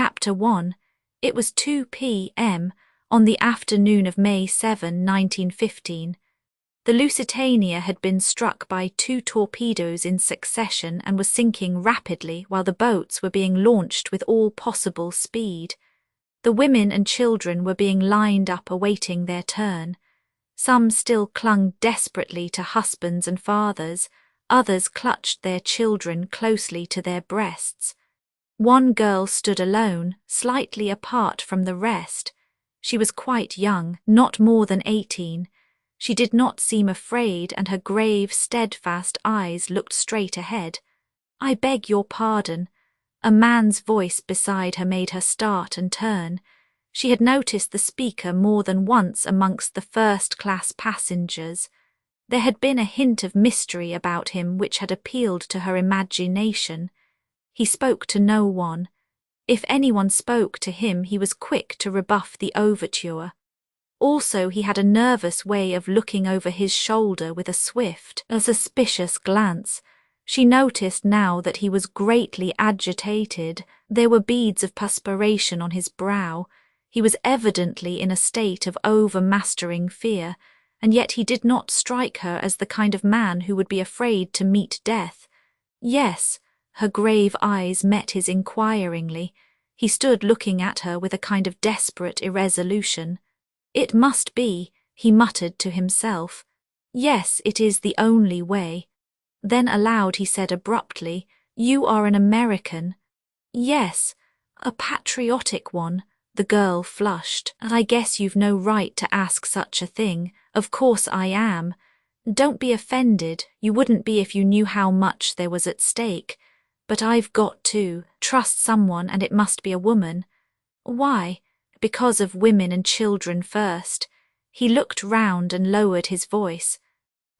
Chapter 1. It was 2 p.m. on the afternoon of May 7, 1915. The Lusitania had been struck by 2 torpedoes in succession and was sinking rapidly while the boats were being launched with all possible speed. The women and children were being lined up awaiting their turn. Some still clung desperately to husbands and fathers, others clutched their children closely to their breasts. One girl stood alone, slightly apart from the rest. She was quite young, not more than 18. She did not seem afraid, and her grave, steadfast eyes looked straight ahead. "I beg your pardon." A man's voice beside her made her start and turn. She had noticed the speaker more than once amongst the first-class passengers. There had been a hint of mystery about him which had appealed to her imagination. He spoke to no one. If anyone spoke to him, he was quick to rebuff the overture. Also, he had a nervous way of looking over his shoulder with a swift, suspicious glance. She noticed now that he was greatly agitated. There were beads of perspiration on his brow. He was evidently in a state of overmastering fear, and yet he did not strike her as the kind of man who would be afraid to meet death. Yes, her grave eyes met his inquiringly. He stood looking at her with a kind of desperate irresolution. "It must be," he muttered to himself. "Yes, it is the only way." Then aloud he said abruptly, "You are an American." "Yes, a patriotic one." The girl flushed. "I guess you've no right to ask such a thing. Of course I am. Don't be offended. You wouldn't be if you knew how much there was at stake. But I've got to trust someone, and it must be a woman." "Why?" "Because of women and children first." He looked round and lowered his voice.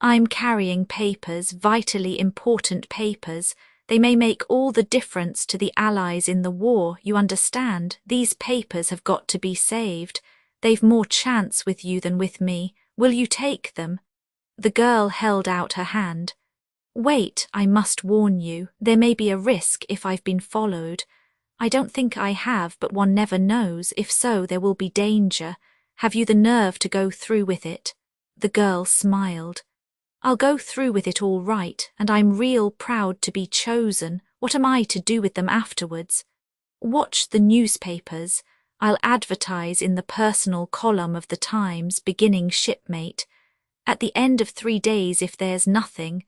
"I'm carrying papers, vitally important papers. They may make all the difference to the Allies in the war, you understand. These papers have got to be saved. They've more chance with you than with me. Will you take them?" The girl held out her hand. "Wait, I must warn you. There may be a risk if I've been followed. I don't think I have, but one never knows. If so, there will be danger. Have you the nerve to go through with it?" The girl smiled. "I'll go through with it all right, and I'm real proud to be chosen. What am I to do with them afterwards?" "Watch the newspapers. I'll advertise in the personal column of the Times, beginning shipmate. At the end of 3 days, if there's nothing,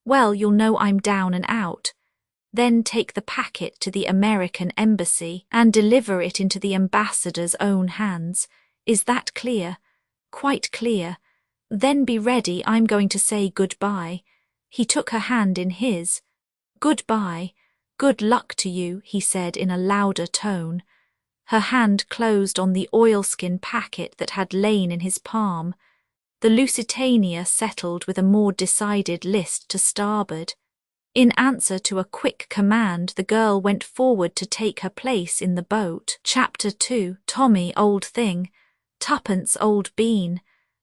well, you'll know I'm down and out. Then take the packet to the American embassy and deliver it into the ambassador's own hands. Is that clear?" "Quite clear." "Then be ready, I'm going to say goodbye." He took her hand in his. "Goodbye. Good luck to you," he said in a louder tone. Her hand closed on the oilskin packet that had lain in his palm. The Lusitania settled with a more decided list to starboard. In answer to a quick command, the girl went forward to take her place in the boat. Chapter 2. "Tommy, old thing." "Tuppence, old bean."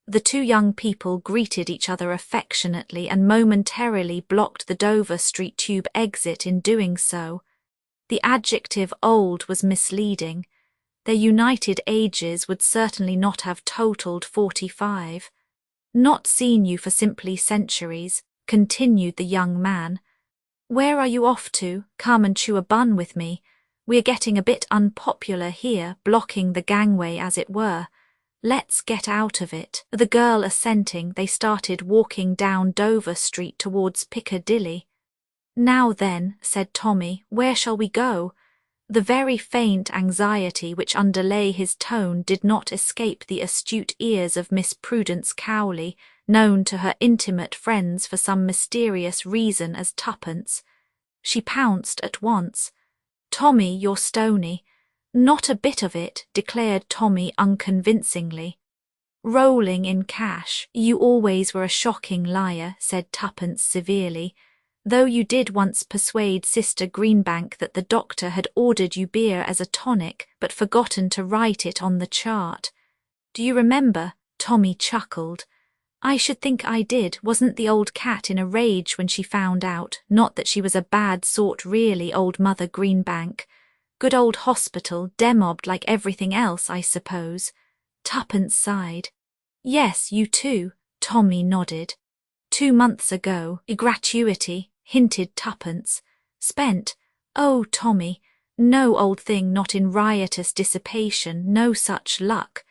The 2 young people greeted each other affectionately and momentarily blocked the Dover Street Tube exit in doing so. The adjective old was misleading. Their united ages would certainly not have totaled 45. "Not seen you for simply centuries," continued the young man. "Where are you off to? Come and chew a bun with me. We are getting a bit unpopular here, blocking the gangway as it were. Let's get out of it." The girl assenting, they started walking down Dover Street towards Piccadilly. "Now then," said Tommy, "where shall we go?" The very faint anxiety which underlay his tone did not escape the astute ears of Miss Prudence Cowley, known to her intimate friends for some mysterious reason as Tuppence. She pounced at once. "Tommy, you're stony." "Not a bit of it," declared Tommy unconvincingly. "Rolling in cash." "You always were a shocking liar," said Tuppence severely, "though you did once persuade Sister Greenbank that the doctor had ordered you beer as a tonic but forgotten to write it on the chart. Do you remember?" Tommy chuckled. "I should think I did. Wasn't the old cat in a rage when she found out? Not that she was a bad sort really, old Mother Greenbank. Good old hospital, demobbed like everything else, I suppose. Tuppence sighed. Yes, you too, Tommy nodded. 2 months ago, a gratuity, hinted Tuppence. Spent, oh, Tommy, no old thing, not in riotous dissipation, no such luck.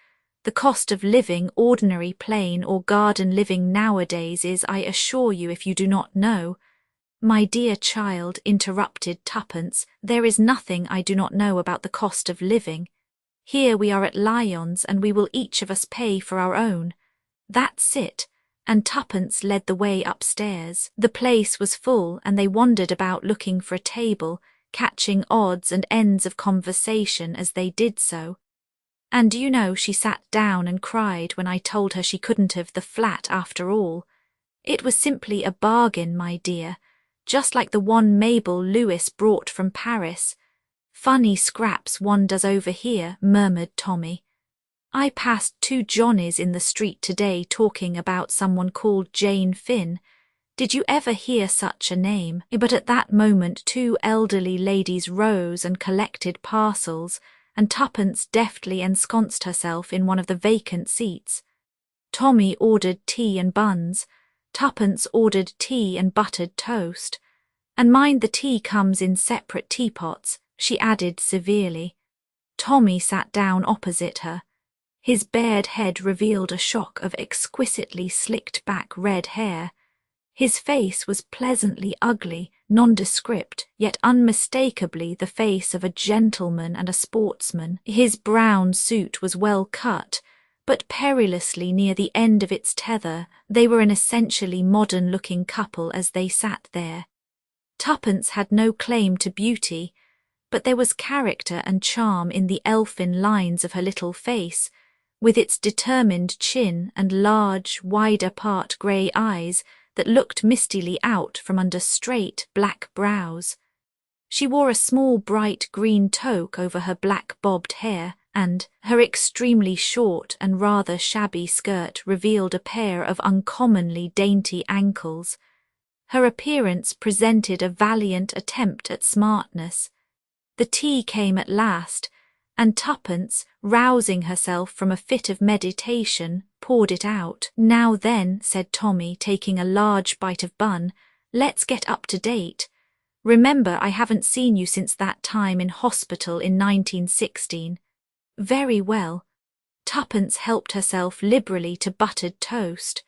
The cost of living, ordinary plain or garden living nowadays is, I assure you, if you do not know. My dear child, interrupted Tuppence, there is nothing I do not know about the cost of living. Here we are at Lyons, and we will each of us pay for our own. That's it. And Tuppence led the way upstairs. The place was full, and they wandered about looking for a table, catching odds and ends of conversation as they did so. And you know, she sat down and cried when I told her she couldn't have the flat after all. It was simply a bargain, my dear, just like the one Mabel Lewis brought from Paris. Funny scraps one does over here, murmured Tommy. I passed 2 Johnnies in the street today talking about someone called Jane Finn. Did you ever hear such a name? But at that moment 2 elderly ladies rose and collected parcels, and Tuppence deftly ensconced herself in one of the vacant seats. Tommy ordered tea and buns. Tuppence ordered tea and buttered toast. And mind the tea comes in separate teapots, she added severely. Tommy sat down opposite her. His bared head revealed a shock of exquisitely slicked-back red hair. His face was pleasantly ugly, nondescript, yet unmistakably the face of a gentleman and a sportsman. His brown suit was well cut, but perilously near the end of its tether. They were an essentially modern-looking couple as they sat there. Tuppence had no claim to beauty, but there was character and charm in the elfin lines of her little face, with its determined chin and large, wide-apart grey eyes that looked mistily out from under straight, black brows. She wore a small bright green toque over her black bobbed hair, and her extremely short and rather shabby skirt revealed a pair of uncommonly dainty ankles. Her appearance presented a valiant attempt at smartness. The tea came at last, and Tuppence, rousing herself from a fit of meditation, poured it out. Now then, said Tommy, taking a large bite of bun, let's get up to date. Remember, I haven't seen you since that time in hospital in 1916. Very well. Tuppence helped herself liberally to buttered toast.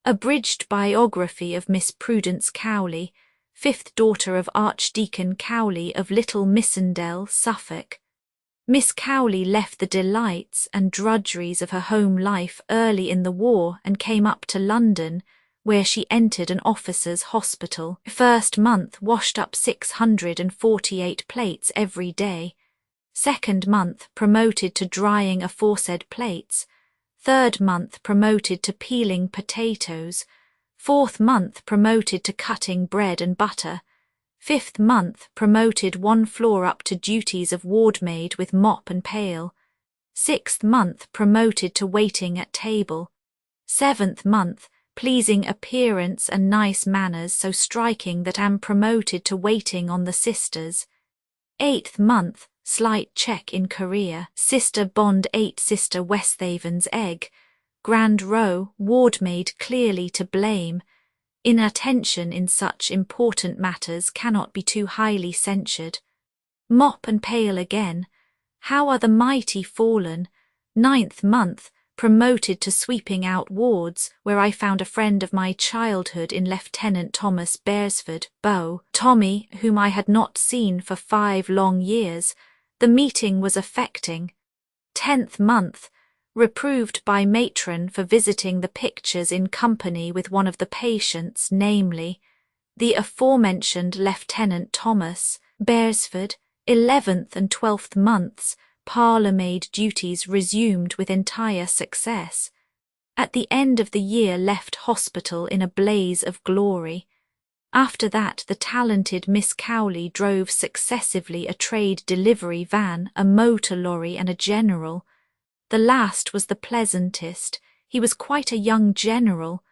Abridged biography of Miss Prudence Cowley, 5th daughter of Archdeacon Cowley of Little Missendell, Suffolk. Miss Cowley left the delights and drudgeries of her home life early in the war and came up to London, where she entered an officers' hospital. First month washed up 648 plates every day. Second month promoted to drying aforesaid plates. Third month promoted to peeling potatoes. Fourth month promoted to cutting bread and butter. 5th month promoted 1 floor up to duties of wardmaid with mop and pail. 6th month promoted to waiting at table. 7th month pleasing appearance and nice manners so striking that am promoted to waiting on the sisters. 8th month slight check in career, Sister Bond 8 Sister Westhaven's egg, Grand Row, wardmaid clearly to blame. Inattention in such important matters cannot be too highly censured. Mop and pail again. How are the mighty fallen? 9th month, promoted to sweeping out wards, where I found a friend of my childhood in Lieutenant Thomas Beresford, Beau, Tommy, whom I had not seen for 5 long years. The meeting was affecting. 10th month, reproved by matron for visiting the pictures in company with one of the patients, namely, the aforementioned Lieutenant Thomas Beresford. 11th and 12th months, parlour-maid duties resumed with entire success. At the end of the year left hospital in a blaze of glory. After that the talented Miss Cowley drove successively a trade delivery van, a motor lorry and a general. The last was the pleasantest. He was quite a young general.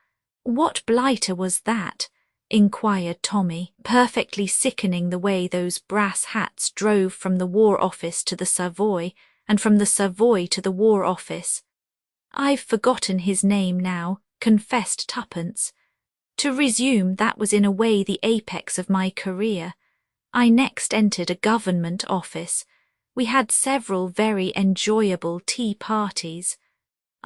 What blighter was that? inquired Tommy, perfectly sickening the way those brass hats drove from the War Office to the Savoy, and from the Savoy to the War Office. I've forgotten his name now, confessed Tuppence. To resume, that was in a way the apex of my career. I next entered a government office. We had several very enjoyable tea parties.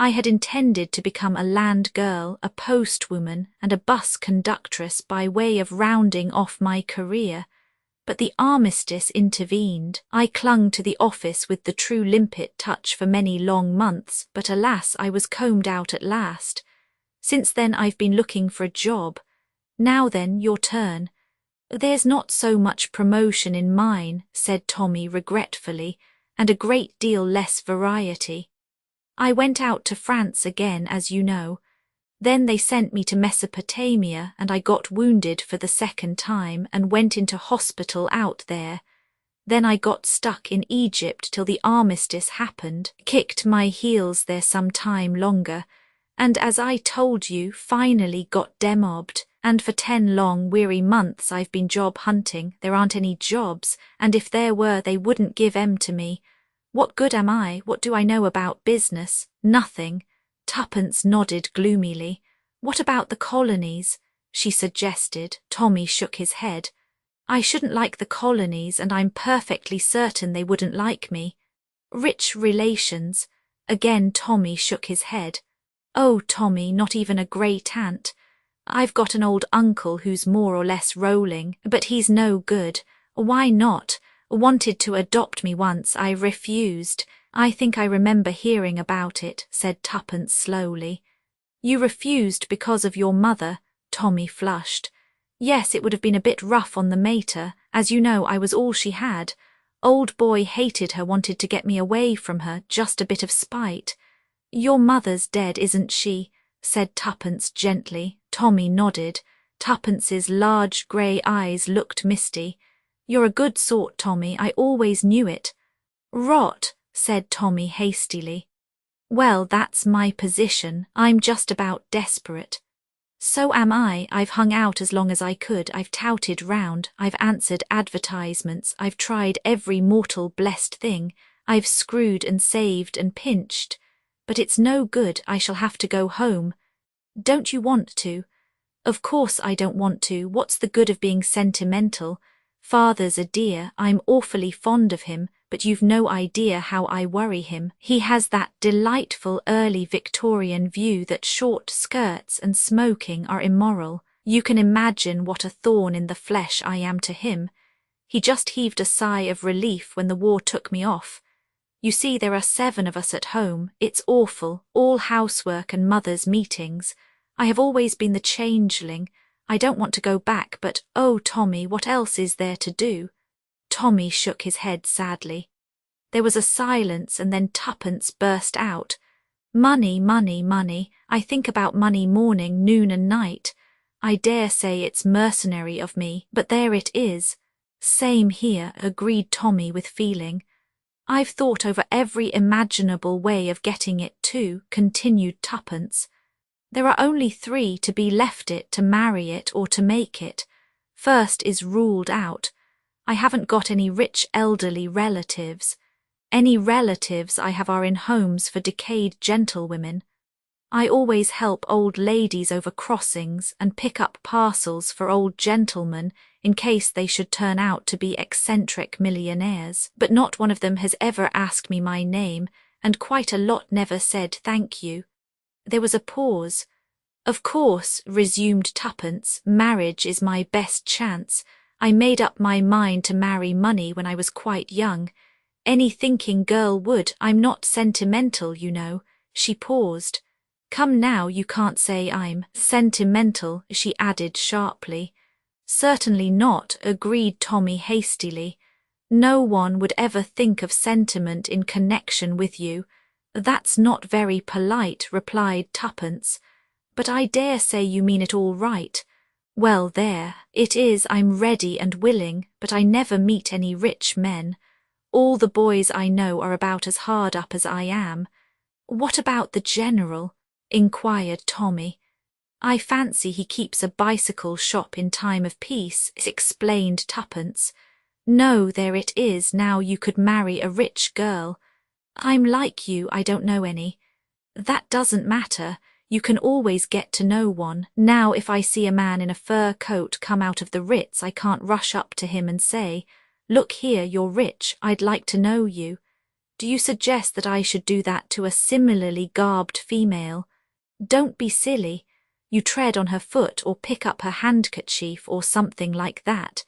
I had intended to become a land girl, a postwoman, and a bus conductress by way of rounding off my career, but the armistice intervened. I clung to the office with the true limpet touch for many long months, but alas, I was combed out at last. Since then I've been looking for a job. Now then, your turn. There's not so much promotion in mine, said Tommy regretfully, and a great deal less variety. I went out to France again, as you know. Then they sent me to Mesopotamia, and I got wounded for the second time and went into hospital out there. Then I got stuck in Egypt till the armistice happened, kicked my heels there some time longer, and as I told you, finally got demobbed. And for 10 long, weary months I've been job hunting. There aren't any jobs, and if there were, they wouldn't give 'em to me. What good am I? What do I know about business? Nothing. Tuppence nodded gloomily. What about the colonies? She suggested. Tommy shook his head. I shouldn't like the colonies, and I'm perfectly certain they wouldn't like me. Rich relations. Again Tommy shook his head. Oh, Tommy, not even a great-aunt. I've got an old uncle who's more or less rolling, but he's no good. Why not? Wanted to adopt me once, I refused. I think I remember hearing about it, said Tuppence slowly. You refused because of your mother? Tommy flushed. Yes, it would have been a bit rough on the mater. As you know, I was all she had. Old boy hated her, wanted to get me away from her, just a bit of spite. Your mother's dead, isn't she? Said Tuppence gently. Tommy nodded. Tuppence's large grey eyes looked misty. You're a good sort, Tommy, I always knew it. Rot, said Tommy hastily. Well, that's my position. I'm just about desperate. So am I. I've hung out as long as I could. I've touted round. I've answered advertisements. I've tried every mortal blessed thing. I've screwed and saved and pinched. But it's no good. I shall have to go home. Don't you want to? Of course I don't want to. What's the good of being sentimental? Father's a dear. I'm awfully fond of him, but you've no idea how I worry him. He has that delightful early Victorian view that short skirts and smoking are immoral. You can imagine what a thorn in the flesh I am to him. He just heaved a sigh of relief when the war took me off. You see, there are 7 of us at home. It's awful, all housework and mother's meetings. I have always been the changeling. I don't want to go back, but oh, Tommy, what else is there to do? Tommy shook his head sadly. There was a silence, and then Tuppence burst out. Money, money, money. I think about money morning, noon and night. I dare say it's mercenary of me, but there it is. Same here, agreed Tommy with feeling. I've thought over every imaginable way of getting it too, continued Tuppence. There are only 3 to be left it, to marry it, or to make it. First is ruled out. I haven't got any rich elderly relatives. Any relatives I have are in homes for decayed gentlewomen. I always help old ladies over crossings and pick up parcels for old gentlemen in case they should turn out to be eccentric millionaires. But not one of them has ever asked me my name, and quite a lot never said thank you. There was a pause. Of course, resumed Tuppence, marriage is my best chance. I made up my mind to marry money when I was quite young. Any thinking girl would. I'm not sentimental, you know. She paused. Come now, you can't say I'm sentimental, she added sharply. Certainly not, agreed Tommy hastily. No one would ever think of sentiment in connection with you. That's not very polite, replied Tuppence. But I dare say you mean it all right. Well, there, it is. I'm ready and willing, but I never meet any rich men. All the boys I know are about as hard up as I am. What about the general? Inquired Tommy. I fancy he keeps a bicycle shop in time of peace, explained Tuppence. No, there it is, now you could marry a rich girl. I'm like you, I don't know any. That doesn't matter, you can always get to know one. Now if I see a man in a fur coat come out of the Ritz, I can't rush up to him and say, "Look here, you're rich, I'd like to know you." Do you suggest that I should do that to a similarly garbed female? Don't be silly. You tread on her foot or pick up her handkerchief or something like that.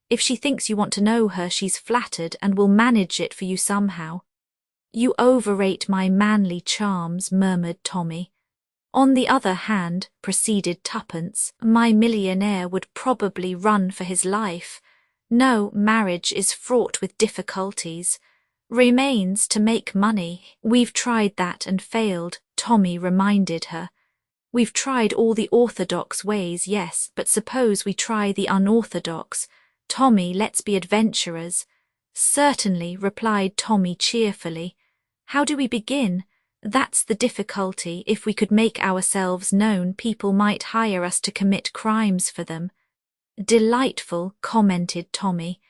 If she thinks you want to know her, she's flattered and will manage it for you somehow. You overrate my manly charms, murmured Tommy. On the other hand, proceeded Tuppence, my millionaire would probably run for his life. No, marriage is fraught with difficulties. Remains to make money. We've tried that and failed, Tommy reminded her. We've tried all the orthodox ways, yes, but suppose we try the unorthodox. Tommy, let's be adventurers. Certainly, replied Tommy cheerfully. How do we begin? That's the difficulty. If we could make ourselves known, people might hire us to commit crimes for them. Delightful, commented Tommy,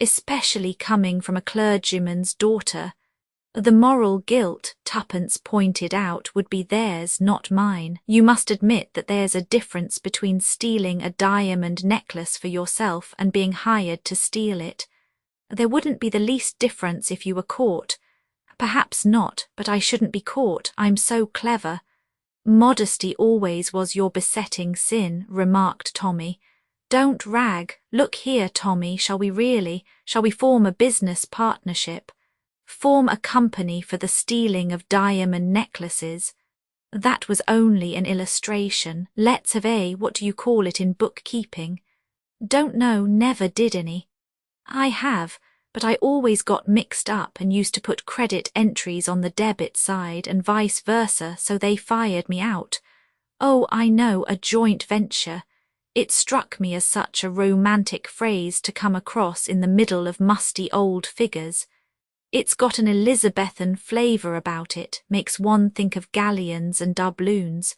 especially coming from a clergyman's daughter. The moral guilt, Tuppence pointed out, would be theirs, not mine. You must admit that there's a difference between stealing a diamond necklace for yourself and being hired to steal it. There wouldn't be the least difference if you were caught. Perhaps not, but I shouldn't be caught, I'm so clever. Modesty always was your besetting sin, remarked Tommy. Don't rag. Look here, Tommy, shall we form a business partnership? Form a company for the stealing of diamond necklaces? That was only an illustration. Let's have what do you call it in bookkeeping? Don't know, never did any. I have, but I always got mixed up and used to put credit entries on the debit side and vice versa, so they fired me out. Oh, I know, a joint venture. It struck me as such a romantic phrase to come across in the middle of musty old figures. It's got an Elizabethan flavour about it, makes one think of galleons and doubloons.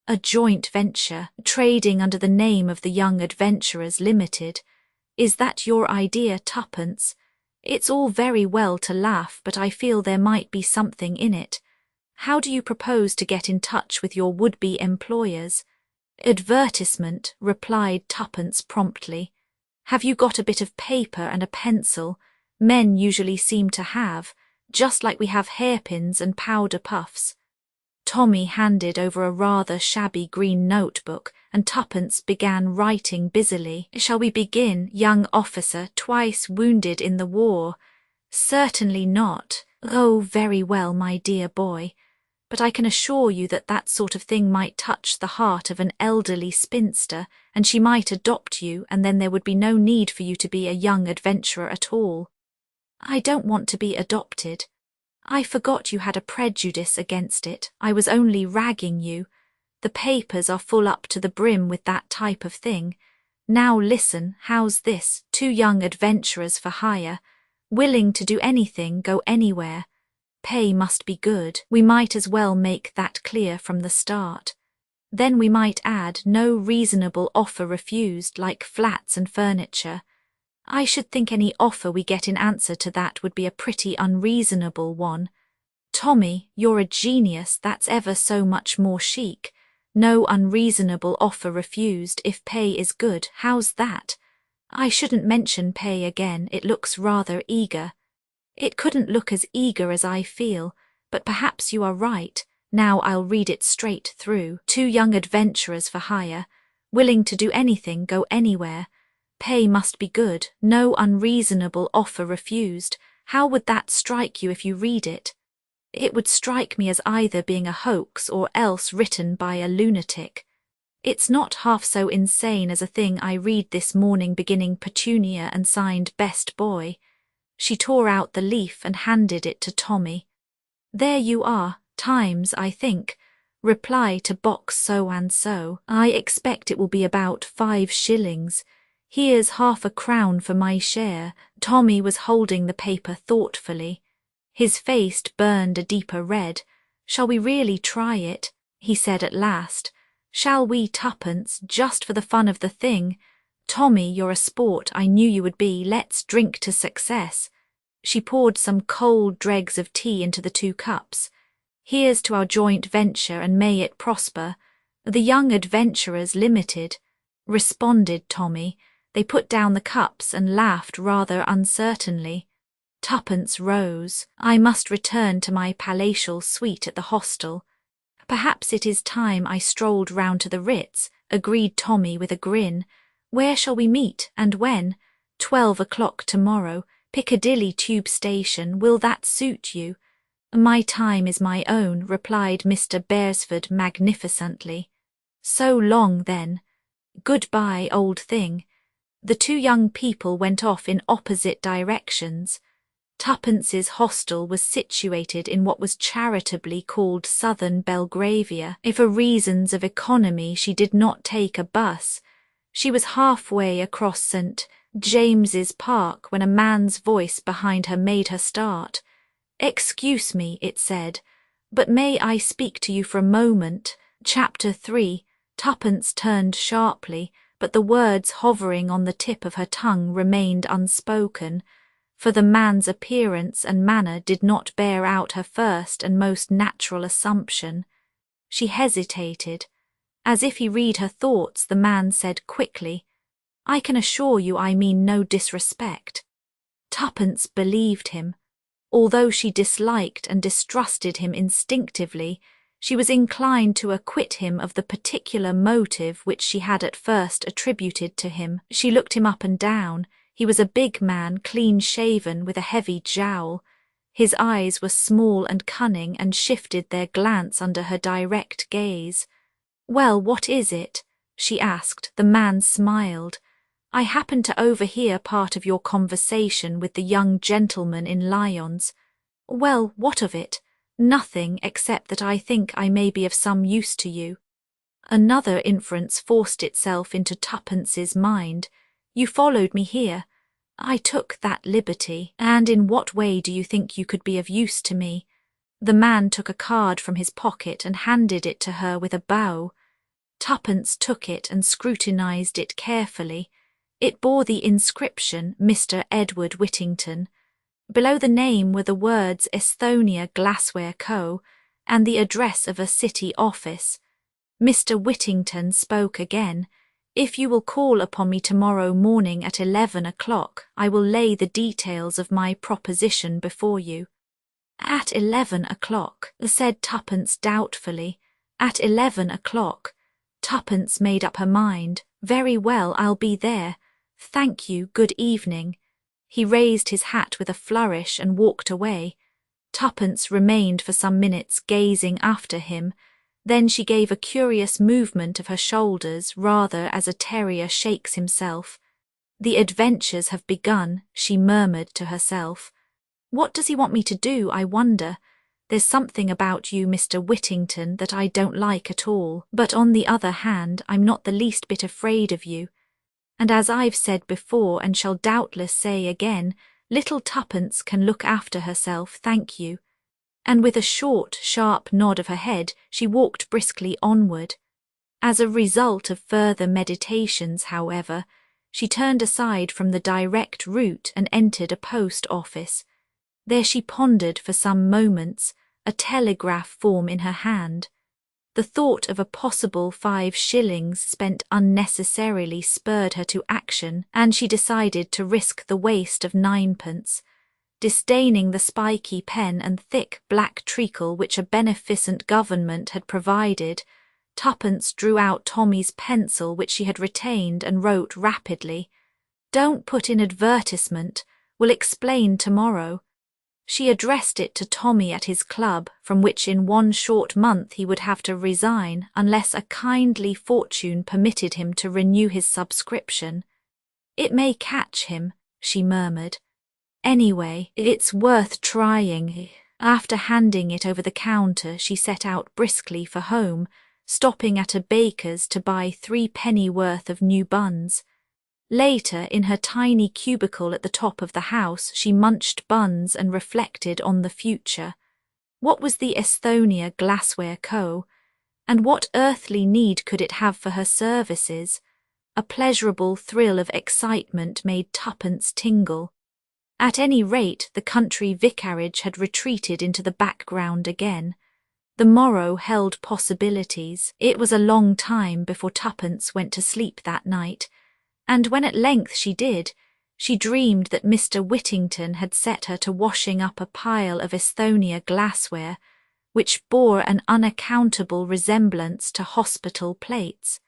A joint venture, trading under the name of the Young Adventurers Limited. Is that your idea, Tuppence? It's all very well to laugh, but I feel there might be something in it. How do you propose to get in touch with your would-be employers? Advertisement, replied Tuppence promptly. Have you got a bit of paper and a pencil? Men usually seem to have, just like we have hairpins and powder puffs. Tommy handed over a rather shabby green notebook, and Tuppence began writing busily. Shall we begin, young officer, twice wounded in the war? Certainly not. Oh, very well, my dear boy. But I can assure you that that sort of thing might touch the heart of an elderly spinster, and she might adopt you, and then there would be no need for you to be a young adventurer at all. I don't want to be adopted. I forgot you had a prejudice against it. I was only ragging you. The papers are full up to the brim with that type of thing. Now listen, how's this? 2 young adventurers for hire, willing to do anything, go anywhere. Pay must be good. We might as well make that clear from the start. Then we might add no reasonable offer refused, like flats and furniture. I should think any offer we get in answer to that would be a pretty unreasonable one. Tommy, you're a genius, that's ever so much more chic. No unreasonable offer refused if pay is good, how's that? I shouldn't mention pay again, it looks rather eager. It couldn't look as eager as I feel, but perhaps you are right. Now I'll read it straight through. 2 young adventurers for hire, willing to do anything, go anywhere. Pay must be good, no unreasonable offer refused. How would that strike you if you read it? It would strike me as either being a hoax or else written by a lunatic. It's not half so insane as a thing I read this morning beginning Petunia and signed Best Boy. She tore out the leaf and handed it to Tommy. There you are, Times, I think. Reply to box so and so. I expect it will be about 5 shillings. Here's half a crown for my share. Tommy was holding the paper thoughtfully. His face burned a deeper red. Shall we really try it? He said at last. Shall we tuppence, just for the fun of the thing? Tommy, you're a sport, I knew you would be. Let's drink to success. She poured some cold dregs of tea into the 2 cups. Here's to our joint venture, and may it prosper. The Young Adventurers Limited, responded Tommy. They put down the cups and laughed rather uncertainly. Tuppence rose. I must return to my palatial suite at the hostel. Perhaps it is time I strolled round to the Ritz, agreed Tommy with a grin. Where shall we meet, and when? 12 o'clock tomorrow, Piccadilly Tube Station. Will that suit you? My time is my own, replied Mr. Beresford magnificently. So long, then. Goodbye, old thing. The 2 young people went off in opposite directions. Tuppence's hostel was situated in what was charitably called Southern Belgravia. If for reasons of economy she did not take a bus, she was halfway across St. James's Park when a man's voice behind her made her start. Excuse me, it said, but may I speak to you for a moment? Chapter 3. Tuppence turned sharply, but the words hovering on the tip of her tongue remained unspoken, for the man's appearance and manner did not bear out her first and most natural assumption. She hesitated. As if he read her thoughts, the man said quickly, I can assure you I mean no disrespect. Tuppence believed him. Although she disliked and distrusted him instinctively, she was inclined to acquit him of the particular motive which she had at first attributed to him. She looked him up and down. He was a big man, clean-shaven, with a heavy jowl. His eyes were small and cunning and shifted their glance under her direct gaze. Well, what is it? She asked. The man smiled. I happened to overhear part of your conversation with the young gentleman in Lyons. Well, what of it? Nothing, except that I think I may be of some use to you. Another inference forced itself into Tuppence's mind. You followed me here. I took that liberty. And in what way do you think you could be of use to me? The man took a card from his pocket and handed it to her with a bow. Tuppence took it and scrutinized it carefully. It bore the inscription, Mr. Edward Whittington. Below the name were the words Estonia Glassware Co. and the address of a city office. Mr. Whittington spoke again. If you will call upon me tomorrow morning at 11 o'clock, I will lay the details of my proposition before you. At 11 o'clock, said Tuppence doubtfully. At 11 o'clock. Tuppence made up her mind. Very well, I'll be there. Thank you, good evening. He raised his hat with a flourish and walked away. Tuppence remained for some minutes gazing after him. Then she gave a curious movement of her shoulders, rather as a terrier shakes himself. The adventures have begun, she murmured to herself. What does he want me to do, I wonder? There's something about you, Mr. Whittington, that I don't like at all. But on the other hand, I'm not the least bit afraid of you. And as I've said before and shall doubtless say again, little Tuppence can look after herself, thank you. And with a short, sharp nod of her head, she walked briskly onward. As a result of further meditations, however, she turned aside from the direct route and entered a post office. There she pondered for some moments, a telegraph form in her hand. The thought of a possible 5 shillings spent unnecessarily spurred her to action, and she decided to risk the waste of 9pence. Disdaining the spiky pen and thick black treacle which a beneficent government had provided, Tuppence drew out Tommy's pencil which she had retained and wrote rapidly, "Don't put in advertisement, will explain tomorrow." She addressed it to Tommy at his club, from which in 1 short month he would have to resign unless a kindly fortune permitted him to renew his subscription. "It may catch him," she murmured. "Anyway, it's worth trying." After handing it over the counter, she set out briskly for home, stopping at a baker's to buy 3 pennyworth of new buns. Later, in her tiny cubicle at the top of the house, she munched buns and reflected on the future. What was the Estonia Glassware Co.? And what earthly need could it have for her services? A pleasurable thrill of excitement made Tuppence tingle. At any rate, the country vicarage had retreated into the background again. The morrow held possibilities. It was a long time before Tuppence went to sleep that night, and when at length she did, she dreamed that Mr. Whittington had set her to washing up a pile of Esthonia glassware, which bore an unaccountable resemblance to hospital plates.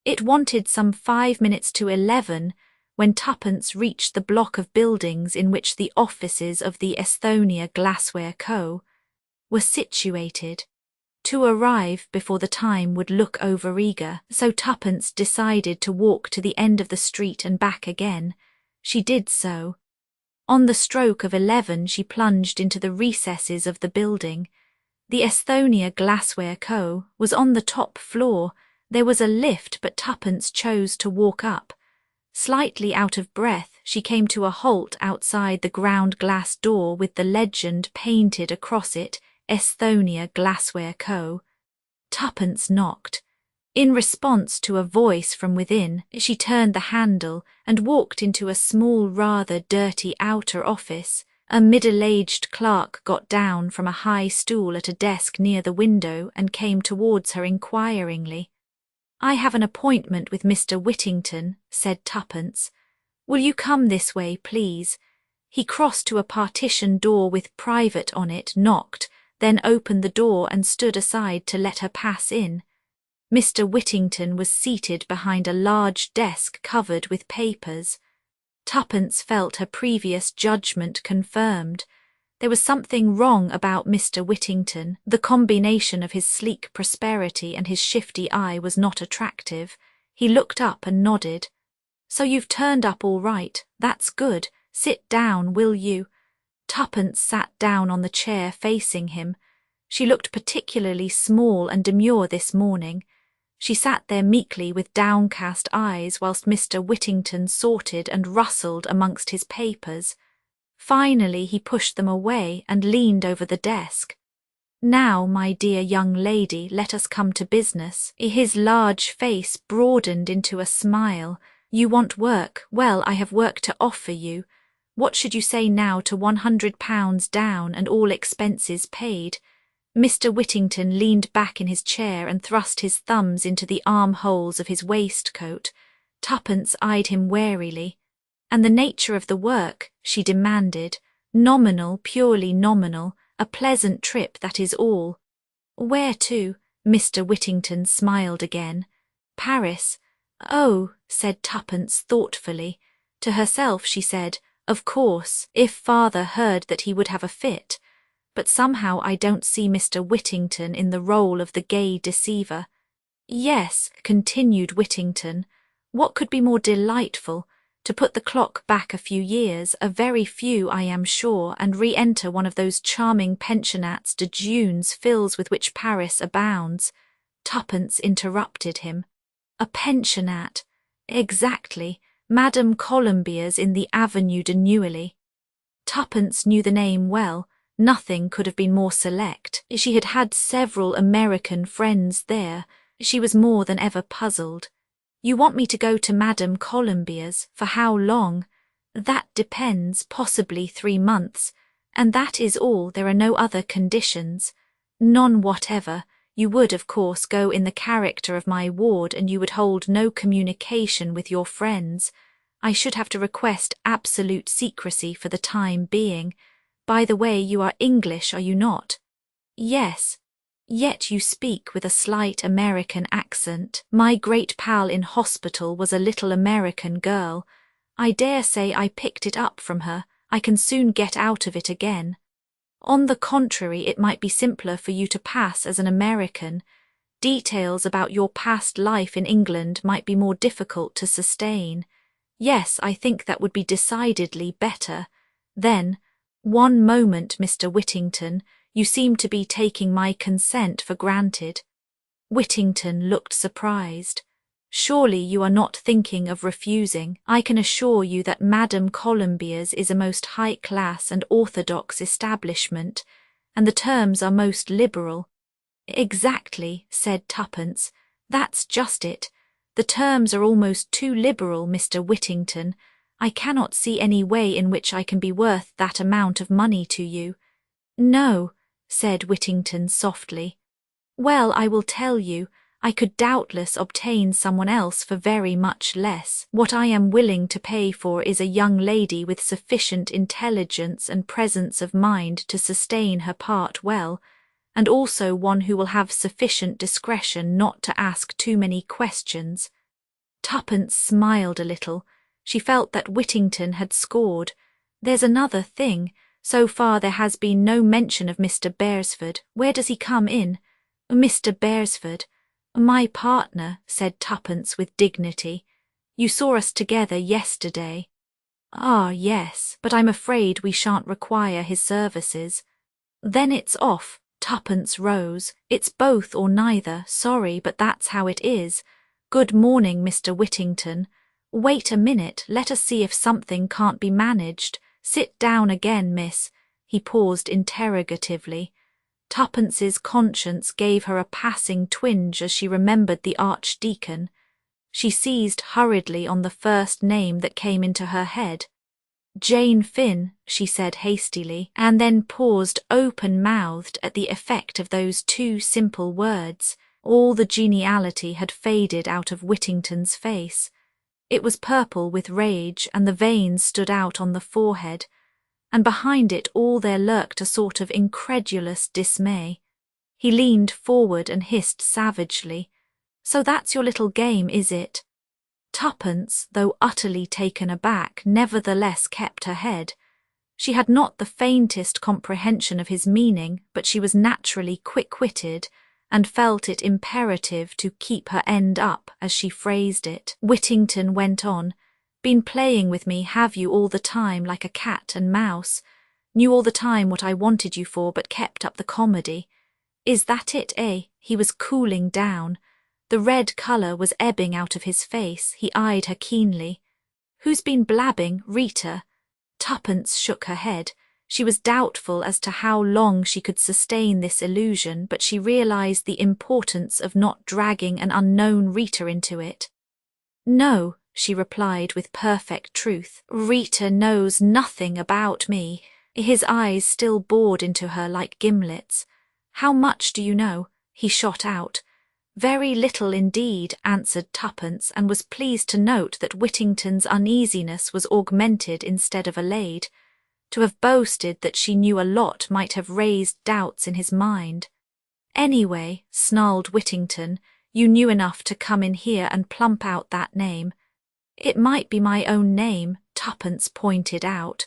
It wanted some 5 minutes to 11 when Tuppence reached the block of buildings in which the offices of the Esthonia Glassware Co. were situated. To arrive before the time would look overeager, so Tuppence decided to walk to the end of the street and back again. She did so. On the stroke of 11 she plunged into the recesses of the building. The Esthonia Glassware Co. was on the top floor. There was a lift, but Tuppence chose to walk up. Slightly out of breath, she came to a halt outside the ground glass door with the legend painted across it, Esthonia Glassware Co. Tuppence knocked. In response to a voice from within, she turned the handle and walked into a small, rather dirty outer office. A middle-aged clerk got down from a high stool at a desk near the window and came towards her inquiringly. "I have an appointment with Mr. Whittington," said Tuppence. "Will you come this way, please?" He crossed to a partition door with private on it, knocked, then opened the door and stood aside to let her pass in. Mr. Whittington was seated behind a large desk covered with papers. Tuppence felt her previous judgment confirmed. There was something wrong about Mr. Whittington. The combination of his sleek prosperity and his shifty eye was not attractive. He looked up and nodded. "So you've turned up all right. That's good. Sit down, will you?" Tuppence sat down on the chair facing him. She looked particularly small and demure this morning. She sat there meekly with downcast eyes whilst Mr. Whittington sorted and rustled amongst his papers. Finally he pushed them away and leaned over the desk. "Now, my dear young lady, let us come to business." His large face broadened into a smile. "You want work. Well, I have work to offer you. What should you say now to £100 down and all expenses paid?" Mr. Whittington leaned back in his chair and thrust his thumbs into the armholes of his waistcoat. Tuppence eyed him warily. "And the nature of the work?" she demanded. "Nominal, purely nominal, a pleasant trip, that is all." "Where to?" Mr. Whittington smiled again. "Paris." "Oh," said Tuppence thoughtfully. To herself she said, "Of course, if father heard that he would have a fit. But somehow I don't see Mr. Whittington in the role of the gay deceiver." "Yes," continued Whittington, "what could be more delightful? To put the clock back a few years, a very few I am sure, and re-enter one of those charming pensionnats de jeunes fills with which Paris abounds." Tuppence interrupted him. "A pensionnat. Exactly. Madame Colombia's in the Avenue de Neuilly." Tuppence knew the name well. Nothing could have been more select. She had had several American friends there. She was more than ever puzzled. "You want me to go to Madame Colombia's? For how long?" "That depends, possibly 3 months. And that is all, there are no other conditions." "None whatever. You would, of course, go in the character of my ward, and you would hold no communication with your friends. I should have to request absolute secrecy for the time being. By the way, you are English, are you not?" "Yes." "Yet you speak with a slight American accent. My great pal in hospital was a little American girl. I dare say I picked it up from her. I can soon get out of it again." "On the contrary, it might be simpler for you to pass as an American. Details about your past life in England might be more difficult to sustain." "Yes, I think that would be decidedly better. Then, one moment, Mr. Whittington, you seem to be taking my consent for granted." Whittington looked surprised. "Surely you are not thinking of refusing. I can assure you that Madame Colombia's is a most high-class and orthodox establishment, and the terms are most liberal." Exactly, said Tuppence. That's just it. The terms are almost too liberal, Mr. Whittington. I cannot see any way in which I can be worth that amount of money to you. No, said Whittington softly. Well, I will tell you. I could doubtless obtain someone else for very much less. What I am willing to pay for is a young lady with sufficient intelligence and presence of mind to sustain her part well, and also one who will have sufficient discretion not to ask too many questions. Tuppence smiled a little. She felt that Whittington had scored. There's another thing. So far there has been no mention of Mr. Beresford. Where does he come in? Mr. Beresford. My partner, said Tuppence with dignity. You saw us together yesterday. Ah, yes, but I'm afraid we shan't require his services. Then it's off. Tuppence rose. It's both or neither, sorry, but that's how it is. Good morning, Mr. Whittington. Wait a minute, let us see if something can't be managed. Sit down again, miss. He paused interrogatively. Tuppence's conscience gave her a passing twinge as she remembered the Archdeacon. She seized hurriedly on the first name that came into her head. Jane Finn, she said hastily, and then paused open-mouthed at the effect of those two simple words. All the geniality had faded out of Whittington's face. It was purple with rage, and the veins stood out on the forehead, and behind it all there lurked a sort of incredulous dismay. He leaned forward and hissed savagely, "So that's your little game, is it?" Tuppence, though utterly taken aback, nevertheless kept her head. She had not the faintest comprehension of his meaning, but she was naturally quick-witted, and felt it imperative to keep her end up, as she phrased it. Whittington went on. Been playing with me, have you, all the time, like a cat and mouse? Knew all the time what I wanted you for, but kept up the comedy. Is that it, eh? He was cooling down. The red colour was ebbing out of his face. He eyed her keenly. Who's been blabbing, Rita? Tuppence shook her head. She was doubtful as to how long she could sustain this illusion, but she realised the importance of not dragging an unknown Rita into it. No, she replied with perfect truth. Rita knows nothing about me. His eyes still bored into her like gimlets. How much do you know? He shot out. Very little indeed, answered Tuppence, and was pleased to note that Whittington's uneasiness was augmented instead of allayed. To have boasted that she knew a lot might have raised doubts in his mind. Anyway, snarled Whittington, you knew enough to come in here and plump out that name. It might be my own name, Tuppence pointed out.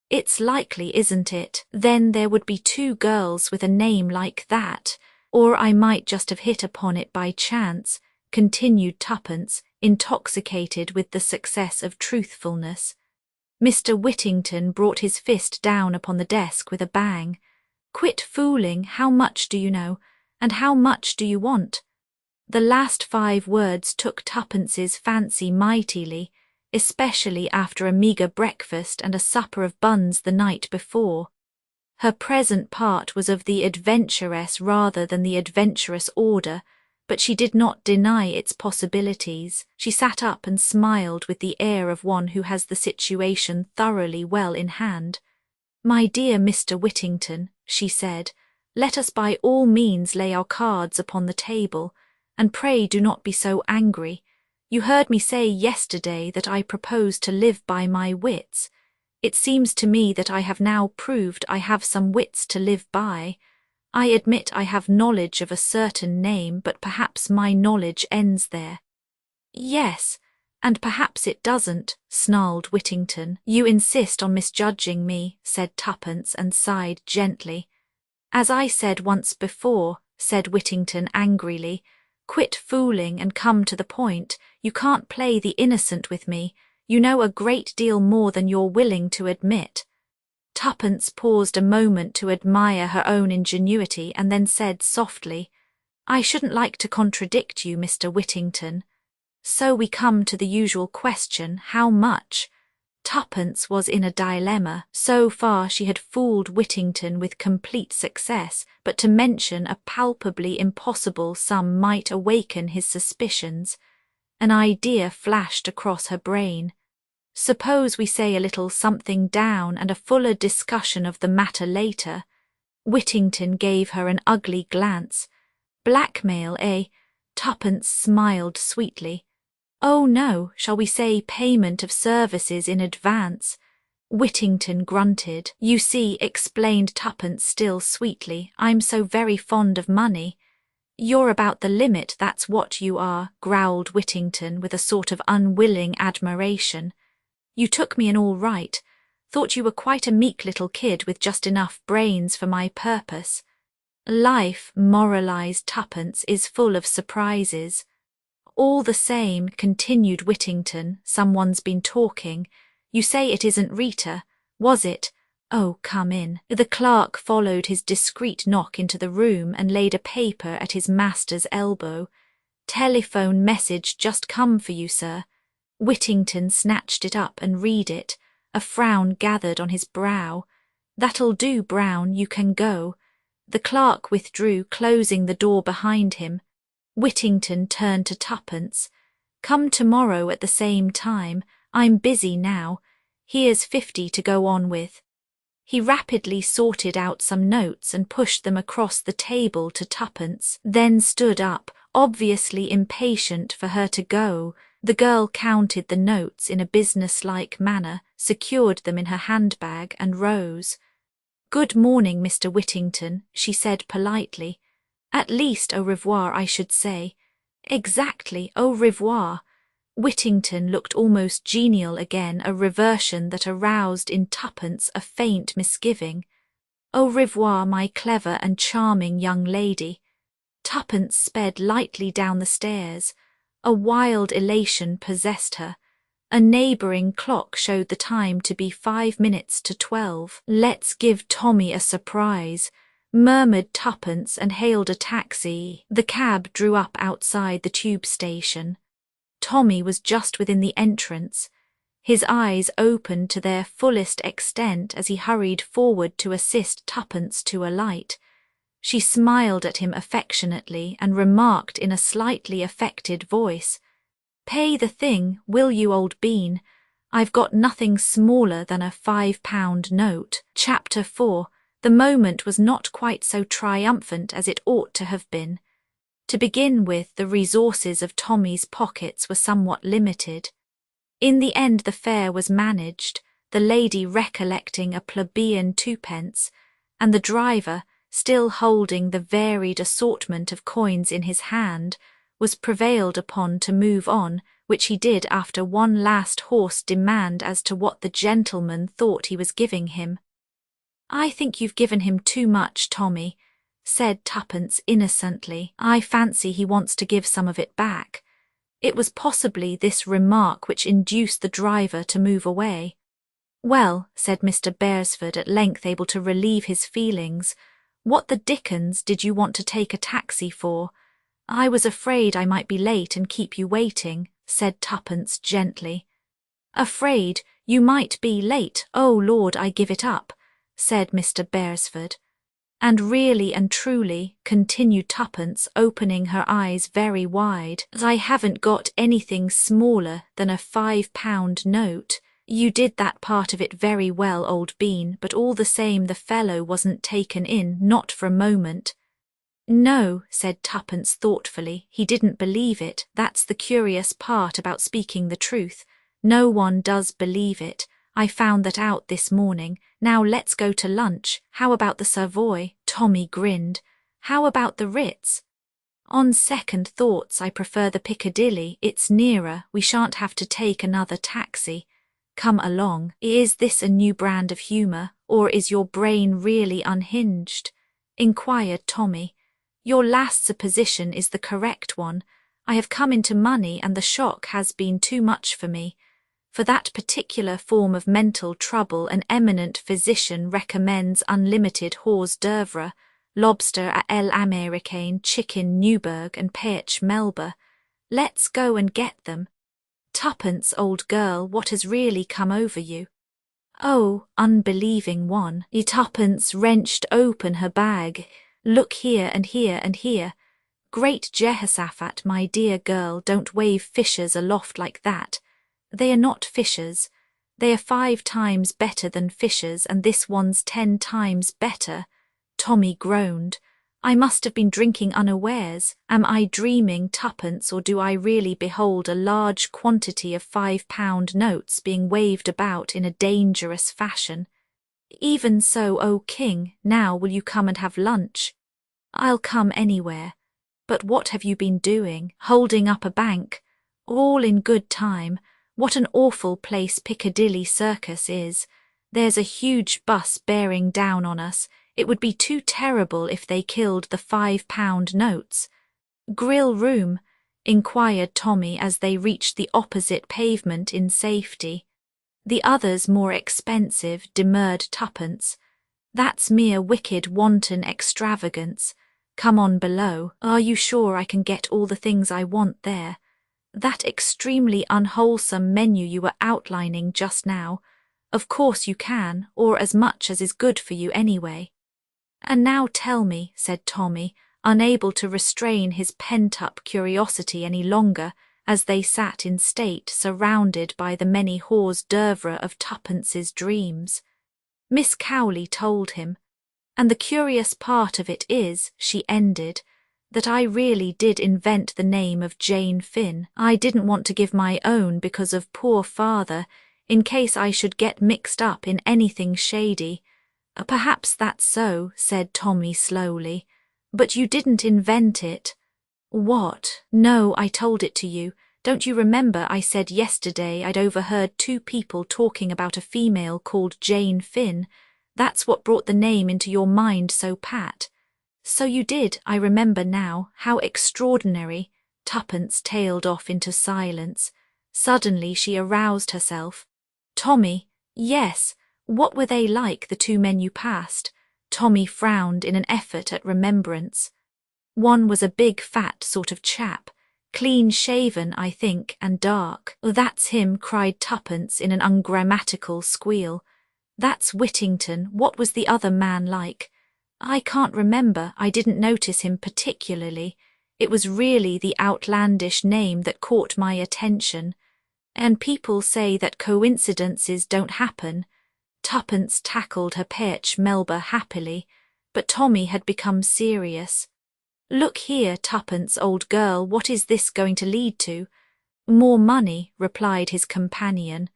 It's likely, isn't it? Then there would be two girls with a name like that. Or I might just have hit upon it by chance, continued Tuppence, intoxicated with the success of truthfulness. Mr. Whittington brought his fist down upon the desk with a bang. Quit fooling, how much do you know? And how much do you want? The last 5 words took Tuppence's fancy mightily, especially after a meagre breakfast and a supper of buns the night before. Her present part was of the adventuress rather than the adventurous order, but she did not deny its possibilities. She sat up and smiled with the air of one who has the situation thoroughly well in hand. My dear Mr. Whittington, she said, let us by all means lay our cards upon the table, and pray do not be so angry. You heard me say yesterday that I propose to live by my wits. It seems to me that I have now proved I have some wits to live by. I admit I have knowledge of a certain name, but perhaps my knowledge ends there. Yes, and perhaps it doesn't, snarled Whittington. You insist on misjudging me, said Tuppence, and sighed gently. As I said once before, said Whittington angrily, quit fooling and come to the point. You can't play the innocent with me. You know a great deal more than you're willing to admit. Tuppence paused a moment to admire her own ingenuity and then said softly, I shouldn't like to contradict you, Mr. Whittington. So we come to the usual question, how much? Tuppence was in a dilemma. So far she had fooled Whittington with complete success, but to mention a palpably impossible sum might awaken his suspicions. An idea flashed across her brain. Suppose we say a little something down and a fuller discussion of the matter later. Whittington gave her an ugly glance. Blackmail, eh? Tuppence smiled sweetly. Oh no, shall we say payment of services in advance? Whittington grunted. You see, explained Tuppence still sweetly, I'm so very fond of money. You're about the limit, that's what you are, growled Whittington with a sort of unwilling admiration. You took me in all right. Thought you were quite a meek little kid with just enough brains for my purpose. Life, moralized Tuppence, is full of surprises. All the same, continued Whittington, someone's been talking. You say it isn't Rita, was it? Oh, come in. The clerk followed his discreet knock into the room and laid a paper at his master's elbow. Telephone message just come for you, sir. Whittington snatched it up and read it. A frown gathered on his brow. That'll do, Brown, you can go. The clerk withdrew, closing the door behind him. Whittington turned to Tuppence. Come tomorrow at the same time. I'm busy now. Here's 50 to go on with. He rapidly sorted out some notes and pushed them across the table to Tuppence, then stood up, obviously impatient for her to go. The girl counted the notes in a business-like manner, secured them in her handbag, and rose. Good morning, Mr. Whittington, she said politely. At least au revoir, I should say. Exactly, au revoir. Whittington looked almost genial again, a reversion that aroused in Tuppence a faint misgiving. Au revoir, my clever and charming young lady. Tuppence sped lightly down the stairs. A wild elation possessed her. A neighbouring clock showed the time to be 5 minutes to 12. Let's give Tommy a surprise, murmured Tuppence and hailed a taxi. The cab drew up outside the tube station. Tommy was just within the entrance. His eyes opened to their fullest extent as he hurried forward to assist Tuppence to alight. She smiled at him affectionately and remarked in a slightly affected voice, "Pay the thing, will you, old bean? I've got nothing smaller than a £5 note." Chapter 4. The moment was not quite so triumphant as it ought to have been. To begin with, the resources of Tommy's pockets were somewhat limited. In the end the fare was managed, the lady recollecting a plebeian twopence, and the driver, still holding the varied assortment of coins in his hand, was prevailed upon to move on, which he did after one last hoarse demand as to what the gentleman thought he was giving him. "I think you've given him too much, Tommy," said Tuppence innocently. "I fancy he wants to give some of it back." It was possibly this remark which induced the driver to move away. "Well," said Mr. Beresford, at length able to relieve his feelings, "what the dickens did you want to take a taxi for?" "I was afraid I might be late and keep you waiting," said Tuppence gently. "Afraid you might be late? Oh Lord, I give it up," said Mr. Beresford. "And really and truly," continued Tuppence, opening her eyes very wide, "I haven't got anything smaller than a £5 note. You did that part of it very well, old bean, but all the same the fellow wasn't taken in, not for a moment." "No," said Tuppence thoughtfully, "he didn't believe it. That's the curious part about speaking the truth. No one does believe it. I found that out this morning. Now let's go to lunch. How about the Savoy?" Tommy grinned. "How about the Ritz?" "On second thoughts, I prefer the Piccadilly. It's nearer. We shan't have to take another taxi. Come along. Is this a new brand of humour, or is your brain really unhinged?" inquired Tommy. "Your last supposition is the correct one. I have come into money and the shock has been too much for me. For that particular form of mental trouble an eminent physician recommends unlimited hors d'oeuvre, lobster à l'américaine, chicken Newburg and Peach Melba. Let's go and get them." Tuppence, old girl, what has really come over you? Oh, unbelieving one. Tuppence wrenched open her bag. Look here and here and here. Great Jehoshaphat, my dear girl, don't wave fishers aloft like that. They are not fishers. They are 5 times better than fishers, and this one's 10 times better. Tommy groaned. I must have been drinking unawares. Am I dreaming, Tuppence, or do I really behold a large quantity of £5 notes being waved about in a dangerous fashion? Even so, O King, now will you come and have lunch? I'll come anywhere. But what have you been doing? Holding up a bank? All in good time. What an awful place Piccadilly Circus is. There's a huge bus bearing down on us. It would be too terrible if they killed the £5 notes. Grill room? Inquired Tommy as they reached the opposite pavement in safety. The others more expensive, demurred Tuppence. That's mere wicked wanton extravagance. Come on below. Are you sure I can get all the things I want there? That extremely unwholesome menu you were outlining just now. Of course you can, or as much as is good for you anyway. And now tell me, said Tommy, unable to restrain his pent-up curiosity any longer, as they sat in state surrounded by the many hors d'oeuvre of Tuppence's dreams. Miss Cowley told him. And the curious part of it is, she ended, that I really did invent the name of Jane Finn. I didn't want to give my own because of poor father, in case I should get mixed up in anything shady. Perhaps that's so, said Tommy slowly. But you didn't invent it. What? No, I told it to you. Don't you remember I said yesterday I'd overheard 2 people talking about a female called Jane Finn? That's what brought the name into your mind so pat. So you did, I remember now. How extraordinary. Tuppence tailed off into silence. Suddenly she aroused herself. Tommy, yes. What were they like, the 2 men you passed? Tommy frowned in an effort at remembrance. One was a big fat sort of chap, clean-shaven, I think, and dark. That's him, cried Tuppence in an ungrammatical squeal. That's Whittington. What was the other man like? I can't remember. I didn't notice him particularly. It was really the outlandish name that caught my attention. And people say that coincidences don't happen. Tuppence tackled her perch Melba happily, but Tommy had become serious. Look here, Tuppence, old girl, what is this going to lead to? More money, replied his companion.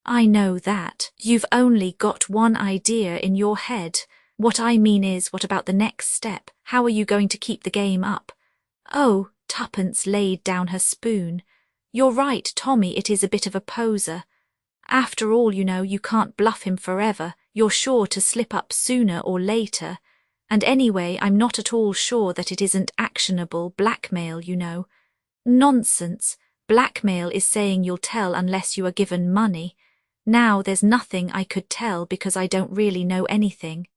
I know that. You've only got one idea in your head. What I mean is, what about the next step? How are you going to keep the game up? Oh, Tuppence laid down her spoon. You're right, Tommy, it is a bit of a poser. After all, you know, you can't bluff him forever. You're sure to slip up sooner or later. And anyway, I'm not at all sure that it isn't actionable blackmail, you know. Nonsense. Blackmail is saying you'll tell unless you are given money. Now there's nothing I could tell because I don't really know anything.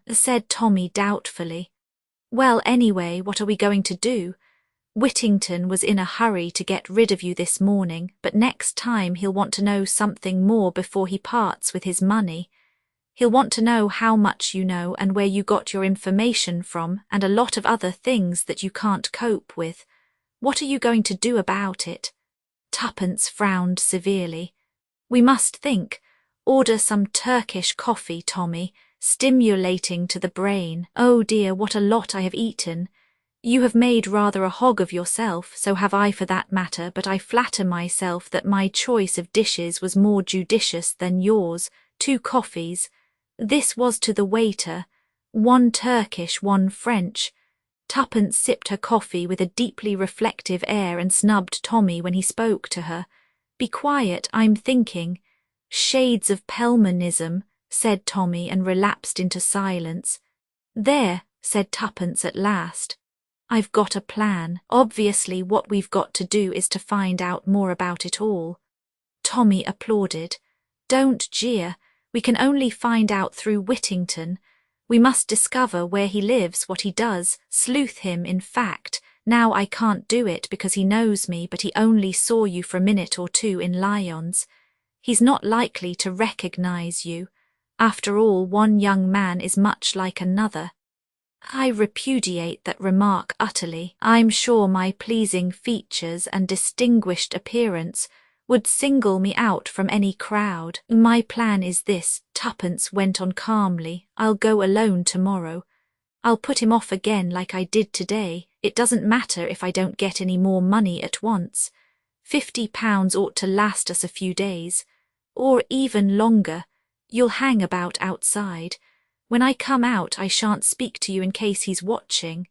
Said Tommy doubtfully. Well, anyway, what are we going to do? Whittington was in a hurry to get rid of you this morning, but next time he'll want to know something more before he parts with his money. He'll want to know how much you know and where you got your information from and a lot of other things that you can't cope with. What are you going to do about it? Tuppence frowned severely. We must think. Order some Turkish coffee, Tommy, stimulating to the brain. Oh dear, what a lot I have eaten. You have made rather a hog of yourself, so have I for that matter, but I flatter myself that my choice of dishes was more judicious than yours. 2 coffees. This was to the waiter. 1 Turkish, 1 French. Tuppence sipped her coffee with a deeply reflective air and snubbed Tommy when he spoke to her. Be quiet, I'm thinking. Shades of Pelmanism, said Tommy and relapsed into silence. There, said Tuppence at last. I've got a plan. Obviously what we've got to do is to find out more about it all. Tommy applauded. Don't jeer. We can only find out through Whittington. We must discover where he lives, what he does, sleuth him, in fact. Now I can't do it because he knows me, but he only saw you for a minute or two in Lyons. He's not likely to recognize you. After all, one young man is much like another. I repudiate that remark utterly. I'm sure my pleasing features and distinguished appearance would single me out from any crowd. My plan is this, Tuppence went on calmly. I'll go alone tomorrow. I'll put him off again like I did today. It doesn't matter if I don't get any more money at once. £50 ought to last us a few days, or even longer. You'll hang about outside. When I come out, I shan't speak to you in case he's watching,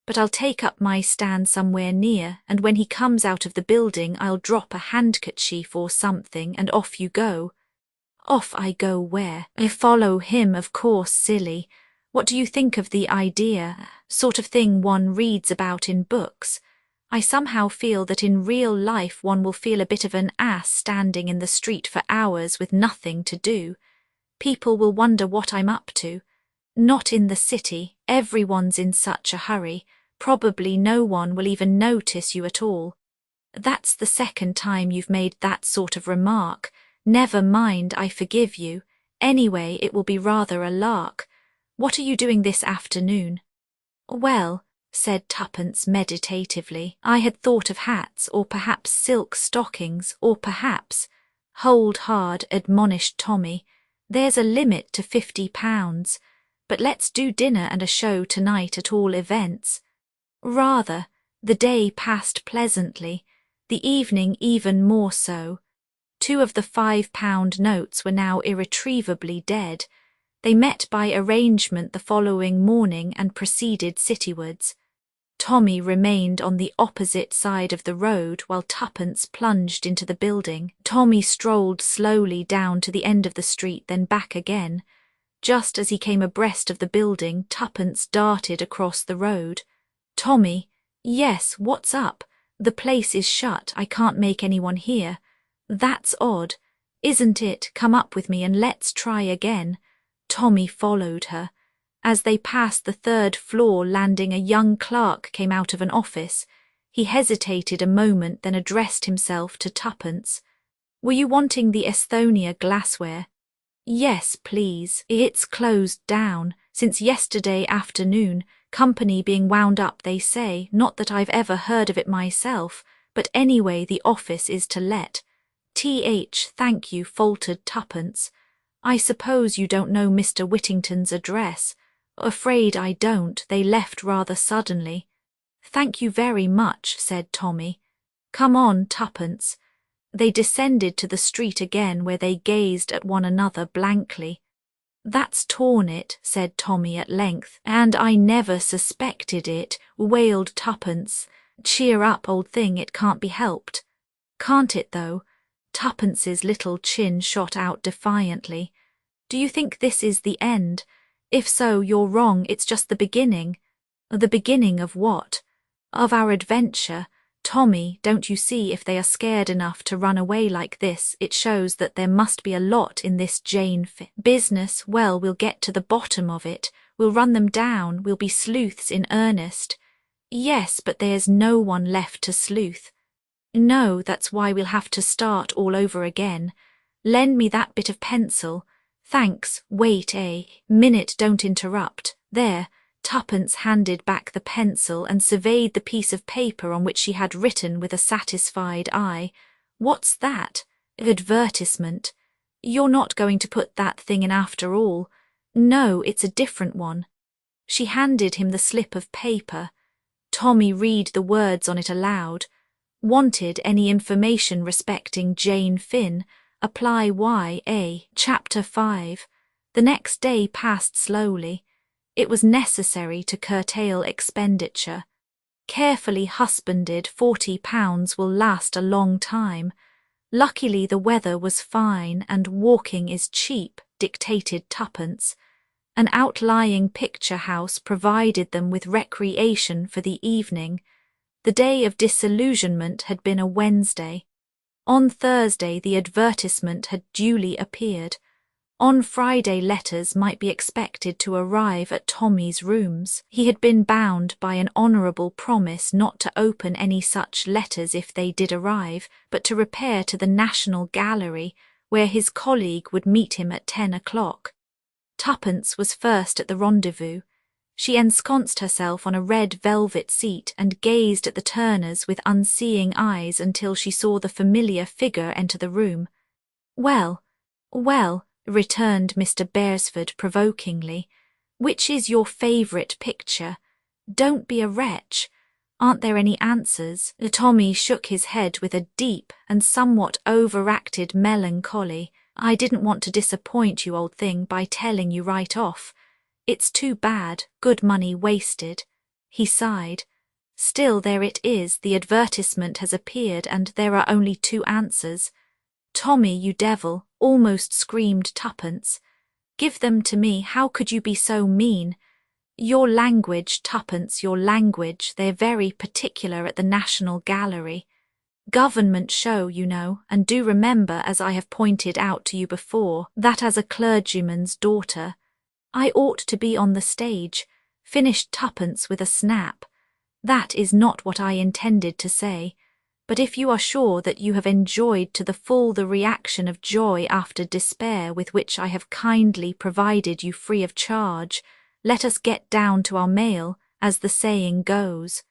but I'll take up my stand somewhere near, and when he comes out of the building, I'll drop a handkerchief or something, and off you go. Off I go where? I follow him, of course, silly. What do you think of the idea? Sort of thing one reads about in books. I somehow feel that in real life one will feel a bit of an ass standing in the street for hours with nothing to do. People will wonder what I'm up to. Not in the city, everyone's in such a hurry. Probably no one will even notice you at all. That's the second time you've made that sort of remark. Never mind, I forgive you. Anyway, it will be rather a lark. What are you doing this afternoon? Well, said Tuppence meditatively, I had thought of hats, or perhaps silk stockings, or perhaps— Hold hard, admonished Tommy. There's a limit to £50, but let's do dinner and a show tonight at all events. Rather. The day passed pleasantly, the evening even more so. 2 of the £5 notes were now irretrievably dead. They met by arrangement the following morning and proceeded citywards. Tommy remained on the opposite side of the road while Tuppence plunged into the building. Tommy strolled slowly down to the end of the street, then back again. Just as he came abreast of the building, Tuppence darted across the road. Tommy, yes, what's up? The place is shut, I can't make anyone hear. That's odd, isn't it? Come up with me and let's try again. Tommy followed her. As they passed the 3rd floor landing, a young clerk came out of an office. He hesitated a moment, then addressed himself to Tuppence. Were you wanting the Esthonia glassware? Yes, please. It's closed down since yesterday afternoon, company being wound up, they say. Not that I've ever heard of it myself, but anyway the office is to let. Thank you, faltered Tuppence. I suppose you don't know Mr. Whittington's address. Afraid I don't, they left rather suddenly. Thank you very much, said Tommy. Come on, Tuppence. They descended to the street again, where they gazed at one another blankly. That's torn it, said Tommy at length. And I never suspected it, wailed Tuppence. Cheer up, old thing, it can't be helped. Can't it, though? Tuppence's little chin shot out defiantly. Do you think this is the end? If so, you're wrong, it's just the beginning. The beginning of what? Of our adventure. Tommy, don't you see, if they are scared enough to run away like this, it shows that there must be a lot in this Jane business. Well, we'll get to the bottom of it. We'll run them down. We'll be sleuths in earnest. Yes, but there's no one left to sleuth. No, that's why we'll have to start all over again. Lend me that bit of pencil. Thanks. Wait a minute, don't interrupt. There. Tuppence handed back the pencil and surveyed the piece of paper on which she had written with a satisfied eye. What's that? Advertisement. You're not going to put that thing in after all. No, it's a different one. She handed him the slip of paper. Tommy read the words on it aloud. Wanted any information respecting Jane Finn? Apply YA. Chapter 5. The next day passed slowly. It was necessary to curtail expenditure. Carefully husbanded £40 will last a long time. Luckily the weather was fine and walking is cheap, dictated Tuppence. An outlying picture house provided them with recreation for the evening. The day of disillusionment had been a Wednesday. On Thursday the advertisement had duly appeared. On Friday letters might be expected to arrive at Tommy's rooms. He had been bound by an honourable promise not to open any such letters if they did arrive, but to repair to the National Gallery, where his colleague would meet him at 10 o'clock. Tuppence was first at the rendezvous. She ensconced herself on a red velvet seat and gazed at the Turners with unseeing eyes until she saw the familiar figure enter the room. "Well, well," returned Mr. Beresford provokingly, "which is your favourite picture? Don't be a wretch. Aren't there any answers?" Tommy shook his head with a deep and somewhat overacted melancholy. "I didn't want to disappoint you, old thing, by telling you right off. It's too bad, good money wasted." He sighed. "Still, there it is, the advertisement has appeared and there are only 2 answers." "Tommy, you devil," almost screamed Tuppence. "Give them to me, how could you be so mean?" "Your language, Tuppence, your language, they're very particular at the National Gallery. Government show, you know, and do remember, as I have pointed out to you before, that as a clergyman's daughter, I ought to be on the stage," finished Tuppence with a snap. "That is not what I intended to say. But if you are sure that you have enjoyed to the full the reaction of joy after despair with which I have kindly provided you free of charge, let us get down to our mail, as the saying goes."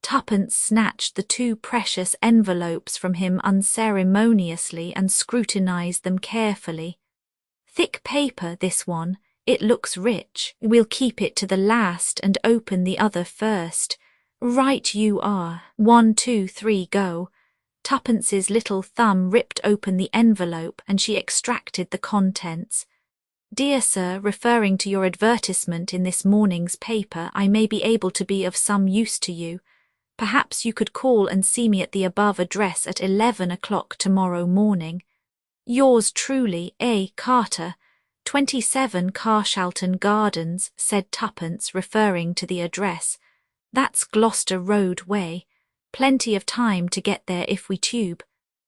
Tuppence snatched the 2 precious envelopes from him unceremoniously and scrutinized them carefully. "Thick paper, this one. It looks rich. We'll keep it to the last and open the other first. Right you are. 1, 2, 3, go." Tuppence's little thumb ripped open the envelope and she extracted the contents. "Dear Sir, referring to your advertisement in this morning's paper, I may be able to be of some use to you. Perhaps you could call and see me at the above address at 11 o'clock tomorrow morning. Yours truly, A. Carter, 27 Carshalton Gardens," said Tuppence, referring to the address. "That's Gloucester Road way. Plenty of time to get there if we tube.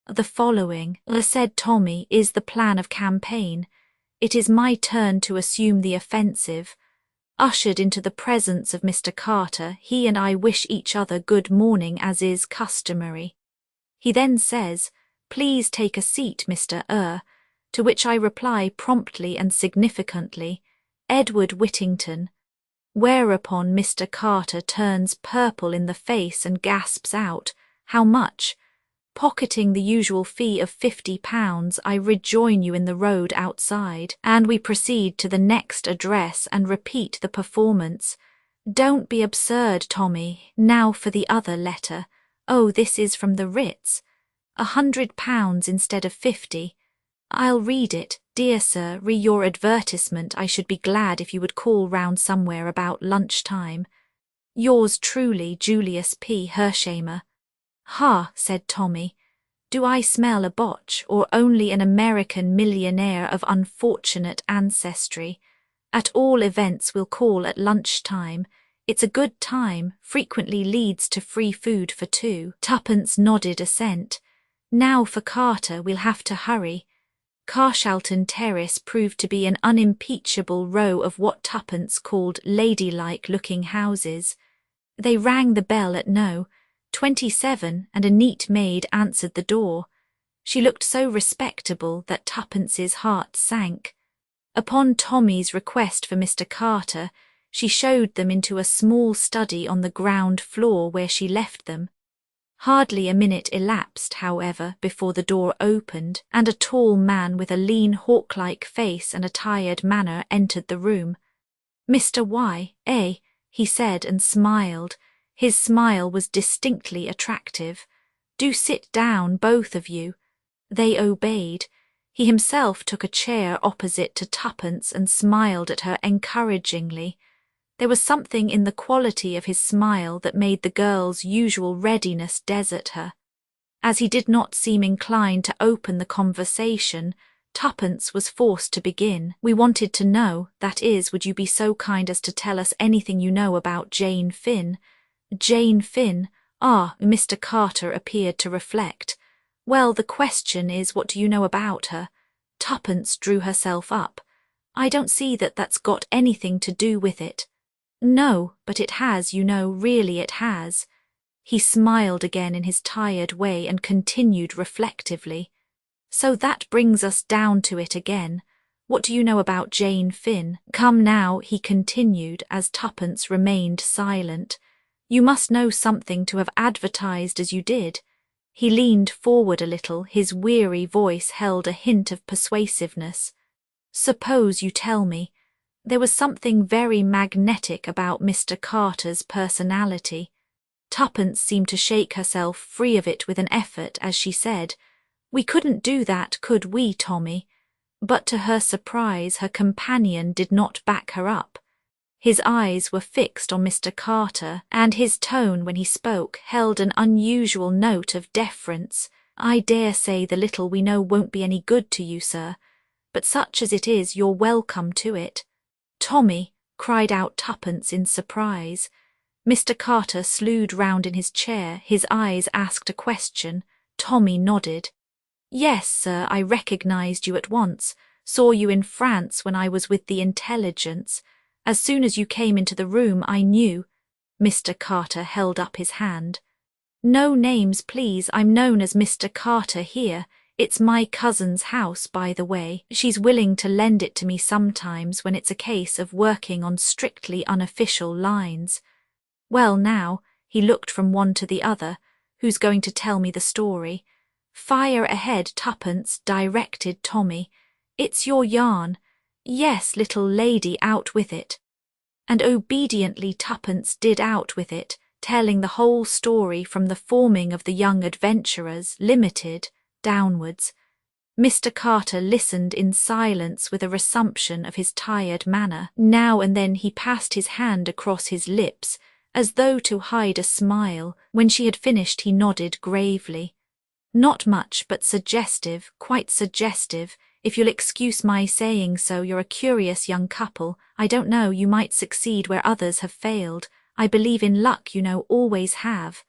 The following," said Tommy, "is the plan of campaign. It is my turn to assume the offensive. Ushered into the presence of Mr. Carter, he and I wish each other good morning as is customary. He then says, 'Please take a seat, Mr. to which I reply promptly and significantly, 'Edward Whittington,' whereupon Mr. Carter turns purple in the face and gasps out, 'How much?' Pocketing the usual fee of £50, I rejoin you in the road outside, and we proceed to the next address and repeat the performance. Don't be absurd, Tommy. Now for the other letter. Oh, this is from the Ritz. £100 instead of 50. I'll read it. Dear Sir, re your advertisement. I should be glad if you would call round somewhere about lunchtime. Yours truly, Julius P. Hershamer." "Ha," said Tommy. "Do I smell a botch, or only an American millionaire of unfortunate ancestry? At all events we'll call at lunchtime. It's a good time, frequently leads to free food for 2. Tuppence nodded assent. "Now for Carter, we'll have to hurry." Carshalton Terrace proved to be an unimpeachable row of what Tuppence called ladylike-looking houses. They rang the bell at No. 27 and a neat maid answered the door. She looked so respectable that Tuppence's heart sank. Upon Tommy's request for Mr. Carter, she showed them into a small study on the ground floor where she left them. Hardly a minute elapsed, however, before the door opened, and a tall man with a lean hawk-like face and a tired manner entered the room. "Mr. Y, eh?" he said and smiled. His smile was distinctly attractive. "Do sit down, both of you." They obeyed. He himself took a chair opposite to Tuppence and smiled at her encouragingly. There was something in the quality of his smile that made the girl's usual readiness desert her. As he did not seem inclined to open the conversation, Tuppence was forced to begin. "We wanted to know, that is, would you be so kind as to tell us anything you know about Jane Finn?" "Jane Finn? Ah," Mr. Carter appeared to reflect. "Well, the question is, what do you know about her?" Tuppence drew herself up. I don't see that that's got anything to do with it. No, but it has, you know, really it has. He smiled again in his tired way and continued reflectively. So that brings us down to it again. What do you know about Jane Finn? Come now, he continued as Tuppence remained silent. You must know something to have advertised as you did. He leaned forward a little, his weary voice held a hint of persuasiveness. Suppose you tell me. There was something very magnetic about Mr. Carter's personality. Tuppence seemed to shake herself free of it with an effort as she said, We couldn't do that, could we, Tommy? But to her surprise, her companion did not back her up. His eyes were fixed on Mr. Carter, and his tone when he spoke held an unusual note of deference. I dare say the little we know won't be any good to you, sir, but such as it is, you're welcome to it. Tommy, cried out Tuppence in surprise. Mr. Carter slewed round in his chair, his eyes asked a question. Tommy nodded. Yes, sir, I recognised you at once, saw you in France when I was with the intelligence. As soon as you came into the room, I knew. Mr. Carter held up his hand. No names, please, I'm known as Mr. Carter here. It's my cousin's house, by the way. She's willing to lend it to me sometimes when it's a case of working on strictly unofficial lines. Well now, he looked from one to the other. Who's going to tell me the story? Fire ahead, Tuppence, directed Tommy. It's your yarn. Yes, little lady, out with it. And obediently Tuppence did out with it, telling the whole story from the forming of the Young Adventurers, Limited, downwards. Mr. Carter listened in silence with a resumption of his tired manner. Now and then he passed his hand across his lips, as though to hide a smile. When she had finished he nodded gravely. Not much, but suggestive, quite suggestive. If you'll excuse my saying so, you're a curious young couple. I don't know, you might succeed where others have failed. I believe in luck, you know, always have.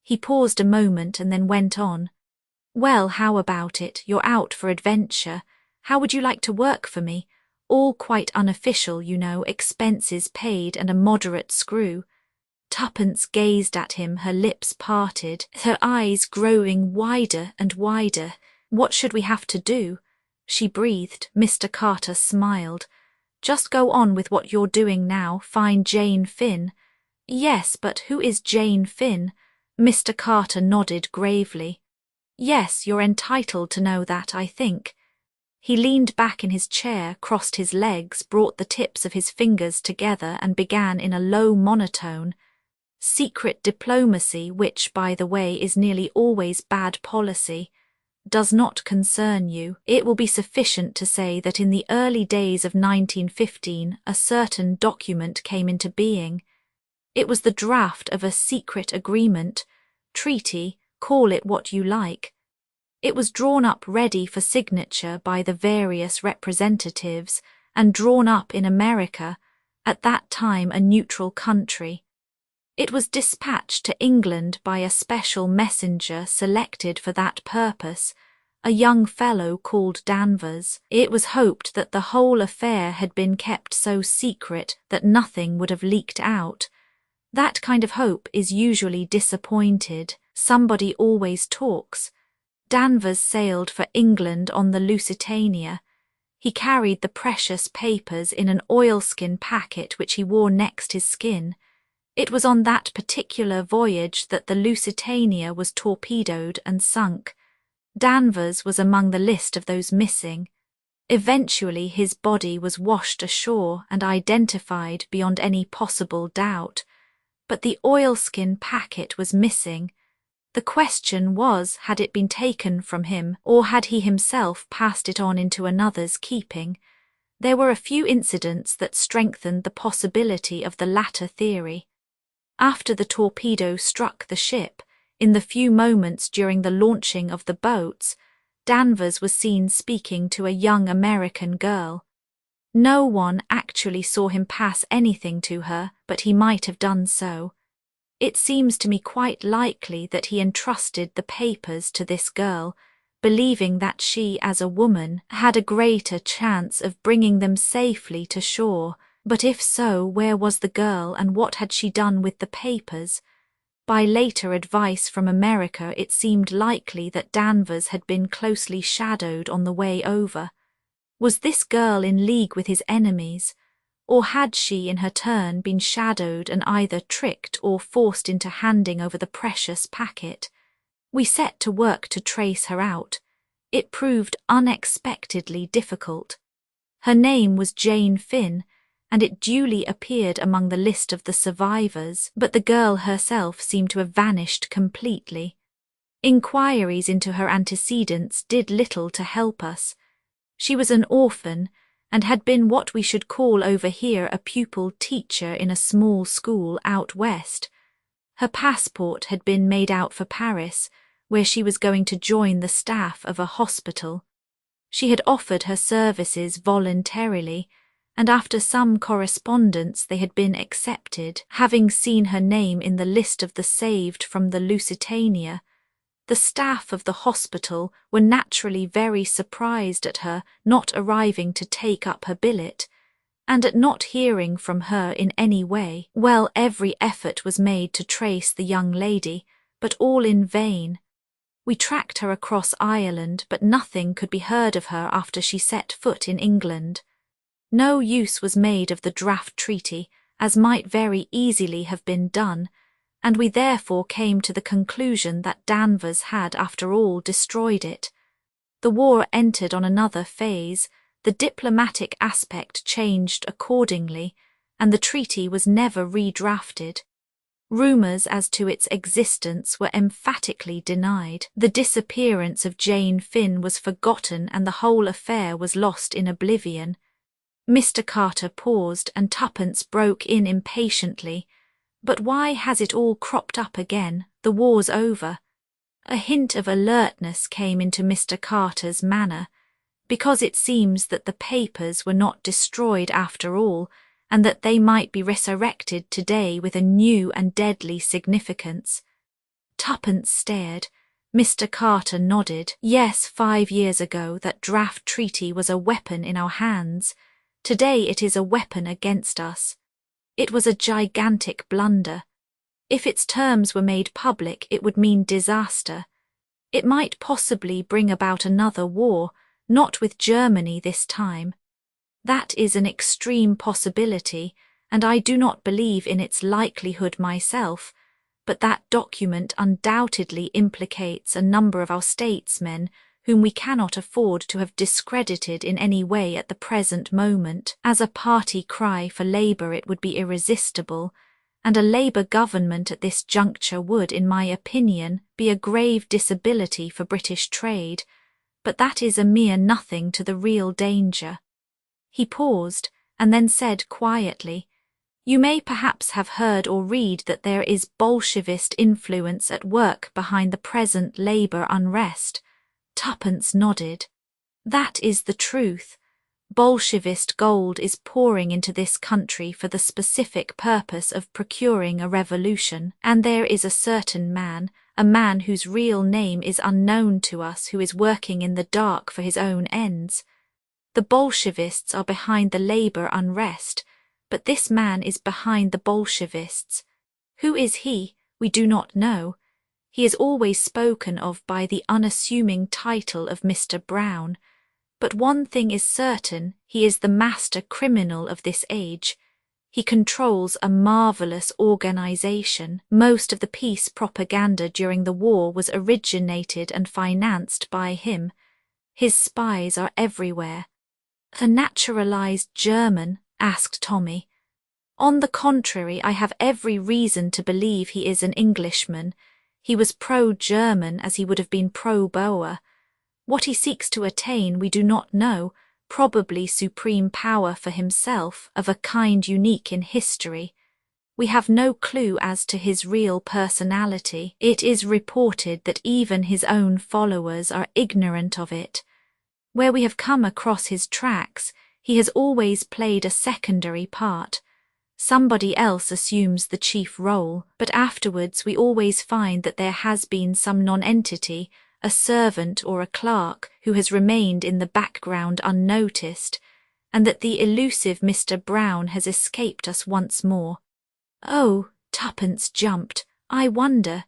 He paused a moment and then went on. Well, how about it? You're out for adventure. How would you like to work for me? All quite unofficial, you know, expenses paid and a moderate screw. Tuppence gazed at him, her lips parted, her eyes growing wider and wider. What should we have to do? She breathed. Mr. Carter smiled. Just go on with what you're doing now, find Jane Finn. Yes, but who is Jane Finn? Mr. Carter nodded gravely. Yes, you're entitled to know that, I think. He leaned back in his chair, crossed his legs, brought the tips of his fingers together and began in a low monotone. Secret diplomacy, which, by the way, is nearly always bad policy, does not concern you. It will be sufficient to say that in the early days of 1915 a certain document came into being. It was the draft of a secret agreement, treaty, call it what you like. It was drawn up ready for signature by the various representatives and drawn up in America, at that time a neutral country. It was dispatched to England by a special messenger selected for that purpose, a young fellow called Danvers. It was hoped that the whole affair had been kept so secret that nothing would have leaked out. That kind of hope is usually disappointed. Somebody always talks. Danvers sailed for England on the Lusitania. He carried the precious papers in an oilskin packet which he wore next his skin. It was on that particular voyage that the Lusitania was torpedoed and sunk. Danvers was among the list of those missing. Eventually his body was washed ashore and identified beyond any possible doubt. But the oilskin packet was missing. The question was, had it been taken from him, or had he himself passed it on into another's keeping? There were a few incidents that strengthened the possibility of the latter theory. After the torpedo struck the ship, in the few moments during the launching of the boats, Danvers was seen speaking to a young American girl. No one actually saw him pass anything to her, but he might have done so. It seems to me quite likely that he entrusted the papers to this girl, believing that she, as a woman, had a greater chance of bringing them safely to shore. But if so, where was the girl and what had she done with the papers? By later advice from America, it seemed likely that Danvers had been closely shadowed on the way over. Was this girl in league with his enemies? Or had she, in her turn, been shadowed and either tricked or forced into handing over the precious packet? We set to work to trace her out. It proved unexpectedly difficult. Her name was Jane Finn, and it duly appeared among the list of the survivors, but the girl herself seemed to have vanished completely. Inquiries into her antecedents did little to help us. She was an orphan, and had been what we should call over here a pupil teacher in a small school out west. Her passport had been made out for Paris, where she was going to join the staff of a hospital. She had offered her services voluntarily, and after some correspondence they had been accepted, having seen her name in the list of the saved from the Lusitania. The staff of the hospital were naturally very surprised at her not arriving to take up her billet, and at not hearing from her in any way. Well, every effort was made to trace the young lady, but all in vain. We tracked her across Ireland, but nothing could be heard of her after she set foot in England. No use was made of the draft treaty, as might very easily have been done, and we therefore came to the conclusion that Danvers had, after all, destroyed it. The war entered on another phase, the diplomatic aspect changed accordingly, and the treaty was never redrafted. Rumours as to its existence were emphatically denied. The disappearance of Jane Finn was forgotten and the whole affair was lost in oblivion. Mr. Carter paused and Tuppence broke in impatiently. But why has it all cropped up again? The war's over. A hint of alertness came into Mr. Carter's manner, because it seems that the papers were not destroyed after all, and that they might be resurrected today with a new and deadly significance. Tuppence stared. Mr. Carter nodded. Yes, 5 years ago that draft treaty was a weapon in our hands. Today it is a weapon against us. It was a gigantic blunder. If its terms were made public, it would mean disaster. It might possibly bring about another war, not with Germany this time. That is an extreme possibility, and I do not believe in its likelihood myself, but that document undoubtedly implicates a number of our statesmen whom we cannot afford to have discredited in any way at the present moment. As a party cry for Labour it would be irresistible, and a Labour government at this juncture would, in my opinion, be a grave disability for British trade, but that is a mere nothing to the real danger. He paused, and then said quietly, "You may perhaps have heard or read that there is Bolshevist influence at work behind the present Labour unrest." Tuppence nodded. "That is the truth. Bolshevist gold is pouring into this country for the specific purpose of procuring a revolution, and there is a certain man, a man whose real name is unknown to us, who is working in the dark for his own ends. The Bolshevists are behind the Labour unrest, but this man is behind the Bolshevists. Who is he? We do not know. He is always spoken of by the unassuming title of Mr. Brown. But one thing is certain, he is the master criminal of this age. He controls a marvellous organisation. Most of the peace propaganda during the war was originated and financed by him. His spies are everywhere." "A naturalised German?" asked Tommy. "On the contrary, I have every reason to believe he is an Englishman. He was pro-German as he would have been pro-Boer. What he seeks to attain we do not know, probably supreme power for himself, of a kind unique in history. We have no clue as to his real personality. It is reported that even his own followers are ignorant of it. Where we have come across his tracks, he has always played a secondary part. Somebody else assumes the chief role, but afterwards we always find that there has been some nonentity, a servant or a clerk who has remained in the background unnoticed, and that the elusive Mr. Brown has escaped us once more. Oh, Tuppence jumped. I wonder.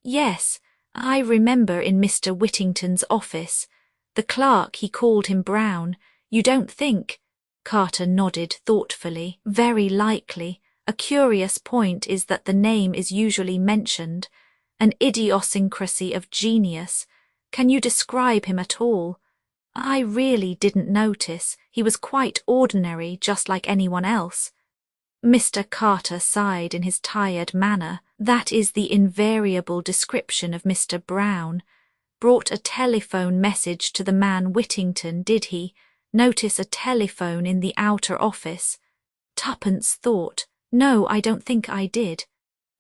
Yes, I remember in Mr. Whittington's office. The clerk, he called him Brown. You don't think? Carter nodded thoughtfully. Very likely. A curious point is that the name is usually mentioned. An idiosyncrasy of genius. Can you describe him at all? I really didn't notice. He was quite ordinary, just like anyone else. Mr. Carter sighed in his tired manner. That is the invariable description of Mr. Brown. Brought a telephone message to the man Whittington, did he? Notice a telephone in the outer office. Tuppence thought. No, I don't think I did.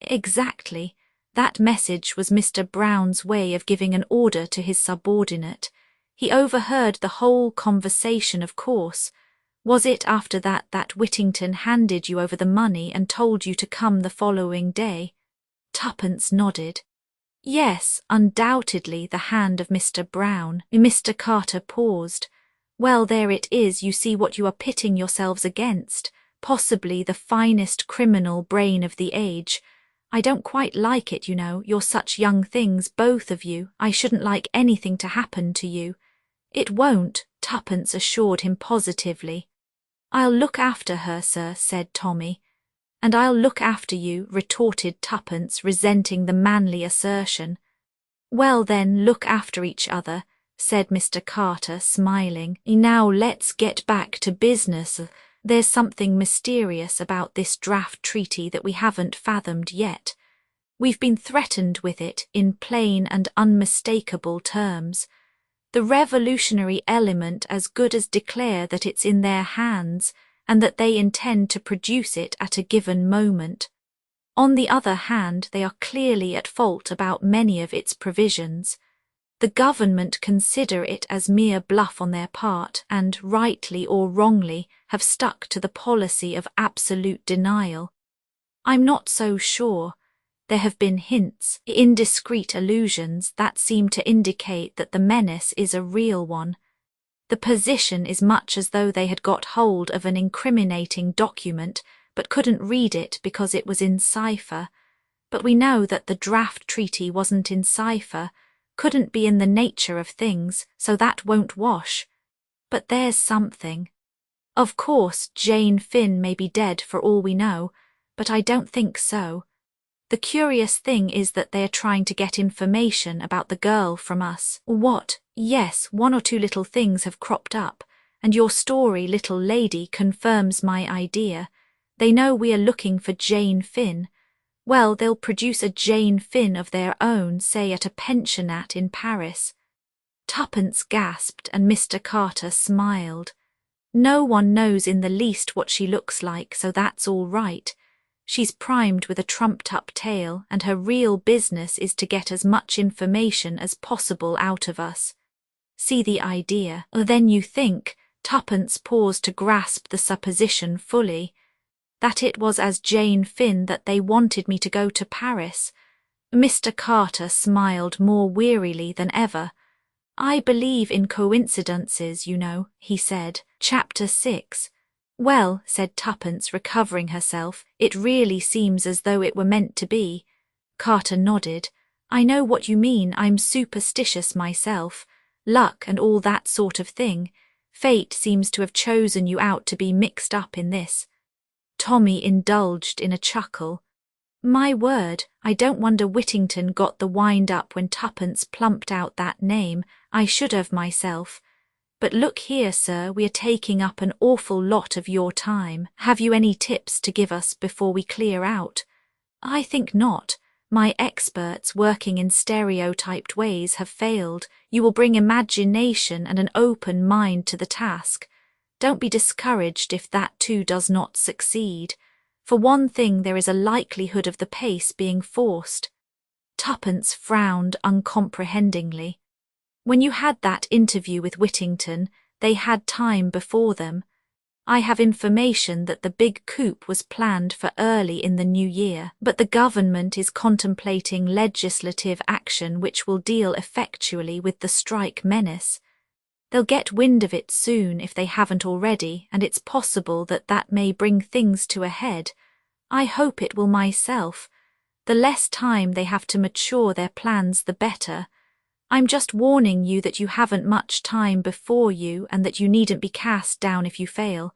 Exactly. That message was Mr. Brown's way of giving an order to his subordinate. He overheard the whole conversation, of course. Was it after that Whittington handed you over the money and told you to come the following day? Tuppence nodded. Yes, undoubtedly the hand of Mr. Brown. Mr. Carter paused. Well, there it is, you see what you are pitting yourselves against. Possibly the finest criminal brain of the age. I don't quite like it, you know. You're such young things, both of you. I shouldn't like anything to happen to you. It won't, Tuppence assured him positively. I'll look after her, sir, said Tommy. And I'll look after you, retorted Tuppence, resenting the manly assertion. Well then, look after each other, said Mr. Carter, smiling. Now let's get back to business. There's something mysterious about this draft treaty that we haven't fathomed yet. We've been threatened with it in plain and unmistakable terms. The revolutionary element as good as declare that it's in their hands and that they intend to produce it at a given moment. On the other hand, they are clearly at fault about many of its provisions. The government consider it as mere bluff on their part and, rightly or wrongly, have stuck to the policy of absolute denial. I'm not so sure. There have been hints, indiscreet allusions that seem to indicate that the menace is a real one. The position is much as though they had got hold of an incriminating document but couldn't read it because it was in cipher. But we know that the draft treaty wasn't in cipher, couldn't be in the nature of things, so that won't wash. But there's something. Of course, Jane Finn may be dead for all we know, but I don't think so. The curious thing is that they are trying to get information about the girl from us. What? Yes, one or two little things have cropped up, and your story, little lady, confirms my idea. They know we are looking for Jane Finn. Well, they'll produce a Jane Finn of their own, say at a pensionnat in Paris. Tuppence gasped and Mr. Carter smiled. No one knows in the least what she looks like, so that's all right. She's primed with a trumped-up tale, and her real business is to get as much information as possible out of us. See the idea? Then you think, Tuppence paused to grasp the supposition fully, that it was as Jane Finn that they wanted me to go to Paris. Mr. Carter smiled more wearily than ever. I believe in coincidences, you know, he said. Chapter 6. Well, said Tuppence, recovering herself, it really seems as though it were meant to be. Carter nodded. I know what you mean. I'm superstitious myself. Luck and all that sort of thing. Fate seems to have chosen you out to be mixed up in this. Tommy indulged in a chuckle. My word, I don't wonder Whittington got the wind up when Tuppence plumped out that name. I should have myself. But look here, sir, we are taking up an awful lot of your time. Have you any tips to give us before we clear out? I think not. My experts working in stereotyped ways have failed. You will bring imagination and an open mind to the task. Don't be discouraged if that too does not succeed. For one thing, there is a likelihood of the pace being forced. Tuppence frowned uncomprehendingly. When you had that interview with Whittington, they had time before them. I have information that the big coup was planned for early in the new year, but the government is contemplating legislative action which will deal effectually with the strike menace. They'll get wind of it soon if they haven't already, and it's possible that that may bring things to a head. I hope it will myself. The less time they have to mature their plans, the better. I'm just warning you that you haven't much time before you and that you needn't be cast down if you fail.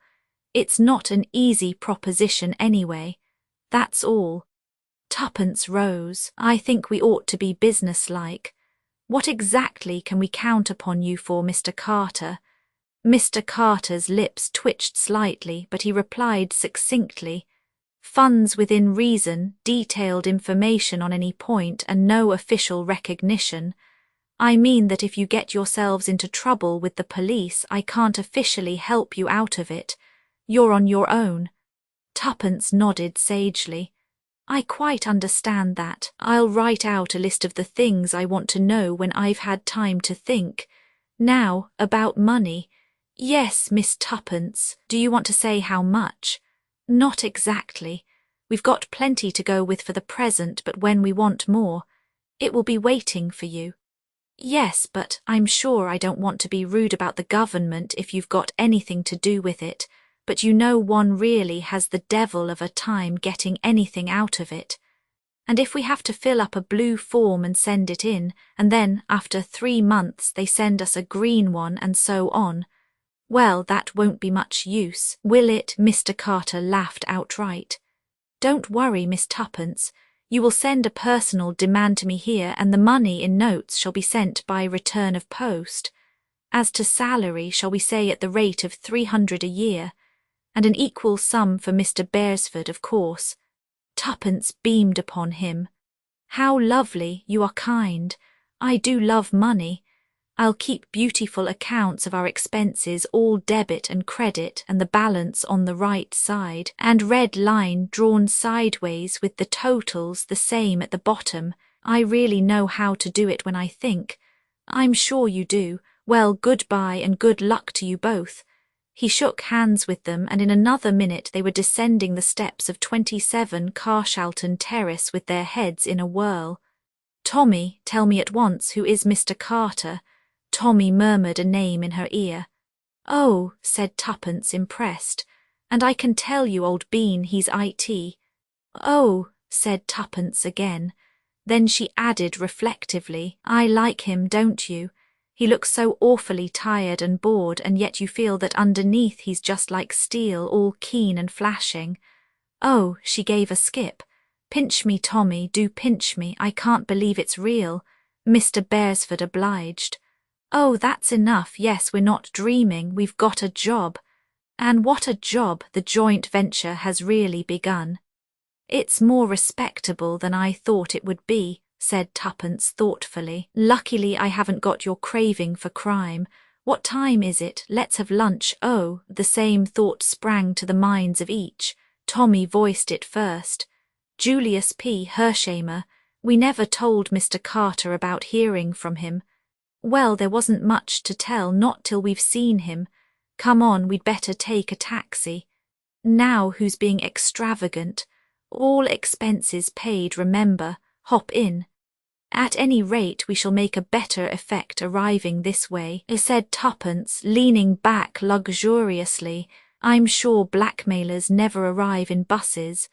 It's not an easy proposition anyway. That's all. Tuppence rose. I think we ought to be businesslike. What exactly can we count upon you for, Mr. Carter? Mr. Carter's lips twitched slightly, but he replied succinctly, funds within reason, detailed information on any point, and no official recognition. I mean that if you get yourselves into trouble with the police, I can't officially help you out of it. You're on your own. Tuppence nodded sagely. I quite understand that. I'll write out a list of the things I want to know when I've had time to think. Now, about money. Yes, Miss Tuppence. Do you want to say how much? Not exactly. We've got plenty to go with for the present, but when we want more, it will be waiting for you. Yes, but I'm sure I don't want to be rude about the government if you've got anything to do with it, but you know one really has the devil of a time getting anything out of it. And if we have to fill up a blue form and send it in, and then, after 3 months, they send us a green one and so on, well, that won't be much use, will it? Mr. Carter laughed outright. Don't worry, Miss Tuppence. You will send a personal demand to me here, and the money in notes shall be sent by return of post. As to salary, shall we say at the rate of 300 a year, and an equal sum for Mr. Beresford, of course. Tuppence beamed upon him. How lovely, you are kind. I do love money. I'll keep beautiful accounts of our expenses, all debit and credit, and the balance on the right side, and red line drawn sideways with the totals the same at the bottom. I really know how to do it when I think. I'm sure you do. Well, goodbye and good luck to you both. He shook hands with them, and in another minute they were descending the steps of 27 Carshalton Terrace with their heads in a whirl. Tommy, tell me at once who is Mr. Carter. Tommy murmured a name in her ear. Oh, said Tuppence, impressed, and I can tell you, old bean, he's IT. Oh, said Tuppence again. Then she added reflectively, I like him, don't you? He looks so awfully tired and bored, and yet you feel that underneath he's just like steel, all keen and flashing. Oh, she gave a skip. Pinch me, Tommy, do pinch me. I can't believe it's real. Mr. Beresford obliged. Oh, that's enough. Yes, we're not dreaming. We've got a job. And what a job. The joint venture has really begun. It's more respectable than I thought it would be, said Tuppence thoughtfully. Luckily I haven't got your craving for crime. What time is it? Let's have lunch. Oh, the same thought sprang to the minds of each. Tommy voiced it first. Julius P. Hershamer. We never told Mr. Carter about hearing from him. Well, there wasn't much to tell, not till we've seen him. Come on, we'd better take a taxi. Now who's being extravagant? All expenses paid, remember. Hop in. At any rate, we shall make a better effect arriving this way, said Tuppence, leaning back luxuriously. I'm sure blackmailers never arrive in buses.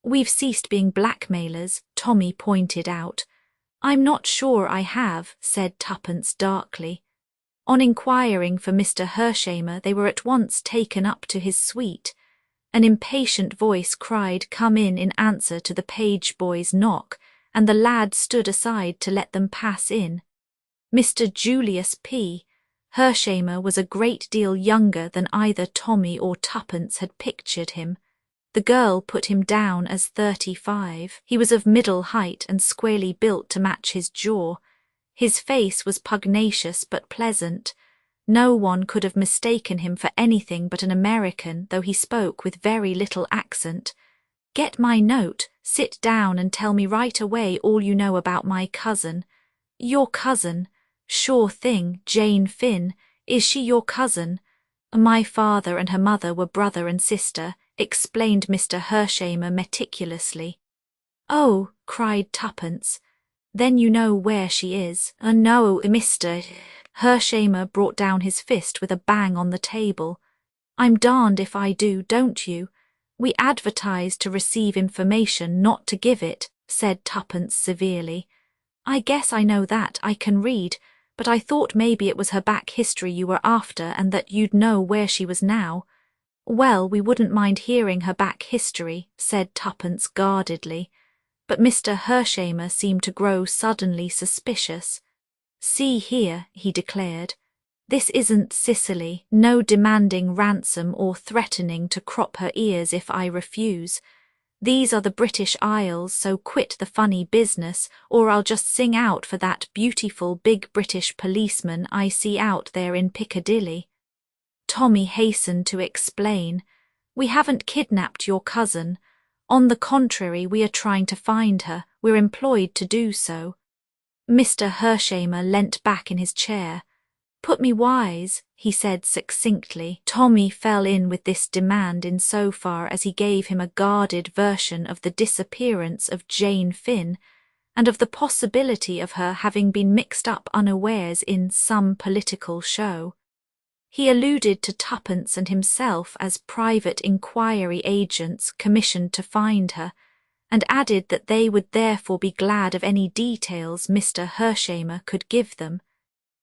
We've ceased being blackmailers, Tommy pointed out. I'm not sure I have, said Tuppence darkly. On inquiring for Mr. Hershamer, they were at once taken up to his suite. An impatient voice cried, Come in answer to the page boy's knock, and the lad stood aside to let them pass in. Mr. Julius P. Hershamer was a great deal younger than either Tommy or Tuppence had pictured him. The girl put him down as 35. He was of middle height and squarely built to match his jaw. His face was pugnacious but pleasant. No one could have mistaken him for anything but an American, though he spoke with very little accent. Get my note, sit down and tell me right away all you know about my cousin. Your cousin? Sure thing, Jane Finn. Is she your cousin? My father and her mother were brother and sister, explained Mr. Hershamer meticulously. Oh, cried Tuppence, then you know where she is. No, Mr. Hershamer brought down his fist with a bang on the table. I'm darned if I do, don't you? We advertise to receive information, not to give it, said Tuppence severely. I guess I know that, I can read, but I thought maybe it was her back history you were after and that you'd know where she was now. Well, we wouldn't mind hearing her back history, said Tuppence guardedly, but Mr. Hershamer seemed to grow suddenly suspicious. See here, he declared, this isn't Sicily, no demanding ransom or threatening to crop her ears if I refuse. These are the British Isles, so quit the funny business, or I'll just sing out for that beautiful big British policeman I see out there in Piccadilly. Tommy hastened to explain, we haven't kidnapped your cousin. On the contrary, we are trying to find her. We're employed to do so. Mr. Hershamer leant back in his chair. Put me wise, he said succinctly. Tommy fell in with this demand in so far as he gave him a guarded version of the disappearance of Jane Finn, and of the possibility of her having been mixed up unawares in some political show. He alluded to Tuppence and himself as private inquiry agents commissioned to find her, and added that they would therefore be glad of any details Mr. Hershamer could give them.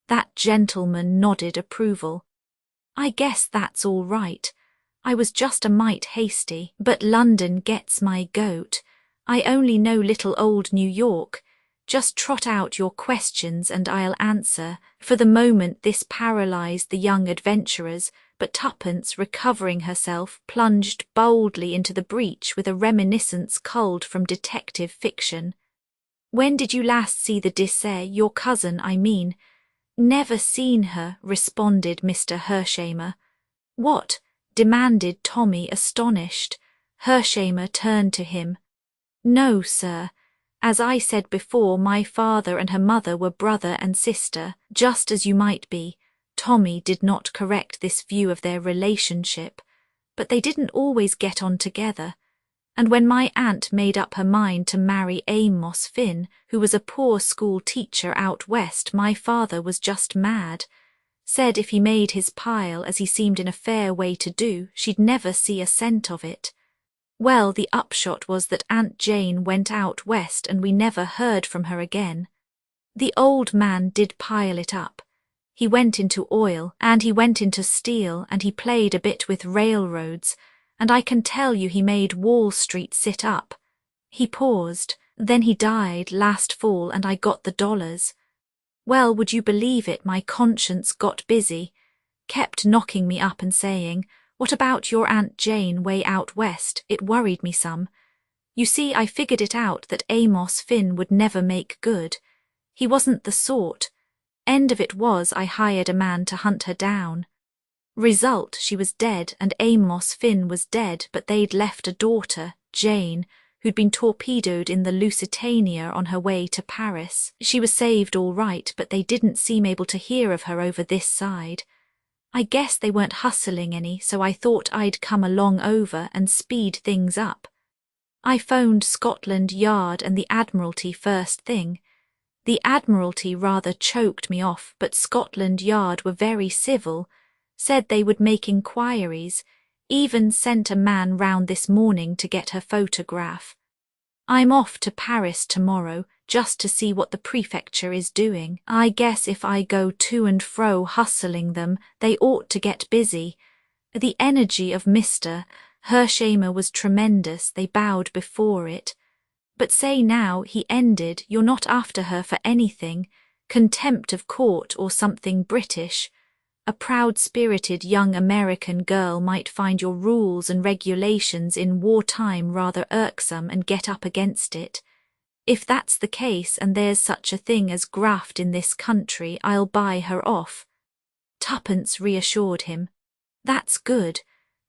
That gentleman nodded approval. I guess that's all right. I was just a mite hasty, but London gets my goat. I only know little old New York. Just trot out your questions and I'll answer. For the moment this paralysed the young adventurers, but Tuppence, recovering herself, plunged boldly into the breach with a reminiscence culled from detective fiction. When did you last see the Dissay, your cousin, I mean? Never seen her, responded Mr. Hershamer. What? Demanded Tommy, astonished. Hershamer turned to him. No, sir. As I said before, my father and her mother were brother and sister, just as you might be. Tommy did not correct this view of their relationship, but they didn't always get on together. And when my aunt made up her mind to marry Amos Finn, who was a poor school teacher out west, my father was just mad. Said if he made his pile, as he seemed in a fair way to do, she'd never see a cent of it. Well, the upshot was that Aunt Jane went out west and we never heard from her again. The old man did pile it up. He went into oil, and he went into steel, and he played a bit with railroads, and I can tell you he made Wall Street sit up. He paused, then he died last fall and I got the dollars. Well, would you believe it, my conscience got busy, kept knocking me up and saying, what about your Aunt Jane way out west? It worried me some. You see, I figured it out that Amos Finn would never make good. He wasn't the sort. End of it was I hired a man to hunt her down. Result, she was dead and Amos Finn was dead, but they'd left a daughter, Jane, who'd been torpedoed in the Lusitania on her way to Paris. She was saved all right, but they didn't seem able to hear of her over this side. I guess they weren't hustling any, so I thought I'd come along over and speed things up. I phoned Scotland Yard and the Admiralty first thing. The Admiralty rather choked me off, but Scotland Yard were very civil, said they would make inquiries, even sent a man round this morning to get her photograph. I'm off to Paris tomorrow, just to see what the prefecture is doing. I guess if I go to and fro hustling them, they ought to get busy. The energy of Mr. Hershamer was tremendous, they bowed before it. But say now, he ended, you're not after her for anything, contempt of court or something British. A proud-spirited young American girl might find your rules and regulations in wartime rather irksome and get up against it. If that's the case and there's such a thing as graft in this country, I'll buy her off. Tuppence reassured him. That's good.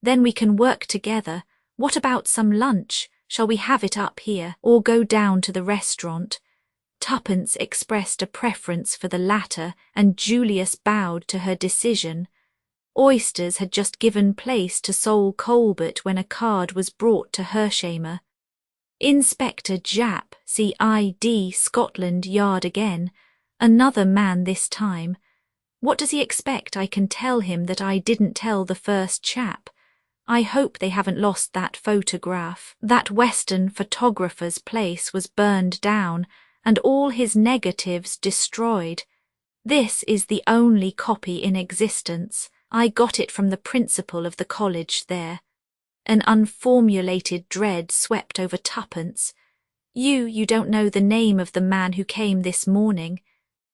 Then we can work together. What about some lunch? Shall we have it up here, or go down to the restaurant? Tuppence expressed a preference for the latter, and Julius bowed to her decision. Oysters had just given place to Sol Colbert when a card was brought to Hersheimer. Inspector Japp, CID, Scotland Yard again. Another man this time. What does he expect I can tell him that I didn't tell the first chap? I hope they haven't lost that photograph. That Western photographer's place was burned down and all his negatives destroyed. This is the only copy in existence. I got it from the principal of the college there. An unformulated dread swept over Tuppence. You don't know the name of the man who came this morning?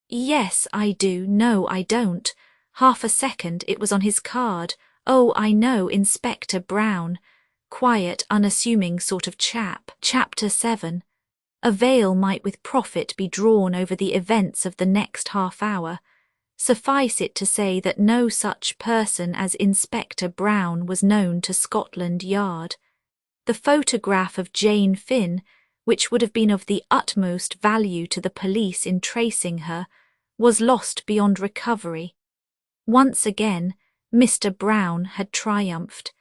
Yes, I do. No, I don't. Half a second, it was on his card. Oh, I know, Inspector Brown. Quiet, unassuming sort of chap. Chapter 7. A veil might with profit be drawn over the events of the next half hour. Suffice it to say that no such person as Inspector Brown was known to Scotland Yard. The photograph of Jane Finn, which would have been of the utmost value to the police in tracing her, was lost beyond recovery. Once again, Mr. Brown had triumphed.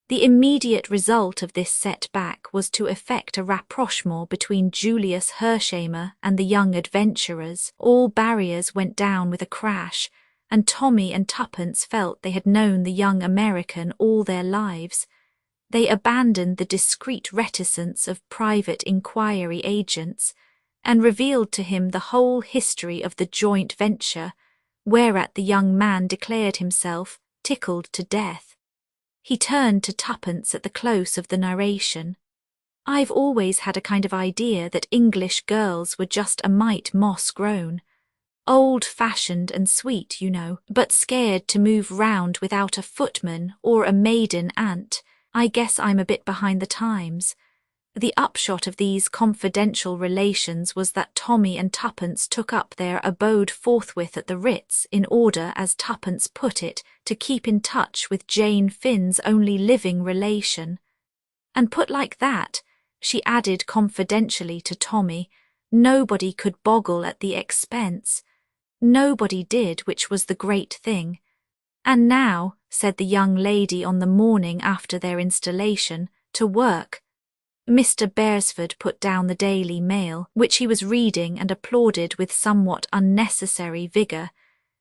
The immediate result of this setback was to effect a rapprochement between Julius Hersheimer and the young adventurers. All barriers went down with a crash, and Tommy and Tuppence felt they had known the young American all their lives. They abandoned the discreet reticence of private inquiry agents and revealed to him the whole history of the joint venture, whereat the young man declared himself tickled to death. He turned to Tuppence at the close of the narration. I've always had a kind of idea that English girls were just a mite moss-grown. Old-fashioned and sweet, you know, but scared to move round without a footman or a maiden aunt. I guess I'm a bit behind the times. The upshot of these confidential relations was that Tommy and Tuppence took up their abode forthwith at the Ritz in order, as Tuppence put it, to keep in touch with Jane Finn's only living relation. And put like that, she added confidentially to Tommy, nobody could boggle at the expense. Nobody did, which was the great thing. And now, said the young lady on the morning after their installation, to work. Mr. Beresford put down the Daily Mail, which he was reading, and applauded with somewhat unnecessary vigour.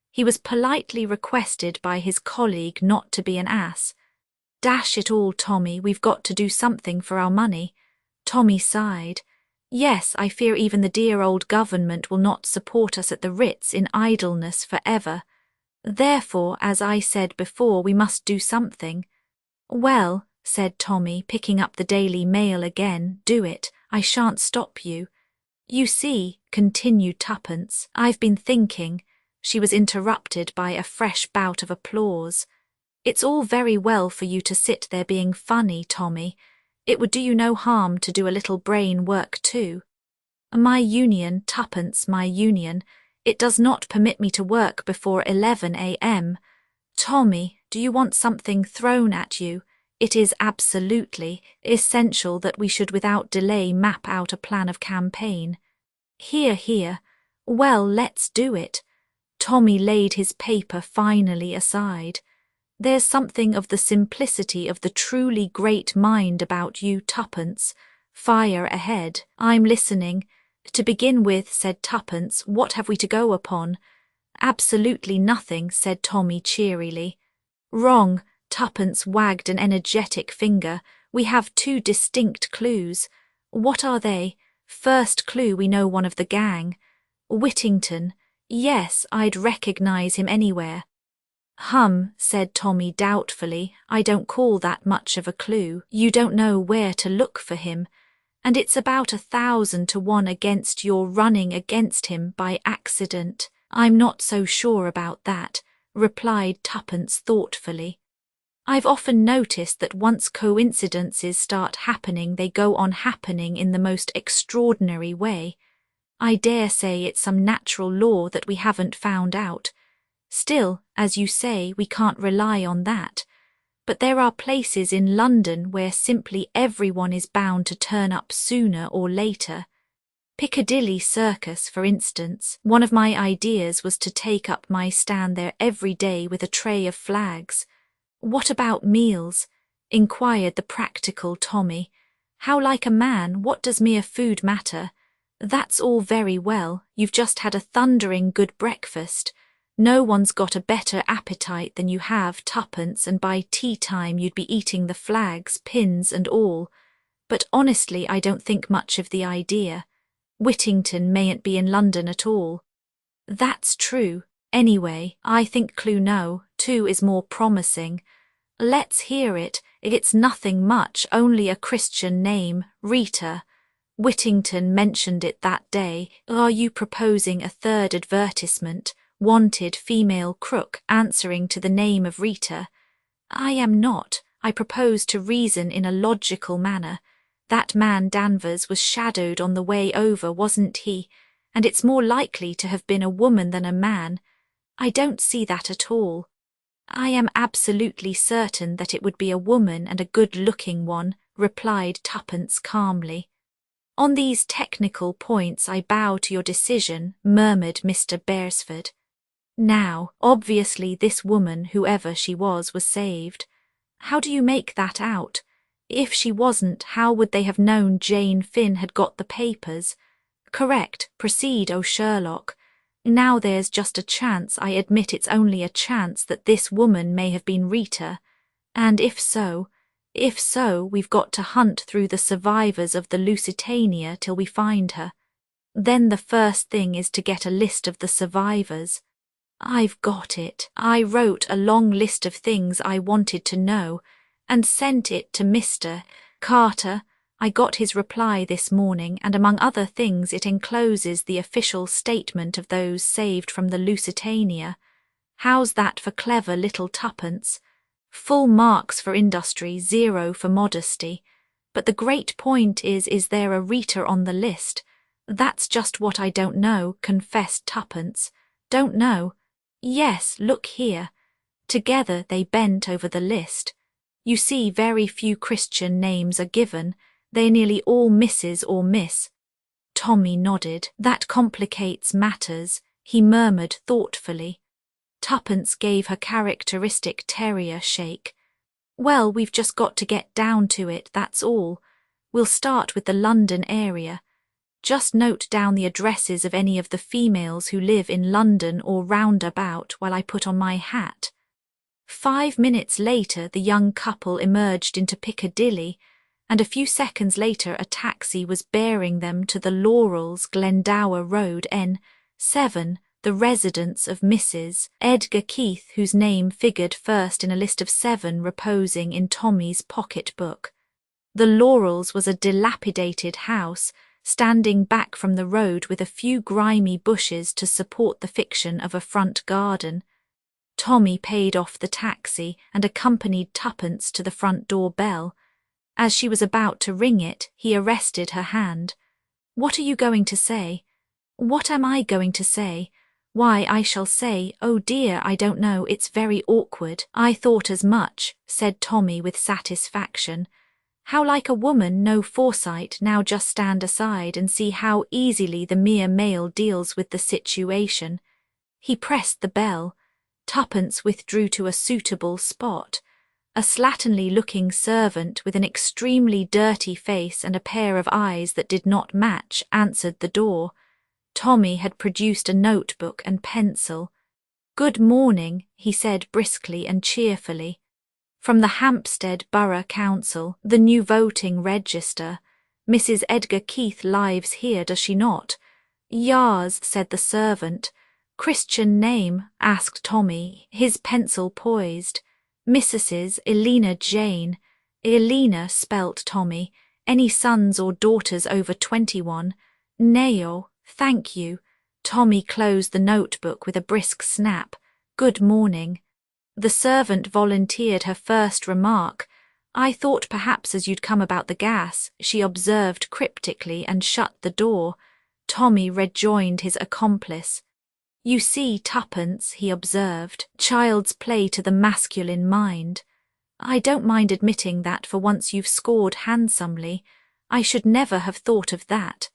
He was politely requested by his colleague not to be an ass. Dash it all, Tommy, we've got to do something for our money. Tommy sighed. Yes, I fear even the dear old government will not support us at the Ritz in idleness for ever. Therefore, as I said before, we must do something. Well, said Tommy, picking up the Daily Mail again, do it. I shan't stop you. You see, continued Tuppence, I've been thinking. She was interrupted by a fresh bout of applause. It's all very well for you to sit there being funny, Tommy. It would do you no harm to do a little brain work too. My union, Tuppence, my union, it does not permit me to work before 11 a.m. Tommy, do you want something thrown at you? It is absolutely essential that we should without delay map out a plan of campaign. Hear, hear. Well, let's do it. Tommy laid his paper finally aside. There's something of the simplicity of the truly great mind about you, Tuppence. Fire ahead. I'm listening. To begin with, said Tuppence, what have we to go upon? Absolutely nothing, said Tommy cheerily. Wrong. Tuppence wagged an energetic finger. We have two distinct clues. What are they? First clue, we know one of the gang. Whittington. Yes, I'd recognise him anywhere. Said Tommy doubtfully. I don't call that much of a clue. You don't know where to look for him. And it's about 1,000 to 1 against your running against him by accident. I'm not so sure about that, replied Tuppence thoughtfully. I've often noticed that once coincidences start happening, they go on happening in the most extraordinary way. I dare say it's some natural law that we haven't found out. Still, as you say, we can't rely on that. But there are places in London where simply everyone is bound to turn up sooner or later. Piccadilly Circus, for instance. One of my ideas was to take up my stand there every day with a tray of flags. What about meals? Inquired the practical Tommy. How like a man, what does mere food matter? That's all very well, you've just had a thundering good breakfast. No one's got a better appetite than you have, tuppence, and by tea time you'd be eating the flags, pins and all. But honestly, I don't think much of the idea. Whittington mayn't be in London at all. That's true. Anyway, I think Cluno, too, is more promising. Let's hear it. It's nothing much, only a Christian name, Rita. Whittington mentioned it that day. Are you proposing a third advertisement? Wanted female crook answering to the name of Rita. I am not. I propose to reason in a logical manner. That man Danvers was shadowed on the way over, wasn't he? And it's more likely to have been a woman than a man. I don't see that at all. I am absolutely certain that it would be a woman, and a good-looking one, replied Tuppence calmly. On these technical points I bow to your decision, murmured Mr. Beresford. Now, obviously this woman, whoever she was saved. How do you make that out? If she wasn't, how would they have known Jane Finn had got the papers? Correct, proceed, O Sherlock. Now there's just a chance, I admit it's only a chance, that this woman may have been Rita. And if so, we've got to hunt through the survivors of the Lusitania till we find her. Then the first thing is to get a list of the survivors. I've got it. I wrote a long list of things I wanted to know, and sent it to Mr. Carter. I got his reply this morning, and among other things it encloses the official statement of those saved from the Lusitania. How's that for clever little tuppence? Full marks for industry, 0 for modesty. But the great point is there a Rita on the list? That's just what I don't know, confessed Tuppence. Don't know? Yes, look here. Together they bent over the list. You see, very few Christian names are given. They're nearly all Mrs. or Miss. Tommy nodded. That complicates matters, he murmured thoughtfully. Tuppence gave her characteristic terrier shake. Well, we've just got to get down to it, that's all. We'll start with the London area. Just note down the addresses of any of the females who live in London or round about while I put on my hat. 5 minutes later the young couple emerged into Piccadilly, and a few seconds later a taxi was bearing them to the Laurels, Glendower Road, N7, the residence of Mrs. Edgar Keith, whose name figured first in a list of 7 reposing in Tommy's pocket-book. The Laurels was a dilapidated house, standing back from the road with a few grimy bushes to support the fiction of a front garden. Tommy paid off the taxi and accompanied Tuppence to the front door bell. As she was about to ring it, he arrested her hand. What are you going to say? What am I going to say? Why, I shall say, oh dear, I don't know, it's very awkward. I thought as much, said Tommy with satisfaction. How like a woman, no foresight. Now just stand aside and see how easily the mere male deals with the situation. He pressed the bell. Tuppence withdrew to a suitable spot. A slatternly-looking servant with an extremely dirty face and a pair of eyes that did not match answered the door. Tommy had produced a notebook and pencil. "Good morning," he said briskly and cheerfully. "From the Hampstead Borough Council, the new voting register. Mrs. Edgar Keith lives here, does she not?" "Yas," said the servant. "Christian name?" asked Tommy, his pencil poised. "Mrs. Elena Jane." "Elena," spelt Tommy. "Any sons or daughters over 21? "Neo, thank you." Tommy closed the notebook with a brisk snap. "Good morning." The servant volunteered her first remark. "I thought perhaps as you'd come about the gas," she observed cryptically, and shut the door. Tommy rejoined his accomplice. "You see, Tuppence," he observed, "child's play to the masculine mind. I don't mind admitting that for once you've scored handsomely. I should never have thought of that."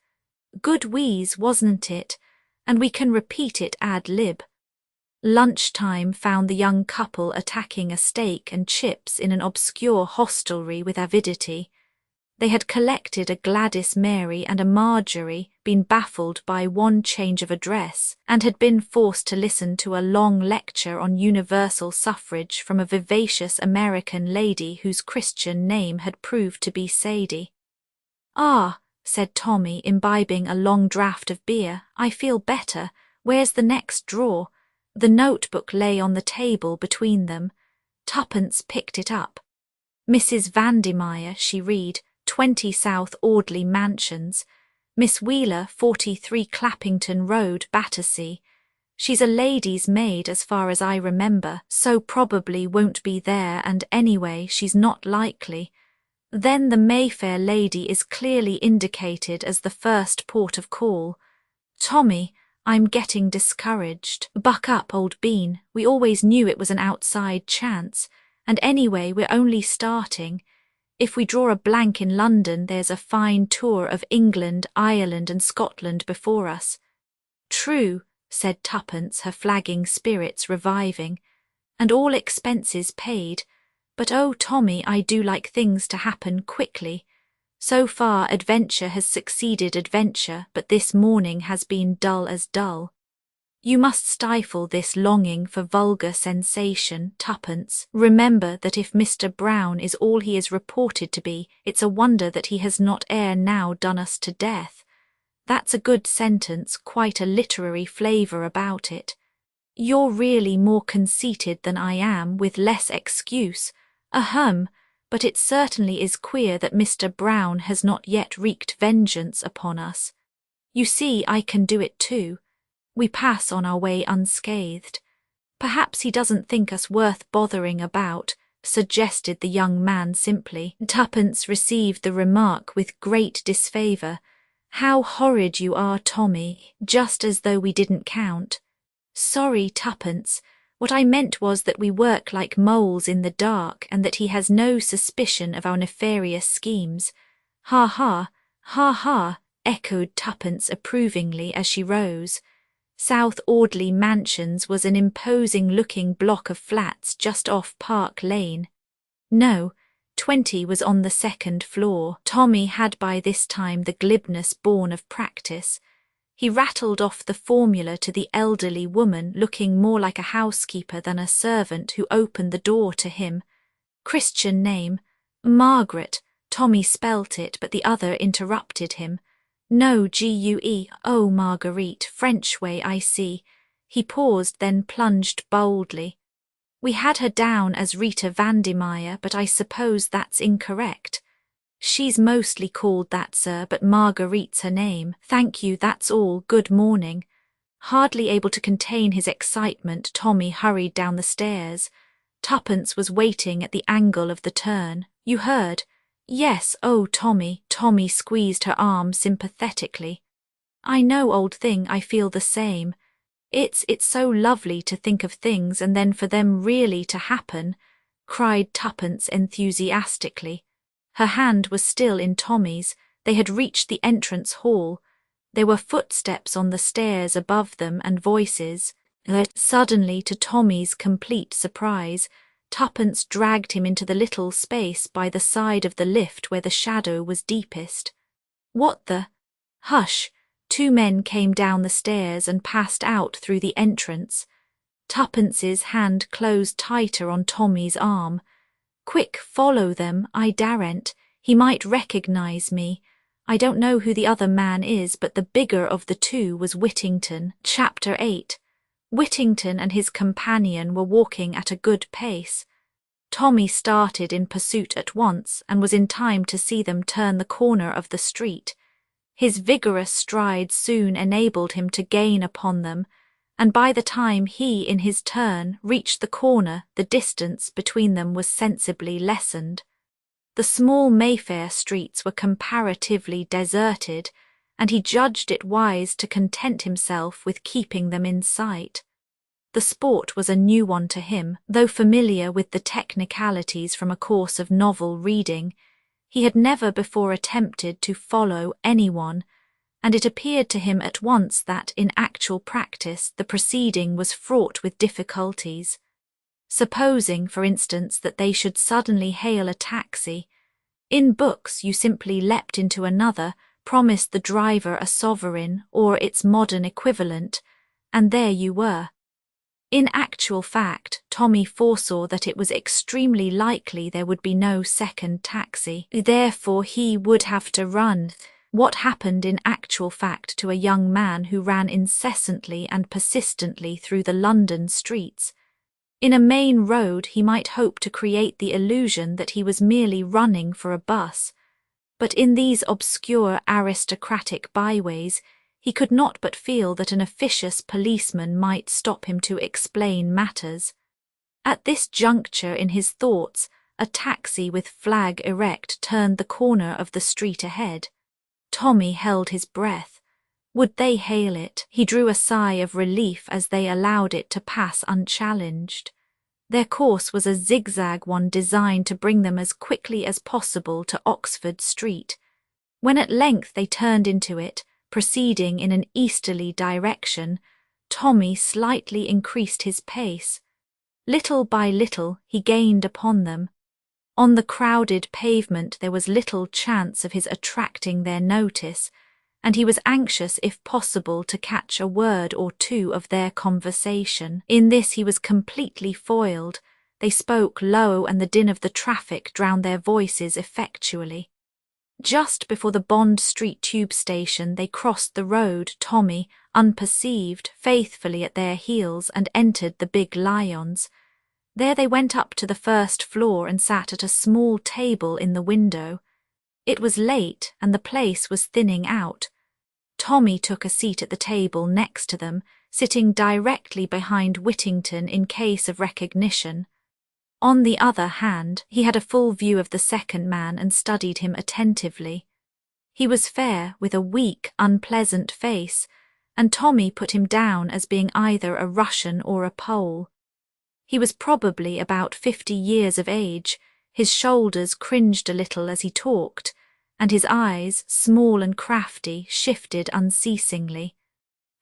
Good wheeze, wasn't it? And we can repeat it ad lib. Lunchtime found the young couple attacking a steak and chips in an obscure hostelry with avidity. They had collected a Gladys Mary and a Marjorie, been baffled by one change of address, and had been forced to listen to a long lecture on universal suffrage from a vivacious American lady whose Christian name had proved to be Sadie. "Ah," said Tommy, imbibing a long draught of beer, "I feel better. Where's the next drawer?" The notebook lay on the table between them. Tuppence picked it up. "Mrs. Vandemeyer," she read, 20 South Audley Mansions. "Miss Wheeler, 43 Clappington Road, Battersea. She's a lady's maid as far as I remember, so probably won't be there, and anyway she's not likely. Then the Mayfair lady is clearly indicated as the first port of call. Tommy, I'm getting discouraged. Buck up, old bean. We always knew it was an outside chance, and anyway we're only starting. If we draw a blank in London, there's a fine tour of England, Ireland and Scotland before us." "True," said Tuppence, her flagging spirits reviving, "and all expenses paid. But oh, Tommy, I do like things to happen quickly. So far adventure has succeeded adventure, but this morning has been dull as dull. You must stifle this longing for vulgar sensation, Tuppence. Remember that if Mr. Brown is all he is reported to be, it's a wonder that he has not ere now done us to death. That's a good sentence, quite a literary flavour about it. You're really more conceited than I am, with less excuse. Ahem, but it certainly is queer that Mr. Brown has not yet wreaked vengeance upon us. You see, I can do it too. We pass on our way unscathed. Perhaps he doesn't think us worth bothering about," suggested the young man simply. Tuppence received the remark with great disfavour. "How horrid you are, Tommy, just as though we didn't count." "Sorry, Tuppence. What I meant was that we work like moles in the dark, and that he has no suspicion of our nefarious schemes." "Ha ha, ha ha," echoed Tuppence approvingly as she rose. South Audley Mansions was an imposing-looking block of flats just off Park Lane. No, 20 was on the second floor. Tommy had by this time the glibness born of practice. He rattled off the formula to the elderly woman, looking more like a housekeeper than a servant, who opened the door to him. Christian name? Margaret. Tommy spelt it, but the other interrupted him. "No, Gue. Oh, Marguerite, French way, I see." He paused, then plunged boldly. "We had her down as Rita Vandemeyer, but I suppose that's incorrect." "She's mostly called that, sir, but Marguerite's her name. Thank you, that's all. Good morning." Hardly able to contain his excitement, Tommy hurried down the stairs. Tuppence was waiting at the angle of the turn. "You heard?" "Yes, oh, Tommy." Tommy squeezed her arm sympathetically. "I know, old thing, I feel the same. It's so lovely to think of things and then for them really to happen," cried Tuppence enthusiastically. Her hand was still in Tommy's. They had reached the entrance hall. There were footsteps on the stairs above them and voices. Suddenly, to Tommy's complete surprise, Tuppence dragged him into the little space by the side of the lift where the shadow was deepest. "What the—" "Hush!" 2 men came down the stairs and passed out through the entrance. Tuppence's hand closed tighter on Tommy's arm. "Quick, follow them. I daren't. He might recognise me. I don't know who the other man is, but the bigger of the 2 was Whittington." Chapter 8. Whittington and his companion were walking at a good pace. Tommy started in pursuit at once and was in time to see them turn the corner of the street. His vigorous stride soon enabled him to gain upon them, and by the time he, in his turn, reached the corner, the distance between them was sensibly lessened. The small Mayfair streets were comparatively deserted, and he judged it wise to content himself with keeping them in sight. The sport was a new one to him, though familiar with the technicalities from a course of novel reading. He had never before attempted to follow anyone, and it appeared to him at once that, in actual practice, the proceeding was fraught with difficulties. Supposing, for instance, that they should suddenly hail a taxi. In books you simply leapt into another, promised the driver a sovereign or its modern equivalent, and there you were. In actual fact, Tommy foresaw that it was extremely likely there would be no second taxi. Therefore he would have to run. What happened in actual fact to a young man who ran incessantly and persistently through the London streets? In a main road he might hope to create the illusion that he was merely running for a bus, but in these obscure aristocratic byways he could not but feel that an officious policeman might stop him to explain matters. At this juncture in his thoughts, a taxi with flag erect turned the corner of the street ahead. Tommy held his breath. Would they hail it? He drew a sigh of relief as they allowed it to pass unchallenged. Their course was a zigzag one designed to bring them as quickly as possible to Oxford Street. When at length they turned into it, proceeding in an easterly direction, Tommy slightly increased his pace. Little by little he gained upon them. On the crowded pavement there was little chance of his attracting their notice, and he was anxious if possible to catch a word or two of their conversation. In this he was completely foiled. They spoke low and the din of the traffic drowned their voices effectually. Just before the Bond Street tube station they crossed the road, Tommy, unperceived, faithfully at their heels, and entered the Big Lions. There they went up to the first floor and sat at a small table in the window. It was late and the place was thinning out. Tommy took a seat at the table next to them, sitting directly behind Whittington in case of recognition. On the other hand, he had a full view of the second man and studied him attentively. He was fair, with a weak, unpleasant face, and Tommy put him down as being either a Russian or a Pole. He was probably about 50 years of age. His shoulders cringed a little as he talked, and his eyes, small and crafty, shifted unceasingly.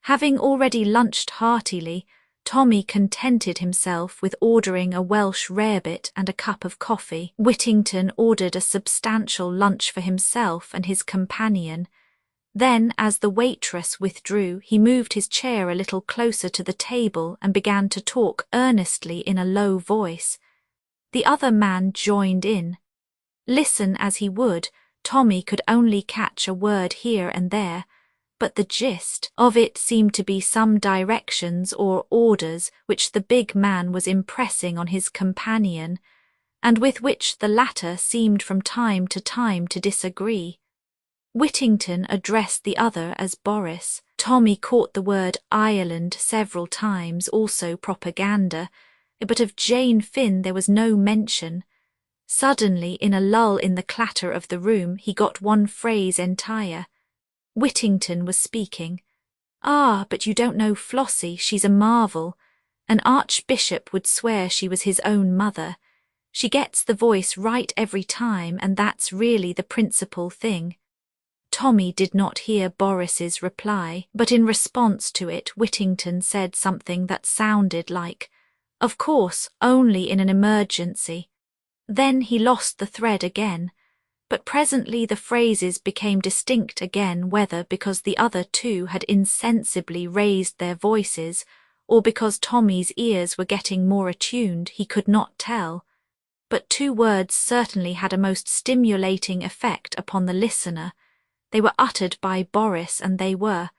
Having already lunched heartily, Tommy contented himself with ordering a Welsh rarebit and a cup of coffee. Whittington ordered a substantial lunch for himself and his companion. Then, as the waitress withdrew, he moved his chair a little closer to the table and began to talk earnestly in a low voice. The other man joined in. Listen as he would, Tommy could only catch a word here and there, but the gist of it seemed to be some directions or orders which the big man was impressing on his companion, and with which the latter seemed from time to time to disagree. Whittington addressed the other as Boris. Tommy caught the word Ireland several times, also propaganda, but of Jane Finn there was no mention. Suddenly, in a lull in the clatter of the room, he got one phrase entire. Whittington was speaking. "Ah, but you don't know Flossie, she's a marvel. An archbishop would swear she was his own mother. She gets the voice right every time, and that's really the principal thing." Tommy did not hear Boris's reply, but in response to it Whittington said something that sounded like, "Of course, only in an emergency." Then he lost the thread again, but presently the phrases became distinct again, whether because the other two had insensibly raised their voices, or because Tommy's ears were getting more attuned, he could not tell. But two words certainly had a most stimulating effect upon the listener. They were uttered by Boris, and they were,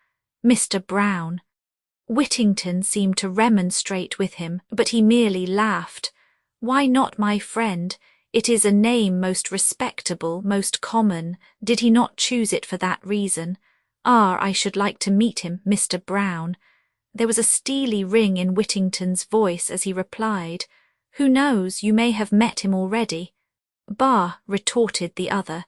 "Mr. Brown." Whittington seemed to remonstrate with him, but he merely laughed. "Why not my friend? It is a name most respectable, most common. Did he not choose it for that reason? Ah, I should like to meet him, Mr. Brown." There was a steely ring in Whittington's voice as he replied, "Who knows, you may have met him already." "Bah," retorted the other.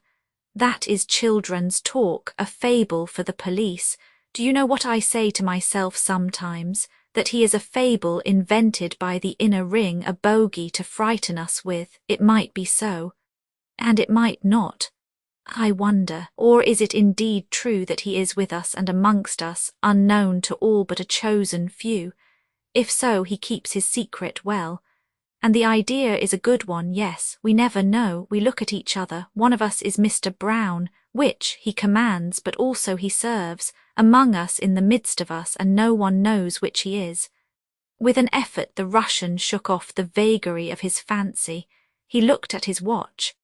"That is children's talk, a fable for the police. Do you know what I say to myself sometimes? That he is a fable invented by the inner ring, a bogey to frighten us with. It might be so. And it might not. I wonder, or is it indeed true that he is with us and amongst us, unknown to all but a chosen few? If so, he keeps his secret well. And the idea is a good one, yes, we never know, we look at each other, one of us is Mr. Brown, which he commands but also he serves, among us in the midst of us, and no one knows which he is. With an effort the Russian shook off the vagary of his fancy. He looked at his watch.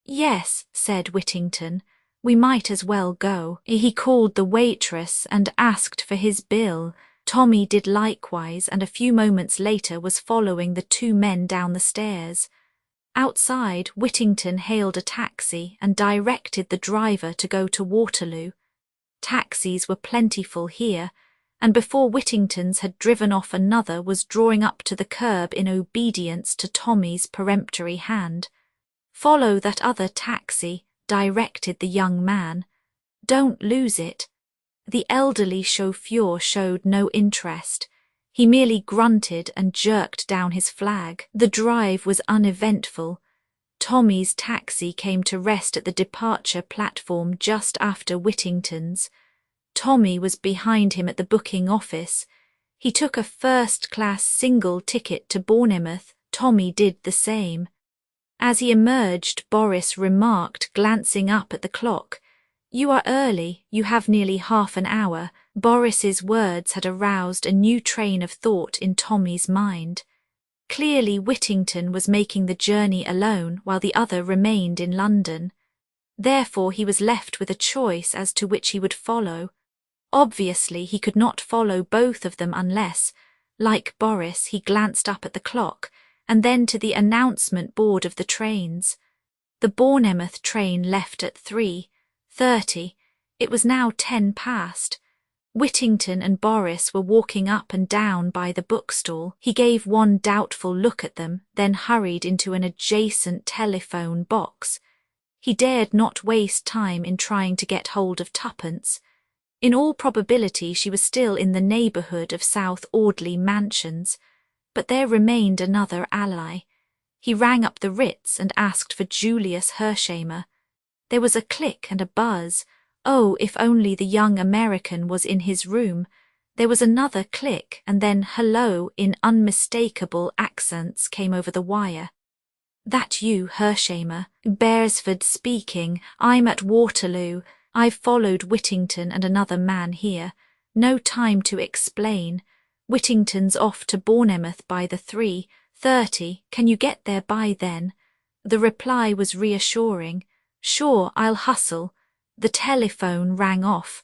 Yes, said Whittington, we might as well go. He called the waitress and asked for his bill. Tommy did likewise, and a few moments later was following the two men down the stairs. Outside, Whittington hailed a taxi and directed the driver to go to Waterloo. Taxis were plentiful here, and before Whittington's had driven off another was drawing up to the curb in obedience to Tommy's peremptory hand. Follow that other taxi, directed the young man. Don't lose it. The elderly chauffeur showed no interest. He merely grunted and jerked down his flag. The drive was uneventful. Tommy's taxi came to rest at the departure platform just after Whittington's. Tommy was behind him at the booking office. He took a first-class single ticket to Bournemouth. Tommy did the same. As he emerged, Boris remarked, glancing up at the clock, "You are early, you have nearly half an hour." Boris's words had aroused a new train of thought in Tommy's mind. Clearly Whittington was making the journey alone while the other remained in London. Therefore he was left with a choice as to which he would follow. Obviously he could not follow both of them unless, like Boris, he glanced up at the clock and then to the announcement board of the trains. The Bournemouth train left at 3:30. It was now 10 past. Whittington and Boris were walking up and down by the bookstall. He gave one doubtful look at them, then hurried into an adjacent telephone box. He dared not waste time in trying to get hold of tuppence. In all probability she was still in the neighbourhood of South Audley Mansions, but there remained another ally. He rang up the Ritz and asked for Julius Hershamer. There was a click and a buzz. Oh, if only the young American was in his room. There was another click, and then hello in unmistakable accents came over the wire. "That you, Hershamer? Beresford speaking. I'm at Waterloo. I've followed Whittington and another man here. No time to explain. Whittington's off to Bournemouth by the 3:30. Can you get there by then?" The reply was reassuring. "Sure, I'll hustle." The telephone rang off.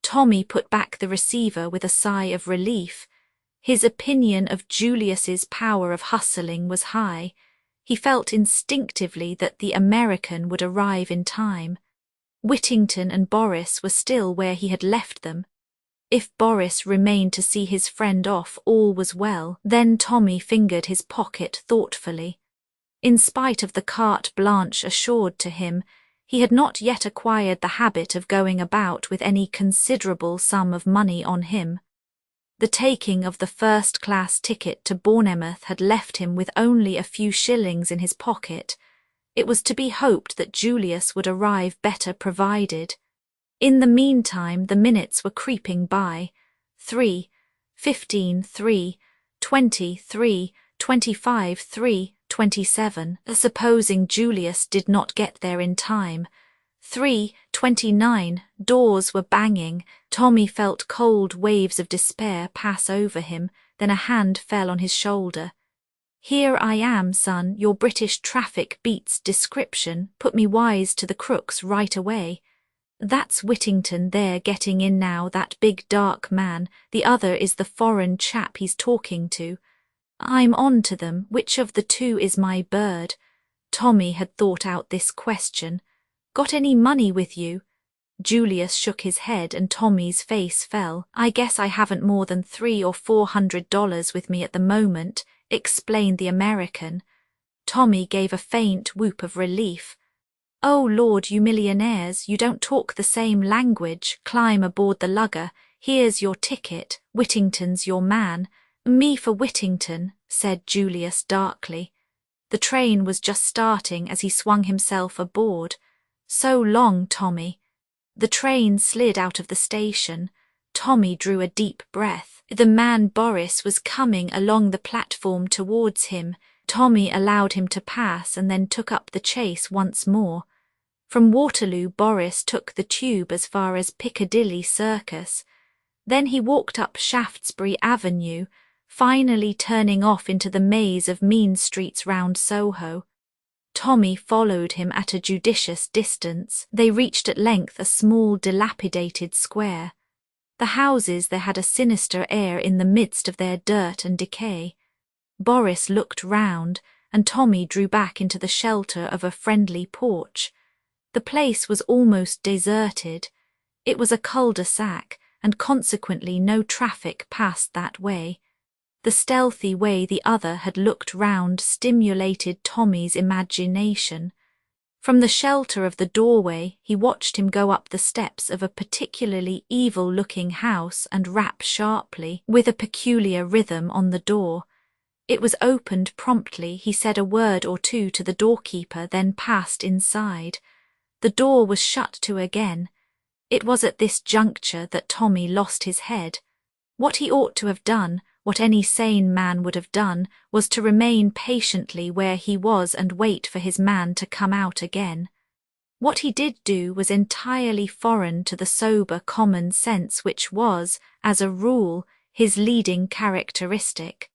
Tommy put back the receiver with a sigh of relief. His opinion of Julius's power of hustling was high. He felt instinctively that the American would arrive in time. Whittington and Boris were still where he had left them. If Boris remained to see his friend off, all was well. Then Tommy fingered his pocket thoughtfully. In spite of the carte blanche assured to him, he had not yet acquired the habit of going about with any considerable sum of money on him. The taking of the first-class ticket to Bournemouth had left him with only a few shillings in his pocket. It was to be hoped that Julius would arrive better provided. In the meantime the minutes were creeping by. 3:15, 3:20, 3:25, 3:27. Supposing Julius did not get there in time. 3:29. Doors were banging. Tommy felt cold waves of despair pass over him, then a hand fell on his shoulder. "Here I am, son, your British traffic beats description, put me wise to the crooks right away." "That's Whittington there getting in now, that big dark man, the other is the foreign chap he's talking to. I'm on to them, which of the two is my bird?" Tommy had thought out this question. "Got any money with you?" Julius shook his head and Tommy's face fell. "I guess I haven't more than $300 or $400 with me at the moment," explained the American. Tommy gave a faint whoop of relief. "Oh Lord, you millionaires, you don't talk the same language. Climb aboard the lugger. Here's your ticket. Whittington's your man." "Me for Whittington," said Julius darkly. The train was just starting as he swung himself aboard. "So long, Tommy." The train slid out of the station. Tommy drew a deep breath. The man Boris was coming along the platform towards him. Tommy allowed him to pass and then took up the chase once more. From Waterloo, Boris took the tube as far as Piccadilly Circus. Then he walked up Shaftesbury Avenue, finally turning off into the maze of mean streets round Soho. Tommy followed him at a judicious distance. They reached at length a small dilapidated square. The houses there had a sinister air in the midst of their dirt and decay. Boris looked round, and Tommy drew back into the shelter of a friendly porch. The place was almost deserted. It was a cul-de-sac, and consequently no traffic passed that way. The stealthy way the other had looked round stimulated Tommy's imagination. From the shelter of the doorway, he watched him go up the steps of a particularly evil-looking house and rap sharply, with a peculiar rhythm, on the door. It was opened promptly. He said a word or two to the doorkeeper, then passed inside. The door was shut to again. It was at this juncture that Tommy lost his head. What he ought to have done, what any sane man would have done, was to remain patiently where he was and wait for his man to come out again. What he did do was entirely foreign to the sober common sense which was, as a rule, his leading characteristic.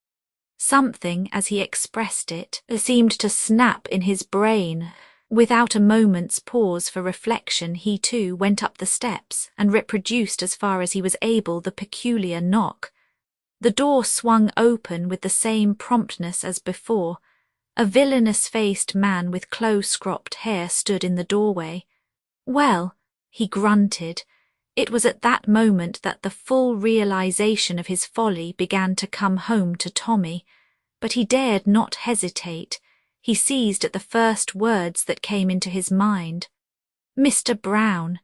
Something, as he expressed it, seemed to snap in his brain. Without a moment's pause for reflection, he too went up the steps and reproduced as far as he was able the peculiar knock. The door swung open with the same promptness as before. A villainous-faced man with close-cropped hair stood in the doorway. "Well," he grunted. It was at that moment that the full realization of his folly began to come home to Tommy. But he dared not hesitate. He seized at the first words that came into his mind. "Mr. Brown,"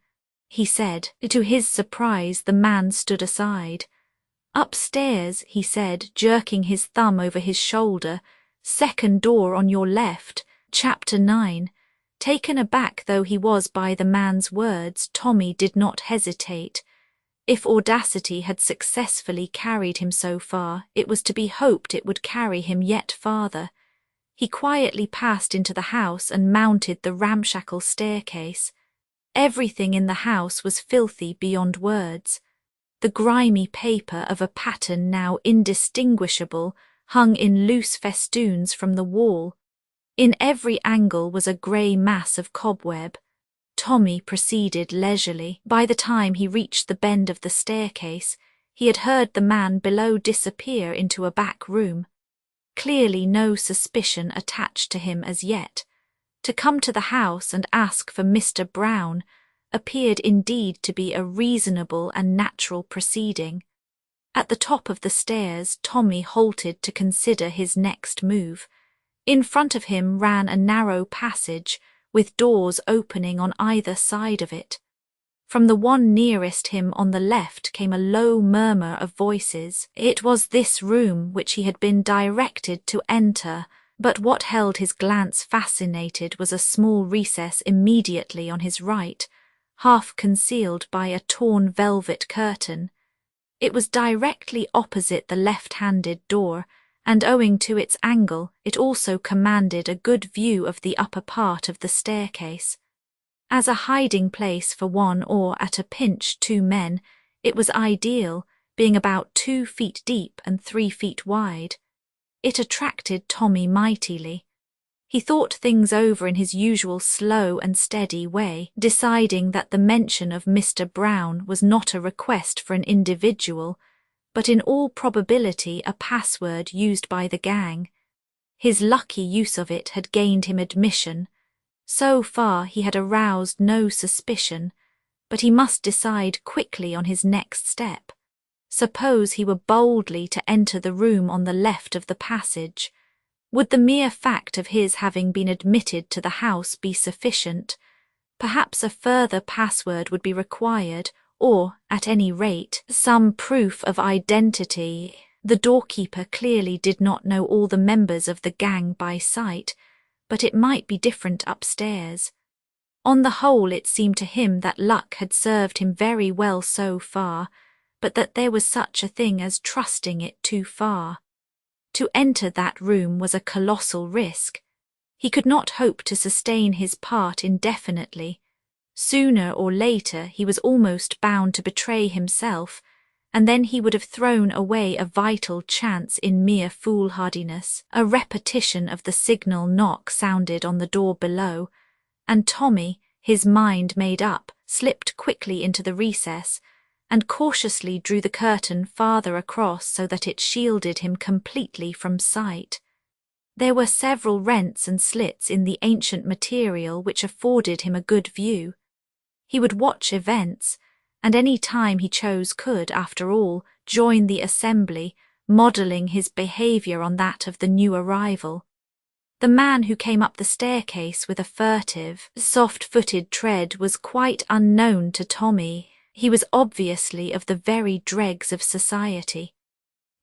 he said. To his surprise, the man stood aside. "Upstairs," he said, jerking his thumb over his shoulder. "Second door on your left, chapter 9. Taken aback though he was by the man's words, Tommy did not hesitate. If audacity had successfully carried him so far, it was to be hoped it would carry him yet farther. He quietly passed into the house and mounted the ramshackle staircase. Everything in the house was filthy beyond words. The grimy paper of a pattern now indistinguishable hung in loose festoons from the wall. In every angle was a grey mass of cobweb. Tommy proceeded leisurely. By the time he reached the bend of the staircase, he had heard the man below disappear into a back room. Clearly no suspicion attached to him as yet. To come to the house and ask for Mr. Brown appeared indeed to be a reasonable and natural proceeding. At the top of the stairs, Tommy halted to consider his next move. In front of him ran a narrow passage, with doors opening on either side of it. From the one nearest him on the left came a low murmur of voices. It was this room which he had been directed to enter, but what held his glance fascinated was a small recess immediately on his right, half concealed by a torn velvet curtain. It was directly opposite the left-handed door, and owing to its angle, it also commanded a good view of the upper part of the staircase. As a hiding place for one or, at a pinch, 2 men, it was ideal, being about 2 feet deep and 3 feet wide. It attracted Tommy mightily. He thought things over in his usual slow and steady way, deciding that the mention of Mr. Brown was not a request for an individual, but in all probability a password used by the gang. His lucky use of it had gained him admission. So far he had aroused no suspicion, but he must decide quickly on his next step. Suppose he were boldly to enter the room on the left of the passage. Would the mere fact of his having been admitted to the house be sufficient? Perhaps a further password would be required, or, at any rate, some proof of identity. The doorkeeper clearly did not know all the members of the gang by sight, but it might be different upstairs. On the whole, it seemed to him that luck had served him very well so far, but that there was such a thing as trusting it too far. To enter that room was a colossal risk. He could not hope to sustain his part indefinitely. Sooner or later he was almost bound to betray himself, and then he would have thrown away a vital chance in mere foolhardiness. A repetition of the signal knock sounded on the door below, and Tommy, his mind made up, slipped quickly into the recess and cautiously drew the curtain farther across so that it shielded him completely from sight. There were several rents and slits in the ancient material which afforded him a good view. He would watch events, and any time he chose could, after all, join the assembly, modelling his behaviour on that of the new arrival. The man who came up the staircase with a furtive, soft-footed tread was quite unknown to Tommy. He was obviously of the very dregs of society.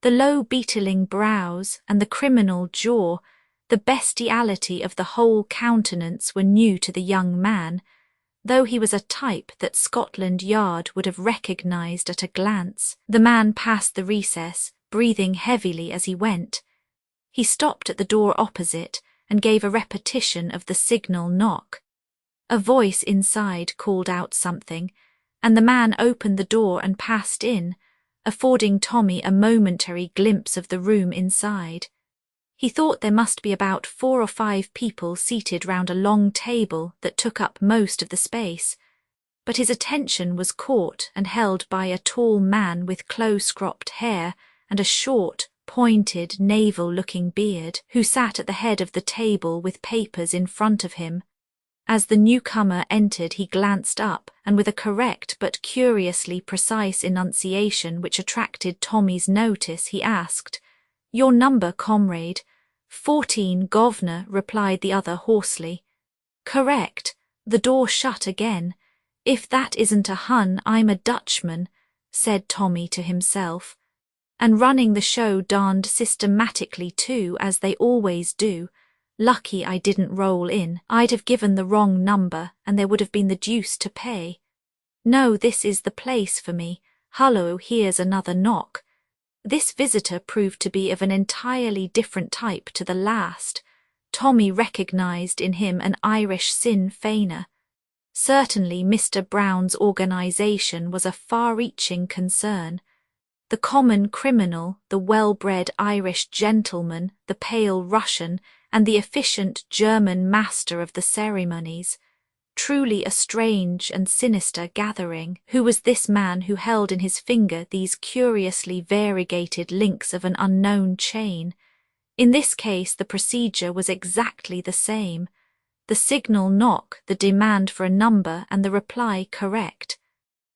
The low beetling brows and the criminal jaw, the bestiality of the whole countenance were new to the young man, though he was a type that Scotland Yard would have recognised at a glance. The man passed the recess, breathing heavily as he went. He stopped at the door opposite and gave a repetition of the signal knock. A voice inside called out something, and the man opened the door and passed in, affording Tommy a momentary glimpse of the room inside. He thought there must be about 4 or 5 people seated round a long table that took up most of the space, but his attention was caught and held by a tall man with close-cropped hair and a short, pointed, naval-looking beard, who sat at the head of the table with papers in front of him. As the newcomer entered, he glanced up, and with a correct but curiously precise enunciation which attracted Tommy's notice, he asked, "Your number, comrade?" 14, governor, replied the other hoarsely. "Correct." The door shut again. "If that isn't a Hun, I'm a Dutchman," said Tommy to himself. "And running the show darned systematically too, as they always do. Lucky I didn't roll in. I'd have given the wrong number, and there would have been the deuce to pay. No, this is the place for me. Hullo, here's another knock." This visitor proved to be of an entirely different type to the last. Tommy recognised in him an Irish Sinn Féiner. Certainly Mr. Brown's organisation was a far-reaching concern. The common criminal, the well-bred Irish gentleman, the pale Russian, and the efficient German master of the ceremonies. Truly a strange and sinister gathering. Who was this man who held in his finger these curiously variegated links of an unknown chain? In this case the procedure was exactly the same. The signal knock, the demand for a number, and the reply correct.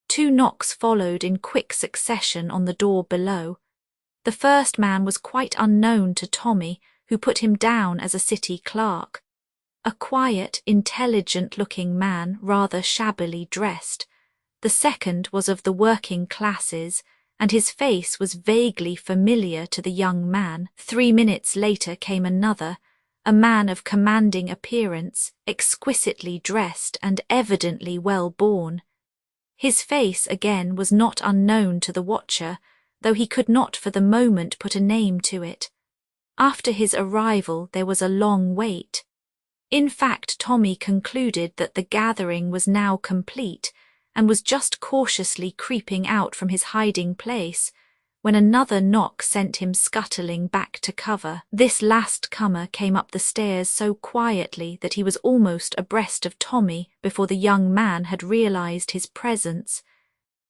2 knocks followed in quick succession on the door below. The first man was quite unknown to Tommy, who put him down as a city clerk. A quiet, intelligent-looking man, rather shabbily dressed. The second was of the working classes, and his face was vaguely familiar to the young man. 3 minutes later came another, a man of commanding appearance, exquisitely dressed and evidently well born. His face again was not unknown to the watcher, though he could not for the moment put a name to it. After his arrival there was a long wait. In fact, Tommy concluded that the gathering was now complete, and was just cautiously creeping out from his hiding place, when another knock sent him scuttling back to cover. This last comer came up the stairs so quietly that he was almost abreast of Tommy before the young man had realised his presence.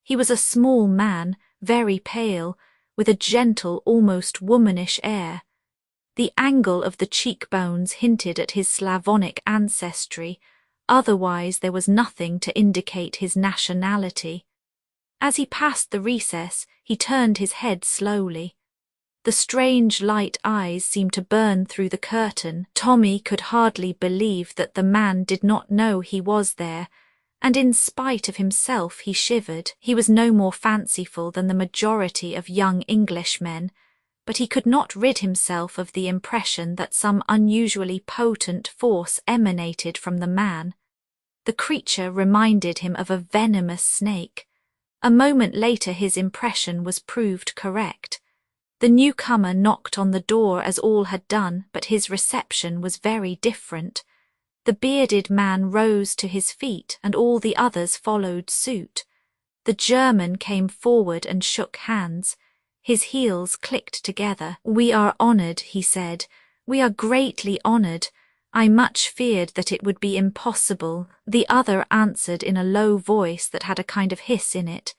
He was a small man, very pale, with a gentle, almost womanish air. The angle of the cheekbones hinted at his Slavonic ancestry, otherwise there was nothing to indicate his nationality. As he passed the recess, he turned his head slowly. The strange light eyes seemed to burn through the curtain. Tommy could hardly believe that the man did not know he was there, and in spite of himself he shivered. He was no more fanciful than the majority of young Englishmen, but he could not rid himself of the impression that some unusually potent force emanated from the man. The creature reminded him of a venomous snake. A moment later his impression was proved correct. The newcomer knocked on the door as all had done, but his reception was very different. The bearded man rose to his feet, and all the others followed suit. The German came forward and shook hands. His heels clicked together. "We are honoured," he said. "We are greatly honoured. I much feared that it would be impossible." The other answered in a low voice that had a kind of hiss in it.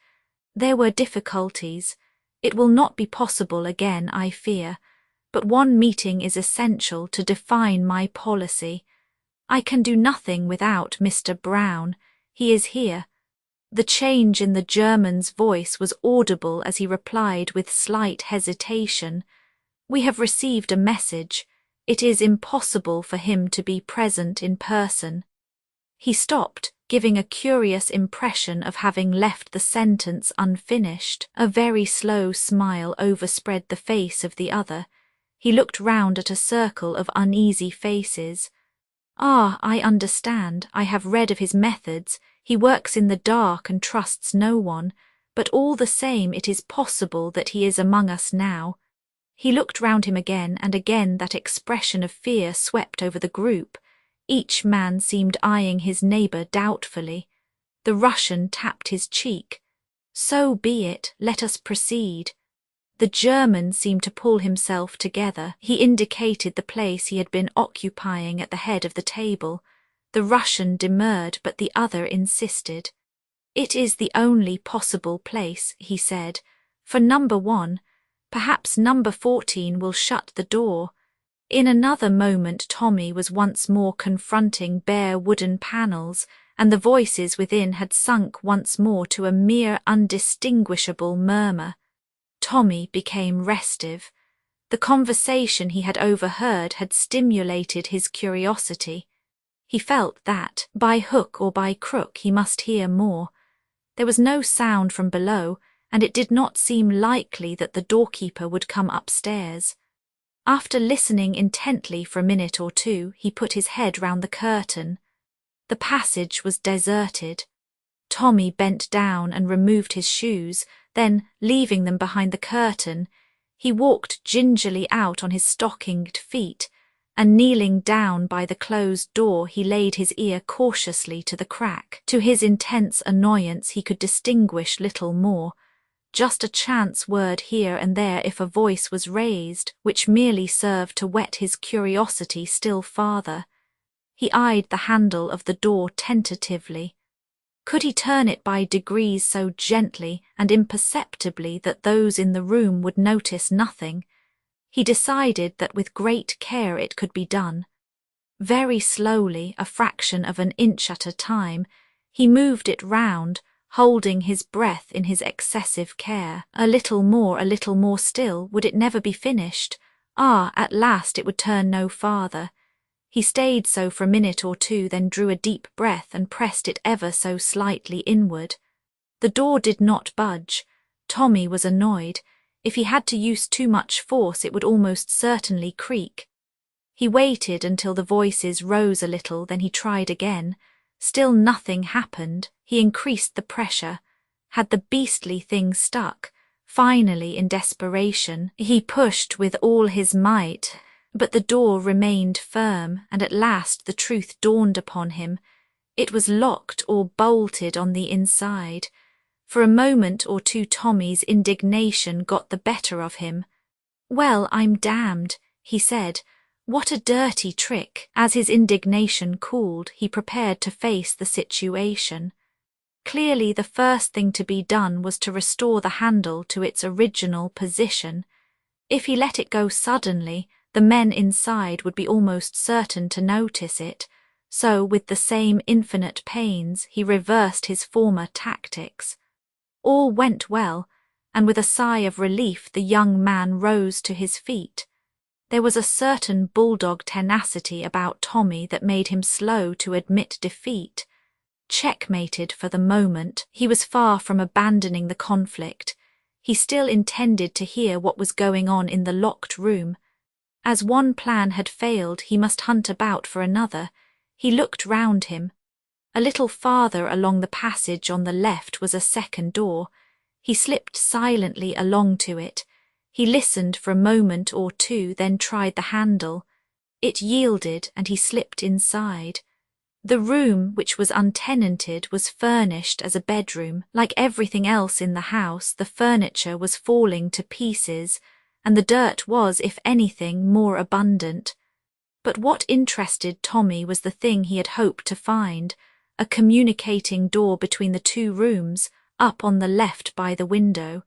"There were difficulties. It will not be possible again, I fear. But one meeting is essential to define my policy. I can do nothing without Mr. Brown. He is here." The change in the German's voice was audible as he replied with slight hesitation. "We have received a message. It is impossible for him to be present in person." He stopped, giving a curious impression of having left the sentence unfinished. A very slow smile overspread the face of the other. He looked round at a circle of uneasy faces. "Ah, I understand. I have read of his methods. He works in the dark and trusts no one, but all the same it is possible that he is among us now." He looked round him again, and again that expression of fear swept over the group. Each man seemed eyeing his neighbour doubtfully. The Russian tapped his cheek. "So be it, let us proceed." The German seemed to pull himself together. He indicated the place he had been occupying at the head of the table. The Russian demurred, but the other insisted. "It is the only possible place," he said, "for number 1. Perhaps number 14 will shut the door." In another moment Tommy was once more confronting bare wooden panels, and the voices within had sunk once more to a mere undistinguishable murmur. Tommy became restive. The conversation he had overheard had stimulated his curiosity. He felt that, by hook or by crook, he must hear more. There was no sound from below, and it did not seem likely that the doorkeeper would come upstairs. After listening intently for a minute or two, he put his head round the curtain. The passage was deserted. Tommy bent down and removed his shoes, then, leaving them behind the curtain, he walked gingerly out on his stockinged feet, and kneeling down by the closed door he laid his ear cautiously to the crack. To his intense annoyance he could distinguish little more. Just a chance word here and there if a voice was raised, which merely served to whet his curiosity still farther. He eyed the handle of the door tentatively. Could he turn it by degrees so gently and imperceptibly that those in the room would notice nothing? He decided that with great care it could be done. Very slowly, a fraction of an inch at a time, he moved it round, holding his breath in his excessive care. A little more still, would it never be finished? Ah, at last it would turn no farther. He stayed so for a minute or two, then drew a deep breath and pressed it ever so slightly inward. The door did not budge. Tommy was annoyed. If he had to use too much force, it would almost certainly creak. He waited until the voices rose a little, then he tried again. Still nothing happened. He increased the pressure. Had the beastly thing stuck? Finally, in desperation, he pushed with all his might, but the door remained firm, and at last the truth dawned upon him. It was locked or bolted on the inside. For a moment or two Tommy's indignation got the better of him. "Well, I'm damned," he said. "What a dirty trick." As his indignation cooled, he prepared to face the situation. Clearly the first thing to be done was to restore the handle to its original position. If he let it go suddenly, the men inside would be almost certain to notice it, so with the same infinite pains he reversed his former tactics. All went well, and with a sigh of relief the young man rose to his feet. There was a certain bulldog tenacity about Tommy that made him slow to admit defeat. Checkmated for the moment, he was far from abandoning the conflict. He still intended to hear what was going on in the locked room. As one plan had failed, he must hunt about for another. He looked round him. A little farther along the passage on the left was a second door. He slipped silently along to it. He listened for a moment or two, then tried the handle. It yielded, and he slipped inside. The room, which was untenanted, was furnished as a bedroom. Like everything else in the house, the furniture was falling to pieces, and the dirt was, if anything, more abundant. But what interested Tommy was the thing he had hoped to find, a communicating door between the two rooms, up on the left by the window.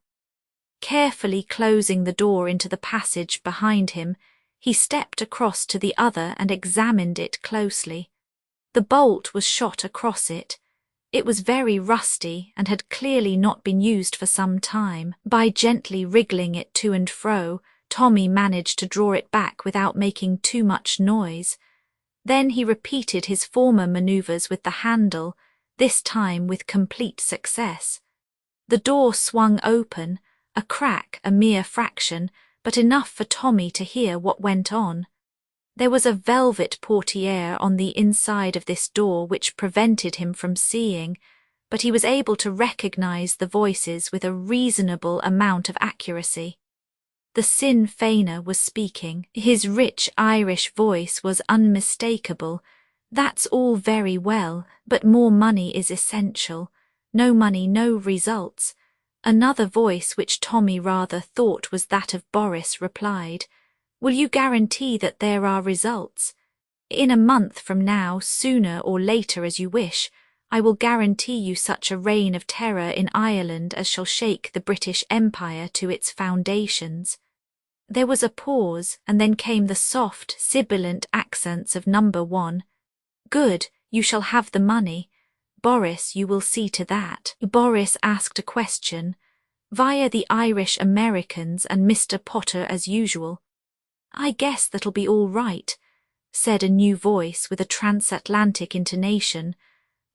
Carefully closing the door into the passage behind him, he stepped across to the other and examined it closely. The bolt was shot across it. It was very rusty and had clearly not been used for some time. By gently wriggling it to and fro, Tommy managed to draw it back without making too much noise. Then he repeated his former manoeuvres with the handle, this time with complete success. The door swung open, a crack a mere fraction, but enough for Tommy to hear what went on. There was a velvet portiere on the inside of this door which prevented him from seeing, but he was able to recognize the voices with a reasonable amount of accuracy. The Sinn Féiner was speaking. His rich Irish voice was unmistakable. "That's all very well, but more money is essential. No money, no results." Another voice, which Tommy rather thought was that of Boris, replied, "Will you guarantee that there are results? In a month from now, sooner or later as you wish, I will guarantee you such a reign of terror in Ireland as shall shake the British Empire to its foundations." There was a pause, and then came the soft, sibilant accents of number 1. "Good, you shall have the money. Boris, you will see to that." Boris asked a question, via the Irish Americans and Mr. Potter as usual. "I guess that'll be all right," said a new voice with a transatlantic intonation,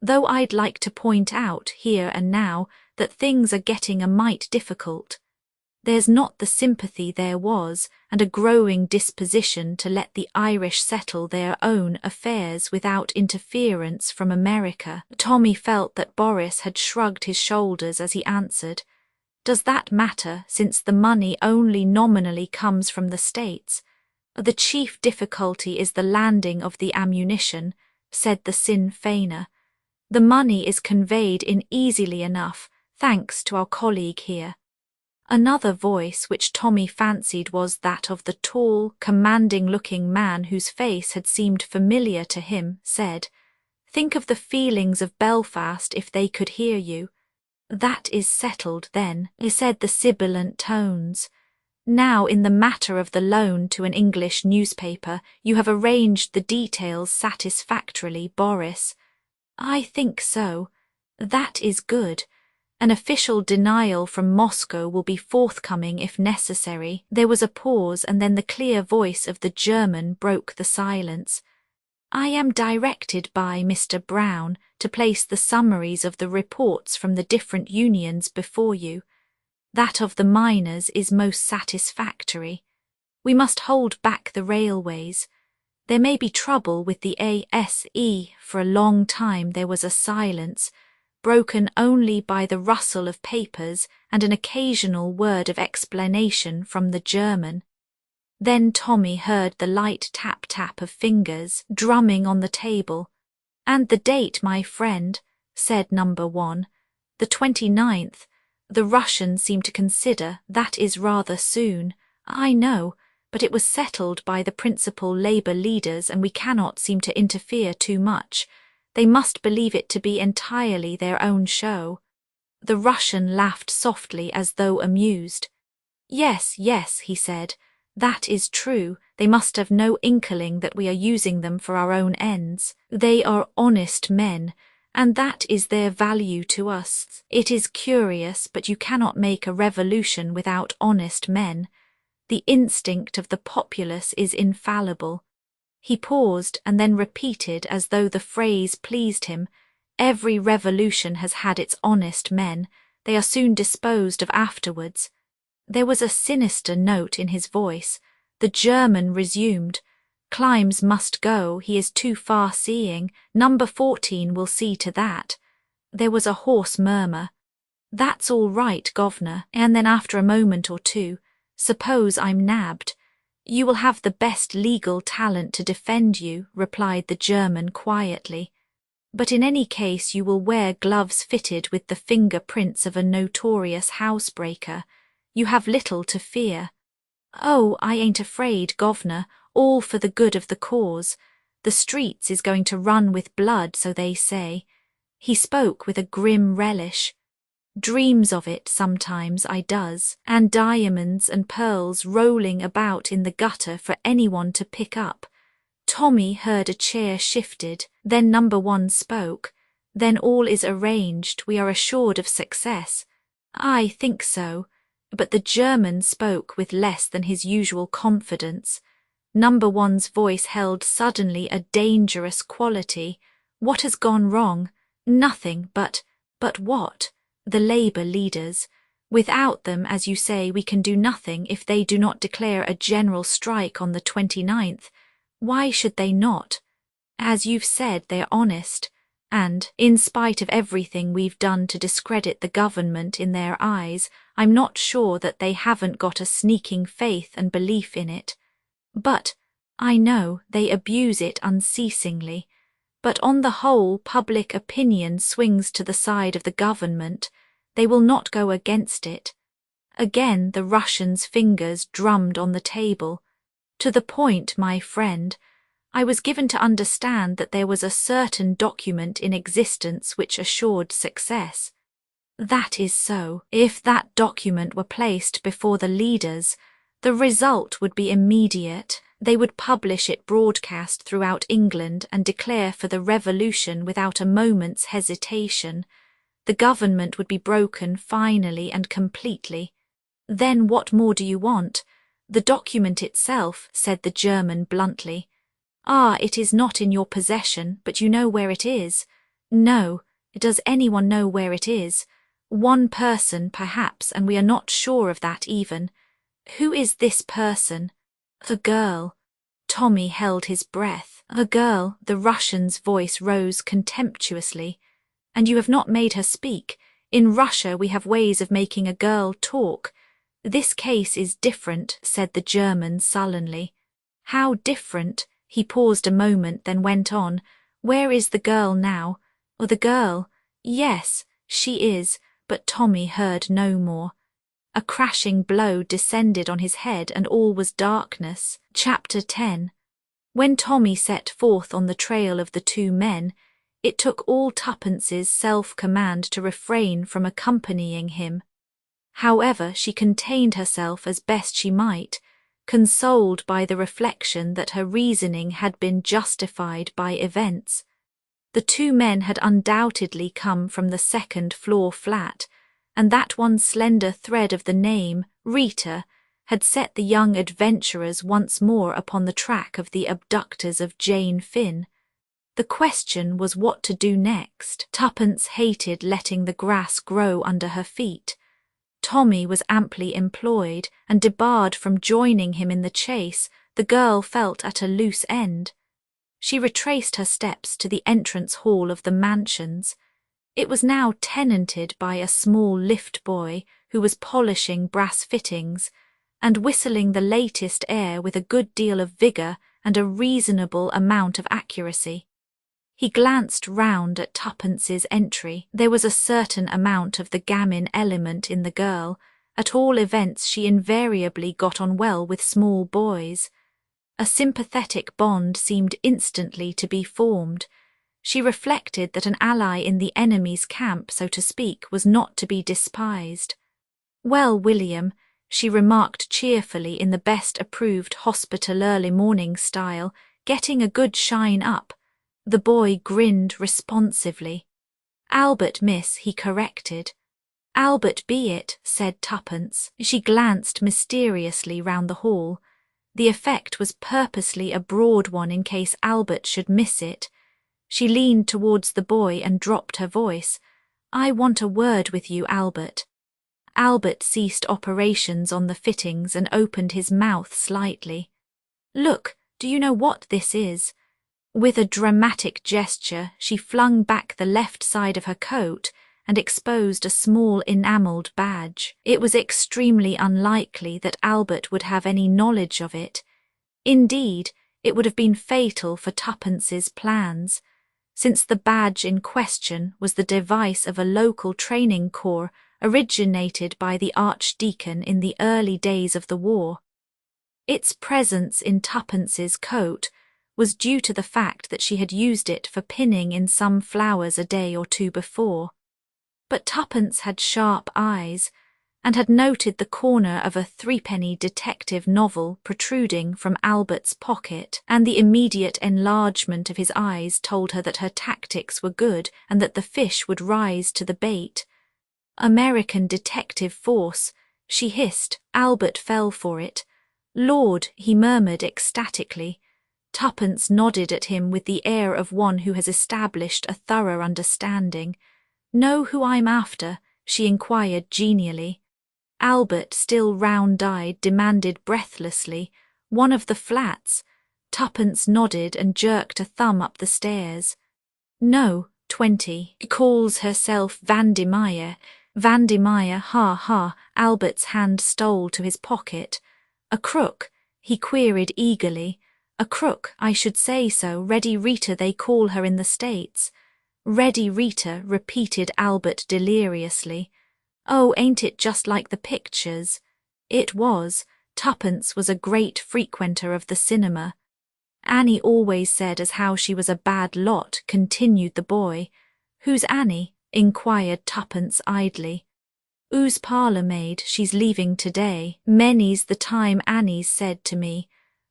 "though I'd like to point out, here and now, that things are getting a mite difficult. There's not the sympathy there was, and a growing disposition to let the Irish settle their own affairs without interference from America." Tommy felt that Boris had shrugged his shoulders as he answered, "Does that matter, since the money only nominally comes from the States? The chief difficulty is the landing of the ammunition," said the Sinn Féiner. "The money is conveyed in easily enough, thanks to our colleague here." Another voice, which Tommy fancied was that of the tall, commanding-looking man whose face had seemed familiar to him, said, "Think of the feelings of Belfast if they could hear you." "That is settled, then," said the sibilant tones. "Now, in the matter of the loan to an English newspaper, you have arranged the details satisfactorily, Boris." "I think so." "That is good. An official denial from Moscow will be forthcoming if necessary." There was a pause, and then the clear voice of the German broke the silence. "I am directed by Mr. Brown to place the summaries of the reports from the different unions before you. That of the miners is most satisfactory. We must hold back the railways. There may be trouble with the ASE." For a long time there was a silence, broken only by the rustle of papers and an occasional word of explanation from the German. Then Tommy heard the light tap-tap of fingers drumming on the table. "And the date, my friend," said number 1. "The 29th. The Russians seem to consider that is rather soon." "I know, but it was settled by the principal Labour leaders and we cannot seem to interfere too much. They must believe it to be entirely their own show." The Russian laughed softly as though amused. "Yes, yes," he said, "that is true. They must have no inkling that we are using them for our own ends. They are honest men, and that is their value to us. It is curious, but you cannot make a revolution without honest men. The instinct of the populace is infallible." He paused and then repeated as though the phrase pleased him, "Every revolution has had its honest men. They are soon disposed of afterwards." There was a sinister note in his voice. The German resumed, Climbs must go, he is too far-seeing. Number 14 will see to that. There was a hoarse murmur. That's all right, governor. And then after a moment or two, suppose I'm nabbed. You will have the best legal talent to defend you, replied the German quietly. But in any case you will wear gloves fitted with the fingerprints of a notorious housebreaker. You have little to fear. Oh, I ain't afraid, governor, all for the good of the cause. The streets is going to run with blood, so they say. He spoke with a grim relish. Dreams of it sometimes I does, and diamonds and pearls rolling about in the gutter for anyone to pick up. Tommy heard a chair shifted, then number 1 spoke. Then all is arranged, we are assured of success. I think so, but the German spoke with less than his usual confidence. Number 1's voice held suddenly a dangerous quality. What has gone wrong? Nothing, but what? The Labour leaders. Without them, as you say, we can do nothing if they do not declare a general strike on the 29th. Why should they not? As you've said, they're honest, and, in spite of everything we've done to discredit the government in their eyes, I'm not sure that they haven't got a sneaking faith and belief in it. But, I know, they abuse it unceasingly. But on the whole, public opinion swings to the side of the government. They will not go against it. Again the Russian's fingers drummed on the table. To the point, my friend. I was given to understand that there was a certain document in existence which assured success. That is so. If that document were placed before the leaders, the result would be immediate. They would publish it broadcast throughout England and declare for the revolution without a moment's hesitation. The government would be broken finally and completely. Then what more do you want? The document itself, said the German bluntly. Ah, it is not in your possession, but you know where it is. No, does anyone know where it is? One person, perhaps, and we are not sure of that even. Who is this person? A girl. Tommy held his breath. A girl, the Russian's voice rose contemptuously. And you have not made her speak. In Russia we have ways of making a girl talk. This case is different, said the German sullenly. How different? He paused a moment, then went on. Where is the girl now? Or the girl? Yes, she is, but Tommy heard no more. A crashing blow descended on his head and all was darkness. Chapter 10. When Tommy set forth on the trail of the 2 men, it took all Tuppence's self-command to refrain from accompanying him. However, she contained herself as best she might, consoled by the reflection that her reasoning had been justified by events. The 2 men had undoubtedly come from the 2nd-floor flat, and that one slender thread of the name, Rita, had set the young adventurers once more upon the track of the abductors of Jane Finn. The question was what to do next. Tuppence hated letting the grass grow under her feet. Tommy was amply employed, and debarred from joining him in the chase, the girl felt at a loose end. She retraced her steps to the entrance hall of the mansions. It was now tenanted by a small lift boy who was polishing brass fittings and whistling the latest air with a good deal of vigour and a reasonable amount of accuracy. He glanced round at Tuppence's entry. There was a certain amount of the gamin element in the girl. At all events, she invariably got on well with small boys. A sympathetic bond seemed instantly to be formed. She reflected that an ally in the enemy's camp, so to speak, was not to be despised. "Well, William," she remarked cheerfully in the best approved hospital early morning style, "getting a good shine up." The boy grinned responsively. "Albert, miss," he corrected. "Albert be it," said Tuppence. She glanced mysteriously round the hall. The effect was purposely a broad one in case Albert should miss it. She leaned towards the boy and dropped her voice. "I want a word with you, Albert." Albert ceased operations on the fittings and opened his mouth slightly. "Look," Do you know what this is?" With a dramatic gesture, she flung back the left side of her coat and exposed a small enamelled badge. It was extremely unlikely that Albert would have any knowledge of it. Indeed, it would have been fatal for Tuppence's plans, since the badge in question was the device of a local training corps originated by the Archdeacon in the early days of the war. Its presence in Tuppence's coat was due to the fact that she had used it for pinning in some flowers a day or two before. But Tuppence had sharp eyes, and had noted the corner of a threepenny detective novel protruding from Albert's pocket, and the immediate enlargement of his eyes told her that her tactics were good and that the fish would rise to the bait. "American detective force," she hissed. Albert fell for it. "Lord," he murmured ecstatically. Tuppence nodded at him with the air of one who has established a thorough understanding. "Know who I'm after?" she inquired genially. Albert, still round-eyed, demanded breathlessly, "One of the flats." Tuppence nodded and jerked a thumb up the stairs. "No, 20. Calls herself Vandemeyer. Vandemeyer, ha ha." Albert's hand stole to his pocket. "A crook?" he queried eagerly. "A crook, I should say so. Ready Rita they call her in the States." "Ready Rita," repeated Albert deliriously. "Oh, ain't it just like the pictures?" It was. Tuppence was a great frequenter of the cinema. "Annie always said as how she was a bad lot," continued the boy. "Who's Annie?" inquired Tuppence idly. "'Oo's parlour maid, she's leaving today. Many's the time Annie's said to me,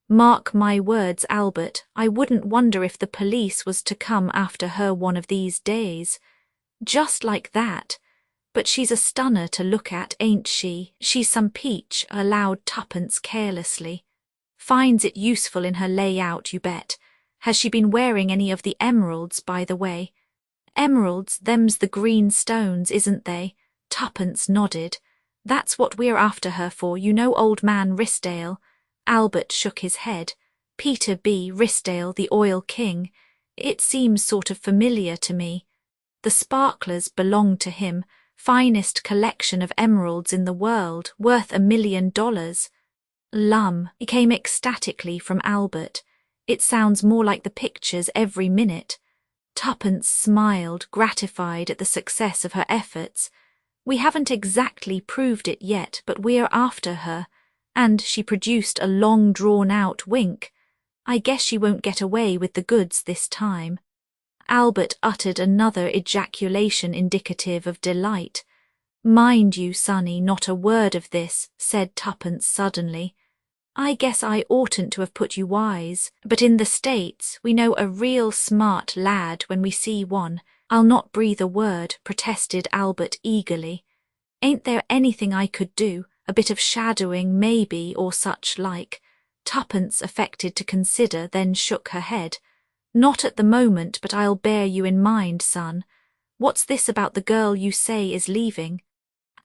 'Mark my words, Albert, I wouldn't wonder if the police was to come after her one of these days.' Just like that. But she's a stunner to look at, ain't she? She's some peach," allowed Tuppence carelessly. "Finds it useful in her layout, you bet. Has she been wearing any of the emeralds, by the way?" "Emeralds, them's the green stones, isn't they?" Tuppence nodded. "That's what we're after her for, you know, old man Rissdale." Albert shook his head. "Peter B. Rissdale, the oil king. It seems sort of familiar to me. The sparklers belong to him. Finest collection of emeralds in the world, worth $1 million. Lum, it came ecstatically from Albert. "It sounds more like the pictures every minute." Tuppence smiled, gratified at the success of her efforts. "We haven't exactly proved it yet, but we're after her." And she produced a long drawn-out wink. "I guess she won't get away with the goods this time." Albert uttered another ejaculation indicative of delight. "Mind you, Sonny, not a word of this," said Tuppence suddenly. "I guess I oughtn't to have put you wise, but in the States we know a real smart lad when we see one." "I'll not breathe a word," protested Albert eagerly. "Ain't there anything I could do? A bit of shadowing, maybe, or such like?" Tuppence affected to consider, then shook her head. "Not at the moment, but I'll bear you in mind, son. What's this about the girl you say is leaving?"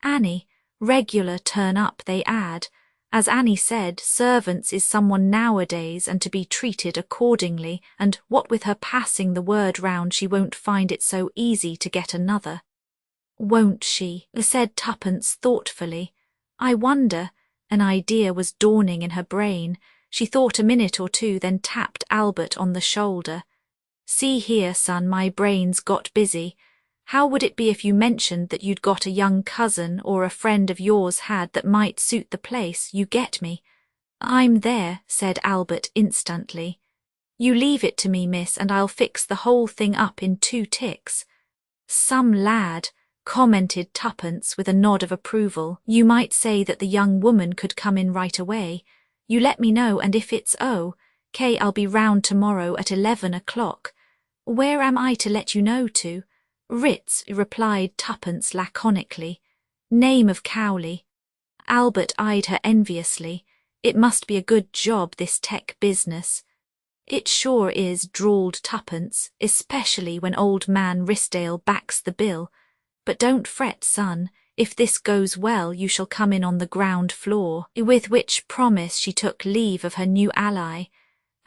"Annie. Regular turn up, they add. As Annie said, servants is someone nowadays and to be treated accordingly, and what with her passing the word round she won't find it so easy to get another." "Won't she?" said Tuppence thoughtfully. "I wonder." An idea was dawning in her brain. She thought a minute or two, then tapped Albert on the shoulder. "See here, son, my brain's got busy. How would it be if you mentioned that you'd got a young cousin or a friend of yours had that might suit the place, you get me?" "I'm there," said Albert instantly. "You leave it to me, miss, and I'll fix the whole thing up in 2 ticks. "Some lad," commented Tuppence with a nod of approval. "You might say that the young woman could come in right away. You let me know, and if it's OK, I'll be round tomorrow at 11 o'clock. Where am I to let you know to?" "Ritz," replied Tuppence laconically. "Name of Cowley." Albert eyed her enviously. It must be a good job, this tech business. "It sure is," drawled Tuppence, "especially when old man Rissdale backs the bill. But don't fret, son. If this goes well, you shall come in on the ground floor." With which promise she took leave of her new ally.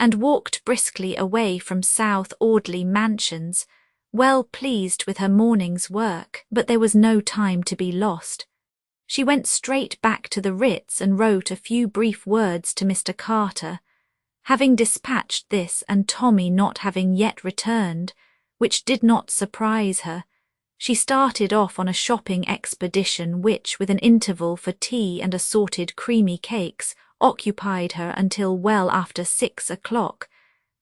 and walked briskly away from South Audley Mansions, well pleased with her morning's work. But there was no time to be lost. She went straight back to the Ritz and wrote a few brief words to Mr. Carter. Having dispatched this and Tommy not having yet returned, which did not surprise her, she started off on a shopping expedition which, with an interval for tea and assorted creamy cakes, occupied her until well after 6 o'clock,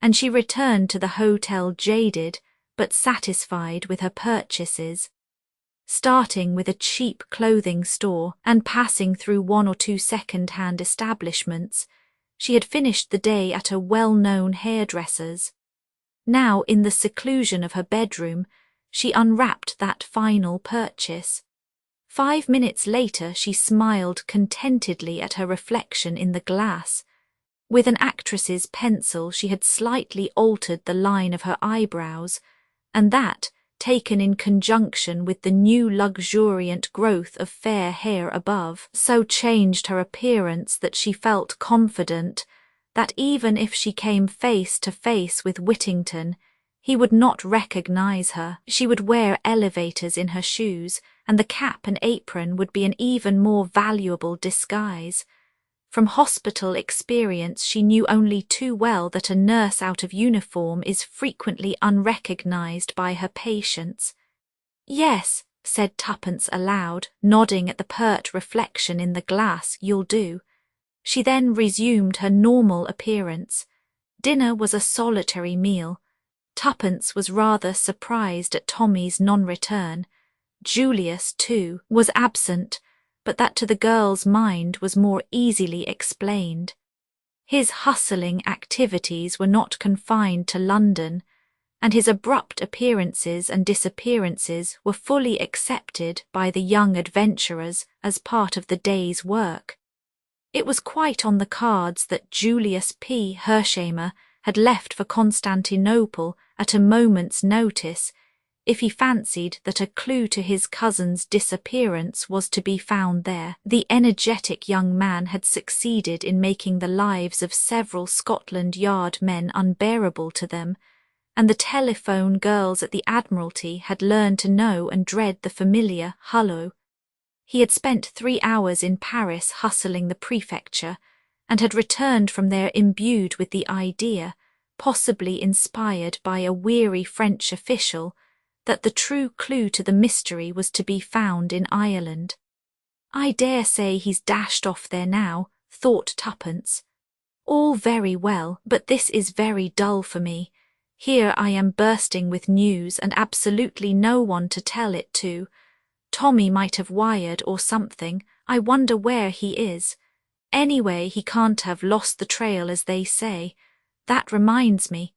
and she returned to the hotel jaded but satisfied with her purchases. Starting with a cheap clothing store and passing through 1 or 2 second-hand establishments, she had finished the day at a well-known hairdresser's. Now, in the seclusion of her bedroom, she unwrapped that final purchase. 5 minutes later she smiled contentedly at her reflection in the glass. With an actress's pencil she had slightly altered the line of her eyebrows, and that, taken in conjunction with the new luxuriant growth of fair hair above, so changed her appearance that she felt confident that even if she came face to face with Whittington, he would not recognize her. She would wear elevators in her shoes, and the cap and apron would be an even more valuable disguise. From hospital experience she knew only too well that a nurse out of uniform is frequently unrecognized by her patients. "Yes," said Tuppence aloud, nodding at the pert reflection in the glass, "you'll do." She then resumed her normal appearance. Dinner was a solitary meal. Tuppence was rather surprised at Tommy's non-return. Julius, too, was absent, but that to the girl's mind was more easily explained. His hustling activities were not confined to London, and his abrupt appearances and disappearances were fully accepted by the young adventurers as part of the day's work. It was quite on the cards that Julius P. Hersheimer had left for Constantinople at a moment's notice, if he fancied that a clue to his cousin's disappearance was to be found there. The energetic young man had succeeded in making the lives of several Scotland Yard men unbearable to them, and the telephone girls at the Admiralty had learned to know and dread the familiar hullo. He had spent 3 hours in Paris hustling the prefecture, and had returned from there imbued with the idea, possibly inspired by a weary French official, that the true clue to the mystery was to be found in Ireland. "I dare say he's dashed off there now," thought Tuppence. "All very well, but this is very dull for me. Here I am bursting with news and absolutely no one to tell it to. Tommy might have wired or something. I wonder where he is. Anyway, he can't have lost the trail as they say. That reminds me."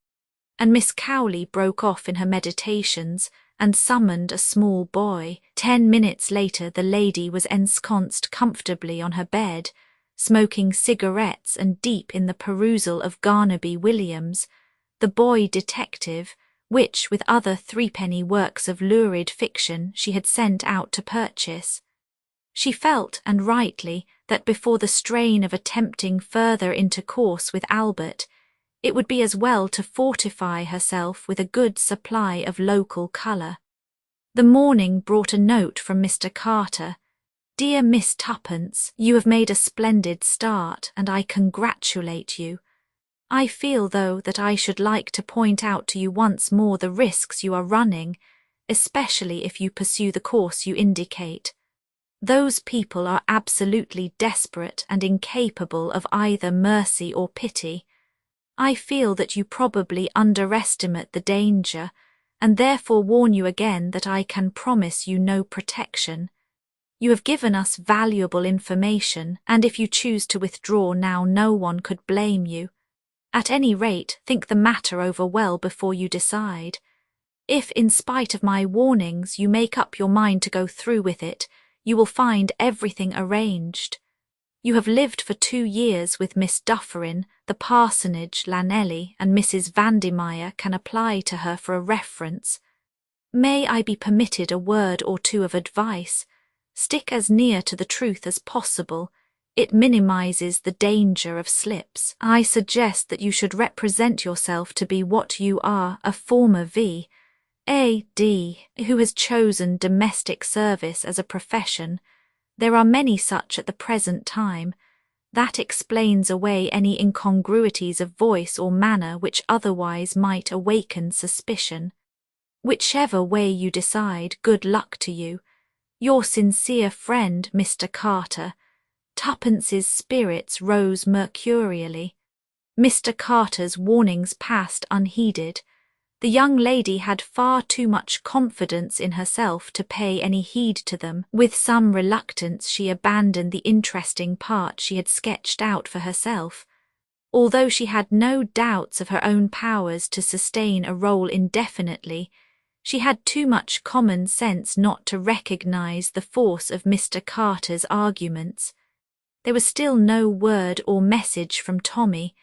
And Miss Cowley broke off in her meditations and summoned a small boy. 10 minutes later the lady was ensconced comfortably on her bed, smoking cigarettes and deep in the perusal of Garnaby Williams, the boy detective, which, with other threepenny works of lurid fiction, she had sent out to purchase. She felt, and rightly, that before the strain of attempting further intercourse with Albert, it would be as well to fortify herself with a good supply of local colour. The morning brought a note from Mr. Carter. "Dear Miss Tuppence, you have made a splendid start, and I congratulate you. I feel, though, that I should like to point out to you once more the risks you are running, especially if you pursue the course you indicate. Those people are absolutely desperate and incapable of either mercy or pity. I feel that you probably underestimate the danger, and therefore warn you again that I can promise you no protection. You have given us valuable information, and if you choose to withdraw now, no one could blame you. At any rate, think the matter over well before you decide. If, in spite of my warnings, you make up your mind to go through with it, you will find everything arranged. You have lived for 2 years with Miss Dufferin, the parsonage, Llanelly, and Mrs. Vandemeyer can apply to her for a reference. May I be permitted a word or two of advice? Stick as near to the truth as possible. It minimizes the danger of slips. I suggest that you should represent yourself to be what you are, a former V.A.D. who has chosen domestic service as a profession. There are many such at the present time. That explains away any incongruities of voice or manner which otherwise might awaken suspicion. Whichever way you decide, good luck to you. Your sincere friend, Mr. Carter. Tuppence's spirits rose mercurially. Mr. Carter's warnings passed unheeded. The young lady had far too much confidence in herself to pay any heed to them. With some reluctance she abandoned the interesting part she had sketched out for herself. Although she had no doubts of her own powers to sustain a role indefinitely, she had too much common sense not to recognize the force of Mr. Carter's arguments. There was still no word or message from Tommy,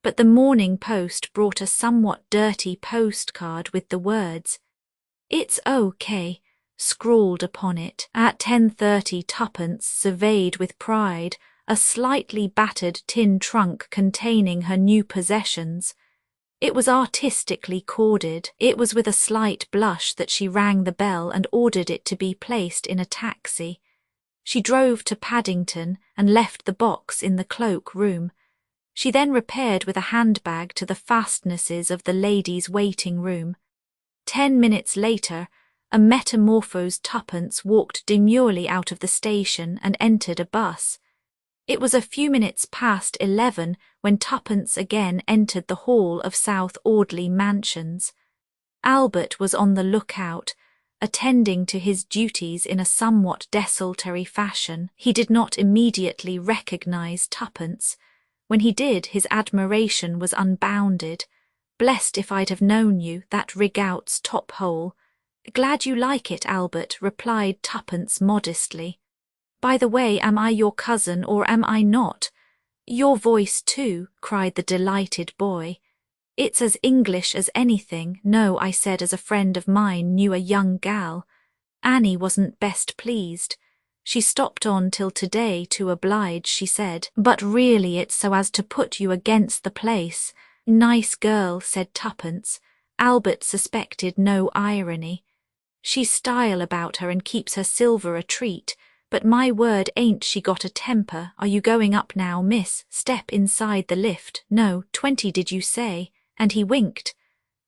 but the morning post brought a somewhat dirty postcard with the words, "It's OK," scrawled upon it. At 10:30 Tuppence surveyed with pride a slightly battered tin trunk containing her new possessions. It was artistically corded. It was with a slight blush that she rang the bell and ordered it to be placed in a taxi. She drove to Paddington and left the box in the cloak room. She then repaired with a handbag to the fastnesses of the ladies' waiting room. 10 minutes later, a metamorphosed Tuppence walked demurely out of the station and entered a bus. It was a few minutes past 11 when Tuppence again entered the hall of South Audley Mansions. Albert was on the lookout, attending to his duties in a somewhat desultory fashion. He did not immediately recognize Tuppence. When he did, his admiration was unbounded. "Blessed if I'd have known you, that rig-out's top-hole." "Glad you like it, Albert," replied Tuppence modestly. "By the way, am I your cousin or am I not?" "Your voice too," cried the delighted boy. "It's as English as anything." "No," I said, as a friend of mine knew a young gal. Annie wasn't best pleased. She stopped on till today to oblige, she said. "But really it's so as to put you against the place." "Nice girl," said Tuppence. Albert suspected no irony. "She's style about her and keeps her silver a treat. But my word, ain't she got a temper. Are you going up now, miss? Step inside the lift." "No, 20 did you say?" And he winked.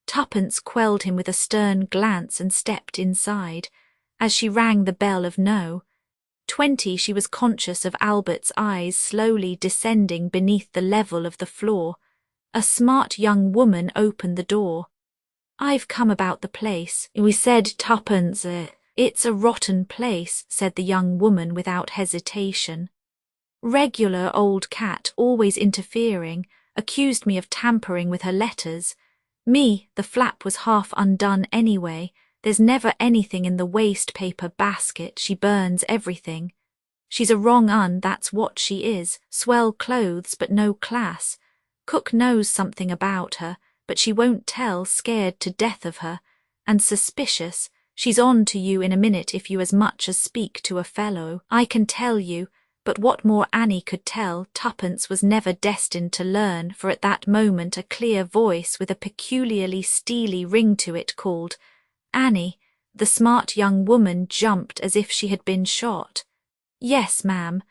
Tuppence quelled him with a stern glance and stepped inside. As she rang the bell of No. 20, she was conscious of Albert's eyes slowly descending beneath the level of the floor. A smart young woman opened the door. "I've come about the place." "We said Tuppence, It's a rotten place," said the young woman without hesitation. "Regular old cat, always interfering, accused me of tampering with her letters. Me, the flap was half undone anyway. There's never anything in the waste paper basket, she burns everything. She's a wrong un, that's what she is. Swell clothes but no class. Cook knows something about her, but she won't tell, scared to death of her. And suspicious. She's on to you in a minute if you as much as speak to a fellow. I can tell you, but what more Annie could tell, Tuppence was never destined to learn, for at that moment a clear voice with a peculiarly steely ring to it called, "Annie." The smart young woman jumped as if she had been shot. "Yes, ma'am.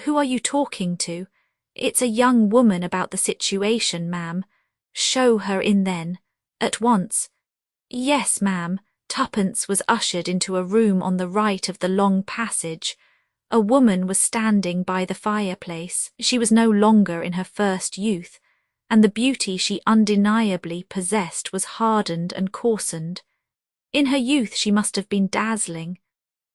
Who are you talking to?" "It's a young woman about the situation, ma'am." "Show her in then. At once." "Yes, ma'am." Tuppence was ushered into a room on the right of the long passage. A woman was standing by the fireplace. She was no longer in her first youth, and the beauty she undeniably possessed was hardened and coarsened. In her youth she must have been dazzling.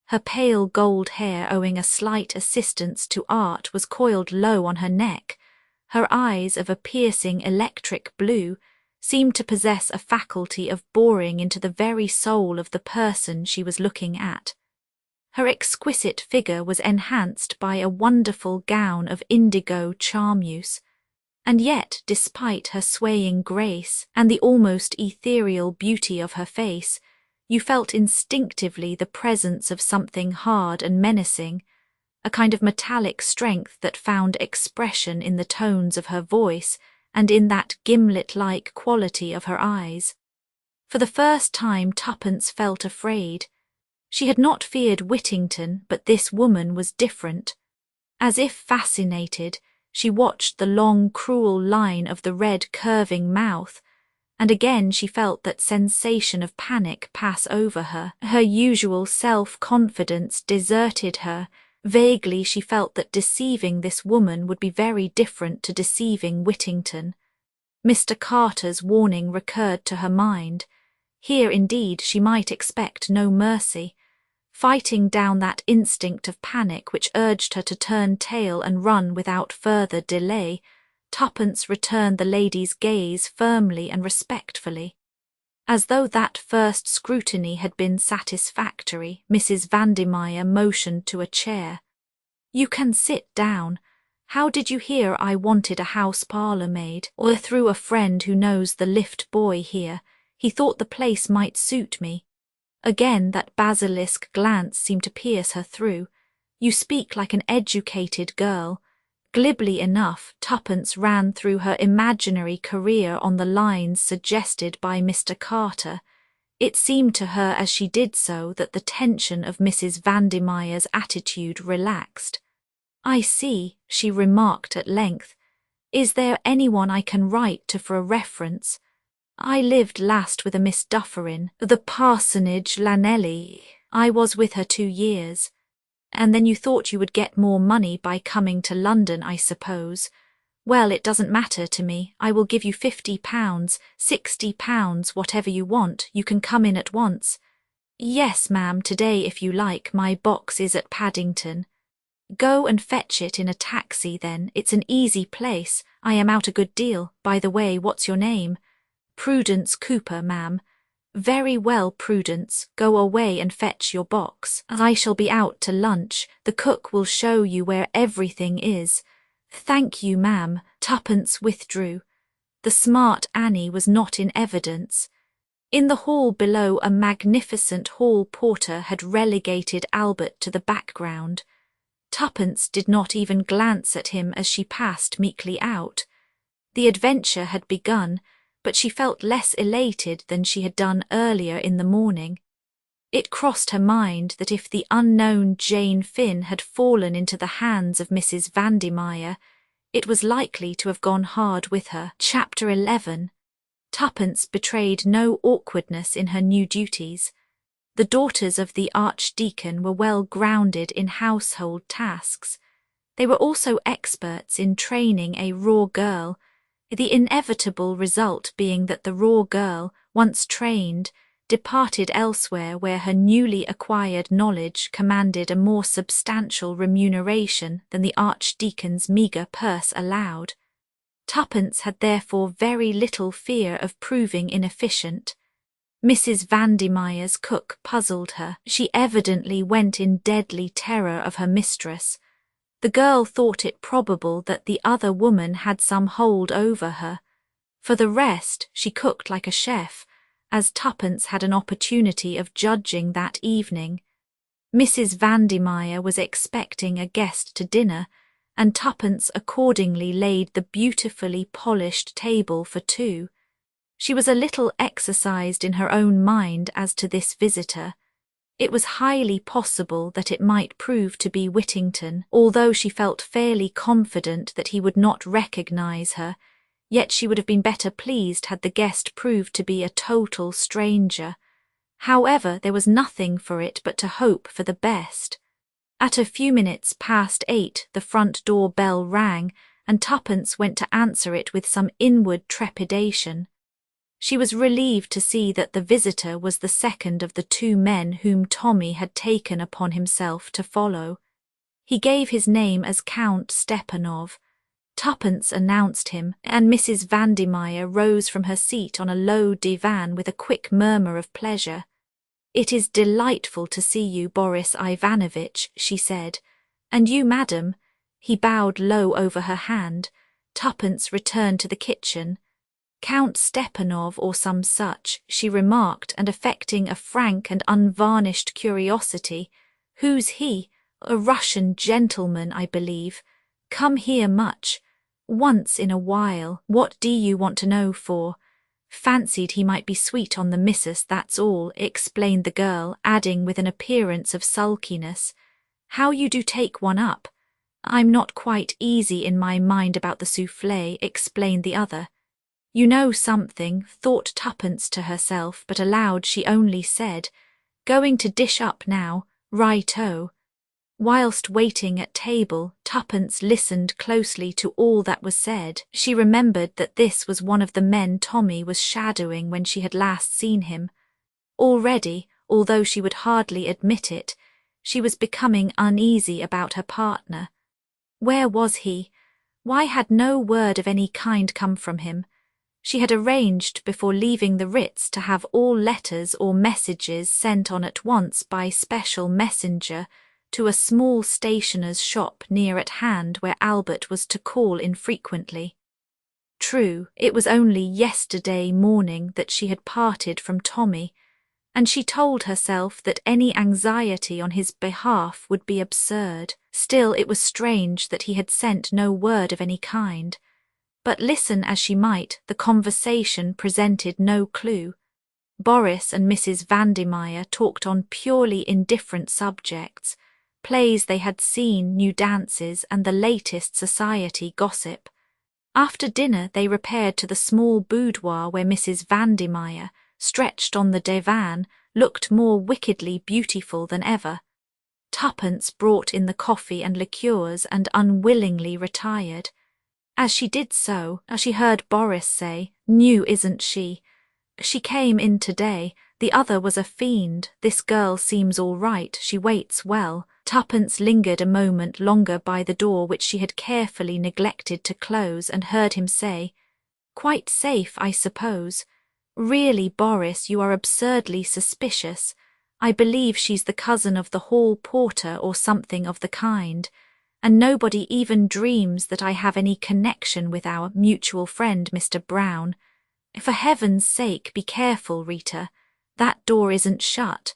Her pale gold hair, owing a slight assistance to art, was coiled low on her neck. Her eyes, of a piercing electric blue, seemed to possess a faculty of boring into the very soul of the person she was looking at. Her exquisite figure was enhanced by a wonderful gown of indigo charmeuse, and yet, despite her swaying grace and the almost ethereal beauty of her face, you felt instinctively the presence of something hard and menacing, a kind of metallic strength that found expression in the tones of her voice and in that gimlet-like quality of her eyes. For the first time Tuppence felt afraid. She had not feared Whittington, but this woman was different. As if fascinated, she watched the long, cruel line of the red, curving mouth, and again she felt that sensation of panic pass over her. Her usual self-confidence deserted her. Vaguely she felt that deceiving this woman would be very different to deceiving Whittington. Mr. Carter's warning recurred to her mind. Here indeed she might expect no mercy. Fighting down that instinct of panic which urged her to turn tail and run without further delay, Tuppence returned the lady's gaze firmly and respectfully. As though that first scrutiny had been satisfactory, Mrs. Vandemeyer motioned to a chair. "You can sit down. How did you hear I wanted a house parlour maid?" "Or through a friend who knows the lift boy here. He thought the place might suit me." Again that basilisk glance seemed to pierce her through. "You speak like an educated girl." Glibly enough, Tuppence ran through her imaginary career on the lines suggested by Mr. Carter. It seemed to her as she did so that the tension of Mrs. Vandemeyer's attitude relaxed. "I see," she remarked at length. "Is there anyone I can write to for a reference? I lived last with a Miss Dufferin, the parsonage Lanelli. I was with her 2 years. And then you thought you would get more money by coming to London, I suppose. Well, it doesn't matter to me. I will give you £50, £60, whatever you want. You can come in at once." "Yes, ma'am, today if you like. My box is at Paddington." "Go and fetch it in a taxi then. It's an easy place. I am out a good deal. By the way, what's your name?" "Prudence Cooper, ma'am." "Very well, Prudence, go away and fetch your box. I shall be out to lunch. The cook will show you where everything is." "Thank you, ma'am." Tuppence withdrew. The smart Annie was not in evidence. In the hall below, a magnificent hall porter had relegated Albert to the background. Tuppence did not even glance at him as she passed meekly out. The adventure had begun, but she felt less elated than she had done earlier in the morning. It crossed her mind that if the unknown Jane Finn had fallen into the hands of Mrs. Vandemeyer, it was likely to have gone hard with her. Chapter 11. Tuppence betrayed no awkwardness in her new duties. The daughters of the Archdeacon were well grounded in household tasks. They were also experts in training a raw girl, the inevitable result being that the raw girl, once trained, departed elsewhere where her newly acquired knowledge commanded a more substantial remuneration than the Archdeacon's meagre purse allowed. Tuppence had therefore very little fear of proving inefficient. Mrs. Vandemeyer's cook puzzled her. She evidently went in deadly terror of her mistress. The girl thought it probable that the other woman had some hold over her. For the rest, she cooked like a chef, as Tuppence had an opportunity of judging that evening. Mrs. Vandemeyer was expecting a guest to dinner, and Tuppence accordingly laid the beautifully polished table for 2. She was a little exercised in her own mind as to this visitor. It was highly possible that it might prove to be Whittington, although she felt fairly confident that he would not recognise her, yet she would have been better pleased had the guest proved to be a total stranger. However, there was nothing for it but to hope for the best. At a few minutes past 8 the front door bell rang, and Tuppence went to answer it with some inward trepidation. She was relieved to see that the visitor was the second of the 2 men whom Tommy had taken upon himself to follow. He gave his name as Count Stepanov. Tuppence announced him, and Mrs. Vandemeyer rose from her seat on a low divan with a quick murmur of pleasure. "It is delightful to see you, Boris Ivanovitch," she said. "And you, madam?" He bowed low over her hand. Tuppence returned to the kitchen. "Count Stepanov or some such," she remarked, and affecting a frank and unvarnished curiosity. "Who's he? A Russian gentleman, I believe. Come here much. Once in a while. What do you want to know for? Fancied he might be sweet on the missus, that's all, explained the girl, adding with an appearance of sulkiness, How you do take one up. I'm not quite easy in my mind about the soufflé, explained the other. You know something, thought Tuppence to herself, but aloud she only said, Going to dish up now, right-o. Whilst waiting at table, Tuppence listened closely to all that was said. She remembered that this was one of the men Tommy was shadowing when she had last seen him. Already, although she would hardly admit it, she was becoming uneasy about her partner. Where was he? Why had no word of any kind come from him? She had arranged before leaving the Ritz to have all letters or messages sent on at once by special messenger to a small stationer's shop near at hand where Albert was to call infrequently. True, it was only yesterday morning that she had parted from Tommy, and she told herself that any anxiety on his behalf would be absurd. Still, it was strange that he had sent no word of any kind. But listen as she might, the conversation presented no clue. Boris and Mrs. Vandermeyer talked on purely indifferent subjects, plays they had seen, new dances, and the latest society gossip. After dinner they repaired to the small boudoir where Mrs. Vandermeyer, stretched on the divan, looked more wickedly beautiful than ever. Tuppence brought in the coffee and liqueurs and unwillingly retired. As she did so, she heard Boris say, New, isn't she? She came in today. The other was a fiend. This girl seems all right. She waits well. Tuppence lingered a moment longer by the door which she had carefully neglected to close and heard him say, Quite safe, I suppose. Really, Boris, you are absurdly suspicious. I believe she's the cousin of the hall porter or something of the kind, and nobody even dreams that I have any connection with our mutual friend Mr. Brown. For heaven's sake, be careful, Rita. That door isn't shut.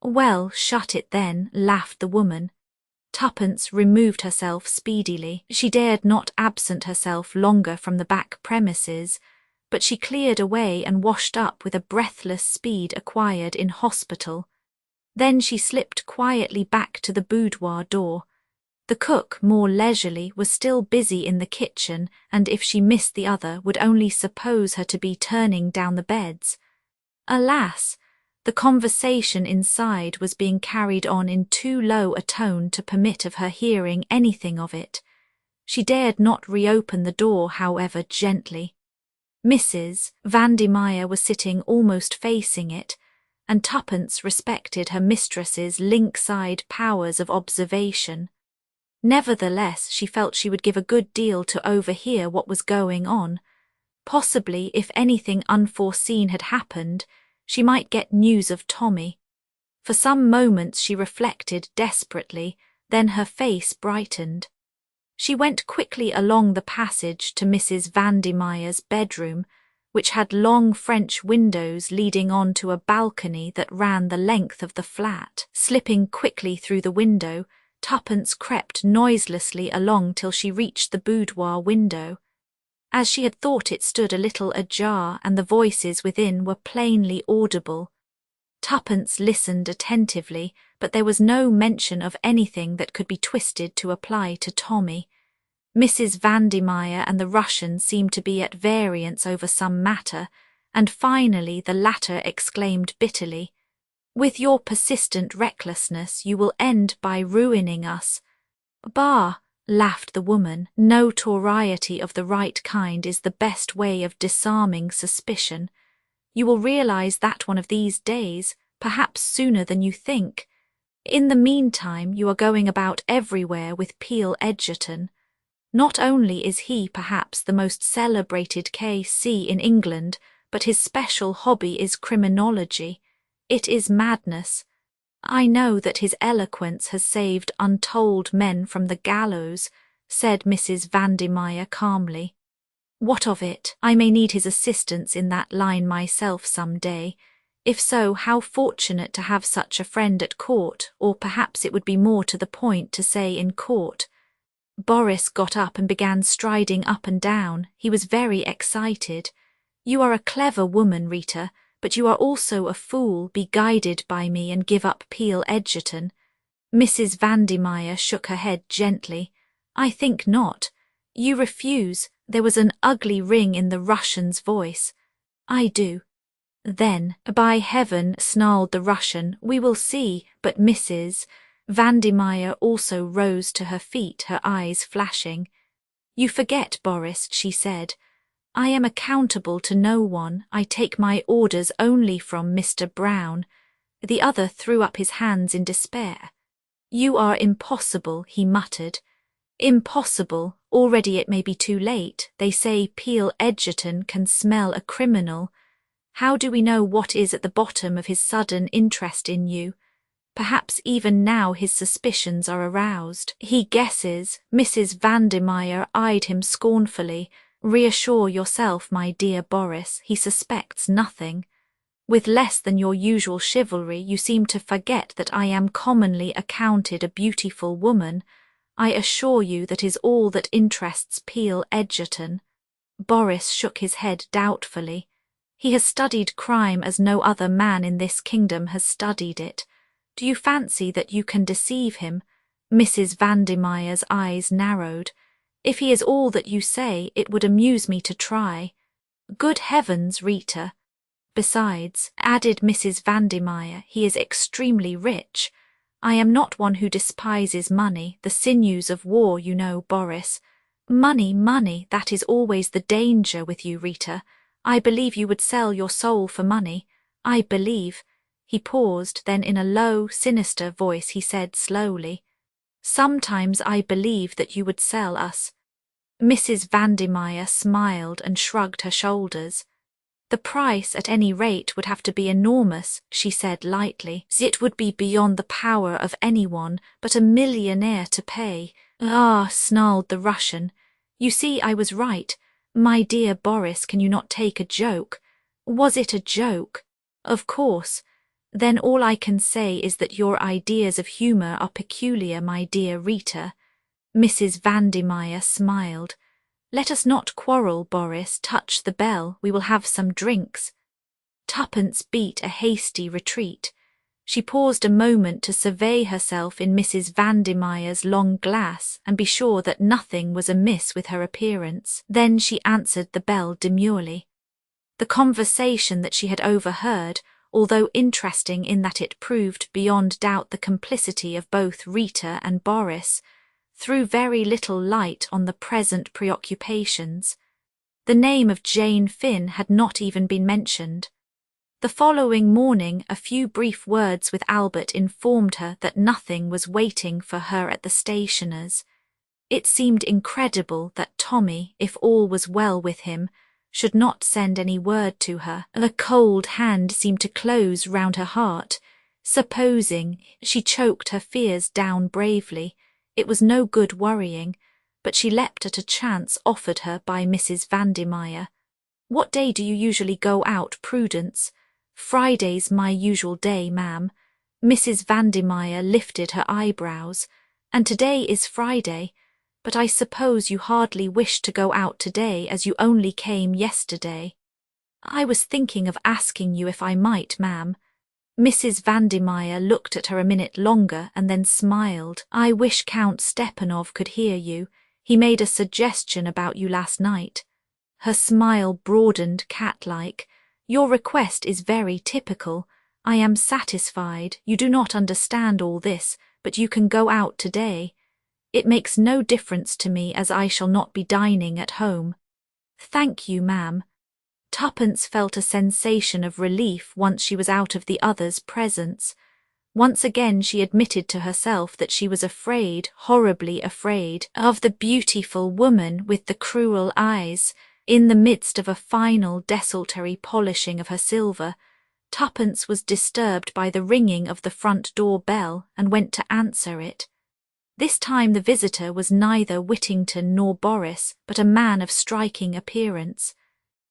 Well, shut it then, laughed the woman. Tuppence removed herself speedily. She dared not absent herself longer from the back premises, but she cleared away and washed up with a breathless speed acquired in hospital. Then she slipped quietly back to the boudoir door. The cook, more leisurely, was still busy in the kitchen, and if she missed the other, would only suppose her to be turning down the beds. Alas! The conversation inside was being carried on in too low a tone to permit of her hearing anything of it. She dared not reopen the door, however, gently. Mrs. Vandermeyer was sitting almost facing it, and Tuppence respected her mistress's lynx-eyed powers of observation. Nevertheless, she felt she would give a good deal to overhear what was going on. Possibly, if anything unforeseen had happened, she might get news of Tommy. For some moments she reflected desperately, then her face brightened. She went quickly along the passage to Mrs. Vandermeyer's bedroom, which had long French windows leading on to a balcony that ran the length of the flat. Slipping quickly through the window, Tuppence crept noiselessly along till she reached the boudoir window. As she had thought, it stood a little ajar, and the voices within were plainly audible. Tuppence listened attentively, but there was no mention of anything that could be twisted to apply to Tommy. Mrs. Vandermeyer and the Russian seemed to be at variance over some matter, and finally the latter exclaimed bitterly, With your persistent recklessness you will end by ruining us. Bah! Laughed the woman. Notoriety of the right kind is the best way of disarming suspicion. You will realize that one of these days, perhaps sooner than you think. In the meantime, you are going about everywhere with Peel Edgerton. Not only is he perhaps the most celebrated K.C. in England, but his special hobby is criminology. It is madness. I know that his eloquence has saved untold men from the gallows, said Mrs. Vandermeyer calmly. What of it? I may need his assistance in that line myself some day. If so, how fortunate to have such a friend at court, or perhaps it would be more to the point to say in court. Boris got up and began striding up and down. He was very excited. You are a clever woman, Rita, but you are also a fool. Be guided by me and give up Peel Edgerton. Mrs. Vandemeyer shook her head gently. I think not. You refuse. There was an ugly ring in the Russian's voice. I do. Then, by heaven, snarled the Russian, we will see. But Mrs. Vandemeyer also rose to her feet, her eyes flashing. You forget, Boris, she said. I am accountable to no one. I take my orders only from Mr. Brown. The other threw up his hands in despair. You are impossible, he muttered. Impossible. Already it may be too late. They say Peel Edgerton can smell a criminal. How do we know what is at the bottom of his sudden interest in you? Perhaps even now his suspicions are aroused. He guesses. Mrs. Vandemeyer eyed him scornfully. Reassure yourself, my dear Boris, he suspects nothing. With less than your usual chivalry, you seem to forget that I am commonly accounted a beautiful woman. I assure you that is all that interests Peel Edgerton. Boris shook his head doubtfully. He has studied crime as no other man in this kingdom has studied it. Do you fancy that you can deceive him? Mrs. Vandemeyer's eyes narrowed. If he is all that you say, it would amuse me to try. Good heavens, Rita. Besides, added Mrs. Vandemeyer, he is extremely rich. I am not one who despises money, the sinews of war, you know, Boris. Money, money, that is always the danger with you, Rita. I believe you would sell your soul for money. I believe. He paused, then in a low, sinister voice he said slowly, Sometimes I believe that you would sell us. Mrs. Vandemeyer smiled and shrugged her shoulders. The price, at any rate, would have to be enormous, she said lightly. It would be beyond the power of anyone but a millionaire to pay. Ah, snarled the Russian. You see, I was right. My dear Boris, can you not take a joke? Was it a joke? Of course. Then all I can say is that your ideas of humour are peculiar, my dear Rita. Mrs. Vandemeyer smiled. Let us not quarrel, Boris. Touch the bell. We will have some drinks. Tuppence beat a hasty retreat. She paused a moment to survey herself in Mrs. Vandemeyer's long glass and be sure that nothing was amiss with her appearance. Then she answered the bell demurely. The conversation that she had overheard, although interesting in that it proved beyond doubt the complicity of both Rita and Boris, threw very little light on the present preoccupations. The name of Jane Finn had not even been mentioned. The following morning a few brief words with Albert informed her that nothing was waiting for her at the stationer's. It seemed incredible that Tommy, if all was well with him, should not send any word to her. A cold hand seemed to close round her heart. Supposing, she choked her fears down bravely. It was no good worrying, but she leapt at a chance offered her by Mrs. Vandemeyer. What day do you usually go out, Prudence? Friday's my usual day, ma'am. Mrs. Vandemeyer lifted her eyebrows. And today is Friday. But I suppose you hardly wish to go out today as you only came yesterday. I was thinking of asking you if I might, ma'am. Mrs. Vandemeyer looked at her a minute longer and then smiled. I wish Count Stepanov could hear you. He made a suggestion about you last night. Her smile broadened cat-like. Your request is very typical. I am satisfied. You do not understand all this, but you can go out today. It makes no difference to me as I shall not be dining at home. Thank you, ma'am. Tuppence felt a sensation of relief once she was out of the other's presence. Once again she admitted to herself that she was afraid, horribly afraid, of the beautiful woman with the cruel eyes. In the midst of a final desultory polishing of her silver, Tuppence was disturbed by the ringing of the front door bell and went to answer it. This time the visitor was neither Whittington nor Boris, but a man of striking appearance.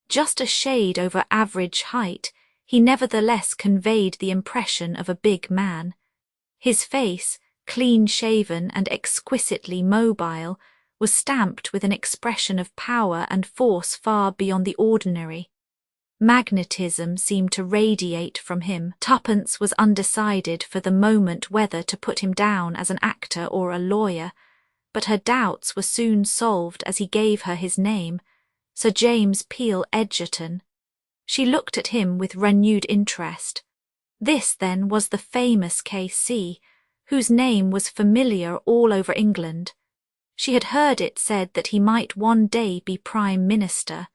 Just a shade over average height, he nevertheless conveyed the impression of a big man. His face, clean-shaven and exquisitely mobile, was stamped with an expression of power and force far beyond the ordinary. Magnetism seemed to radiate from him. Tuppence was undecided for the moment whether to put him down as an actor or a lawyer, but her doubts were soon solved as he gave her his name, Sir James Peel Egerton. She looked at him with renewed interest. This, then, was the famous K.C., whose name was familiar all over England. She had heard it said that he might one day be Prime Minister.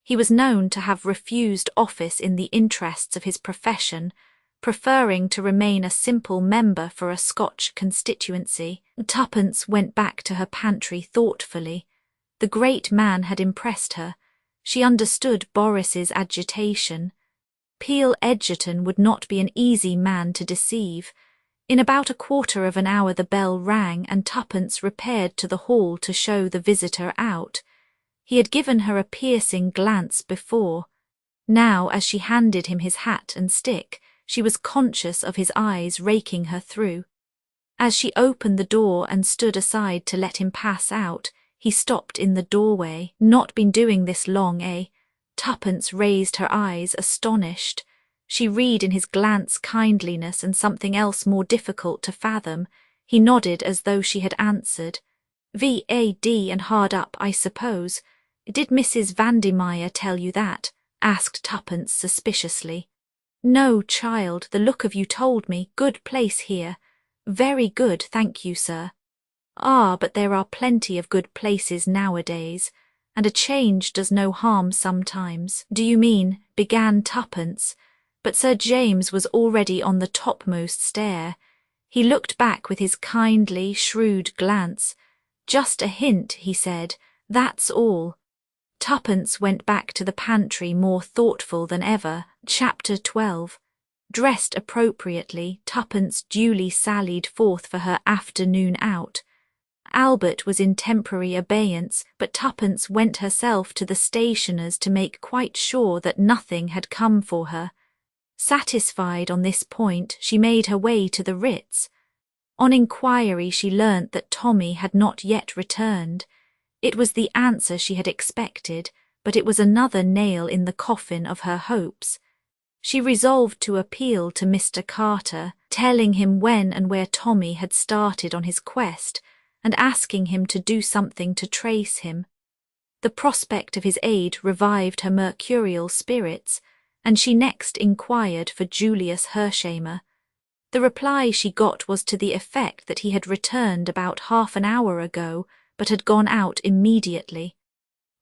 He was known to have refused office in the interests of his profession, preferring to remain a simple member for a Scotch constituency. Tuppence went back to her pantry thoughtfully. The great man had impressed her. She understood Boris's agitation. Peel Egerton would not be an easy man to deceive. In about a quarter of an hour the bell rang and Tuppence repaired to the hall to show the visitor out. He had given her a piercing glance before. Now, as she handed him his hat and stick, she was conscious of his eyes raking her through. As she opened the door and stood aside to let him pass out, he stopped in the doorway. "Not been doing this long, eh?" Tuppence raised her eyes, astonished. She read in his glance kindliness and something else more difficult to fathom. He nodded as though she had answered. "V.A.D. and hard up, I suppose. Did Mrs. Vandemeyer tell you that?" asked Tuppence suspiciously. "No, child, the look of you told me. Good place here." "Very good, thank you, sir." "Ah, but there are plenty of good places nowadays, and a change does no harm sometimes." "Do you mean—" began Tuppence, but Sir James was already on the topmost stair. He looked back with his kindly, shrewd glance. "Just a hint," he said, "that's all." Tuppence went back to the pantry more thoughtful than ever. Chapter 12. Dressed appropriately, Tuppence duly sallied forth for her afternoon out. Albert was in temporary abeyance, but Tuppence went herself to the stationer's to make quite sure that nothing had come for her. Satisfied on this point, she made her way to the Ritz. On inquiry she learnt that Tommy had not yet returned. It was the answer she had expected, but it was another nail in the coffin of her hopes. She resolved to appeal to Mr. Carter, telling him when and where Tommy had started on his quest, and asking him to do something to trace him. The prospect of his aid revived her mercurial spirits, and she next inquired for Julius Hershamer. The reply she got was to the effect that he had returned about half an hour ago, but had gone out immediately.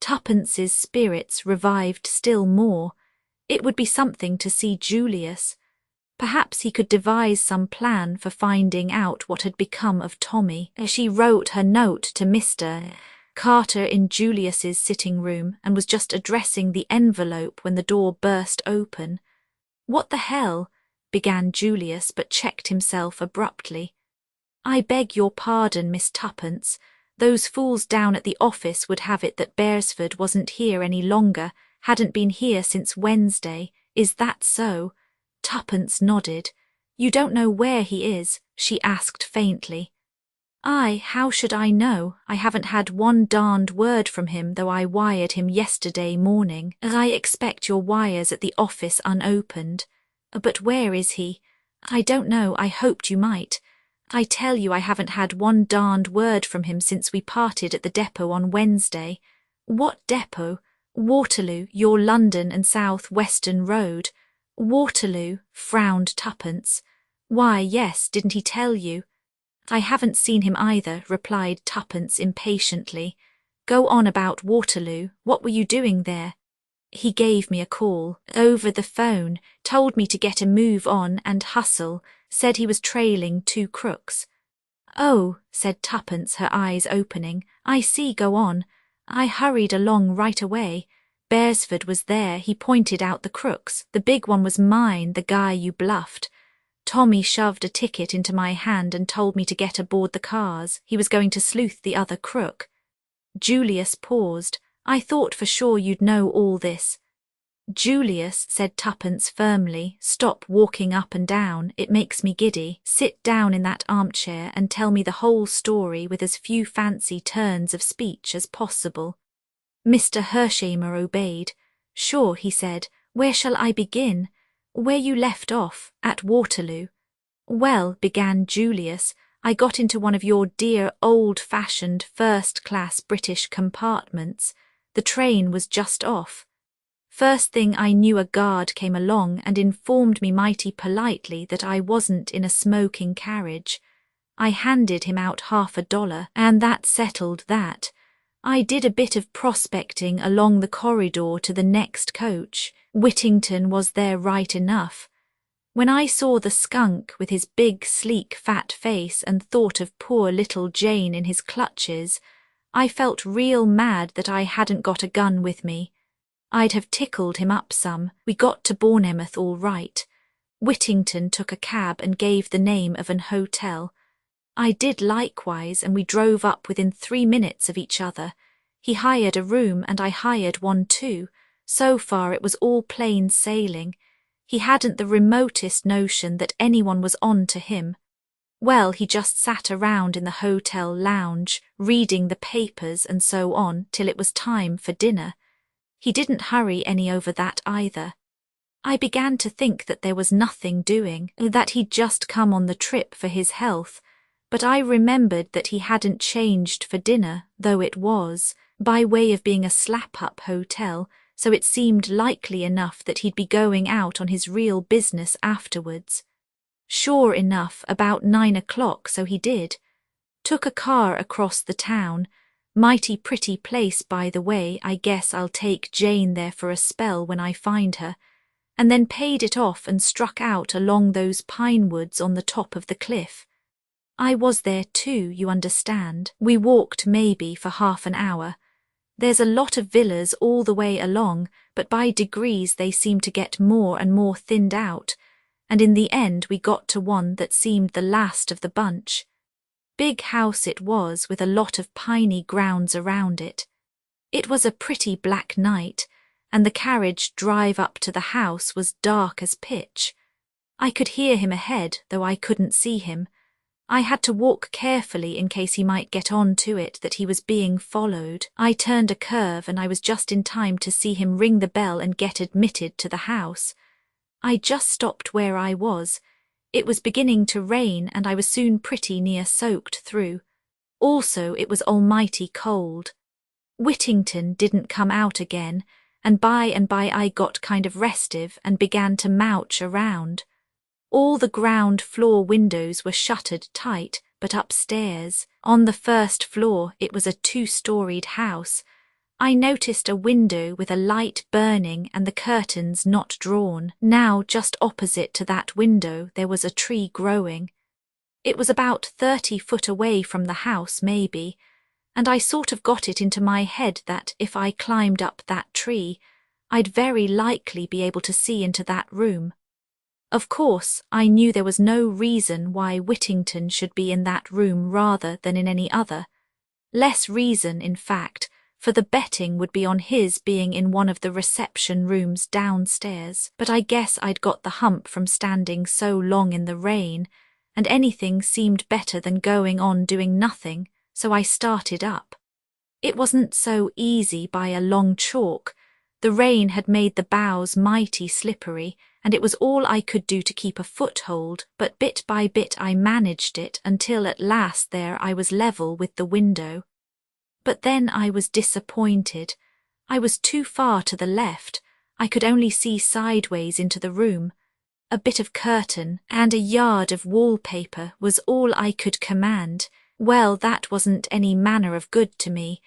Tuppence's spirits revived still more. It would be something to see Julius. Perhaps he could devise some plan for finding out what had become of Tommy. She wrote her note to Mr. Carter in Julius's sitting room and was just addressing the envelope when the door burst open. "What the hell?" began Julius, but checked himself abruptly. "I beg your pardon, Miss Tuppence. Those fools down at the office would have it that Beresford wasn't here any longer, hadn't been here since Wednesday. Is that so?" Tuppence nodded. "You don't know where he is?" she asked faintly. How should I know? I haven't had one darned word from him, though I wired him yesterday morning. I expect your wires at the office unopened. But where is he? I don't know, I hoped you might. I tell you I haven't had one darned word from him since we parted at the depot on Wednesday." "What depot?" "Waterloo, your London and South Western Road." "Waterloo," frowned Tuppence. "Why, yes, didn't he tell you?" "I haven't seen him either," replied Tuppence impatiently. "Go on about Waterloo. What were you doing there?" "He gave me a call, over the phone, told me to get a move on and hustle, said he was trailing 2 crooks." "Oh," said Tuppence, her eyes opening. "I see, go on." "I hurried along right away. Beresford was there, he pointed out the crooks. The big one was mine, the guy you bluffed. Tommy shoved a ticket into my hand and told me to get aboard the cars. He was going to sleuth the other crook." Julius paused. "I thought for sure you'd know all this." Julius, said Tuppence firmly, stop walking up and down, it makes me giddy. Sit down in that armchair and tell me the whole story with as few fancy turns of speech as possible. Mr. Hershamer obeyed. Sure, he said, where shall I begin? Where you left off, at Waterloo. Well, began Julius, I got into one of your dear old-fashioned first-class British compartments. The train was just off. First thing I knew a guard came along and informed me mighty politely that I wasn't in a smoking carriage. I handed him out $50, and that settled that. I did a bit of prospecting along the corridor to the next coach. Whittington was there right enough. When I saw the skunk with his big, sleek, fat face and thought of poor little Jane in his clutches, I felt real mad that I hadn't got a gun with me. I'd have tickled him up some. We got to Bournemouth all right. Whittington took a cab and gave the name of an hotel. I did likewise, and we drove up within 3 minutes of each other. He hired a room and I hired one too. So far it was all plain sailing. He hadn't the remotest notion that anyone was on to him. Well, he just sat around in the hotel lounge, reading the papers and so on till it was time for dinner. He didn't hurry any over that either. I began to think that there was nothing doing, that he'd just come on the trip for his health, but I remembered that he hadn't changed for dinner, though it was, by way of being a slap-up hotel, so it seemed likely enough that he'd be going out on his real business afterwards. Sure enough, about 9 o'clock, so he did. Took a car across the town. Mighty pretty place, by the way. I guess I'll take Jane there for a spell when I find her. And then paid it off and struck out along those pine woods on the top of the cliff. I was there too, you understand. We walked maybe for half an hour. There's a lot of villas all the way along, but by degrees they seem to get more and more thinned out, and in the end we got to one that seemed the last of the bunch. Big house it was, with a lot of piney grounds around it. It was a pretty black night, and the carriage drive up to the house was dark as pitch. I could hear him ahead, though I couldn't see him. I had to walk carefully in case he might get on to it that he was being followed. I turned a curve and I was just in time to see him ring the bell and get admitted to the house. I just stopped where I was. It was beginning to rain and I was soon pretty near soaked through. Also, it was almighty cold. Whittington didn't come out again, and by I got kind of restive and began to mouch around. All the ground floor windows were shuttered tight, but upstairs, on the first floor, it was a 2-storied house. I noticed a window with a light burning and the curtains not drawn. Now, just opposite to that window, there was a tree growing. It was about 30 foot away from the house, maybe, and I sort of got it into my head that if I climbed up that tree, I'd very likely be able to see into that room. Of course, I knew there was no reason why Whittington should be in that room rather than in any other. Less reason, in fact, for the betting would be on his being in one of the reception rooms downstairs. But I guess I'd got the hump from standing so long in the rain, and anything seemed better than going on doing nothing, so I started up. It wasn't so easy by a long chalk. The rain had made the boughs mighty slippery, and it was all I could do to keep a foothold, but bit by bit I managed it until at last there I was level with the window. But then I was disappointed. I was too far to the left. I could only see sideways into the room. A bit of curtain and a yard of wallpaper was all I could command. Well, that wasn't any manner of good to me,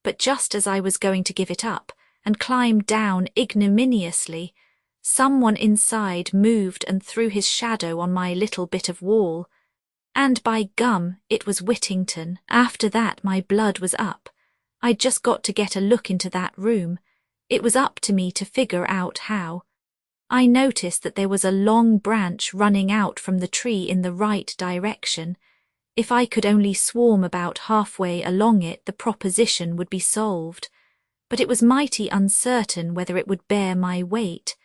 but just as I was going to give it up and climb down ignominiously, someone inside moved and threw his shadow on my little bit of wall. And by gum, it was Whittington. After that my blood was up. I'd just got to get a look into that room. It was up to me to figure out how. I noticed that there was a long branch running out from the tree in the right direction. If I could only swarm about halfway along it, the proposition would be solved. but it was mighty uncertain whether it would bear my weight.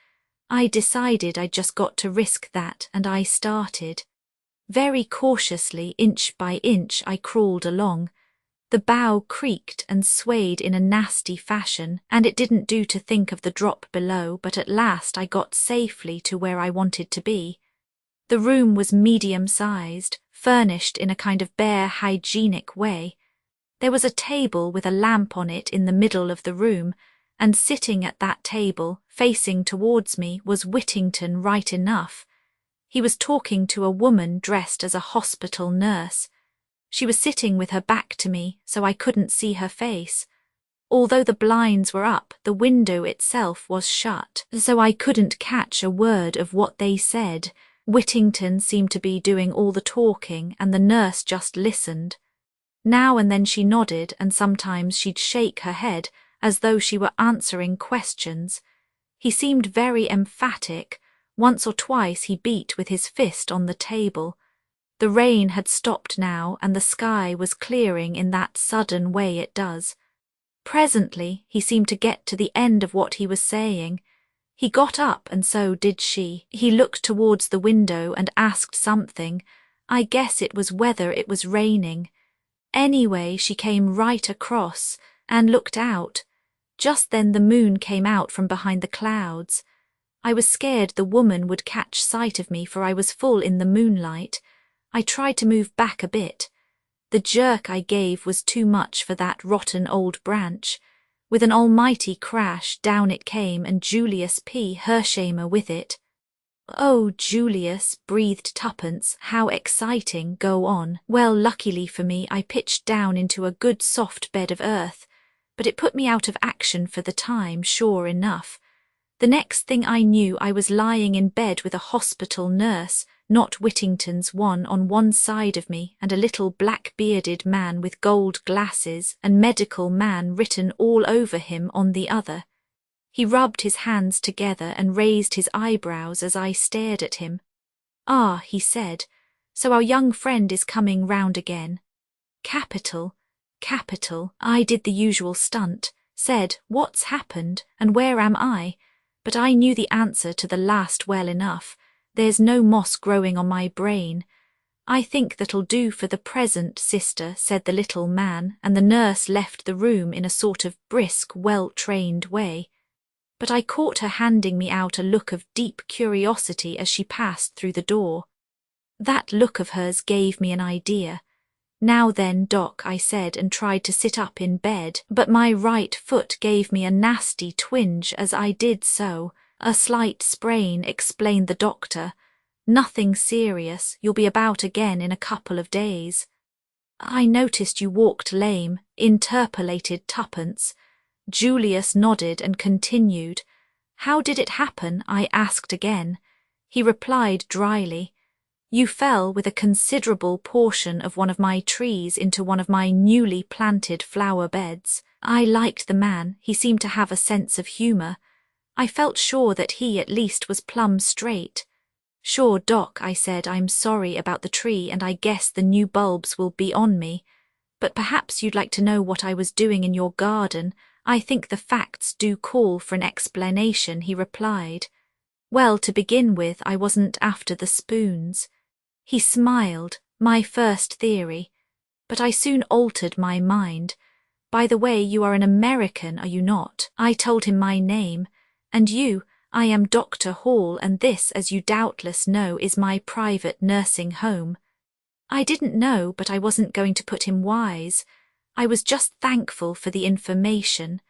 I decided I'd just got to risk that, and I started. Very cautiously, inch by inch, I crawled along. The bough creaked and swayed in a nasty fashion, and it didn't do to think of the drop below, but at last I got safely to where I wanted to be. The room was medium-sized, furnished in a kind of bare, hygienic way. There was a table with a lamp on it in the middle of the room, and sitting at that table, facing towards me, was Whittington right enough. He was talking to a woman dressed as a hospital nurse. She was sitting with her back to me, so I couldn't see her face. Although the blinds were up, the window itself was shut, so I couldn't catch a word of what they said. Whittington seemed to be doing all the talking, and the nurse just listened. Now and then she nodded, and sometimes she'd shake her head, as though she were answering questions. He seemed very emphatic. Once or twice he beat with his fist on the table. The rain had stopped now, and the sky was clearing in that sudden way it does. Presently he seemed to get to the end of what he was saying. He got up, and so did she. He looked towards the window and asked something. I guess it was whether it was raining. Anyway, she came right across and looked out. Just then the moon came out from behind the clouds. I was scared the woman would catch sight of me, for I was full in the moonlight. I tried to move back a bit. The jerk I gave was too much for that rotten old branch. With an almighty crash, down it came, and Julius P. Hershamer with it. "Oh, Julius," breathed Tuppence, "how exciting, go on." Well, luckily for me, I pitched down into a good soft bed of earth, but it put me out of action for the time, sure enough. The next thing I knew, I was lying in bed with a hospital nurse, not Whittington's one, on one side of me, and a little black-bearded man with gold glasses and medical man written all over him on the other. He rubbed his hands together and raised his eyebrows as I stared at him. "Ah," he said, "so our young friend is coming round again." "Capital, capital." I did the usual stunt, said, "What's happened, and where am I?" But I knew the answer to the last well enough. There's no moss growing on my brain. "I think that'll do for the present, sister," said the little man, and the nurse left the room in a sort of brisk, well-trained way. But I caught her handing me out a look of deep curiosity as she passed through the door. That look of hers gave me an idea. "Now then, Doc," I said, and tried to sit up in bed, but my right foot gave me a nasty twinge as I did so. "A slight sprain," explained the doctor. "Nothing serious. You'll be about again in a couple of days." "I noticed you walked lame," interpolated Tuppence. Julius nodded and continued. "How did it happen?" I asked again. He replied dryly, "You fell with a considerable portion of one of my trees into one of my newly planted flower beds." I liked the man. He seemed to have a sense of humour. I felt sure that he at least was plumb straight. "Sure, Doc," I said, "I'm sorry about the tree, and I guess the new bulbs will be on me. But perhaps you'd like to know what I was doing in your garden. I think the facts do call for an explanation," he replied. "Well, to begin with, I wasn't after the spoons." He smiled, my first theory. But I soon altered my mind. "By the way, you are an American, are you not?" I told him my name. "And you?" "I am Dr. Hall, and this, as you doubtless know, is my private nursing home." I didn't know, but I wasn't going to put him wise. I was just thankful for the information.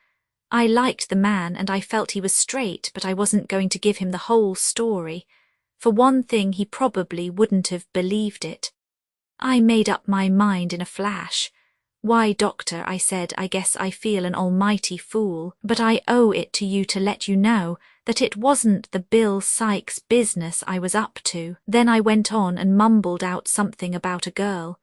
I liked the man, and I felt he was straight, but I wasn't going to give him the whole story. For one thing, he probably wouldn't have believed it. I made up my mind in a flash. "Why, doctor," I said, "I guess I feel an almighty fool, but I owe it to you to let you know that it wasn't the Bill Sykes business I was up to." Then I went on and mumbled out something about a girl.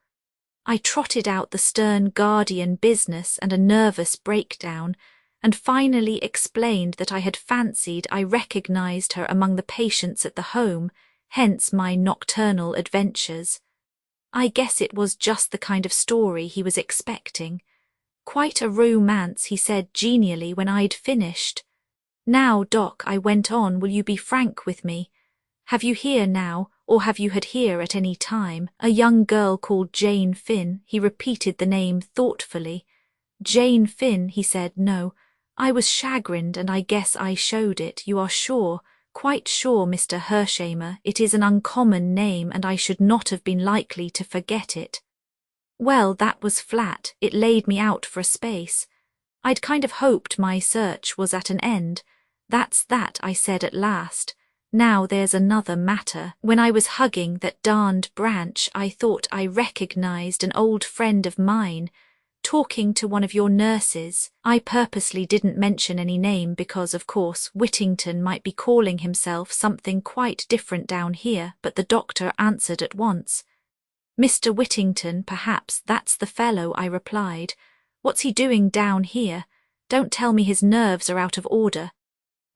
I trotted out the stern guardian business and a nervous breakdown, and finally explained that I had fancied I recognized her among the patients at the home, hence my nocturnal adventures. I guess it was just the kind of story he was expecting. Quite a romance, he said genially when I'd finished. Now, Doc, I went on, will you be frank with me? Have you here now, or have you had here at any time, a young girl called Jane Finn? He repeated the name thoughtfully. Jane Finn, he said. No. I was chagrined, and I guess I showed it. You are sure, quite sure, Mr. Hershamer, it is an uncommon name, and I should not have been likely to forget it. Well, that was flat. It laid me out for a space. I'd kind of hoped my search was at an end. That's that, I said at last. Now there's another matter. When I was hugging that darned branch, I thought I recognized an old friend of mine, talking to one of your nurses. I purposely didn't mention any name because, of course, Whittington might be calling himself something quite different down here, but the doctor answered at once. Mr. Whittington, perhaps that's the fellow, I replied. What's he doing down here? Don't tell me his nerves are out of order.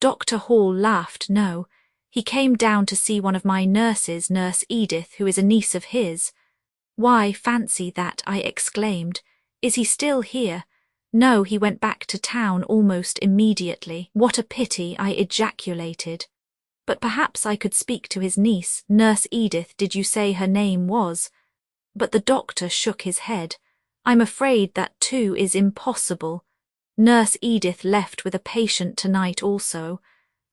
Dr. Hall laughed. No, he came down to see one of my nurses, Nurse Edith, who is a niece of his. Why, fancy that, I exclaimed. Is he still here? No, he went back to town almost immediately. What a pity, I ejaculated. But perhaps I could speak to his niece, Nurse Edith, did you say her name was? But the doctor shook his head. I'm afraid that too is impossible. Nurse Edith left with a patient tonight also.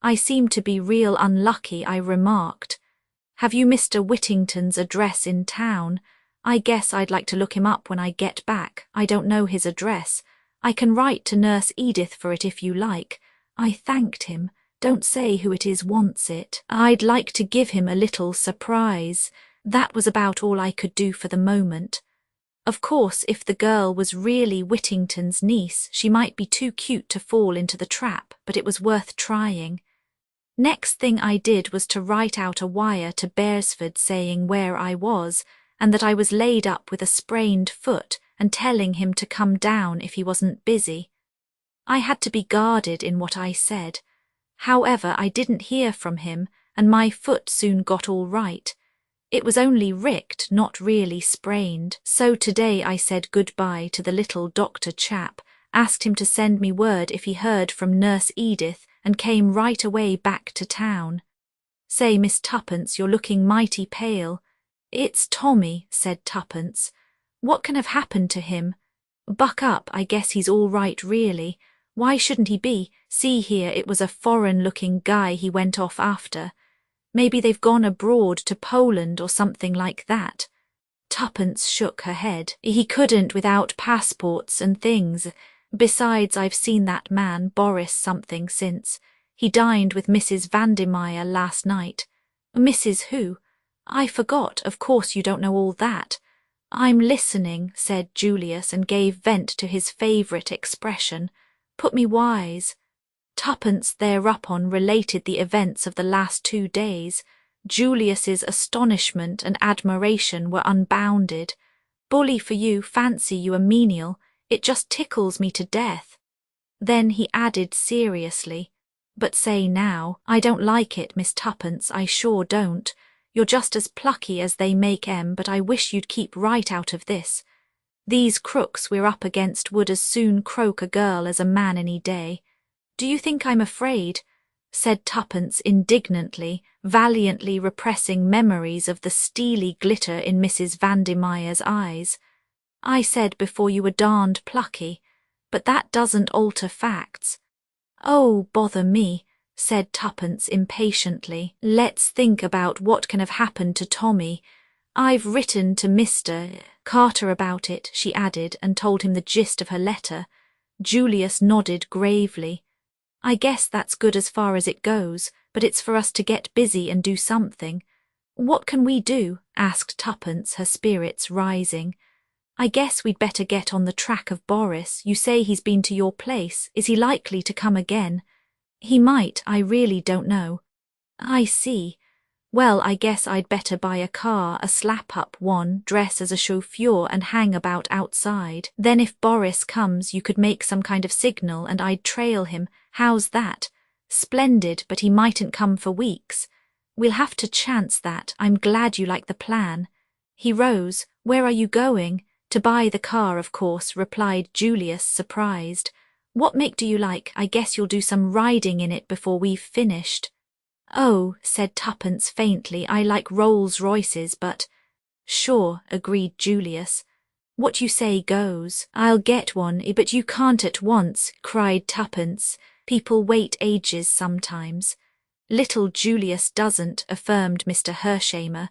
I seem to be real unlucky, I remarked. Have you Mr. Whittington's address in town? I guess I'd like to look him up when I get back. I don't know his address. I can write to Nurse Edith for it if you like. I thanked him. Don't say who it is wants it. I'd like to give him a little surprise. That was about all I could do for the moment. Of course, if the girl was really Whittington's niece, she might be too cute to fall into the trap, but it was worth trying. Next thing I did was to write out a wire to Beresford saying where I was, and that I was laid up with a sprained foot, and telling him to come down if he wasn't busy. I had to be guarded in what I said. However, I didn't hear from him, and my foot soon got all right. It was only ricked, not really sprained. So today I said goodbye to the little doctor chap, asked him to send me word if he heard from Nurse Edith, and came right away back to town. Say, Miss Tuppence, you're looking mighty pale. It's Tommy, said Tuppence. What can have happened to him? Buck up, I guess he's all right really. Why shouldn't he be? See here, it was a foreign-looking guy he went off after. Maybe they've gone abroad to Poland or something like that. Tuppence shook her head. He couldn't without passports and things. Besides, I've seen that man, Boris something, since. He dined with Mrs. Vandermeyer last night. Mrs. who? I forgot, of course you don't know all that. I'm listening, said Julius, and gave vent to his favourite expression. Put me wise. Tuppence thereupon related the events of the last 2 days. Julius's astonishment and admiration were unbounded. Bully for you, fancy you a menial. It just tickles me to death. Then he added seriously, but say now, I don't like it, Miss Tuppence, I sure don't. You're just as plucky as they make 'em, but I wish you'd keep right out of this. These crooks we're up against would as soon croak a girl as a man any day. Do you think I'm afraid? Said Tuppence indignantly, valiantly repressing memories of the steely glitter in Mrs. Vandermeyer's eyes. I said before you were darned plucky, but that doesn't alter facts. Oh, bother me, said Tuppence impatiently. Let's think about what can have happened to Tommy. I've written to Mr. Carter about it, she added, and told him the gist of her letter. Julius nodded gravely. I guess that's good as far as it goes, but it's for us to get busy and do something. What can we do? Asked Tuppence, her spirits rising. I guess we'd better get on the track of Boris. You say he's been to your place. Is he likely to come again? He might, I really don't know. I see. Well, I guess I'd better buy a car, a slap-up one, dress as a chauffeur and hang about outside. Then if Boris comes you could make some kind of signal and I'd trail him. How's that? Splendid, but he mightn't come for weeks. We'll have to chance that. I'm glad you like the plan. He rose. Where are you going? To buy the car, of course, replied Julius, surprised. What make do you like? I guess you'll do some riding in it before we've finished. Oh, said Tuppence faintly, I like Rolls-Royces, but… Sure, agreed Julius. What you say goes. I'll get one, but you can't at once, cried Tuppence. People wait ages sometimes. Little Julius doesn't, affirmed Mr. Hershamer.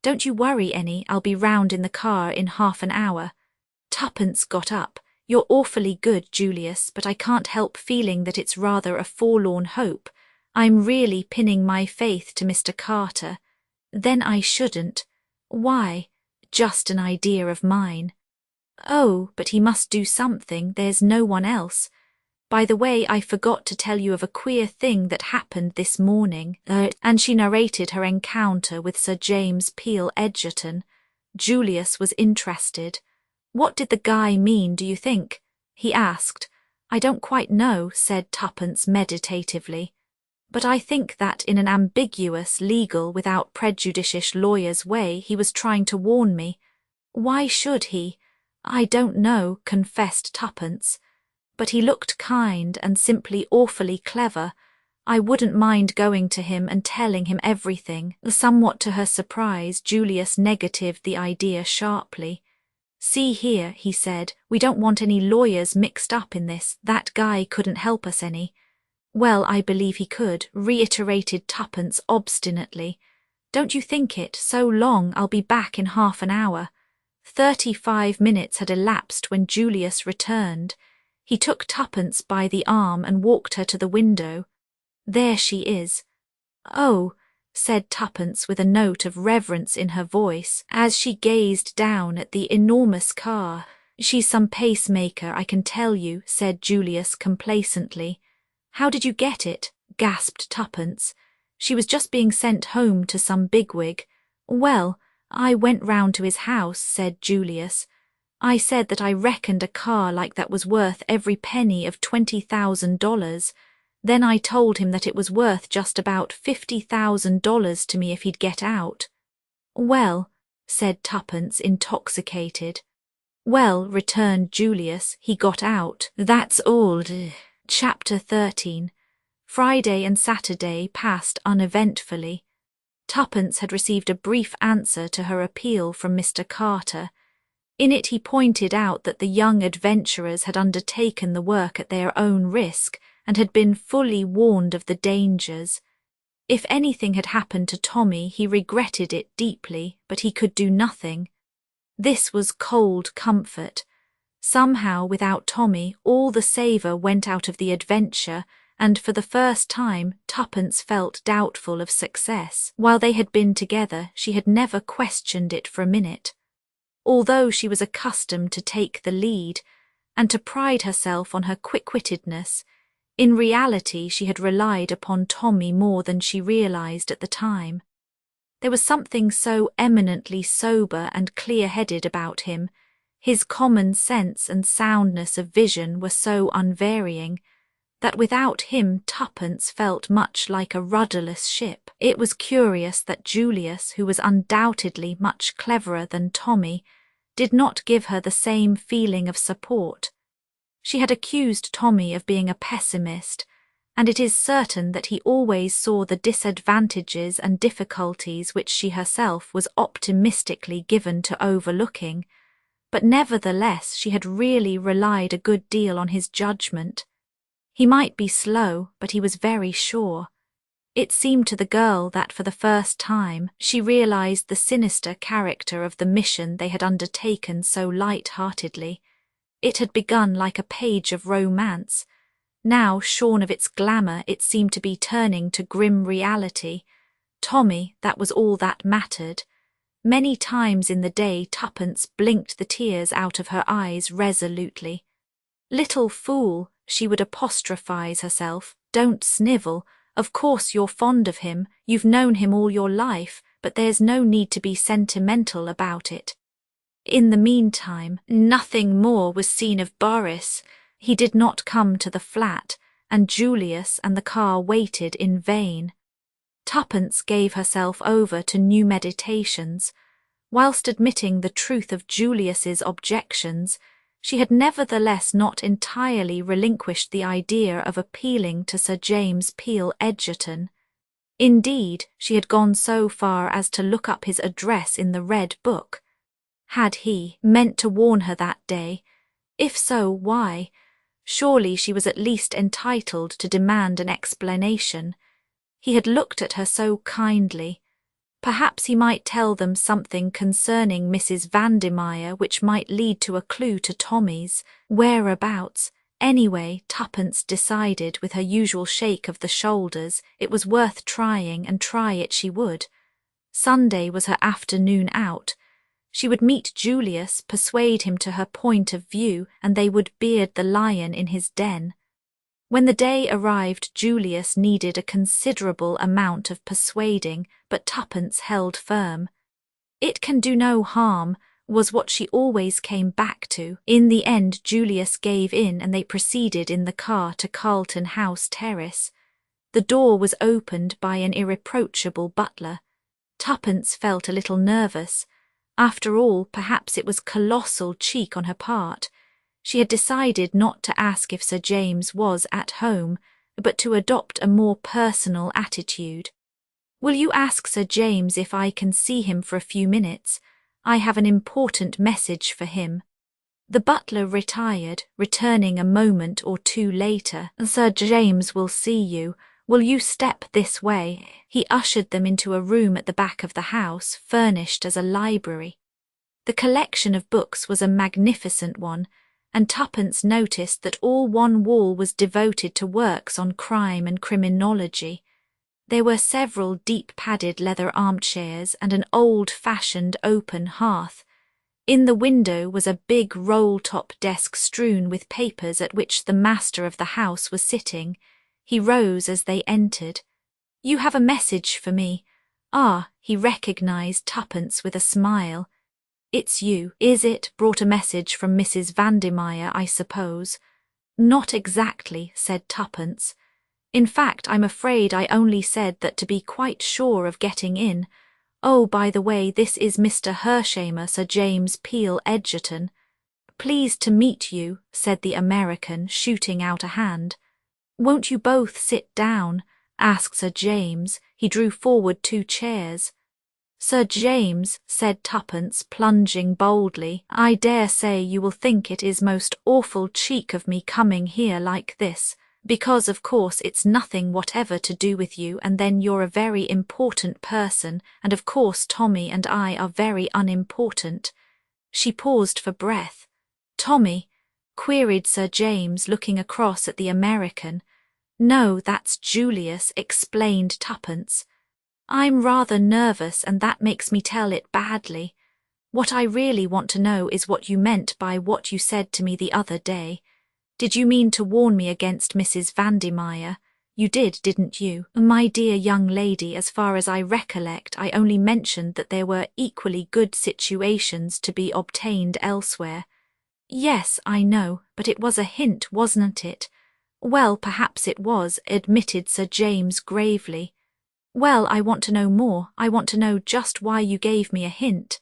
Don't you worry any, I'll be round in the car in half an hour. Tuppence got up. You're awfully good, Julius, but I can't help feeling that it's rather a forlorn hope. I'm really pinning my faith to Mr. Carter. Then I shouldn't. Why? Just an idea of mine. Oh, but he must do something, there's no one else. By the way, I forgot to tell you of a queer thing that happened this morning, and she narrated her encounter with Sir James Peel Edgerton. Julius was interested. What did the guy mean, do you think? He asked. I don't quite know, said Tuppence meditatively. But I think that in an ambiguous, legal, without prejudicious lawyer's way he was trying to warn me. Why should he? I don't know, confessed Tuppence. But he looked kind and simply awfully clever. I wouldn't mind going to him and telling him everything. Somewhat to her surprise, Julius negatived the idea sharply. See here, he said, we don't want any lawyers mixed up in this. That guy couldn't help us any. Well, I believe he could, reiterated Tuppence obstinately. Don't you think it? So long, I'll be back in half an hour. 35 minutes had elapsed when Julius returned. He took Tuppence by the arm and walked her to the window. There she is. Oh, said Tuppence with a note of reverence in her voice, as she gazed down at the enormous car. She's some pacemaker, I can tell you, said Julius complacently. How did you get it? Gasped Tuppence. She was just being sent home to some bigwig. Well, I went round to his house, said Julius. I said that I reckoned a car like that was worth every penny of $20,000. Then I told him that it was worth just about $50,000 to me if he'd get out. Well, said Tuppence, intoxicated. Well, returned Julius, he got out. That's all. Chapter 13. Friday and Saturday passed uneventfully. Tuppence had received a brief answer to her appeal from Mr. Carter. In it he pointed out that the young adventurers had undertaken the work at their own risk and had been fully warned of the dangers. If anything had happened to Tommy, he regretted it deeply, but he could do nothing. This was cold comfort. Somehow, without Tommy, all the savour went out of the adventure, and for the first time Tuppence felt doubtful of success. While they had been together, she had never questioned it for a minute. Although she was accustomed to take the lead, and to pride herself on her quick-wittedness, in reality she had relied upon Tommy more than she realised at the time. There was something so eminently sober and clear-headed about him. His common sense and soundness of vision were so unvarying, that without him Tuppence felt much like a rudderless ship. It was curious that Julius, who was undoubtedly much cleverer than Tommy, did not give her the same feeling of support. She had accused Tommy of being a pessimist, and it is certain that he always saw the disadvantages and difficulties which she herself was optimistically given to overlooking, but nevertheless she had really relied a good deal on his judgment. He might be slow, but he was very sure. It seemed to the girl that for the first time she realised the sinister character of the mission they had undertaken so light-heartedly. It had begun like a page of romance. Now, shorn of its glamour, it seemed to be turning to grim reality. Tommy, that was all that mattered. Many times in the day Tuppence blinked the tears out of her eyes resolutely. Little fool, she would apostrophise herself, don't snivel. Of course you're fond of him, you've known him all your life, but there's no need to be sentimental about it. In the meantime, nothing more was seen of Boris. He did not come to the flat, and Julius and the car waited in vain. Tuppence gave herself over to new meditations. Whilst admitting the truth of Julius's objections, she had nevertheless not entirely relinquished the idea of appealing to Sir James Peel Edgerton. Indeed, she had gone so far as to look up his address in the Red Book. Had he meant to warn her that day? If so, why? Surely she was at least entitled to demand an explanation. He had looked at her so kindly. Perhaps he might tell them something concerning Mrs. Vandemeyer which might lead to a clue to Tommy's whereabouts. Anyway, Tuppence decided with her usual shake of the shoulders it was worth trying, and try it she would. Sunday was her afternoon out. She would meet Julius, persuade him to her point of view, and they would beard the lion in his den. When the day arrived, Julius needed a considerable amount of persuading, but Tuppence held firm. It can do no harm, was what she always came back to. In the end, Julius gave in and they proceeded in the car to Carlton House Terrace. The door was opened by an irreproachable butler. Tuppence felt a little nervous. After all, perhaps it was colossal cheek on her part. She had decided not to ask if Sir James was at home, but to adopt a more personal attitude. "Will you ask Sir James if I can see him for a few minutes? I have an important message for him." The butler retired, returning a moment or two later. "Sir James will see you. Will you step this way?" He ushered them into a room at the back of the house, furnished as a library. The collection of books was a magnificent one, and Tuppence noticed that all one wall was devoted to works on crime and criminology. There were several deep-padded leather armchairs and an old-fashioned open hearth. In the window was a big roll-top desk strewn with papers at which the master of the house was sitting. He rose as they entered. "You have a message for me." Ah, he recognized Tuppence with a smile. "It's you, is it? Brought a message from Mrs. Vandemeyer, I suppose." "Not exactly," said Tuppence. "In fact, I'm afraid I only said that to be quite sure of getting in. Oh, by the way, this is Mr. Hershamer, Sir James Peel Edgerton." "Pleased to meet you," said the American, shooting out a hand. "Won't you both sit down?" asked Sir James. He drew forward 2 chairs. "Sir James," said Tuppence, plunging boldly, "I dare say you will think it is most awful cheek of me coming here like this, because of course it's nothing whatever to do with you, and then you're a very important person, and of course Tommy and I are very unimportant." She paused for breath. "Tommy?" queried Sir James, looking across at the American. "No, that's Julius," explained Tuppence. "I'm rather nervous and that makes me tell it badly. What I really want to know is what you meant by what you said to me the other day. Did you mean to warn me against Mrs. Vandemeyer? You did, didn't you?" "My dear young lady, as far as I recollect, I only mentioned that there were equally good situations to be obtained elsewhere." "Yes, I know, but it was a hint, wasn't it?" "Well, perhaps it was," admitted Sir James gravely. "Well, I want to know more. I want to know just why you gave me a hint."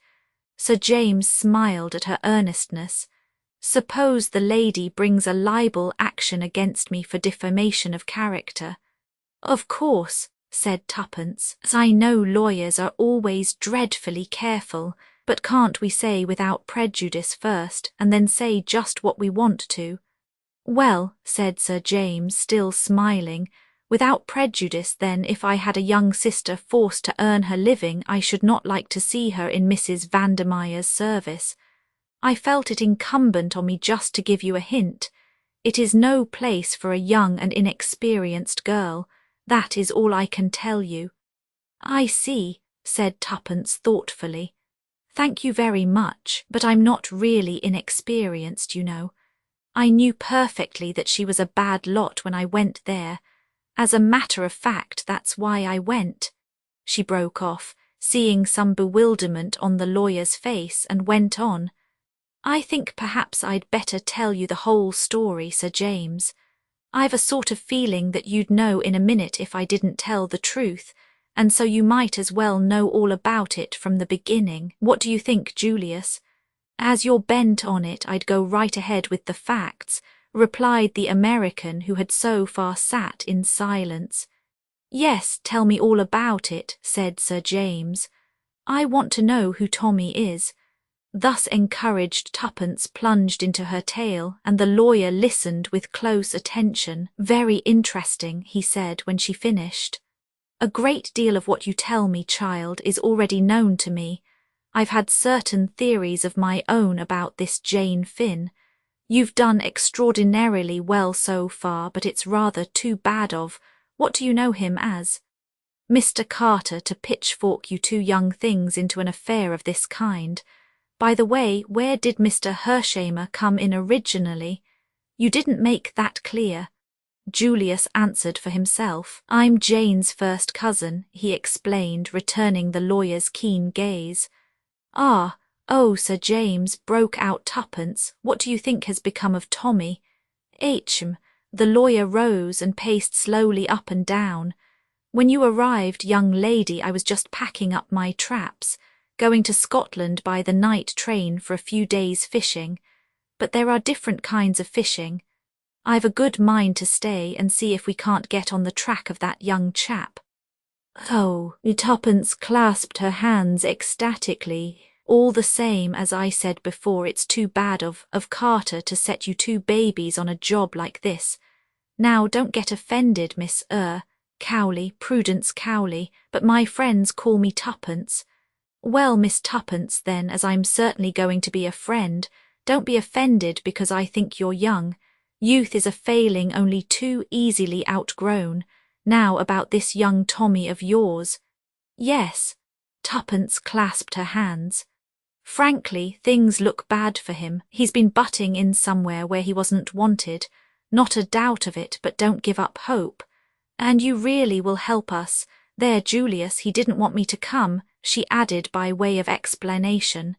Sir James smiled at her earnestness. "Suppose the lady brings a libel action against me for defamation of character." "Of course," said Tuppence, "as I know lawyers are always dreadfully careful, but can't we say without prejudice first, and then say just what we want to?" "Well," said Sir James, still smiling, "without prejudice, then, if I had a young sister forced to earn her living, I should not like to see her in Mrs. Vandemeyer's service. I felt it incumbent on me just to give you a hint. It is no place for a young and inexperienced girl. That is all I can tell you." "I see," said Tuppence thoughtfully. "Thank you very much, but I'm not really inexperienced, you know. I knew perfectly that she was a bad lot when I went there. As a matter of fact, that's why I went." She broke off, seeing some bewilderment on the lawyer's face, and went on. "I think perhaps I'd better tell you the whole story, Sir James. I've a sort of feeling that you'd know in a minute if I didn't tell the truth, and so you might as well know all about it from the beginning. What do you think, Julius? As you're bent on it, I'd go right ahead with the facts, replied the American who had so far sat in silence. Yes, tell me all about it, said Sir James. I want to know who Tommy is. Thus encouraged, Tuppence plunged into her tale, and the lawyer listened with close attention. Very interesting, he said when she finished. A great deal of what you tell me, child, is already known to me. I've had certain theories of my own about this Jane Finn. You've done extraordinarily well so far, but it's rather too bad of. What do you know him as? Mr. Carter to pitchfork you two young things into an affair of this kind. By the way, where did Mr. Hershamer come in originally? You didn't make that clear. Julius answered for himself. I'm Jane's first cousin, he explained, returning the lawyer's keen gaze. Ah, oh, Sir James, broke out Tuppence, what do you think has become of Tommy? The lawyer rose and paced slowly up and down. When you arrived, young lady, I was just packing up my traps, going to Scotland by the night train for a few days fishing. But there are different kinds of fishing. I've a good mind to stay and see if we can't get on the track of that young chap. Oh, Tuppence clasped her hands ecstatically. All the same, as I said before, it's too bad of Carter to set you two babies on a job like this. Now, don't get offended, Miss Cowley, Prudence Cowley, but my friends call me Tuppence. Well, Miss Tuppence, then, as I'm certainly going to be a friend, don't be offended because I think you're young. Youth is a failing only too easily outgrown. Now about this young Tommy of yours. Yes. Tuppence clasped her hands. Frankly, things look bad for him. He's been butting in somewhere where he wasn't wanted. Not a doubt of it, but don't give up hope. And you really will help us. There, Julius, he didn't want me to come, she added by way of explanation.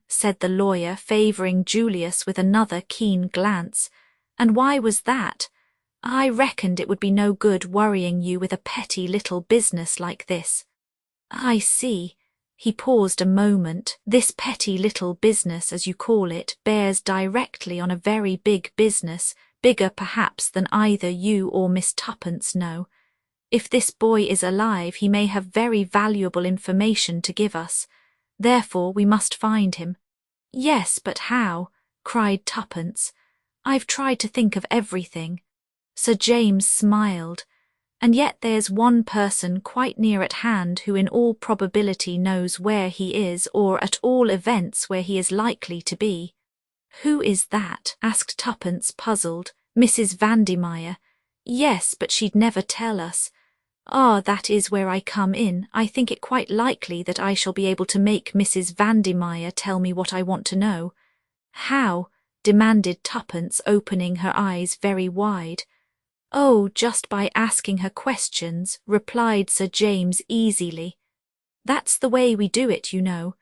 Said the lawyer, favouring Julius with another keen glance. And why was that? I reckoned it would be no good worrying you with a petty little business like this. I see. He paused a moment. This petty little business, as you call it, bears directly on a very big business, bigger perhaps than either you or Miss Tuppence know. If this boy is alive, he may have very valuable information to give us. Therefore, we must find him. Yes, but how? Cried Tuppence. I've tried to think of everything. Sir James smiled. And yet there's one person quite near at hand who in all probability knows where he is, or at all events where he is likely to be. Who is that? Asked Tuppence, puzzled. Mrs. Vandemeyer. Yes, but she'd never tell us. Ah, that is where I come in. I think it quite likely that I shall be able to make Mrs. Vandemeyer tell me what I want to know. How? Demanded Tuppence, opening her eyes very wide. Oh, just by asking her questions, replied Sir James easily. That's the way we do it, you know.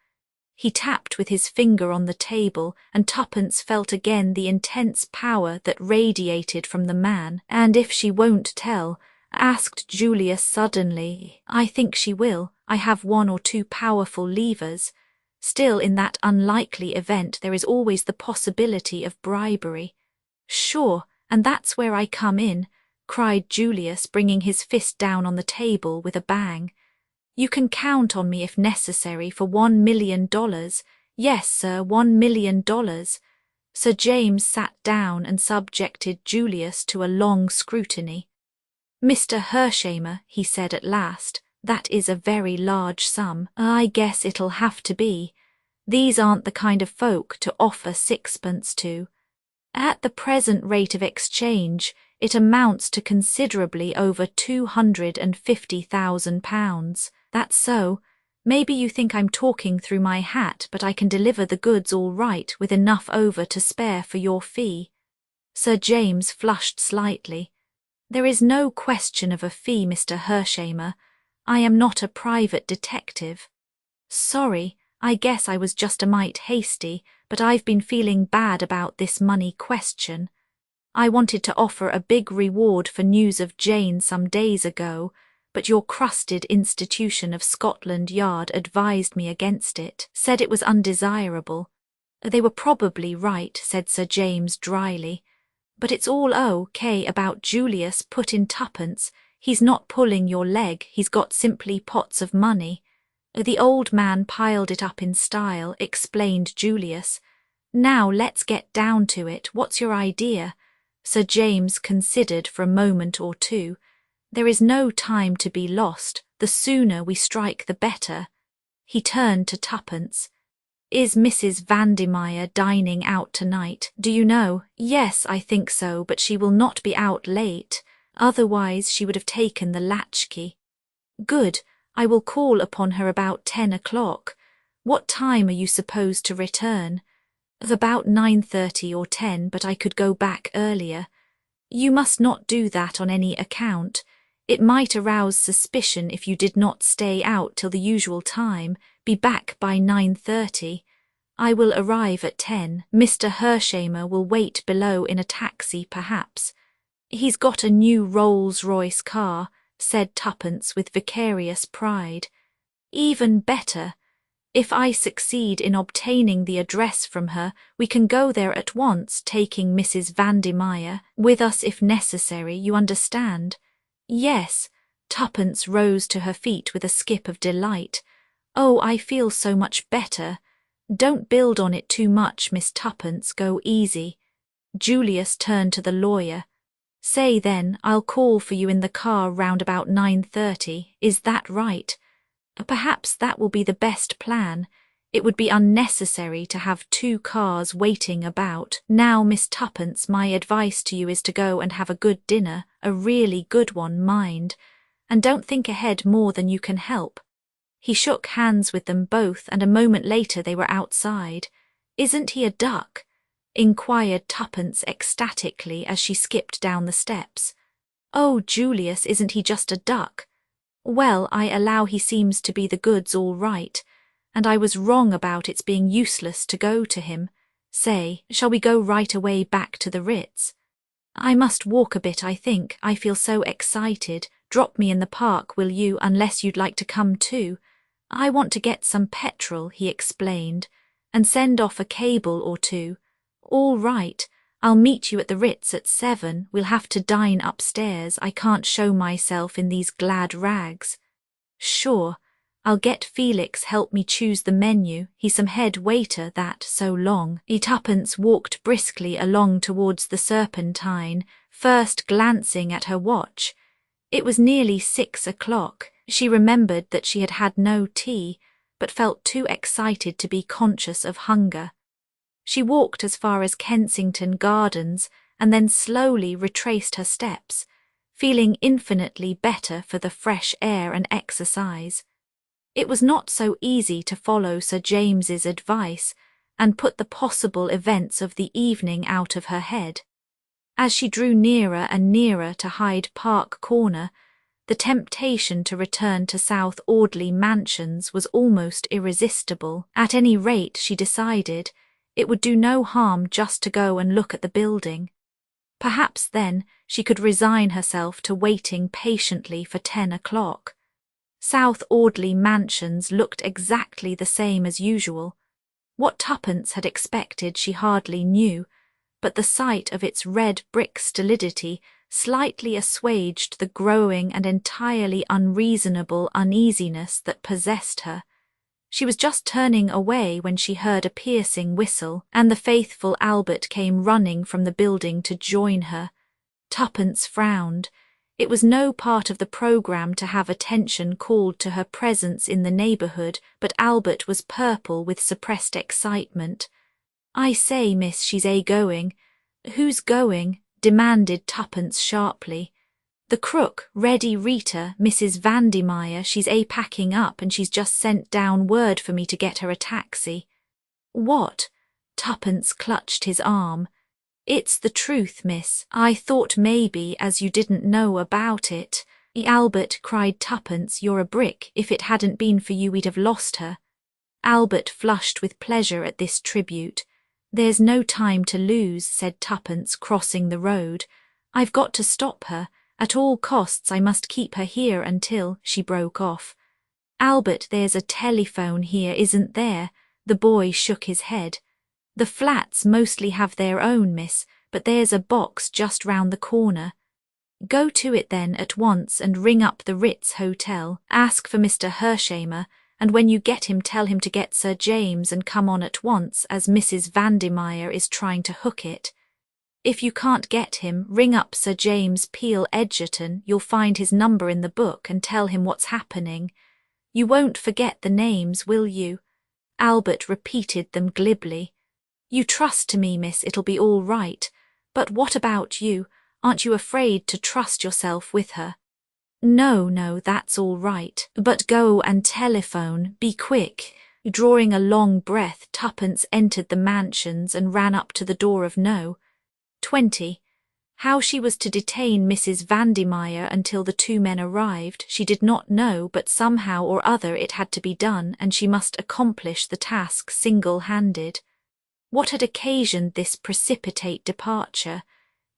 He tapped with his finger on the table, and Tuppence felt again the intense power that radiated from the man. And if she won't tell, asked Julius suddenly. I think she will. I have one or two powerful levers. Still, in that unlikely event, there is always the possibility of bribery. Sure, and that's where I come in, cried Julius, bringing his fist down on the table with a bang. You can count on me if necessary for $1 million. Yes, sir, $1 million. Sir James sat down and subjected Julius to a long scrutiny. Mr. Hershamer, he said at last, that is a very large sum. I guess it'll have to be. These aren't the kind of folk to offer sixpence to. At the present rate of exchange, it amounts to considerably over £250,000. That's so. Maybe you think I'm talking through my hat, but I can deliver the goods all right with enough over to spare for your fee. Sir James flushed slightly. There is no question of a fee, Mr. Hershamer. I am not a private detective. Sorry, I guess I was just a mite hasty, but I've been feeling bad about this money question. I wanted to offer a big reward for news of Jane some days ago, but your crusted institution of Scotland Yard advised me against it, said it was undesirable. They were probably right, said Sir James dryly. But it's all OK about Julius put in twopence. He's not pulling your leg, he's got simply pots of money. The old man piled it up in style, explained Julius. Now let's get down to it. What's your idea? Sir James considered for a moment or two. There is no time to be lost. The sooner we strike the better. He turned to twopence. Is Mrs. Vandemeyer dining out tonight? Do you know? Yes, I think so, but she will not be out late. Otherwise she would have taken the latchkey. Good. I will call upon her about 10 o'clock. What time are you supposed to return? About 9:30 or 10, but I could go back earlier. You must not do that on any account. It might arouse suspicion if you did not stay out till the usual time. Be back by 9:30. I will arrive at 10. Mr. Hershamer will wait below in a taxi, perhaps. He's got a new Rolls-Royce car, said twopence with vicarious pride. Even better. If I succeed in obtaining the address from her, we can go there at once, taking Mrs. Vandemeyer with us if necessary, you understand? Yes. Twopence rose to her feet with a skip of delight. Oh, I feel so much better. Don't build on it too much, Miss Twopence, go easy. Julius turned to the lawyer. Say then, I'll call for you in the car round about 9:30. Is that right? Perhaps that will be the best plan. It would be unnecessary to have two cars waiting about. Now, Miss Twopence, my advice to you is to go and have a good dinner, a really good one, mind, and don't think ahead more than you can help. He shook hands with them both, and a moment later they were outside. Isn't he a duck? Inquired twopence ecstatically as she skipped down the steps. Oh, Julius, isn't he just a duck? Well, I allow he seems to be the goods all right, and I was wrong about its being useless to go to him. Say, shall we go right away back to the Ritz? I must walk a bit, I think. I feel so excited. Drop me in the park, will you, unless you'd like to come too? I want to get some petrol, he explained, and send off a cable or two. All right. I'll meet you at the Ritz at 7. We'll have to dine upstairs. I can't show myself in these glad rags. Sure. I'll get Felix help me choose the menu. He's some head waiter that so long. Twopence walked briskly along towards the Serpentine, first glancing at her watch. It was nearly 6 o'clock. She remembered that she had had no tea, but felt too excited to be conscious of hunger. She walked as far as Kensington Gardens and then slowly retraced her steps, feeling infinitely better for the fresh air and exercise. It was not so easy to follow Sir James's advice and put the possible events of the evening out of her head. As she drew nearer and nearer to Hyde Park Corner, the temptation to return to South Audley Mansions was almost irresistible. At any rate, she decided, it would do no harm just to go and look at the building. Perhaps then she could resign herself to waiting patiently for 10 o'clock. South Audley Mansions looked exactly the same as usual. What twopence had expected she hardly knew, but the sight of its red brick stolidity slightly assuaged the growing and entirely unreasonable uneasiness that possessed her. She was just turning away when she heard a piercing whistle, and the faithful Albert came running from the building to join her. Twopence frowned. It was no part of the programme to have attention called to her presence in the neighbourhood, but Albert was purple with suppressed excitement. I say, miss, she's going. Who's going? Demanded twopence sharply. The crook, Ready Rita, Mrs. Vandemeyer, she's packing up and she's just sent down word for me to get her a taxi. What? Twopence clutched his arm. It's the truth, miss. I thought maybe as you didn't know about it. Albert, cried twopence, you're a brick. If it hadn't been for you we'd have lost her. Albert flushed with pleasure at this tribute. There's no time to lose, said twopence, crossing the road. I've got to stop her, At all costs I must keep her here until—" She broke off. "Albert, there's a telephone here, isn't there?" The boy shook his head. "The flats mostly have their own, miss, but there's a box just round the corner." "Go to it then at once and ring up the Ritz Hotel. Ask for Mr. Hershamer, and when you get him tell him to get Sir James and come on at once, as Mrs. Vandermeyer is trying to hook it. If you can't get him, ring up Sir James Peel Edgerton, you'll find his number in the book, and tell him what's happening. You won't forget the names, will you?" Albert repeated them glibly. "You trust to me, miss, it'll be all right. But what about you? Aren't you afraid to trust yourself with her?" No, that's all right. But go and telephone, be quick." Drawing a long breath, Tuppence entered the mansions and ran up to the door of No. 20. How she was to detain Mrs. Vandermeyer until the two men arrived, she did not know, but somehow or other it had to be done, and she must accomplish the task single-handed. What had occasioned this precipitate departure?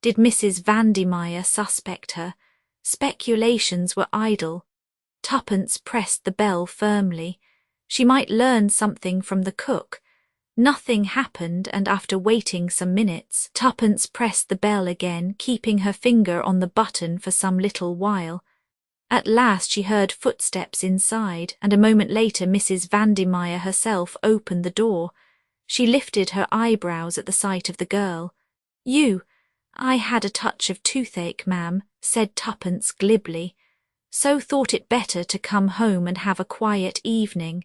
Did Mrs. Vandermeyer suspect her? Speculations were idle. Tuppence pressed the bell firmly. She might learn something from the cook. Nothing happened, and after waiting some minutes, Tuppence pressed the bell again, keeping her finger on the button for some little while. At last she heard footsteps inside, and a moment later Mrs. Vandermeyer herself opened the door. She lifted her eyebrows at the sight of the girl. "You? I had a touch of toothache, ma'am," said Tuppence glibly. "So thought it better to come home and have a quiet evening."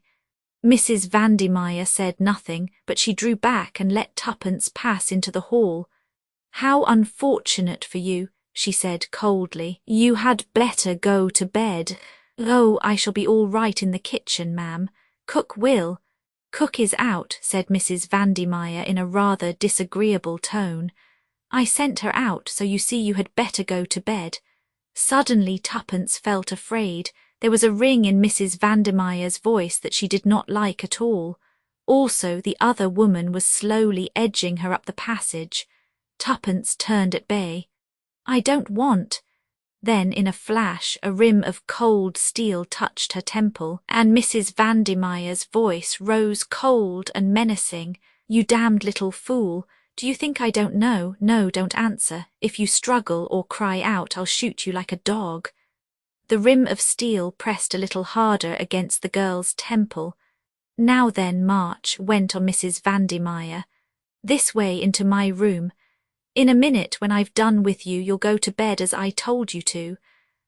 Mrs. Vandermeyer said nothing, but she drew back and let Tuppence pass into the hall. "How unfortunate for you," she said coldly. "You had better go to bed." "Oh, I shall be all right in the kitchen, ma'am. Cook will." "Cook is out," said Mrs. Vandermeyer in a rather disagreeable tone. "I sent her out, so you see you had better go to bed." Suddenly Tuppence felt afraid. There was a ring in Mrs. Vandermeyer's voice that she did not like at all. Also, the other woman was slowly edging her up the passage. Tuppence turned at bay. "I don't want—" Then, in a flash, a rim of cold steel touched her temple, and Mrs. Vandermeyer's voice rose cold and menacing. "You damned little fool! Do you think I don't know? No, don't answer. If you struggle or cry out, I'll shoot you like a dog." The rim of steel pressed a little harder against the girl's temple. "Now then, march," went on Mrs. Vandermeyer. "This way into my room. In a minute, when I've done with you, you'll go to bed as I told you to.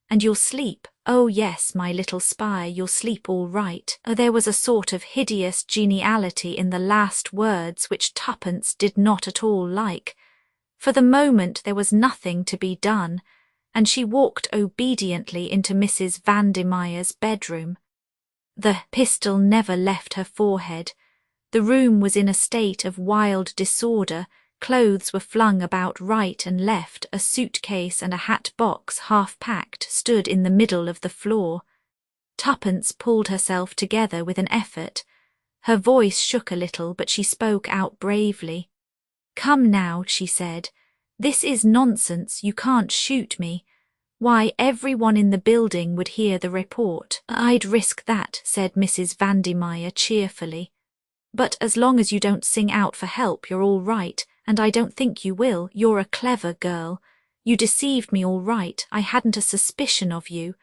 And you'll sleep. Oh yes, my little spy, you'll sleep all right." There was a sort of hideous geniality in the last words which Tuppence did not at all like. For the moment there was nothing to be done, and she walked obediently into Mrs. Vandermeyer's bedroom. The pistol never left her forehead. The room was in a state of wild disorder. Clothes were flung about right and left. A suitcase and a hat box, half packed, stood in the middle of the floor. Tuppence pulled herself together with an effort. Her voice shook a little, but she spoke out bravely. "Come now," she said. "This is nonsense. You can't shoot me. Why, everyone in the building would hear the report." "I'd risk that," said Mrs. Vandermeyer cheerfully. "But as long as you don't sing out for help, you're all right, and I don't think you will. You're a clever girl. You deceived me all right. I hadn't a suspicion of you.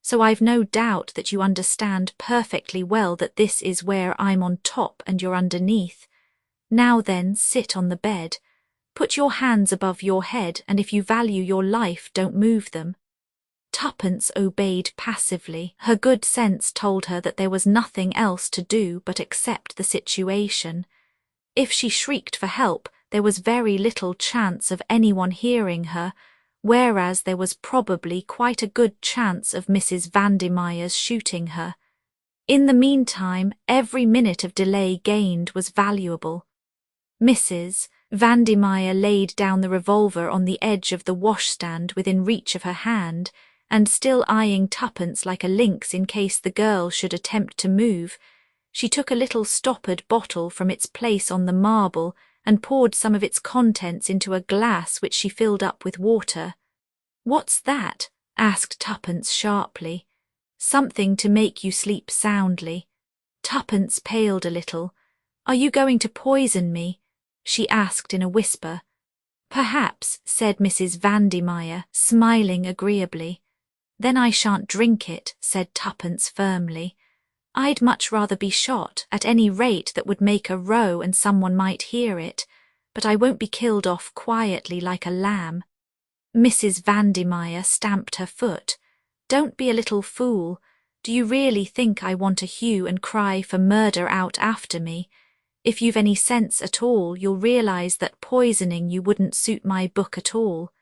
So I've no doubt that you understand perfectly well that this is where I'm on top and you're underneath. Now then, sit on the bed. Put your hands above your head, and if you value your life, don't move them." Tuppence obeyed passively. Her good sense told her that there was nothing else to do but accept the situation. If she shrieked for help, there was very little chance of anyone hearing her, whereas there was probably quite a good chance of Mrs. Vandermeyer's shooting her. In the meantime, every minute of delay gained was valuable. Mrs. Vandermeyer laid down the revolver on the edge of the washstand within reach of her hand, and still eyeing Tuppence like a lynx in case the girl should attempt to move, she took a little stoppered bottle from its place on the marble and poured some of its contents into a glass which she filled up with water. What's that? Asked Tuppence sharply. Something to make you sleep soundly. Tuppence paled a little. Are you going to poison me? She asked in a whisper. Perhaps, said Mrs. Vandemeyer, smiling agreeably. Then I shan't drink it, said Tuppence firmly. I'd much rather be shot, at any rate that would make a row and someone might hear it, but I won't be killed off quietly like a lamb. Mrs. Vandemeyer stamped her foot. Don't be a little fool. Do you really think I want a hue and cry for murder out after me? If you've any sense at all, you'll realise that poisoning you wouldn't suit my book at all.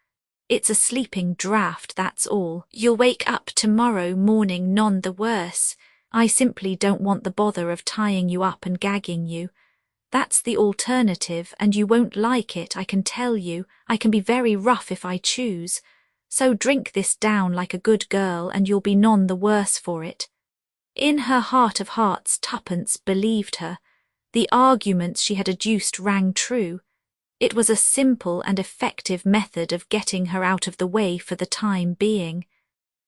It's a sleeping draught, that's all. You'll wake up tomorrow morning none the worse. I simply don't want the bother of tying you up and gagging you. That's the alternative, and you won't like it, I can tell you. I can be very rough if I choose. So drink this down like a good girl, and you'll be none the worse for it. In her heart of hearts, Tuppence believed her. The arguments she had adduced rang true. It was a simple and effective method of getting her out of the way for the time being.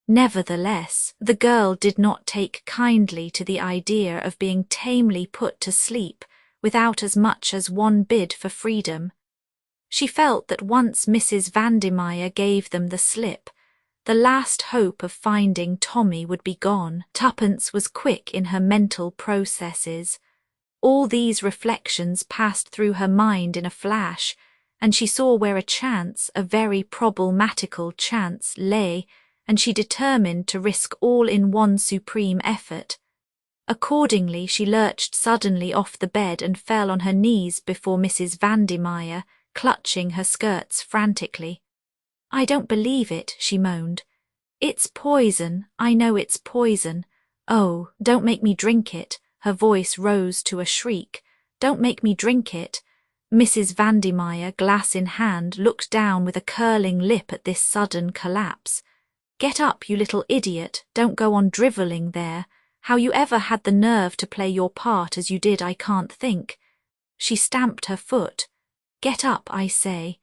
Nevertheless, the girl did not take kindly to the idea of being tamely put to sleep without as much as one bid for freedom. She felt that once Mrs. Vandemeyer gave them the slip, the last hope of finding Tommy would be gone. Tuppence was quick in her mental processes. All these reflections passed through her mind in a flash, and she saw where a chance, a very problematical chance, lay, and she determined to risk all in one supreme effort. Accordingly, she lurched suddenly off the bed and fell on her knees before Mrs. Vandemeyer, clutching her skirts frantically. I don't believe it, she moaned. It's poison, I know it's poison. Oh, don't make me drink it. Her voice rose to a shriek. Don't make me drink it. Mrs. Vandemeyer, glass in hand, looked down with a curling lip at this sudden collapse. Get up, you little idiot, don't go on drivelling there. How you ever had the nerve to play your part as you did I can't think. She stamped her foot. Get up, I say.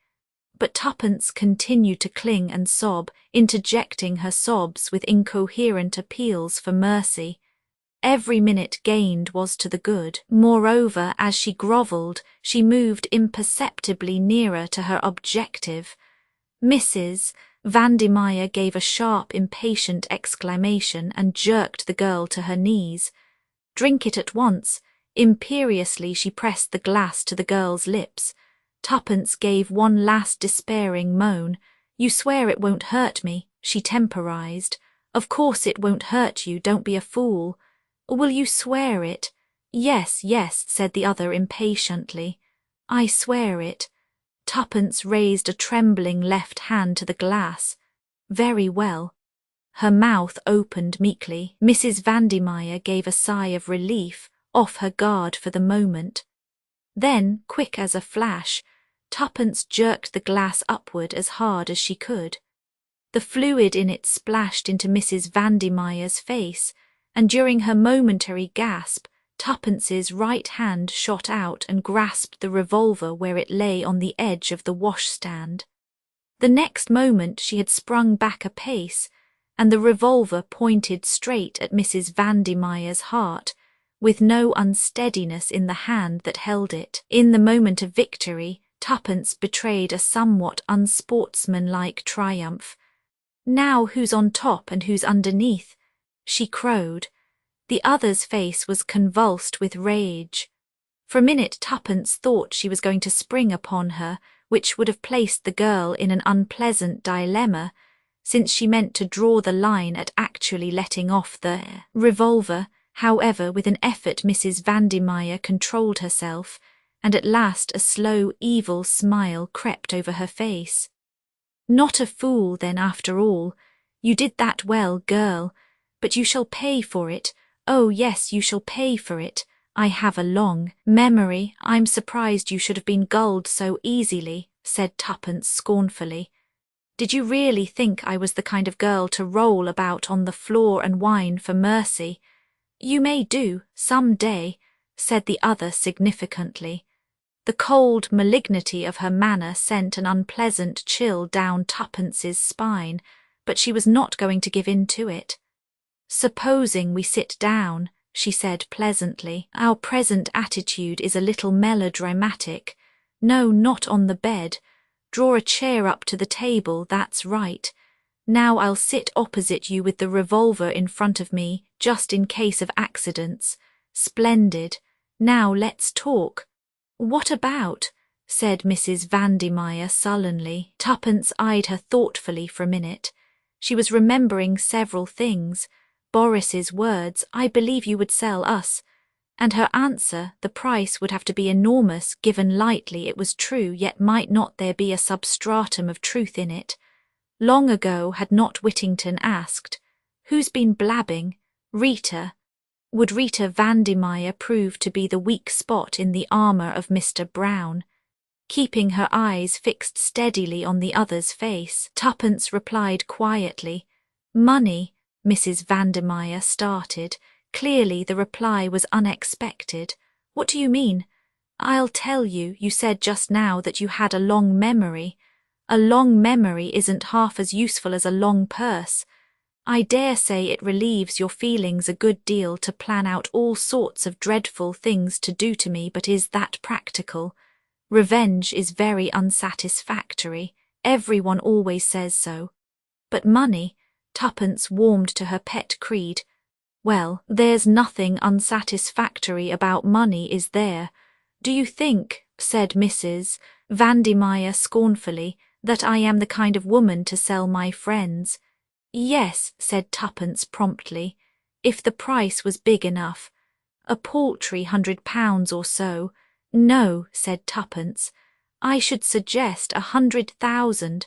But Tuppence continued to cling and sob, interjecting her sobs with incoherent appeals for mercy. Every minute gained was to the good. Moreover, as she grovelled, she moved imperceptibly nearer to her objective. Mrs. Vandemeyer gave a sharp, impatient exclamation and jerked the girl to her knees. Drink it at once. Imperiously she pressed the glass to the girl's lips. Tuppence gave one last despairing moan. You swear it won't hurt me, she temporised. Of course it won't hurt you, don't be a fool. Will you swear it? Yes, yes, said the other impatiently. I swear it. Tuppence raised a trembling left hand to the glass. Very well. Her mouth opened meekly. Mrs. Vandemeyer gave a sigh of relief, off her guard for the moment. Then, quick as a flash, Tuppence jerked the glass upward as hard as she could. The fluid in it splashed into Mrs. Vandemeyer's face, and during her momentary gasp, Tuppence's right hand shot out and grasped the revolver where it lay on the edge of the washstand. The next moment she had sprung back a pace, and the revolver pointed straight at Mrs. Vandemeyer's heart, with no unsteadiness in the hand that held it. In the moment of victory, Tuppence betrayed a somewhat unsportsmanlike triumph. Now who's on top and who's underneath? She crowed. The other's face was convulsed with rage. For a minute Tuppence thought she was going to spring upon her, which would have placed the girl in an unpleasant dilemma, since she meant to draw the line at actually letting off the revolver. However, with an effort Mrs. Vandemeyer controlled herself, and at last a slow, evil smile crept over her face. Not a fool, then, after all. You did that well, girl, but you shall pay for it. Oh, yes, you shall pay for it. I have a long memory. I'm surprised you should have been gulled so easily, said Tuppence scornfully. Did you really think I was the kind of girl to roll about on the floor and whine for mercy? You may do, some day, said the other significantly. The cold malignity of her manner sent an unpleasant chill down Tuppence's spine, but she was not going to give in to it. "Supposing we sit down," she said pleasantly. "Our present attitude is a little melodramatic. No, not on the bed. Draw a chair up to the table, that's right. Now I'll sit opposite you with the revolver in front of me, just in case of accidents. Splendid. Now let's talk." "What about?" said Mrs. Vandemeyer sullenly. Tuppence eyed her thoughtfully for a minute. She was remembering several things. Boris's words, "I believe you would sell us," and her answer, the price would have to be enormous. Given lightly it was true, yet might not there be a substratum of truth in it? Long ago had not Whittington asked, "Who's been blabbing?" Rita. Would Rita Vandemeyer prove to be the weak spot in the armour of Mr. Brown? Keeping her eyes fixed steadily on the other's face, Tuppence replied quietly. "Money," Mrs. Vandemeyer started. Clearly the reply was unexpected. "What do you mean?" "I'll tell you. You said just now that you had a long memory. A long memory isn't half as useful as a long purse. I dare say it relieves your feelings a good deal to plan out all sorts of dreadful things to do to me, but is that practical? Revenge is very unsatisfactory. Everyone always says so. But money," Tuppence warmed to her pet creed. "Well, there's nothing unsatisfactory about money, is there? Do you think," said Mrs. Vandemeyer scornfully, "that I am the kind of woman to sell my friends?" "Yes," said Tuppence promptly, "if the price was big enough. A paltry £100 or so." "No," said Tuppence, "I should suggest 100,000.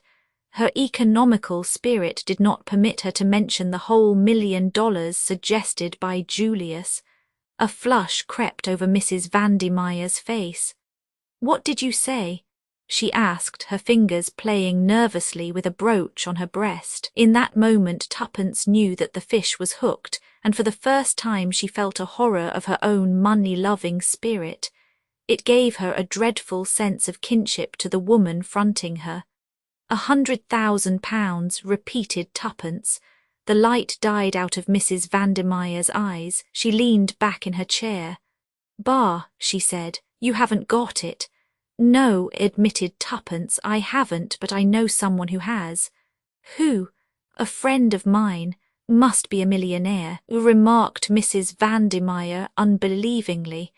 Her economical spirit did not permit her to mention the whole $1,000,000 suggested by Julius. A flush crept over Mrs. Vandemeyer's face. "What did you say?" she asked, her fingers playing nervously with a brooch on her breast. In that moment Tuppence knew that the fish was hooked, and for the first time she felt a horror of her own money-loving spirit. It gave her a dreadful sense of kinship to the woman fronting her. £100,000, repeated Tuppence. The light died out of Mrs. Vandemeyer's eyes. She leaned back in her chair. "Bah," she said, "you haven't got it." "No," admitted Tuppence, "I haven't, but I know someone who has." "Who?" "A friend of mine. Must be a millionaire," remarked Mrs. Vandemeyer unbelievingly.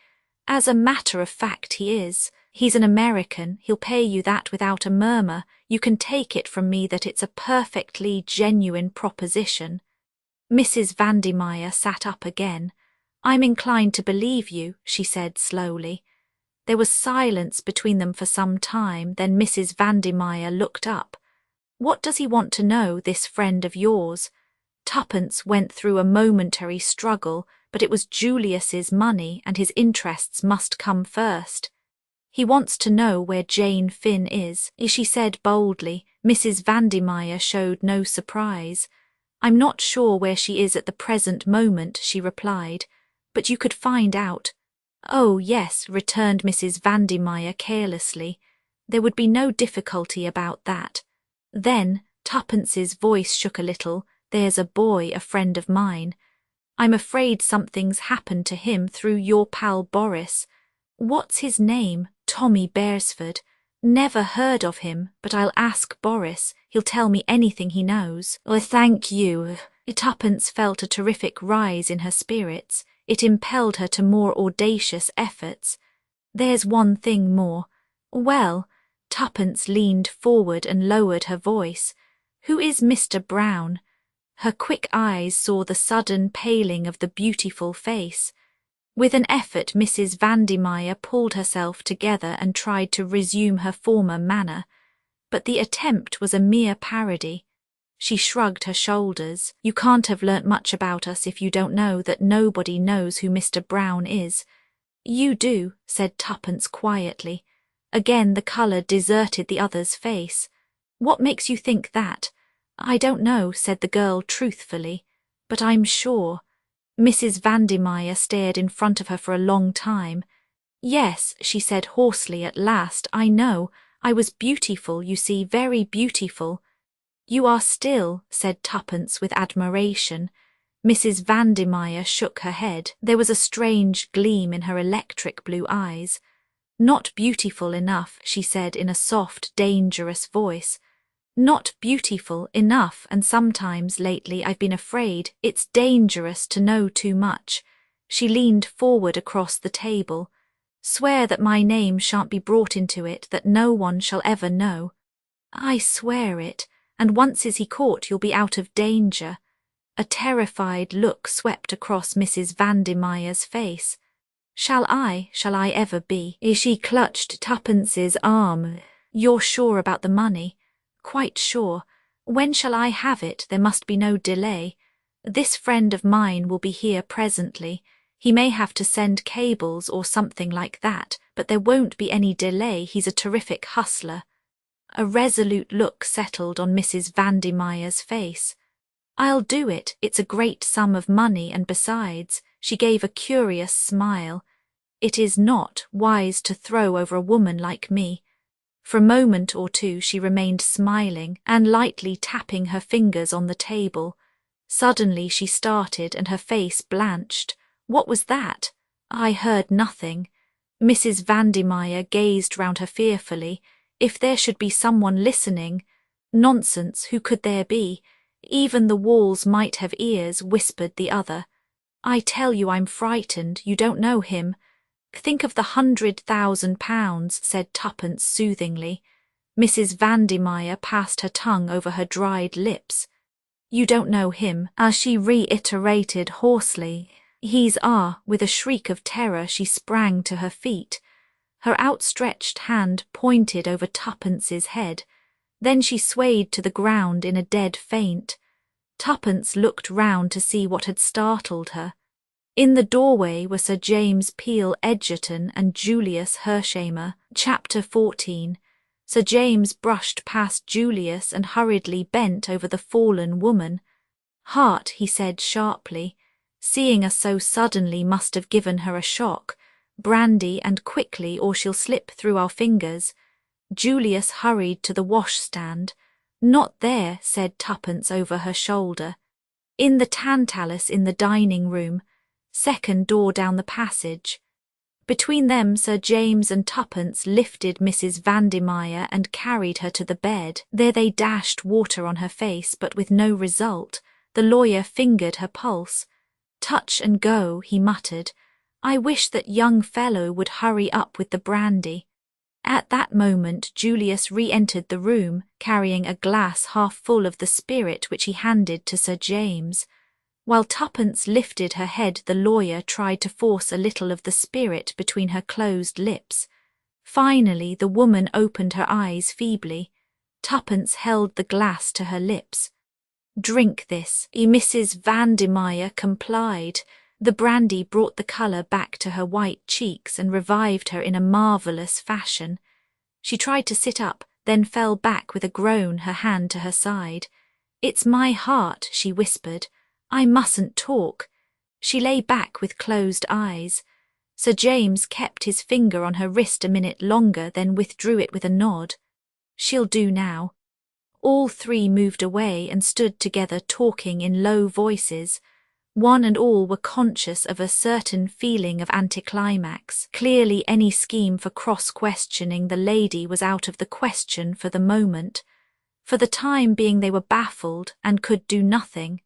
"As a matter of fact he is. He's an American. He'll pay you that without a murmur. You can take it from me that it's a perfectly genuine proposition." Mrs. Vandemeyer sat up again. "I'm inclined to believe you," she said slowly. There was silence between them for some time, then Mrs. Vandemeyer looked up. "What does he want to know, this friend of yours?" Tuppence went through a momentary struggle, but it was Julius's money and his interests must come first. "He wants to know where Jane Finn is," she said boldly. Mrs. Vandemeyer showed no surprise. "I'm not sure where she is at the present moment," she replied, "but you could find out." "Oh, yes," returned Mrs. Vandemeyer carelessly. "There would be no difficulty about that." Then Tuppence's voice shook a little. "There's a boy, a friend of mine. I'm afraid something's happened to him through your pal Boris." "What's his name?" "Tommy Beresford." "Never heard of him, but I'll ask Boris. He'll tell me anything he knows." "Oh, thank you." Tuppence felt a terrific rise in her spirits. It impelled her to more audacious efforts. "There's one thing more." "Well," Tuppence leaned forward and lowered her voice. "Who is Mr. Brown?" Her quick eyes saw the sudden paling of the beautiful face. With an effort Mrs. Vandemeyer pulled herself together and tried to resume her former manner, but the attempt was a mere parody. She shrugged her shoulders. "You can't have learnt much about us if you don't know that nobody knows who Mr. Brown is." "You do," said Tuppence quietly. Again the colour deserted the other's face. "What makes you think that?" "I don't know," said the girl truthfully, "but I'm sure." Mrs. Vandemeyer stared in front of her for a long time. Yes, she said hoarsely at last, I know. I was beautiful, you see, very beautiful. You are still, said Tuppence with admiration. Mrs. Vandermeyer shook her head. There was a strange gleam in her electric blue eyes. Not beautiful enough, she said in a soft, dangerous voice. Not beautiful enough, and sometimes lately I've been afraid it's dangerous to know too much. She leaned forward across the table. Swear that my name shan't be brought into it, that no one shall ever know. I swear it, and once is he caught you'll be out of danger. A terrified look swept across Mrs. Vandermeyer's face. Shall I ever be? She clutched Tuppence's arm. You're sure about the money? Quite sure. When shall I have it? There must be no delay. This friend of mine will be here presently. He may have to send cables or something like that, but there won't be any delay. He's a terrific hustler. A resolute look settled on Mrs. Vandermeyer's face. I'll do it. It's a great sum of money, and besides, she gave a curious smile, it is not wise to throw over a woman like me. For a moment or two she remained smiling and lightly tapping her fingers on the table. Suddenly she started and her face blanched. What was that? I heard nothing. Mrs. Vandermeyer gazed round her fearfully. If there should be someone listening. Nonsense, who could there be? Even the walls might have ears, whispered the other. I tell you I'm frightened, you don't know him. Think of the £100,000, said Tuppence soothingly. Mrs. Vandermeyer passed her tongue over her dried lips. You don't know him, as she reiterated hoarsely. He's With a shriek of terror she sprang to her feet. Her outstretched hand pointed over Tuppence's head. Then she swayed to the ground in a dead faint. Tuppence looked round to see what had startled her. In the doorway were Sir James Peel Egerton and Julius Hershamer. Chapter 14. Sir James brushed past Julius and hurriedly bent over the fallen woman. Heart, he said sharply. Seeing us so suddenly must have given her a shock. Brandy, and quickly, or she'll slip through our fingers. Julius hurried to the washstand. Not there, said Tuppence over her shoulder. In the Tantalus in the dining room. Second door down the passage. Between them Sir James and Tuppence lifted Mrs. Vandermeyer and carried her to the bed. There they dashed water on her face, but with no result. The lawyer fingered her pulse. Touch and go, he muttered. I wish that young fellow would hurry up with the brandy. At that moment Julius re-entered the room, carrying a glass half full of the spirit which he handed to Sir James. While Tuppence lifted her head, the lawyer tried to force a little of the spirit between her closed lips. Finally the woman opened her eyes feebly. Tuppence held the glass to her lips. Drink this. Mrs. Vandermeyer complied. The brandy brought the colour back to her white cheeks and revived her in a marvellous fashion. She tried to sit up, then fell back with a groan, her hand to her side. It's my heart, she whispered. I mustn't talk. She lay back with closed eyes. Sir James kept his finger on her wrist a minute longer, then withdrew it with a nod. She'll do now. All three moved away and stood together talking in low voices. One and all were conscious of a certain feeling of anticlimax. Clearly any scheme for cross-questioning the lady was out of the question for the moment. For the time being they were baffled and could do nothing.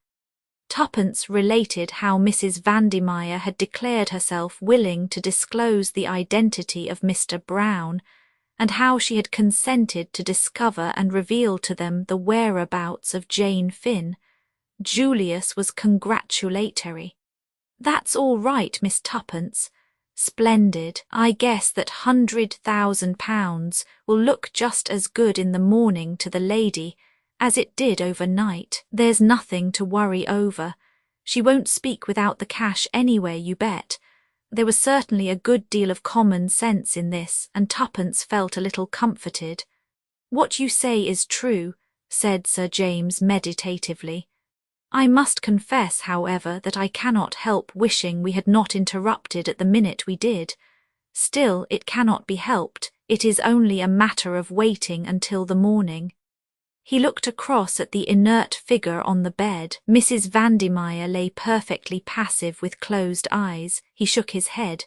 Tuppence related how Mrs. Vandermeyer had declared herself willing to disclose the identity of Mr. Brown, and how she had consented to discover and reveal to them the whereabouts of Jane Finn. Julius was congratulatory. That's all right, Miss Tuppence. Splendid. I guess that £100,000 will look just as good in the morning to the lady as it did overnight. There's nothing to worry over. She won't speak without the cash anyway, you bet. There was certainly a good deal of common sense in this, and Tuppence felt a little comforted. What you say is true, said Sir James meditatively. I must confess, however, that I cannot help wishing we had not interrupted at the minute we did. Still, it cannot be helped, it is only a matter of waiting until the morning. He looked across at the inert figure on the bed. Mrs. Vandemeyer lay perfectly passive with closed eyes. He shook his head.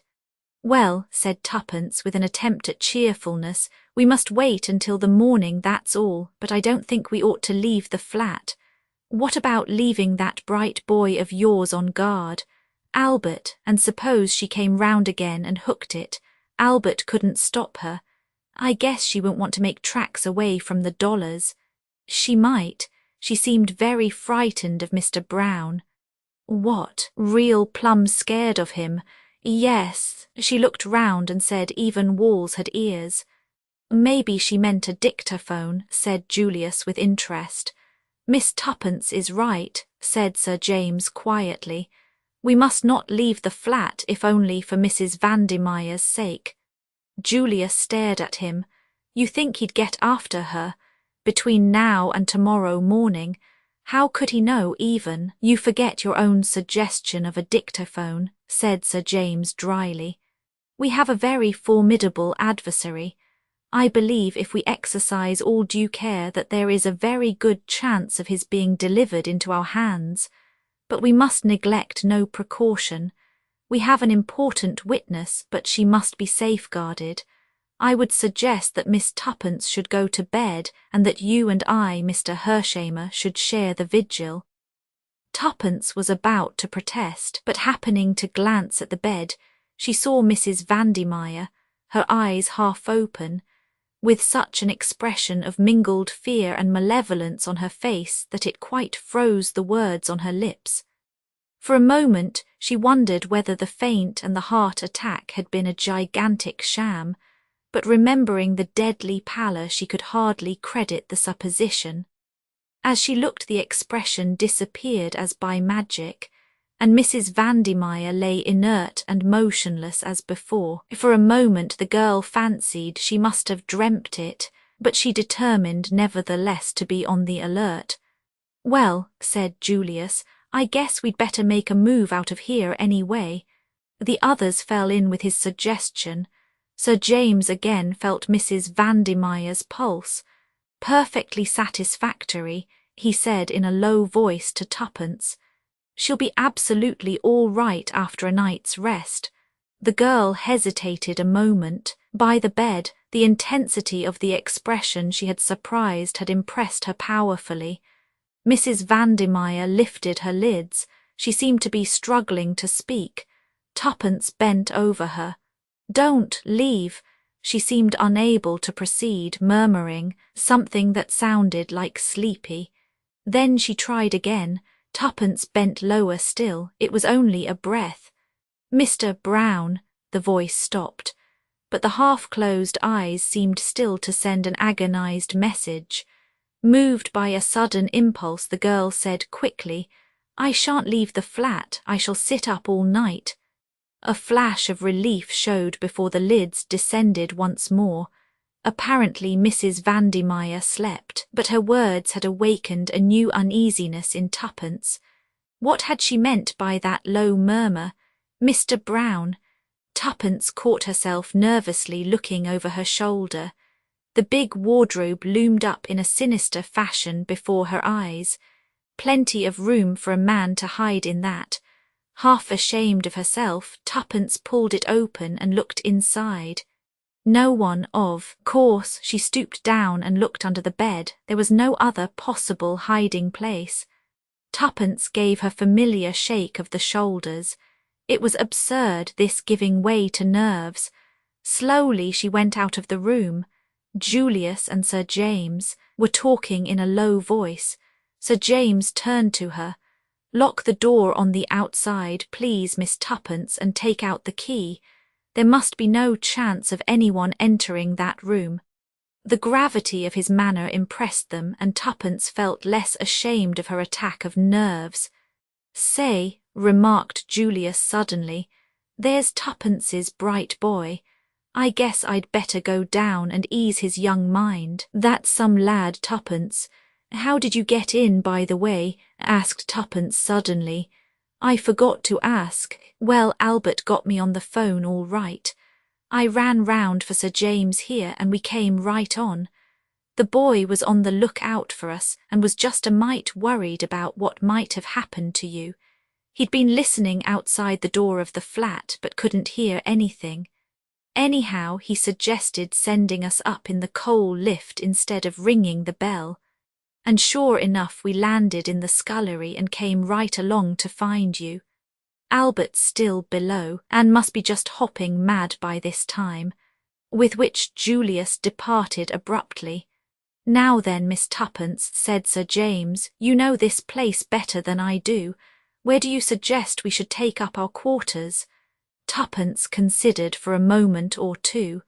"Well," said Tuppence with an attempt at cheerfulness, "we must wait until the morning, that's all, but I don't think we ought to leave the flat. What about leaving that bright boy of yours on guard? Albert, and suppose she came round again and hooked it. Albert couldn't stop her. I guess she won't want to make tracks away from the dollars. She might. She seemed very frightened of Mr. Brown." "What, real plumb scared of him?" "Yes." She looked round and said even walls had ears. "Maybe she meant a dictaphone," said Julius with interest. "Miss Tuppence is right," said Sir James quietly. "We must not leave the flat if only for Mrs. Vandemeyer's sake." Julius stared at him. "You think he'd get after her? Between now and tomorrow morning? How could he know even?" "You forget your own suggestion of a dictaphone," said Sir James dryly. "We have a very formidable adversary. I believe if we exercise all due care that there is a very good chance of his being delivered into our hands. But we must neglect no precaution. We have an important witness, but she must be safeguarded. I would suggest that Miss Tuppence should go to bed and that you and I, Mr. Hershamer, should share the vigil." Tuppence was about to protest, but happening to glance at the bed, she saw Mrs. Vandemeyer, her eyes half open, with such an expression of mingled fear and malevolence on her face that it quite froze the words on her lips. For a moment she wondered whether the faint and the heart attack had been a gigantic sham, but remembering the deadly pallor she could hardly credit the supposition. As she looked the expression disappeared as by magic, and Mrs. Vandemeyer lay inert and motionless as before. For a moment the girl fancied she must have dreamt it, but she determined nevertheless to be on the alert. "Well," said Julius, "I guess we'd better make a move out of here anyway." The others fell in with his suggestion. Sir James again felt Mrs. Vandemeyer's pulse. "Perfectly satisfactory," he said in a low voice to Tuppence. "She'll be absolutely all right after a night's rest." The girl hesitated a moment. By the bed, the intensity of the expression she had surprised had impressed her powerfully. Mrs. Vandemeyer lifted her lids. She seemed to be struggling to speak. Tuppence bent over her. "Don't leave." She seemed unable to proceed, murmuring something that sounded like sleepy. Then she tried again. Tuppence bent lower still. It was only a breath. "Mr. Brown," the voice stopped, but the half-closed eyes seemed still to send an agonized message. Moved by a sudden impulse, the girl said quickly, "I shan't leave the flat. I shall sit up all night." A flash of relief showed before the lids descended once more. Apparently Mrs. Vandemeyer slept, but her words had awakened a new uneasiness in Tuppence. What had she meant by that low murmur? "Mr. Brown." Tuppence caught herself nervously looking over her shoulder. The big wardrobe loomed up in a sinister fashion before her eyes. Plenty of room for a man to hide in that. Half ashamed of herself, Tuppence pulled it open and looked inside. No one of course. She stooped down and looked under the bed. There was no other possible hiding place. Tuppence gave her familiar shake of the shoulders. It was absurd, this giving way to nerves. Slowly she went out of the room. Julius and Sir James were talking in a low voice. Sir James turned to her. "Lock the door on the outside, please, Miss Tuppence, and take out the key. There must be no chance of anyone entering that room." The gravity of his manner impressed them, and Tuppence felt less ashamed of her attack of nerves. "Say," remarked Julius suddenly, "there's Tuppence's bright boy. I guess I'd better go down and ease his young mind. That's some lad, Tuppence. How did you get in, by the way?" asked Tuppence suddenly. "I forgot to ask. Well, Albert got me on the phone all right. I ran round for Sir James here and we came right on. The boy was on the lookout for us and was just a mite worried about what might have happened to you. He'd been listening outside the door of the flat but couldn't hear anything. Anyhow, he suggested sending us up in the coal lift instead of ringing the bell. And sure enough we landed in the scullery and came right along to find you. Albert's still below and must be just hopping mad by this time. With which Julius departed abruptly. Now then, Miss Tuppence, said Sir James, you know this place better than I do. Where do you suggest we should take up our quarters? Tuppence considered for a moment or two.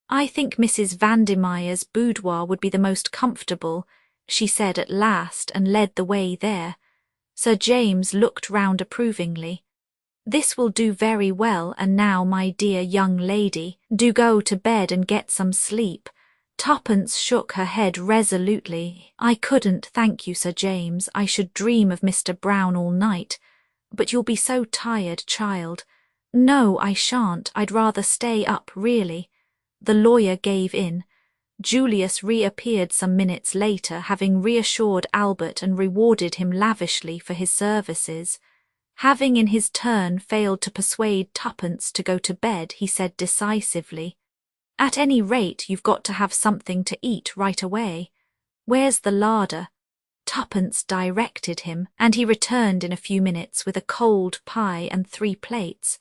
I think Mrs. Vandemeyer's boudoir would be the most comfortable, she said at last, and led the way there. Sir James looked round approvingly. This will do very well, and now, my dear young lady, do go to bed and get some sleep. Tuppence shook her head resolutely. I couldn't, thank you, Sir James. I should dream of Mr. Brown all night. But you'll be so tired, child. No, I shan't. I'd rather stay up, really. The lawyer gave in. Julius reappeared some minutes later, having reassured Albert and rewarded him lavishly for his services. Having in his turn failed to persuade Tuppence to go to bed, he said decisively, At any rate, you've got to have something to eat right away. Where's the larder? Tuppence directed him, and he returned in a few minutes with a cold pie and 3 plates.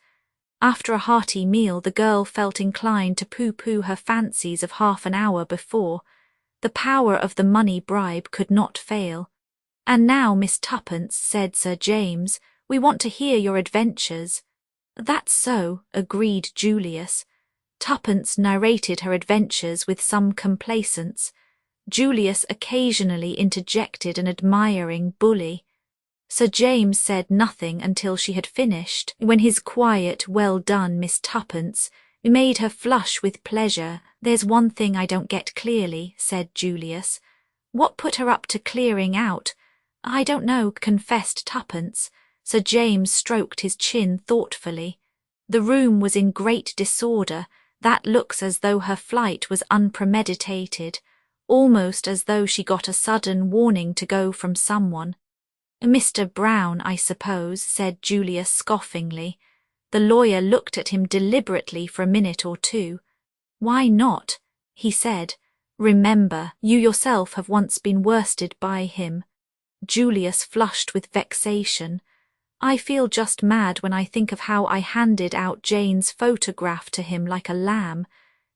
After a hearty meal, the girl felt inclined to pooh-pooh her fancies of half an hour before. The power of the money bribe could not fail. And now, Miss Tuppence, said Sir James, we want to hear your adventures. That's so, agreed Julius. Tuppence narrated her adventures with some complacence. Julius occasionally interjected an admiring bully. Sir James said nothing until she had finished, when his quiet, well done, Miss Tuppence, made her flush with pleasure. There's one thing I don't get clearly, said Julius. What put her up to clearing out? I don't know, confessed Tuppence. Sir James stroked his chin thoughtfully. The room was in great disorder. That looks as though her flight was unpremeditated, almost as though she got a sudden warning to go from someone. Mr. Brown, I suppose, said Julius scoffingly. The lawyer looked at him deliberately for a minute or two. Why not? He said. Remember, you yourself have once been worsted by him. Julius flushed with vexation. I feel just mad when I think of how I handed out Jane's photograph to him like a lamb.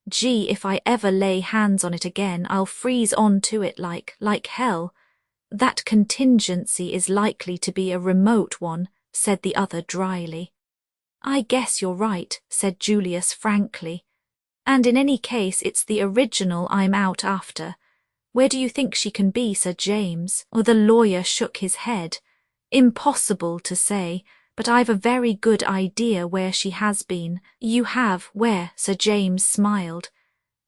Gee, if I ever lay hands on it again, I'll freeze on to it like hell. That contingency is likely to be a remote one, said the other dryly. I guess you're right, said Julius frankly. And in any case, it's the original I'm out after. Where do you think she can be, Sir James? Or the lawyer shook his head. Impossible to say, but I've a very good idea where she has been. You have, where? Sir James smiled.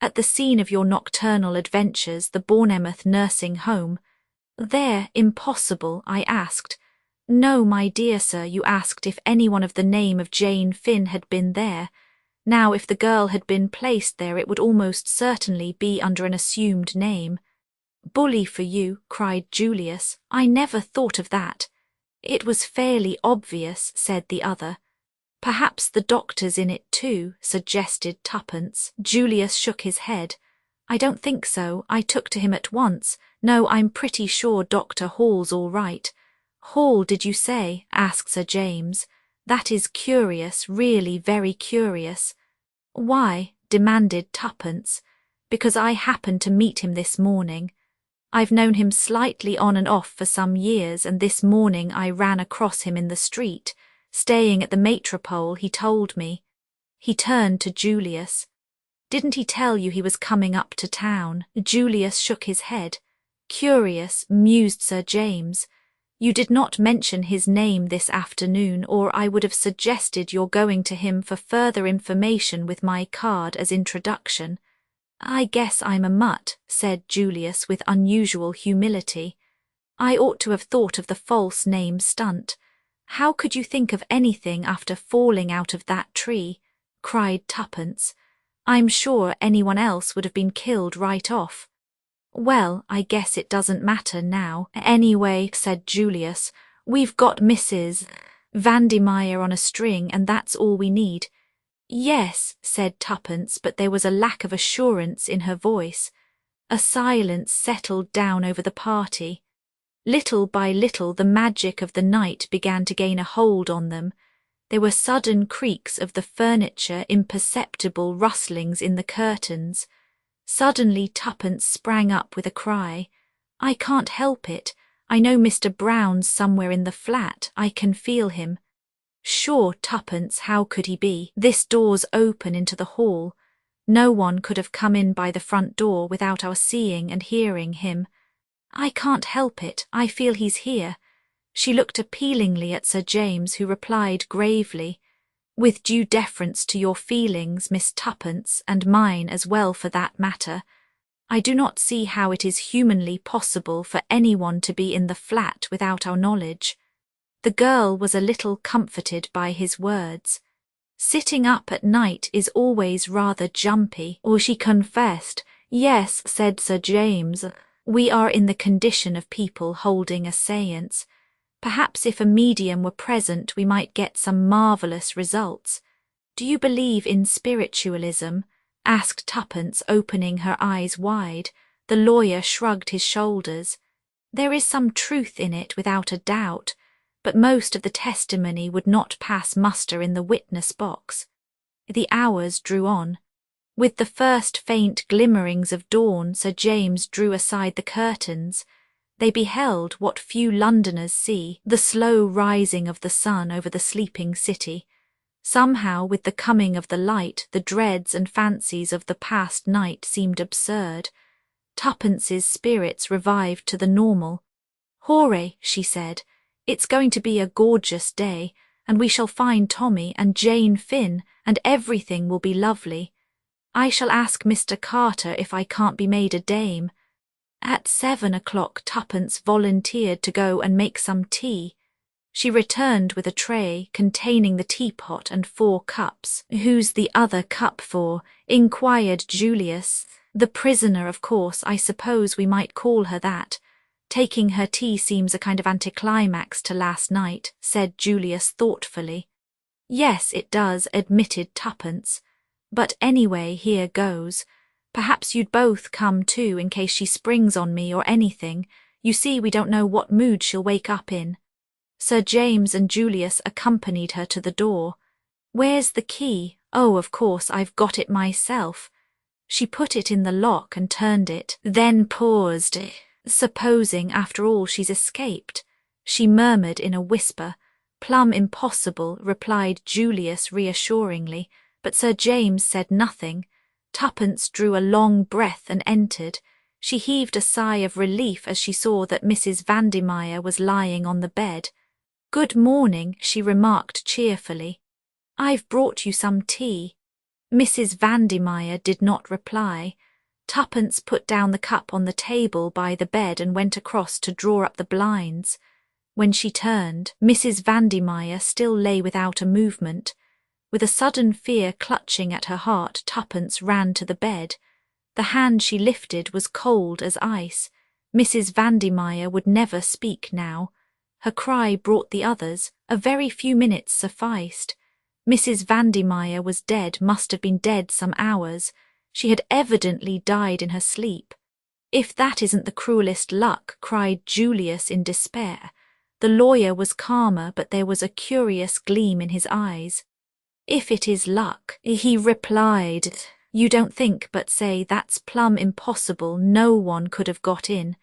At the scene of your nocturnal adventures, the Bournemouth nursing home. There, impossible, I asked. No, my dear sir, you asked if anyone of the name of Jane Finn had been there. Now, if the girl had been placed there, it would almost certainly be under an assumed name. Bully for you, cried Julius. I never thought of that. It was fairly obvious, said the other. Perhaps the doctor's in it too, suggested Tuppence. Julius shook his head. I don't think so. I took to him at once. No, I'm pretty sure Dr. Hall's all right. Hall, did you say? Asked Sir James. That is curious, really very curious. Why? Demanded Tuppence. Because I happened to meet him this morning. I've known him slightly on and off for some years, and this morning I ran across him in the street, staying at the Metropole, he told me. He turned to Julius. Didn't he tell you he was coming up to town? Julius shook his head. Curious, mused Sir James. You did not mention his name this afternoon, or I would have suggested your going to him for further information with my card as introduction. I guess I'm a mutt, said Julius with unusual humility. I ought to have thought of the false name stunt. How could you think of anything after falling out of that tree? Cried Tuppence. I'm sure anyone else would have been killed right off. Well, I guess it doesn't matter now. Anyway, said Julius, we've got Mrs. Vandemeyer on a string and that's all we need. Yes, said Tuppence, but there was a lack of assurance in her voice. A silence settled down over the party. Little by little the magic of the night began to gain a hold on them. There were sudden creaks of the furniture, imperceptible rustlings in the curtains. Suddenly Tuppence sprang up with a cry. I can't help it. I know Mr. Brown's somewhere in the flat. I can feel him. Sure, Tuppence, how could he be? This door's open into the hall. No one could have come in by the front door without our seeing and hearing him. I can't help it. I feel he's here. She looked appealingly at Sir James, who replied gravely, with due deference to your feelings, Miss Tuppence, and mine as well for that matter, I do not see how it is humanly possible for anyone to be in the flat without our knowledge. The girl was a little comforted by his words. Sitting up at night is always rather jumpy, or she confessed. Yes, said Sir James, we are in the condition of people holding a séance. Perhaps if a medium were present we might get some marvellous results. Do you believe in spiritualism? Asked Tuppence, opening her eyes wide. The lawyer shrugged his shoulders. There is some truth in it without a doubt, but most of the testimony would not pass muster in the witness box. The hours drew on. With the first faint glimmerings of dawn, Sir James drew aside the curtains. They beheld what few Londoners see, the slow rising of the sun over the sleeping city. Somehow, with the coming of the light, the dreads and fancies of the past night seemed absurd. Tuppence's spirits revived to the normal. Hooray, she said. It's going to be a gorgeous day, and we shall find Tommy and Jane Finn, and everything will be lovely. I shall ask Mr. Carter if I can't be made a dame. At 7 o'clock Tuppence volunteered to go and make some tea. She returned with a tray containing the teapot and 4 cups. Who's the other cup for? Inquired Julius. The prisoner, of course. I suppose we might call her that. Taking her tea seems a kind of anticlimax to last night, said Julius thoughtfully. Yes, it does, admitted Tuppence. But anyway, here goes. Perhaps you'd both come too in case she springs on me or anything. You see, we don't know what mood she'll wake up in. Sir James and Julius accompanied her to the door. Where's the key? Oh, of course, I've got it myself. She put it in the lock and turned it, then paused. Supposing, after all, she's escaped, she murmured in a whisper. Plumb impossible, replied Julius reassuringly, but Sir James said nothing. Tuppence drew a long breath and entered. She heaved a sigh of relief as she saw that Mrs. Vandemeyer was lying on the bed. Good morning, she remarked cheerfully. I've brought you some tea. Mrs. Vandemeyer did not reply. Tuppence put down the cup on the table by the bed and went across to draw up the blinds. When she turned, Mrs. Vandemeyer still lay without a movement. With a sudden fear clutching at her heart, Tuppence ran to the bed. The hand she lifted was cold as ice. Mrs. Vandemeyer would never speak now. Her cry brought the others. A very few minutes sufficed. Mrs. Vandemeyer was dead, must have been dead some hours. She had evidently died in her sleep. If that isn't the cruelest luck, cried Julius in despair. The lawyer was calmer, but there was a curious gleam in his eyes. If it is luck, he replied, you don't think but say that's plumb impossible, no one could have got in.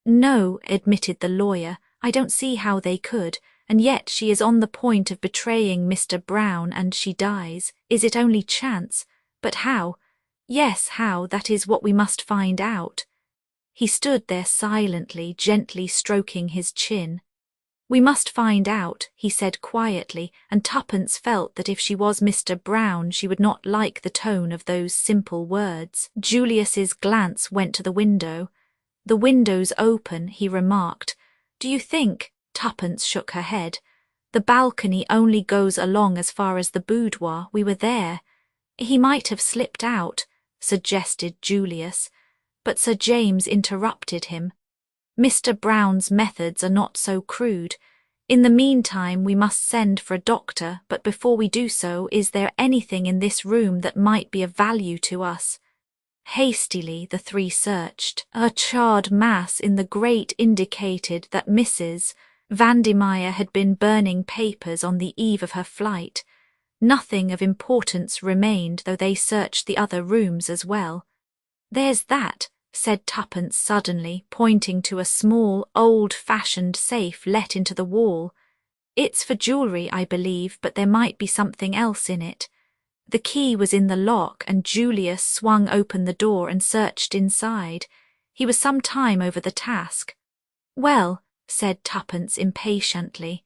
No, admitted the lawyer, I don't see how they could, and yet she is on the point of betraying Mr. Brown and she dies. Is it only chance? But how? Yes, how, that is what we must find out. He stood there silently, gently stroking his chin. We must find out, he said quietly, and Tuppence felt that if she was Mr. Brown she would not like the tone of those simple words. Julius's glance went to the window. The window's open, he remarked. Do you think? Tuppence shook her head. The balcony only goes along as far as the boudoir. We were there. He might have slipped out, suggested Julius, but Sir James interrupted him. Mr. Brown's methods are not so crude. In the meantime, we must send for a doctor, but before we do so, is there anything in this room that might be of value to us? Hastily the three searched. A charred mass in the grate indicated that Mrs. Vandemeyer had been burning papers on the eve of her flight. Nothing of importance remained, though they searched the other rooms as well. "There's that," said Tuppence suddenly, pointing to a small, old-fashioned safe let into the wall. "It's for jewellery, I believe, but there might be something else in it." The key was in the lock, and Julius swung open the door and searched inside. He was some time over the task. "Well," said Tuppence impatiently.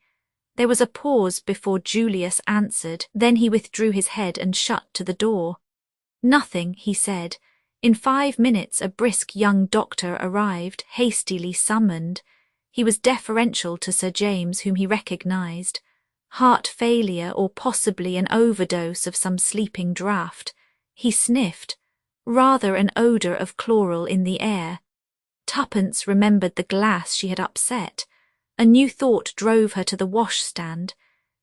There was a pause before Julius answered, then he withdrew his head and shut to the door. "Nothing," he said. In 5 minutes a brisk young doctor arrived, hastily summoned. He was deferential to Sir James, whom he recognised. Heart failure or possibly an overdose of some sleeping draught. He sniffed. Rather an odour of chloral in the air. Tuppence remembered the glass she had upset. A new thought drove her to the washstand.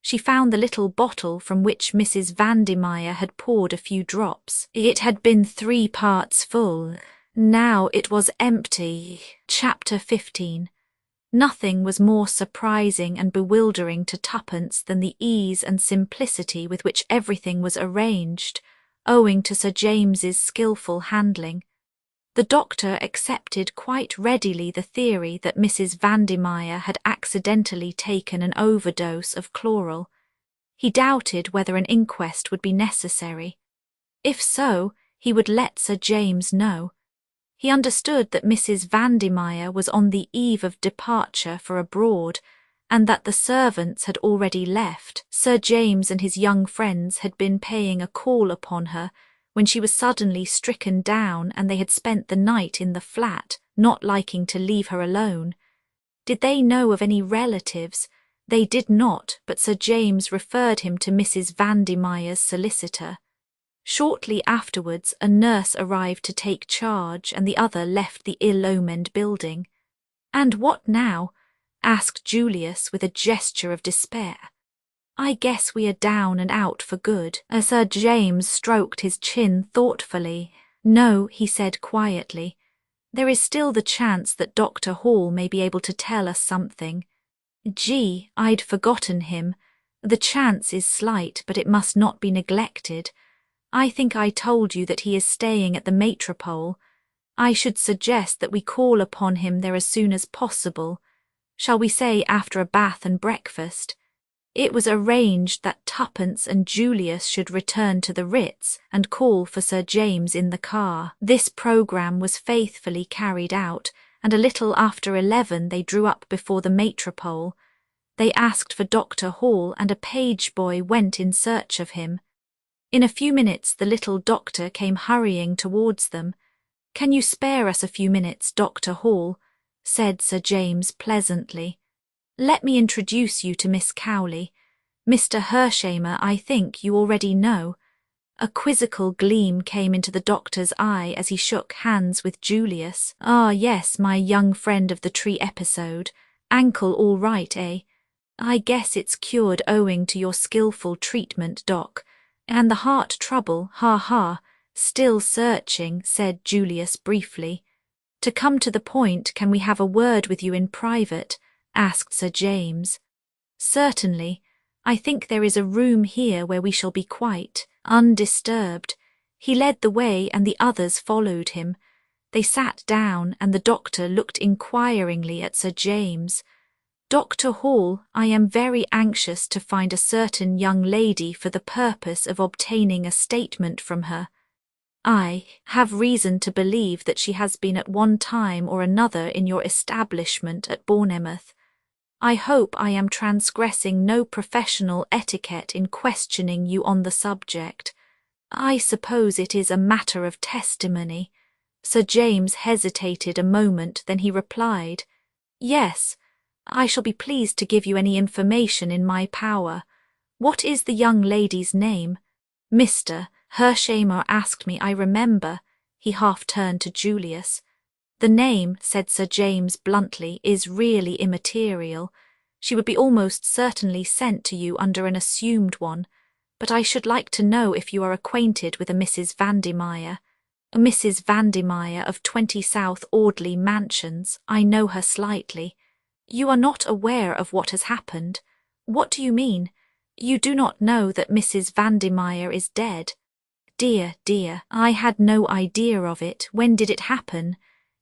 She found the little bottle from which Mrs. Vandemeyer had poured a few drops. It had been 3 parts full. Now it was empty. Chapter 15. Nothing was more surprising and bewildering to Tuppence than the ease and simplicity with which everything was arranged, owing to Sir James's skilful handling. The doctor accepted quite readily the theory that Mrs. Vandemeyer had accidentally taken an overdose of chloral. He doubted whether an inquest would be necessary. If so, he would let Sir James know. He understood that Mrs. Vandemeyer was on the eve of departure for abroad, and that the servants had already left. Sir James and his young friends had been paying a call upon her when she was suddenly stricken down, and they had spent the night in the flat, not liking to leave her alone. Did they know of any relatives? They did not, but Sir James referred him to Mrs. Vandemeyer's solicitor. Shortly afterwards a nurse arrived to take charge, and the other left the ill-omened building. "And what now?" asked Julius with a gesture of despair. "I guess we are down and out for good." Sir James stroked his chin thoughtfully. "No," he said quietly. "There is still the chance that Dr. Hall may be able to tell us something. Gee, I'd forgotten him. The chance is slight, but it must not be neglected. I think I told you that he is staying at the Metropole. I should suggest that we call upon him there as soon as possible. Shall we say after a bath and breakfast?" It was arranged that Tuppence and Julius should return to the Ritz and call for Sir James in the car. This programme was faithfully carried out, and a little after 11 they drew up before the Metropole. They asked for Dr. Hall, and a page boy went in search of him. In a few minutes the little doctor came hurrying towards them. "Can you spare us a few minutes, Dr. Hall?" said Sir James pleasantly. "Let me introduce you to Miss Cowley. Mr. Hershamer, I think, you already know." A quizzical gleam came into the doctor's eye as he shook hands with Julius. "Ah, yes, my young friend of the tree episode. Ankle all right, eh? I guess it's cured owing to your skilful treatment, Doc. And the heart trouble, ha. Still searching," said Julius briefly. "To come to the point, can we have a word with you in private?" asked Sir James. "Certainly. I think there is a room here where we shall be quite undisturbed." He led the way and the others followed him. They sat down and the doctor looked inquiringly at Sir James. "Dr. Hall, I am very anxious to find a certain young lady for the purpose of obtaining a statement from her. I have reason to believe that she has been at one time or another in your establishment at Bournemouth. I hope I am transgressing no professional etiquette in questioning you on the subject. I suppose it is a matter of testimony." Sir James hesitated a moment, then he replied, "Yes, I shall be pleased to give you any information in my power. What is the young lady's name?" "Mr. Hershamer asked me, I remember." He half turned to Julius. "The name," said Sir James bluntly, "is really immaterial. She would be almost certainly sent to you under an assumed one, but I should like to know if you are acquainted with a Mrs. Vandemeyer. Mrs. Vandemeyer of 20 South Audley Mansions. I know her slightly." "You are not aware of what has happened? What do you mean? You do not know that Mrs. Vandemeyer is dead?" "Dear, dear, I had no idea of it. When did it happen?"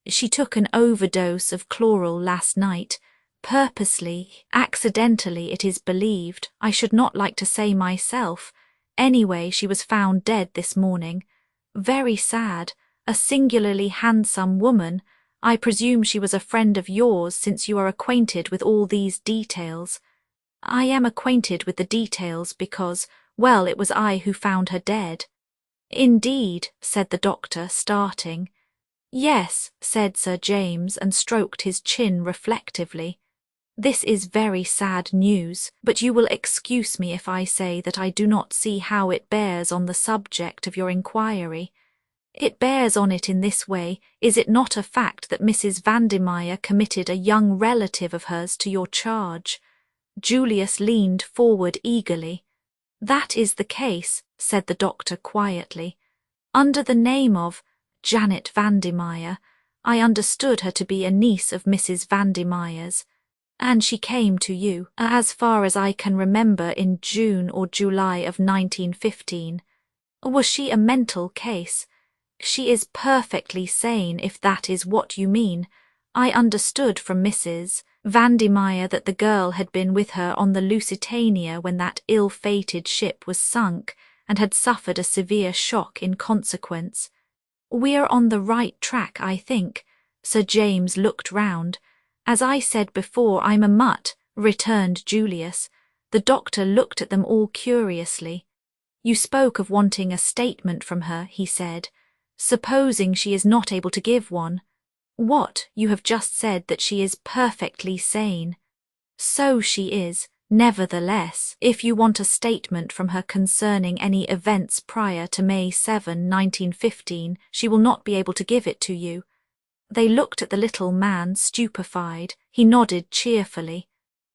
"She took an overdose of chloral last night. Purposely, accidentally, it is believed. I should not like to say myself. Anyway, she was found dead this morning. Very sad. A singularly handsome woman. I presume she was a friend of yours, since you are acquainted with all these details." "I am acquainted with the details because, well, it was I who found her dead." "Indeed," said the doctor, starting. "Yes," said Sir James, and stroked his chin reflectively. "This is very sad news, but you will excuse me if I say that I do not see how it bears on the subject of your inquiry. It bears on it in this way. Is it not a fact that Mrs. Vandemeyer committed a young relative of hers to your charge?" Julius leaned forward eagerly. "That is the case," said the doctor quietly. "Under the name of Janet Vandemeyer. I understood her to be a niece of Mrs. Vandemeyer's. And she came to you, as far as I can remember, in June or July of 1915. Was she a mental case?" "She is perfectly sane, if that is what you mean. I understood from Mrs. Vandemeyer that the girl had been with her on the Lusitania when that ill-fated ship was sunk, and had suffered a severe shock in consequence." "We are on the right track, I think." Sir James looked round. "As I said before, I'm a mutt," returned Julius. The doctor looked at them all curiously. "You spoke of wanting a statement from her," he said. "Supposing she is not able to give one?" "What? You have just said that she is perfectly sane." "So she is. Nevertheless, if you want a statement from her concerning any events prior to May 7, 1915, she will not be able to give it to you." They looked at the little man, stupefied. He nodded cheerfully.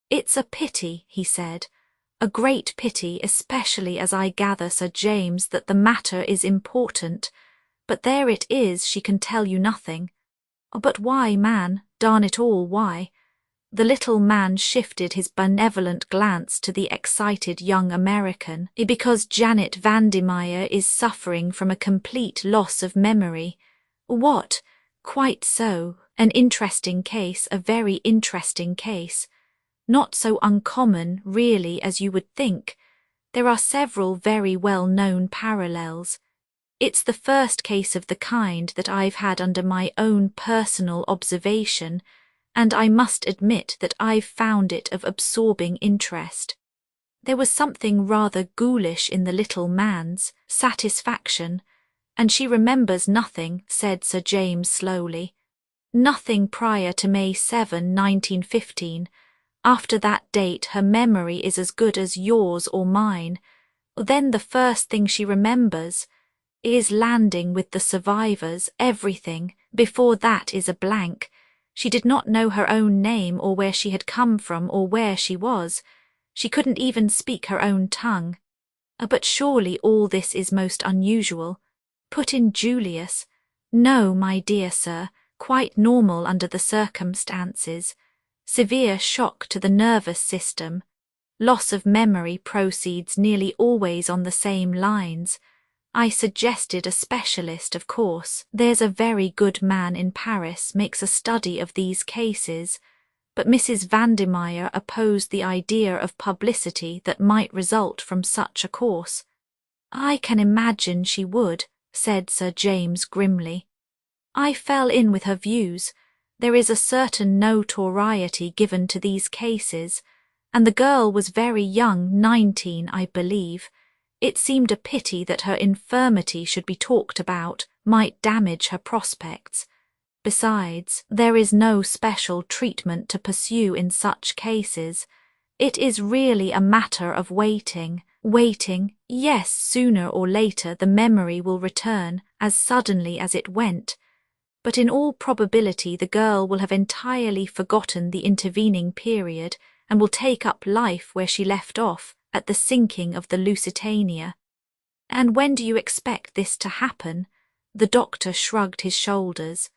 "It's a pity," he said. "A great pity, especially as I gather, Sir James, that the matter is important. But there it is, she can tell you nothing." "But why, man? Darn it all, why?" The little man shifted his benevolent glance to the excited young American. "Because Janet Vandemeyer is suffering from a complete loss of memory." "What?" "Quite so. An interesting case, a very interesting case. Not so uncommon, really, as you would think. There are several very well-known parallels. It's the first case of the kind that I've had under my own personal observation, and I must admit that I've found it of absorbing interest." There was something rather ghoulish in the little man's satisfaction. "And she remembers nothing," said Sir James slowly. "Nothing prior to May 7, 1915. After that date her memory is as good as yours or mine. Then the first thing she remembers is landing with the survivors, everything. Before that is a blank. She did not know her own name or where she had come from or where she was. She couldn't even speak her own tongue." "But surely all this is most unusual," put in Julius. "No, my dear sir, quite normal under the circumstances. Severe shock to the nervous system. Loss of memory proceeds nearly always on the same lines. I suggested a specialist, of course. There's a very good man in Paris makes a study of these cases, but Mrs. Vandemeyer opposed the idea of publicity that might result from such a course." "I can imagine she would," said Sir James grimly. "I fell in with her views. There is a certain notoriety given to these cases, and the girl was very young, 19, I believe. It seemed a pity that her infirmity should be talked about, might damage her prospects. Besides, there is no special treatment to pursue in such cases. It is really a matter of waiting. Waiting, yes, sooner or later the memory will return, as suddenly as it went. But in all probability the girl will have entirely forgotten the intervening period and will take up life where she left off, at the sinking of the Lusitania. And when do you expect this to happen? The doctor shrugged his shoulders.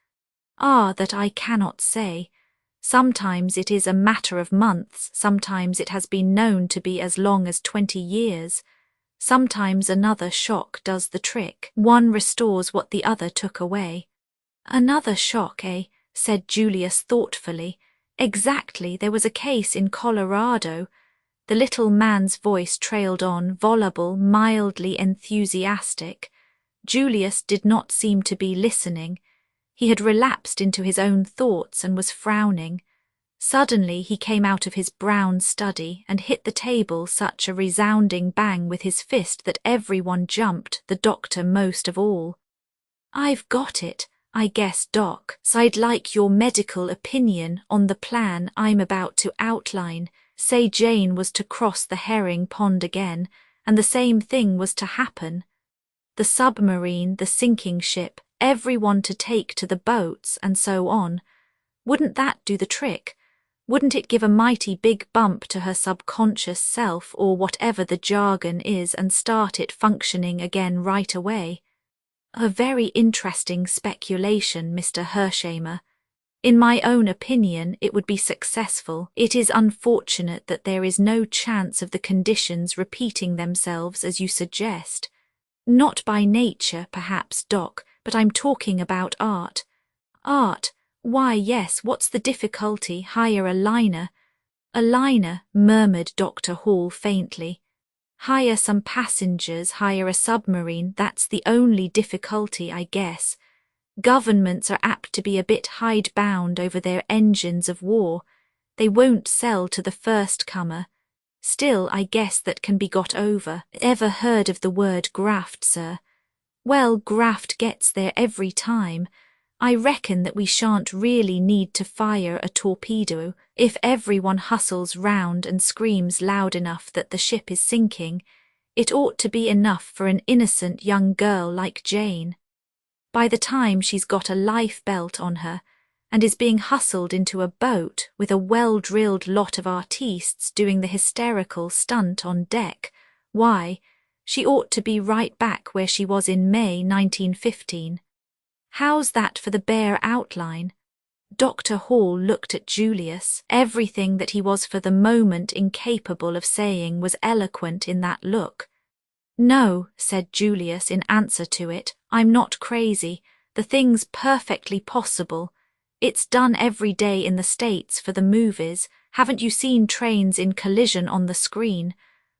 Ah, that I cannot say. Sometimes it is a matter of months, sometimes it has been known to be as long as 20 years. Sometimes another shock does the trick. One restores what the other took away. Another shock, eh? Said Julius thoughtfully. Exactly, there was a case in Colorado. The little man's voice trailed on, voluble, mildly enthusiastic. Julius did not seem to be listening. He had relapsed into his own thoughts and was frowning. Suddenly he came out of his brown study and hit the table such a resounding bang with his fist that everyone jumped, the doctor most of all. "I've got it, I guess, Doc. I'd like your medical opinion on the plan I'm about to outline. Say Jane was to cross the herring pond again, and the same thing was to happen. The submarine, the sinking ship, everyone to take to the boats, and so on. Wouldn't that do the trick? Wouldn't it give a mighty big bump to her subconscious self, or whatever the jargon is, and start it functioning again right away? A very interesting speculation, Mr. Hersheimer. In my own opinion, it would be successful. It is unfortunate that there is no chance of the conditions repeating themselves as you suggest. Not by nature, perhaps, Doc, but I'm talking about art. Art? Why, yes, what's the difficulty? Hire a liner. A liner, murmured Dr. Hall faintly. Hire some passengers, hire a submarine, that's the only difficulty, I guess. Governments are apt to be a bit hidebound over their engines of war. They won't sell to the first comer. Still, I guess that can be got over. Ever heard of the word graft, sir? Well, graft gets there every time. I reckon that we shan't really need to fire a torpedo if everyone hustles round and screams loud enough that the ship is sinking. It ought to be enough for an innocent young girl like Jane. By the time she's got a life belt on her and is being hustled into a boat with a well-drilled lot of artistes doing the hysterical stunt on deck, why, she ought to be right back where she was in May 1915. How's that for the bare outline? Dr. Hall looked at Julius. Everything that he was for the moment incapable of saying was eloquent in that look. No, said Julius in answer to it, I'm not crazy. The thing's perfectly possible. It's done every day in the States for the movies. Haven't you seen trains in collision on the screen?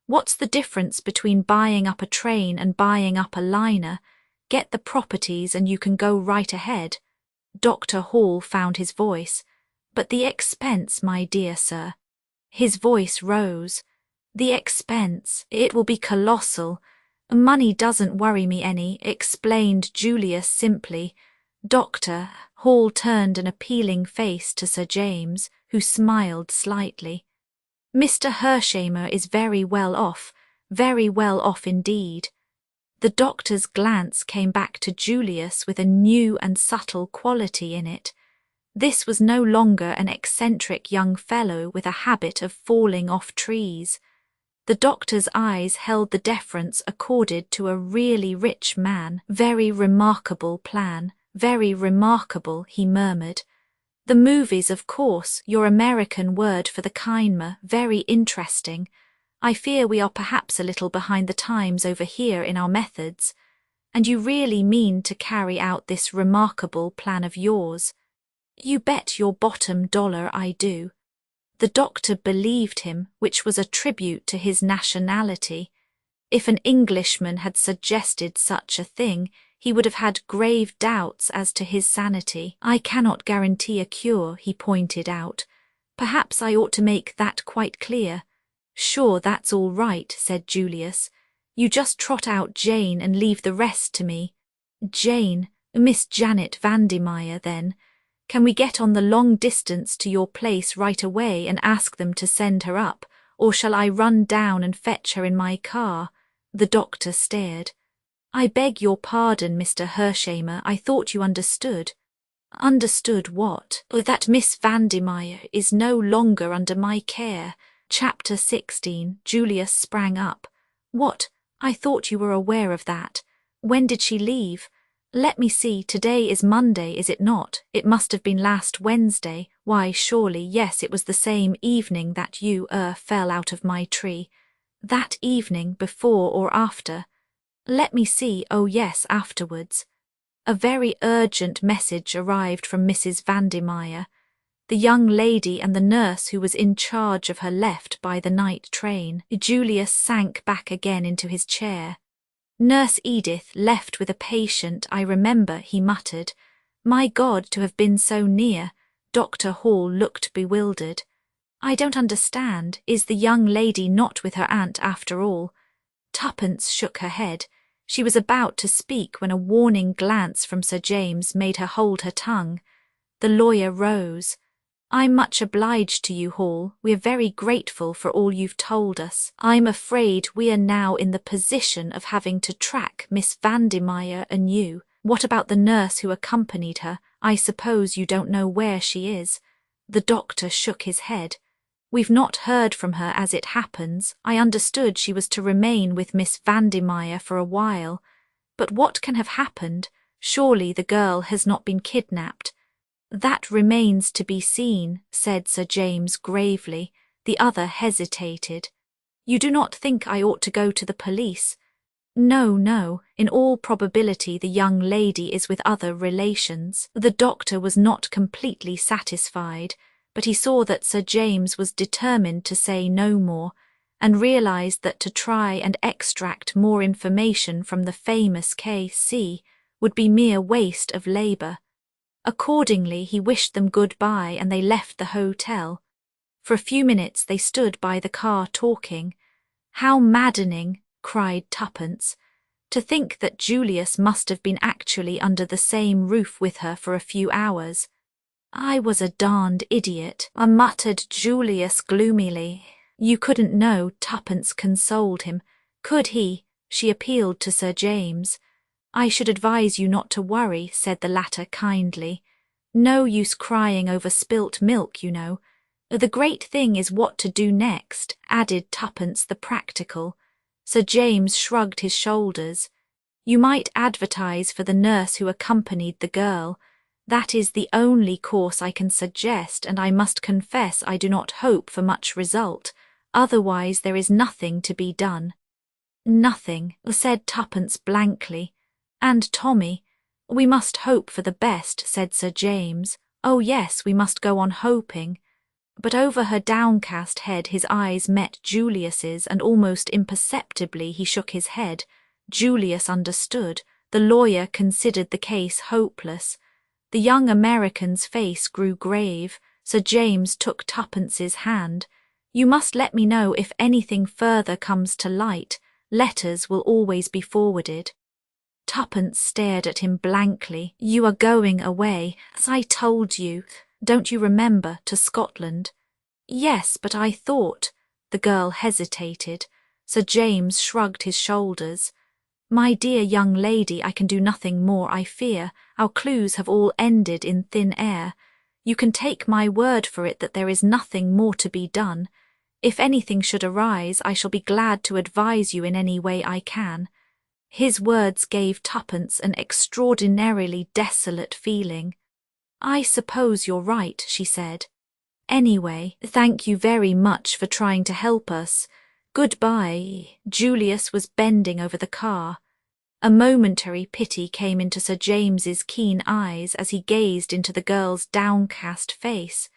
What's the difference between buying up a train and buying up a liner? Get the properties and you can go right ahead. Dr. Hall found his voice. But the expense, my dear sir. His voice rose. The expense, it will be colossal. Money doesn't worry me any, explained Julius simply. Doctor, Hall turned an appealing face to Sir James, who smiled slightly. Mr. Hersheimer is very well off indeed. The doctor's glance came back to Julius with a new and subtle quality in it. This was no longer an eccentric young fellow with a habit of falling off trees. The doctor's eyes held the deference accorded to a really rich man. Very remarkable plan, very remarkable, he murmured. The movies, of course, your American word for the kind, very interesting. I fear we are perhaps a little behind the times over here in our methods. And you really mean to carry out this remarkable plan of yours? You bet your bottom dollar I do. The doctor believed him, which was a tribute to his nationality. If an Englishman had suggested such a thing, he would have had grave doubts as to his sanity. I cannot guarantee a cure, he pointed out. Perhaps I ought to make that quite clear. Sure, that's all right, said Julius. You just trot out Jane and leave the rest to me. Jane, Miss Janet Vandermeyer, then. Can we get on the long distance to your place right away and ask them to send her up, or shall I run down and fetch her in my car?" The doctor stared. "I beg your pardon, Mr. Hershamer, I thought you understood." "Understood what?" "That Miss Vandermeyer is no longer under my care." Chapter 16. Julius sprang up. "What? I thought you were aware of that. When did she leave?" "Let me see, today is Monday, is it not? It must have been last Wednesday. Why, surely, yes, it was the same evening that you, fell out of my tree." "That evening, before or after?" "Let me see, oh yes, afterwards." A very urgent message arrived from Mrs. Vandermeyer. The young lady and the nurse who was in charge of her left by the night train. Julius sank back again into his chair. "Nurse Edith left with a patient, I remember," he muttered. "My God, to have been so near." Dr. Hall looked bewildered. "I don't understand. Is the young lady not with her aunt after all?" Tuppence shook her head. She was about to speak when a warning glance from Sir James made her hold her tongue. The lawyer rose. "I'm much obliged to you, Hall. We're very grateful for all you've told us. I'm afraid we are now in the position of having to track Miss Vandermeyer anew. What about the nurse who accompanied her? I suppose you don't know where she is." The doctor shook his head. "We've not heard from her as it happens. I understood she was to remain with Miss Vandermeyer for a while. But what can have happened? Surely the girl has not been kidnapped." "That remains to be seen," said Sir James gravely. The other hesitated. "You do not think I ought to go to the police?" "No, no. In all probability the young lady is with other relations." The doctor was not completely satisfied, but he saw that Sir James was determined to say no more, and realized that to try and extract more information from the famous K.C. would be mere waste of labour. Accordingly, he wished them good-bye and they left the hotel. For a few minutes they stood by the car talking. "How maddening!" cried Tuppence. "To think that Julius must have been actually under the same roof with her for a few hours." "I was a darned idiot," muttered Julius gloomily. "You couldn't know," Tuppence consoled him. "Could he?" She appealed to Sir James. "I should advise you not to worry," said the latter kindly. "No use crying over spilt milk, you know. The great thing is what to do next," added Tuppence the practical. Sir James shrugged his shoulders. "You might advertise for the nurse who accompanied the girl. That is the only course I can suggest, and I must confess I do not hope for much result. Otherwise there is nothing to be done." "Nothing," said Tuppence blankly. "And Tommy?" "We must hope for the best," said Sir James. "Oh yes, we must go on hoping." But over her downcast head his eyes met Julius's, and almost imperceptibly he shook his head. Julius understood. The lawyer considered the case hopeless. The young American's face grew grave. Sir James took Tuppence's hand. "You must let me know if anything further comes to light. Letters will always be forwarded." Tuppence stared at him blankly. "You are going away, as I told you. Don't you remember, to Scotland?" "Yes, but I thought—" The girl hesitated. Sir James shrugged his shoulders. "My dear young lady, I can do nothing more, I fear. Our clues have all ended in thin air. You can take my word for it that there is nothing more to be done. If anything should arise, I shall be glad to advise you in any way I can." His words gave Tuppence an extraordinarily desolate feeling. "I suppose you're right," she said. "Anyway, thank you very much for trying to help us. Goodbye." Julius was bending over the car. A momentary pity came into Sir James's keen eyes as he gazed into the girl's downcast face.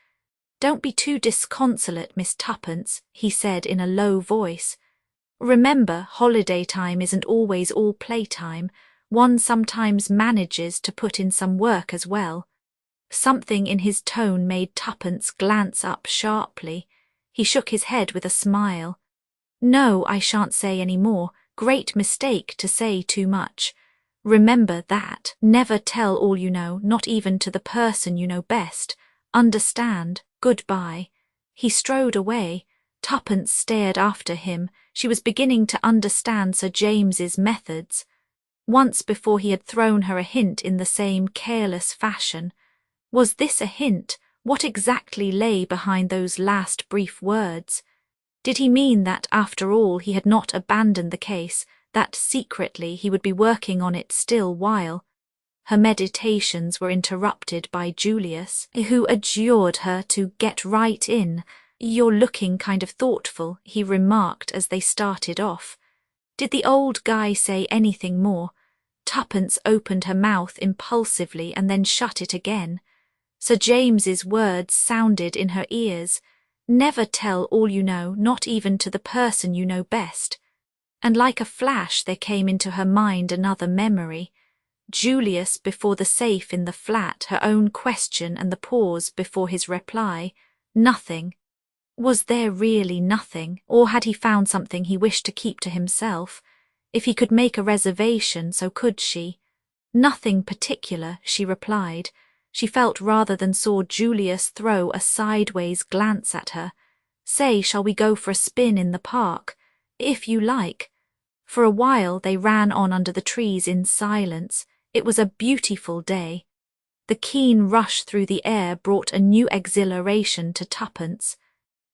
"Don't be too disconsolate, Miss Tuppence," he said in a low voice. "Remember, holiday time isn't always all playtime. One sometimes manages to put in some work as well." Something in his tone made Tuppence glance up sharply. He shook his head with a smile. "No, I shan't say any more. Great mistake to say too much. Remember that. Never tell all you know, not even to the person you know best. Understand. Goodbye." He strode away. Tuppence stared after him. She was beginning to understand Sir James's methods. Once before he had thrown her a hint in the same careless fashion. Was this a hint? What exactly lay behind those last brief words? Did he mean that, after all, he had not abandoned the case, that secretly he would be working on it still while? Her meditations were interrupted by Julius, who adjured her to get right in. "You're looking kind of thoughtful," he remarked as they started off. Did the old guy say anything more? Tuppence opened her mouth impulsively and then shut it again. Sir James's words sounded in her ears. "Never tell all you know, not even to the person you know best." And like a flash there came into her mind another memory. Julius before the safe in the flat, her own question and the pause before his reply. Nothing. Was there really nothing, or had he found something he wished to keep to himself? If he could make a reservation, so could she. "Nothing particular," she replied. She felt rather than saw Julius throw a sideways glance at her. "Say, shall we go for a spin in the park?" "If you like." For a while they ran on under the trees in silence. It was a beautiful day. The keen rush through the air brought a new exhilaration to Tuppence.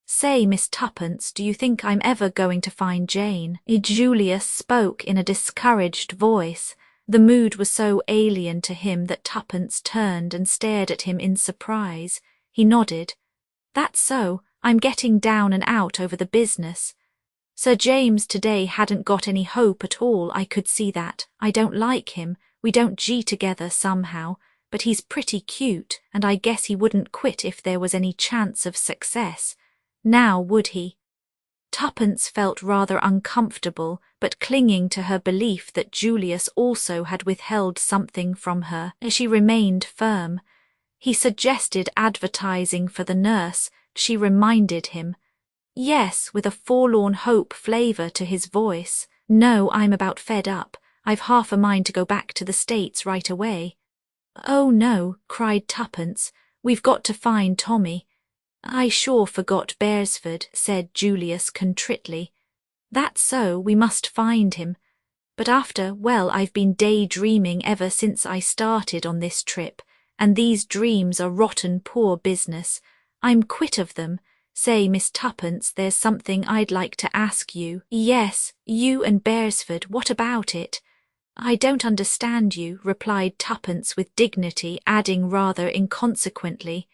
"Say, Miss Tuppence, do you think I'm ever going to find Jane?" Julius spoke in a discouraged voice. The mood was so alien to him that Tuppence turned and stared at him in surprise. He nodded. "That's so. I'm getting down and out over the business. Sir James today hadn't got any hope at all, I could see that. I don't like him. We don't gee together somehow, but he's pretty cute, and I guess he wouldn't quit if there was any chance of success. Now, would he?" Tuppence felt rather uncomfortable, but clinging to her belief that Julius also had withheld something from her, she remained firm. He suggested advertising for the nurse. She reminded him. "Yes," with a forlorn hope flavour to his voice. "No, I'm about fed up. I've half a mind to go back to the States right away." "Oh no," cried Tuppence. "We've got to find Tommy." "I sure forgot Beresford," said Julius contritely. "That's so, we must find him. But I've been daydreaming ever since I started on this trip, and these dreams are rotten poor business. I'm quit of them. Say, Miss Tuppence, there's something I'd like to ask you." "Yes, you and Beresford, what about it?" "I don't understand you," replied Tuppence with dignity, adding rather inconsequently,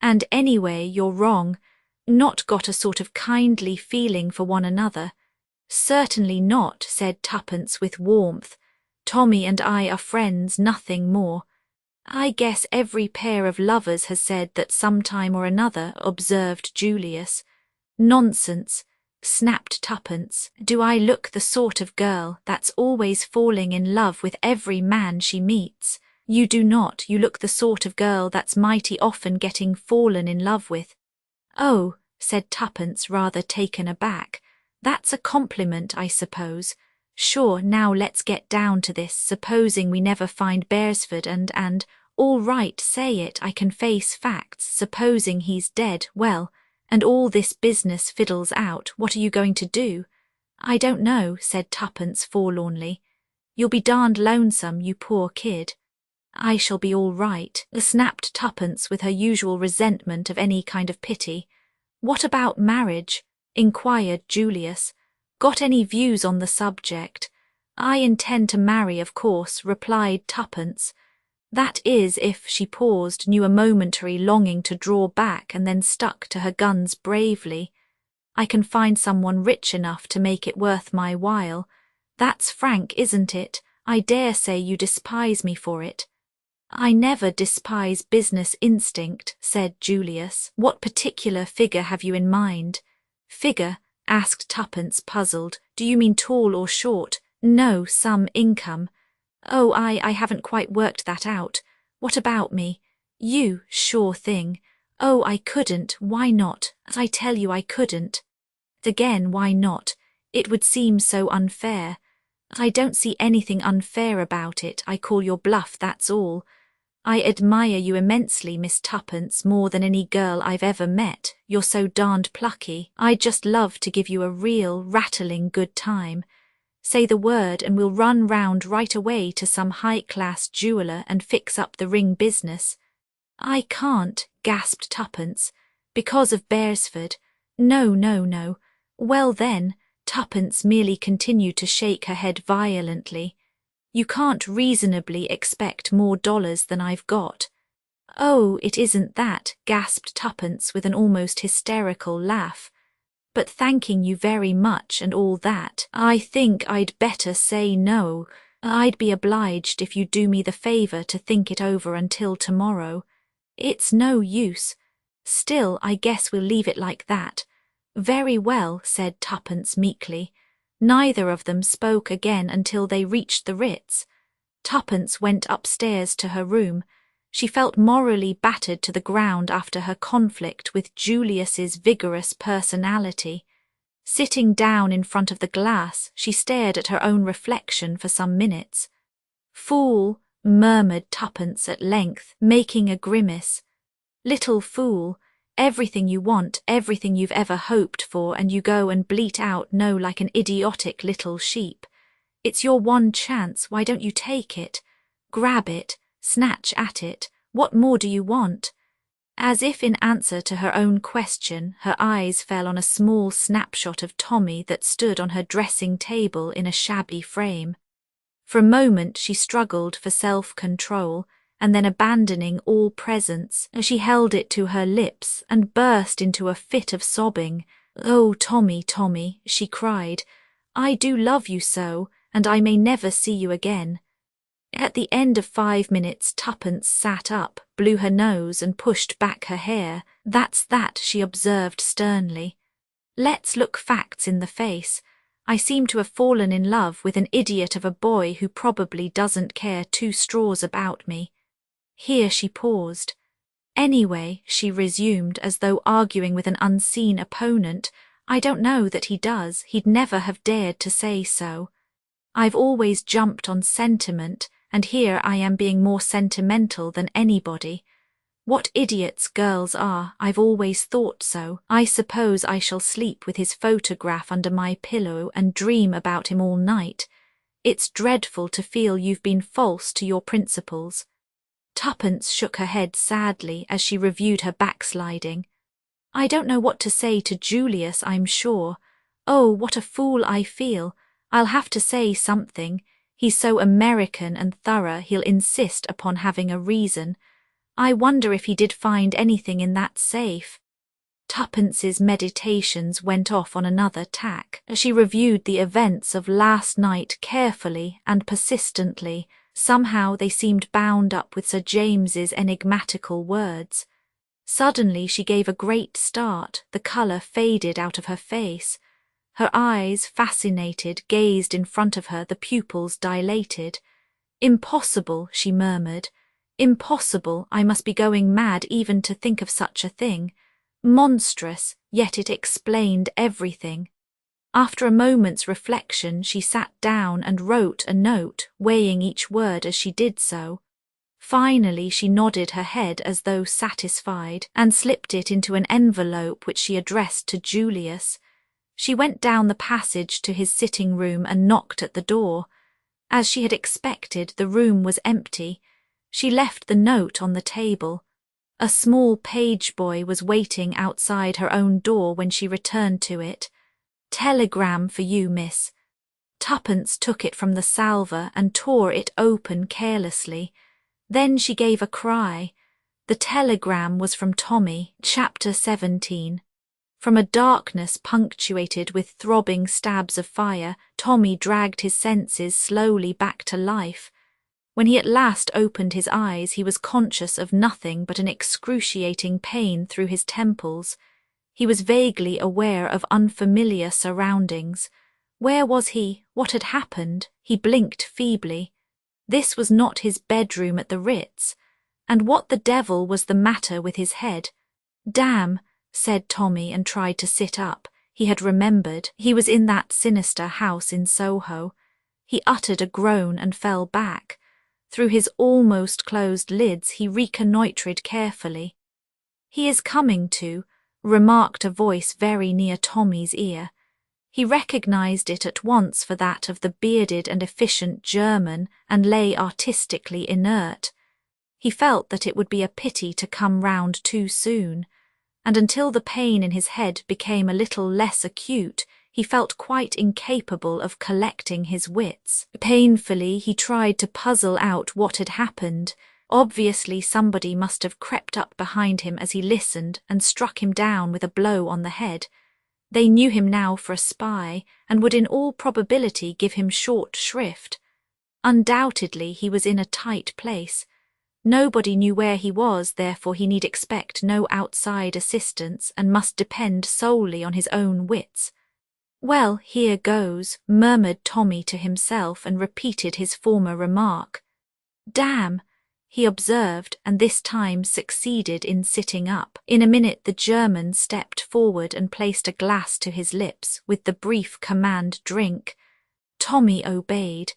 "and anyway, you're wrong. Not got a sort of kindly feeling for one another?" "Certainly not," said Tuppence with warmth. "Tommy and I are friends, nothing more." "I guess every pair of lovers has said that sometime or another," observed Julius. "Nonsense," snapped Tuppence. "Do I look the sort of girl that's always falling in love with every man she meets? You do not. You look the sort of girl that's mighty often getting fallen in love with." "Oh," said Tuppence, rather taken aback. "That's a compliment, I suppose. Sure, now let's get down to this. Supposing we never find Beresford and all right, say it, I can face facts. Supposing he's dead, well, and all this business fiddles out, what are you going to do?" "I don't know," said Tuppence forlornly. "You'll be darned lonesome, you poor kid." "I shall be all right," snapped Tuppence with her usual resentment of any kind of pity. "What about marriage?" inquired Julius. "Got any views on the subject?" "I intend to marry, of course," replied Tuppence. That is, if she paused, knew a momentary longing to draw back and then stuck to her guns bravely. "I can find someone rich enough to make it worth my while. That's frank, isn't it? I dare say you despise me for it." "I never despise business instinct," said Julius. "What particular figure have you in mind?" "Figure?" asked Tuppence, puzzled. "Do you mean tall or short?" "No, some income." "Oh, I haven't quite worked that out. What about me?" "You, sure thing." "Oh, I couldn't. Why not?" "I tell you I couldn't." "Again, why not?" "It would seem so unfair." "I don't see anything unfair about it. I call your bluff, that's all." I admire you immensely, Miss Tuppence, more than any girl I've ever met. You're so darned plucky. I'd just love to give you a real, rattling good time. Say the word and we'll run round right away to some high-class jeweller and fix up the ring business. I can't, gasped Tuppence, because of Beresford. No, no, no. Well then, Tuppence merely continued to shake her head violently. You can't reasonably expect more dollars than I've got. Oh, it isn't that, gasped Tuppence with an almost hysterical laugh. But thanking you very much and all that, I think I'd better say no. I'd be obliged if you'd do me the favour to think it over until tomorrow. It's no use. Still, I guess we'll leave it like that. Very well, said Tuppence meekly. Neither of them spoke again until they reached the Ritz. Tuppence went upstairs to her room. She felt morally battered to the ground after her conflict with Julius's vigorous personality. Sitting down in front of the glass, she stared at her own reflection for some minutes. Fool, murmured Tuppence at length, making a grimace. Little fool. Everything you want, everything you've ever hoped for, and you go and bleat out no like an idiotic little sheep. It's your one chance, why don't you take it? Grab it, snatch at it, what more do you want? As if in answer to her own question, her eyes fell on a small snapshot of Tommy that stood on her dressing table in a shabby frame. For a moment she struggled for self-control, and then abandoning all presence, she held it to her lips and burst into a fit of sobbing. Oh, Tommy, Tommy, she cried, I do love you so, and I may never see you again. At the end of 5 minutes, Tuppence sat up, blew her nose and pushed back her hair. That's that, she observed sternly. Let's look facts in the face. I seem to have fallen in love with an idiot of a boy who probably doesn't care 2 straws about me. Here she paused. Anyway, she resumed, as though arguing with an unseen opponent, I don't know that he does. He'd never have dared to say so. I've always jumped on sentiment, and here I am being more sentimental than anybody. What idiots girls are, I've always thought so. I suppose I shall sleep with his photograph under my pillow and dream about him all night. It's dreadful to feel you've been false to your principles. Tuppence shook her head sadly as she reviewed her backsliding. I don't know what to say to Julius, I'm sure. Oh, what a fool I feel. I'll have to say something. He's so American and thorough he'll insist upon having a reason. I wonder if he did find anything in that safe. Tuppence's meditations went off on another tack as she reviewed the events of last night carefully and persistently. Somehow they seemed bound up with Sir James's enigmatical words. Suddenly she gave a great start. The colour faded out of her face. Her eyes, fascinated, gazed in front of her, the pupils dilated. Impossible, she murmured. Impossible, I must be going mad even to think of such a thing. Monstrous, yet it explained everything. After a moment's reflection, she sat down and wrote a note, weighing each word as she did so. Finally, she nodded her head as though satisfied, and slipped it into an envelope which she addressed to Julius. She went down the passage to his sitting room and knocked at the door. As she had expected, the room was empty. She left the note on the table. A small page boy was waiting outside her own door when she returned to it. Telegram for you, miss. Tuppence took it from the salver and tore it open carelessly. Then she gave a cry. The telegram was from Tommy, Chapter 17. From a darkness punctuated with throbbing stabs of fire, Tommy dragged his senses slowly back to life. When he at last opened his eyes, he was conscious of nothing but an excruciating pain through his temples. He was vaguely aware of unfamiliar surroundings. Where was he? What had happened? He blinked feebly. This was not his bedroom at the Ritz. And what the devil was the matter with his head? Damn, said Tommy and tried to sit up. He had remembered. He was in that sinister house in Soho. He uttered a groan and fell back. Through his almost closed lids he reconnoitred carefully. "He is coming to," remarked a voice very near Tommy's ear. He recognized it at once for that of the bearded and efficient German and lay artistically inert. He felt that it would be a pity to come round too soon, and until the pain in his head became a little less acute, he felt quite incapable of collecting his wits. Painfully, he tried to puzzle out what had happened. Obviously, somebody must have crept up behind him as he listened and struck him down with a blow on the head. They knew him now for a spy and would in all probability give him short shrift. Undoubtedly, he was in a tight place. Nobody knew where he was, therefore he need expect no outside assistance and must depend solely on his own wits. "Well, here goes," murmured Tommy to himself and repeated his former remark. "Damn," he observed, and this time succeeded in sitting up. In a minute the German stepped forward and placed a glass to his lips with the brief command, "Drink." Tommy obeyed.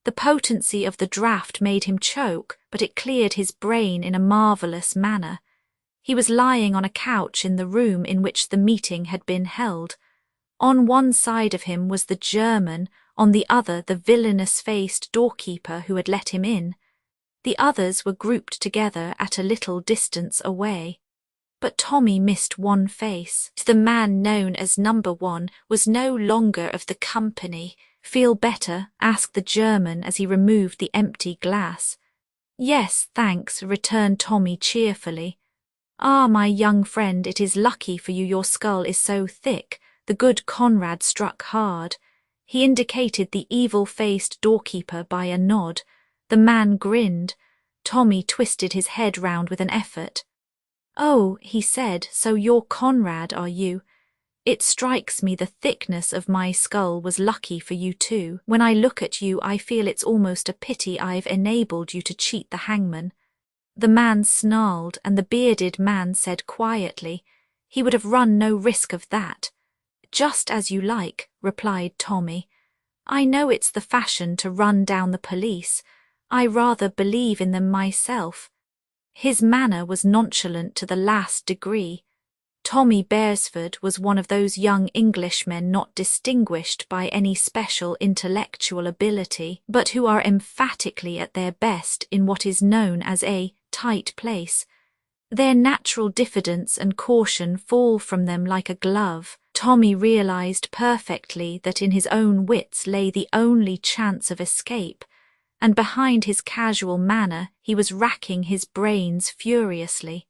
The potency of the draught made him choke, but it cleared his brain in a marvellous manner. He was lying on a couch in the room in which the meeting had been held. On one side of him was the German, on the other the villainous-faced doorkeeper who had let him in. The others were grouped together at a little distance away. But Tommy missed one face. The man known as Number 1 was no longer of the company. "Feel better?" asked the German as he removed the empty glass. "Yes, thanks," returned Tommy cheerfully. "Ah, my young friend, it is lucky for you your skull is so thick." The good Conrad struck hard. He indicated the evil-faced doorkeeper by a nod. The man grinned. Tommy twisted his head round with an effort. "Oh," he said, "so you're Conrad, are you? It strikes me the thickness of my skull was lucky for you too. When I look at you I feel it's almost a pity I've enabled you to cheat the hangman." The man snarled, and the bearded man said quietly, "He would have run no risk of that." "Just as you like," replied Tommy. "I know it's the fashion to run down the police. I rather believe in them myself." His manner was nonchalant to the last degree. Tommy Beresford was one of those young Englishmen not distinguished by any special intellectual ability, but who are emphatically at their best in what is known as a tight place. Their natural diffidence and caution fall from them like a glove. Tommy realized perfectly that in his own wits lay the only chance of escape, and behind his casual manner he was racking his brains furiously.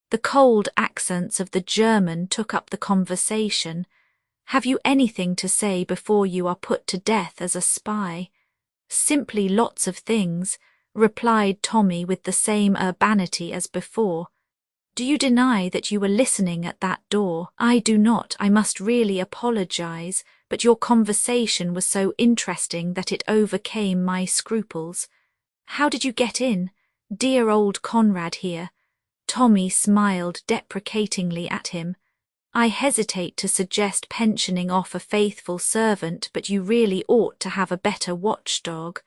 The cold accents of the German took up the conversation. "Have you anything to say before you are put to death as a spy?" "Simply lots of things," replied Tommy with the same urbanity as before. "Do you deny that you were listening at that door?" "I do not. I must really apologize, but your conversation was so interesting that it overcame my scruples." "How did you get in?" "Dear old Conrad here." Tommy smiled deprecatingly at him. "I hesitate to suggest pensioning off a faithful servant, but you really ought to have a better watchdog."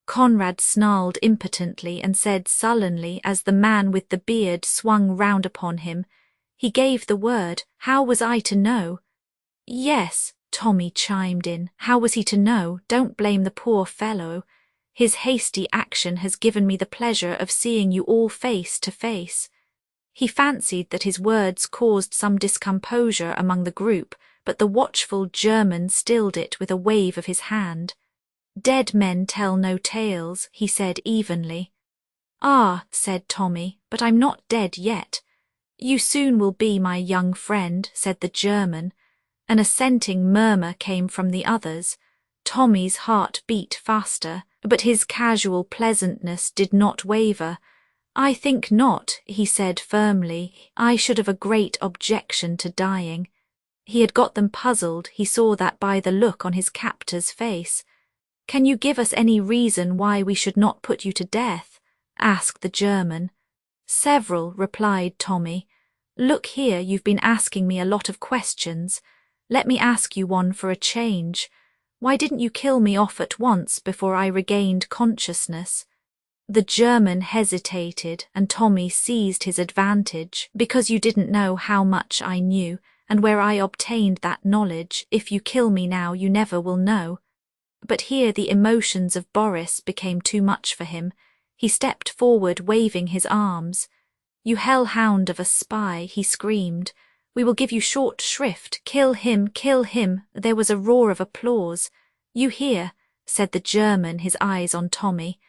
Conrad snarled impotently and said sullenly as the man with the beard swung round upon him, "He gave the word. How was I to know?" "Yes," Tommy chimed in. "How was he to know? Don't blame the poor fellow. His hasty action has given me the pleasure of seeing you all face to face." He fancied that his words caused some discomposure among the group, but the watchful German stilled it with a wave of his hand. "Dead men tell no tales," he said evenly. "Ah," said Tommy, "but I'm not dead yet." "You soon will be, my young friend," said the German. An assenting murmur came from the others. Tommy's heart beat faster, but his casual pleasantness did not waver. "I think not," he said firmly. "I should have a great objection to dying." He had got them puzzled, he saw that by the look on his captor's face. "Can you give us any reason why we should not put you to death?" asked the German. "Several," replied Tommy. "Look here, you've been asking me a lot of questions. Let me ask you one for a change. Why didn't you kill me off at once before I regained consciousness?" The German hesitated, and Tommy seized his advantage. Because you didn't know how much I knew, and where I obtained that knowledge. If you kill me now, you never will know. But here the emotions of Boris became too much for him. He stepped forward, waving his arms. You hellhound of a spy, he screamed. We will give you short shrift. Kill him, kill him. There was a roar of applause. You hear, said the German, his eyes on Tommy.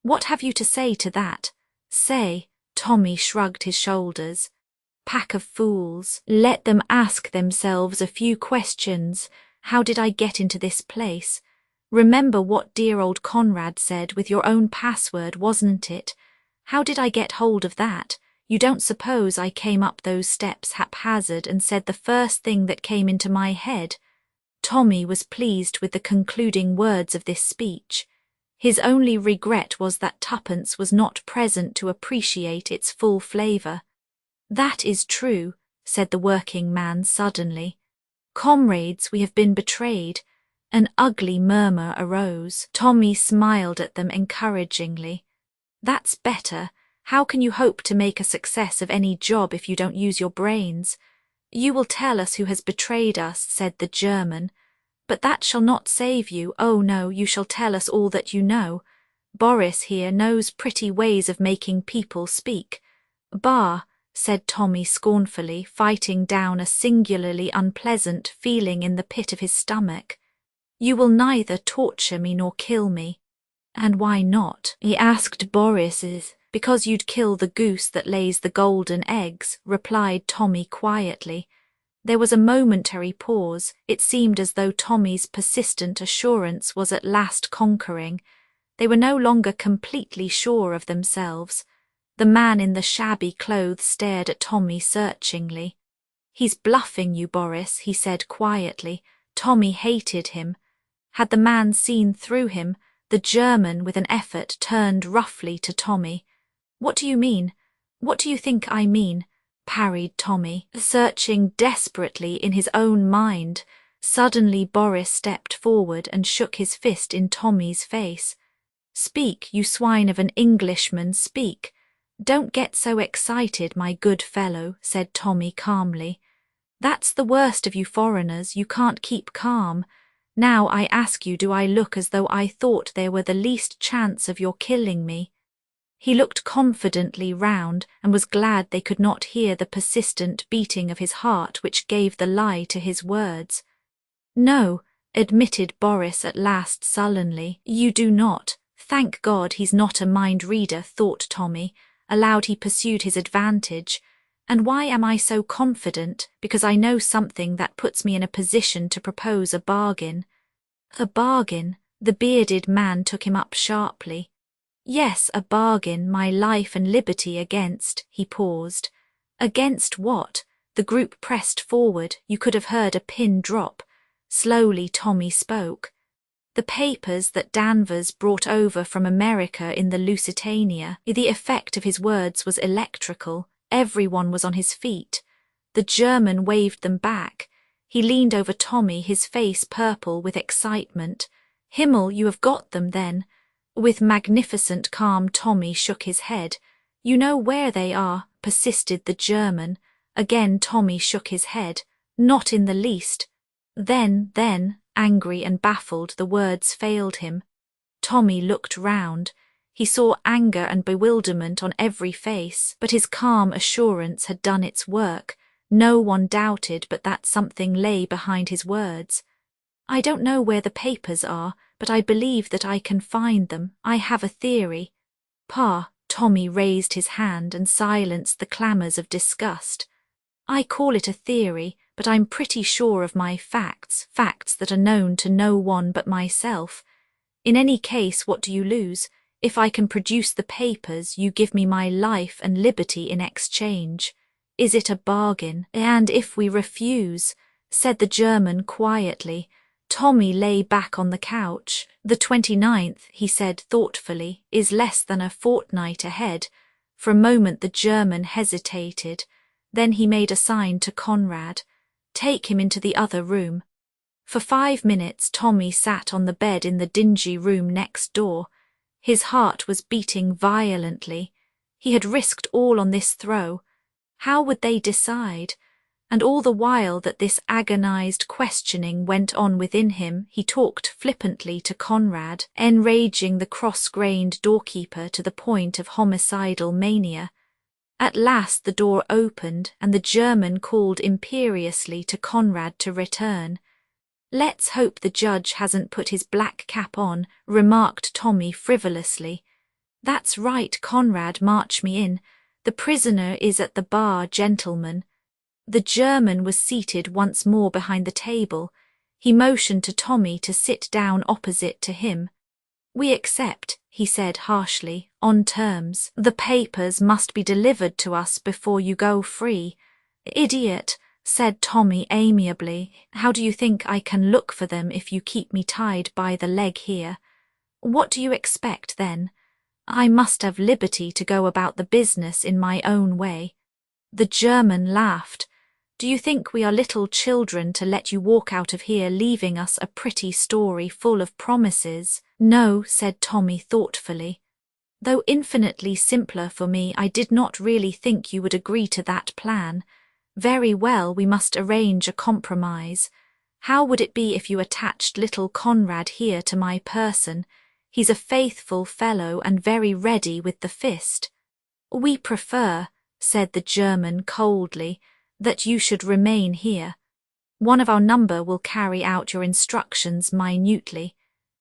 What have you to say to that? Say. Tommy shrugged his shoulders. Pack of fools. Let them ask themselves a few questions. How did I get into this place? Remember what dear old Conrad said with your own password, wasn't it? How did I get hold of that? You don't suppose I came up those steps haphazard and said the first thing that came into my head? Tommy was pleased with the concluding words of this speech. His only regret was that Tuppence was not present to appreciate its full flavour. That is true, said the working man suddenly. Comrades, we have been betrayed. An ugly murmur arose. Tommy smiled at them encouragingly. That's better. How can you hope to make a success of any job if you don't use your brains? You will tell us who has betrayed us, said the German. But that shall not save you. Oh no, you shall tell us all that you know. Boris here knows pretty ways of making people speak. Bah, said Tommy scornfully, fighting down a singularly unpleasant feeling in the pit of his stomach. You will neither torture me nor kill me. And why not? He asked Boris. Because you'd kill the goose that lays the golden eggs, replied Tommy quietly. There was a momentary pause. It seemed as though Tommy's persistent assurance was at last conquering. They were no longer completely sure of themselves. The man in the shabby clothes stared at Tommy searchingly. He's bluffing you, Boris, he said quietly. Tommy hated him. Had the man seen through him? The German, with an effort, turned roughly to Tommy. What do you mean? What do you think I mean? Parried Tommy, searching desperately in his own mind. Suddenly Boris stepped forward and shook his fist in Tommy's face. Speak, you swine of an Englishman, speak. Don't get so excited, my good fellow, said Tommy calmly. That's the worst of you foreigners, you can't keep calm. Now I ask you, do I look as though I thought there were the least chance of your killing me? He looked confidently round and was glad they could not hear the persistent beating of his heart which gave the lie to his words. No, admitted Boris at last sullenly, you do not. Thank God he's not a mind-reader, thought Tommy. Aloud he pursued his advantage. And why am I so confident? Because I know something that puts me in a position to propose a bargain. A bargain? The bearded man took him up sharply. Yes, a bargain, my life and liberty against. He paused. Against what? The group pressed forward. You could have heard a pin drop. Slowly Tommy spoke. The papers that Danvers brought over from America in the Lusitania. The effect of his words was electrical. Everyone was on his feet. The German waved them back. He leaned over Tommy, his face purple with excitement. Himmel, you have got them then. With magnificent calm Tommy shook his head. You know where they are, persisted the German. Again Tommy shook his head. Not in the least. Then, angry and baffled, the words failed him. Tommy looked round. He saw anger and bewilderment on every face, but his calm assurance had done its work. No one doubted but that something lay behind his words. I don't know where the papers are, but I believe that I can find them. I have a theory. Pa, Tommy raised his hand and silenced the clamours of disgust. I call it a theory, but I'm pretty sure of my facts that are known to no one but myself. In any case, what do you lose? If I can produce the papers, you give me my life and liberty in exchange. Is it a bargain? And if we refuse, said the German quietly. Tommy lay back on the couch. The 29th, he said thoughtfully, is less than a fortnight ahead. For a moment the German hesitated. Then he made a sign to Conrad. Take him into the other room. For 5 minutes Tommy sat on the bed in the dingy room next door. His heart was beating violently. He had risked all on this throw. How would they decide? And all the while that this agonized questioning went on within him, he talked flippantly to Conrad, enraging the cross-grained doorkeeper to the point of homicidal mania. At last the door opened, and the German called imperiously to Conrad to return. "Let's hope the judge hasn't put his black cap on," remarked Tommy frivolously. "That's right, Conrad, march me in. The prisoner is at the bar, gentlemen." The German was seated once more behind the table. He motioned to Tommy to sit down opposite to him. "We accept," he said harshly, "on terms. The papers must be delivered to us before you go free." "Idiot," said Tommy amiably. "How do you think I can look for them if you keep me tied by the leg here? What do you expect, then? I must have liberty to go about the business in my own way." The German laughed. "Do you think we are little children to let you walk out of here leaving us a pretty story full of promises?" "No," said Tommy thoughtfully. "Though infinitely simpler for me, I did not really think you would agree to that plan. Very well, we must arrange a compromise. How would it be if you attached little Conrad here to my person? He's a faithful fellow and very ready with the fist." "We prefer," said the German coldly, "that you should remain here. One of our number will carry out your instructions minutely.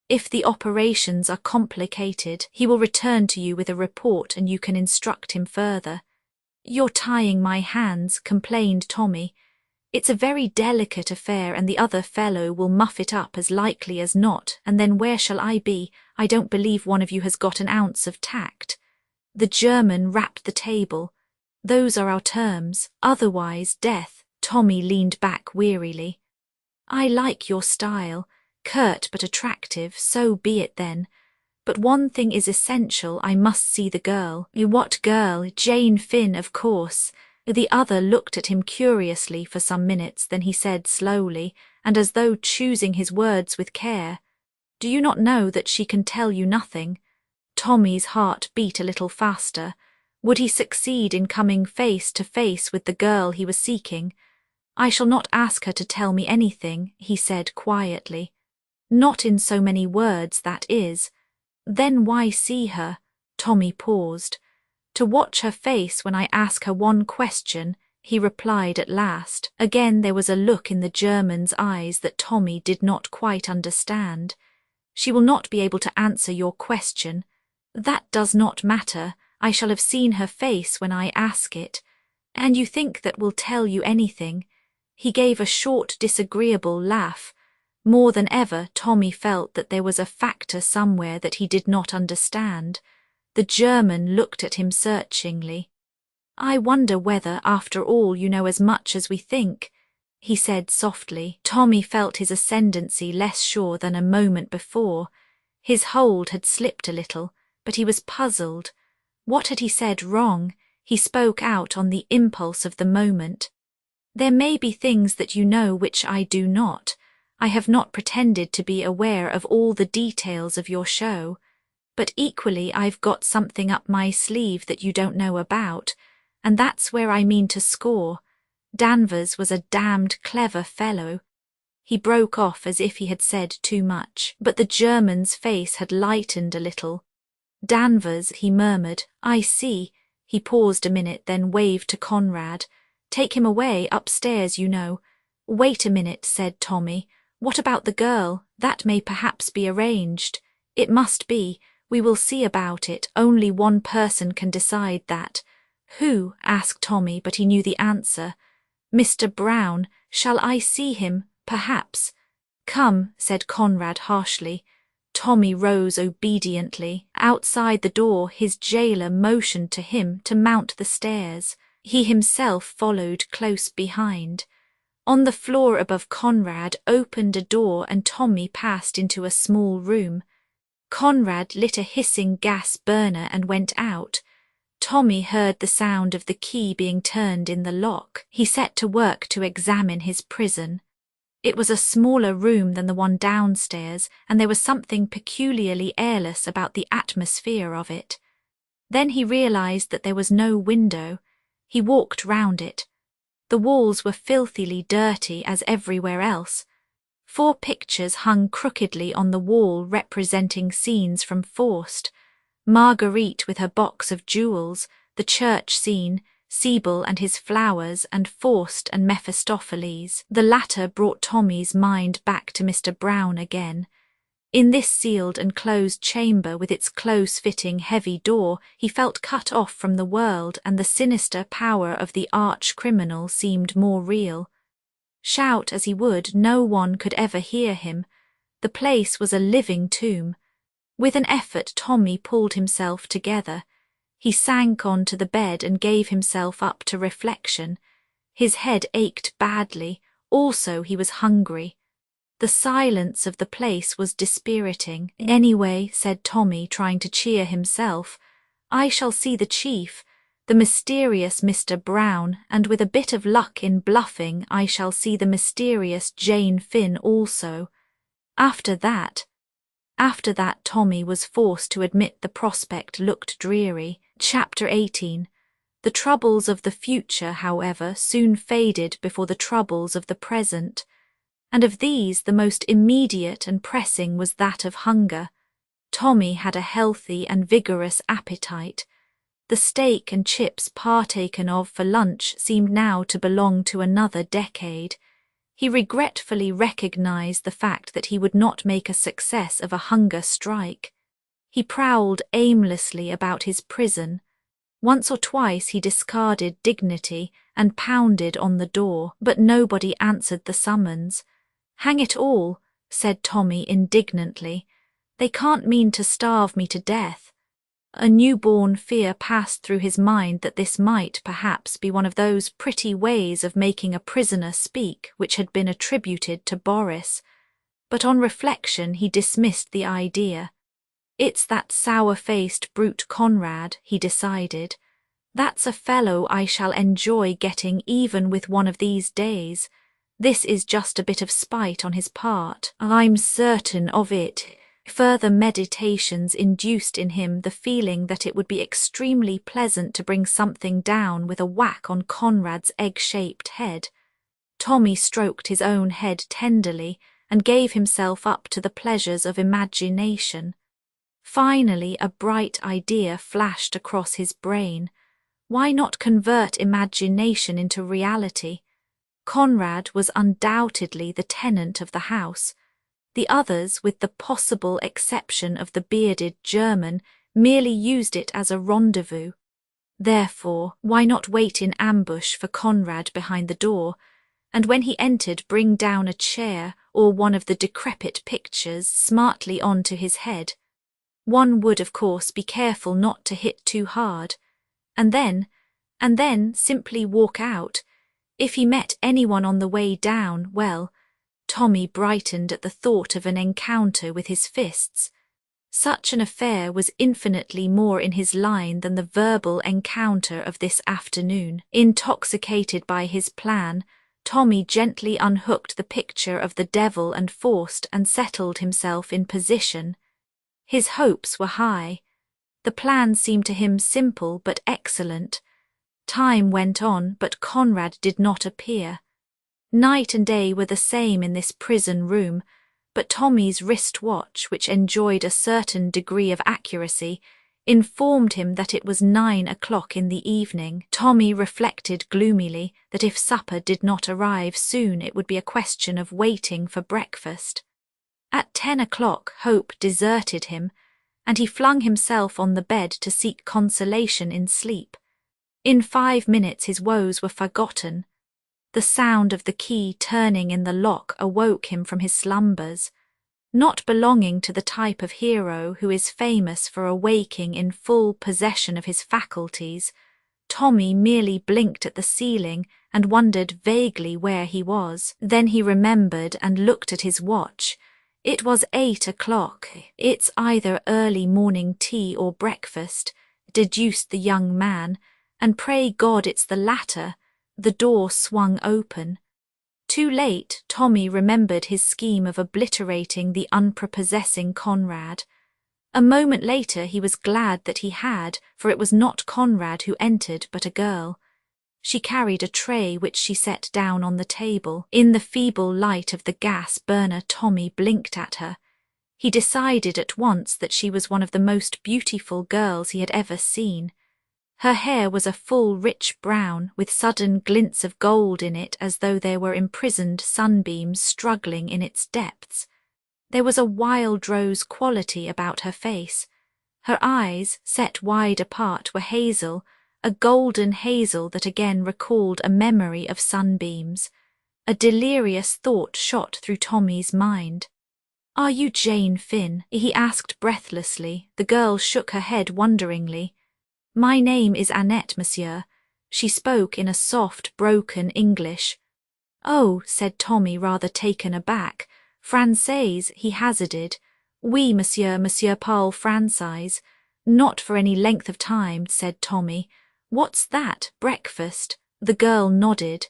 If the operations are complicated, he will return to you with a report and you can instruct him further." "You're tying my hands," complained Tommy. "It's a very delicate affair and the other fellow will muff it up as likely as not, and then where shall I be? I don't believe one of you has got an ounce of tact." The German rapped the table. "Those are our terms, otherwise death." Tommy leaned back wearily. "I like your style, curt but attractive, so be it then. But one thing is essential, I must see the girl." "What girl? Jane Finn, of course." The other looked at him curiously for some minutes, then he said slowly, and as though choosing his words with care, "Do you not know that she can tell you nothing?" Tommy's heart beat a little faster. Would he succeed in coming face to face with the girl he was seeking? "I shall not ask her to tell me anything," he said quietly. "Not in so many words, that is." "Then why see her?" Tommy paused. "To watch her face when I ask her one question," he replied at last. Again there was a look in the German's eyes that Tommy did not quite understand. "She will not be able to answer your question." "That does not matter. I shall have seen her face when I ask it." "And you think that will tell you anything?" He gave a short, disagreeable laugh. More than ever, Tommy felt that there was a factor somewhere that he did not understand. The German looked at him searchingly. "I wonder whether, after all, you know as much as we think," he said softly. Tommy felt his ascendancy less sure than a moment before. His hold had slipped a little, but he was puzzled. What had he said wrong? He spoke out on the impulse of the moment. "There may be things that you know which I do not. I have not pretended to be aware of all the details of your show. But equally I've got something up my sleeve that you don't know about, and that's where I mean to score. Danvers was a damned clever fellow." He broke off as if he had said too much, but the German's face had lightened a little. "Danvers," he murmured. "I see." He paused a minute, then waved to Conrad. "Take him away, upstairs, you know." "Wait a minute," said Tommy. "What about the girl? That may perhaps be arranged." "It must be. We will see about it. Only one person can decide that." "Who?" asked Tommy, but he knew the answer. "Mr. Brown. Shall I see him? Perhaps." "Come," said Conrad harshly. Tommy rose obediently. Outside the door, his jailer motioned to him to mount the stairs. He himself followed close behind. On the floor above Conrad opened a door and Tommy passed into a small room. Conrad lit a hissing gas burner and went out. Tommy heard the sound of the key being turned in the lock. He set to work to examine his prison. It was a smaller room than the one downstairs, and there was something peculiarly airless about the atmosphere of it. Then he realized that there was no window. He walked round it. The walls were filthily dirty as everywhere else. 4 pictures hung crookedly on the wall representing scenes from Faust. Marguerite with her box of jewels, the church scene, Sibyl and his flowers, and Faust and Mephistopheles. The latter brought Tommy's mind back to Mr. Brown again. In this sealed and closed chamber with its close-fitting heavy door, he felt cut off from the world, and the sinister power of the arch-criminal seemed more real. Shout as he would, no one could ever hear him. The place was a living tomb. With an effort, Tommy pulled himself together. He sank onto the bed and gave himself up to reflection. His head ached badly, also he was hungry. The silence of the place was dispiriting. "Anyway," said Tommy, trying to cheer himself, "I shall see the chief, the mysterious Mr. Brown, and with a bit of luck in bluffing I shall see the mysterious Jane Finn also. After that Tommy was forced to admit the prospect looked dreary. Chapter 18. The troubles of the future, however, soon faded before the troubles of the present, and of these the most immediate and pressing was that of hunger. Tommy had a healthy and vigorous appetite. The steak and chips partaken of for lunch seemed now to belong to another decade. He regretfully recognized the fact that he would not make a success of a hunger strike. He prowled aimlessly about his prison. Once or twice he discarded dignity and pounded on the door, but nobody answered the summons. "Hang it all," said Tommy indignantly. "They can't mean to starve me to death." A newborn fear passed through his mind that this might, perhaps, be one of those pretty ways of making a prisoner speak which had been attributed to Boris. But on reflection he dismissed the idea. "It's that sour-faced brute Conrad," he decided. "That's a fellow I shall enjoy getting even with one of these days. This is just a bit of spite on his part. I'm certain of it." Further meditations induced in him the feeling that it would be extremely pleasant to bring something down with a whack on Conrad's egg-shaped head. Tommy stroked his own head tenderly and gave himself up to the pleasures of imagination. Finally, a bright idea flashed across his brain. Why not convert imagination into reality? Conrad was undoubtedly the tenant of the house. The others, with the possible exception of the bearded German, merely used it as a rendezvous. Therefore, why not wait in ambush for Conrad behind the door, and when he entered bring down a chair or one of the decrepit pictures smartly onto his head? One would, of course, be careful not to hit too hard, and then simply walk out. If he met anyone on the way down, well, Tommy brightened at the thought of an encounter with his fists. Such an affair was infinitely more in his line than the verbal encounter of this afternoon. Intoxicated by his plan, Tommy gently unhooked the picture of the devil and Faust and settled himself in position. His hopes were high. The plan seemed to him simple but excellent. Time went on, but Conrad did not appear. Night and day were the same in this prison room, but Tommy's wrist watch, which enjoyed a certain degree of accuracy, informed him that it was 9 o'clock in the evening. Tommy reflected gloomily that if supper did not arrive soon it would be a question of waiting for breakfast. At 10 o'clock hope deserted him, and he flung himself on the bed to seek consolation in sleep. In 5 minutes his woes were forgotten. The sound of the key turning in the lock awoke him from his slumbers. Not belonging to the type of hero who is famous for awaking in full possession of his faculties, Tommy merely blinked at the ceiling and wondered vaguely where he was. Then he remembered and looked at his watch. It was 8 o'clock. "It's either early morning tea or breakfast," deduced the young man, "and pray God it's the latter." The door swung open. Too late, Tommy remembered his scheme of obliterating the unprepossessing Conrad. A moment later he was glad that he had, for it was not Conrad who entered but a girl. She carried a tray which she set down on the table. In the feeble light of the gas burner, Tommy blinked at her. He decided at once that she was one of the most beautiful girls he had ever seen. Her hair was a full, rich brown, with sudden glints of gold in it as though there were imprisoned sunbeams struggling in its depths. There was a wild rose quality about her face. Her eyes, set wide apart, were hazel, a golden hazel that again recalled a memory of sunbeams. A delirious thought shot through Tommy's mind. "Are you Jane Finn?" he asked breathlessly. The girl shook her head wonderingly. "My name is Annette, monsieur." She spoke in a soft, broken English. "Oh," said Tommy, rather taken aback. "Française," he hazarded. "Oui, monsieur parle française." "Not for any length of time," said Tommy. "What's that, breakfast?" The girl nodded.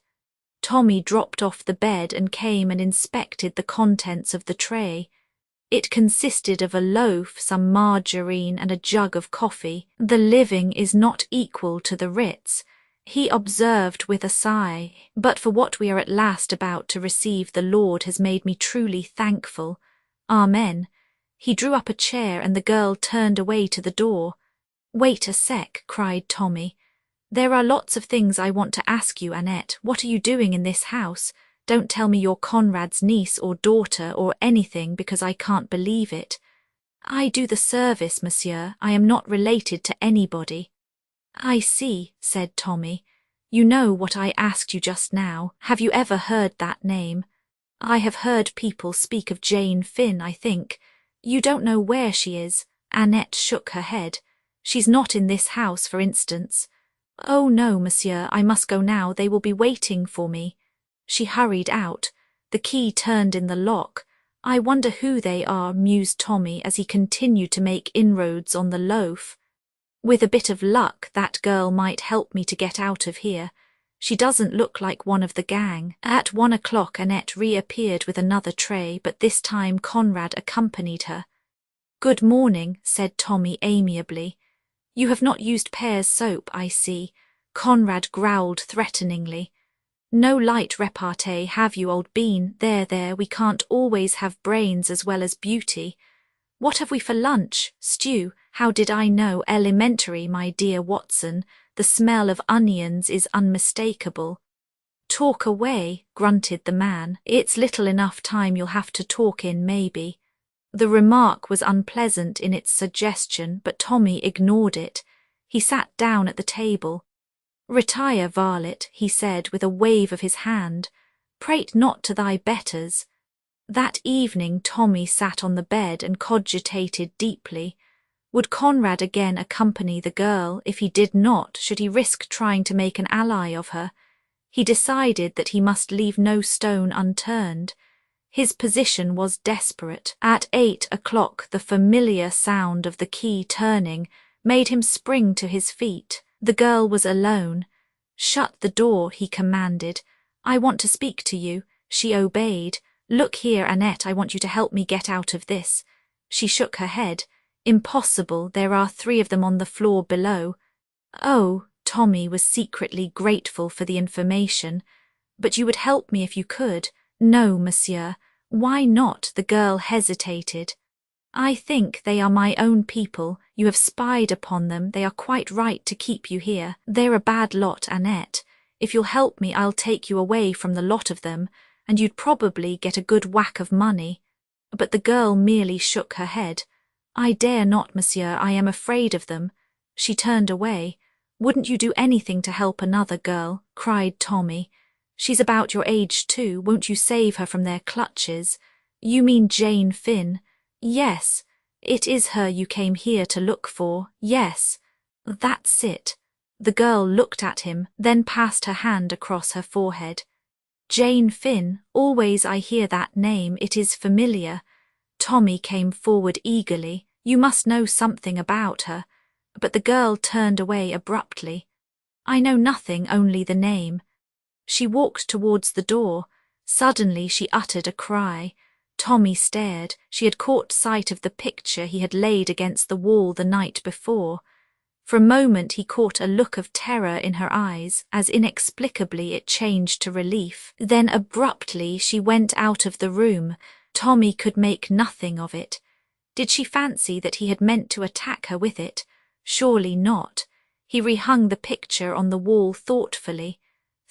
Tommy dropped off the bed and came and inspected the contents of the tray. It consisted of a loaf, some margarine, and a jug of coffee. "The living is not equal to the Ritz," he observed with a sigh, "but for what we are at last about to receive the Lord has made me truly thankful. Amen." He drew up a chair and the girl turned away to the door. "Wait a sec," cried Tommy. "There are lots of things I want to ask you, Annette. What are you doing in this house? Don't tell me you're Conrad's niece or daughter or anything, because I can't believe it." "I do the service, monsieur. I am not related to anybody." "I see," said Tommy. "You know what I asked you just now. Have you ever heard that name?" "I have heard people speak of Jane Finn, I think." "You don't know where she is?" Annette shook her head. "She's not in this house, for instance." "Oh no, monsieur, I must go now. They will be waiting for me." She hurried out. The key turned in the lock. "I wonder who they are," mused Tommy as he continued to make inroads on the loaf. "With a bit of luck, that girl might help me to get out of here. She doesn't look like one of the gang." At 1 o'clock Annette reappeared with another tray, but this time Conrad accompanied her. "Good morning," said Tommy amiably. "You have not used Pear's soap, I see." Conrad growled threateningly. "No light repartee, have you, old bean? There, we can't always have brains as well as beauty." "What have we for lunch? Stew? How did I know? Elementary, my dear Watson. The smell of onions is unmistakable." "Talk away," grunted the man. "It's little enough time you'll have to talk in, maybe." The remark was unpleasant in its suggestion, but Tommy ignored it. He sat down at the table. "Retire, varlet," he said with a wave of his hand. "Prate not to thy betters." That evening Tommy sat on the bed and cogitated deeply. Would Conrad again accompany the girl? If he did not, should he risk trying to make an ally of her? He decided that he must leave no stone unturned. His position was desperate. At 8 o'clock the familiar sound of the key turning made him spring to his feet. The girl was alone. "Shut the door," he commanded. "I want to speak to you." She obeyed. "Look here, Annette, I want you to help me get out of this." She shook her head. "Impossible, there are 3 of them on the floor below." "Oh," Tommy was secretly grateful for the information. "But you would help me if you could." "No, monsieur." "Why not?" The girl hesitated. "I think they are my own people. You have spied upon them. They are quite right to keep you here. They're a bad lot, Annette. If you'll help me, I'll take you away from the lot of them, and you'd probably get a good whack of money." But the girl merely shook her head. "I dare not, monsieur. I am afraid of them." She turned away. "Wouldn't you do anything to help another girl?" cried Tommy. "She's about your age too. Won't you save her from their clutches?" "You mean Jane Finn?" "Yes." "It is her you came here to look for?" "Yes." "That's it." The girl looked at him, then passed her hand across her forehead. "Jane Finn, always I hear that name. It is familiar." Tommy came forward eagerly. "You must know something about her." But the girl turned away abruptly. "I know nothing, only the name." She walked towards the door. Suddenly she uttered a cry. Tommy stared. She had caught sight of the picture he had laid against the wall the night before. For a moment he caught a look of terror in her eyes, as inexplicably it changed to relief. Then abruptly she went out of the room. Tommy could make nothing of it. Did she fancy that he had meant to attack her with it? Surely not. He rehung the picture on the wall thoughtfully.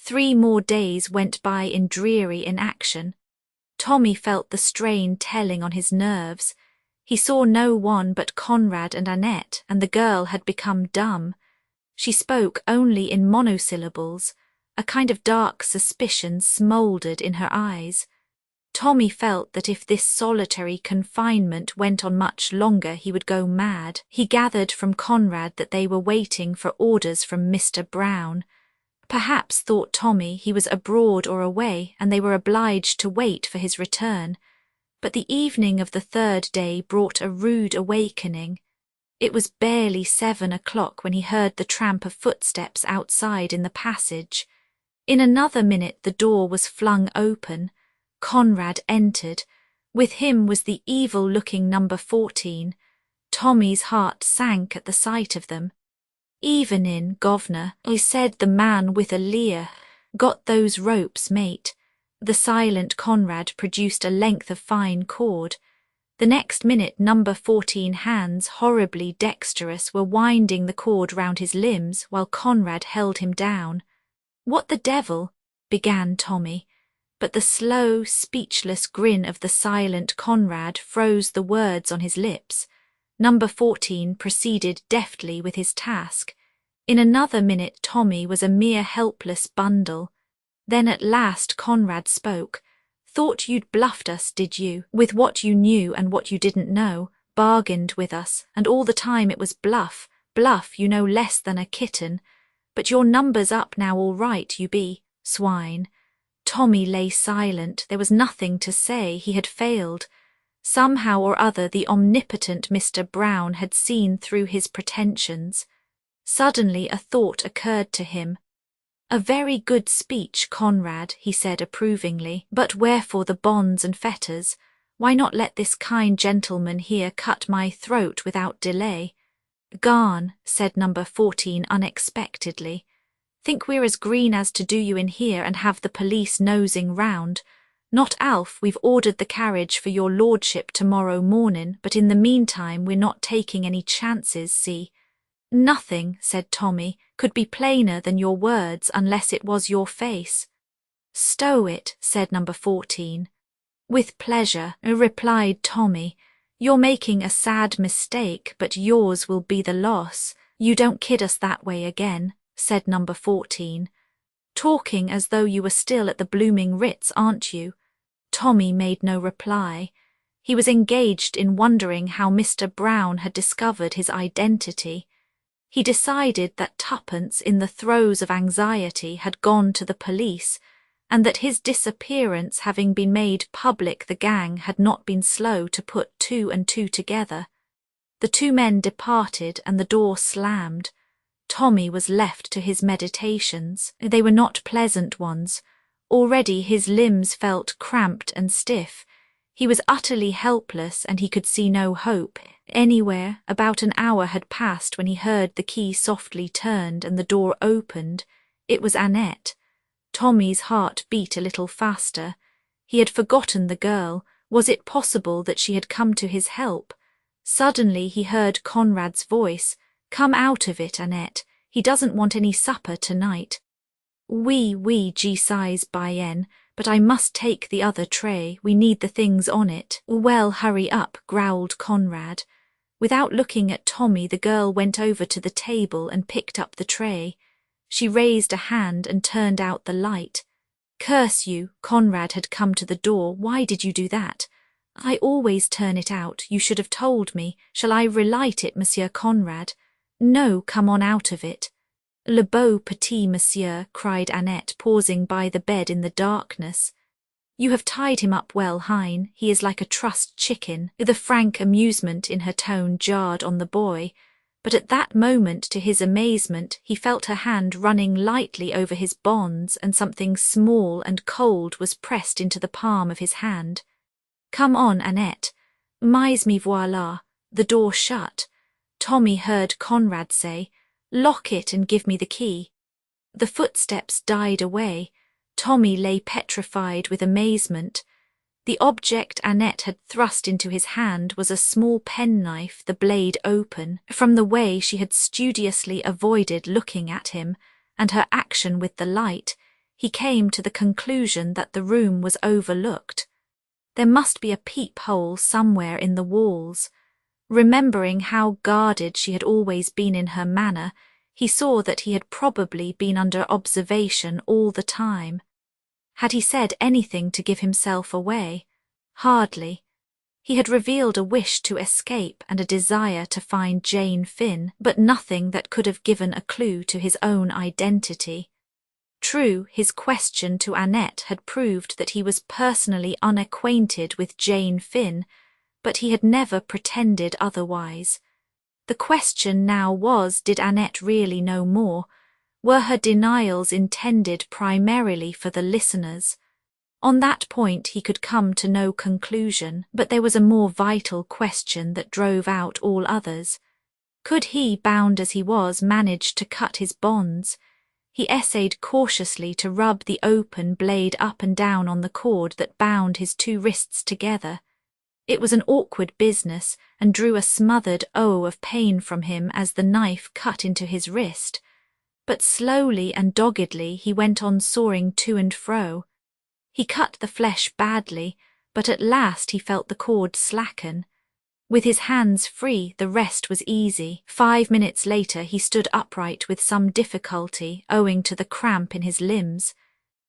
3 more days went by in dreary inaction. Tommy felt the strain telling on his nerves. He saw no one but Conrad and Annette, and the girl had become dumb. She spoke only in monosyllables. A kind of dark suspicion smouldered in her eyes. Tommy felt that if this solitary confinement went on much longer he would go mad. He gathered from Conrad that they were waiting for orders from Mr. Brown. Perhaps, thought Tommy, he was abroad or away, and they were obliged to wait for his return. But the evening of the 3rd day brought a rude awakening. It was barely 7 o'clock when he heard the tramp of footsteps outside in the passage. In another minute the door was flung open. Conrad entered. With him was the evil-looking number 14. Tommy's heart sank at the sight of them. "Evenin', governor," said the man with a leer. "Got those ropes, mate?" The silent Conrad produced a length of fine cord. The next minute number 14 hands, horribly dexterous, were winding the cord round his limbs while Conrad held him down. "What the devil?" began Tommy. But the slow, speechless grin of the silent Conrad froze the words on his lips. Number 14 proceeded deftly with his task. In another minute Tommy was a mere helpless bundle. Then at last Conrad spoke. "Thought you'd bluffed us, did you, with what you knew and what you didn't know, bargained with us, and all the time it was bluff, you know less than a kitten. But your number's up now all right, you be, swine." Tommy lay silent. There was nothing to say. He had failed. Somehow or other the omnipotent Mr. Brown had seen through his pretensions. Suddenly a thought occurred to him. "A very good speech, Conrad," he said approvingly, "but wherefore the bonds and fetters? Why not let this kind gentleman here cut my throat without delay?" "Garn," said number 14 unexpectedly. "Think we're as green as to do you in here and have the police nosing round? Not Alf, we've ordered the carriage for your lordship tomorrow morning, but in the meantime we're not taking any chances, see?" "Nothing," said Tommy, "could be plainer than your words unless it was your face." "Stow it," said number 14. "With pleasure," replied Tommy. "You're making a sad mistake, but yours will be the loss. You don't kid us that way again," said number 14. "Talking as though you were still at the blooming Ritz, aren't you?" Tommy made no reply. He was engaged in wondering how Mr. Brown had discovered his identity. He decided that Tuppence, in the throes of anxiety, had gone to the police, and that his disappearance having been made public, the gang had not been slow to put 2 and 2 together. The 2 men departed and the door slammed. Tommy was left to his meditations. They were not pleasant ones. Already his limbs felt cramped and stiff. He was utterly helpless and he could see no hope anywhere. About an hour had passed when he heard the key softly turned and the door opened. It was Annette. Tommy's heart beat a little faster. He had forgotten the girl. Was it possible that she had come to his help? Suddenly he heard Conrad's voice. "Come out of it, Annette. He doesn't want any supper tonight." Oui, G sighs bien, but I must take the other tray. We need the things on it." "Well, hurry up," growled Conrad. Without looking at Tommy, the girl went over to the table and picked up the tray. She raised a hand and turned out the light. "Curse you," Conrad had come to the door. "Why did you do that?" "I always turn it out. You should have told me. Shall I relight it, Monsieur Conrad?" "No, come on out of it." "Le beau petit monsieur," cried Annette, pausing by the bed in the darkness. "You have tied him up well, Hein. He is like a trussed chicken." The frank amusement in her tone jarred on the boy. But at that moment, to his amazement, he felt her hand running lightly over his bonds, and something small and cold was pressed into the palm of his hand. "Come on, Annette. Mais me voilà." The door shut. Tommy heard Conrad say, "Lock it and give me the key." The footsteps died away. Tommy lay petrified with amazement. The object Annette had thrust into his hand was a small penknife, the blade open. From the way she had studiously avoided looking at him, and her action with the light, he came to the conclusion that the room was overlooked. There must be a peephole somewhere in the walls. Remembering how guarded she had always been in her manner, he saw that he had probably been under observation all the time. Had he said anything to give himself away? Hardly. He had revealed a wish to escape and a desire to find Jane Finn, but nothing that could have given a clue to his own identity. True, his question to Annette had proved that he was personally unacquainted with Jane Finn, but he had never pretended otherwise. The question now was, did Annette really know more? Were her denials intended primarily for the listeners? On that point he could come to no conclusion, but there was a more vital question that drove out all others. Could he, bound as he was, manage to cut his bonds? He essayed cautiously to rub the open blade up and down on the cord that bound his two wrists together. It was an awkward business, and drew a smothered "oh" of pain from him as the knife cut into his wrist. But slowly and doggedly he went on sawing to and fro. He cut the flesh badly, but at last he felt the cord slacken. With his hands free, the rest was easy. 5 minutes later he stood upright with some difficulty, owing to the cramp in his limbs.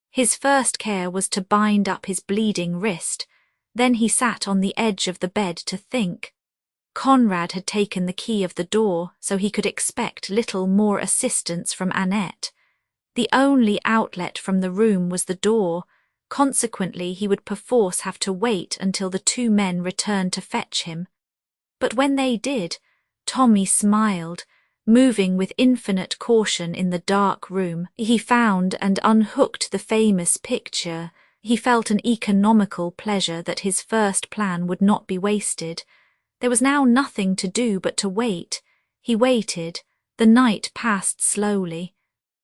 His first care was to bind up his bleeding wrist. Then he sat on the edge of the bed to think. Conrad had taken the key of the door, so he could expect little more assistance from Annette. The only outlet from the room was the door. Consequently, he would perforce have to wait until the two men returned to fetch him. But when they did, Tommy smiled. Moving with infinite caution in the dark room, he found and unhooked the famous picture. He felt an economical pleasure that his first plan would not be wasted. There was now nothing to do but to wait. He waited. The night passed slowly.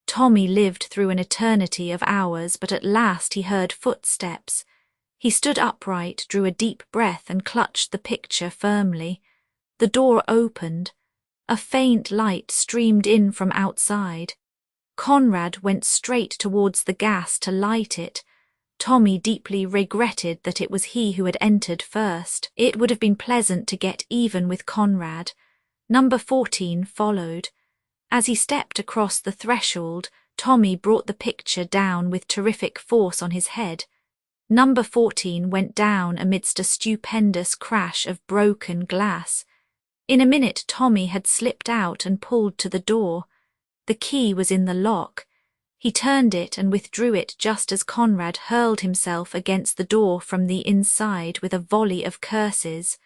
Tommy lived through an eternity of hours, but at last he heard footsteps. He stood upright, drew a deep breath, and clutched the picture firmly. The door opened. A faint light streamed in from outside. Conrad went straight towards the gas to light it. Tommy deeply regretted that it was he who had entered first. It would have been pleasant to get even with Conrad. Number 14 followed. As he stepped across the threshold, Tommy brought the picture down with terrific force on his head. Number 14 went down amidst a stupendous crash of broken glass. In a minute Tommy had slipped out and pulled to the door. The key was in the lock. He turned it and withdrew it just as Conrad hurled himself against the door from the inside with a volley of curses.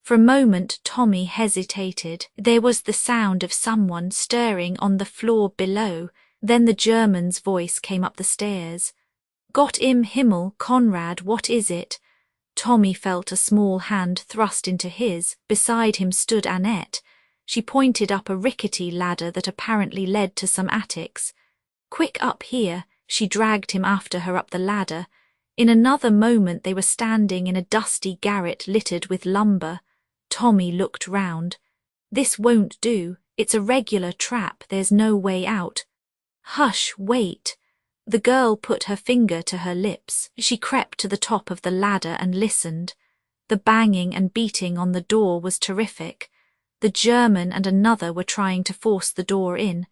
For a moment Tommy hesitated. There was the sound of someone stirring on the floor below. Then the German's voice came up the stairs. "Gott im Himmel, Conrad, what is it?" Tommy felt a small hand thrust into his. Beside him stood Annette. She pointed up a rickety ladder that apparently led to some attics. "Quick up here," she dragged him after her up the ladder. In another moment they were standing in a dusty garret littered with lumber. Tommy looked round. "This won't do. It's a regular trap. There's no way out." "Hush, wait." The girl put her finger to her lips. She crept to the top of the ladder and listened. The banging and beating on the door was terrific. The German and another were trying to force the door in.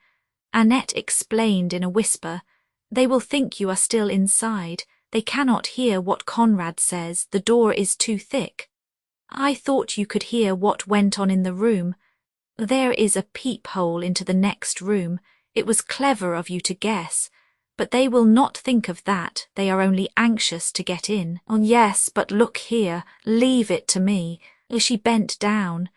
Annette explained in a whisper, "They will think you are still inside. They cannot hear what Conrad says. The door is too thick." "I thought you could hear what went on in the room." "There is a peephole into the next room. It was clever of you to guess. But they will not think of that. They are only anxious to get in." "Oh, yes, but look here. Leave it to me." She bent down.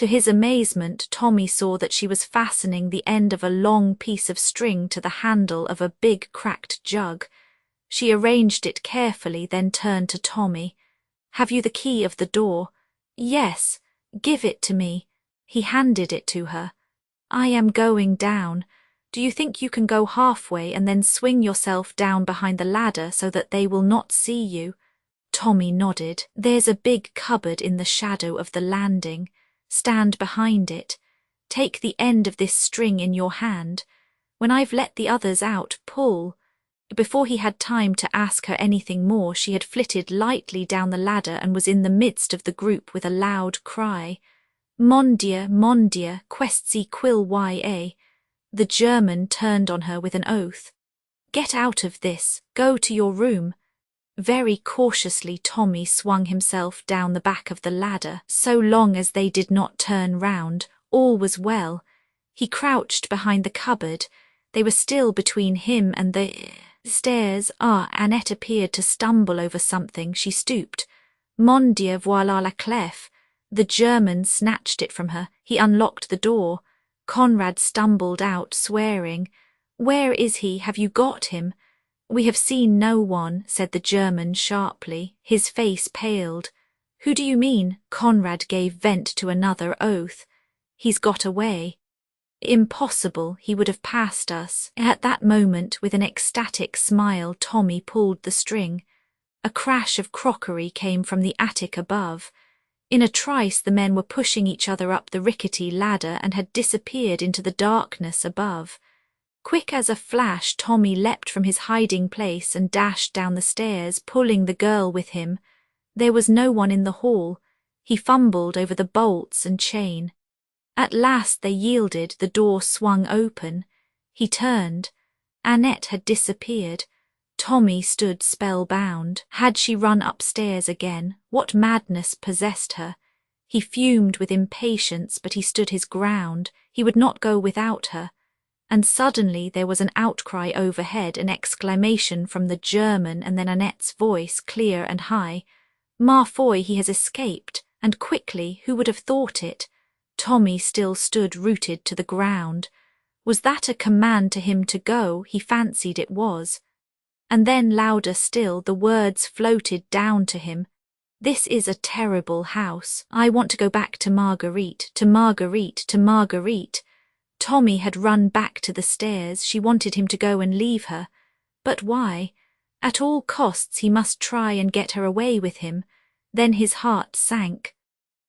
To his amazement, Tommy saw that she was fastening the end of a long piece of string to the handle of a big cracked jug. She arranged it carefully, then turned to Tommy. "Have you the key of the door?" "Yes." "Give it to me." He handed it to her. "I am going down. Do you think you can go halfway and then swing yourself down behind the ladder so that they will not see you?" Tommy nodded. "There's a big cupboard in the shadow of the landing. Stand behind it. Take the end of this string in your hand. When I've let the others out, pull." Before he had time to ask her anything more, she had flitted lightly down the ladder and was in the midst of the group with a loud cry. Mon Dieu, questi quil ya." The German turned on her with an oath. "Get out of this. Go to your room." Very cautiously Tommy swung himself down the back of the ladder. So long as they did not turn round, all was well. He crouched behind the cupboard. They were still between him and the stairs. Annette appeared to stumble over something. She stooped. "Mon Dieu, voilà la clef." The German snatched it from her. He unlocked the door. Conrad stumbled out, swearing. "Where is he? Have you got him?" "We have seen no one," said the German sharply. His face paled. "Who do you mean?" Conrad gave vent to another oath. "He's got away." "Impossible, he would have passed us." At that moment, with an ecstatic smile, Tommy pulled the string. A crash of crockery came from the attic above. In a trice the men were pushing each other up the rickety ladder and had disappeared into the darkness above. Quick as a flash, Tommy leapt from his hiding place and dashed down the stairs, pulling the girl with him. There was no one in the hall. He fumbled over the bolts and chain. At last they yielded, the door swung open. He turned. Annette had disappeared. Tommy stood spellbound. Had she run upstairs again? What madness possessed her? He fumed with impatience, but he stood his ground. He would not go without her. And suddenly there was an outcry overhead, an exclamation from the German, and then Annette's voice, clear and high. "Ma foi, he has escaped, and quickly, who would have thought it?" Tommy still stood rooted to the ground. Was that a command to him to go? He fancied it was. And then, louder still, the words floated down to him. "This is a terrible house. I want to go back to Marguerite, to Marguerite, to Marguerite." Tommy had run back to the stairs. She wanted him to go and leave her. But why? At all costs he must try and get her away with him. Then his heart sank.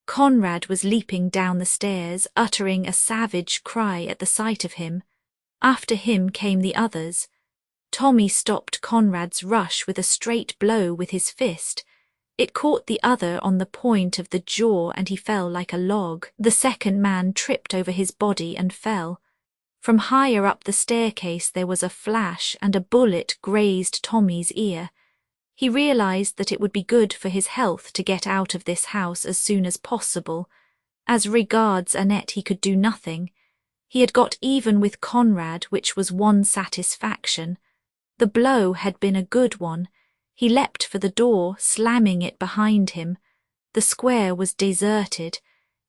Conrad was leaping down the stairs, uttering a savage cry at the sight of him. After him came the others. Tommy stopped Conrad's rush with a straight blow with his fist. It caught the other on the point of the jaw and he fell like a log. The second man tripped over his body and fell. From higher up the staircase there was a flash and a bullet grazed Tommy's ear. He realized that it would be good for his health to get out of this house as soon as possible. As regards Annette, he could do nothing. He had got even with Conrad, which was one satisfaction. The blow had been a good one. He leapt for the door, slamming it behind him. The square was deserted.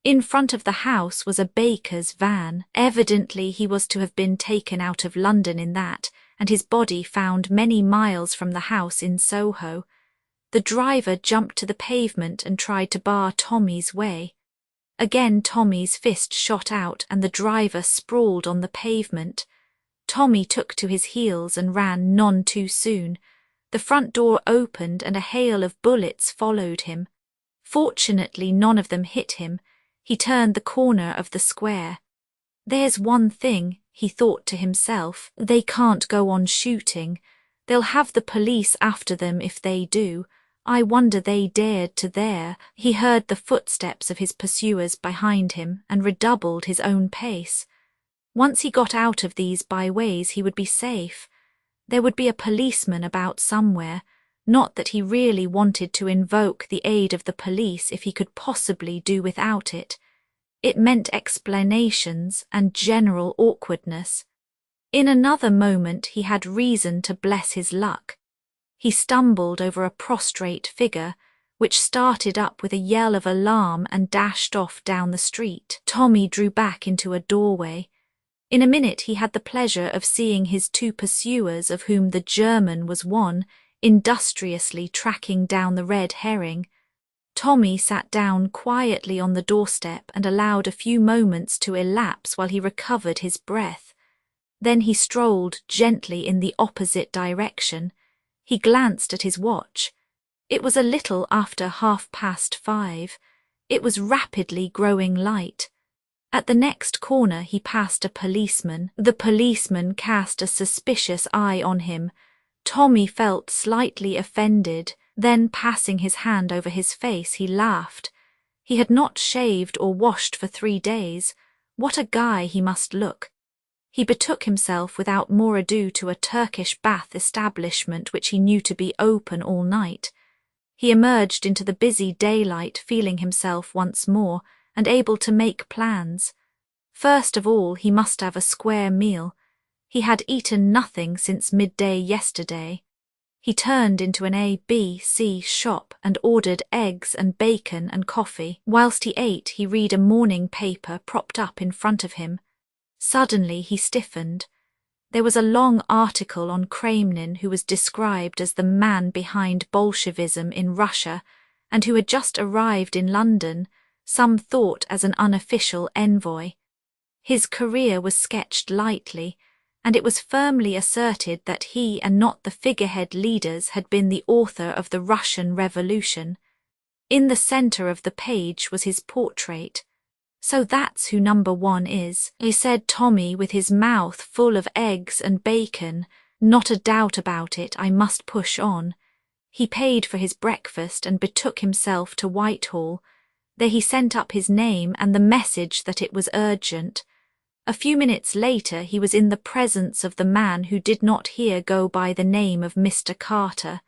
In front of the house was a baker's van. Evidently he was to have been taken out of London in that, and his body found many miles from the house in Soho. The driver jumped to the pavement and tried to bar Tommy's way. Again Tommy's fist shot out and the driver sprawled on the pavement. Tommy took to his heels and ran none too soon. The front door opened and a hail of bullets followed him. Fortunately none of them hit him. He turned the corner of the square. "There's one thing," he thought to himself, "they can't go on shooting. They'll have the police after them if they do. I wonder they dared to there." He heard the footsteps of his pursuers behind him and redoubled his own pace. Once he got out of these byways he would be safe. There would be a policeman about somewhere. Not that he really wanted to invoke the aid of the police if he could possibly do without it. It meant explanations and general awkwardness. In another moment he had reason to bless his luck. He stumbled over a prostrate figure. which started up with a yell of alarm and dashed off down the street. Tommy drew back into a doorway. In a minute he had the pleasure of seeing his two pursuers, of whom the German was one, industriously tracking down the red herring. Tommy sat down quietly on the doorstep and allowed a few moments to elapse while he recovered his breath. Then he strolled gently in the opposite direction. He glanced at his watch. It was a little after 5:30. It was rapidly growing light. At the next corner he passed a policeman. The policeman cast a suspicious eye on him. Tommy felt slightly offended. Then, passing his hand over his face, he laughed. He had not shaved or washed for 3 days. What a guy he must look! He betook himself without more ado to a Turkish bath establishment which he knew to be open all night. He emerged into the busy daylight, feeling himself once more and able to make plans. First of all, he must have a square meal. He had eaten nothing since midday yesterday. He turned into an ABC shop and ordered eggs and bacon and coffee. Whilst he ate, he read a morning paper propped up in front of him. Suddenly he stiffened. There was a long article on Kremlin, who was described as the man behind Bolshevism in Russia and who had just arrived in London, some thought as an unofficial envoy. His career was sketched lightly, and it was firmly asserted that he and not the figurehead leaders had been the author of the Russian Revolution. In the centre of the page was his portrait. "So that's who number 1 is," he said Tommy, with his mouth full of eggs and bacon. "Not a doubt about it, I must push on." He paid for his breakfast and betook himself to Whitehall. There he sent up his name and the message that it was urgent. A few minutes later he was in the presence of the man who did not here go by the name of Mr. Carter.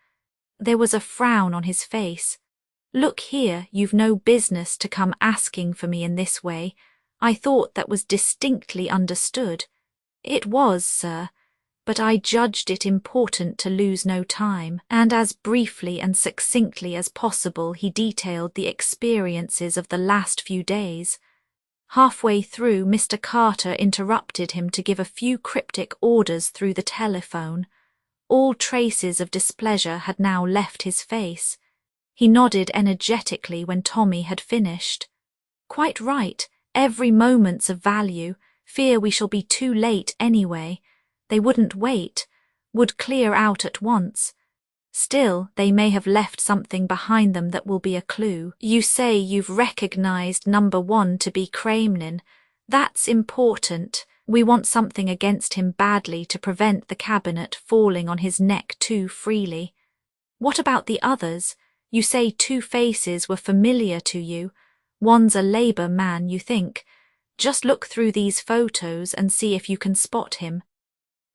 There was a frown on his face. "Look here, you've no business to come asking for me in this way. I thought that was distinctly understood." "It was, sir, but I judged it important to lose no time," and as briefly and succinctly as possible he detailed the experiences of the last few days. Halfway through, Mr. Carter interrupted him to give a few cryptic orders through the telephone. All traces of displeasure had now left his face. He nodded energetically when Tommy had finished. "Quite right. Every moment's of value. Fear we shall be too late anyway. They wouldn't wait. Would clear out at once. Still, they may have left something behind them that will be a clue. You say you've recognized number 1 to be Kremlin. That's important. We want something against him badly to prevent the cabinet falling on his neck too freely. What about the others? You say 2 faces were familiar to you. One's a Labour man, you think. Just look through these photos and see if you can spot him."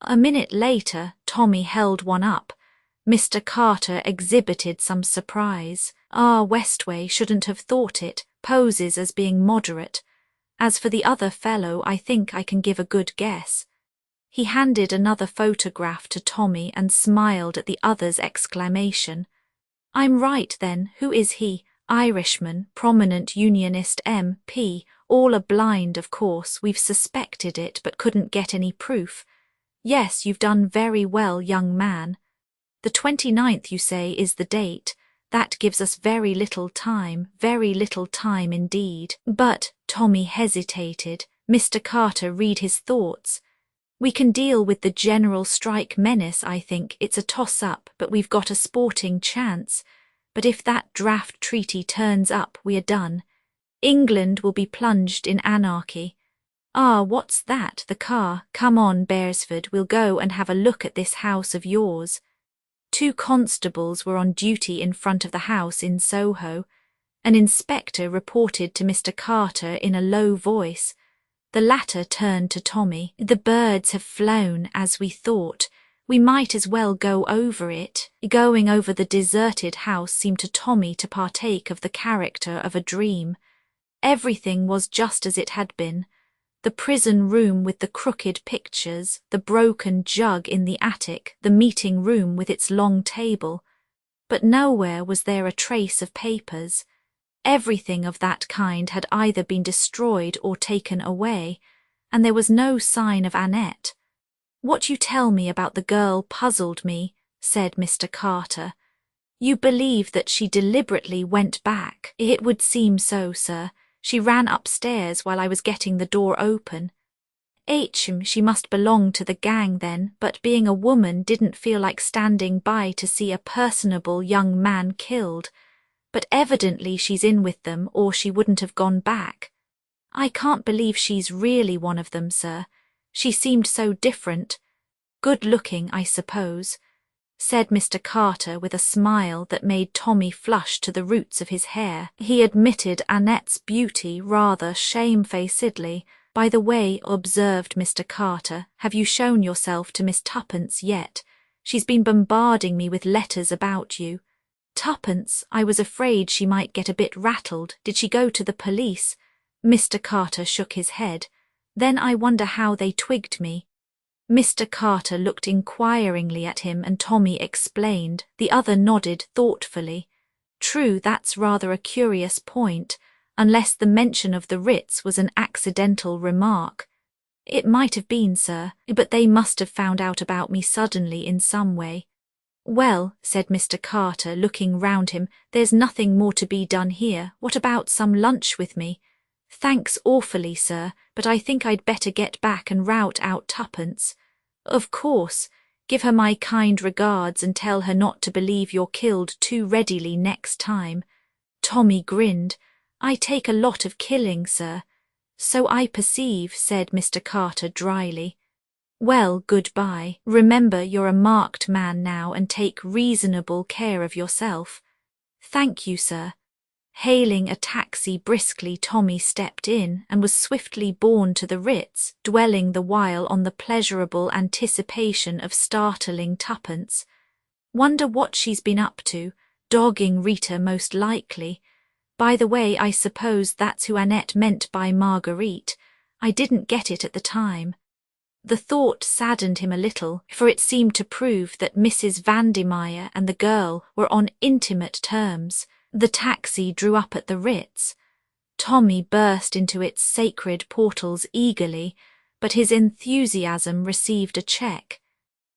A minute later, Tommy held one up. Mr. Carter exhibited some surprise. "Westway shouldn't have thought it, poses as being moderate. As for the other fellow, I think I can give a good guess." He handed another photograph to Tommy and smiled at the other's exclamation. "I'm right then, who is he? Irishman, prominent Unionist MP, all are blind of course, we've suspected it but couldn't get any proof. Yes, you've done very well, young man. The 29th, you say, is the date. That gives us very little time indeed." "But," Tommy hesitated, Mr. Carter read his thoughts. "We can deal with the general strike menace, I think. It's a toss-up, but we've got a sporting chance. But if that draft treaty turns up, we are done. England will be plunged in anarchy. What's that? The car. Come on, Beresford, we'll go and have a look at this house of yours." 2 constables were on duty in front of the house in Soho. An inspector reported to Mr. Carter in a low voice. The latter turned to Tommy. "The birds have flown, as we thought. We might as well go over it." Going over the deserted house seemed to Tommy to partake of the character of a dream. Everything was just as it had been. The prison room with the crooked pictures, the broken jug in the attic, the meeting room with its long table. but nowhere was there a trace of papers. Everything of that kind had either been destroyed or taken away, and there was no sign of Annette. "What you tell me about the girl puzzled me," said Mr. Carter. "You believe that she deliberately went back?" "It would seem so, sir. She ran upstairs while I was getting the door open. She must belong to the gang then, but being a woman didn't feel like standing by to see a personable young man killed. But evidently she's in with them or she wouldn't have gone back. I can't believe she's really one of them, sir. She seemed so different. Good looking, I suppose," said Mr. Carter with a smile that made Tommy flush to the roots of his hair. He admitted Annette's beauty rather shamefacedly. "By the way," observed Mr. Carter, "have you shown yourself to Miss Tuppence yet? She's been bombarding me with letters about you." "Tuppence? I was afraid she might get a bit rattled. Did she go to the police?" Mr. Carter shook his head. "Then I wonder how they twigged me." Mr. Carter looked inquiringly at him and Tommy explained. The other nodded thoughtfully. "True, that's rather a curious point, unless the mention of the writs was an accidental remark." "It might have been, sir, but they must have found out about me suddenly in some way." "Well," said Mr. Carter, looking round him, "there's nothing more to be done here. What about some lunch with me?" "Thanks awfully, sir, but I think I'd better get back and rout out Tuppence." "Of course. Give her my kind regards and tell her not to believe you're killed too readily next time." Tommy grinned. "I take a lot of killing, sir." "So I perceive," said Mr. Carter dryly. "Well, goodbye. Remember you're a marked man now and take reasonable care of yourself." "Thank you, sir." Hailing a taxi briskly, Tommy stepped in and was swiftly borne to the Ritz, dwelling the while on the pleasurable anticipation of startling Tuppence. "Wonder what she's been up to. Dogging Rita most likely. By the way, I suppose that's who Annette meant by Marguerite. I didn't get it at the time." The thought saddened him a little, for it seemed to prove that Mrs. Vandemeyer and the girl were on intimate terms. The taxi drew up at the Ritz. Tommy burst into its sacred portals eagerly, but his enthusiasm received a check.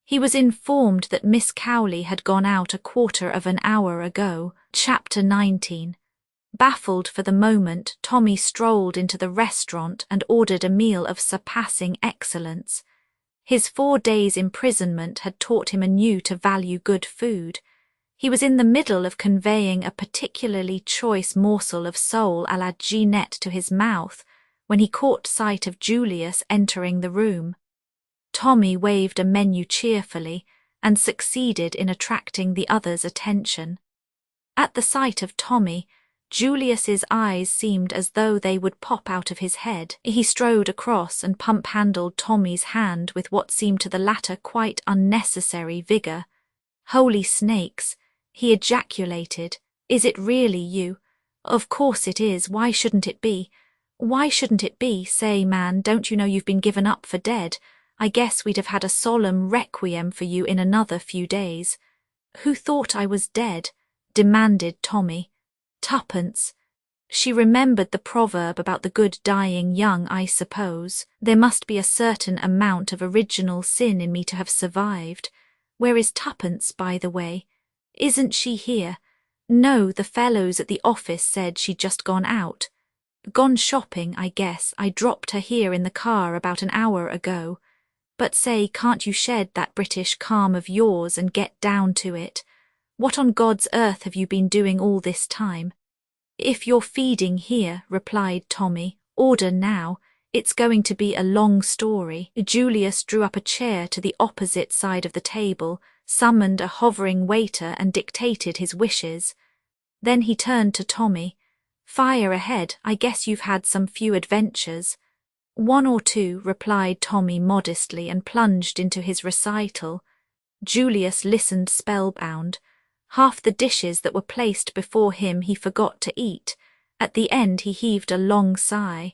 He was informed that Miss Cowley had gone out a quarter of an hour ago. Chapter 19. Baffled for the moment, Tommy strolled into the restaurant and ordered a meal of surpassing excellence. His 4 days' imprisonment had taught him anew to value good food. He was in the middle of conveying a particularly choice morsel of sole à la Ginette to his mouth when he caught sight of Julius entering the room. Tommy waved a menu cheerfully and succeeded in attracting the other's attention. At the sight of Tommy, Julius's eyes seemed as though they would pop out of his head. He strode across and pump-handled Tommy's hand with what seemed to the latter quite unnecessary vigour. "Holy snakes!" he ejaculated. "Is it really you?" "Of course it is. Why shouldn't it be?" "Why shouldn't it be? Say, man, don't you know you've been given up for dead? I guess we'd have had a solemn requiem for you in another few days." "Who thought I was dead?" demanded Tommy. "Tuppence." She remembered the proverb about the good dying young, I suppose. There must be a certain amount of original sin in me to have survived. Where is Tuppence, by the way? "Isn't she here?" "No, the fellows at the office said she'd just gone out." "Gone shopping, I guess. I dropped her here in the car about an hour ago." "But say, can't you shed that British calm of yours and get down to it? What on God's earth have you been doing all this time?" "If you're feeding here," replied Tommy, "order now. It's going to be a long story." Julius drew up a chair to the opposite side of the table, summoned a hovering waiter and dictated his wishes. Then he turned to Tommy. "Fire ahead. I guess you've had some few adventures." "1 or 2, replied Tommy modestly and plunged into his recital. Julius listened spellbound. Half the dishes that were placed before him he forgot to eat. At the end he heaved a long sigh.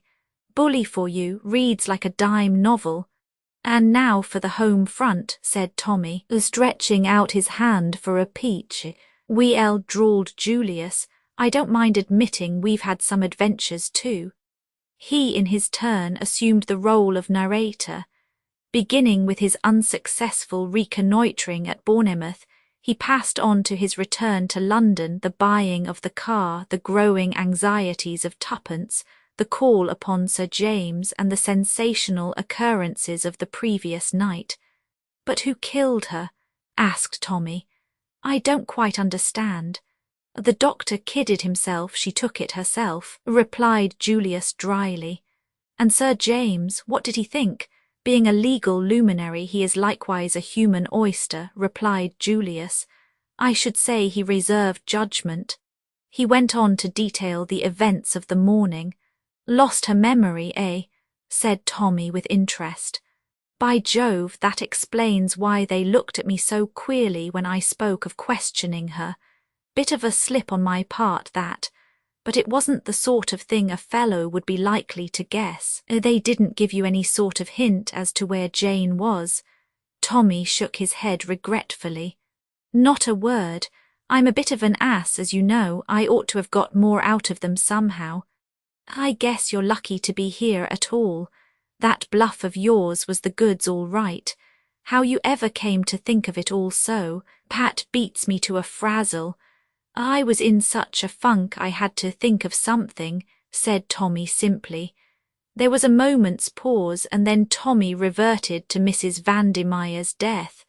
"Bully for you, reads like a dime novel." "And now for the home front," said Tommy, stretching out his hand for a peach. "Well," drawled Julius, "I don't mind admitting we've had some adventures too." He, in his turn, assumed the role of narrator. Beginning with his unsuccessful reconnoitring at Bournemouth, he passed on to his return to London, the buying of the car, the growing anxieties of Tuppence, the call upon Sir James, and the sensational occurrences of the previous night. "But who killed her?" asked Tommy. "I don't quite understand." "The doctor kidded himself she took it herself," replied Julius dryly. "And Sir James, what did he think? Being a legal luminary, he is likewise a human oyster," replied Julius. "I should say he reserved judgment." He went on to detail the events of the morning. "Lost her memory, eh?" said Tommy with interest. "By Jove, that explains why they looked at me so queerly when I spoke of questioning her. Bit of a slip on my part, that. But it wasn't the sort of thing a fellow would be likely to guess." "They didn't give you any sort of hint as to where Jane was?" Tommy shook his head regretfully. "Not a word. I'm a bit of an ass, as you know. I ought to have got more out of them somehow." "I guess you're lucky to be here at all. That bluff of yours was the goods all right. How you ever came to think of it all so, Pat beats me to a frazzle. I was in such a funk I had to think of something," said Tommy simply. There was a moment's pause, and then Tommy reverted to Mrs. Vandemeyer's death.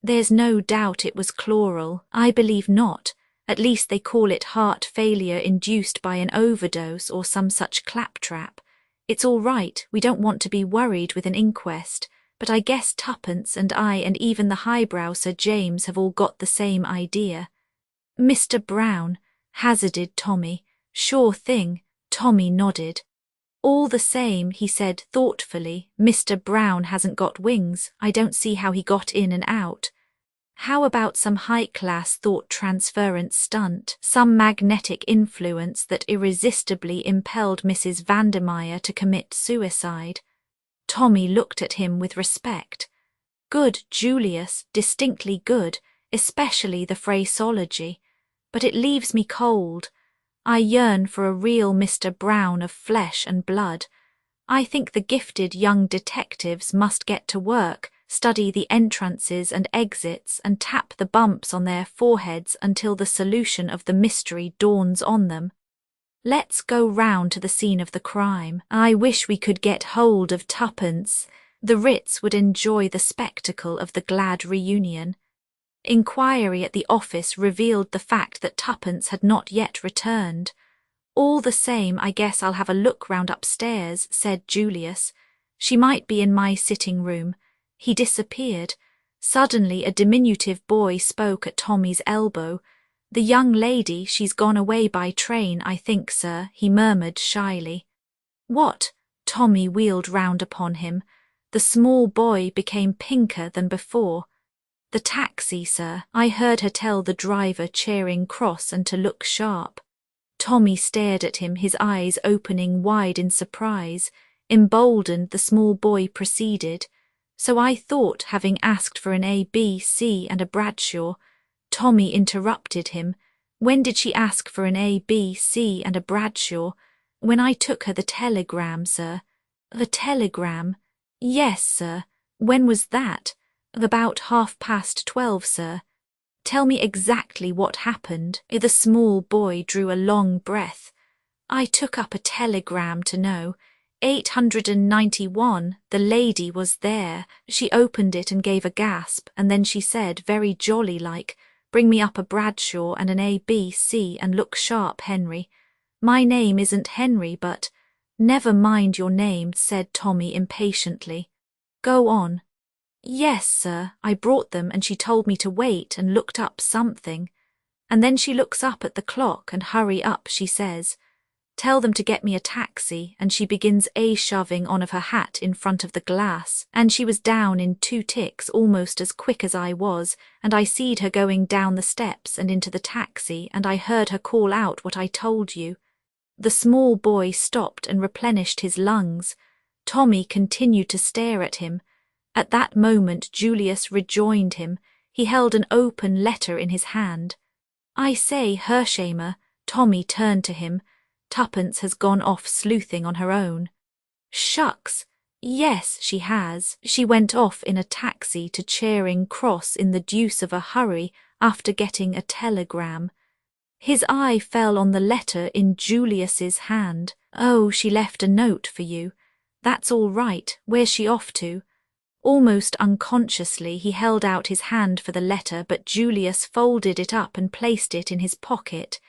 "There's no doubt it was chloral." "I believe not. At least they call it heart failure induced by an overdose or some such claptrap. It's all right, we don't want to be worried with an inquest, but I guess Tuppence and I and even the highbrow Sir James have all got the same idea." "Mr. Brown," hazarded Tommy. "Sure thing." Tommy nodded. "All the same," he said thoughtfully, "Mr. Brown hasn't got wings. I don't see how he got in and out. How about some high-class thought transference stunt, some magnetic influence that irresistibly impelled Mrs. Vandermeyer to commit suicide?" Tommy looked at him with respect. "Good, Julius, distinctly good, especially the phraseology. But it leaves me cold. I yearn for a real Mr. Brown of flesh and blood. I think the gifted young detectives must get to work, study the entrances and exits, and tap the bumps on their foreheads until the solution of the mystery dawns on them. Let's go round to the scene of the crime. I wish we could get hold of Tuppence. The Ritz would enjoy the spectacle of the glad reunion." Inquiry at the office revealed the fact that Tuppence had not yet returned. "All the same, I guess I'll have a look round upstairs," said Julius. "She might be in my sitting room." He disappeared. Suddenly a diminutive boy spoke at Tommy's elbow. "The young lady, she's gone away by train, I think, sir," he murmured shyly. "What?" Tommy wheeled round upon him. The small boy became pinker than before. "The taxi, sir. I heard her tell the driver Charing Cross and to look sharp." Tommy stared at him, his eyes opening wide in surprise. Emboldened, the small boy proceeded. "So I thought, having asked for an A, B, C and a Bradshaw." Tommy interrupted him. "When did she ask for an A, B, C and a Bradshaw?" "When I took her the telegram, sir." "The telegram?" "Yes, sir." "When was that?" "About 12:30, sir." "Tell me exactly what happened." The small boy drew a long breath. "I took up a telegram to know. 891, the lady was there. She opened it and gave a gasp, and then she said, very jolly-like, 'Bring me up a Bradshaw and an A, B, C, and look sharp, Henry.' My name isn't Henry, but—" "Never mind your name," said Tommy impatiently. "Go on." "Yes, sir, I brought them and she told me to wait and looked up something. And then she looks up at the clock and hurry up, she says. Tell them to get me a taxi, and she begins shoving on of her hat in front of the glass, and she was down in 2 ticks almost as quick as I was, and I seed her going down the steps and into the taxi, and I heard her call out what I told you." The small boy stopped and replenished his lungs. Tommy continued to stare at him. At that moment Julius rejoined him. He held an open letter in his hand. I say, Hershamer, Tommy turned to him. Tuppence has gone off sleuthing on her own. Shucks. Yes, she has. She went off in a taxi to Charing Cross in the deuce of a hurry after getting a telegram. His eye fell on the letter in Julius's hand. Oh, she left a note for you. That's all right. Where's she off to? Almost unconsciously he held out his hand for the letter, but Julius folded it up and placed it in his pocket.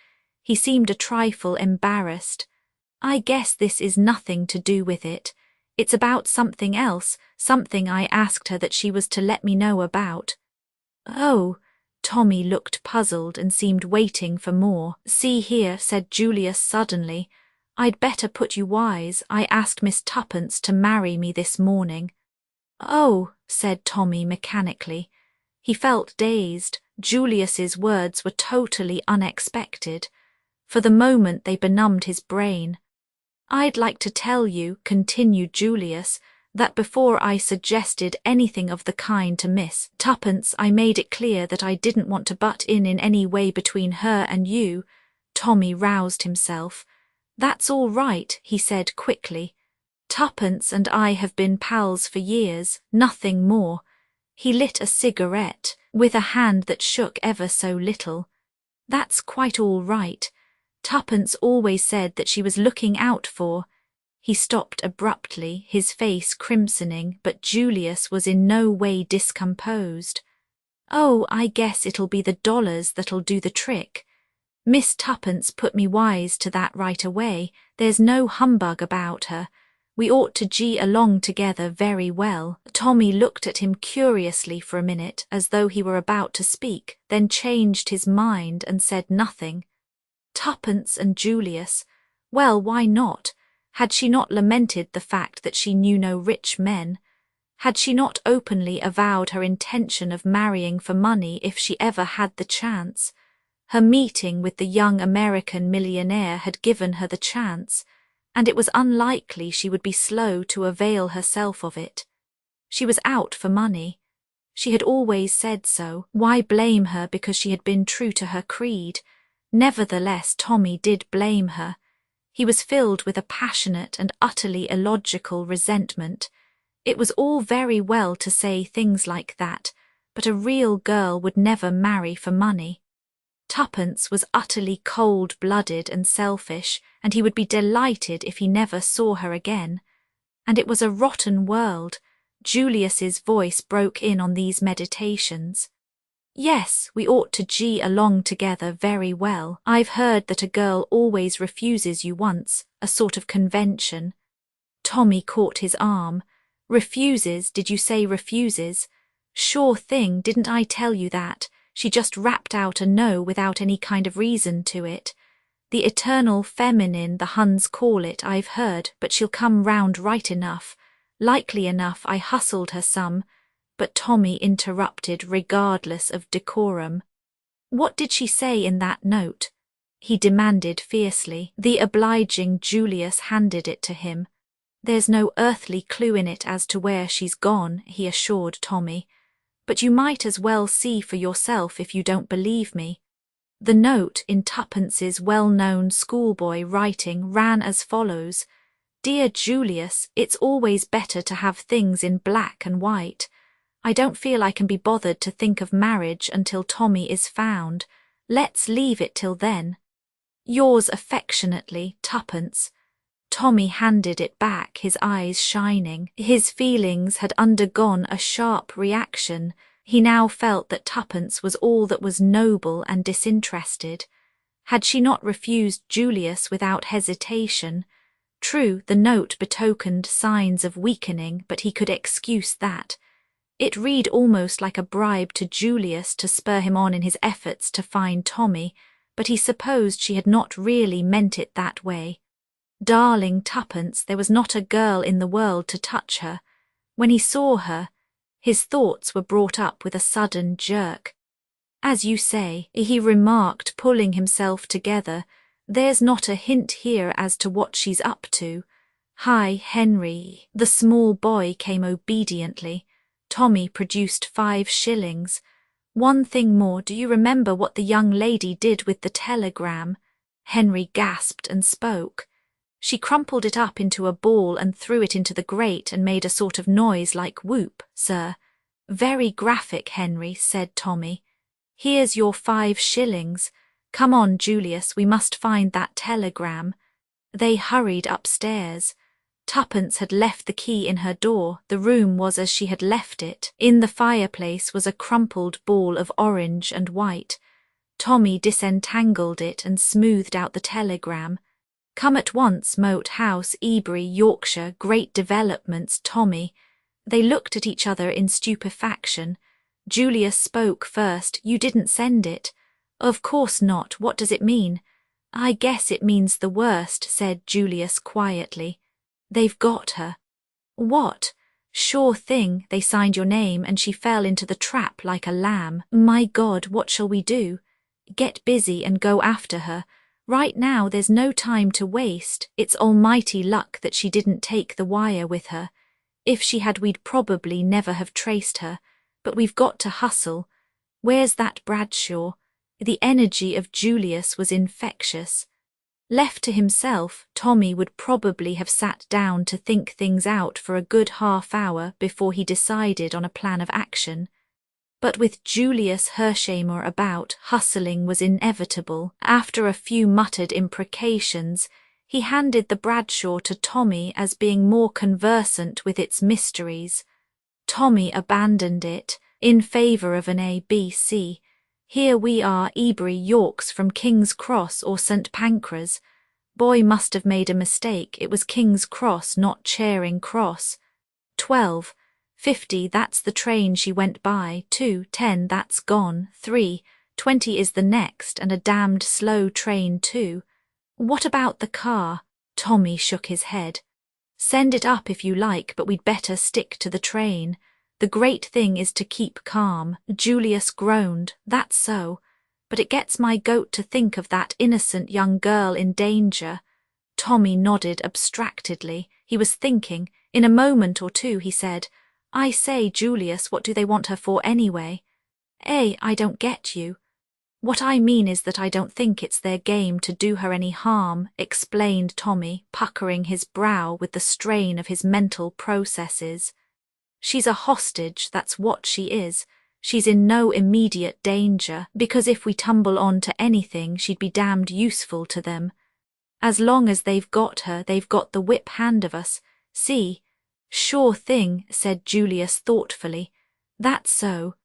He seemed a trifle embarrassed. I guess this is nothing to do with it. It's about something else, something I asked her that she was to let me know about. Oh, Tommy looked puzzled and seemed waiting for more. See here, said Julius suddenly. I'd better put you wise. I asked Miss Tuppence to marry me this morning. Oh, said Tommy mechanically. He felt dazed. Julius's words were totally unexpected. For the moment they benumbed his brain. I'd like to tell you, continued Julius, that before I suggested anything of the kind to Miss Tuppence, I made it clear that I didn't want to butt in any way between her and you. Tommy roused himself. That's all right, he said quickly. Tuppence and I have been pals for years, nothing more. He lit a cigarette, with a hand that shook ever so little. That's quite all right. Tuppence always said that she was looking out for. He stopped abruptly, his face crimsoning, but Julius was in no way discomposed. Oh, I guess it'll be the dollars that'll do the trick. Miss Tuppence put me wise to that right away. There's no humbug about her. We ought to gee along together very well. Tommy looked at him curiously for a minute, as though he were about to speak, then changed his mind and said nothing. Tuppence and Julius. Well, why not? Had she not lamented the fact that she knew no rich men? Had she not openly avowed her intention of marrying for money if she ever had the chance? Her meeting with the young American millionaire had given her the chance, and it was unlikely she would be slow to avail herself of it. She was out for money. She had always said so. Why blame her because she had been true to her creed? Nevertheless, Tommy did blame her. He was filled with a passionate and utterly illogical resentment. It was all very well to say things like that, but a real girl would never marry for money. Tuppence was utterly cold-blooded and selfish, and he would be delighted if he never saw her again. And it was a rotten world. Julius's voice broke in on these meditations. Yes, we ought to gee along together very well. I've heard that a girl always refuses you once, a sort of convention. Tommy caught his arm. Refuses, did you say refuses? Sure thing, didn't I tell you that? She just rapped out a no without any kind of reason to it. The eternal feminine, the Huns call it, I've heard, but she'll come round right enough. Likely enough I hustled her some. But Tommy interrupted regardless of decorum. What did she say in that note? He demanded fiercely. The obliging Julius handed it to him. There's no earthly clue in it as to where she's gone, he assured Tommy. But you might as well see for yourself if you don't believe me. The note, in Tuppence's well-known schoolboy writing, ran as follows. Dear Julius, it's always better to have things in black and white. I don't feel I can be bothered to think of marriage until Tommy is found. Let's leave it till then. Yours affectionately, Tuppence. Tommy handed it back, his eyes shining. His feelings had undergone a sharp reaction. He now felt that Tuppence was all that was noble and disinterested. Had she not refused Julius without hesitation? True, the note betokened signs of weakening, but he could excuse that. It read almost like a bribe to Julius to spur him on in his efforts to find Tommy, but he supposed she had not really meant it that way. Darling Tuppence, there was not a girl in the world to touch her. When he saw her, his thoughts were brought up with a sudden jerk. As you say, he remarked, pulling himself together, there's not a hint here as to what she's up to. Hi, Henry. The small boy came obediently. Tommy produced 5 shillings. One thing more, do you remember what the young lady did with the telegram? Henry gasped and spoke. She crumpled it up into a ball and threw it into the grate and made a sort of noise like whoop, sir. Very graphic, Henry, said Tommy. Here's your 5 shillings. Come on, Julius, we must find that telegram. They hurried upstairs. Tuppence had left the key in her door. The room was as she had left it. In the fireplace was a crumpled ball of orange and white. Tommy disentangled it and smoothed out the telegram. Come at once, Moat House, Ebury, Yorkshire, great developments, Tommy. They looked at each other in stupefaction. Julius spoke first. You didn't send it. Of course not. What does it mean? I guess it means the worst, said Julius quietly. They've got her. What? Sure thing, they signed your name and she fell into the trap like a lamb. My God, what shall we do? Get busy and go after her. Right now there's no time to waste. It's almighty luck that she didn't take the wire with her. If she had, we'd probably never have traced her. But we've got to hustle. Where's that Bradshaw? The energy of Julius was infectious. Left to himself, Tommy would probably have sat down to think things out for a good half-hour before he decided on a plan of action. But with Julius Hershamer about, hustling was inevitable. After a few muttered imprecations, he handed the Bradshaw to Tommy as being more conversant with its mysteries. Tommy abandoned it in favour of an ABC. Here we are, Ebury, Yorks, from King's Cross or St Pancras. Boy must have made a mistake. It was King's Cross, not Charing Cross. 12:50, that's the train she went by. 2:10, that's gone. 3:20 is the next, and a damned slow train too. What about the car? Tommy shook his head. Send it up if you like, but we'd better stick to the train. The great thing is to keep calm. Julius groaned. That's so. But it gets my goat to think of that innocent young girl in danger. Tommy nodded abstractedly. He was thinking. In a moment or two he said, I say, Julius, what do they want her for anyway? I don't get you. What I mean is that I don't think it's their game to do her any harm, explained Tommy, puckering his brow with the strain of his mental processes. She's a hostage, that's what she is. She's in no immediate danger, because if we tumble on to anything, she'd be damned useful to them. As long as they've got her, they've got the whip hand of us. See? Sure thing, said Julius thoughtfully. That's so.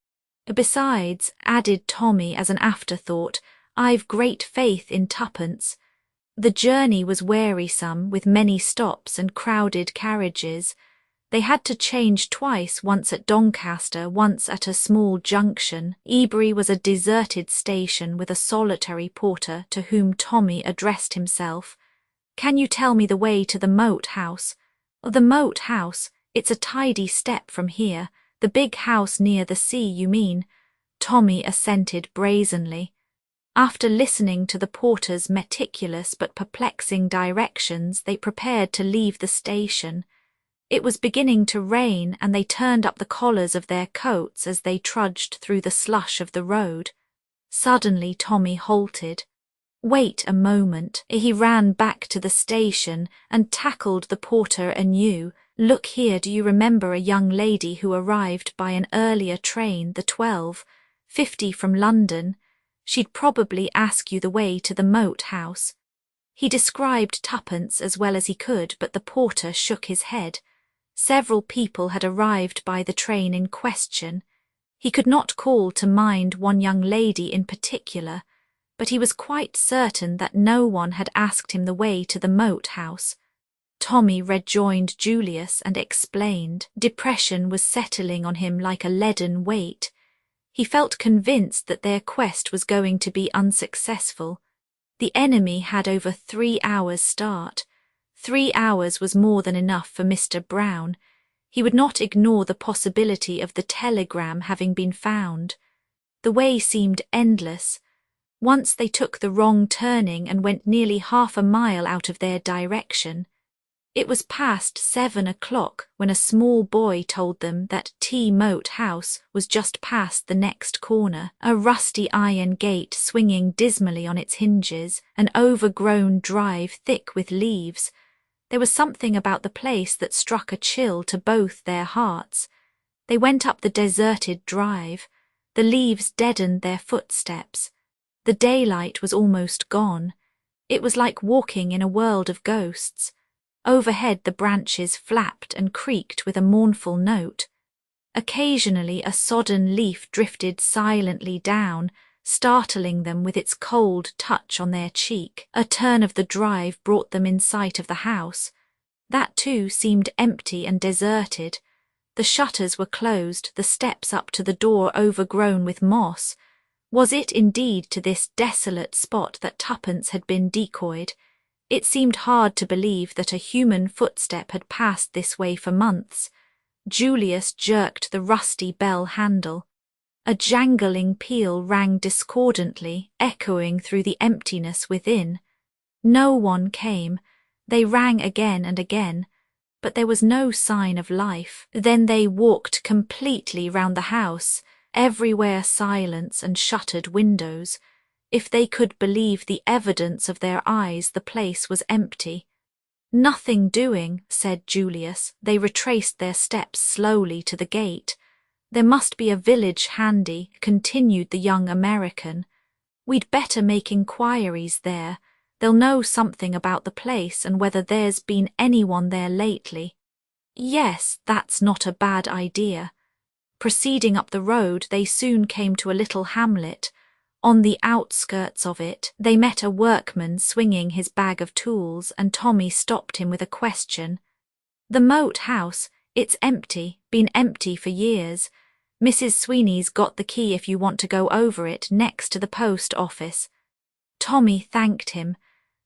Besides, added Tommy as an afterthought, I've great faith in Tuppence. The journey was wearisome, with many stops and crowded carriages. They had to change twice, once at Doncaster, once at a small junction. Ebury was a deserted station with a solitary porter to whom Tommy addressed himself. Can you tell me the way to the Moat House? The Moat House? It's a tidy step from here. The big house near the sea, you mean? Tommy assented brazenly. After listening to the porter's meticulous but perplexing directions, they prepared to leave the station. It was beginning to rain, and they turned up the collars of their coats as they trudged through the slush of the road. Suddenly Tommy halted. Wait a moment. He ran back to the station and tackled the porter anew. Look here, do you remember a young lady who arrived by an earlier train, the 12:50 from London? She'd probably ask you the way to the Moat House. He described Tuppence as well as he could, but the porter shook his head. Several people had arrived by the train in question. He could not call to mind one young lady in particular, but he was quite certain that no one had asked him the way to the Moat House. Tommy rejoined Julius and explained. Depression was settling on him like a leaden weight. He felt convinced that their quest was going to be unsuccessful. The enemy had over 3 hours' start. 3 hours was more than enough for Mr. Brown. He would not ignore the possibility of the telegram having been found. The way seemed endless. Once they took the wrong turning and went nearly half a mile out of their direction. It was past 7 o'clock when a small boy told them that T Moat House was just past the next corner, a rusty iron gate swinging dismally on its hinges, an overgrown drive thick with leaves. There was something about the place that struck a chill to both their hearts. They went up the deserted drive. The leaves deadened their footsteps. The daylight was almost gone. It was like walking in a world of ghosts. Overhead the branches flapped and creaked with a mournful note. Occasionally a sodden leaf drifted silently down, startling them with its cold touch on their cheek. A turn of the drive brought them in sight of the house. That too seemed empty and deserted. The shutters were closed, the steps up to the door overgrown with moss. Was it indeed to this desolate spot that Tuppence had been decoyed? It seemed hard to believe that a human footstep had passed this way for months. Julius jerked the rusty bell handle. A jangling peal rang discordantly, echoing through the emptiness within. No one came. They rang again and again, but there was no sign of life. Then they walked completely round the house, everywhere silence and shuttered windows. If they could believe the evidence of their eyes, the place was empty. "Nothing doing," said Julius. They retraced their steps slowly to the gate. "There must be a village handy," continued the young American. "We'd better make inquiries there. They'll know something about the place and whether there's been anyone there lately." "Yes, that's not a bad idea." Proceeding up the road, they soon came to a little hamlet. On the outskirts of it, they met a workman swinging his bag of tools, and Tommy stopped him with a question. "The Moat House, it's empty, been empty for years. Mrs. Sweeney's got the key if you want to go over it, next to the post office." Tommy thanked him.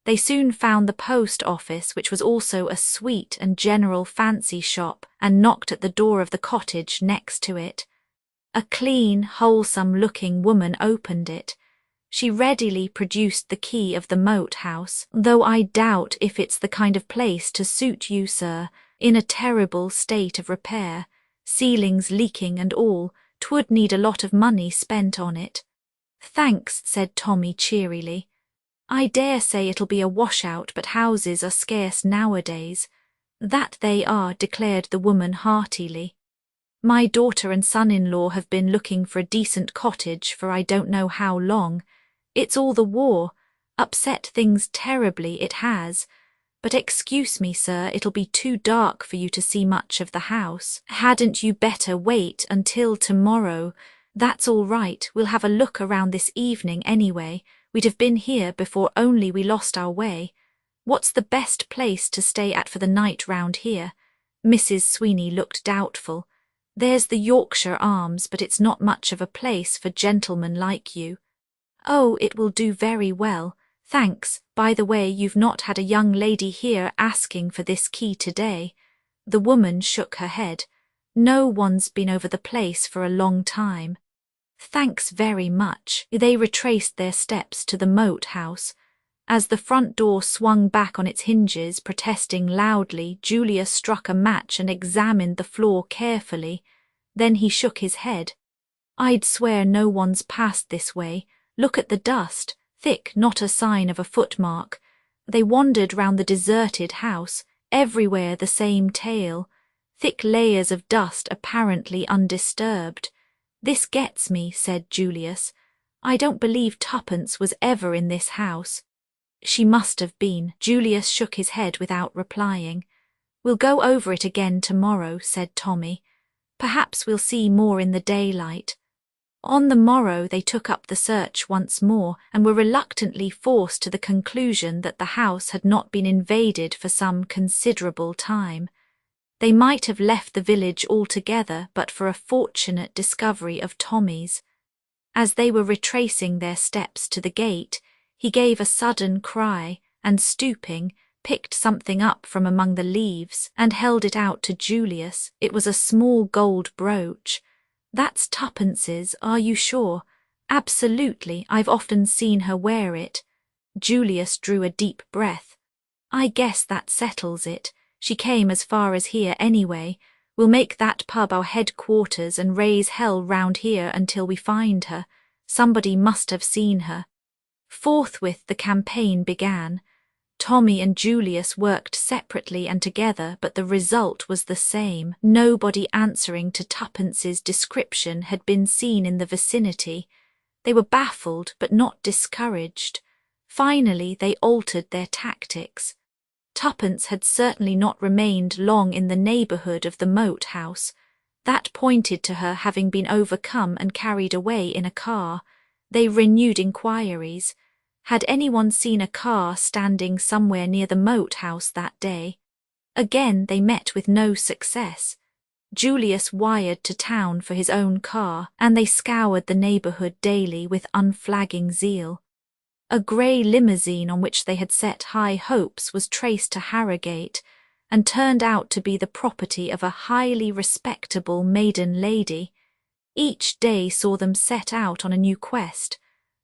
They soon found the post office, which was also a sweet and general fancy shop, and knocked at the door of the cottage next to it. A clean, wholesome-looking woman opened it. She readily produced the key of the Moat House, "though I doubt if it's the kind of place to suit you, sir, in a terrible state of repair, ceilings leaking and all. 'Twould need a lot of money spent on it." "Thanks," said Tommy cheerily. "I dare say it'll be a washout, but houses are scarce nowadays." "That they are," declared the woman heartily. "My daughter and son-in-law have been looking for a decent cottage for I don't know how long. It's all the war. Upset things terribly, it has. But excuse me, sir, it'll be too dark for you to see much of the house. Hadn't you better wait until tomorrow?" "That's all right, we'll have a look around this evening anyway. We'd have been here before only we lost our way. What's the best place to stay at for the night round here?" Mrs. Sweeney looked doubtful. "There's the Yorkshire Arms, but it's not much of a place for gentlemen like you." "Oh, it will do very well. Thanks. By the way, you've not had a young lady here asking for this key today?" The woman shook her head. "No one's been over the place for a long time." "Thanks very much." They retraced their steps to the Moat House. As the front door swung back on its hinges, protesting loudly, Julius struck a match and examined the floor carefully. Then he shook his head. "I'd swear no one's passed this way. Look at the dust, thick, not a sign of a footmark." They wandered round the deserted house, everywhere the same tale. Thick layers of dust apparently undisturbed. "This gets me," said Julius. "I don't believe Tuppence was ever in this house." "She must have been." Julius shook his head without replying. "We'll go over it again tomorrow," said Tommy. "Perhaps we'll see more in the daylight." On the morrow they took up the search once more, and were reluctantly forced to the conclusion that the house had not been invaded for some considerable time. They might have left the village altogether but for a fortunate discovery of Tommy's. As they were retracing their steps to the gate, he gave a sudden cry, and stooping, picked something up from among the leaves, and held it out to Julius. It was a small gold brooch. "That's Tuppence's, are you sure?" "Absolutely, I've often seen her wear it." Julius drew a deep breath. "I guess that settles it. She came as far as here anyway. We'll make that pub our headquarters and raise hell round here until we find her. Somebody must have seen her." Forthwith the campaign began. Tommy and Julius worked separately and together, but the result was the same. Nobody answering to Tuppence's description had been seen in the vicinity. They were baffled but not discouraged. Finally they altered their tactics. Tuppence had certainly not remained long in the neighbourhood of the moat house. That pointed to her having been overcome and carried away in a car. They renewed inquiries. Had anyone seen a car standing somewhere near the moat house that day? Again they met with no success. Julius wired to town for his own car, and they scoured the neighbourhood daily with unflagging zeal. A grey limousine on which they had set high hopes was traced to Harrogate, and turned out to be the property of a highly respectable maiden lady. Each day saw them set out on a new quest.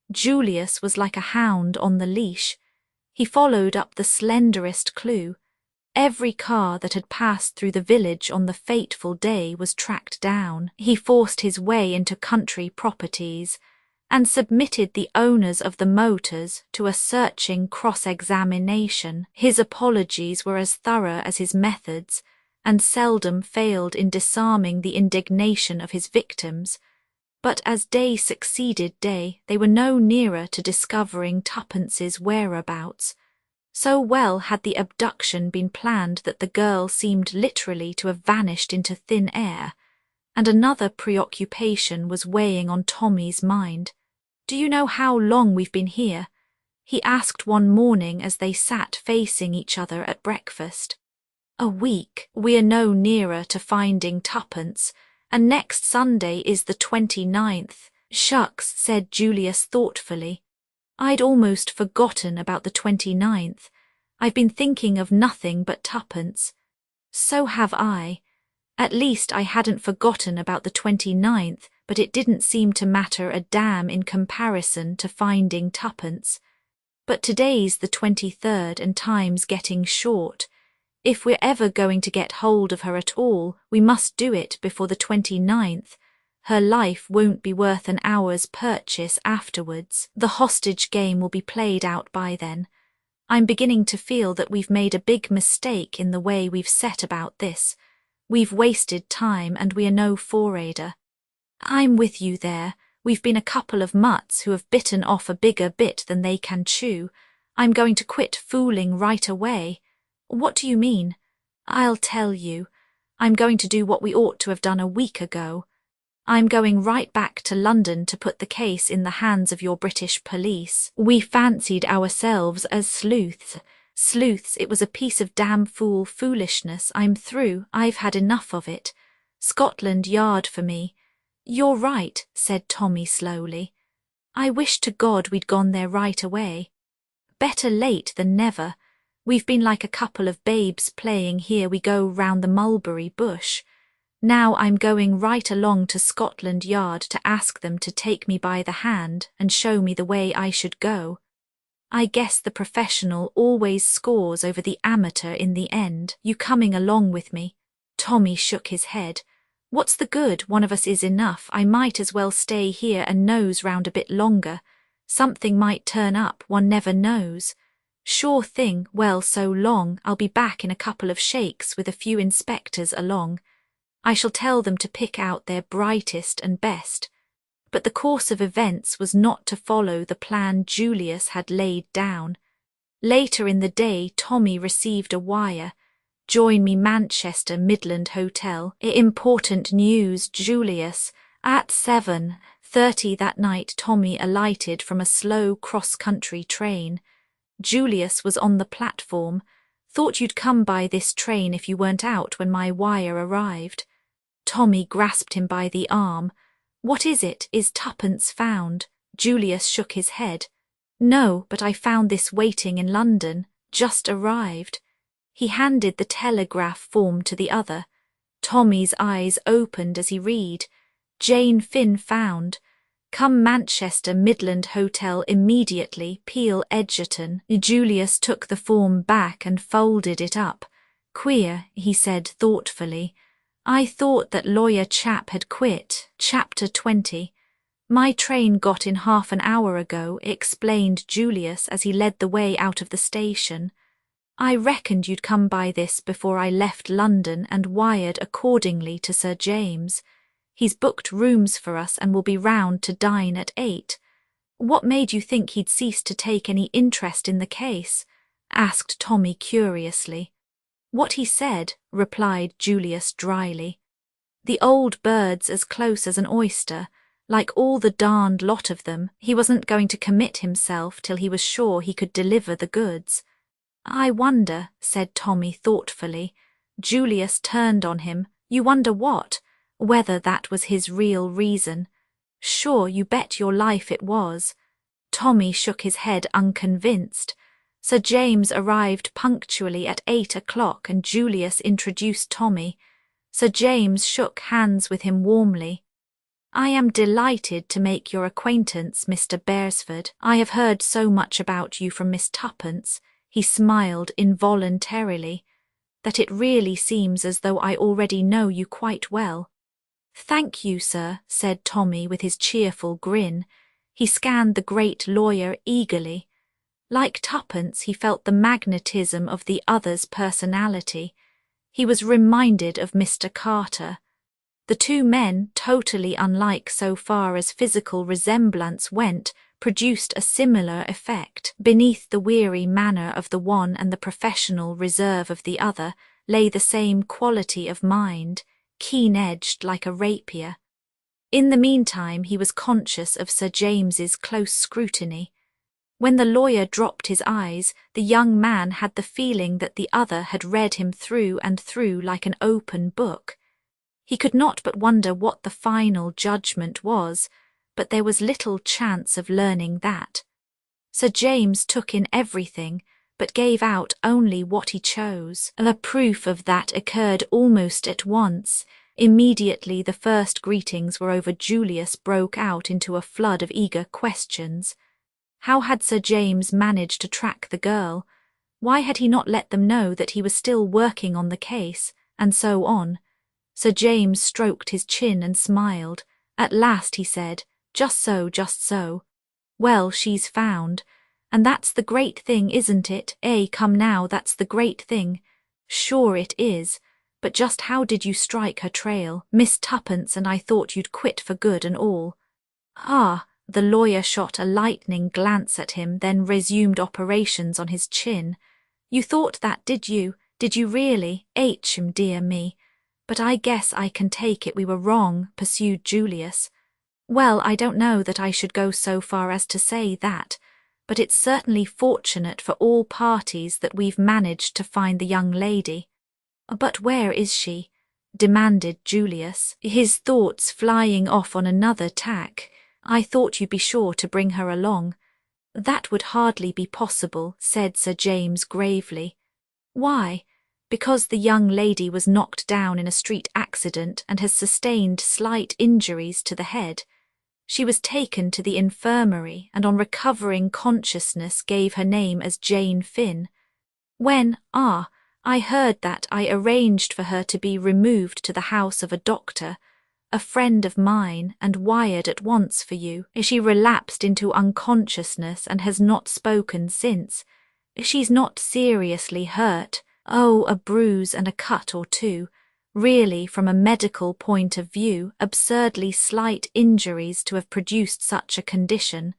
Julius was like a hound on the leash. He followed up the slenderest clue. Every car that had passed through the village on the fateful day was tracked down. He forced his way into country properties, and submitted the owners of the motors to a searching cross-examination. His apologies were as thorough as his methods, and seldom failed in disarming the indignation of his victims. But as day succeeded day, they were no nearer to discovering Tuppence's whereabouts. So well had the abduction been planned that the girl seemed literally to have vanished into thin air, and another preoccupation was weighing on Tommy's mind. "Do you know how long we've been here?" he asked one morning as they sat facing each other at breakfast. "A week. We are no nearer to finding Tuppence, and next Sunday is the 29th. "Shucks," said Julius thoughtfully. "I'd almost forgotten about the 29th. I've been thinking of nothing but Tuppence." "So have I. At least I hadn't forgotten about the 29th, but it didn't seem to matter a damn in comparison to finding Tuppence. But today's the 23rd and time's getting short. If we're ever going to get hold of her at all, we must do it before the 29th. Her life won't be worth an hour's purchase afterwards. The hostage game will be played out by then. I'm beginning to feel that we've made a big mistake in the way we've set about this. We've wasted time and we are no forrader." "I'm with you there. We've been a couple of mutts who have bitten off a bigger bit than they can chew. I'm going to quit fooling right away." "What do you mean?" "I'll tell you. I'm going to do what we ought to have done a week ago. I'm going right back to London to put the case in the hands of your British police. We fancied ourselves as sleuths. Sleuths, it was a piece of damn foolishness. I'm through. I've had enough of it. Scotland Yard for me." "You're right," said Tommy slowly. "I wish to God we'd gone there right away. Better late than never. We've been like a couple of babes playing here we go round the mulberry bush. Now I'm going right along to Scotland Yard to ask them to take me by the hand and show me the way I should go. I guess the professional always scores over the amateur in the end. You coming along with me?" Tommy shook his head. "What's the good? One of us is enough. I might as well stay here and nose round a bit longer. Something might turn up, one never knows." "Sure thing. Well, so long. I'll be back in a couple of shakes with a few inspectors along. I shall tell them to pick out their brightest and best." But the course of events was not to follow the plan Julius had laid down. Later in the day Tommy received a wire. "Join me Manchester Midland Hotel. Important news, Julius. At 7:30 that night Tommy alighted from a slow cross-country train. Julius was on the platform. "Thought you'd come by this train if you weren't out when my wire arrived." Tommy grasped him by the arm. "What is it? Is Tuppence found?" Julius shook his head. "No, but I found this waiting in London. Just arrived." He handed the telegraph form to the other. Tommy's eyes opened as he read. "Jane Finn found. Come Manchester Midland Hotel immediately, Peel Edgerton." Julius took the form back and folded it up. Queer, he said thoughtfully. I thought that lawyer chap had quit. Chapter 20. My train got in half an hour ago, explained Julius as he led the way out of the station. I reckoned you'd come by this before I left London and wired accordingly to Sir James. He's booked rooms for us and will be round to dine at 8. What made you think he'd cease to take any interest in the case? Asked Tommy curiously. What he said, replied Julius dryly. The old bird's as close as an oyster. Like all the darned lot of them, he wasn't going to commit himself till he was sure he could deliver the goods. I wonder, said Tommy thoughtfully. Julius turned on him. You wonder what? Whether that was his real reason. Sure, you bet your life it was. Tommy shook his head unconvinced. Sir James arrived punctually at 8 o'clock and Julius introduced Tommy. Sir James shook hands with him warmly. I am delighted to make your acquaintance, Mr. Beresford. I have heard so much about you from Miss Tuppence, he smiled involuntarily, that it really seems as though I already know you quite well. Thank you, sir, said Tommy with his cheerful grin. He scanned the great lawyer eagerly. Like Tuppence, he felt the magnetism of the other's personality. He was reminded of Mr. Carter. The two men, totally unlike so far as physical resemblance went, produced a similar effect. Beneath the weary manner of the one and the professional reserve of the other lay the same quality of mind, keen-edged like a rapier. In the meantime he was conscious of Sir James's close scrutiny. When the lawyer dropped his eyes, the young man had the feeling that the other had read him through and through like an open book. He could not but wonder what the final judgment was, but there was little chance of learning that. Sir James took in everything, but gave out only what he chose. The proof of that occurred almost at once. Immediately the first greetings were over, Julius broke out into a flood of eager questions. How had Sir James managed to track the girl? Why had he not let them know that he was still working on the case, and so on? Sir James stroked his chin and smiled. At last he said, just so, just so. Well, she's found. And that's the great thing, isn't it? Come now, that's the great thing. Sure it is. But just how did you strike her trail? Miss Tuppence and I thought you'd quit for good and all. Ah, the lawyer shot a lightning glance at him, then resumed operations on his chin. You thought that, did you? Did you really? Dear me. But I guess I can take it we were wrong, pursued Julius. Well, I don't know that I should go so far as to say that, but it's certainly fortunate for all parties that we've managed to find the young lady. But where is she? Demanded Julius, his thoughts flying off on another tack. I thought you'd be sure to bring her along. That would hardly be possible, said Sir James gravely. Why? Because the young lady was knocked down in a street accident and has sustained slight injuries to the head. She was taken to the infirmary and on recovering consciousness gave her name as Jane Finn. When, I heard that, I arranged for her to be removed to the house of a doctor, a friend of mine, and wired at once for you. She relapsed into unconsciousness and has not spoken since. She's not seriously hurt. Oh, a bruise and a cut or two. Really, from a medical point of view, absurdly slight injuries to have produced such a condition.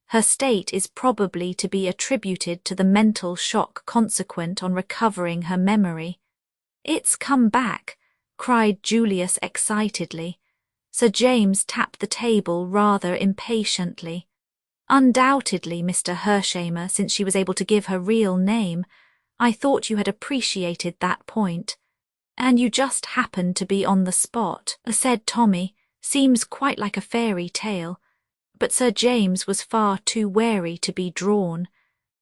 Her state is probably to be attributed to the mental shock consequent on recovering her memory. It's come back, cried Julius excitedly. Sir James tapped the table rather impatiently. Undoubtedly, Mr. Hershamer, since she was able to give her real name. I thought you had appreciated that point. And you just happened to be on the spot, said Tommy. Seems quite like a fairy tale. But Sir James was far too wary to be drawn.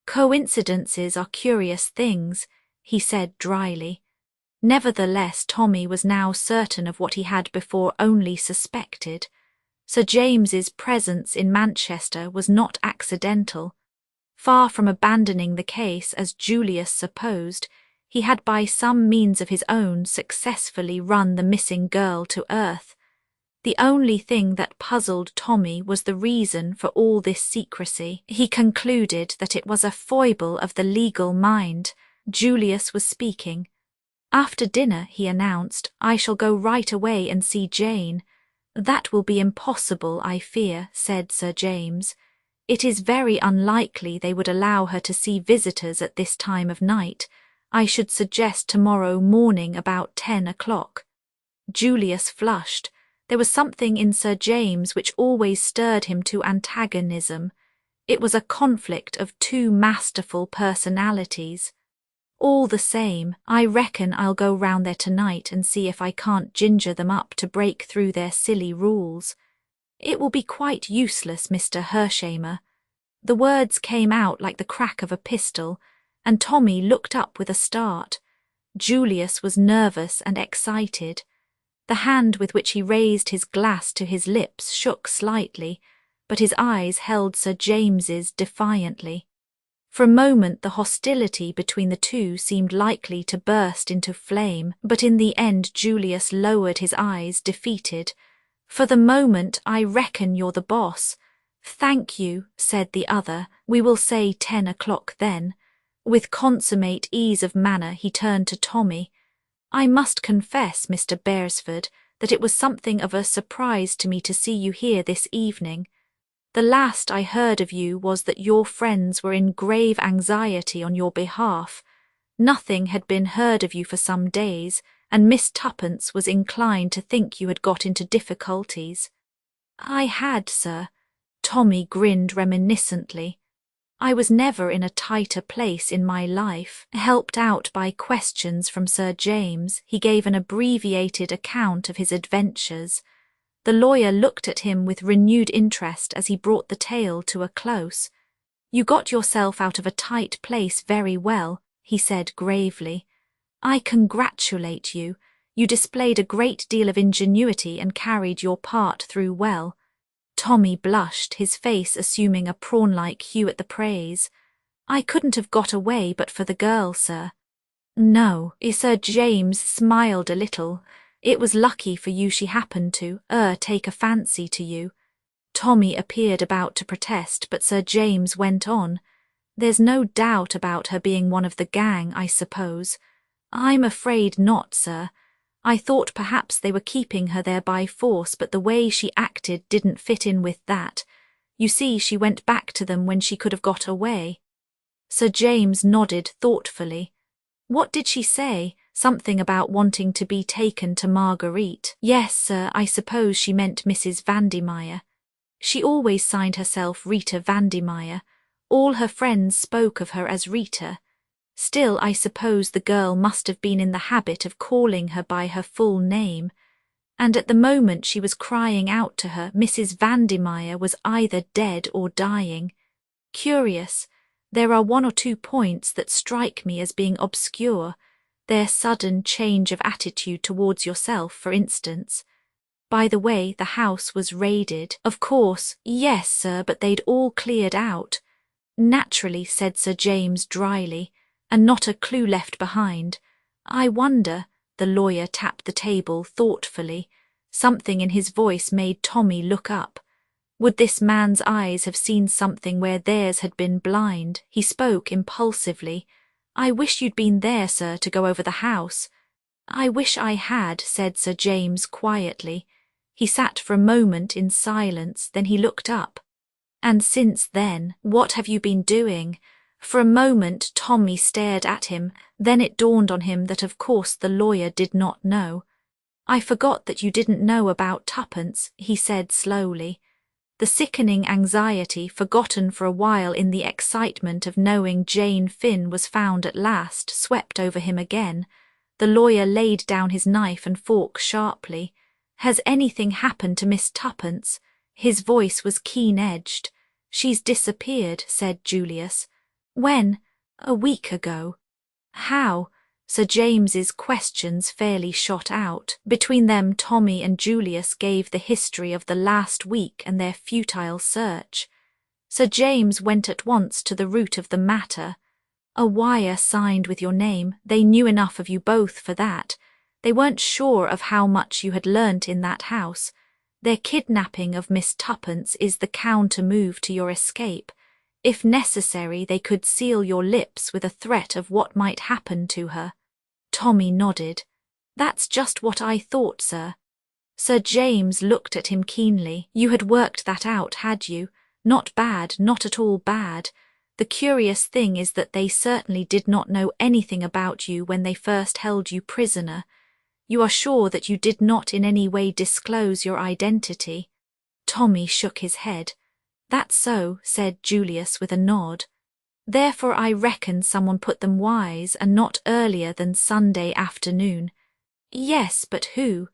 Coincidences are curious things, he said dryly. Nevertheless, Tommy was now certain of what he had before only suspected. Sir James's presence in Manchester was not accidental. Far from abandoning the case, as Julius supposed, He had by some means of his own successfully run the missing girl to earth. The only thing that puzzled Tommy was the reason for all this secrecy. He concluded that it was a foible of the legal mind. Julius was speaking. "After dinner," he announced, "I shall go right away and see Jane." "That will be impossible, I fear," said Sir James. "It is very unlikely they would allow her to see visitors at this time of night. I should suggest tomorrow morning about 10 o'clock. Julius flushed. There was something in Sir James which always stirred him to antagonism. It was a conflict of two masterful personalities. "All the same, I reckon I'll go round there tonight and see if I can't ginger them up to break through their silly rules." "It will be quite useless, Mr. Hershamer." The words came out like the crack of a pistol, and Tommy looked up with a start. Julius was nervous and excited. The hand with which he raised his glass to his lips shook slightly, but his eyes held Sir James's defiantly. For a moment the hostility between the two seemed likely to burst into flame, but in the end Julius lowered his eyes, defeated. "For the moment, I reckon you're the boss." "Thank you," said the other. "We will say 10 o'clock then." With consummate ease of manner he turned to Tommy. "I must confess, Mr. Beresford, that it was something of a surprise to me to see you here this evening. The last I heard of you was that your friends were in grave anxiety on your behalf. Nothing had been heard of you for some days, and Miss Tuppence was inclined to think you had got into difficulties." "I had, sir." Tommy grinned reminiscently. "I was never in a tighter place in my life." Helped out by questions from Sir James, he gave an abbreviated account of his adventures. The lawyer looked at him with renewed interest as he brought the tale to a close. "You got yourself out of a tight place very well," he said gravely. "I congratulate you. You displayed a great deal of ingenuity and carried your part through well." Tommy blushed, his face assuming a prawn-like hue at the praise. "I couldn't have got away but for the girl, sir." "No," Sir James smiled a little. "It was lucky for you she happened to take a fancy to you." Tommy appeared about to protest, but Sir James went on. "There's no doubt about her being one of the gang, I suppose." "I'm afraid not, sir. I thought perhaps they were keeping her there by force, but the way she acted didn't fit in with that. You see, she went back to them when she could have got away." Sir James nodded thoughtfully. "What did she say? Something about wanting to be taken to Marguerite." "Yes, sir, I suppose she meant Mrs. Vandemeyer. She always signed herself Rita Vandemeyer. All her friends spoke of her as Rita. Still, I suppose the girl must have been in the habit of calling her by her full name. And at the moment she was crying out to her, Mrs. Vandemeyer was either dead or dying. Curious. There are one or two points that strike me as being obscure. Their sudden change of attitude towards yourself, for instance. By the way, the house was raided." "Of course, yes, sir, but they'd all cleared out." "Naturally," said Sir James dryly, "and not a clue left behind. I wonder," the lawyer tapped the table thoughtfully. Something in his voice made Tommy look up. Would this man's eyes have seen something where theirs had been blind? He spoke impulsively. "I wish you'd been there, sir, to go over the house." "I wish I had," said Sir James quietly. He sat for a moment in silence, then he looked up. "And since then, what have you been doing?" For a moment Tommy stared at him, then it dawned on him that of course the lawyer did not know. "I forgot that you didn't know about Tuppence," he said slowly. The sickening anxiety, forgotten for a while in the excitement of knowing Jane Finn was found at last, swept over him again. The lawyer laid down his knife and fork sharply. "Has anything happened to Miss Tuppence?" His voice was keen-edged. "She's disappeared," said Julius. "When?" "A week ago." "How?" Sir James's questions fairly shot out. Between them Tommy and Julius gave the history of the last week and their futile search. Sir James went at once to the root of the matter. A wire signed with your name. They knew enough of you both for that. They weren't sure of how much you had learnt in that house. Their kidnapping of Miss Tuppence is the counter-move to your escape. If necessary, they could seal your lips with a threat of what might happen to her. Tommy nodded. That's just what I thought, sir. Sir James looked at him keenly. You had worked that out, had you? Not bad, not at all bad. The curious thing is that they certainly did not know anything about you when they first held you prisoner. You are sure that you did not in any way disclose your identity? Tommy shook his head. That's so, said Julius with a nod. Therefore I reckon someone put them wise, and not earlier than Sunday afternoon. Yes, but who?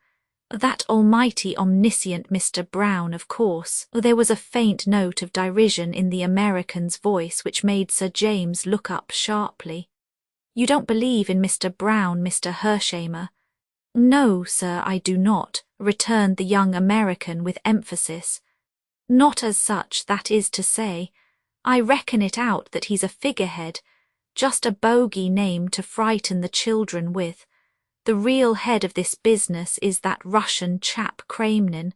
That almighty omniscient Mr. Brown, of course. There was a faint note of derision in the American's voice which made Sir James look up sharply. You don't believe in Mr. Brown, Mr. Hershamer? No, sir, I do not, returned the young American with emphasis. Not as such, that is to say. I reckon it out that he's a figurehead, just a bogey name to frighten the children with. The real head of this business is that Russian chap Kremlin.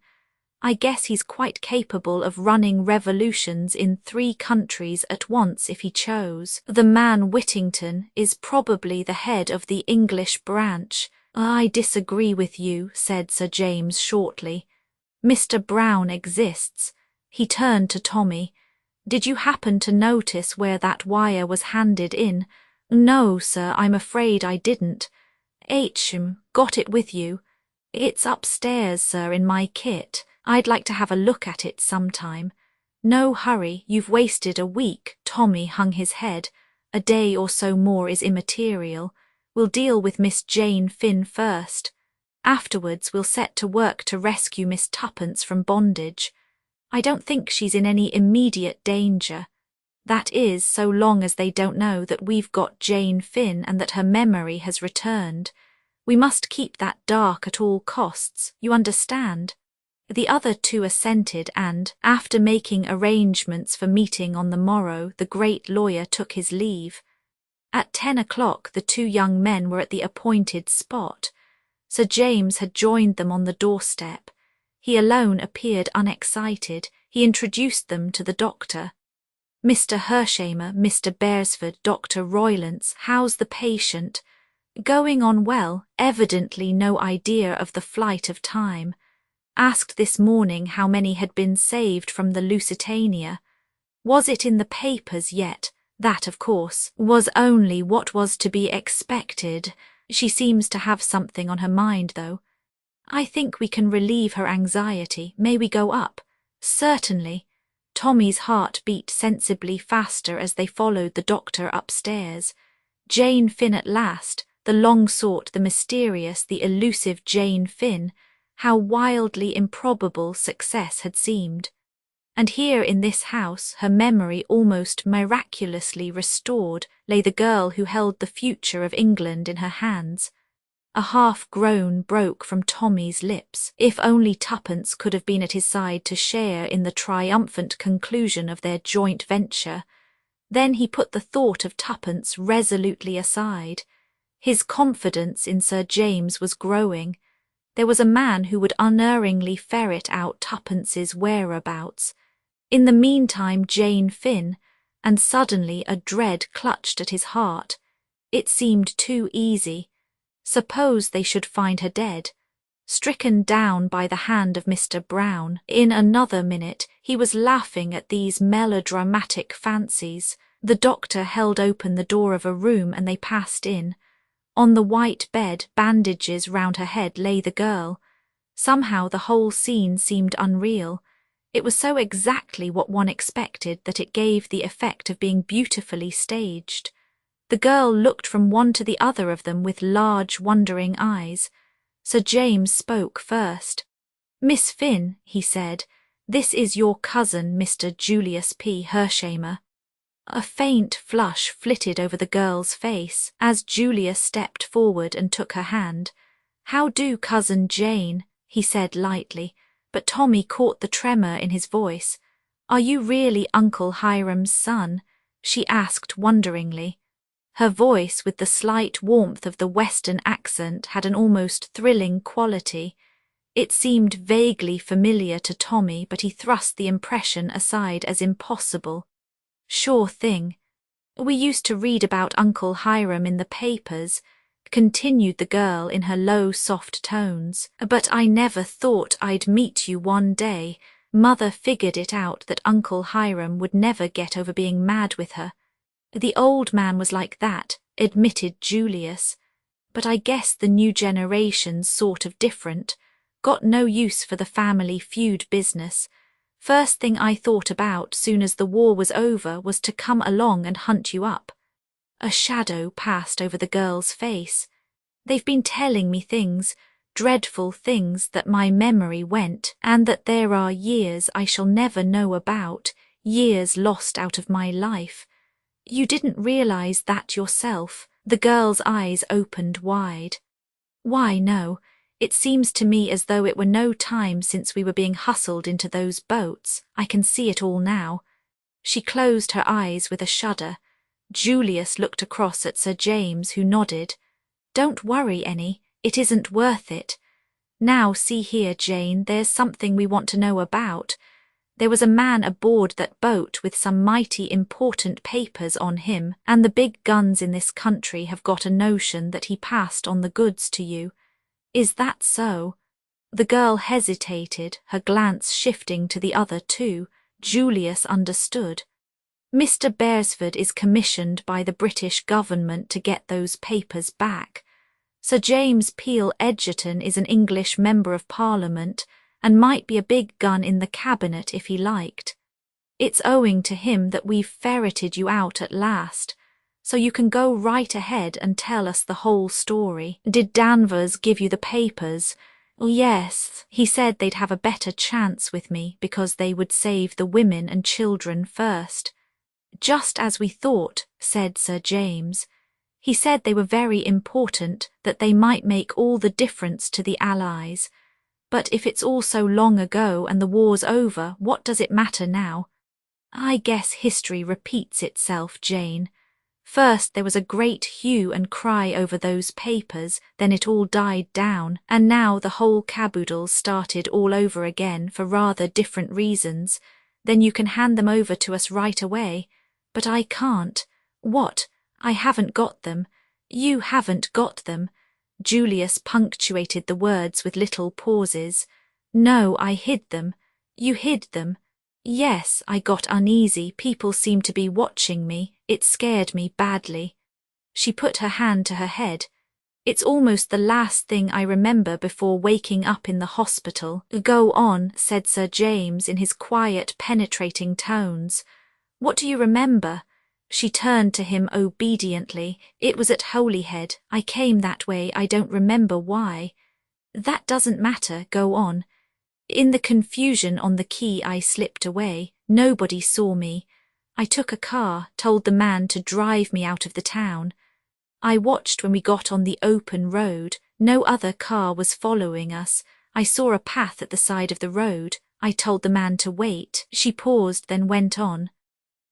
I guess he's quite capable of running revolutions in 3 countries at once if he chose. The man Whittington is probably the head of the English branch. I disagree with you, said Sir James shortly. Mr. Brown exists. He turned to Tommy. Did you happen to notice where that wire was handed in? No, sir, I'm afraid I didn't. Got it with you? It's upstairs, sir, in my kit. I'd like to have a look at it sometime. No hurry, you've wasted a week. Tommy hung his head. A day or so more is immaterial. We'll deal with Miss Jane Finn first. Afterwards we'll set to work to rescue Miss Tuppence from bondage. I don't think she's in any immediate danger. That is, so long as they don't know that we've got Jane Finn and that her memory has returned. We must keep that dark at all costs, you understand? The other 2 assented and, after making arrangements for meeting on the morrow, the great lawyer took his leave. At 10 o'clock the 2 young men were at the appointed spot. Sir James had joined them on the doorstep. He alone appeared unexcited. He introduced them to the doctor. Mr. Hershamer, Mr. Beresford, Dr. Roylance, how's the patient? Going on well, evidently no idea of the flight of time. Asked this morning how many had been saved from the Lusitania. Was it in the papers yet? That, of course, was only what was to be expected. She seems to have something on her mind, though. I think we can relieve her anxiety. May we go up? Certainly. Tommy's heart beat sensibly faster as they followed the doctor upstairs. Jane Finn at last, the long-sought, the mysterious, the elusive Jane Finn. How wildly improbable success had seemed. And here in this house, her memory almost miraculously restored, lay the girl who held the future of England in her hands. A half-groan broke from Tommy's lips. If only Tuppence could have been at his side to share in the triumphant conclusion of their joint venture. Then he put the thought of Tuppence resolutely aside. His confidence in Sir James was growing. There was a man who would unerringly ferret out Tuppence's whereabouts. In the meantime Jane Finn, and suddenly a dread clutched at his heart. It seemed too easy. Suppose they should find her dead, stricken down by the hand of Mr. Brown. In another minute he was laughing at these melodramatic fancies. The doctor held open the door of a room and they passed in. On the white bed, bandages round her head, lay the girl. Somehow the whole scene seemed unreal. It was so exactly what one expected that it gave the effect of being beautifully staged. The girl looked from one to the other of them with large, wondering eyes. Sir James spoke first. "Miss Finn," he said, "this is your cousin, Mr. Julius P. Hershamer." A faint flush flitted over the girl's face as Julius stepped forward and took her hand. "How do, Cousin Jane?" he said lightly, but Tommy caught the tremor in his voice. "Are you really Uncle Hiram's son?" she asked wonderingly. Her voice, with the slight warmth of the Western accent, had an almost thrilling quality. It seemed vaguely familiar to Tommy, but he thrust the impression aside as impossible. Sure thing. We used to read about Uncle Hiram in the papers, continued the girl in her low, soft tones. But I never thought I'd meet you one day. Mother figured it out that Uncle Hiram would never get over being mad with her. The old man was like that, admitted Julius. But I guess the new generation's sort of different. Got no use for the family feud business. First thing I thought about soon as the war was over was to come along and hunt you up. A shadow passed over the girl's face. They've been telling me things, dreadful things that my memory went, and that there are years I shall never know about, years lost out of my life. You didn't realize that yourself. The girl's eyes opened wide. Why, no. It seems to me as though it were no time since we were being hustled into those boats. I can see it all now. She closed her eyes with a shudder. Julius looked across at Sir James, who nodded. Don't worry, Annie. It isn't worth it. Now see here, Jane, there's something we want to know about. There was a man aboard that boat with some mighty important papers on him, and the big guns in this country have got a notion that he passed on the goods to you. Is that so? The girl hesitated, her glance shifting to the other two. Julius understood. Mr. Beresford is commissioned by the British government to get those papers back. Sir James Peel Edgerton is an English member of Parliament and might be a big gun in the cabinet if he liked. It's owing to him that we've ferreted you out at last. So you can go right ahead and tell us the whole story. Did Danvers give you the papers? Oh, yes, he said they'd have a better chance with me because they would save the women and children first. Just as we thought, said Sir James. He said they were very important, that they might make all the difference to the Allies. But if it's all so long ago and the war's over, what does it matter now? I guess history repeats itself, Jane. First there was a great hue and cry over those papers, then it all died down, and now the whole caboodle started all over again for rather different reasons. Then you can hand them over to us right away. But I can't. What? I haven't got them. You haven't got them. Julius punctuated the words with little pauses. No, I hid them. You hid them. Yes, I got uneasy. People seemed to be watching me. It scared me badly. She put her hand to her head. It's almost the last thing I remember before waking up in the hospital. Go on, said Sir James in his quiet, penetrating tones. What do you remember? She turned to him obediently. It was at Holyhead. I came that way. I don't remember why. That doesn't matter. Go on. In the confusion on the quay I slipped away. Nobody saw me. I took a car, told the man to drive me out of the town. I watched when we got on the open road. No other car was following us. I saw a path at the side of the road. I told the man to wait. She paused, then went on.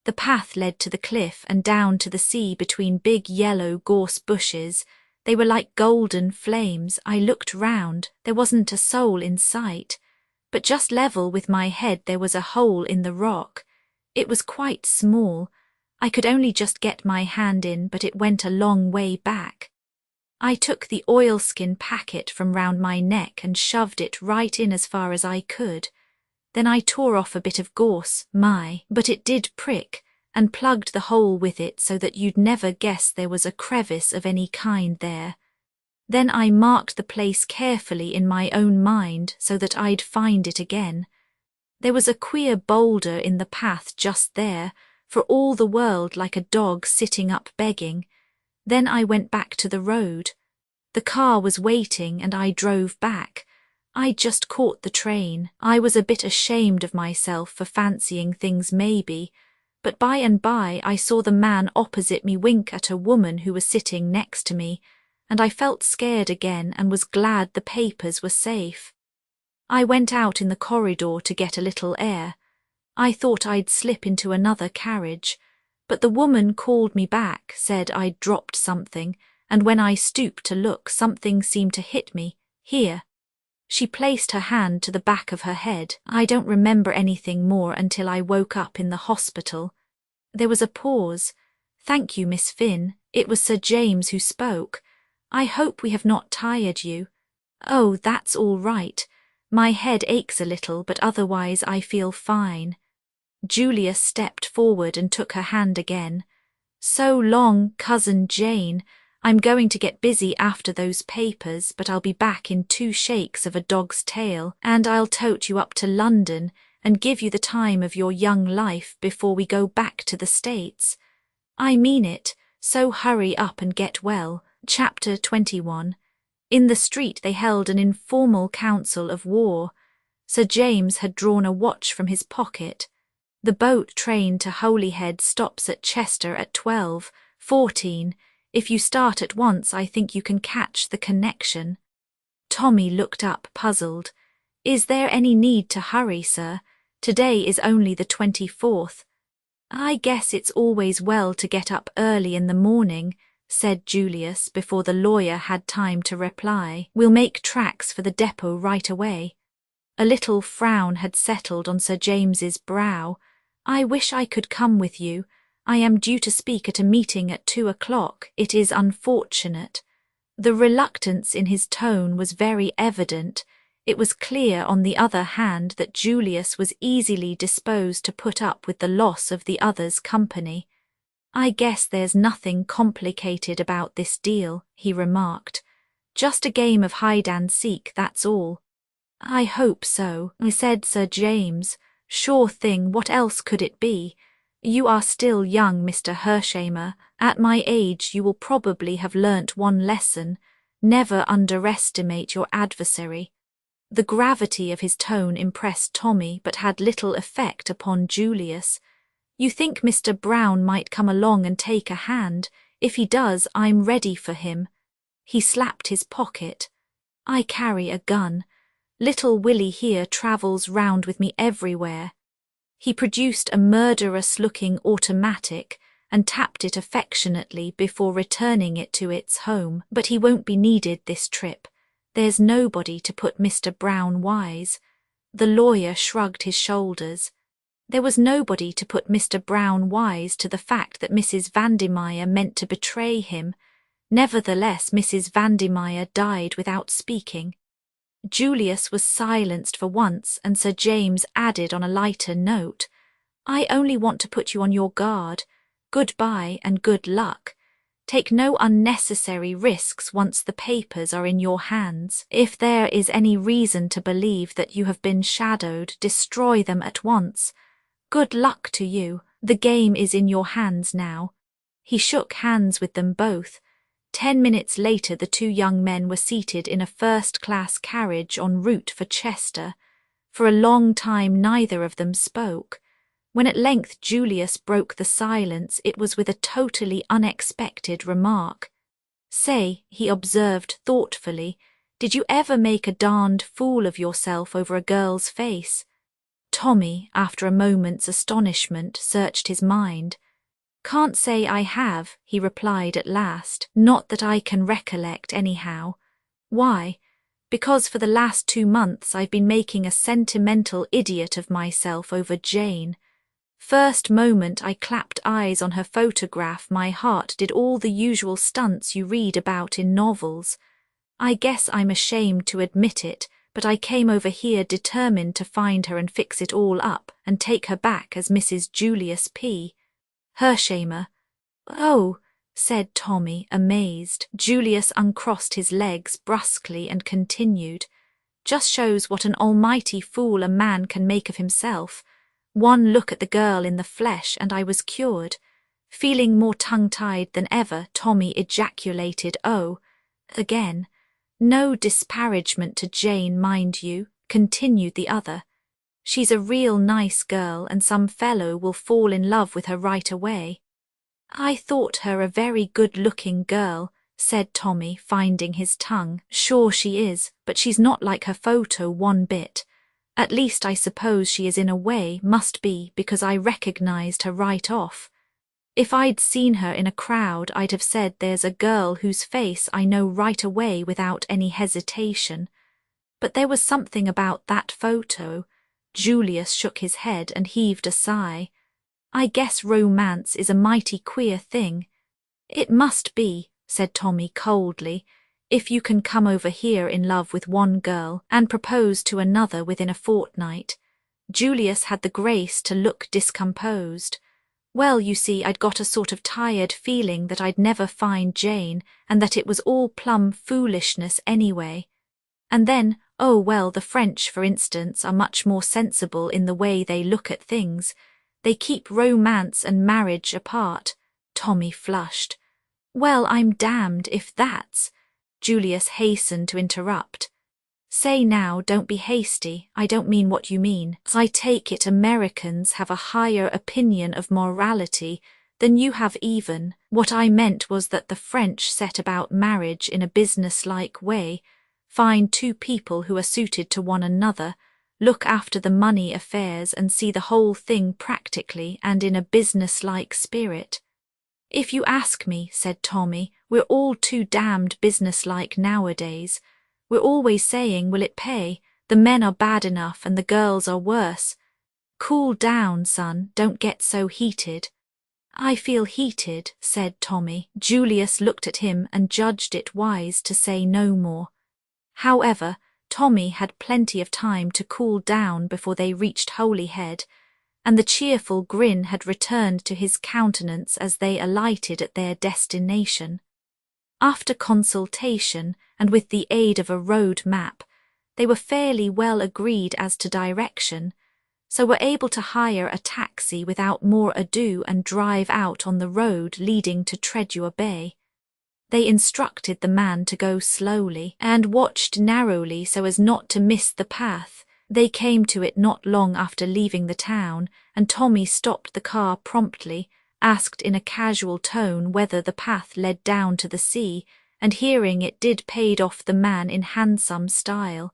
The path led to the cliff and down to the sea between big yellow gorse bushes. They were like golden flames. I looked round. There wasn't a soul in sight. But just level with my head there was a hole in the rock. It was quite small. I could only just get my hand in, but it went a long way back. I took the oilskin packet from round my neck and shoved it right in as far as I could. Then I tore off a bit of gorse, but it did prick, and plugged the hole with it so that you'd never guess there was a crevice of any kind there. Then I marked the place carefully in my own mind so that I'd find it again. There was a queer boulder in the path just there, for all the world like a dog sitting up begging. Then I went back to the road. The car was waiting and I drove back. I just caught the train. I was a bit ashamed of myself for fancying things maybe, but by and by I saw the man opposite me wink at a woman who was sitting next to me, and I felt scared again and was glad the papers were safe. I went out in the corridor to get a little air. I thought I'd slip into another carriage, But the woman called me back, said I'd dropped something, and when I stooped to look, something seemed to hit me, here." She placed her hand to the back of her head. "I don't remember anything more until I woke up in the hospital." There was a pause. "Thank you, Miss Finn. It was Sir James who spoke. I hope we have not tired you." "Oh, that's all right. My head aches a little, but otherwise I feel fine." Julius stepped forward and took her hand again. "So long, Cousin Jane. I'm going to get busy after those papers, but I'll be back in 2 shakes of a dog's tail, and I'll tote you up to London and give you the time of your young life before we go back to the States. I mean it, so hurry up and get well." Chapter 21. In the street they held an informal council of war. Sir James had drawn a watch from his pocket. "The boat train to Holyhead stops at Chester at 12:14. If you start at once, I think you can catch the connection." Tommy looked up, puzzled. "Is there any need to hurry, sir? Today is only the 24th. "I guess it's always well to get up early in the morning," said Julius before the lawyer had time to reply. "We'll make tracks for the depot right away." A little frown had settled on Sir James's brow. "I wish I could come with you. I am due to speak at a meeting at 2 o'clock. It is unfortunate." The reluctance in his tone was very evident. It was clear, on the other hand, that Julius was easily disposed to put up with the loss of the other's company. "I guess there's nothing complicated about this deal," he remarked. "Just a game of hide-and-seek, that's all." "I hope so," said Sir James. "Sure thing, what else could it be? You are still young, Mr. Hershamer. At my age you will probably have learnt one lesson: never underestimate your adversary." The gravity of his tone impressed Tommy, but had little effect upon Julius. "You think Mr. Brown might come along and take a hand? If he does, I'm ready for him." He slapped his pocket. "I carry a gun. Little Willie here travels round with me everywhere." He produced a murderous-looking automatic and tapped it affectionately before returning it to its home. "But he won't be needed this trip. There's nobody to put Mr. Brown wise." The lawyer shrugged his shoulders. There was nobody to put Mr. Brown wise to the fact that Mrs. Vandermeyer meant to betray him. Nevertheless, Mrs. Vandermeyer died without speaking. Julius was silenced for once, and Sir James added on a lighter note, "I only want to put you on your guard. Goodbye and good luck. Take no unnecessary risks once the papers are in your hands. If there is any reason to believe that you have been shadowed, destroy them at once. Good luck to you. The game is in your hands now." He shook hands with them both. 10 minutes later the 2 young men were seated in a first-class carriage en route for Chester. For a long time neither of them spoke. When at length Julius broke the silence, it was with a totally unexpected remark. "Say," he observed thoughtfully, "did you ever make a darned fool of yourself over a girl's face?" Tommy, after a moment's astonishment, searched his mind. "Can't say I have," he replied at last. "Not that I can recollect, anyhow." "Why?" "Because for the last 2 months I've been making a sentimental idiot of myself over Jane. First moment I clapped eyes on her photograph, my heart did all the usual stunts you read about in novels. I guess I'm ashamed to admit it, but I came over here determined to find her and fix it all up and take her back as Mrs. Julius P. Hershamer." "Oh," said Tommy, amazed. Julius uncrossed his legs brusquely and continued, "Just shows what an almighty fool a man can make of himself. One look at the girl in the flesh and I was cured." Feeling more tongue-tied than ever, Tommy ejaculated, "Oh," again. "No disparagement to Jane, mind you," continued the other. "She's a real nice girl and some fellow will fall in love with her right away." "I thought her a very good-looking girl," said Tommy, finding his tongue. "Sure she is, but she's not like her photo one bit. At least I suppose she is in a way, must be, because I recognized her right off." If I'd seen her in a crowd, I'd have said there's a girl whose face I know right away without any hesitation. But there was something about that photo. Julius shook his head and heaved a sigh. I guess romance is a mighty queer thing. It must be, said Tommy coldly, if you can come over here in love with one girl and propose to another within a fortnight. Julius had the grace to look discomposed. Well, you see, I'd got a sort of tired feeling that I'd never find Jane and that it was all plumb foolishness anyway. And then, oh well, the French, for instance, are much more sensible in the way they look at things. They keep romance and marriage apart. Tommy flushed. Well, I'm damned if that's... Julius hastened to interrupt. Say now, don't be hasty, I don't mean what you mean. I take it Americans have a higher opinion of morality than you have even. What I meant was that the French set about marriage in a business-like way, find two people who are suited to one another, look after the money affairs and see the whole thing practically and in a business-like spirit. If you ask me, said Tommy, we're all too damned businesslike nowadays. We're always saying, will it pay? The men are bad enough and the girls are worse. Cool down, son, don't get so heated. I feel heated, said Tommy. Julius looked at him and judged it wise to say no more. However, Tommy had plenty of time to cool down before they reached Holyhead, and the cheerful grin had returned to his countenance as they alighted at their destination. After consultation, and with the aid of a road map, they were fairly well agreed as to direction, so were able to hire a taxi without more ado and drive out on the road leading to Tredegar Bay. They instructed the man to go slowly, and watched narrowly so as not to miss the path. They came to it not long after leaving the town, and Tommy stopped the car promptly, asked in a casual tone whether the path led down to the sea, and hearing it did paid off the man in handsome style.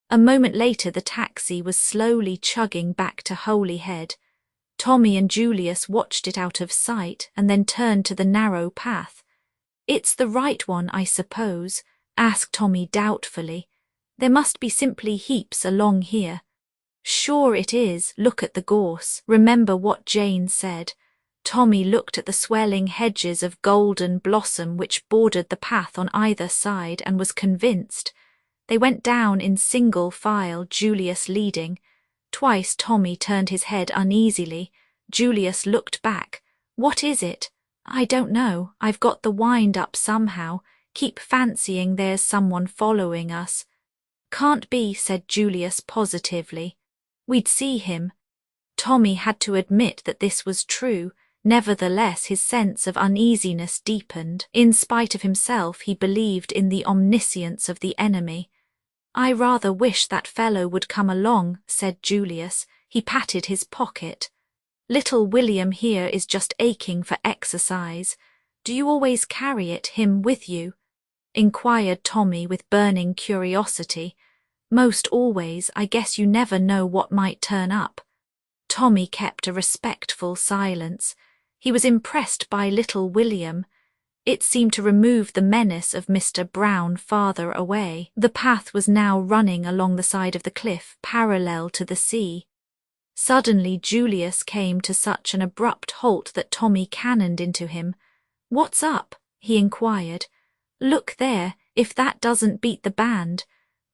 A moment later the taxi was slowly chugging back to Holyhead. Tommy and Julius watched it out of sight and then turned to the narrow path. It's the right one, I suppose? Asked Tommy doubtfully. There must be simply heaps along here. Sure it is, look at the gorse. Remember what Jane said. Tommy looked at the swelling hedges of golden blossom which bordered the path on either side and was convinced. They went down in single file, Julius leading. Twice Tommy turned his head uneasily. Julius looked back. What is it? I don't know. I've got the wind up somehow. Keep fancying there's someone following us. Can't be, said Julius positively. We'd see him. Tommy had to admit that this was true. Nevertheless, his sense of uneasiness deepened. In spite of himself, he believed in the omniscience of the enemy. I rather wish that fellow would come along, said Julius. He patted his pocket. Little William here is just aching for exercise. Do you always carry him with you? Inquired Tommy with burning curiosity. Most always. I guess you never know what might turn up. Tommy kept a respectful silence. He was impressed by little William. It seemed to remove the menace of Mr. Brown farther away. The path was now running along the side of the cliff, parallel to the sea. Suddenly Julius came to such an abrupt halt that Tommy cannoned into him. What's up? He inquired. Look there, if that doesn't beat the band.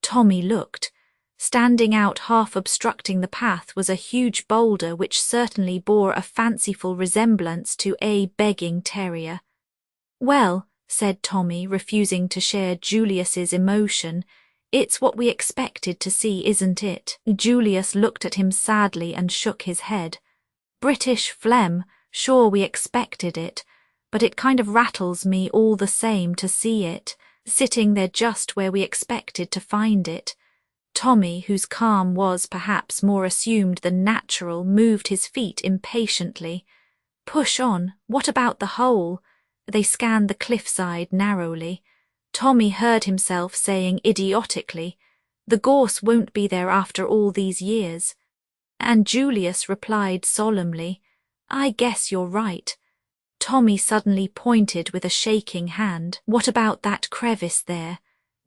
Tommy looked. Standing out half obstructing the path was a huge boulder which certainly bore a fanciful resemblance to a begging terrier. Well, said Tommy, refusing to share Julius's emotion, it's what we expected to see, isn't it? Julius looked at him sadly and shook his head. British phlegm, sure we expected it, but it kind of rattles me all the same to see it, sitting there just where we expected to find it. Tommy, whose calm was perhaps more assumed than natural, moved his feet impatiently. Push on, what about the hole? They scanned the cliffside narrowly. Tommy heard himself saying idiotically, the gorse won't be there after all these years. And Julius replied solemnly, I guess you're right. Tommy suddenly pointed with a shaking hand. What about that crevice there?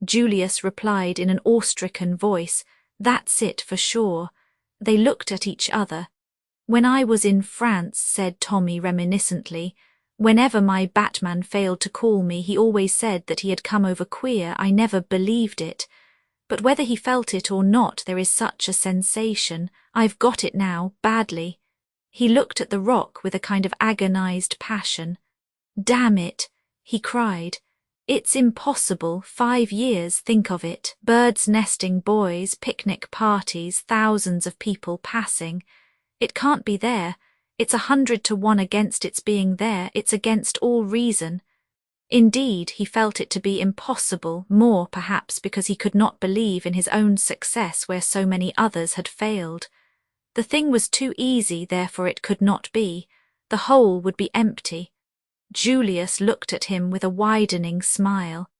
Julius replied in an awe-stricken voice. That's it for sure. They looked at each other. When I was in France, said Tommy reminiscently, whenever my Batman failed to call me, he always said that he had come over queer. I never believed it. But whether he felt it or not, there is such a sensation. I've got it now, badly. He looked at the rock with a kind of agonized passion. Damn it, he cried. It's impossible. 5 years, think of it. Birds nesting, boys, picnic parties, thousands of people passing. It can't be there. It's 100 to 1 against its being there. It's against all reason. Indeed, he felt it to be impossible, more perhaps because he could not believe in his own success where so many others had failed. The thing was too easy, therefore it could not be. The hole would be empty. Julius looked at him with a widening smile.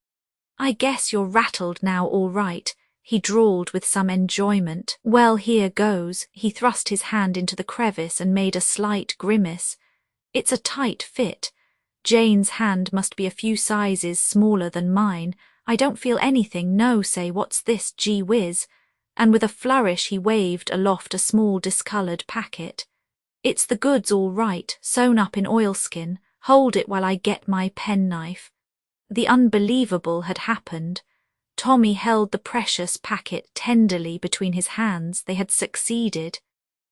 I guess you're rattled now, all right, he drawled with some enjoyment. Well, here goes. He thrust his hand into the crevice and made a slight grimace. It's a tight fit. Jane's hand must be a few sizes smaller than mine. I don't feel anything, no, say, what's this, gee whiz? And with a flourish he waved aloft a small discoloured packet. It's the goods all right, sewn up in oilskin. Hold it while I get my penknife. The unbelievable had happened. Tommy held the precious packet tenderly between his hands. They had succeeded.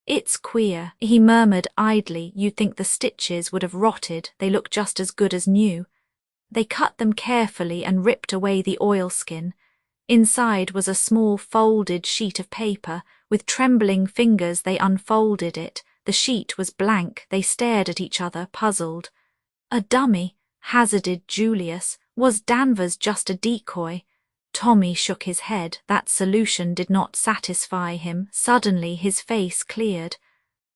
It's queer, he murmured idly. You'd think the stitches would have rotted. They look just as good as new. They cut them carefully and ripped away the oilskin. Inside was a small folded sheet of paper. With trembling fingers they unfolded it. The sheet was blank. They stared at each other, puzzled. A dummy, hazarded Julius. Was Danvers just a decoy? Tommy shook his head. That solution did not satisfy him. Suddenly his face cleared.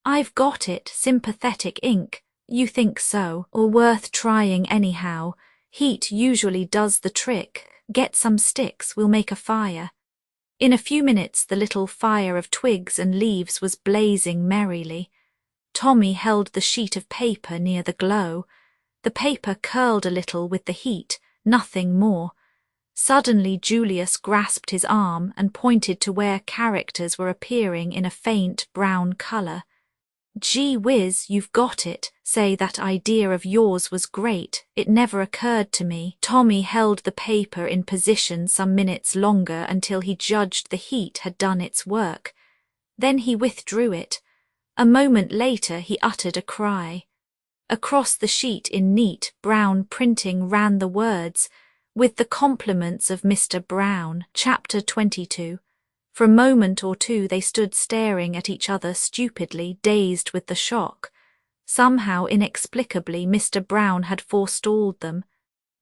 I've got it, sympathetic ink. You think so, or worth trying anyhow. Heat usually does the trick. Get some sticks, we'll make a fire. In a few minutes the little fire of twigs and leaves was blazing merrily. Tommy held the sheet of paper near the glow. The paper curled a little with the heat, nothing more. Suddenly Julius grasped his arm and pointed to where characters were appearing in a faint brown colour. Gee whiz, you've got it. Say, that idea of yours was great. It never occurred to me. Tommy held the paper in position some minutes longer until he judged the heat had done its work. Then he withdrew it. A moment later he uttered a cry. Across the sheet in neat brown printing ran the words, "With the compliments of Mr. Brown." Chapter 22. For a moment or two they stood staring at each other stupidly, dazed with the shock. Somehow, inexplicably, Mr. Brown had forestalled them.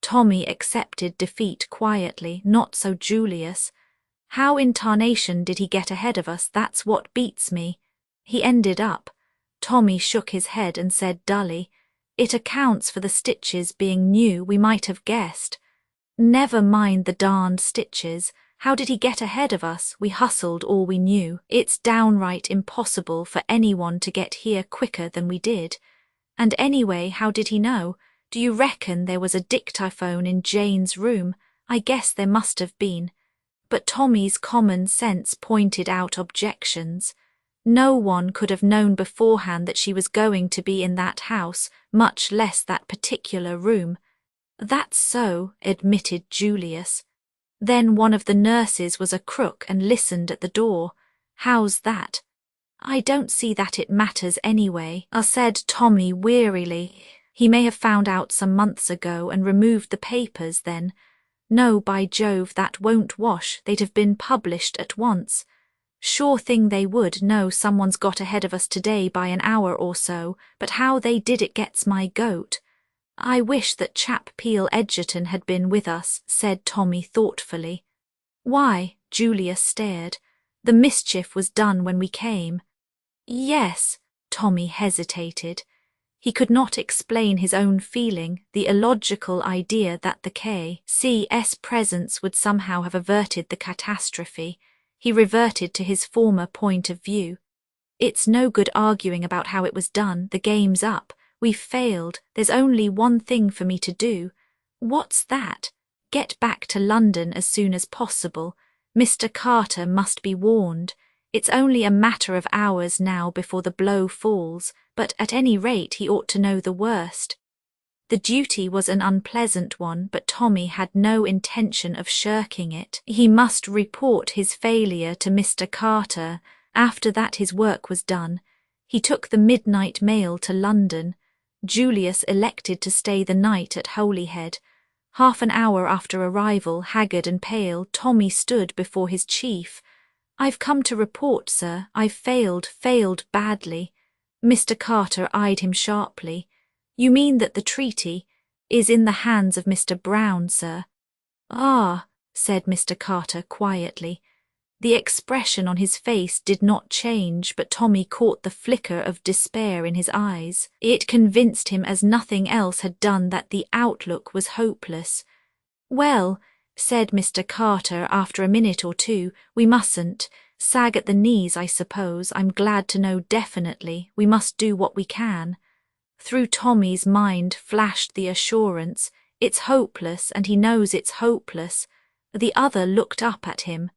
Tommy accepted defeat quietly, not so Julius. How in tarnation did he get ahead of us? That's what beats me. He ended up. Tommy shook his head and said dully, It accounts for the stitches being new. We might have guessed. Never mind the darned stitches. How did he get ahead of us? We hustled all we knew. It's downright impossible for anyone to get here quicker than we did. And anyway, how did he know? Do you reckon there was a dictaphone in Jane's room? I guess there must have been. But Tommy's common sense pointed out objections. No one could have known beforehand that she was going to be in that house, much less that particular room. That's so, admitted Julius. Then one of the nurses was a crook and listened at the door. How's that? I don't see that it matters anyway, said Tommy wearily. He may have found out some months ago and removed the papers then. No, by Jove, that won't wash. They'd have been published at once. Sure thing they would. No, someone's got ahead of us today by an hour or so, but how they did it gets my goat. I wish that chap Peel Edgerton had been with us, said Tommy thoughtfully. Why? Julius stared. The mischief was done when we came. Yes, Tommy hesitated. He could not explain his own feeling, the illogical idea that the K.C.'s presence would somehow have averted the catastrophe. He reverted to his former point of view. It's no good arguing about how it was done. The game's up. We've failed. There's only one thing for me to do. What's that? Get back to London as soon as possible. Mr. Carter must be warned. It's only a matter of hours now before the blow falls, but at any rate he ought to know the worst. The duty was an unpleasant one, but Tommy had no intention of shirking it. He must report his failure to Mr. Carter. After that his work was done. He took the midnight mail to London. Julius elected to stay the night at Holyhead. Half an hour after arrival, haggard and pale, Tommy stood before his chief. "I've come to report, sir. I've failed badly." Mr. Carter eyed him sharply. "You mean that the treaty is in the hands of Mr. Brown, sir?" "Ah," said Mr. Carter quietly. The expression on his face did not change, but Tommy caught the flicker of despair in his eyes. It convinced him as nothing else had done that the outlook was hopeless. "Well," said Mr. Carter after a minute or two, "we mustn't sag at the knees, I suppose. I'm glad to know definitely. We must do what we can." Through Tommy's mind flashed the assurance, "It's hopeless, and he knows it's hopeless." The other looked up at him.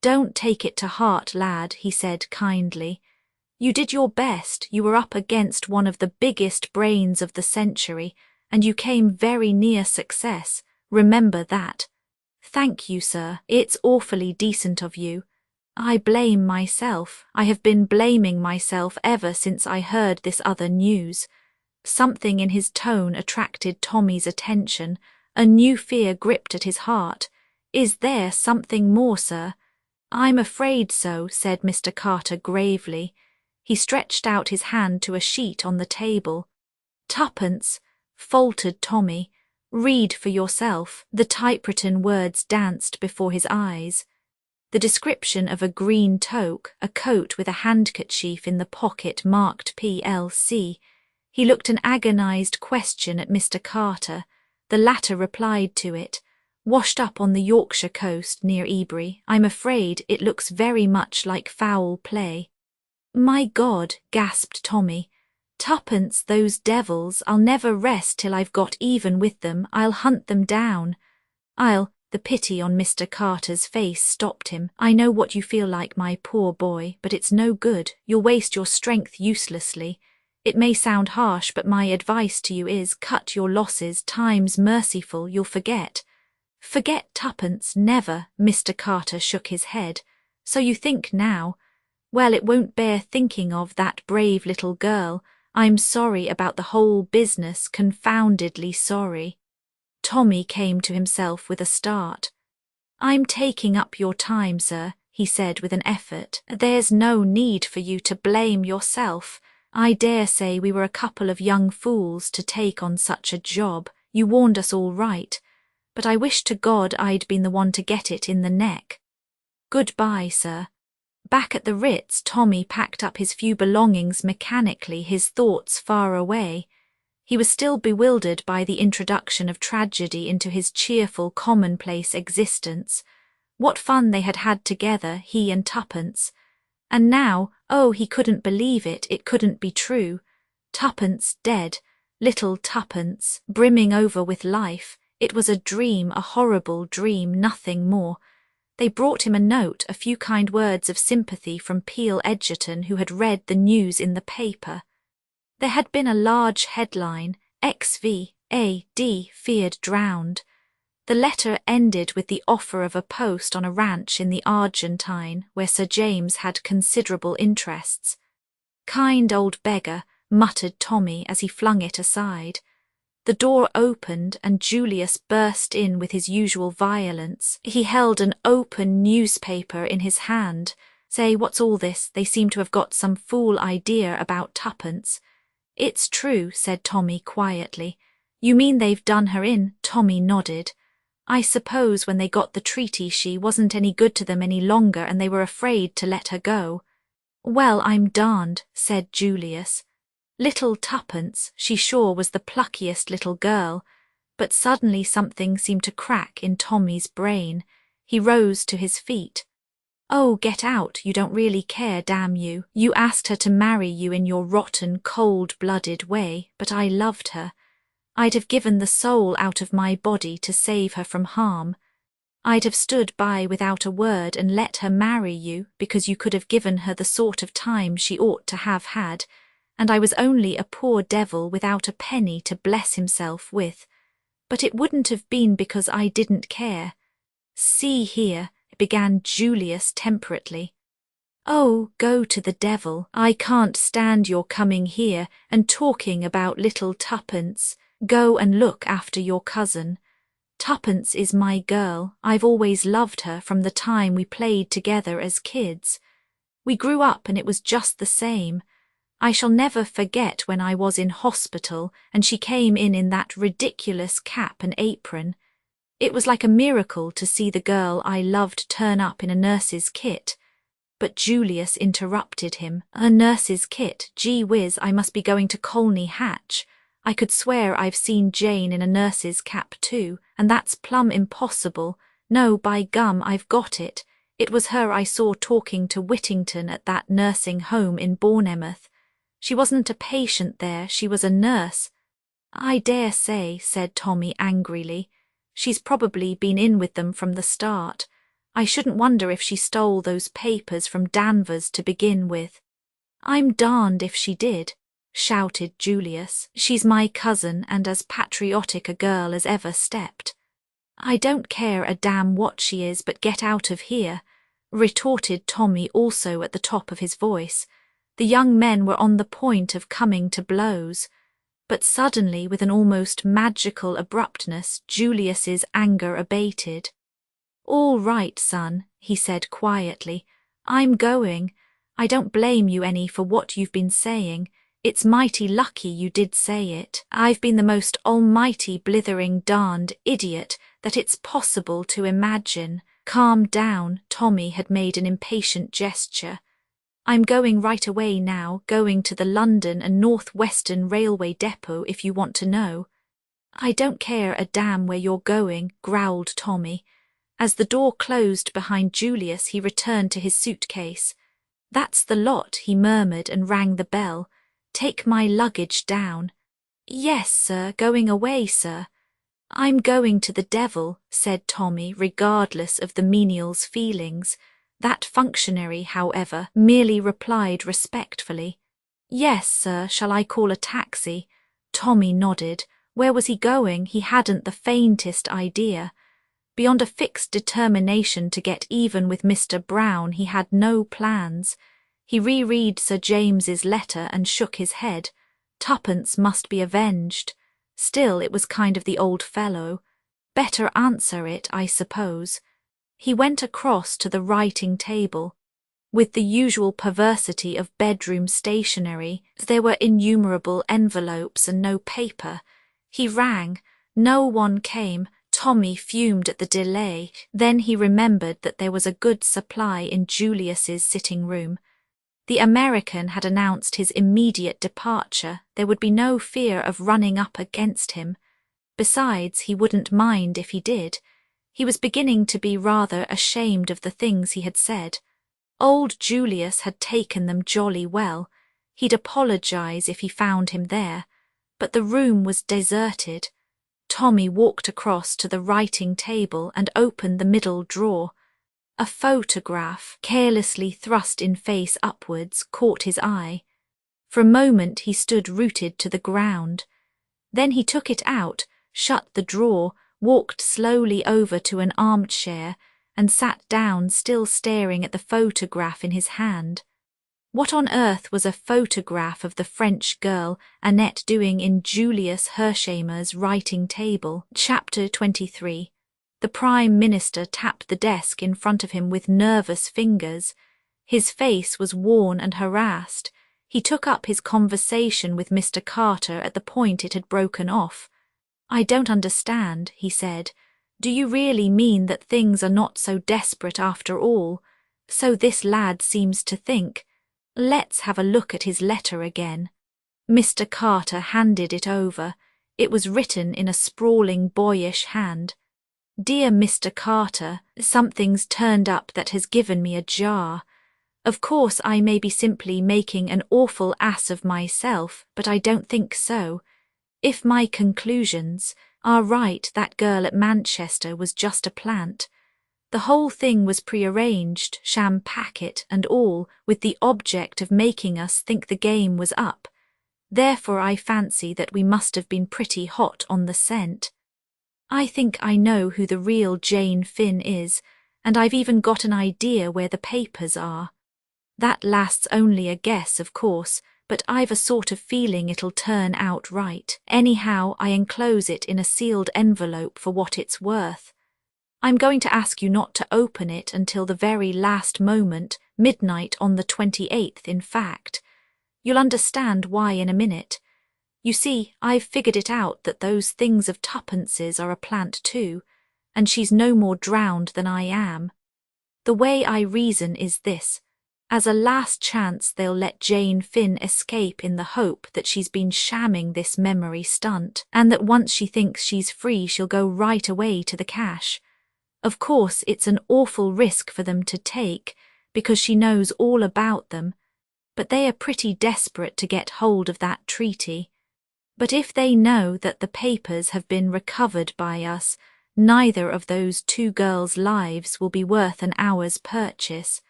"Don't take it to heart, lad," he said kindly. "You did your best. You were up against one of the biggest brains of the century, and you came very near success. Remember that." "Thank you, sir. It's awfully decent of you. I blame myself. I have been blaming myself ever since I heard this other news." Something in his tone attracted Tommy's attention. A new fear gripped at his heart. "Is there something more, sir?" "I'm afraid so," said Mr. Carter gravely. He stretched out his hand to a sheet on the table. "Tuppence," faltered Tommy. "Read for yourself." The typewritten words danced before his eyes. The description of a green toque, a coat with a handkerchief in the pocket marked PLC. He looked an agonized question at Mr. Carter. The latter replied to it. "Washed up on the Yorkshire coast near Ebury. I'm afraid it looks very much like foul play." "My God," gasped Tommy. "Tuppence, those devils, I'll never rest till I've got even with them. I'll hunt them down. The pity on Mr. Carter's face stopped him. "I know what you feel like, my poor boy, but it's no good. You'll waste your strength uselessly. It may sound harsh, but my advice to you is, cut your losses. Time's merciful, you'll forget." "Forget Tuppence, never." Mr. Carter shook his head. "So you think now? Well, it won't bear thinking of that brave little girl. I'm sorry about the whole business, confoundedly sorry." Tommy came to himself with a start. "I'm taking up your time, sir," he said with an effort. "There's no need for you to blame yourself. I dare say we were a couple of young fools to take on such a job. You warned us all right. But I wish to God I'd been the one to get it in the neck. Goodbye, sir." Back at the Ritz, Tommy packed up his few belongings mechanically, his thoughts far away. He was still bewildered by the introduction of tragedy into his cheerful, commonplace existence. What fun they had had together, he and Tuppence. And now, oh, he couldn't believe it, it couldn't be true. Tuppence dead, little Tuppence, brimming over with life. It was a dream, a horrible dream, nothing more. They brought him a note, a few kind words of sympathy from Peel Edgerton, who had read the news in the paper. There had been a large headline, XV.A.D. feared drowned. The letter ended with the offer of a post on a ranch in the Argentine, where Sir James had considerable interests. "Kind old beggar," muttered Tommy as he flung it aside. The door opened and Julius burst in with his usual violence. He held an open newspaper in his hand. "Say, what's all this? They seem to have got some fool idea about Tuppence." "It's true," said Tommy quietly. "You mean they've done her in?" Tommy nodded. "I suppose when they got the treaty she wasn't any good to them any longer and they were afraid to let her go." "Well, I'm darned," said Julius. Little Tuppence, she sure was the pluckiest little girl. But suddenly something seemed to crack in Tommy's brain. He rose to his feet. Oh, get out, you don't really care, damn you. You asked her to marry you in your rotten, cold-blooded way, but I loved her. I'd have given the soul out of my body to save her from harm. I'd have stood by without a word and let her marry you because you could have given her the sort of time she ought to have had, and I was only a poor devil without a penny to bless himself with. But it wouldn't have been because I didn't care. See here, began Julius temperately. Oh, go to the devil. I can't stand your coming here and talking about little Tuppence. Go and look after your cousin. Tuppence is my girl. I've always loved her from the time we played together as kids. We grew up and it was just the same. I shall never forget when I was in hospital and she came in that ridiculous cap and apron. It was like a miracle to see the girl I loved turn up in a nurse's kit. But Julius interrupted him. A nurse's kit? Gee whiz, I must be going to Colney Hatch. I could swear I've seen Jane in a nurse's cap too, and that's plumb impossible. No, by gum, I've got it. It was her I saw talking to Whittington at that nursing home in Bournemouth. She wasn't a patient there, she was a nurse. I dare say, said Tommy angrily. She's probably been in with them from the start. I shouldn't wonder if she stole those papers from Danvers to begin with. I'm darned if she did, shouted Julius. She's my cousin and as patriotic a girl as ever stepped. I don't care a damn what she is, but get out of here, retorted Tommy, also at the top of his voice. The young men were on the point of coming to blows. But suddenly, with an almost magical abruptness, Julius's anger abated. All right, son, he said quietly. I'm going. I don't blame you any for what you've been saying. It's mighty lucky you did say it. I've been the most almighty blithering darned idiot that it's possible to imagine. Calm down, Tommy had made an impatient gesture. I'm going right away now, going to the London and North Western Railway depot if you want to know. I don't care a damn where you're going, growled Tommy. As the door closed behind Julius, he returned to his suitcase. That's the lot, he murmured and rang the bell. Take my luggage down. Yes, sir, going away, sir. I'm going to the devil, said Tommy, regardless of the menial's feelings. That functionary, however, merely replied respectfully. Yes, sir, shall I call a taxi? Tommy nodded. Where was he going? He hadn't the faintest idea. Beyond a fixed determination to get even with Mr. Brown, he had no plans. He reread Sir James's letter and shook his head. Tuppence must be avenged. Still, it was kind of the old fellow. Better answer it, I suppose. He went across to the writing table. With the usual perversity of bedroom stationery, there were innumerable envelopes and no paper. He rang. No one came. Tommy fumed at the delay. Then he remembered that there was a good supply in Julius's sitting room. The American had announced his immediate departure. There would be no fear of running up against him. Besides, he wouldn't mind if he did. He was beginning to be rather ashamed of the things he had said. Old Julius had taken them jolly well. He'd apologize if he found him there. But the room was deserted. Tommy walked across to the writing table and opened the middle drawer. A photograph, carelessly thrust in face upwards, caught his eye. For a moment he stood rooted to the ground. Then he took it out, shut the drawer, walked slowly over to an armchair, and sat down, still staring at the photograph in his hand. What on earth was a photograph of the French girl Annette doing in Julius Hershamer's writing table? Chapter 23. The Prime Minister tapped the desk in front of him with nervous fingers. His face was worn and harassed. He took up his conversation with Mr. Carter at the point it had broken off. I don't understand, he said. Do you really mean that things are not so desperate after all? So this lad seems to think. Let's have a look at his letter again. Mr. Carter handed it over. It was written in a sprawling boyish hand. Dear Mr. Carter, something's turned up that has given me a jar. Of course I may be simply making an awful ass of myself, but I don't think so. If my conclusions are right, that girl at Manchester was just a plant. The whole thing was prearranged, sham packet and all, with the object of making us think the game was up. Therefore I fancy that we must have been pretty hot on the scent. I think I know who the real Jane Finn is, and I've even got an idea where the papers are. That last's only a guess, of course, but I've a sort of feeling it'll turn out right. Anyhow, I enclose it in a sealed envelope for what it's worth. I'm going to ask you not to open it until the very last moment, midnight on the 28th, in fact. You'll understand why in a minute. You see, I've figured it out that those things of tuppences are a plant too, and she's no more drowned than I am. The way I reason is this. As a last chance, they'll let Jane Finn escape in the hope that she's been shamming this memory stunt, and that once she thinks she's free, she'll go right away to the cash. Of course, it's an awful risk for them to take, because she knows all about them, but they are pretty desperate to get hold of that treaty. But if they know that the papers have been recovered by us, neither of those two girls' lives will be worth an hour's purchase.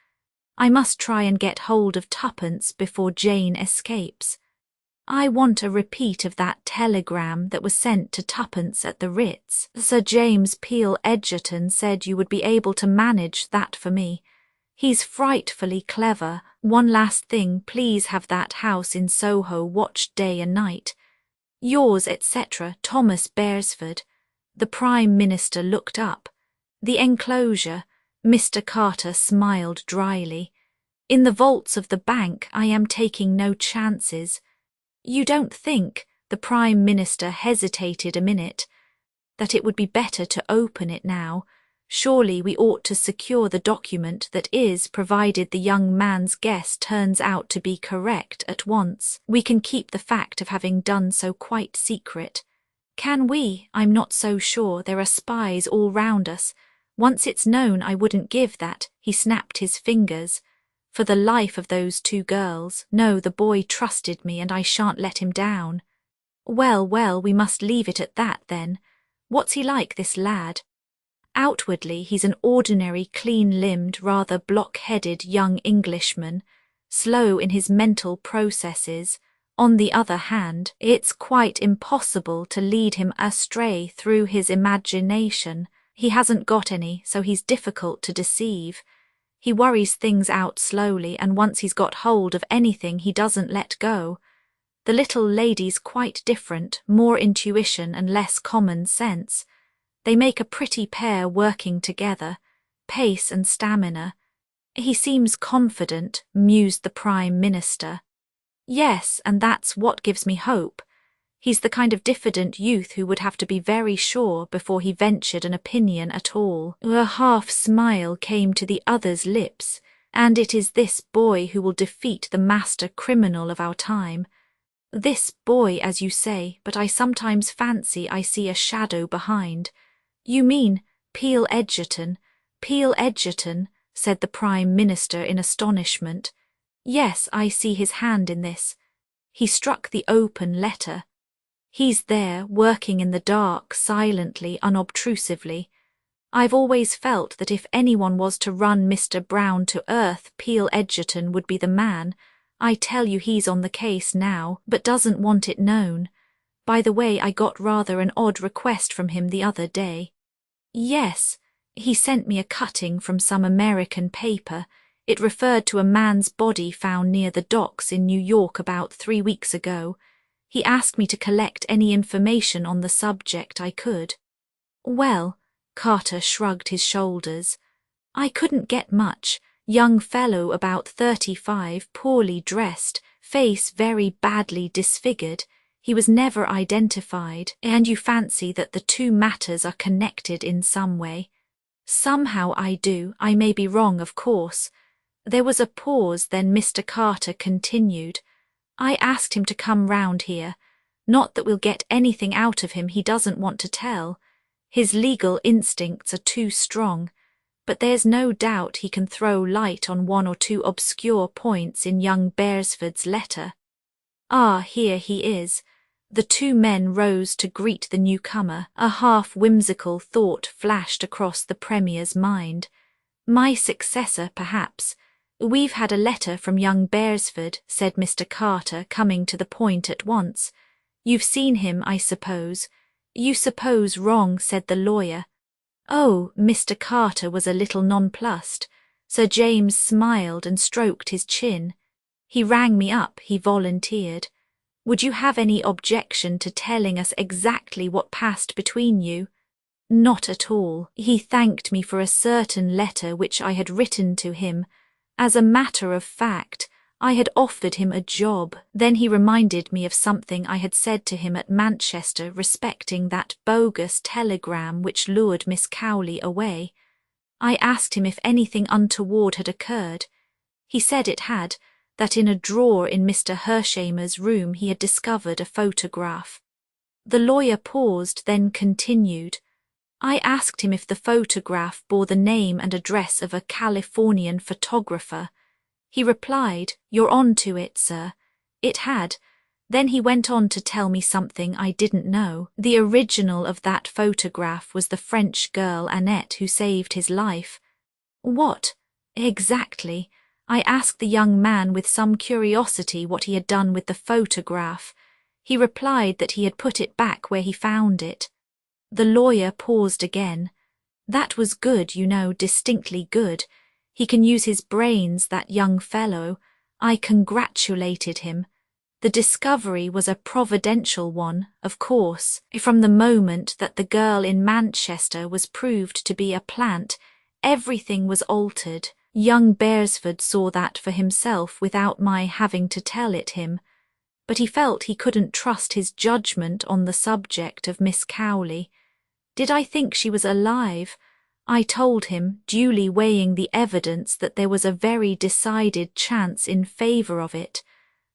I must try and get hold of tuppence before Jane escapes. I want a repeat of that telegram that was sent to tuppence at the Ritz. Sir James Peel Edgerton said you would be able to manage that for me. He's frightfully clever. One last thing, please have that house in Soho watched day and night. Yours, etc., Thomas Beresford. The Prime Minister looked up. The enclosure. Mr. Carter smiled dryly. In the vaults of the bank, I am taking no chances. You don't think, the Prime Minister hesitated a minute, that it would be better to open it now? Surely we ought to secure the document that is, provided the young man's guess turns out to be correct at once. We can keep the fact of having done so quite secret. Can we? I'm not so sure. There are spies all round us. Once it's known, I wouldn't give that. He snapped his fingers. For the life of those two girls. No, the boy trusted me and I shan't let him down. Well, well, we must leave it at that then. What's he like, this lad? Outwardly, he's an ordinary, clean-limbed, rather block-headed young Englishman, slow in his mental processes. On the other hand, it's quite impossible to lead him astray through his imagination. He hasn't got any, so he's difficult to deceive. He worries things out slowly, and once he's got hold of anything, he doesn't let go. The little lady's quite different, more intuition and less common sense. They make a pretty pair working together, pace and stamina. He seems confident, mused the Prime Minister. Yes, and that's what gives me hope. He's the kind of diffident youth who would have to be very sure before he ventured an opinion at all. A half-smile came to the other's lips, and it is this boy who will defeat the master criminal of our time. This boy, as you say, but I sometimes fancy I see a shadow behind. You mean Peel Edgerton? Peel Edgerton, said the Prime Minister in astonishment. Yes, I see his hand in this. He struck the open letter. He's there, working in the dark, silently, unobtrusively. I've always felt that if anyone was to run Mr. Brown to earth, Peel Edgerton would be the man. I tell you he's on the case now, but doesn't want it known. By the way, I got rather an odd request from him the other day. Yes, he sent me a cutting from some American paper. It referred to a man's body found near the docks in New York about 3 weeks ago. He asked me to collect any information on the subject I could. Well, Carter shrugged his shoulders. I couldn't get much. Young fellow about 35, poorly dressed, face very badly disfigured. He was never identified, and you fancy that the two matters are connected in some way. Somehow I do. I may be wrong, of course. There was a pause, then Mr. Carter continued. I asked him to come round here. Not that we'll get anything out of him he doesn't want to tell. His legal instincts are too strong, but there's no doubt he can throw light on one or two obscure points in young Beresford's letter. Ah, here he is. The two men rose to greet the newcomer. A half-whimsical thought flashed across the Premier's mind. My successor, perhaps. We've had a letter from young Beresford, said Mr. Carter, coming to the point at once. You've seen him, I suppose. You suppose wrong, said the lawyer. Oh, Mr. Carter was a little nonplussed. Sir James smiled and stroked his chin. He rang me up, he volunteered. Would you have any objection to telling us exactly what passed between you? Not at all. He thanked me for a certain letter which I had written to him. As a matter of fact, I had offered him a job. Then he reminded me of something I had said to him at Manchester respecting that bogus telegram which lured Miss Cowley away. I asked him if anything untoward had occurred. He said it had, that in a drawer in Mr. Hershamer's room he had discovered a photograph. The lawyer paused, then continued. I asked him if the photograph bore the name and address of a Californian photographer. He replied, "You're on to it, sir." It had. Then he went on to tell me something I didn't know. The original of that photograph was the French girl Annette who saved his life. What? Exactly. I asked the young man with some curiosity what he had done with the photograph. He replied that he had put it back where he found it. The lawyer paused again. That was good, you know, distinctly good. He can use his brains, that young fellow. I congratulated him. The discovery was a providential one, of course. From the moment that the girl in Manchester was proved to be a plant, everything was altered. Young Beresford saw that for himself without my having to tell it him. But he felt he couldn't trust his judgment on the subject of Miss Cowley. Did I think she was alive? I told him, duly weighing the evidence, that there was a very decided chance in favour of it.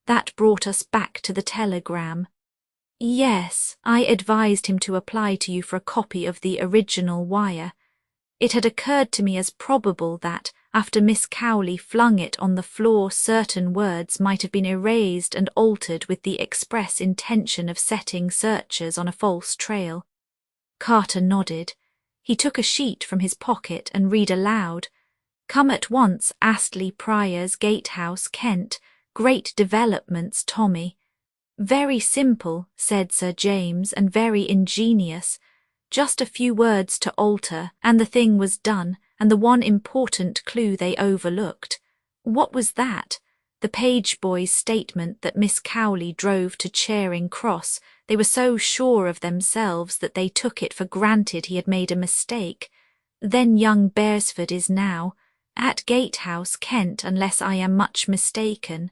That brought us back to the telegram. Yes, I advised him to apply to you for a copy of the original wire. It had occurred to me as probable that, after Miss Cowley flung it on the floor, certain words might have been erased and altered with the express intention of setting searchers on a false trail. Carter nodded. He took a sheet from his pocket and read aloud. Come at once, Astley Priors, Gatehouse, Kent. Great developments, Tommy. Very simple, said Sir James, and very ingenious. Just a few words to alter, and the thing was done, and the one important clue they overlooked. What was that? The page boy's statement that Miss Cowley drove to Charing Cross. They were so sure of themselves that they took it for granted he had made a mistake. Then young Beresford is now at Gatehouse, Kent, unless I am much mistaken.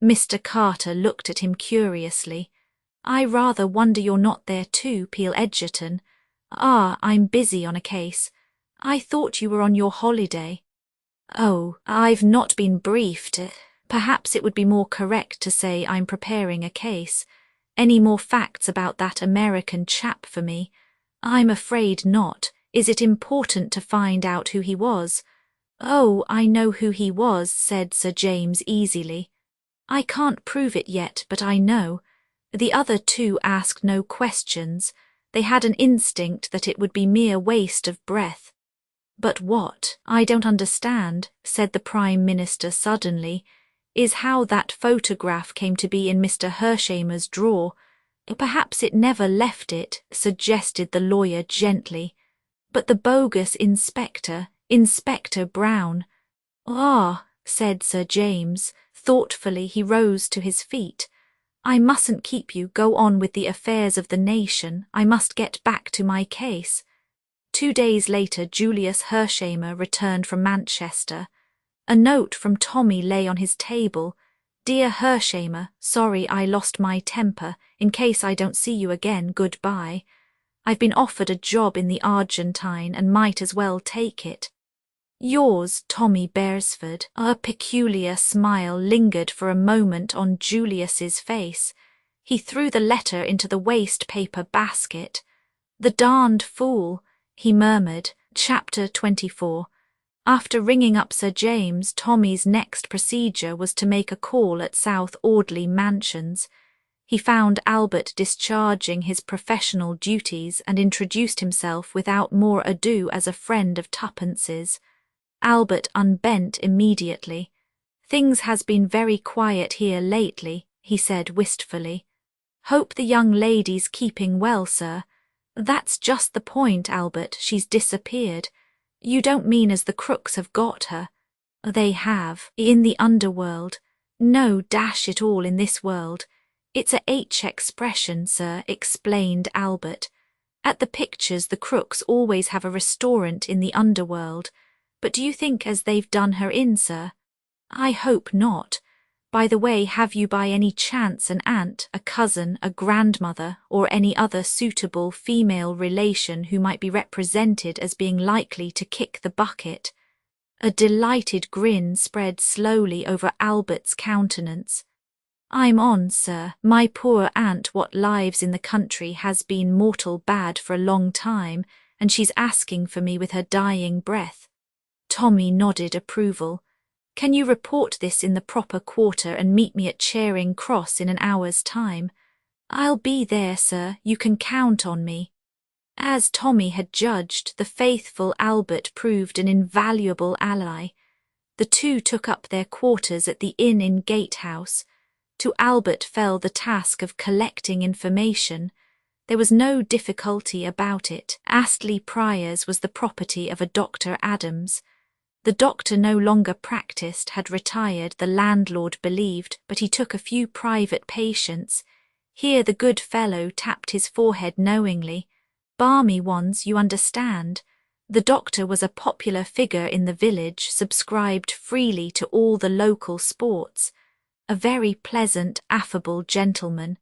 Mr. Carter looked at him curiously. I rather wonder you're not there too, Peel Edgerton. Ah, I'm busy on a case. I thought you were on your holiday. Oh, I've not been briefed. Perhaps it would be more correct to say I'm preparing a case. Any more facts about that American chap for me? I'm afraid not. Is it important to find out who he was? Oh, I know who he was, said Sir James easily. I can't prove it yet, but I know. The other two asked no questions. They had an instinct that it would be mere waste of breath. But what, I don't understand, said the Prime Minister suddenly, is how that photograph came to be in Mr. Hershamer's drawer. Perhaps it never left it, suggested the lawyer gently. But the bogus inspector, Inspector Brown. Ah, said Sir James. Thoughtfully he rose to his feet. I mustn't keep you. Go on with the affairs of the nation. I must get back to my case. 2 days later Julius Hershamer returned from Manchester. A note from Tommy lay on his table. Dear Hershamer, sorry I lost my temper. In case I don't see you again, goodbye. I've been offered a job in the Argentine and might as well take it. Yours, Tommy Beresford. A peculiar smile lingered for a moment on Julius's face. He threw the letter into the waste paper basket. "The darned fool," he murmured. Chapter 24. After ringing up Sir James, Tommy's next procedure was to make a call at South Audley Mansions. He found Albert discharging his professional duties and introduced himself without more ado as a friend of Tuppence's. Albert unbent immediately. "Things has been very quiet here lately," he said wistfully. "Hope the young lady's keeping well, sir." "That's just the point, Albert. She's disappeared." "You don't mean as the crooks have got her?" "They have. In the underworld." "No, dash it all, in this world." "It's a H expression, sir," explained Albert. "At the pictures the crooks always have a restaurant in the underworld. But do you think as they've done her in, sir?" "I hope not. By the way, have you by any chance an aunt, a cousin, a grandmother, or any other suitable female relation who might be represented as being likely to kick the bucket?" A delighted grin spread slowly over Albert's countenance. "I'm on, sir. My poor aunt what lives in the country has been mortal bad for a long time, and she's asking for me with her dying breath." Tommy nodded approval. "Can you report this in the proper quarter and meet me at Charing Cross in an hour's time?" "I'll be there, sir. You can count on me." As Tommy had judged, the faithful Albert proved an invaluable ally. The two took up their quarters at the inn in Gatehouse. To Albert fell the task of collecting information. There was no difficulty about it. Astley Priors was the property of a Dr. Adams. The doctor no longer practised, had retired, the landlord believed, but he took a few private patients. Here the good fellow tapped his forehead knowingly. "Balmy ones, you understand." The doctor was a popular figure in the village, subscribed freely to all the local sports. A very pleasant, affable gentleman.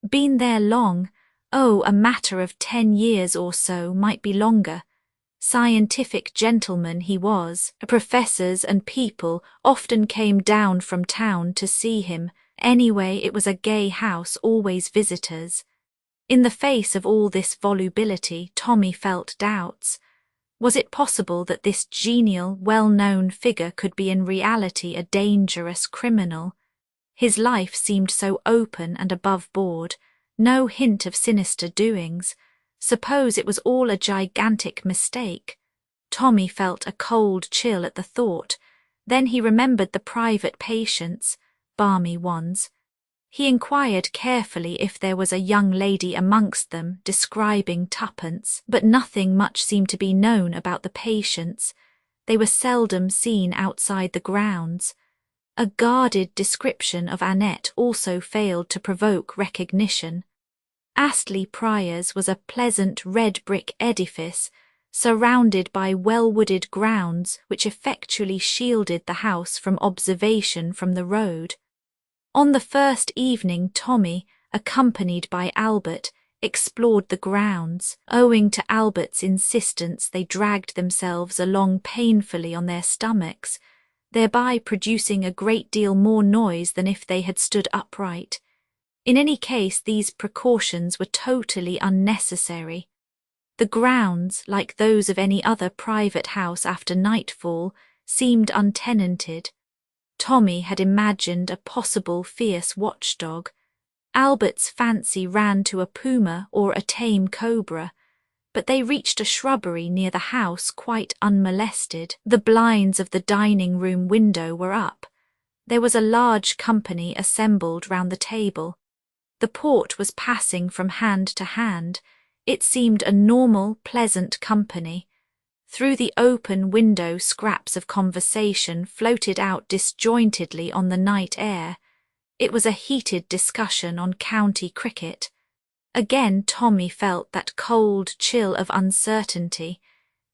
"Been there long?" "Oh, a matter of 10 years or so, might be longer." Scientific gentleman he was. Professors and people often came down from town to see him. Anyway, it was a gay house, always visitors. In the face of all this volubility, Tommy felt doubts. Was it possible that this genial, well-known figure could be in reality a dangerous criminal? His life seemed so open and above board, no hint of sinister doings. Suppose it was all a gigantic mistake? Tommy felt a cold chill at the thought. Then he remembered the private patients, balmy ones. He inquired carefully if there was a young lady amongst them, describing Tuppence, but nothing much seemed to be known about the patients. They were seldom seen outside the grounds. A guarded description of Annette also failed to provoke recognition. Astley Priors was a pleasant red brick edifice, surrounded by well-wooded grounds which effectually shielded the house from observation from the road. On the first evening Tommy, accompanied by Albert, explored the grounds. Owing to Albert's insistence, they dragged themselves along painfully on their stomachs, thereby producing a great deal more noise than if they had stood upright. In any case, these precautions were totally unnecessary. The grounds, like those of any other private house after nightfall, seemed untenanted. Tommy had imagined a possible fierce watchdog. Albert's fancy ran to a puma or a tame cobra, but they reached a shrubbery near the house quite unmolested. The blinds of the dining-room window were up. There was a large company assembled round the table. The port was passing from hand to hand. It seemed a normal, pleasant company. Through the open window scraps of conversation floated out disjointedly on the night air. It was a heated discussion on county cricket. Again Tommy felt that cold chill of uncertainty.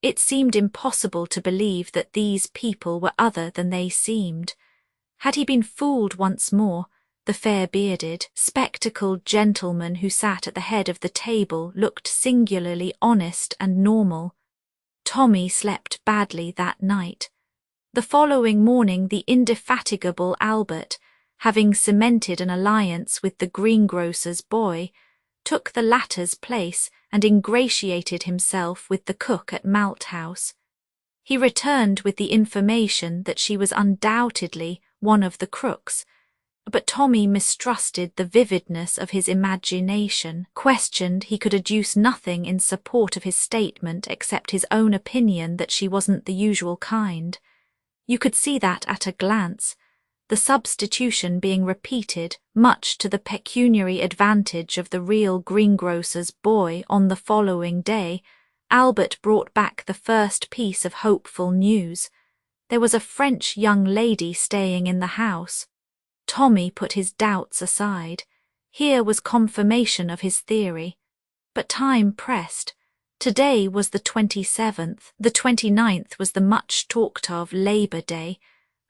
It seemed impossible to believe that these people were other than they seemed. Had he been fooled once more? The fair-bearded, spectacled gentleman who sat at the head of the table looked singularly honest and normal. Tommy slept badly that night. The following morning the indefatigable Albert, having cemented an alliance with the greengrocer's boy, took the latter's place and ingratiated himself with the cook at Malthouse. He returned with the information that she was undoubtedly one of the crooks, but Tommy mistrusted the vividness of his imagination, questioned he could adduce nothing in support of his statement except his own opinion that she wasn't the usual kind. You could see that at a glance, the substitution being repeated, much to the pecuniary advantage of the real greengrocer's boy. On the following day, Albert brought back the first piece of hopeful news. There was a French young lady staying in the house. Tommy put his doubts aside. Here was confirmation of his theory. But time pressed. Today was the 27th. The 29th was the much talked of Labour Day,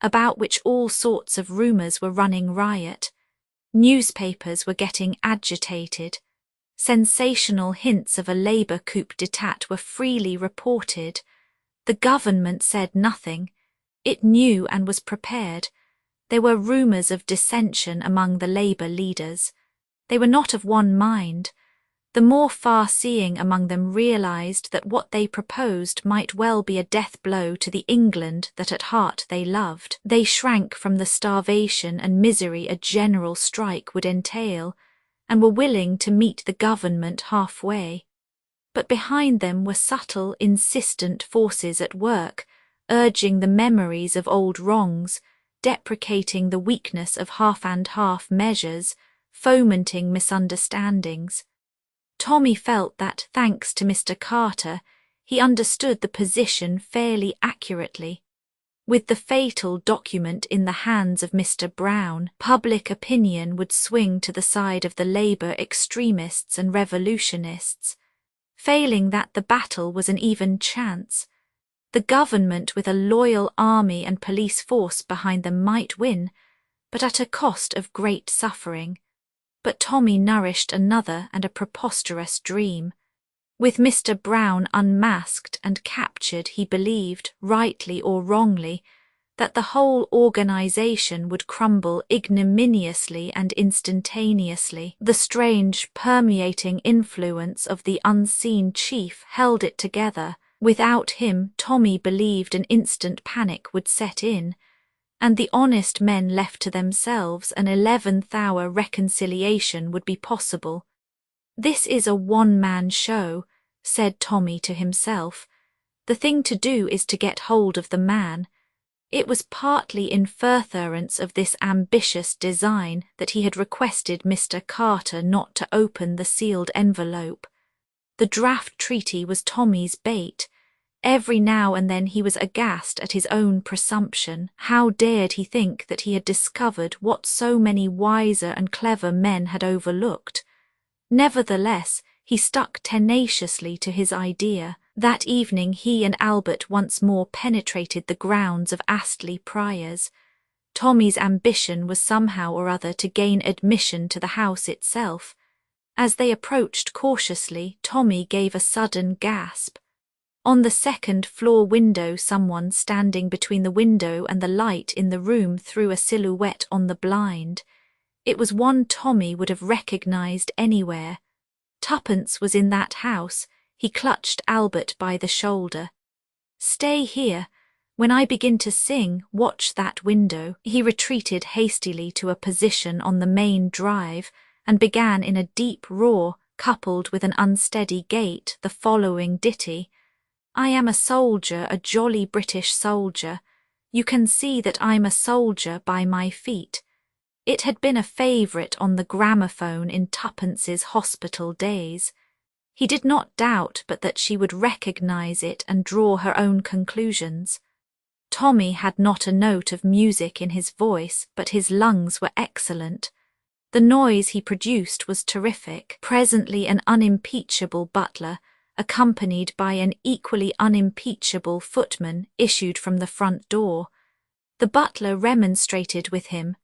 about which all sorts of rumours were running riot. Newspapers were getting agitated. Sensational hints of a Labour coup d'état were freely reported. The government said nothing. It knew and was prepared. There were rumours of dissension among the Labour leaders. They were not of one mind. The more far-seeing among them realised that what they proposed might well be a death blow to the England that at heart they loved. They shrank from the starvation and misery a general strike would entail, and were willing to meet the government halfway. But behind them were subtle, insistent forces at work, urging the memories of old wrongs, deprecating the weakness of half-and-half measures, fomenting misunderstandings. Tommy felt that, thanks to Mr. Carter, he understood the position fairly accurately. With the fatal document in the hands of Mr. Brown, public opinion would swing to the side of the Labour extremists and revolutionists. Failing that, the battle was an even chance. The government with a loyal army and police force behind them might win, but at a cost of great suffering. But Tommy nourished another and a preposterous dream. With Mr. Brown unmasked and captured, he believed, rightly or wrongly, that the whole organisation would crumble ignominiously and instantaneously. The strange, permeating influence of the unseen chief held it together. Without him, Tommy believed an instant panic would set in, and the honest men left to themselves, an 11th-hour reconciliation would be possible. "This is a one-man show," said Tommy to himself. "The thing to do is to get hold of the man." It was partly in furtherance of this ambitious design that he had requested Mr. Carter not to open the sealed envelope. The draft treaty was Tommy's bait. Every now and then he was aghast at his own presumption. How dared he think that he had discovered what so many wiser and clever men had overlooked? Nevertheless, he stuck tenaciously to his idea. That evening he and Albert once more penetrated the grounds of Astley Priors. Tommy's ambition was somehow or other to gain admission to the house itself. As they approached cautiously, Tommy gave a sudden gasp. On the second-floor window, someone standing between the window and the light in the room threw a silhouette on the blind. It was one Tommy would have recognised anywhere. Tuppence was in that house. He clutched Albert by the shoulder. "Stay here. When I begin to sing, watch that window." He retreated hastily to a position on the main drive and began in a deep roar, coupled with an unsteady gait, the following ditty. "I am a soldier, a jolly British soldier. You can see that I'm a soldier by my feet." It had been a favourite on the gramophone in Tuppence's hospital days. He did not doubt but that she would recognise it and draw her own conclusions. Tommy had not a note of music in his voice, but his lungs were excellent. The noise he produced was terrific. Presently an unimpeachable butler, accompanied by an equally unimpeachable footman, issued from the front door. The butler remonstrated with him.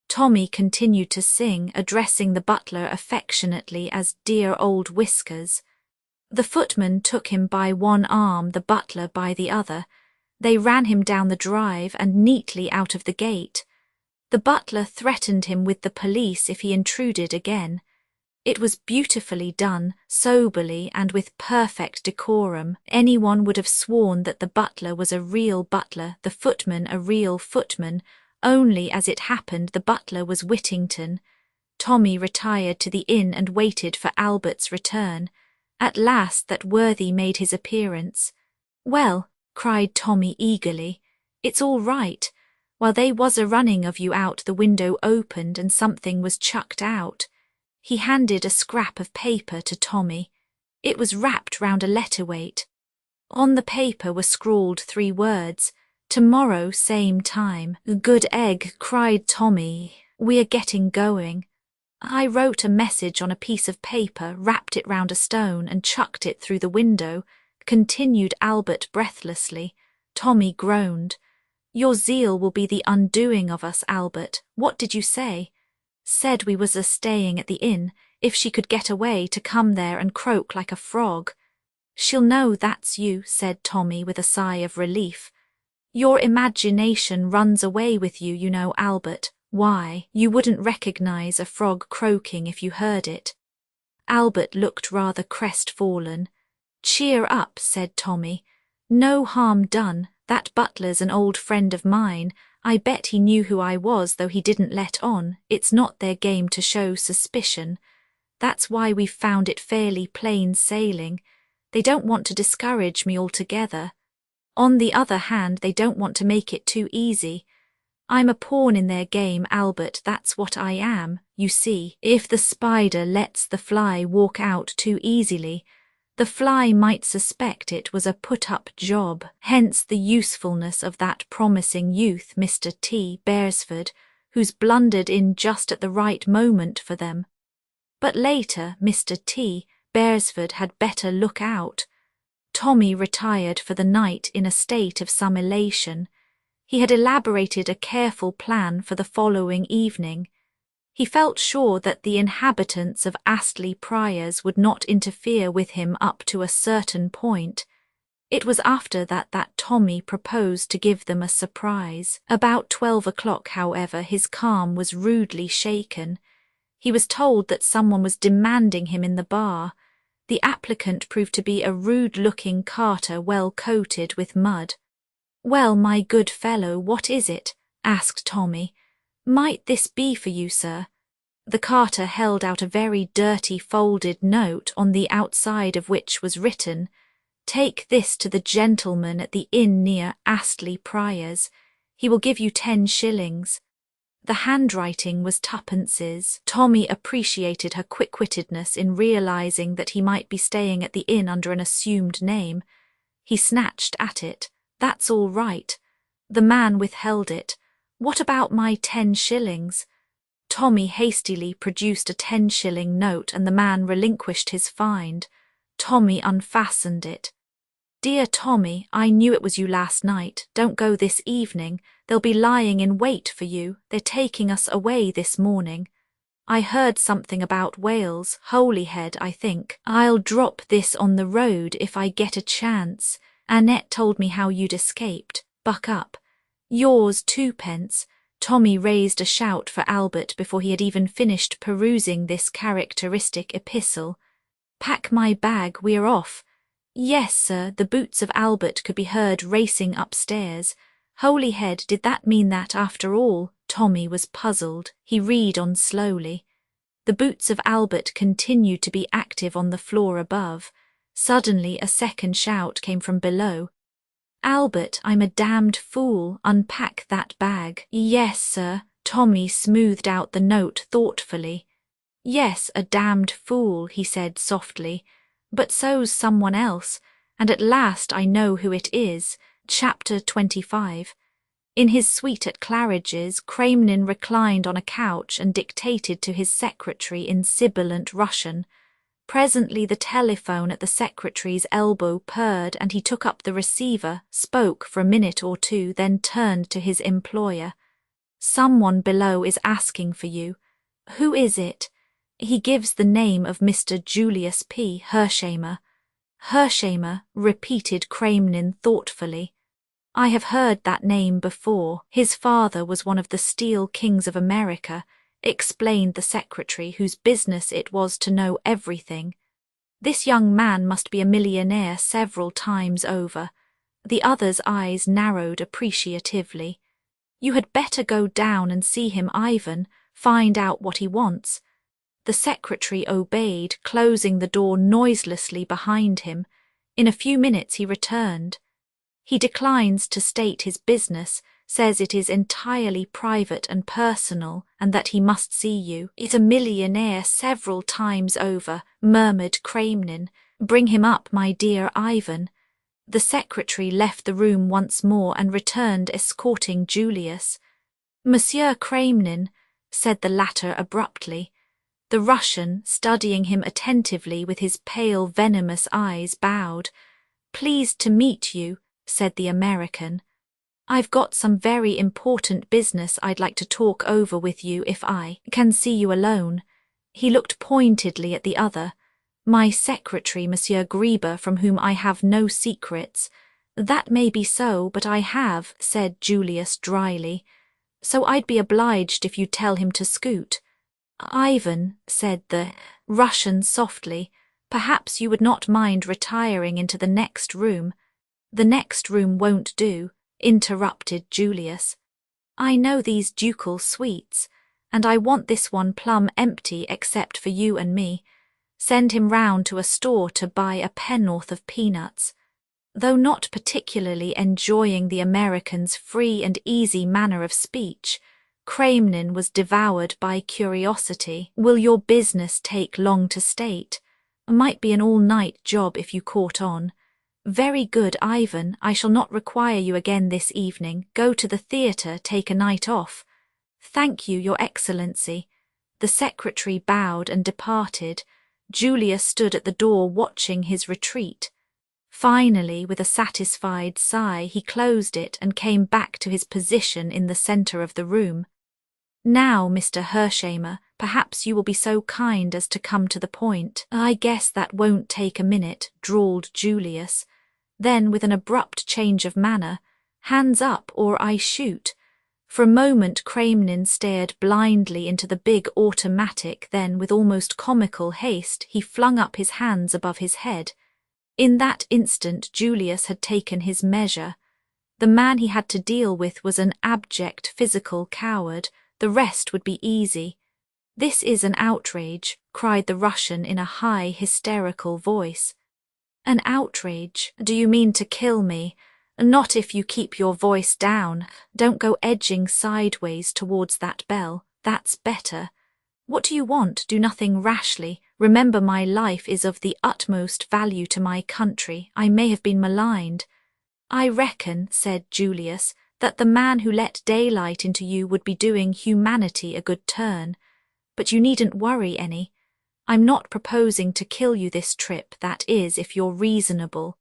Tommy continued to sing, addressing the butler affectionately as "dear old Whiskers." The footman took him by one arm, the butler by the other. They ran him down the drive and neatly out of the gate. The butler threatened him with the police if he intruded again. It was beautifully done, soberly and with perfect decorum. Anyone would have sworn that the butler was a real butler, the footman a real footman, only as it happened the butler was Whittington. Tommy retired to the inn and waited for Albert's return. At last that worthy made his appearance. "Well," cried Tommy eagerly, "it's all right. While they was a running of you out, the window opened and something was chucked out." He handed a scrap of paper to Tommy. It was wrapped round a letter weight. On the paper were scrawled 3 words, "Tomorrow same time." "Good egg," cried Tommy, "we are getting going." "I wrote a message on a piece of paper, wrapped it round a stone and chucked it through the window," continued Albert breathlessly. Tommy groaned. "Your zeal will be the undoing of us, Albert. What did you say?" "Said we was a-staying at the inn, if she could get away to come there and croak like a frog." "She'll know that's you," said Tommy with a sigh of relief. "Your imagination runs away with you, you know, Albert. Why, you wouldn't recognize a frog croaking if you heard it." Albert looked rather crestfallen. "Cheer up," said Tommy. "No harm done. That butler's an old friend of mine. I bet he knew who I was, though he didn't let on. It's not their game to show suspicion. That's why we've found it fairly plain sailing. They don't want to discourage me altogether. On the other hand, they don't want to make it too easy. I'm a pawn in their game, Albert, that's what I am. You see, if the spider lets the fly walk out too easily, the fly might suspect it was a put-up job, hence the usefulness of that promising youth, Mr. T. Beresford, who's blundered in just at the right moment for them. But later, Mr. T. Beresford had better look out." Tommy retired for the night in a state of some elation. He had elaborated a careful plan for the following evening. He felt sure that the inhabitants of Astley Priors would not interfere with him up to a certain point. It was after that Tommy proposed to give them a surprise. About 12 o'clock, however, his calm was rudely shaken. He was told that someone was demanding him in the bar. The applicant proved to be a rude-looking carter well coated with mud. "Well, my good fellow, what is it?" asked Tommy. "Might this be for you, sir?" The carter held out a very dirty folded note, on the outside of which was written, "Take this to the gentleman at the inn near Astley Priors. He will give you 10 shillings. The handwriting was tuppence's. Tommy appreciated her quick-wittedness in realizing that he might be staying at the inn under an assumed name. He snatched at it. "That's all right." The man withheld it. "What about my 10 shillings?" Tommy hastily produced a 10-shilling note and the man relinquished his find. Tommy unfastened it. "Dear Tommy, I knew it was you last night. Don't go this evening. They'll be lying in wait for you. They're taking us away this morning. I heard something about Wales, Holyhead, I think. I'll drop this on the road if I get a chance. Annette told me how you'd escaped. Buck up. Yours 2d." Tommy raised a shout for Albert before he had even finished perusing this characteristic epistle. "Pack my bag, we're off." "Yes, sir." The boots of Albert could be heard racing upstairs. Holyhead, did that mean that after all? Tommy was puzzled. He read on slowly. The boots of Albert continued to be active on the floor above. Suddenly a second shout came from below. "Albert, I'm a damned fool. Unpack that bag." "Yes, sir." Tommy smoothed out the note thoughtfully. "Yes, a damned fool," he said softly. "But so's someone else, and at last I know who it is." Chapter 25. In his suite at Claridge's, Cramnin reclined on a couch and dictated to his secretary in sibilant Russian. Presently the telephone at the secretary's elbow purred and he took up the receiver, spoke for a minute or two, then turned to his employer. "Someone below is asking for you." "Who is it?" "He gives the name of Mr. Julius P. Hershamer." "Hershamer," repeated Cramnin thoughtfully. "I have heard that name before. His father was one of the Steel Kings of America. explained the secretary, whose business it was to know everything. This young man must be a millionaire several times over. The other's eyes narrowed appreciatively. You had better go down and see him, Ivan, find out what he wants. The secretary obeyed, closing the door noiselessly behind him. In a few minutes he returned. He declines to state his business, says it is entirely private and personal, and that he must see you. Is a millionaire several times over, murmured Kremlin. Bring him up, my dear Ivan. The secretary left the room once more and returned escorting Julius. Monsieur Kremlin, said the latter abruptly. The Russian, studying him attentively with his pale, venomous eyes, bowed. Pleased to meet you, said the American. I've got some very important business I'd like to talk over with you if I can see you alone. He looked pointedly at the other. My secretary, Monsieur Grieber, from whom I have no secrets. That may be so, but I have, said Julius dryly. So I'd be obliged if you tell him to scoot. Ivan, said the Russian softly, perhaps you would not mind retiring into the next room. The next room won't do, interrupted Julius. I know these ducal suites, and I want this one plumb empty except for you and me. Send him round to a store to buy a penn'orth of peanuts. Though not particularly enjoying the American's free and easy manner of speech, Kremlin was devoured by curiosity. Will your business take long to state? Might be an all-night job if you caught on. Very good, Ivan, I shall not require you again this evening. Go to the theatre, take a night off. Thank you, Your Excellency. The secretary bowed and departed. Julius stood at the door watching his retreat. Finally, with a satisfied sigh, he closed it and came back to his position in the centre of the room. Now, Mr. Hersheimer, perhaps you will be so kind as to come to the point. I guess that won't take a minute, drawled Julius. Then, with an abrupt change of manner, hands up or I shoot. For a moment Kremlin stared blindly into the big automatic, then, with almost comical haste, he flung up his hands above his head. In that instant Julius had taken his measure. The man he had to deal with was an abject physical coward. The rest would be easy. This is an outrage, cried the Russian in a high, hysterical voice. An outrage? Do you mean to kill me? Not if you keep your voice down. Don't go edging sideways towards that bell. That's better. What do you want? Do nothing rashly. Remember, my life is of the utmost value to my country. I may have been maligned. I reckon, said Julius, that the man who let daylight into you would be doing humanity a good turn. But you needn't worry any. I'm not proposing to kill you this trip, that is, if you're reasonable.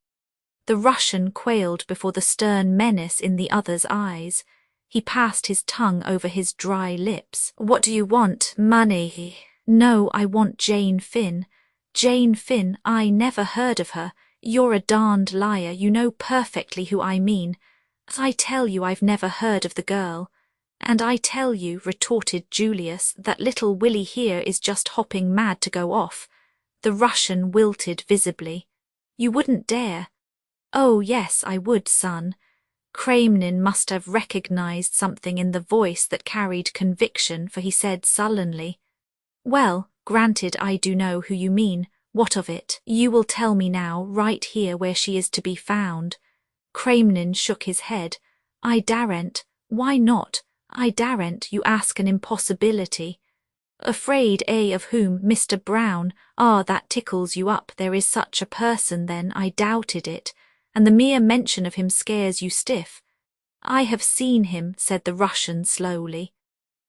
The Russian quailed before the stern menace in the other's eyes. He passed his tongue over his dry lips. What do you want? Money? No, I want Jane Finn. Jane Finn? I never heard of her. You're a darned liar. You know perfectly who I mean. I tell you I've never heard of the girl. And I tell you, retorted Julius, that little Willie here is just hopping mad to go off. The Russian wilted visibly. You wouldn't dare. Oh, yes, I would, son. Kremlin must have recognized something in the voice that carried conviction, for he said sullenly, Well, granted I do know who you mean. What of it? You will tell me now, right here where she is to be found. Kremlin shook his head. I daren't. Why not? I daren't. You ask an impossibility. Afraid, of whom? Mr. Brown? Ah, that tickles you up. There is such a person, then. I doubted it. And the mere mention of him scares you stiff. I have seen him, said the Russian slowly.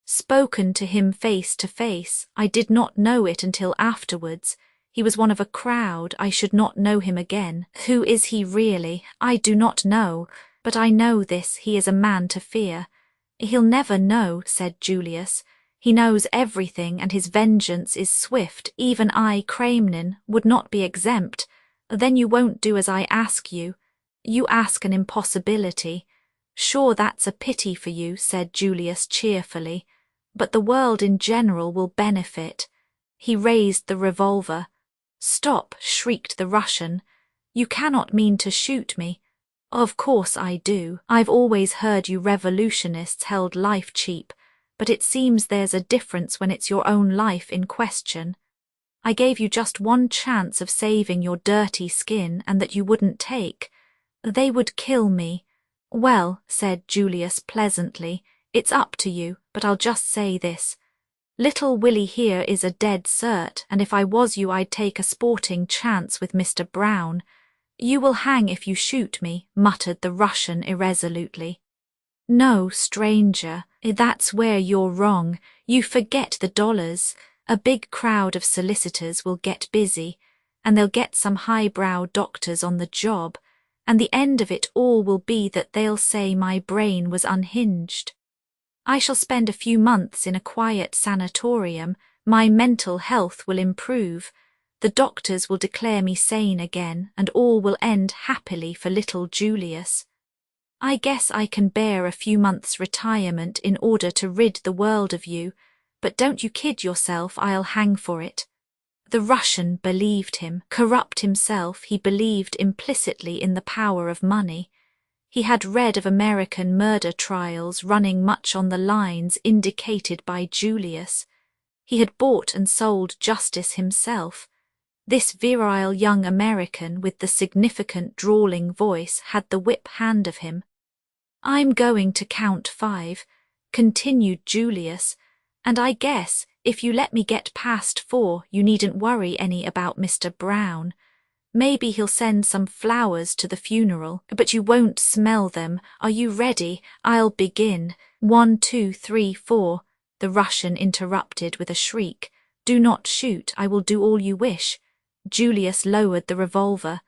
Spoken to him face to face. I did not know it until afterwards. He was one of a crowd. I should not know him again. Who is he really? I do not know. But I know this, he is a man to fear. He'll never know, said Julius. He knows everything, and his vengeance is swift. Even I, Kremlin, would not be exempt. Then you won't do as I ask you. You ask an impossibility. Sure, that's a pity for you, said Julius cheerfully. but the world in general will benefit. He raised the revolver. "Stop!" shrieked the Russian. "You cannot mean to shoot me." "Of course I do. I've always heard you revolutionists held life cheap, but it seems there's a difference when it's your own life in question. I gave you just one chance of saving your dirty skin and that you wouldn't take. They would kill me." "Well," said Julius pleasantly, "it's up to you, but I'll just say this. Little Willie here is a dead cert, and if I was you I'd take a sporting chance with Mr. Brown." "You will hang if you shoot me," muttered the Russian irresolutely. "No, stranger, that's where you're wrong. You forget the dollars. A big crowd of solicitors will get busy, and they'll get some highbrow doctors on the job, and the end of it all will be that they'll say my brain was unhinged. I shall spend a few months in a quiet sanatorium. My mental health will improve. The doctors will declare me sane again, and all will end happily for little Julius. I guess I can bear a few months' retirement in order to rid the world of you, but don't you kid yourself, I'll hang for it." The Russian believed him. Corrupt himself, he believed implicitly in the power of money. He had read of American murder trials running much on the lines indicated by Julius. He had bought and sold justice himself. This virile young American with the significant drawling voice had the whip hand of him. "I'm going to count 5, continued Julius, "and I guess if you let me get past 4 you needn't worry any about Mr. Brown. Maybe he'll send some flowers to the funeral, but you won't smell them. Are you ready? I'll begin. 1, 2, 3, 4, the Russian interrupted with a shriek. "Do not shoot, I will do all you wish." Julius lowered the revolver.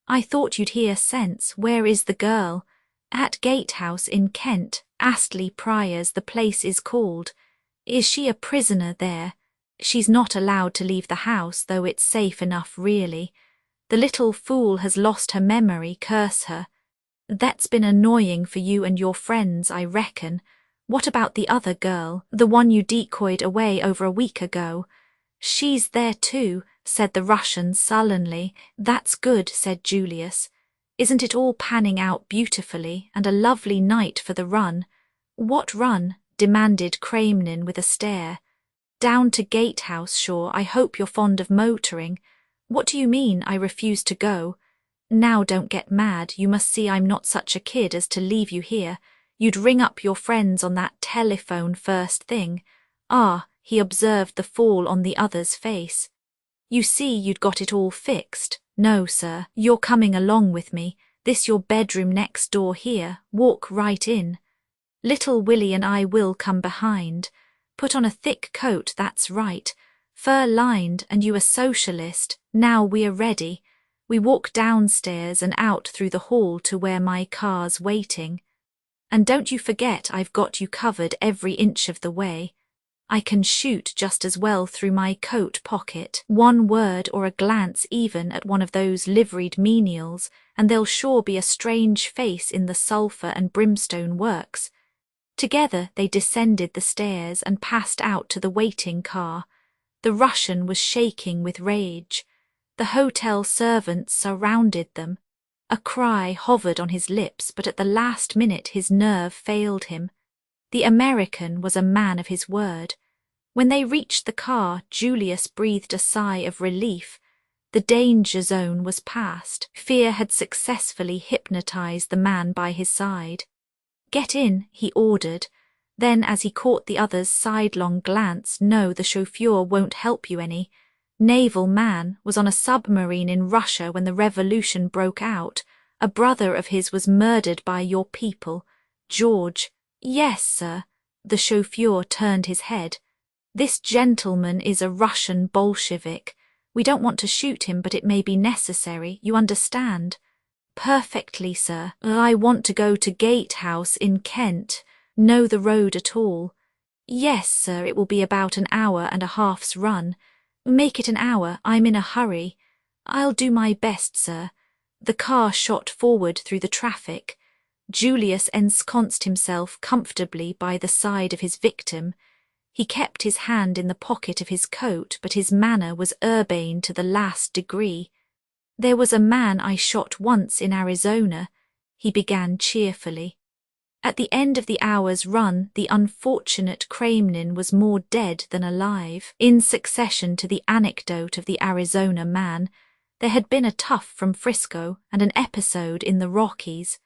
"I thought you'd hear sense. Where is the girl?" "At Gatehouse in Kent, Astley Priors the place is called." "Is she a prisoner there?" "She's not allowed to leave the house, though it's safe enough really. The little fool has lost her memory, curse her. That's been annoying for you and your friends, I reckon. What about the other girl, the one you decoyed away over a week ago?" "She's there too," said the Russian sullenly. "That's good," said Julius. "Isn't it all panning out beautifully, and a lovely night for the run?" "What run?" demanded Kremlin with a stare. "Down to Gatehouse, sure. I hope you're fond of motoring." "What do you mean, I refuse to go?" "Now don't get mad. You must see I'm not such a kid as to leave you here. You'd ring up your friends on that telephone first thing." "Ah," he observed the fall on the other's face. "You see you'd got it all fixed." "No, sir, you're coming along with me. This your bedroom next door here. Walk right in." "Little Willie and I will come behind. Put on a thick coat, that's right. Fur-lined, and you a socialist. Now we're ready." We walk downstairs and out through the hall to where my car's waiting. "And don't you forget I've got you covered every inch of the way. I can shoot just as well through my coat pocket. One word or a glance even at one of those liveried menials, and there'll sure be a strange face in the sulphur and brimstone works." Together they descended the stairs and passed out to the waiting car. The Russian was shaking with rage. The hotel servants surrounded them. A cry hovered on his lips, but at the last minute his nerve failed him. The American was a man of his word. When they reached the car, Julius breathed a sigh of relief. The danger zone was past. Fear had successfully hypnotized the man by his side. "Get in," he ordered. Then, as he caught the other's sidelong glance, "No, the chauffeur won't help you any. Naval man, was on a submarine in Russia when the revolution broke out. A brother of his was murdered by your people. George." "Yes, sir." The chauffeur turned his head. "This gentleman is a Russian Bolshevik. We don't want to shoot him, but it may be necessary. You understand?" "Perfectly, sir. I want to go to Gatehouse in Kent. Know the road at all?" "Yes, sir, it will be about an hour and a half's run." "Make it an hour. I'm in a hurry." "I'll do my best, sir." The car shot forward through the traffic. Julius ensconced himself comfortably by the side of his victim. He kept his hand in the pocket of his coat, but his manner was urbane to the last degree. "There was a man I shot once in Arizona," he began cheerfully. "At the end of the hour's run, the unfortunate Kremlin was more dead than alive." In succession to the anecdote of the Arizona man, there had been a tough from Frisco and an episode in the Rockies.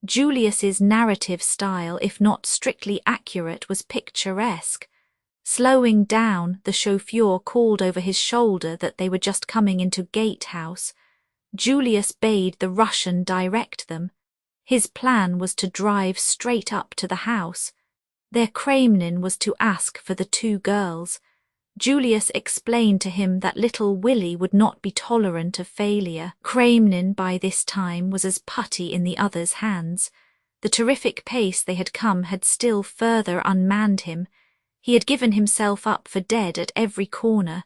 Julius's narrative style, if not strictly accurate, was picturesque. Slowing down, the chauffeur called over his shoulder that they were just coming into Gatehouse. Julius bade the Russian direct them. His plan was to drive straight up to the house. Their Kremlin was to ask for the two girls. Julius explained to him that little Willie would not be tolerant of failure. Kremlin by this time was as putty in the other's hands. The terrific pace they had come had still further unmanned him. He had given himself up for dead at every corner.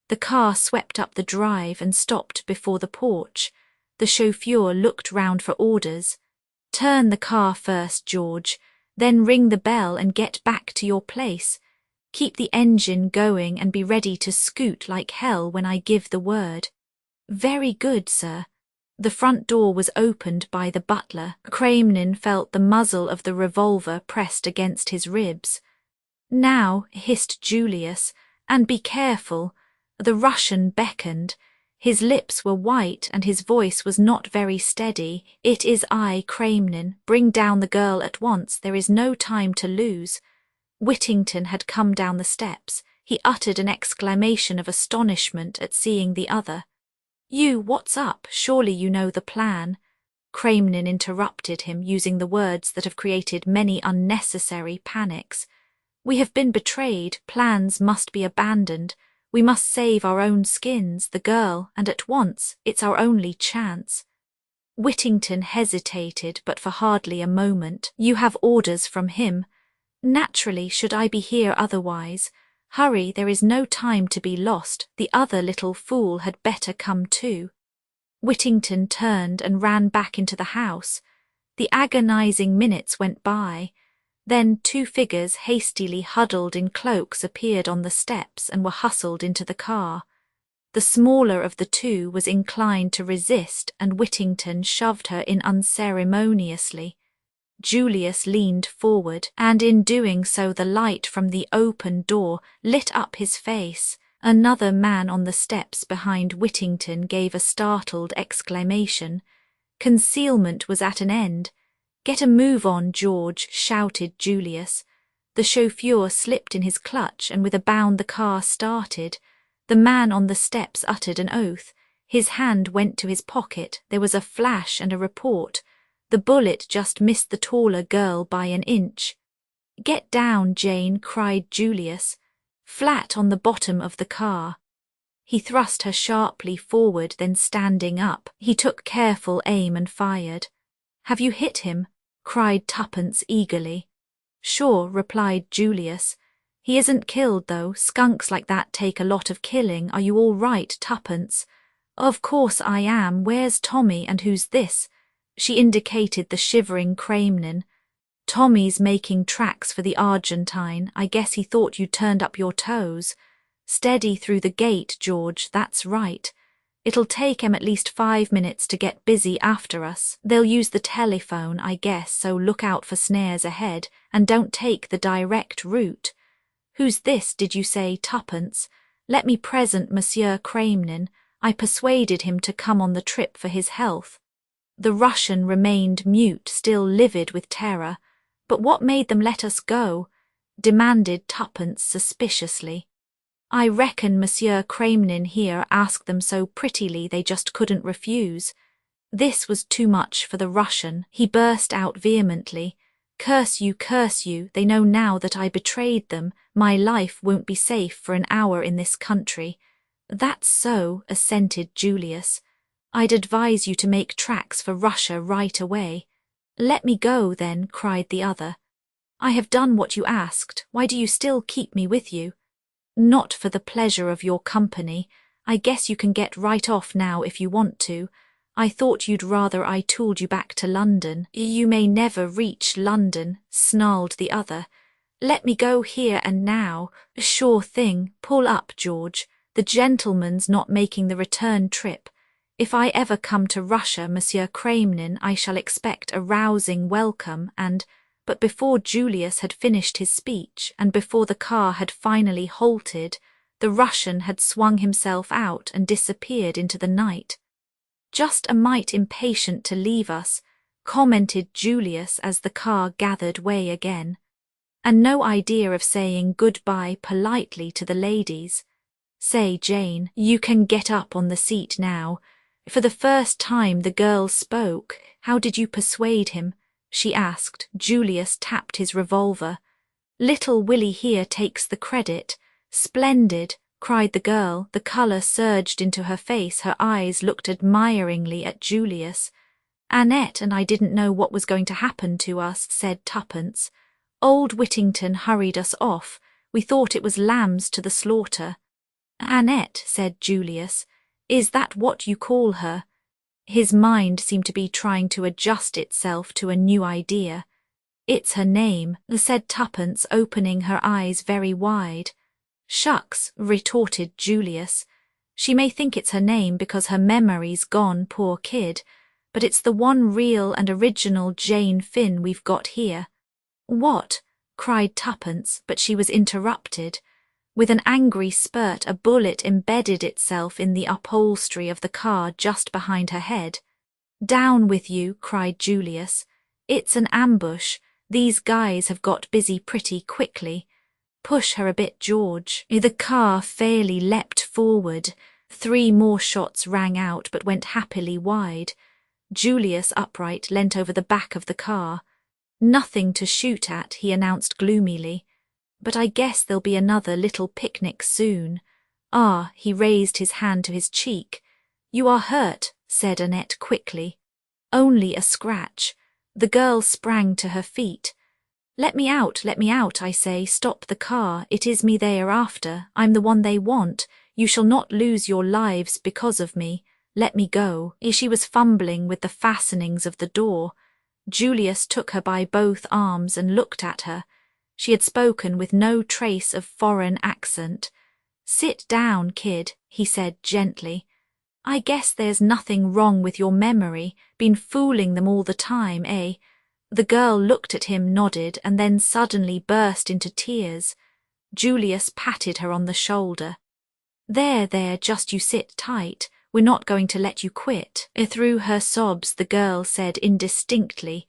The car swept up the drive and stopped before the porch. The chauffeur looked round for orders. "Turn the car first, George, then ring the bell and get back to your place. Keep the engine going and be ready to scoot like hell when I give the word." "Very good, sir." The front door was opened by the butler. Kremlin felt the muzzle of the revolver pressed against his ribs. "Now," hissed Julius, "and be careful." The Russian beckoned. His lips were white and his voice was not very steady. "It is I, Kremlin. Bring down the girl at once. There is no time to lose." Whittington had come down the steps. He uttered an exclamation of astonishment at seeing the other. "You, what's up? Surely you know the plan." Kremlin interrupted him, using the words that have created many unnecessary panics. "We have been betrayed. Plans must be abandoned. We must save our own skins, the girl, and at once. It's our only chance." Whittington hesitated, but for hardly a moment. "You have orders from him." "Naturally, should I be here otherwise? Hurry, there is no time to be lost. The other little fool had better come too." Whittington turned and ran back into the house. The agonizing minutes went by. Then two figures hastily huddled in cloaks appeared on the steps and were hustled into the car. The smaller of the two was inclined to resist, and Whittington shoved her in unceremoniously. Julius leaned forward, and in doing so the light from the open door lit up his face. Another man on the steps behind Whittington gave a startled exclamation. Concealment was at an end. "Get a move on, George," shouted Julius. The chauffeur slipped in his clutch, and with a bound the car started. The man on the steps uttered an oath. His hand went to his pocket. There was a flash and a report. The bullet just missed the taller girl by an inch. "Get down, Jane," cried Julius. "Flat on the bottom of the car." He thrust her sharply forward, then standing up, he took careful aim and fired. "Have you hit him?" cried Tuppence eagerly. "Sure," replied Julius. "He isn't killed, though. Skunks like that take a lot of killing. Are you all right, Tuppence?" "Of course I am. Where's Tommy, and who's this?" She indicated the shivering Kremlin. "Tommy's making tracks for the Argentine. I guess he thought you turned up your toes. Steady through the gate, George, that's right. It'll take 'em at least 5 minutes to get busy after us. They'll use the telephone, I guess, so look out for snares ahead, and don't take the direct route." "Who's this, did you say, Tuppence? Let me present Monsieur Kremlin. I persuaded him to come on the trip for his health." The Russian remained mute, still livid with terror. "But what made them let us go?" demanded Tuppence suspiciously. "I reckon Monsieur Kremlin here asked them so prettily they just couldn't refuse." This was too much for the Russian. He burst out vehemently. Curse you, they know now that I betrayed them. My life won't be safe for an hour in this country." "That's so," assented Julius. "I'd advise you to make tracks for Russia right away." "Let me go, then," cried the other. "I have done what you asked. Why do you still keep me with you?" "Not for the pleasure of your company. I guess you can get right off now if you want to. I thought you'd rather I tooled you back to London." "You may never reach London," snarled the other. Let me go here and now. Sure thing, pull up, George. The gentleman's not making the return trip. If I ever come to Russia, Monsieur Kremlin, I shall expect a rousing welcome and— But before Julius had finished his speech and before the car had finally halted, the Russian had swung himself out and disappeared into the night. Just a mite impatient to leave us, commented Julius as the car gathered way again. And no idea of saying goodbye politely to the ladies. Say, Jane, you can get up on the seat now. For the first time the girl spoke. How did you persuade him? She asked. Julius tapped his revolver. Little Willie here takes the credit. Splendid, cried the girl. The colour surged into her face. Her eyes looked admiringly at Julius. Annette and I didn't know what was going to happen to us, said Tuppence. Old Whittington hurried us off. We thought it was lambs to the slaughter. Annette, said Julius, is that what you call her? His mind seemed to be trying to adjust itself to a new idea. It's her name, said Tuppence, opening her eyes very wide. Shucks, retorted Julius. She may think it's her name because her memory's gone, poor kid, but it's the one real and original Jane Finn we've got here. What? Cried Tuppence, but she was interrupted. With an angry spurt, a bullet embedded itself in the upholstery of the car just behind her head. Down with you, cried Julius. It's an ambush. These guys have got busy pretty quickly. Push her a bit, George. The car fairly leapt forward. 3 more shots rang out but went happily wide. Julius, upright, leant over the back of the car. Nothing to shoot at, he announced gloomily. But I guess there'll be another little picnic soon. Ah, he raised his hand to his cheek. You are hurt, said Annette quickly. Only a scratch. The girl sprang to her feet. Let me out, I say, stop the car. It is me they are after. I'm the one they want. You shall not lose your lives because of me. Let me go. She was fumbling with the fastenings of the door. Julius took her by both arms and looked at her. She had spoken with no trace of foreign accent. Sit down, kid, he said gently. I guess there's nothing wrong with your memory. Been fooling them all the time, eh? The girl looked at him, nodded, and then suddenly burst into tears. Julius patted her on the shoulder. There, just you sit tight. We're not going to let you quit. Through her sobs, the girl said indistinctly,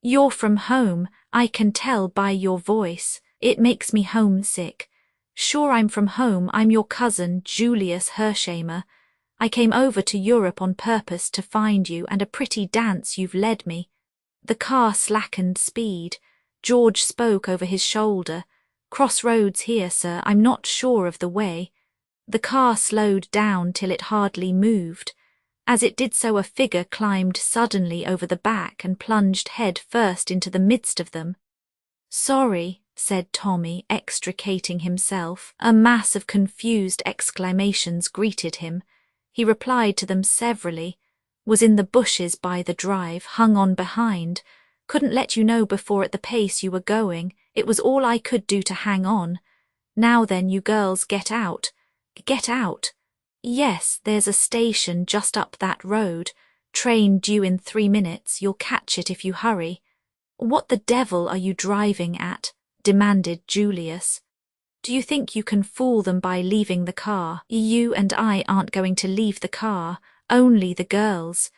You're from home. I can tell by your voice. It makes me homesick. Sure I'm from home. I'm your cousin, Julius Hershamer. I came over to Europe on purpose to find you, and a pretty dance you've led me. The car slackened speed. George spoke over his shoulder. Crossroads here, sir. I'm not sure of the way. The car slowed down till it hardly moved. As it did so, a figure climbed suddenly over the back and plunged head first into the midst of them. Sorry, said Tommy, extricating himself. A mass of confused exclamations greeted him. He replied to them severally. Was in the bushes by the drive, hung on behind. Couldn't let you know before at the pace you were going. It was all I could do to hang on. Now then, you girls, get out. Get out. Yes, there's a station just up that road. Train due in 3 minutes. You'll catch it if you hurry. What the devil are you driving at? Demanded Julius. Do you think you can fool them by leaving the car? You and I aren't going to leave the car. Only the girls.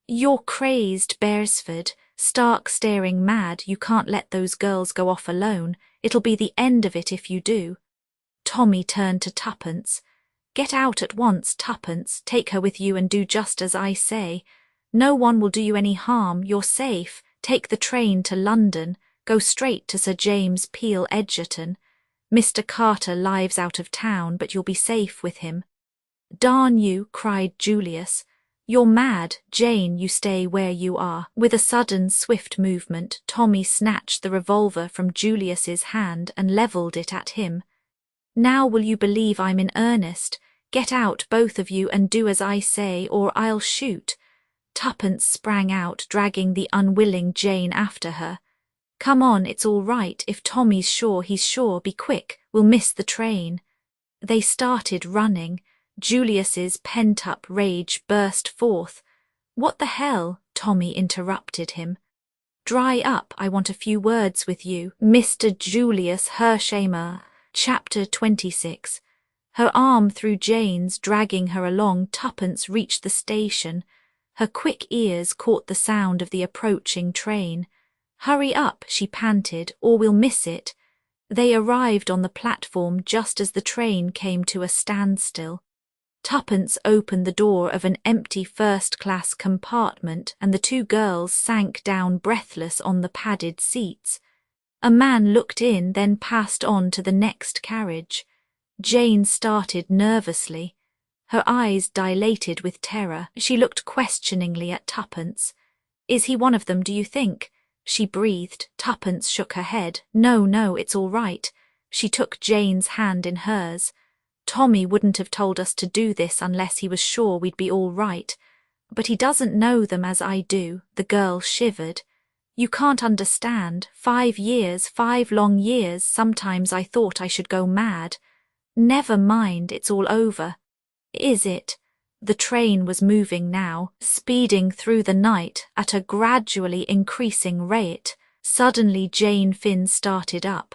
You're crazed, Beresford. Stark staring mad. You can't let those girls go off alone. It'll be the end of it if you do. Tommy turned to Tuppence. Get out at once, Tuppence. Take her with you and do just as I say. No one will do you any harm. You're safe. Take the train to London. Go straight to Sir James Peel Edgerton. Mr. Carter lives out of town, but you'll be safe with him. Darn you, cried Julius. You're mad. Jane, you stay where you are. With a sudden, swift movement, Tommy snatched the revolver from Julius's hand and levelled it at him. Now will you believe I'm in earnest? Get out, both of you, and do as I say, or I'll shoot. Tuppence sprang out, dragging the unwilling Jane after her. Come on, it's all right. If Tommy's sure, he's sure. Be quick, we'll miss the train. They started running. Julius's pent-up rage burst forth. What the hell? Tommy interrupted him. Dry up, I want a few words with you, Mr. Julius Hershamer. Chapter 26. Her arm through Jane's, dragging her along, Tuppence reached the station. Her quick ears caught the sound of the approaching train. Hurry up, she panted, or we'll miss it. They arrived on the platform just as the train came to a standstill. Tuppence opened the door of an empty first-class compartment and the two girls sank down breathless on the padded seats. A man looked in, then passed on to the next carriage. Jane started nervously. Her eyes dilated with terror. She looked questioningly at Tuppence. Is he one of them, do you think? She breathed. Tuppence shook her head. No, it's all right. She took Jane's hand in hers. Tommy wouldn't have told us to do this unless he was sure we'd be all right. But he doesn't know them as I do. The girl shivered. You can't understand. 5 years, 5 long years. Sometimes I thought I should go mad. Never mind, it's all over. Is it? The train was moving now, speeding through the night at a gradually increasing rate. Suddenly Jane Finn started up.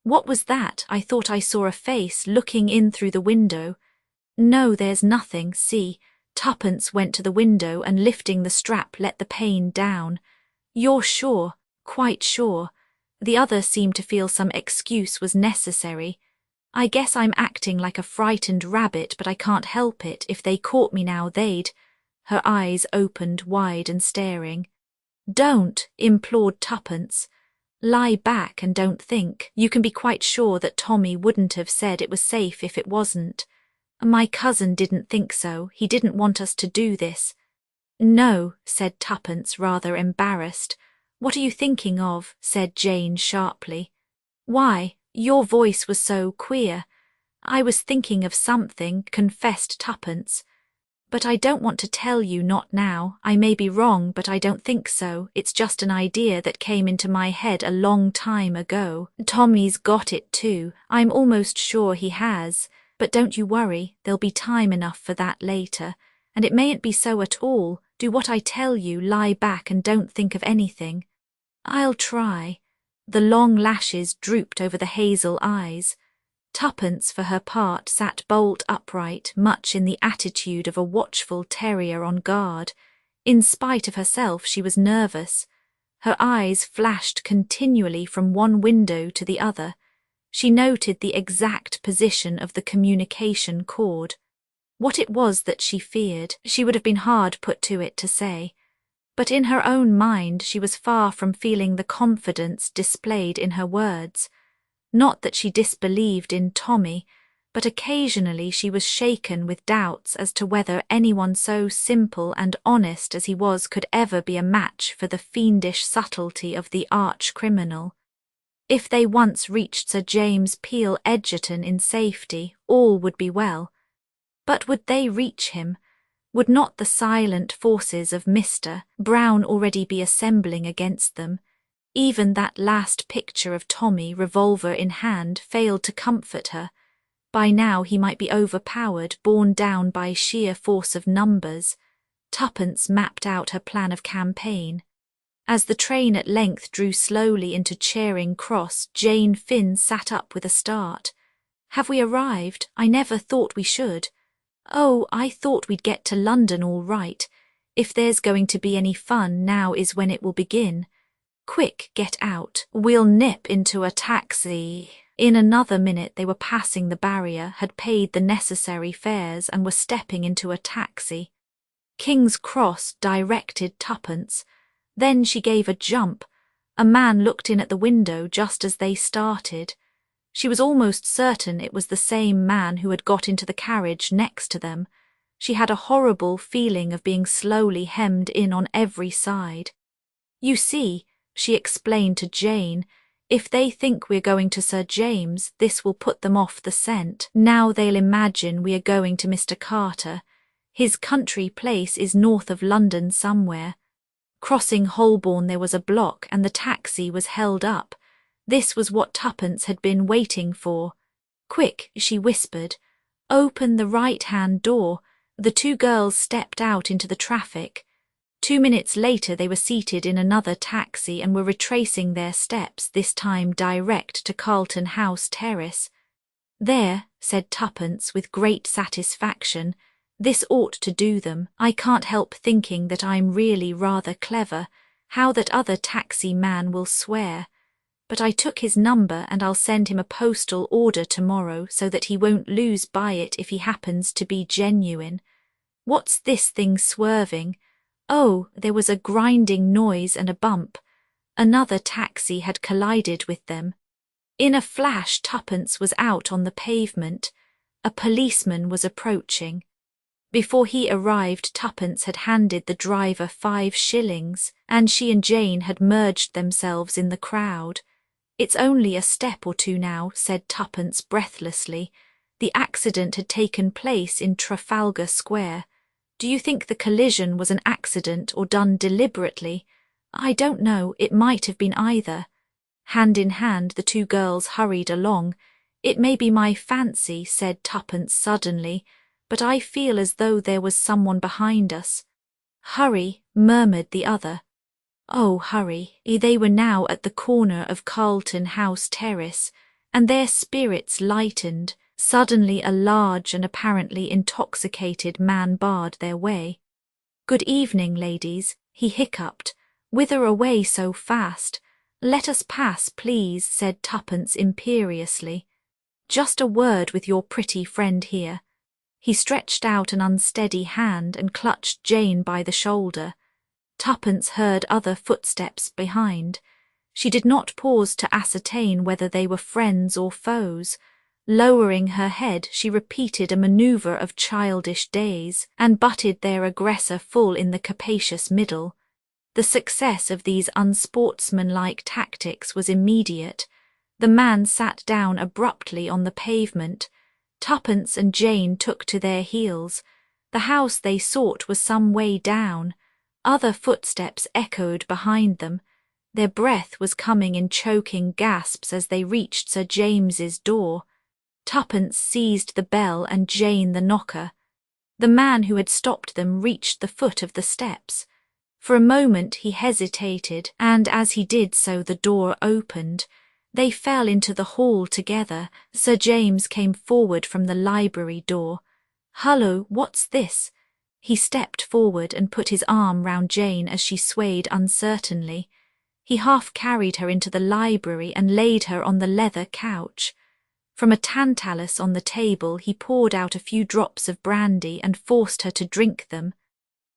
What was that? I thought I saw a face looking in through the window. No, there's nothing, see. Tuppence went to the window and lifting the strap let the pane down. You're sure? Quite sure. The other seemed to feel some excuse was necessary. I guess I'm acting like a frightened rabbit, but I can't help it. If they caught me now, they'd... Her eyes opened wide and staring. Don't, implored Tuppence. Lie back and don't think. You can be quite sure that Tommy wouldn't have said it was safe if it wasn't. My cousin didn't think so. He didn't want us to do this. No, said Tuppence, rather embarrassed. What are you thinking of? Said Jane sharply. Why, your voice was so queer. I was thinking of something, confessed Tuppence. But I don't want to tell you, not now. I may be wrong, but I don't think so. It's just an idea that came into my head a long time ago. Tommy's got it too. I'm almost sure he has. But don't you worry, there'll be time enough for that later. And it mayn't be so at all. Do what I tell you, lie back and don't think of anything. I'll try. The long lashes drooped over the hazel eyes. Tuppence, for her part, sat bolt upright, much in the attitude of a watchful terrier on guard. In spite of herself, she was nervous. Her eyes flashed continually from one window to the other. She noted the exact position of the communication cord. What it was that she feared, she would have been hard put to it to say. But in her own mind, she was far from feeling the confidence displayed in her words. Not that she disbelieved in Tommy, but occasionally she was shaken with doubts as to whether anyone so simple and honest as he was could ever be a match for the fiendish subtlety of the arch-criminal. If they once reached Sir James Peel Egerton in safety, all would be well. But would they reach him? Would not the silent forces of Mr. Brown already be assembling against them? Even that last picture of Tommy, revolver in hand, failed to comfort her. By now he might be overpowered, borne down by sheer force of numbers. Tuppence mapped out her plan of campaign. As the train at length drew slowly into Charing Cross, Jane Finn sat up with a start. Have we arrived? I never thought we should. Oh, I thought we'd get to London all right. If there's going to be any fun, now is when it will begin. Quick, get out. We'll nip into a taxi. In another minute they were passing the barrier, had paid the necessary fares and were stepping into a taxi. King's Cross, directed Tuppence. Then she gave a jump. A man looked in at the window just as they started. She was almost certain it was the same man who had got into the carriage next to them. She had a horrible feeling of being slowly hemmed in on every side. You see, she explained to Jane, if they think we're going to Sir James, this will put them off the scent. Now they'll imagine we are going to Mr. Carter. His country place is north of London somewhere. Crossing Holborn there was a block and the taxi was held up. This was what Tuppence had been waiting for. "Quick," she whispered. "Open the right-hand door." The two girls stepped out into the traffic. 2 minutes later they were seated in another taxi and were retracing their steps, this time direct to Carlton House Terrace. "There," said Tuppence with great satisfaction. "This ought to do them. I can't help thinking that I'm really rather clever. How that other taxi man will swear. But I took his number and I'll send him a postal order tomorrow so that he won't lose by it if he happens to be genuine. What's this thing swerving? Oh, there was a grinding noise and a bump. Another taxi had collided with them. In a flash, Tuppence was out on the pavement. A policeman was approaching. Before he arrived, Tuppence had handed the driver 5 shillings, and she and Jane had merged themselves in the crowd. "It's only a step or two now," said Tuppence breathlessly. The accident had taken place in Trafalgar Square. "Do you think the collision was an accident or done deliberately?" "I don't know, it might have been either." Hand in hand the two girls hurried along. "It may be my fancy," said Tuppence suddenly, "but I feel as though there was someone behind us." "Hurry," murmured the other. Oh, hurry. They were now at the corner of Carlton House Terrace, and their spirits lightened. Suddenly a large and apparently intoxicated man barred their way. "Good evening, ladies," he hiccuped. "Whither away so fast?" "Let us pass, please," said Tuppence imperiously. "Just a word with your pretty friend here." He stretched out an unsteady hand and clutched Jane by the shoulder. Tuppence heard other footsteps behind. She did not pause to ascertain whether they were friends or foes. Lowering her head, she repeated a manoeuvre of childish days and butted their aggressor full in the capacious middle. The success of these unsportsmanlike tactics was immediate. The man sat down abruptly on the pavement. Tuppence and Jane took to their heels. The house they sought was some way down. Other footsteps echoed behind them. Their breath was coming in choking gasps as they reached Sir James's door. Tuppence seized the bell and Jane the knocker. The man who had stopped them reached the foot of the steps. For a moment he hesitated, and as he did so the door opened. They fell into the hall together. Sir James came forward from the library door. "Hullo, what's this?" He stepped forward and put his arm round Jane as she swayed uncertainly. He half carried her into the library and laid her on the leather couch. From a tantalus on the table he poured out a few drops of brandy and forced her to drink them.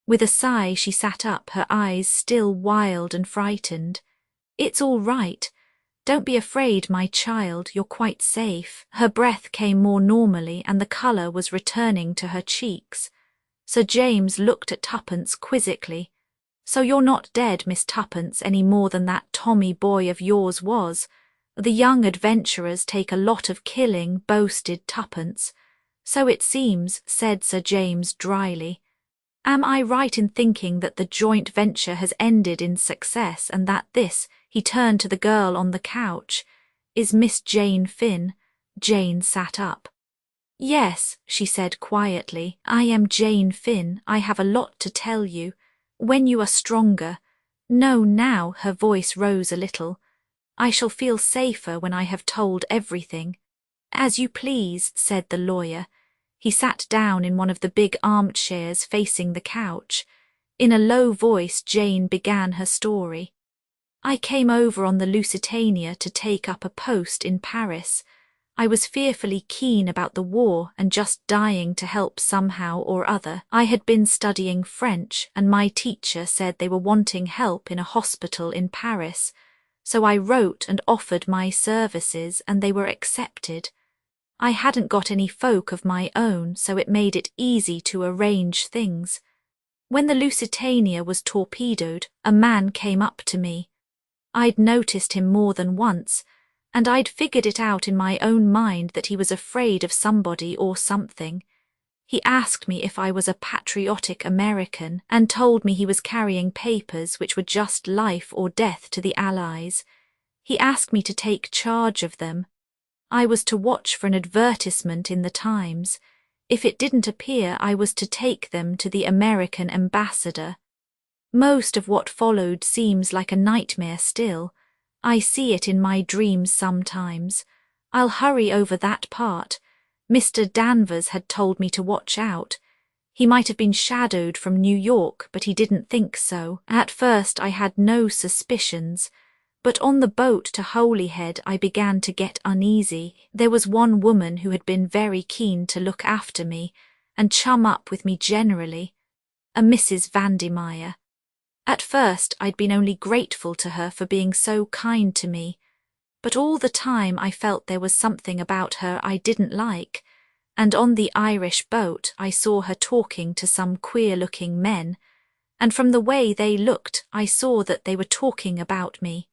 With a sigh she sat up, her eyes still wild and frightened. "It's all right. Don't be afraid, my child, you're quite safe." Her breath came more normally and the colour was returning to her cheeks. Sir James looked at Tuppence quizzically. "So you're not dead, Miss Tuppence, any more than that Tommy boy of yours was. The young adventurers take a lot of killing," boasted Tuppence. "So it seems," said Sir James dryly. "Am I right in thinking that the joint venture has ended in success and that this," he turned to the girl on the couch, "is Miss Jane Finn?" Jane sat up. "Yes," she said quietly, "I am Jane Finn. I have a lot to tell you. When you are stronger—" "No, now," her voice rose a little. "I shall feel safer when I have told everything." "As you please," said the lawyer. He sat down in one of the big armchairs facing the couch. In a low voice Jane began her story. "I came over on the Lusitania to take up a post in Paris. I was fearfully keen about the war and just dying to help somehow or other. I had been studying French and my teacher said they were wanting help in a hospital in Paris. So I wrote and offered my services and they were accepted. I hadn't got any folk of my own, so it made it easy to arrange things. When the Lusitania was torpedoed, a man came up to me. I'd noticed him more than once, and I'd figured it out in my own mind that he was afraid of somebody or something. He asked me if I was a patriotic American and told me he was carrying papers which were just life or death to the Allies. He asked me to take charge of them. I was to watch for an advertisement in the Times. If it didn't appear, I was to take them to the American ambassador. Most of what followed seems like a nightmare still. I see it in my dreams sometimes. I'll hurry over that part. Mr. Danvers had told me to watch out. He might have been shadowed from New York, but he didn't think so. At first I had no suspicions, but on the boat to Holyhead I began to get uneasy. There was one woman who had been very keen to look after me and chum up with me generally, a Mrs. Vandemeyer. At first I'd been only grateful to her for being so kind to me, but all the time I felt there was something about her I didn't like, and on the Irish boat I saw her talking to some queer-looking men, and from the way they looked I saw that they were talking about me.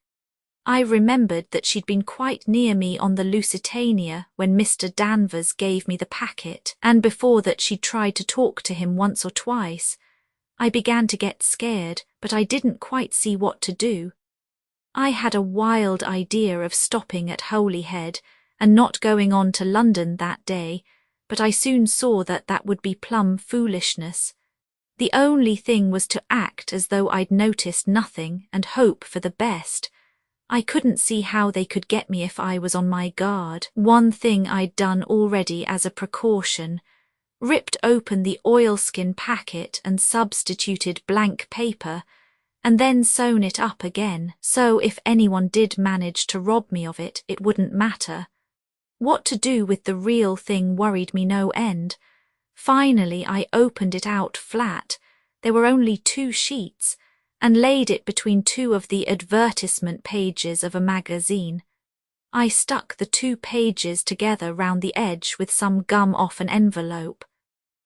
I remembered that she'd been quite near me on the Lusitania when Mr. Danvers gave me the packet, and before that she'd tried to talk to him once or twice. I began to get scared, but I didn't quite see what to do. I had a wild idea of stopping at Holyhead and not going on to London that day, but I soon saw that that would be plumb foolishness. The only thing was to act as though I'd noticed nothing and hope for the best. I couldn't see how they could get me if I was on my guard. One thing I'd done already as a precaution: ripped open the oilskin packet and substituted blank paper, and then sewn it up again, so if anyone did manage to rob me of it, it wouldn't matter. What to do with the real thing worried me no end. Finally I opened it out flat, there were only 2 sheets, and laid it between 2 of the advertisement pages of a magazine. I stuck the 2 pages together round the edge with some gum off an envelope.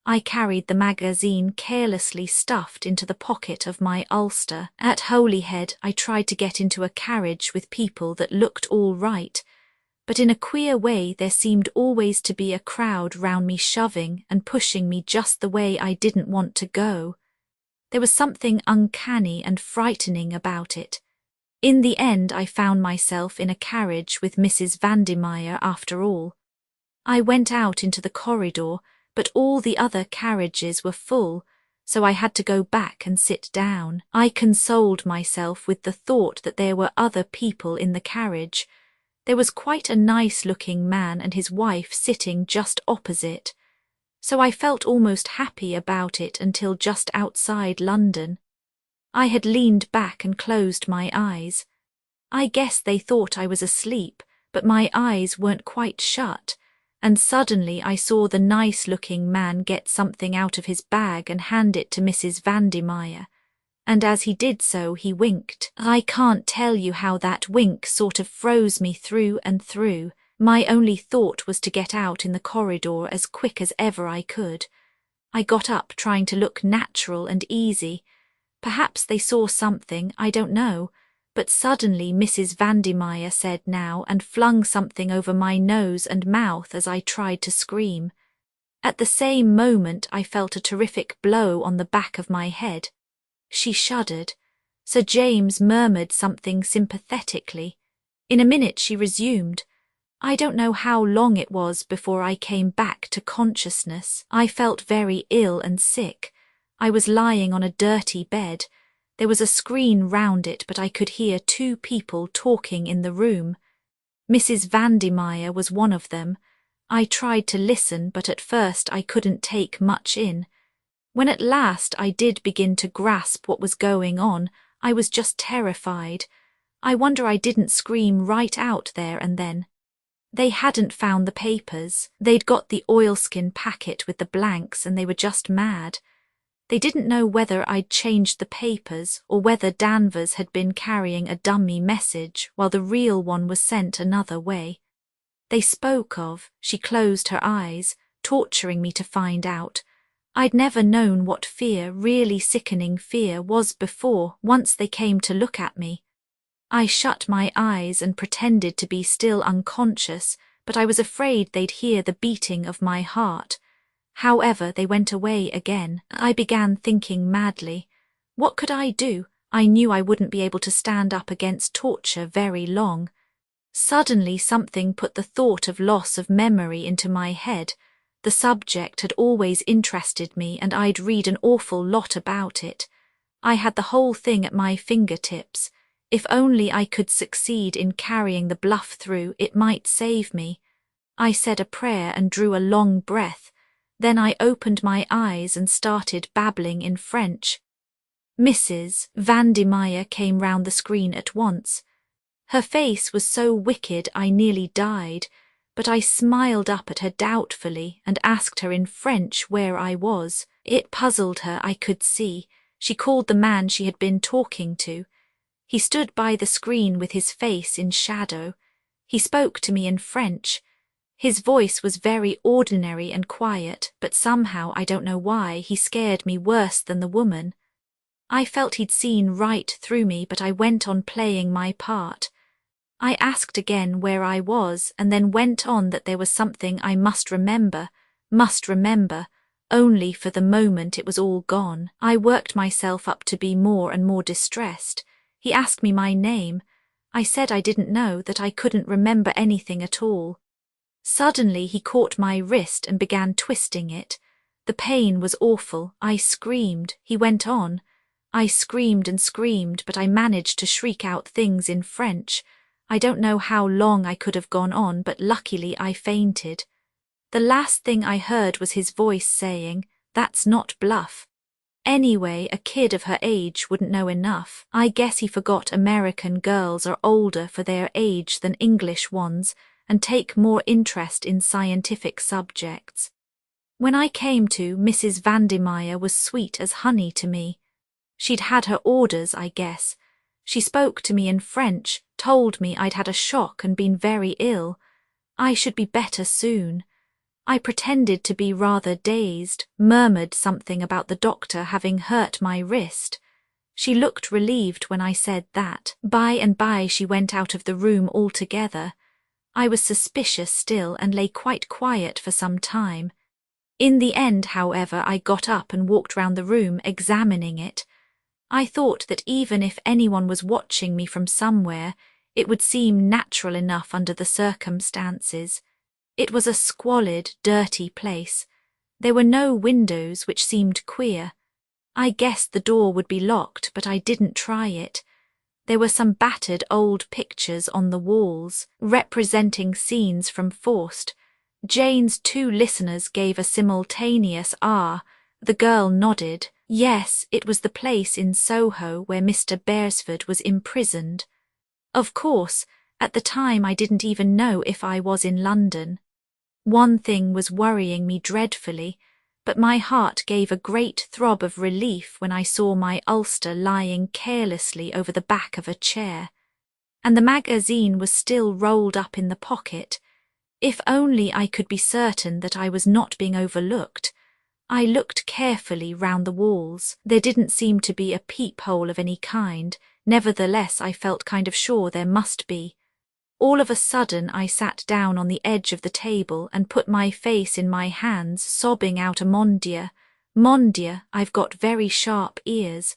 I carried the magazine carelessly stuffed into the pocket of my ulster. At Holyhead I tried to get into a carriage with people that looked all right, but in a queer way there seemed always to be a crowd round me shoving and pushing me just the way I didn't want to go. There was something uncanny and frightening about it. In the end I found myself in a carriage with Mrs. Vandemeyer after all. I went out into the corridor, but all the other carriages were full, so I had to go back and sit down. I consoled myself with the thought that there were other people in the carriage. There was quite a nice-looking man and his wife sitting just opposite, so I felt almost happy about it until just outside London. I had leaned back and closed my eyes. I guess they thought I was asleep, but my eyes weren't quite shut, and suddenly I saw the nice-looking man get something out of his bag and hand it to Mrs. Vandemeyer, and as he did so he winked. I can't tell you how that wink sort of froze me through and through. My only thought was to get out in the corridor as quick as ever I could. I got up trying to look natural and easy. Perhaps they saw something, I don't know, but suddenly Mrs. Vandemeyer said now and flung something over my nose and mouth as I tried to scream. At the same moment I felt a terrific blow on the back of my head. She shuddered. Sir James murmured something sympathetically. In a minute she resumed. I don't know how long it was before I came back to consciousness. I felt very ill and sick. I was lying on a dirty bed. There was a screen round it, but I could hear 2 people talking in the room. Mrs. Vandemeyer was one of them. I tried to listen, but at first I couldn't take much in. When at last I did begin to grasp what was going on, I was just terrified. I wonder I didn't scream right out there and then. They hadn't found the papers. They'd got the oilskin packet with the blanks and they were just mad. They didn't know whether I'd changed the papers or whether Danvers had been carrying a dummy message while the real one was sent another way. They spoke of, she closed her eyes, torturing me to find out. I'd never known what fear, really sickening fear, was before, once they came to look at me. I shut my eyes and pretended to be still unconscious, but I was afraid they'd hear the beating of my heart. However, they went away again. I began thinking madly. What could I do? I knew I wouldn't be able to stand up against torture very long. Suddenly something put the thought of loss of memory into my head. The subject had always interested me and I'd read an awful lot about it. I had the whole thing at my fingertips. If only I could succeed in carrying the bluff through, it might save me. I said a prayer and drew a long breath. Then I opened my eyes and started babbling in French. Mrs. Vandermeyer came round the screen at once. Her face was so wicked I nearly died, but I smiled up at her doubtfully and asked her in French where I was. It puzzled her, I could see. She called the man she had been talking to. He stood by the screen with his face in shadow. He spoke to me in French. His voice was very ordinary and quiet, but somehow, I don't know why, he scared me worse than the woman. I felt he'd seen right through me, but I went on playing my part. I asked again where I was, and then went on that there was something I must remember, only for the moment it was all gone. I worked myself up to be more and more distressed. He asked me my name. I said I didn't know, that I couldn't remember anything at all. Suddenly he caught my wrist and began twisting it. The pain was awful. I screamed. He went on. I screamed and screamed, but I managed to shriek out things in French. I don't know how long I could have gone on, but luckily I fainted. The last thing I heard was his voice saying, "That's not bluff." Anyway, a kid of her age wouldn't know enough. I guess he forgot American girls are older for their age than English ones and take more interest in scientific subjects. When I came to, Mrs. Vandermeyer was sweet as honey to me. She'd had her orders, I guess. She spoke to me in French, told me I'd had a shock and been very ill. I should be better soon. I pretended to be rather dazed, murmured something about the doctor having hurt my wrist. She looked relieved when I said that. By and by she went out of the room altogether. I was suspicious still and lay quite quiet for some time. In the end, however, I got up and walked round the room examining it. I thought that even if anyone was watching me from somewhere, it would seem natural enough under the circumstances. It was a squalid, dirty place. There were no windows, which seemed queer. I guessed the door would be locked, but I didn't try it. There were some battered old pictures on the walls, representing scenes from Faust. Jane's two listeners gave a simultaneous "ah." The girl nodded. Yes, it was the place in Soho where Mr. Beresford was imprisoned. Of course, at the time I didn't even know if I was in London. One thing was worrying me dreadfully, but my heart gave a great throb of relief when I saw my ulster lying carelessly over the back of a chair. And the magazine was still rolled up in the pocket. If only I could be certain that I was not being overlooked. I looked carefully round the walls. There didn't seem to be a peephole of any kind. Nevertheless, I felt kind of sure there must be. All of a sudden I sat down on the edge of the table and put my face in my hands, sobbing out a "Mon Dieu, mon Dieu, I've got very sharp ears."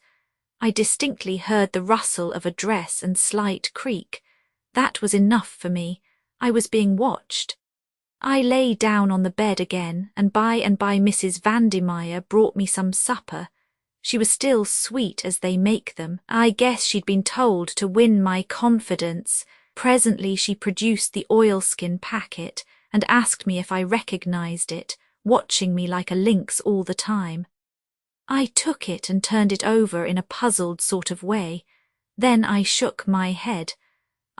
I distinctly heard the rustle of a dress and slight creak. That was enough for me. I was being watched. I lay down on the bed again, and by Mrs. Vandermeyer brought me some supper. She was still sweet as they make them. I guess she'd been told to win my confidence. Presently she produced the oilskin packet and asked me if I recognized it, watching me like a lynx all the time. I took it and turned it over in a puzzled sort of way. Then I shook my head.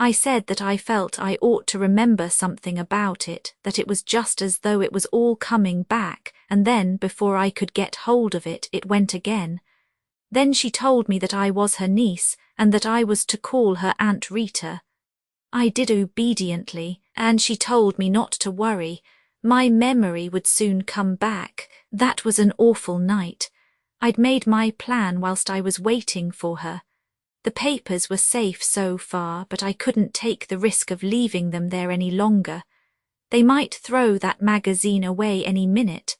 I said that I felt I ought to remember something about it, that it was just as though it was all coming back, and then, before I could get hold of it, it went again. Then she told me that I was her niece, and that I was to call her Aunt Rita. I did obediently, and she told me not to worry. My memory would soon come back. That was an awful night. I'd made my plan whilst I was waiting for her. The papers were safe so far, but I couldn't take the risk of leaving them there any longer. They might throw that magazine away any minute.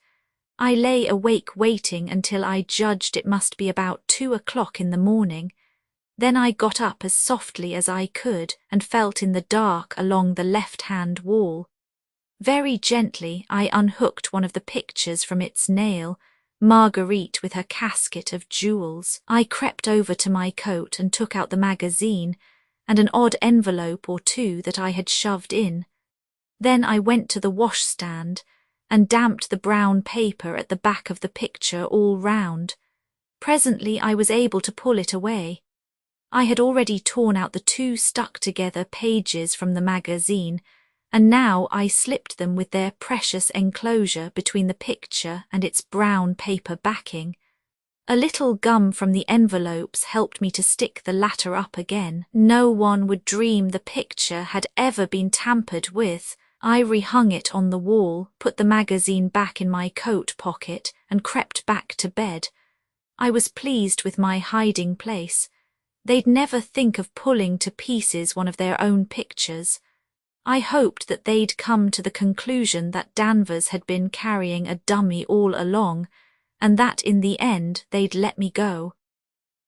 I lay awake waiting until I judged it must be about 2 o'clock in the morning. Then I got up as softly as I could and felt in the dark along the left-hand wall. Very gently I unhooked one of the pictures from its nail, Marguerite with her casket of jewels. I crept over to my coat and took out the magazine and an odd envelope or two that I had shoved in. Then I went to the washstand and damped the brown paper at the back of the picture all round. Presently I was able to pull it away. I had already torn out the 2 stuck-together pages from the magazine, and now I slipped them with their precious enclosure between the picture and its brown paper backing. A little gum from the envelopes helped me to stick the latter up again. No one would dream the picture had ever been tampered with. I rehung it on the wall, put the magazine back in my coat pocket, and crept back to bed. I was pleased with my hiding place. They'd never think of pulling to pieces one of their own pictures. I hoped that they'd come to the conclusion that Danvers had been carrying a dummy all along, and that in the end they'd let me go.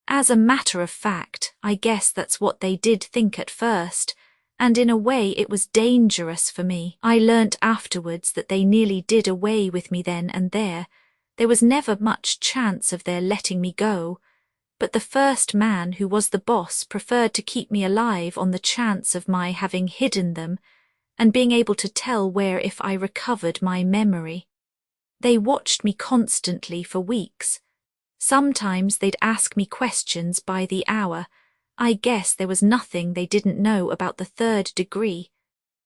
As a matter of fact, I guess that's what they did think at first, and in a way it was dangerous for me. I learnt afterwards that they nearly did away with me then and there. There was never much chance of their letting me go, but the first man who was the boss preferred to keep me alive on the chance of my having hidden them and being able to tell where if I recovered my memory. They watched me constantly for weeks. Sometimes they'd ask me questions by the hour. I guess there was nothing they didn't know about the 3rd degree.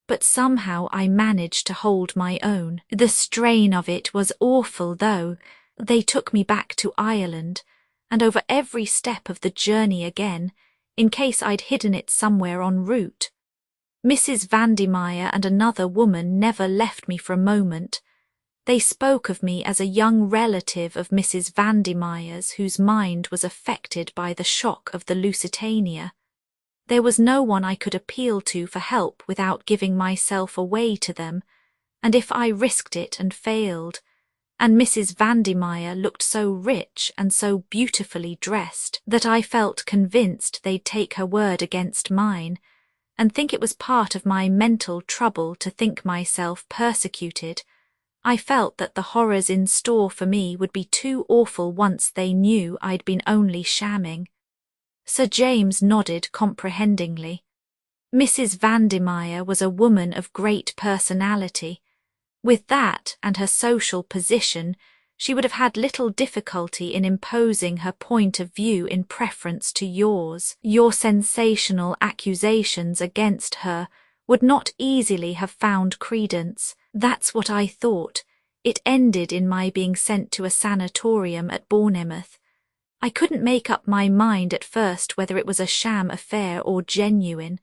But somehow I managed to hold my own. The strain of it was awful, though. They took me back to Ireland, and over every step of the journey again, in case I'd hidden it somewhere en route. Mrs. Vandemeyer and another woman never left me for a moment. They spoke of me as a young relative of Mrs. Vandemeyer's whose mind was affected by the shock of the Lusitania. There was no one I could appeal to for help without giving myself away to them, and if I risked it and failed, and Mrs. Vandemeyer looked so rich and so beautifully dressed that I felt convinced they'd take her word against mine, and think it was part of my mental trouble to think myself persecuted. I felt that the horrors in store for me would be too awful once they knew I'd been only shamming. Sir James nodded comprehendingly. Mrs. Vandemeyer was a woman of great personality. With that and her social position, she would have had little difficulty in imposing her point of view in preference to yours. Your sensational accusations against her would not easily have found credence. That's what I thought. It ended in my being sent to a sanatorium at Bournemouth. I couldn't make up my mind at first whether it was a sham affair or genuine.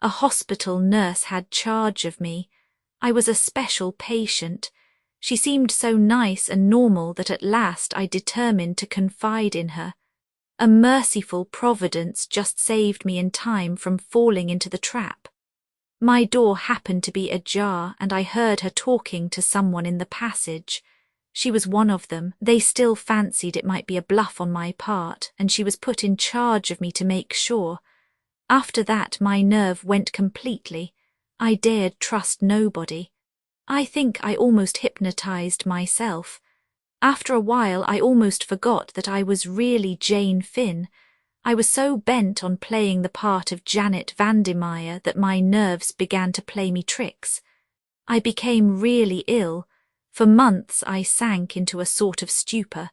A hospital nurse had charge of me. I was a special patient. She seemed so nice and normal that at last I determined to confide in her. A merciful providence just saved me in time from falling into the trap. My door happened to be ajar and I heard her talking to someone in the passage. She was one of them. They still fancied it might be a bluff on my part, and she was put in charge of me to make sure. After that my nerve went completely. I dared trust nobody. I think I almost hypnotized myself. After a while I almost forgot that I was really Jane Finn. I was so bent on playing the part of Janet Vandemeyer that my nerves began to play me tricks. I became really ill. For months I sank into a sort of stupor.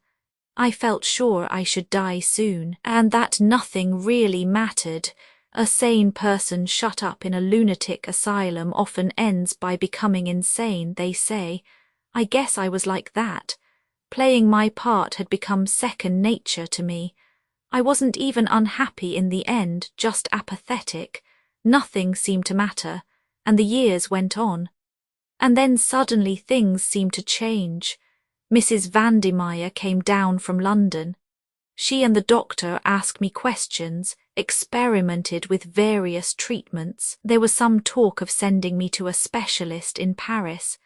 I felt sure I should die soon, and that nothing really mattered. A sane person shut up in a lunatic asylum often ends by becoming insane, they say. I guess I was like that. Playing my part had become second nature to me. I wasn't even unhappy in the end, just apathetic. Nothing seemed to matter, and the years went on. And then suddenly things seemed to change. Mrs. Vandemeyer came down from London. She and the doctor asked me questions, experimented with various treatments. There was some talk of sending me to a specialist in Paris.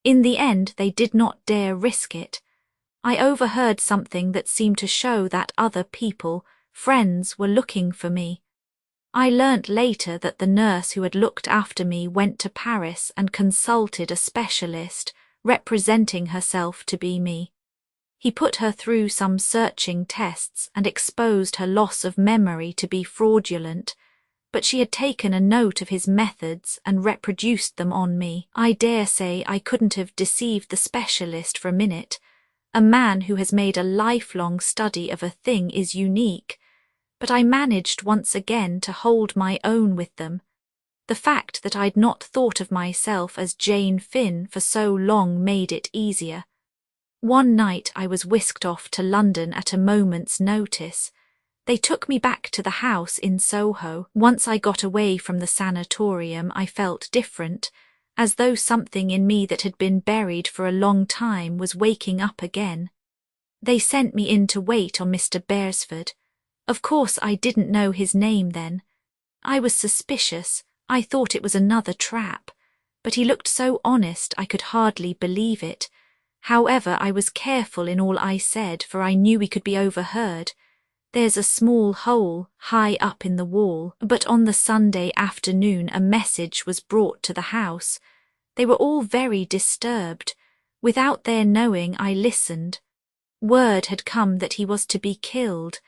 In the end, they did not dare risk it. I overheard something that seemed to show that other people, friends, were looking for me. I learnt later that the nurse who had looked after me went to Paris and consulted a specialist, representing herself to be me. He put her through some searching tests and exposed her loss of memory to be fraudulent, but she had taken a note of his methods and reproduced them on me. I dare say I couldn't have deceived the specialist for a minute. A man who has made a lifelong study of a thing is unique, but I managed once again to hold my own with them. The fact that I'd not thought of myself as Jane Finn for so long made it easier. One night I was whisked off to London at a moment's notice. They took me back to the house in Soho. Once I got away from the sanatorium, I felt different, as though something in me that had been buried for a long time was waking up again. They sent me in to wait on Mr. Beresford. Of course I didn't know his name then. I was suspicious. I thought it was another trap. But he looked so honest I could hardly believe it. However, I was careful in all I said, for I knew we could be overheard. There's a small hole high up in the wall, but on the Sunday afternoon a message was brought to the house. They were all very disturbed. Without their knowing, I listened. Word had come that he was to be killed.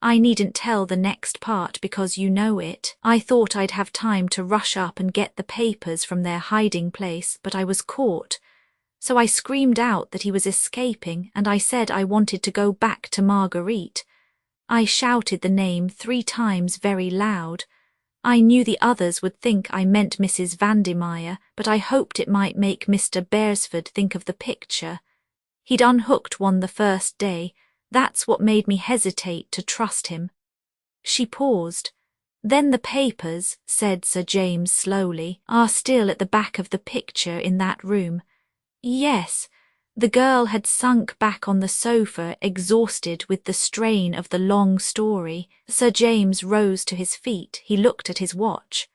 I needn't tell the next part because you know it. I thought I'd have time to rush up and get the papers from their hiding place, but I was caught. So I screamed out that he was escaping, and I said I wanted to go back to Marguerite. I shouted the name 3 times very loud. I knew the others would think I meant Mrs. Vandermeyer, but I hoped it might make Mr. Beresford think of the picture. He'd unhooked one the first day. That's what made me hesitate to trust him. She paused. Then the papers, said Sir James slowly, are still at the back of the picture in that room. Yes. The girl had sunk back on the sofa, exhausted with the strain of the long story. Sir James rose to his feet. He looked at his watch.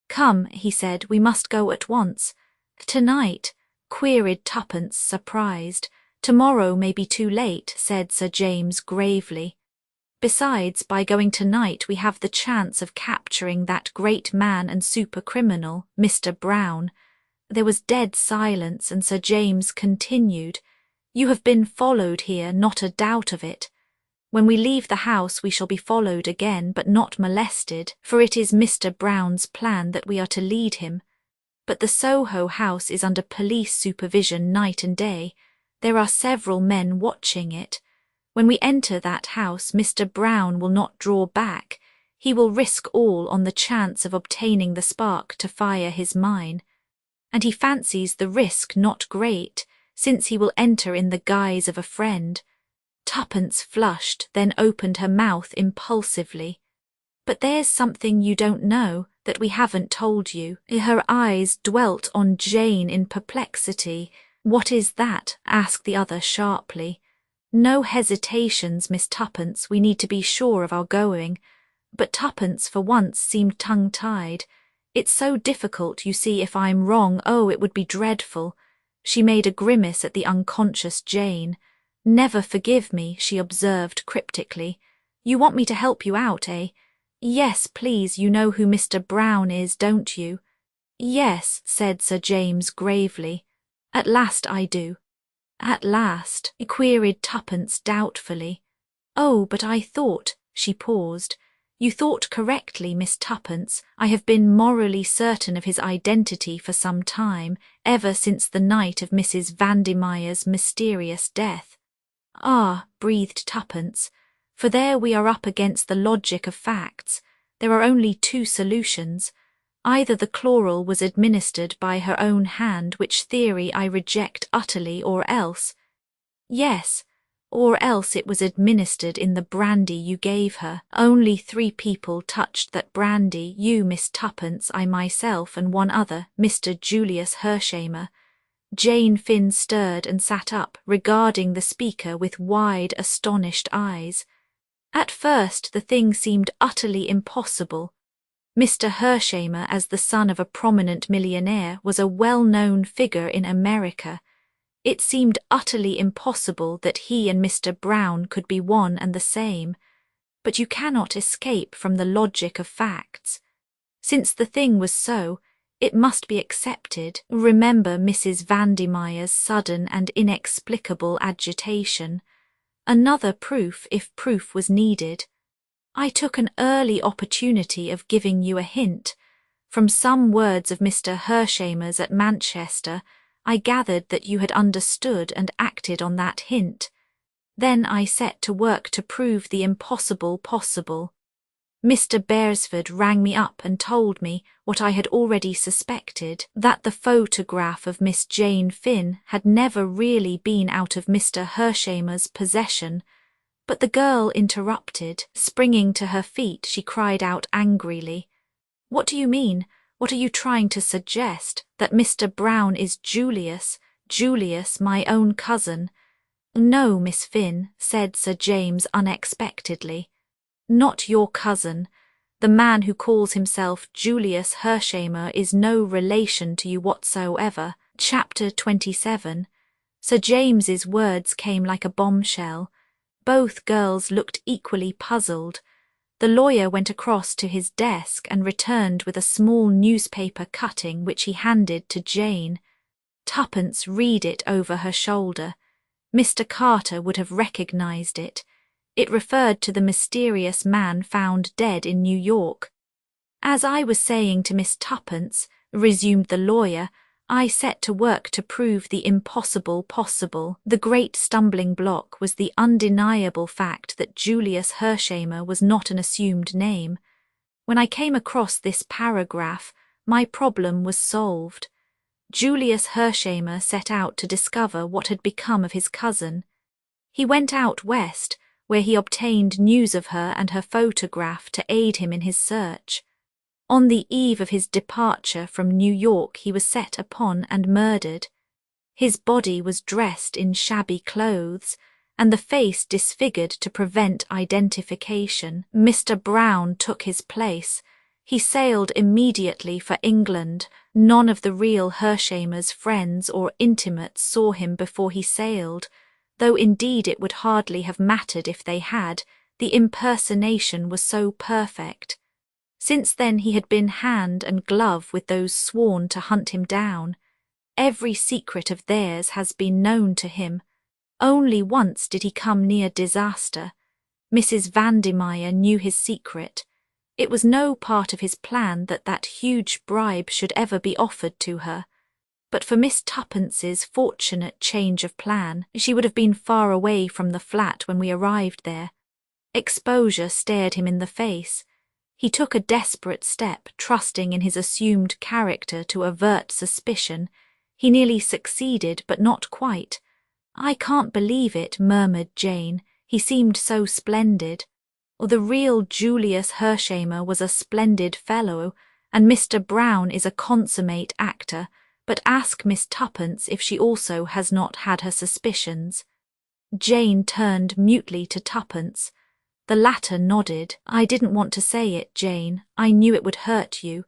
"Come," he said, "we must go at once." "Tonight?" queried Tuppence, surprised. "Tomorrow may be too late," said Sir James gravely. "Besides, by going tonight we have the chance of capturing that great man and super-criminal, Mr. Brown." There was dead silence, and Sir James continued, "You have been followed here, not a doubt of it. When we leave the house we shall be followed again, but not molested, for it is Mr. Brown's plan that we are to lead him. But the Soho house is under police supervision night and day. There are several men watching it. When we enter that house, Mr. Brown will not draw back. He will risk all on the chance of obtaining the spark to fire his mine. And he fancies the risk not great, since he will enter in the guise of a friend." Tuppence flushed, then opened her mouth impulsively. "But there's something you don't know, that we haven't told you." Her eyes dwelt on Jane in perplexity. "What is that?" asked the other sharply. "No hesitations, Miss Tuppence, we need to be sure of our going." But Tuppence for once seemed tongue-tied. "It's so difficult, you see, if I'm wrong. Oh, it would be dreadful." She made a grimace at the unconscious Jane. "Never forgive me," she observed cryptically. "You want me to help you out, eh?" "Yes, please, you know who Mr. Brown is, don't you?" "Yes," said Sir James gravely. "At last I do." "At last?" queried Tuppence doubtfully. "Oh, but I thought—" she paused. "You thought correctly, Miss Tuppence. I have been morally certain of his identity for some time, ever since the night of Mrs. Vandermeyer's mysterious death." "Ah," breathed Tuppence, "for there we are up against the logic of facts. There are only 2 solutions. Either the chloral was administered by her own hand, which theory I reject utterly, or else—" "Yes. Or else it was administered in the brandy you gave her. Only 3 people touched that brandy, you, Miss Tuppence, I myself, and one other, Mr. Julius Hershamer." Jane Finn stirred and sat up, regarding the speaker with wide, astonished eyes. At first the thing seemed utterly impossible. Mr. Hershamer, as the son of a prominent millionaire, was a well-known figure in America. It seemed utterly impossible that he and Mr. Brown could be one and the same, but you cannot escape from the logic of facts. Since the thing was so, it must be accepted. Remember Mrs. Vandemeyer's sudden and inexplicable agitation. Another proof if proof was needed. I took an early opportunity of giving you a hint. From some words of Mr. Hershamer's at Manchester, I gathered that you had understood and acted on that hint. Then I set to work to prove the impossible possible. Mr. Beresford rang me up and told me what I had already suspected, that the photograph of Miss Jane Finn had never really been out of Mr. Hershamer's possession. But the girl interrupted. Springing to her feet, she cried out angrily, "What do you mean? What are you trying to suggest? That Mr. Brown is Julius, my own cousin?" "No, Miss Finn," said Sir James unexpectedly. "Not your cousin. The man who calls himself Julius Hershamer is no relation to you whatsoever." Chapter 27. Sir James's words came like a bombshell. Both girls looked equally puzzled. The lawyer went across to his desk and returned with a small newspaper cutting which he handed to Jane. "Tuppence, read it over her shoulder." Mr. Carter would have recognized it. It referred to the mysterious man found dead in New York. "As I was saying to Miss Tuppence," resumed the lawyer, "I set to work to prove the impossible possible. The great stumbling block was the undeniable fact that Julius Hershamer was not an assumed name. When I came across this paragraph, my problem was solved. Julius Hershamer set out to discover what had become of his cousin. He went out west, where he obtained news of her and her photograph to aid him in his search. On the eve of his departure from New York he was set upon and murdered. His body was dressed in shabby clothes, and the face disfigured to prevent identification. Mr. Brown took his place. He sailed immediately for England. None of the real Hershamer's friends or intimates saw him before he sailed, though indeed it would hardly have mattered if they had, the impersonation was so perfect. Since then he had been hand and glove with those sworn to hunt him down. Every secret of theirs has been known to him. Only once did he come near disaster. Mrs. Vandemeyer knew his secret. It was no part of his plan that that huge bribe should ever be offered to her. But for Miss Tuppence's fortunate change of plan, she would have been far away from the flat when we arrived there. Exposure stared him in the face. He took a desperate step, trusting in his assumed character to avert suspicion. He nearly succeeded, but not quite. "I can't believe it," murmured Jane. "He seemed so splendid." The real Julius Hershamer was a splendid fellow, and Mr. Brown is a consummate actor, but ask Miss Tuppence if she also has not had her suspicions. Jane turned mutely to Tuppence. The latter nodded. "I didn't want to say it, Jane. I knew it would hurt you.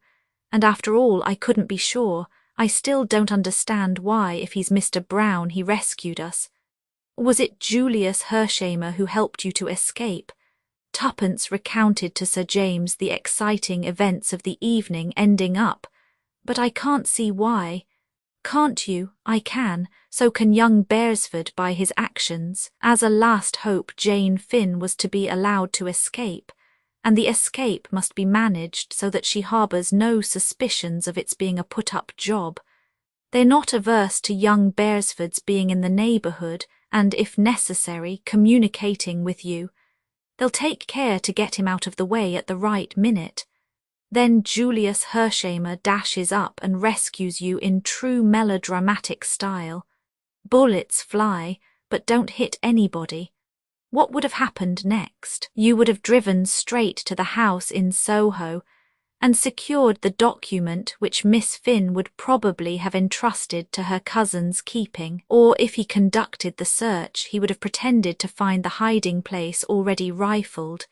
And after all, I couldn't be sure. I still don't understand why, if he's Mr. Brown, he rescued us. Was it Julius Hershamer who helped you to escape?" Tuppence recounted to Sir James the exciting events of the evening ending up. "But I can't see why." "Can't you? I can. So can young Beresford by his actions. As a last hope, Jane Finn was to be allowed to escape, and the escape must be managed so that she harbours no suspicions of its being a put-up job. They're not averse to young Beresford's being in the neighbourhood and, if necessary, communicating with you. They'll take care to get him out of the way at the right minute. Then Julius Hershamer dashes up and rescues you in true melodramatic style. Bullets fly, but don't hit anybody. What would have happened next? You would have driven straight to the house in Soho and secured the document which Miss Finn would probably have entrusted to her cousin's keeping, or if he conducted the search, he would have pretended to find the hiding place already rifled.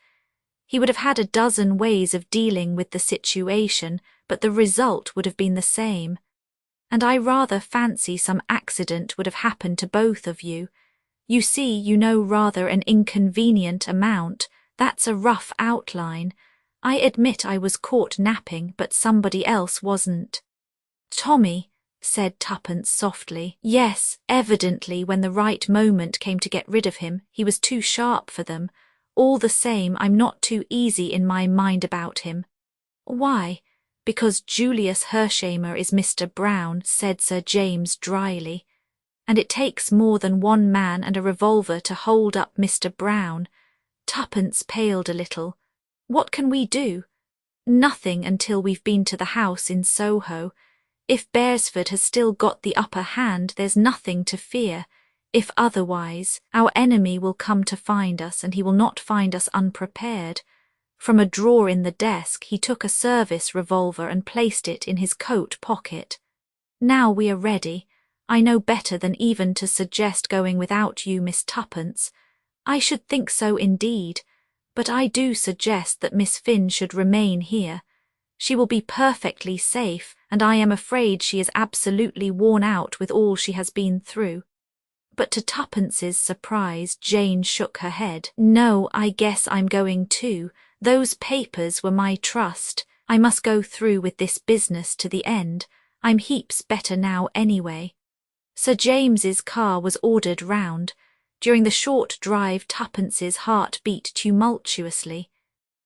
He would have had a dozen ways of dealing with the situation, but the result would have been the same. and I rather fancy some accident would have happened to both of you. You see, you know rather an inconvenient amount. That's a rough outline. I admit I was caught napping, but somebody else wasn't." "Tommy," said Tuppence softly. "Yes, evidently when the right moment came to get rid of him, he was too sharp for them. All the same, I'm not too easy in my mind about him." "Why?" "Because Julius Hershamer is Mr. Brown," said Sir James dryly. "And it takes more than one man and a revolver to hold up Mr. Brown." Tuppence paled a little. "What can we do?" "Nothing until we've been to the house in Soho. If Beresford has still got the upper hand, there's nothing to fear. If otherwise, our enemy will come to find us, and he will not find us unprepared." From a drawer in the desk, he took a service revolver and placed it in his coat pocket. "Now we are ready. I know better than even to suggest going without you, Miss Tuppence. I should think so indeed, but I do suggest that Miss Finn should remain here. She will be perfectly safe, and I am afraid she is absolutely worn out with all she has been through." But to Tuppence's surprise, Jane shook her head. "No, I guess I'm going too. Those papers were my trust. I must go through with this business to the end. I'm heaps better now anyway." Sir James's car was ordered round. During the short drive, Tuppence's heart beat tumultuously.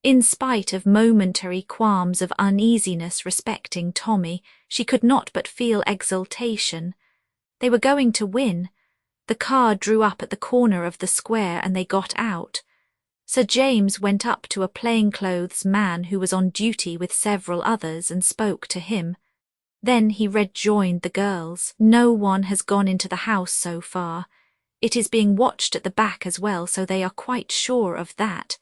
In spite of momentary qualms of uneasiness respecting Tommy, she could not but feel exultation. They were going to win. The car drew up at the corner of the square and they got out. Sir James went up to a plainclothes man who was on duty with several others and spoke to him. Then he rejoined the girls. "No one has gone into the house so far. It is being watched at the back as well, so they are quite sure of that.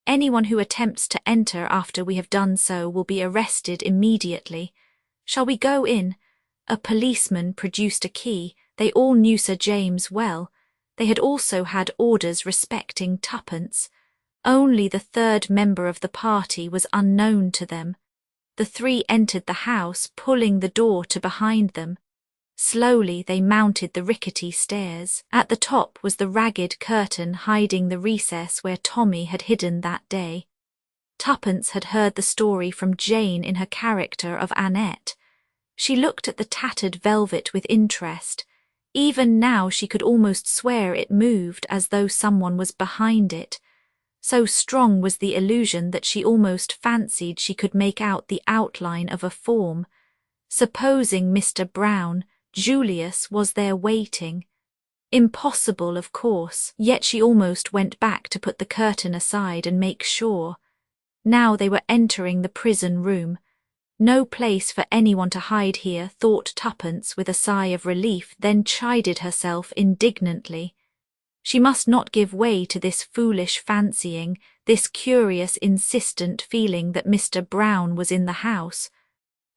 Anyone who attempts to enter after we have done so will be arrested immediately. Shall we go in?" A policeman produced a key. They all knew Sir James well. They had also had orders respecting Tuppence. Only the third member of the party was unknown to them. The three entered the house, pulling the door to behind them. Slowly they mounted the rickety stairs. At the top was the ragged curtain hiding the recess where Tommy had hidden that day. Tuppence had heard the story from Jane in her character of Annette. She looked at the tattered velvet with interest. Even now she could almost swear it moved as though someone was behind it. So strong was the illusion that she almost fancied she could make out the outline of a form. Supposing Mr. Brown, Julius, was there waiting. Impossible, of course, yet she almost went back to put the curtain aside and make sure. Now they were entering the prison room. No place for anyone to hide here, thought Tuppence with a sigh of relief, then chided herself indignantly. She must not give way to this foolish fancying, this curious, insistent feeling that Mr. Brown was in the house.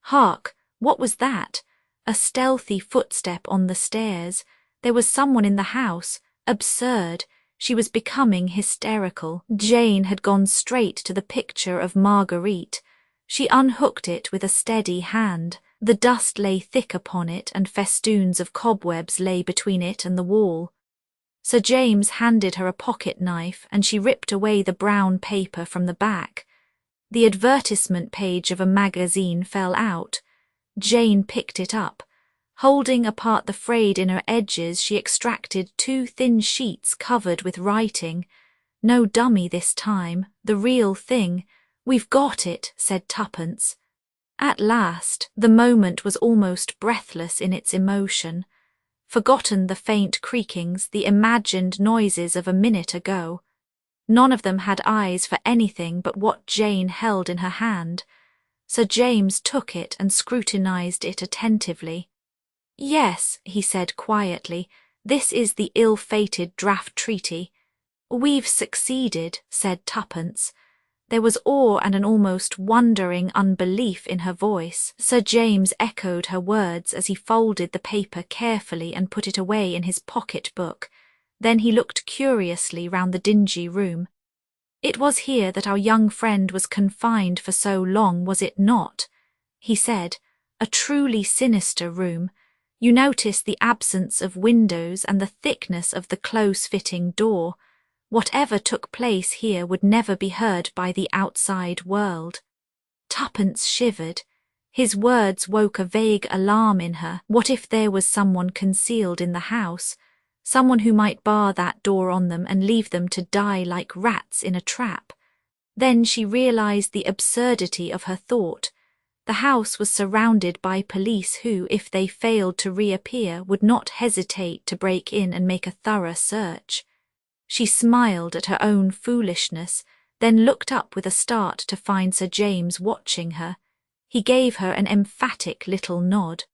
Hark! What was that? A stealthy footstep on the stairs. There was someone in the house. Absurd. She was becoming hysterical. Jane had gone straight to the picture of Marguerite. She unhooked it with a steady hand. The dust lay thick upon it, and festoons of cobwebs lay between it and the wall. Sir James handed her a pocket-knife, and she ripped away the brown paper from the back. The advertisement page of a magazine fell out. Jane picked it up. Holding apart the frayed inner edges, she extracted 2 thin sheets covered with writing. No dummy this time, the real thing. "We've got it," said Tuppence. At last, the moment was almost breathless in its emotion. Forgotten the faint creakings, the imagined noises of a minute ago. None of them had eyes for anything but what Jane held in her hand. Sir James took it and scrutinized it attentively. "Yes," he said quietly, "this is the ill-fated draft treaty." "We've succeeded," said Tuppence. There was awe and an almost wondering unbelief in her voice. Sir James echoed her words as he folded the paper carefully and put it away in his pocket-book. Then he looked curiously round the dingy room. "It was here that our young friend was confined for so long, was it not?" he said. A truly sinister room. You notice the absence of windows and the thickness of the close-fitting door. Whatever took place here would never be heard by the outside world. Tuppence shivered. His words woke a vague alarm in her. What if there was someone concealed in the house? Someone who might bar that door on them and leave them to die like rats in a trap. Then she realized the absurdity of her thought. The house was surrounded by police who, if they failed to reappear, would not hesitate to break in and make a thorough search. She smiled at her own foolishness, then looked up with a start to find Sir James watching her. He gave her an emphatic little nod.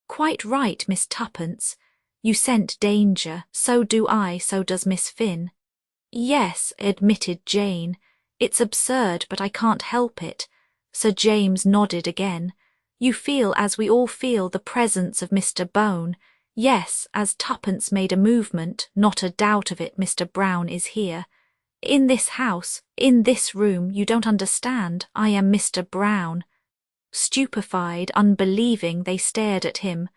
"Quite right, Miss Tuppence. You scent danger. So do I, so does Miss Finn." "Yes," admitted Jane. "It's absurd, but I can't help it." Sir James nodded again. "You feel, as we all feel, the presence of Mr. Bone. Yes," as Tuppence made a movement, "not a doubt of it, Mr. Brown is here. In this house, in this room, you don't understand. I am Mr. Brown." Stupefied, unbelieving, they stared at him.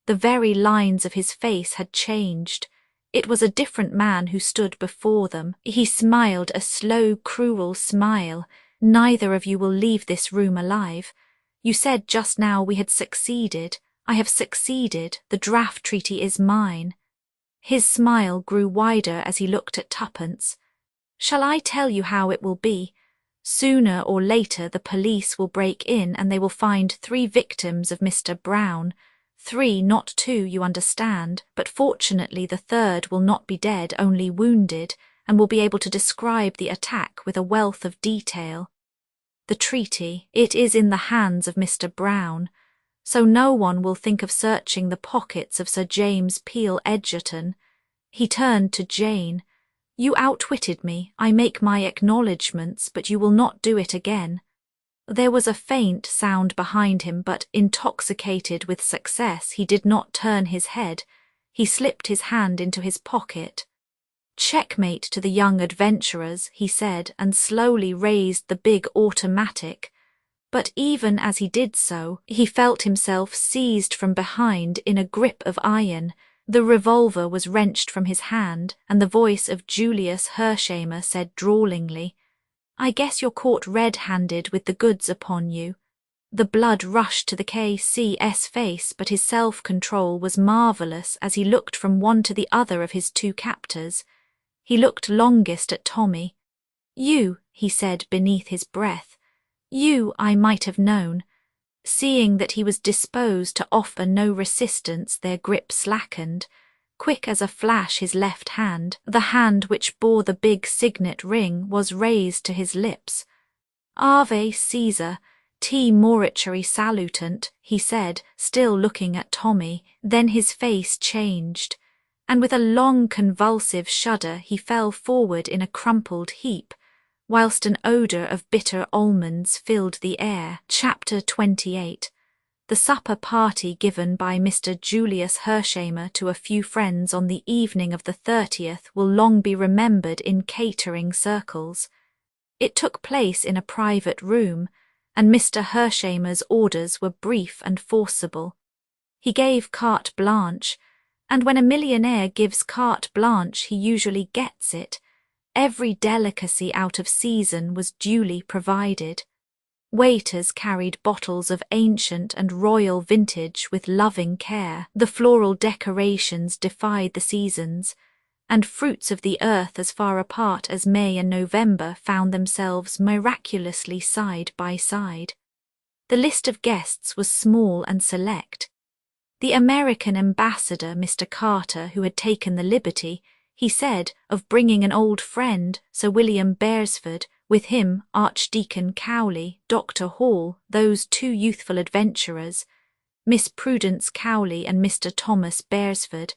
The very lines of his face had changed. It was a different man who stood before them. He smiled a slow, cruel smile. "Neither of you will leave this room alive. You said just now we had succeeded. I have succeeded. The draft treaty is mine." His smile grew wider as he looked at Tuppence. "Shall I tell you how it will be? Sooner or later the police will break in and they will find 3 victims of Mr. Brown. 3, not 2, you understand, but fortunately the 3rd will not be dead, only wounded, and will be able to describe the attack with a wealth of detail. The treaty, it is in the hands of Mr. Brown, so no one will think of searching the pockets of Sir James Peel Edgerton." He turned to Jane. "You outwitted me. I make my acknowledgments, but you will not do it again." There was a faint sound behind him, but, intoxicated with success, he did not turn his head. He slipped his hand into his pocket. "Checkmate to the young adventurers," he said, and slowly raised the big automatic. But even as he did so, he felt himself seized from behind in a grip of iron. The revolver was wrenched from his hand, and the voice of Julius Hershamer said drawlingly, "I guess you're caught red-handed with the goods upon you." The blood rushed to the K.C.'s face, but his self-control was marvellous as he looked from one to the other of his 2 captors. He looked longest at Tommy. "You," he said beneath his breath. "You I might have known." Seeing that he was disposed to offer no resistance, their grip slackened. Quick as a flash his left hand, the hand which bore the big signet ring, was raised to his lips. "Ave Caesar, T mortuary salutant," he said, still looking at Tommy. Then his face changed, and with a long convulsive shudder he fell forward in a crumpled heap, whilst an odour of bitter almonds filled the air. Chapter 28. The supper party given by Mr. Julius Hershamer to a few friends on the evening of the 30th will long be remembered in catering circles. It took place in a private room, and Mr. Hershamer's orders were brief and forcible. He gave carte blanche, and when a millionaire gives carte blanche he usually gets it. Every delicacy out of season was duly provided. Waiters carried bottles of ancient and royal vintage with loving care. The floral decorations defied the seasons, and fruits of the earth as far apart as May and November found themselves miraculously side by side. The list of guests was small and select. The American ambassador, Mr. Carter, who had taken the liberty, he said, of bringing an old friend, Sir William Beresford, with him Archdeacon Cowley, Dr. Hall, those 2 youthful adventurers, Miss Prudence Cowley and Mr. Thomas Beresford,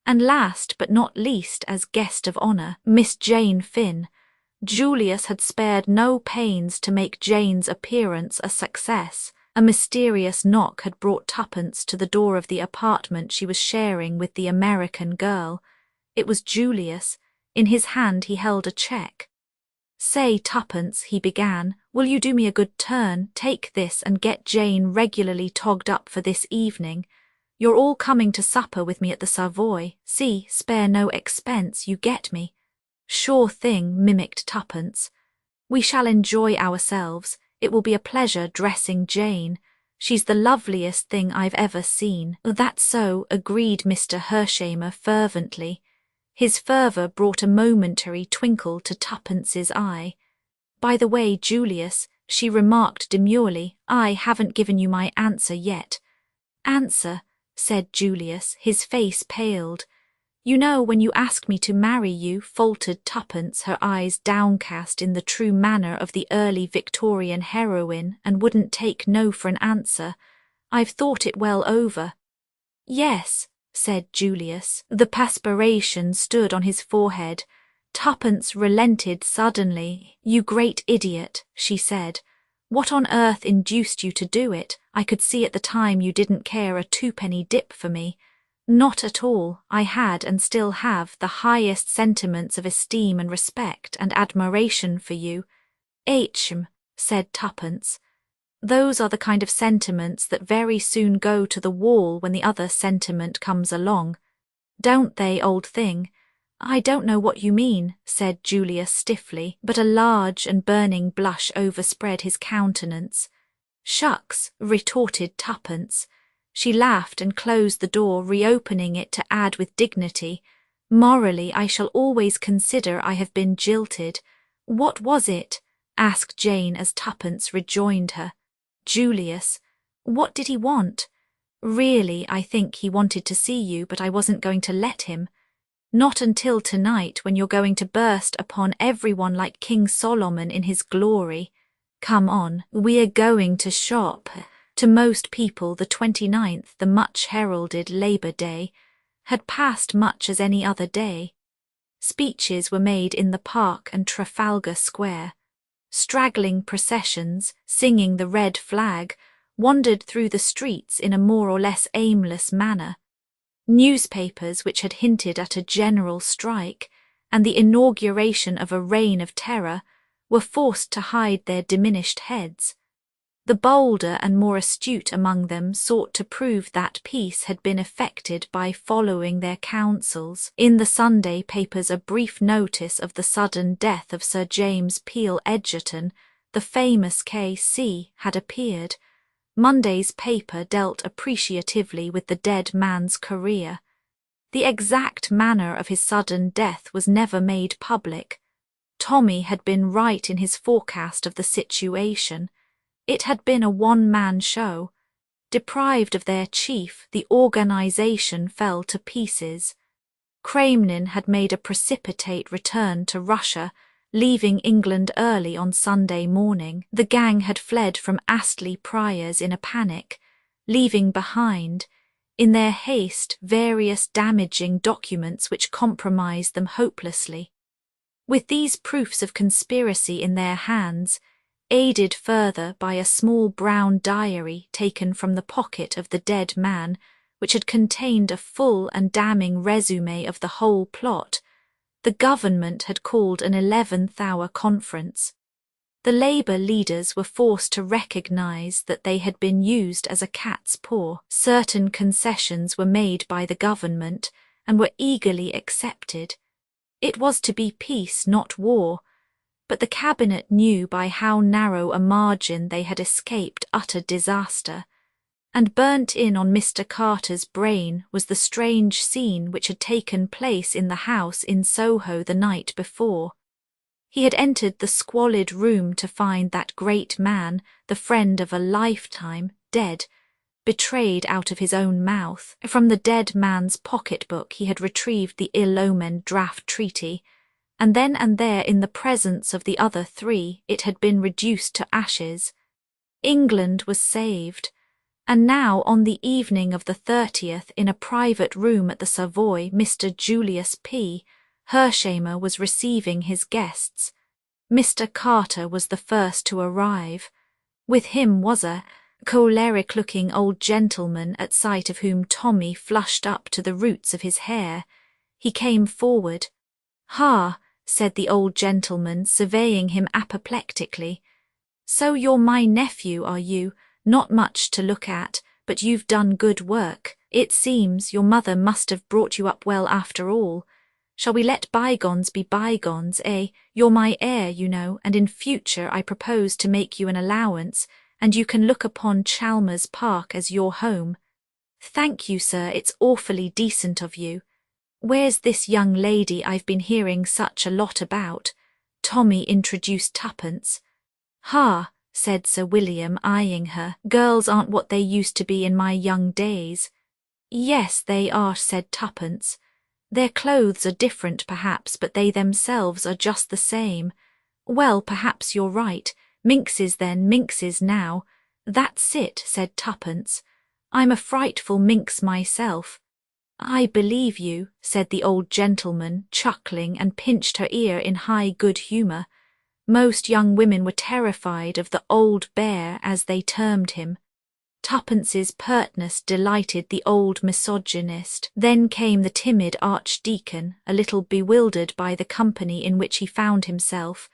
and last but not least, as guest of honour, Miss Jane Finn. Julius had spared no pains to make Jane's appearance a success. A mysterious knock had brought Tuppence to the door of the apartment she was sharing with the American girl. It was Julius. In his hand he held a cheque. "Say, Tuppence," he began, "will you do me a good turn? Take this and get Jane regularly togged up for this evening. You're all coming to supper with me at the Savoy. See, spare no expense, you get me." "Sure thing," mimicked Tuppence. "We shall enjoy ourselves. It will be a pleasure dressing Jane. She's the loveliest thing I've ever seen." "That's so," agreed Mr. Hershamer fervently. His fervour brought a momentary twinkle to Tuppence's eye. "By the way, Julius," she remarked demurely, "I haven't given you my answer yet." "Answer?" said Julius, his face paled. "You know, when you asked me to marry you," faltered Tuppence, her eyes downcast in the true manner of the early Victorian heroine, and wouldn't take no for an answer. "I've thought it well over." "Yes," said Julius. The perspiration stood on his forehead. Tuppence relented suddenly. "You great idiot," she said. "What on earth induced you to do it? I could see at the time you didn't care a twopenny dip for me." "Not at all. I had, and still have, the highest sentiments of esteem and respect and admiration for you." "Ahem," said Tuppence. "Those are the kind of sentiments that very soon go to the wall when the other sentiment comes along. Don't they, old thing?" "I don't know what you mean," said Julius stiffly, but a large and burning blush overspread his countenance. "Shucks," retorted Tuppence. She laughed and closed the door, reopening it to add with dignity, "Morally, I shall always consider I have been jilted." "What was it?" asked Jane as Tuppence rejoined her. "Julius." "What did he want?" "Really, I think he wanted to see you, but I wasn't going to let him." "Not until tonight, when you're going to burst upon everyone like King Solomon in his glory. Come on, we're going to shop." To most people the 29th, the much-heralded Labour Day, had passed much as any other day. Speeches were made in the Park and Trafalgar Square. Straggling processions, singing the red flag, wandered through the streets in a more or less aimless manner. Newspapers which had hinted at a general strike and the inauguration of a reign of terror were forced to hide their diminished heads. The bolder and more astute among them sought to prove that peace had been effected by following their counsels. In the Sunday papers a brief notice of the sudden death of Sir James Peel Egerton, the famous K.C., had appeared. Monday's paper dealt appreciatively with the dead man's career. The exact manner of his sudden death was never made public. Tommy had been right in his forecast of the situation. It had been a one-man show. Deprived of their chief, the organisation fell to pieces. Kremlin had made a precipitate return to Russia, leaving England early on Sunday morning. The gang had fled from Astley Priors in a panic, leaving behind, in their haste, various damaging documents which compromised them hopelessly. With these proofs of conspiracy in their hands, aided further by a small brown diary taken from the pocket of the dead man, which had contained a full and damning resume of the whole plot, the government had called an 11th-hour conference. The Labour leaders were forced to recognise that they had been used as a cat's paw. Certain concessions were made by the government and were eagerly accepted. It was to be peace, not war, but the cabinet knew by how narrow a margin they had escaped utter disaster, and burnt in on Mr. Carter's brain was the strange scene which had taken place in the house in Soho the night before. He had entered the squalid room to find that great man, the friend of a lifetime, dead, betrayed out of his own mouth. From the dead man's pocket-book he had retrieved the ill-omened draft treaty, and then and there, in the presence of the other three, it had been reduced to ashes. England was saved, and now on the evening of the 30th, in a private room at the Savoy, Mr. Julius P. Hershamer was receiving his guests. Mr. Carter was the first to arrive. With him was a choleric-looking old gentleman, at sight of whom Tommy flushed up to the roots of his hair. He came forward. "Ha, said the old gentleman, surveying him apoplectically. So you're my nephew, are you? Not much to look at, but you've done good work. It seems your mother must have brought you up well after all. Shall we let bygones be bygones, eh? You're my heir, you know, and in future I propose to make you an allowance, and you can look upon Chalmers Park as your home. Thank you, sir, it's awfully decent of you. Where's this young lady I've been hearing such a lot about? Tommy introduced Tuppence. Ha, said Sir William, eyeing her. Girls aren't what they used to be in my young days. Yes, they are, said Tuppence. Their clothes are different perhaps, but they themselves are just the same. Well, perhaps you're right. Minxes then, minxes now. That's it, said Tuppence. I'm a frightful minx myself. I believe you, said the old gentleman, chuckling, and pinched her ear in high good humour. Most young women were terrified of the old bear, as they termed him. Tuppence's pertness delighted the old misogynist. Then came the timid archdeacon, a little bewildered by the company in which he found himself,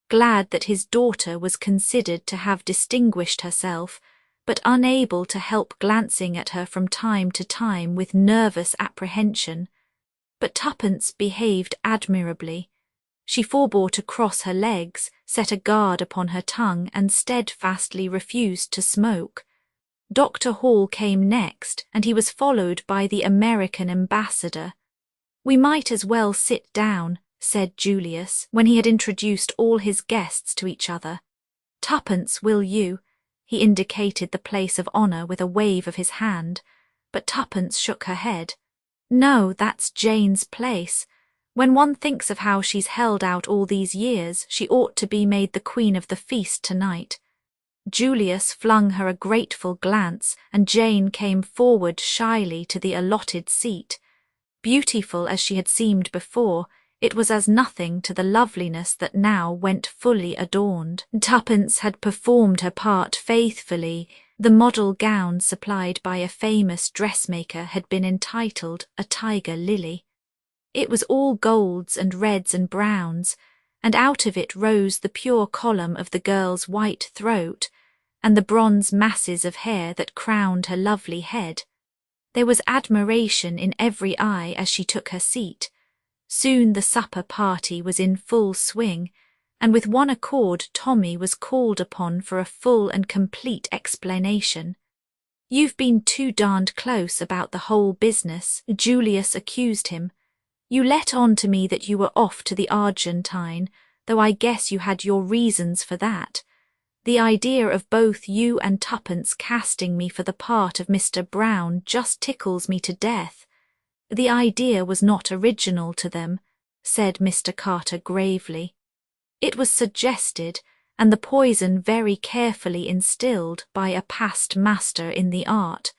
glad that his daughter was considered to have distinguished herself, but unable to help glancing at her from time to time with nervous apprehension. But Tuppence behaved admirably. She forbore to cross her legs, set a guard upon her tongue, and steadfastly refused to smoke. Dr. Hall came next, and he was followed by the American ambassador. We might as well sit down, said Julius, when he had introduced all his guests to each other. Tuppence, will you? He indicated the place of honour with a wave of his hand, but Tuppence shook her head. No, that's Jane's place. When one thinks of how she's held out all these years, she ought to be made the queen of the feast tonight. Julius flung her a grateful glance, and Jane came forward shyly to the allotted seat. Beautiful as she had seemed before, it was as nothing to the loveliness that now went fully adorned. Tuppence had performed her part faithfully. The model gown supplied by a famous dressmaker had been entitled a tiger lily. It was all golds and reds and browns, and out of it rose the pure column of the girl's white throat, and the bronze masses of hair that crowned her lovely head. There was admiration in every eye as she took her seat. Soon the supper party was in full swing, and with one accord Tommy was called upon for a full and complete explanation. "You've been too darned close about the whole business," Julius accused him. "You let on to me that you were off to the Argentine, though I guess you had your reasons for that. The idea of both you and Tuppence casting me for the part of Mr. Brown just tickles me to death. The idea was not original to them," said Mr. Carter gravely. "It was suggested, and the poison very carefully instilled by a past master in the art.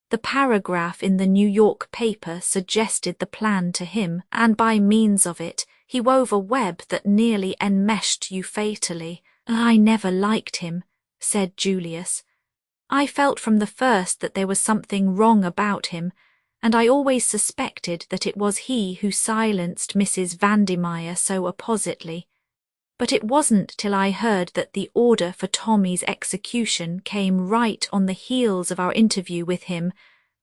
The paragraph in the New York paper suggested the plan to him, and by means of it he wove a web that nearly enmeshed you fatally. I never liked him," said Julius. "I felt from the first that there was something wrong about him, and I always suspected that it was he who silenced Mrs. Vandemeyer so appositely. But it wasn't till I heard that the order for Tommy's execution came right on the heels of our interview with him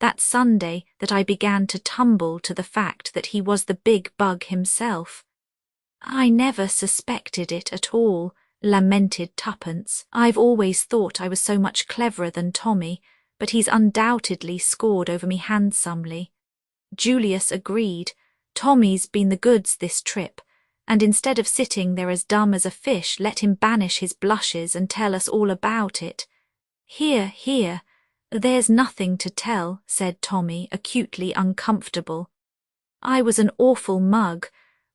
that Sunday that I began to tumble to the fact that he was the big bug himself." "I never suspected it at all," lamented Tuppence. "I've always thought I was so much cleverer than Tommy, but he's undoubtedly scored over me handsomely." Julius agreed. "Tommy's been the goods this trip, and instead of sitting there as dumb as a fish, let him banish his blushes and tell us all about it." "Here, here, there's nothing to tell," said Tommy, acutely uncomfortable. "I was an awful mug,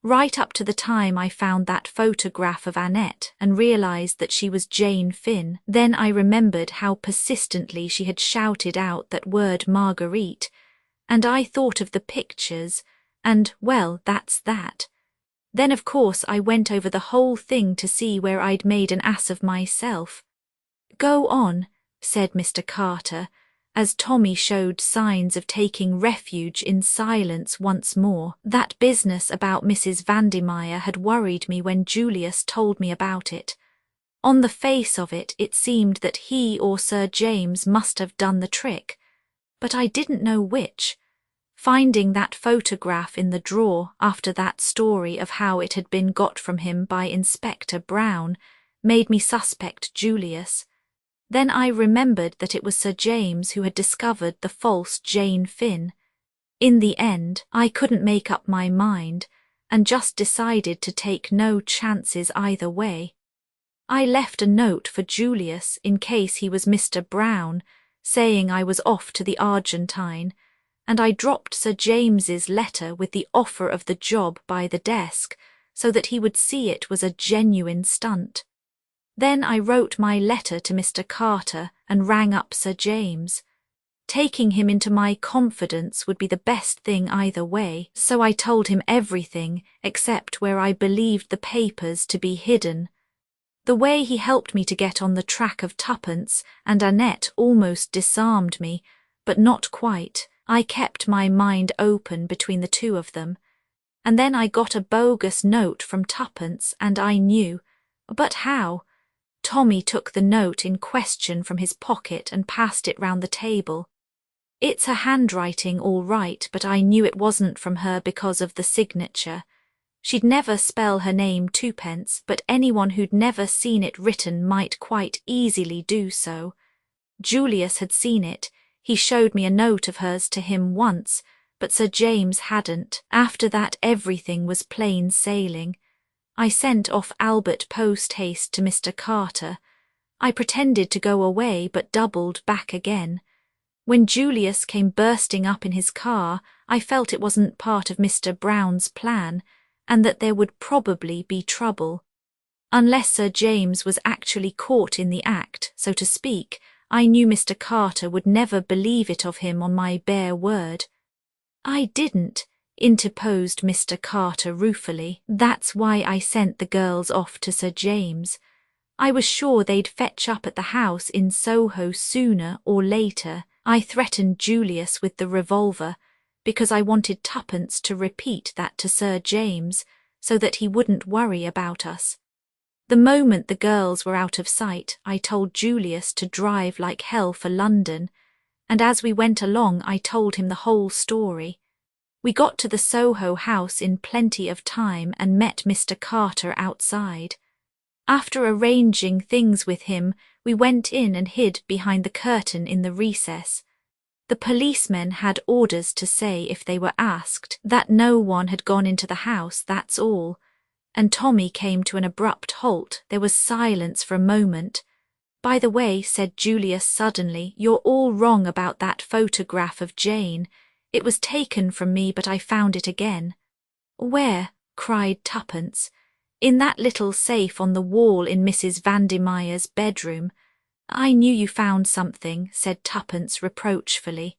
right up to the time I found that photograph of Annette and realized that she was Jane Finn. Then I remembered how persistently she had shouted out that word Marguerite, and I thought of the pictures, and, well, that's that. Then of course I went over the whole thing to see where I'd made an ass of myself." "Go on," said Mr. Carter, as Tommy showed signs of taking refuge in silence once more. That business about Mrs. Vandermeyer had worried me when Julius told me about it. On the face of it, it seemed that he or Sir James must have done the trick, but I didn't know which. Finding that photograph in the drawer after that story of how it had been got from him by Inspector Brown made me suspect Julius. Then I remembered that it was Sir James who had discovered the false Jane Finn. In the end, I couldn't make up my mind, and just decided to take no chances either way. I left a note for Julius in case he was Mr. Brown, saying I was off to the Argentine, and I dropped Sir James's letter with the offer of the job by the desk so that he would see it was a genuine stunt. Then I wrote my letter to Mr. Carter and rang up Sir James. Taking him into my confidence would be the best thing either way, so I told him everything except where I believed the papers to be hidden. The way he helped me to get on the track of Tuppence and Annette almost disarmed me, but not quite. I kept my mind open between the two of them. And then I got a bogus note from Tuppence and I knew. But how? Tommy took the note in question from his pocket and passed it round the table. It's her handwriting all right, but I knew it wasn't from her because of the signature. She'd never spell her name twopence, but anyone who'd never seen it written might quite easily do so. Julius had seen it. He showed me a note of hers to him once, but Sir James hadn't. After that everything was plain sailing. I sent off Albert post-haste to Mr. Carter. I pretended to go away but doubled back again. When Julius came bursting up in his car, I felt it wasn't part of Mr. Brown's plan, and that there would probably be trouble. Unless Sir James was actually caught in the act, so to speak, I knew Mr. Carter would never believe it of him on my bare word. I didn't, interposed Mr. Carter ruefully. That's why I sent the girls off to Sir James. I was sure they'd fetch up at the house in Soho sooner or later. I threatened Julius with the revolver, because I wanted Tuppence to repeat that to Sir James, so that he wouldn't worry about us. The moment the girls were out of sight, I told Julius to drive like hell for London, and as we went along I told him the whole story. We got to the Soho house in plenty of time and met Mr. Carter outside. After arranging things with him, we went in and hid behind the curtain in the recess. The policemen had orders to say, if they were asked, that no one had gone into the house, that's all. And Tommy came to an abrupt halt. There was silence for a moment. By the way, said Julius suddenly, you're all wrong about that photograph of Jane. It was taken from me, but I found it again. Where? Cried Tuppence. In that little safe on the wall in Mrs. Vandermeyer's bedroom. I knew you found something, said Tuppence reproachfully.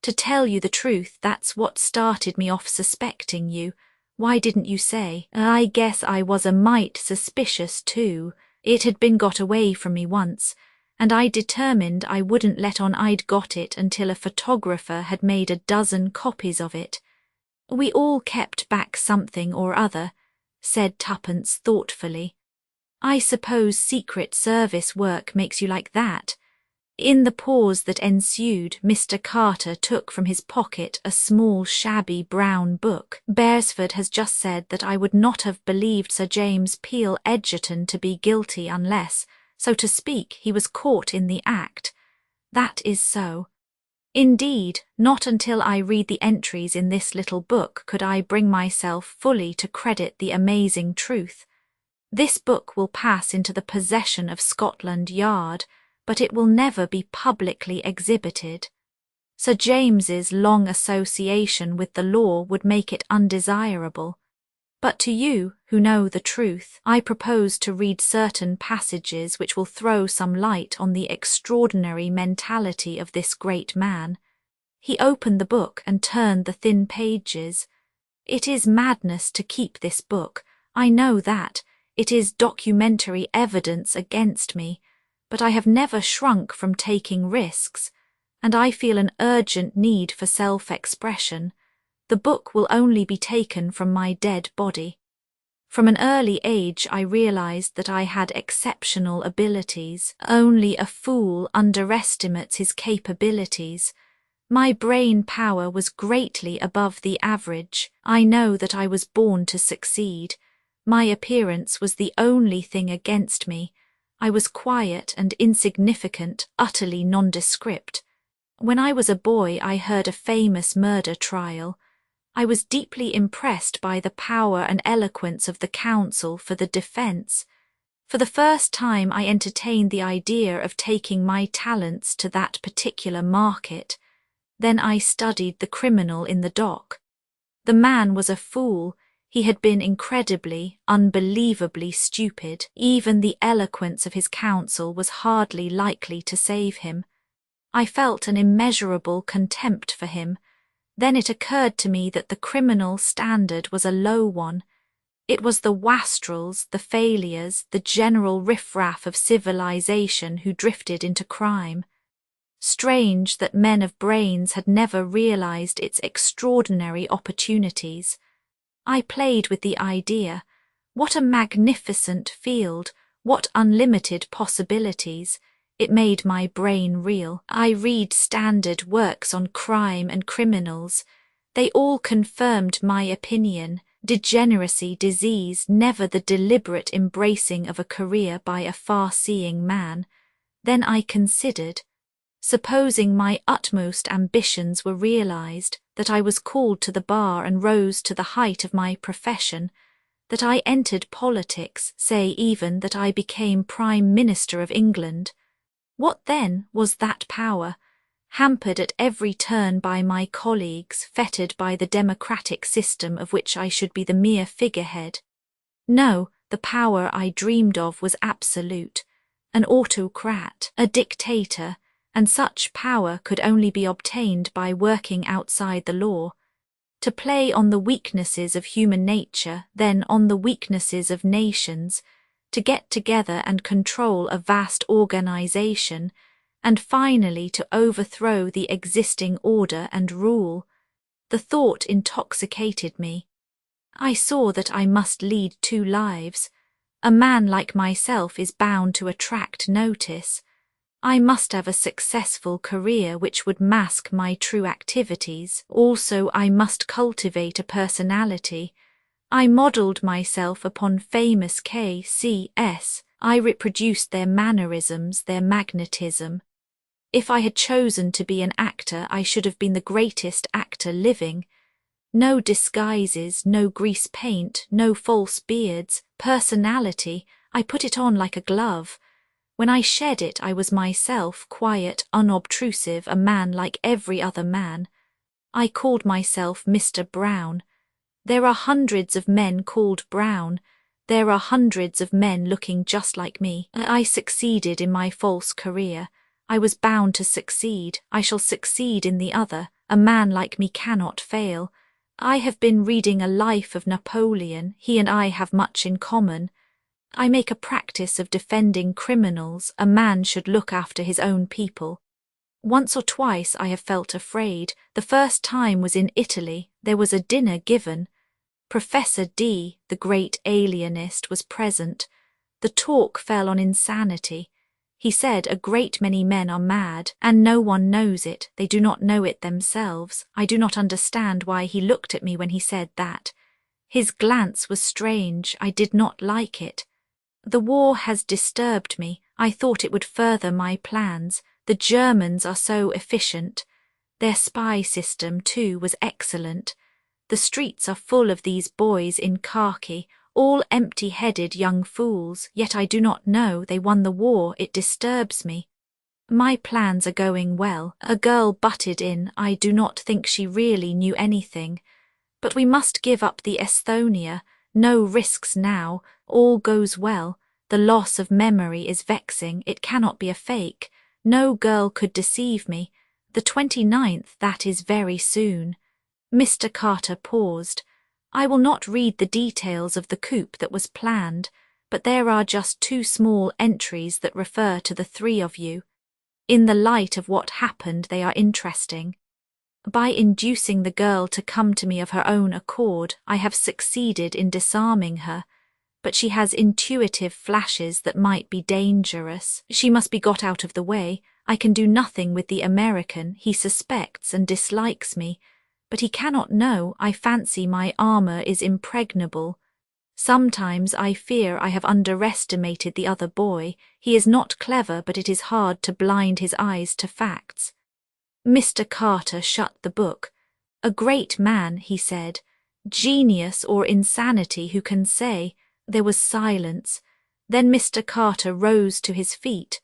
To tell you the truth, that's what started me off suspecting you. Why didn't you say? I guess I was a mite suspicious too. It had been got away from me once, and I determined I wouldn't let on I'd got it until a photographer had made a dozen copies of it. We all kept back something or other, said Tuppence thoughtfully. I suppose Secret Service work makes you like that. In the pause that ensued, Mr. Carter took from his pocket a small shabby brown book. Beresford has just said that I would not have believed Sir James Peel Edgerton to be guilty unless, so to speak, he was caught in the act. That is so. Indeed, not until I read the entries in this little book could I bring myself fully to credit the amazing truth. This book will pass into the possession of Scotland Yard, but it will never be publicly exhibited. Sir James's long association with the law would make it undesirable. But to you, who know the truth, I propose to read certain passages which will throw some light on the extraordinary mentality of this great man. He opened the book and turned the thin pages. It is madness to keep this book, I know that. It is documentary evidence against me, but I have never shrunk from taking risks, and I feel an urgent need for self-expression. The book will only be taken from my dead body. From an early age I realized that I had exceptional abilities. Only a fool underestimates his capabilities. My brain power was greatly above the average. I know that I was born to succeed. My appearance was the only thing against me. I was quiet and insignificant, utterly nondescript. When I was a boy, I heard a famous murder trial. I was deeply impressed by the power and eloquence of the counsel for the defense. For the first time, I entertained the idea of taking my talents to that particular market. Then I studied the criminal in the dock. The man was a fool. He had been incredibly, unbelievably stupid. Even the eloquence of his counsel was hardly likely to save him. I felt an immeasurable contempt for him. Then it occurred to me that the criminal standard was a low one. It was the wastrels, the failures, the general riffraff of civilization who drifted into crime. Strange that men of brains had never realized its extraordinary opportunities. I played with the idea. What a magnificent field, what unlimited possibilities. It made my brain reel. I read standard works on crime and criminals. They all confirmed my opinion. Degeneracy, disease, never the deliberate embracing of a career by a far-seeing man. Then I considered, supposing my utmost ambitions were realized, that I was called to the bar and rose to the height of my profession, that I entered politics, say even that I became Prime Minister of England. What then was that power, hampered at every turn by my colleagues, fettered by the democratic system of which I should be the mere figurehead? No, the power I dreamed of was absolute, an autocrat, a dictator, and such power could only be obtained by working outside the law. To play on the weaknesses of human nature, then on the weaknesses of nations, to get together and control a vast organization, and finally to overthrow the existing order and rule. The thought intoxicated me. I saw that I must lead two lives. A man like myself is bound to attract notice. I must have a successful career which would mask my true activities. Also, I must cultivate a personality. I modelled myself upon famous KCS. I reproduced their mannerisms, their magnetism. If I had chosen to be an actor, I should have been the greatest actor living. No disguises, no grease paint, no false beards, personality. I put it on like a glove. When I shed it, I was myself, quiet, unobtrusive, a man like every other man. I called myself Mr. Brown. There are hundreds of men called Brown. There are hundreds of men looking just like me. I succeeded in my false career. I was bound to succeed. I shall succeed in the other. A man like me cannot fail. I have been reading a life of Napoleon. He and I have much in common. I make a practice of defending criminals. A man should look after his own people. Once or twice I have felt afraid. The first time was in Italy. There was a dinner given. Professor D, the great alienist, was present. The talk fell on insanity. He said a great many men are mad, and no one knows it. They do not know it themselves. I do not understand why he looked at me when he said that. His glance was strange. I did not like it. The war has disturbed me. I thought it would further my plans. The Germans are so efficient. Their spy system, too, was excellent. The streets are full of these boys in khaki, all empty-headed young fools, yet I do not know they won the war. It disturbs me. My plans are going well. A girl butted in. I do not think she really knew anything. But we must give up the Estonia. No risks now. All goes well. The loss of memory is vexing. It cannot be a fake. No girl could deceive me. The 29th, that is very soon. Mr. Carter paused. I will not read the details of the coup that was planned, but there are just two small entries that refer to the three of you. In the light of what happened, they are interesting. By inducing the girl to come to me of her own accord, I have succeeded in disarming her, but she has intuitive flashes that might be dangerous. She must be got out of the way. I can do nothing with the American. He suspects and dislikes me, but he cannot know. I fancy my armour is impregnable. Sometimes I fear I have underestimated the other boy. He is not clever, but it is hard to blind his eyes to facts. Mr. Carter shut the book. A great man, he said. Genius or insanity, who can say? There was silence. Then Mr. Carter rose to his feet.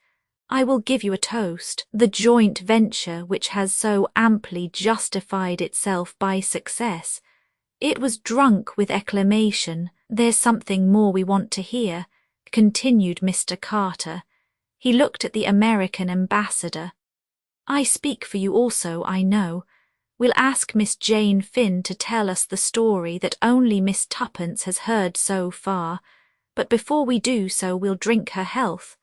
I will give you a toast. The joint venture which has so amply justified itself by success. It was drunk with acclamation. There's something more we want to hear, continued Mr. Carter. He looked at the American ambassador. I speak for you also, I know. We'll ask Miss Jane Finn to tell us the story that only Miss Tuppence has heard so far, but before we do so we'll drink her health.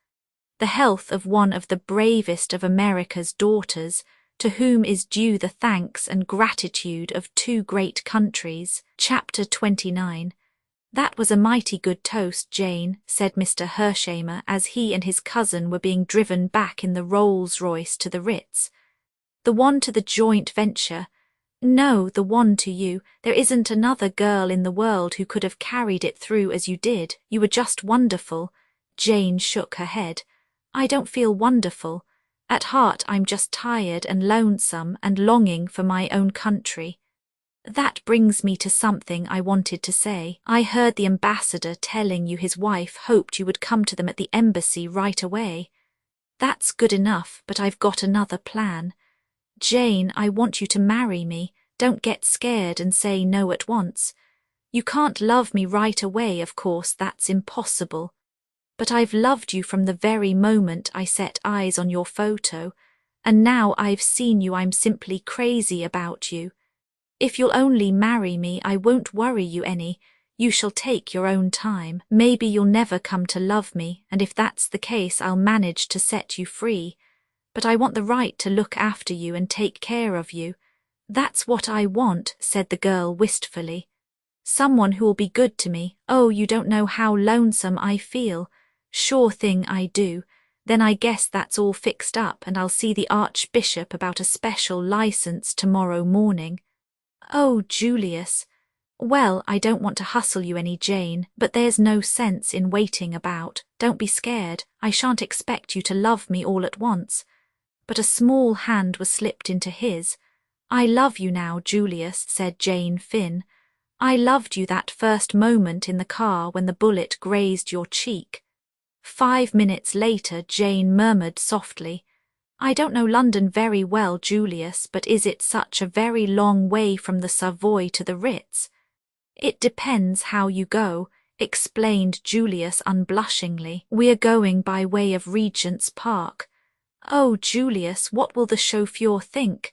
The health of one of the bravest of America's daughters, to whom is due the thanks and gratitude of two great countries. Chapter 29. That was a mighty good toast, Jane, said Mr. Hershamer as he and his cousin were being driven back in the Rolls-Royce to the Ritz. The one to the joint venture. No, the one to you. There isn't another girl in the world who could have carried it through as you did. You were just wonderful. Jane shook her head. I don't feel wonderful. At heart I'm just tired and lonesome and longing for my own country. That brings me to something I wanted to say. I heard the ambassador telling you his wife hoped you would come to them at the embassy right away. That's good enough, but I've got another plan. Jane, I want you to marry me. Don't get scared and say no at once. You can't love me right away, of course, that's impossible. But I've loved you from the very moment I set eyes on your photo, and now I've seen you I'm simply crazy about you. If you'll only marry me, I won't worry you any. You shall take your own time. Maybe you'll never come to love me, and if that's the case I'll manage to set you free. But I want the right to look after you and take care of you. That's what I want, said the girl wistfully. Someone who'll be good to me. Oh, you don't know how lonesome I feel. Sure thing I do. Then I guess that's all fixed up and I'll see the Archbishop about a special license tomorrow morning. Oh, Julius. Well, I don't want to hustle you any, Jane, but there's no sense in waiting about. Don't be scared. I shan't expect you to love me all at once. But a small hand was slipped into his. I love you now, Julius, said Jane Finn. I loved you that first moment in the car when the bullet grazed your cheek. 5 minutes later, Jane murmured softly, I don't know London very well, Julius, but is it such a very long way from the Savoy to the Ritz? It depends how you go, explained Julius unblushingly. We are going by way of Regent's Park. Oh, Julius, what will the chauffeur think?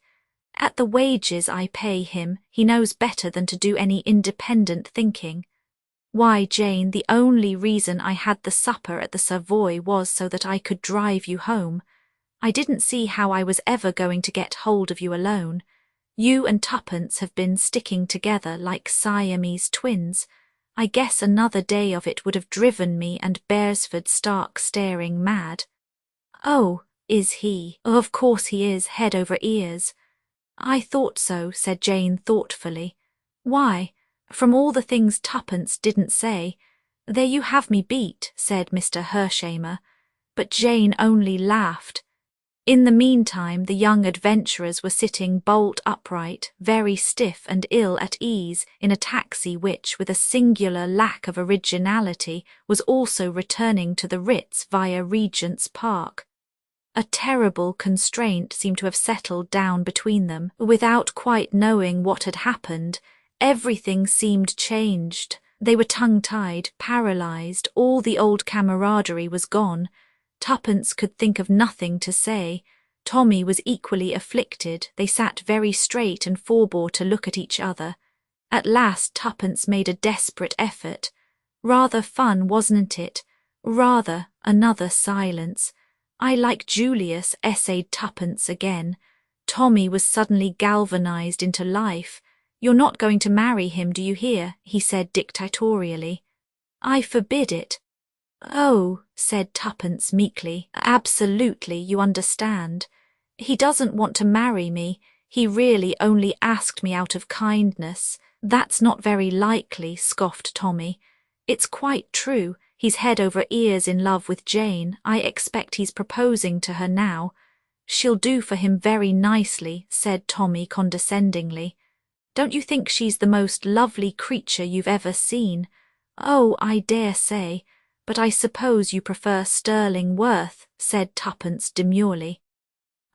At the wages I pay him, he knows better than to do any independent thinking. Why, Jane, the only reason I had the supper at the Savoy was so that I could drive you home. I didn't see how I was ever going to get hold of you alone. You and Tuppence have been sticking together like Siamese twins. I guess another day of it would have driven me and Beresford stark staring mad. Oh, is he? Oh, of course he is, head over ears. I thought so, said Jane thoughtfully. Why? From all the things Tuppence didn't say. There you have me beat, said Mr. Hershamer, but Jane only laughed. In the meantime, the young adventurers were sitting bolt upright, very stiff and ill at ease, in a taxi which, with a singular lack of originality, was also returning to the Ritz via Regent's Park. A terrible constraint seemed to have settled down between them. Without quite knowing what had happened, everything seemed changed. They were tongue-tied, paralysed, all the old camaraderie was gone. Tuppence could think of nothing to say. Tommy was equally afflicted. They sat very straight and forbore to look at each other. At last Tuppence made a desperate effort. Rather fun, wasn't it? Rather. Another silence. I like Julius, essayed Tuppence again. Tommy was suddenly galvanized into life. You're not going to marry him, do you hear? He said dictatorially. I forbid it. Oh, said Tuppence meekly, absolutely, you understand. He doesn't want to marry me. He really only asked me out of kindness. That's not very likely, scoffed Tommy. It's quite true. He's head over ears in love with Jane. I expect he's proposing to her now. She'll do for him very nicely, said Tommy condescendingly. Don't you think she's the most lovely creature you've ever seen? Oh, I dare say, but I suppose you prefer sterling worth, said Tuppence demurely.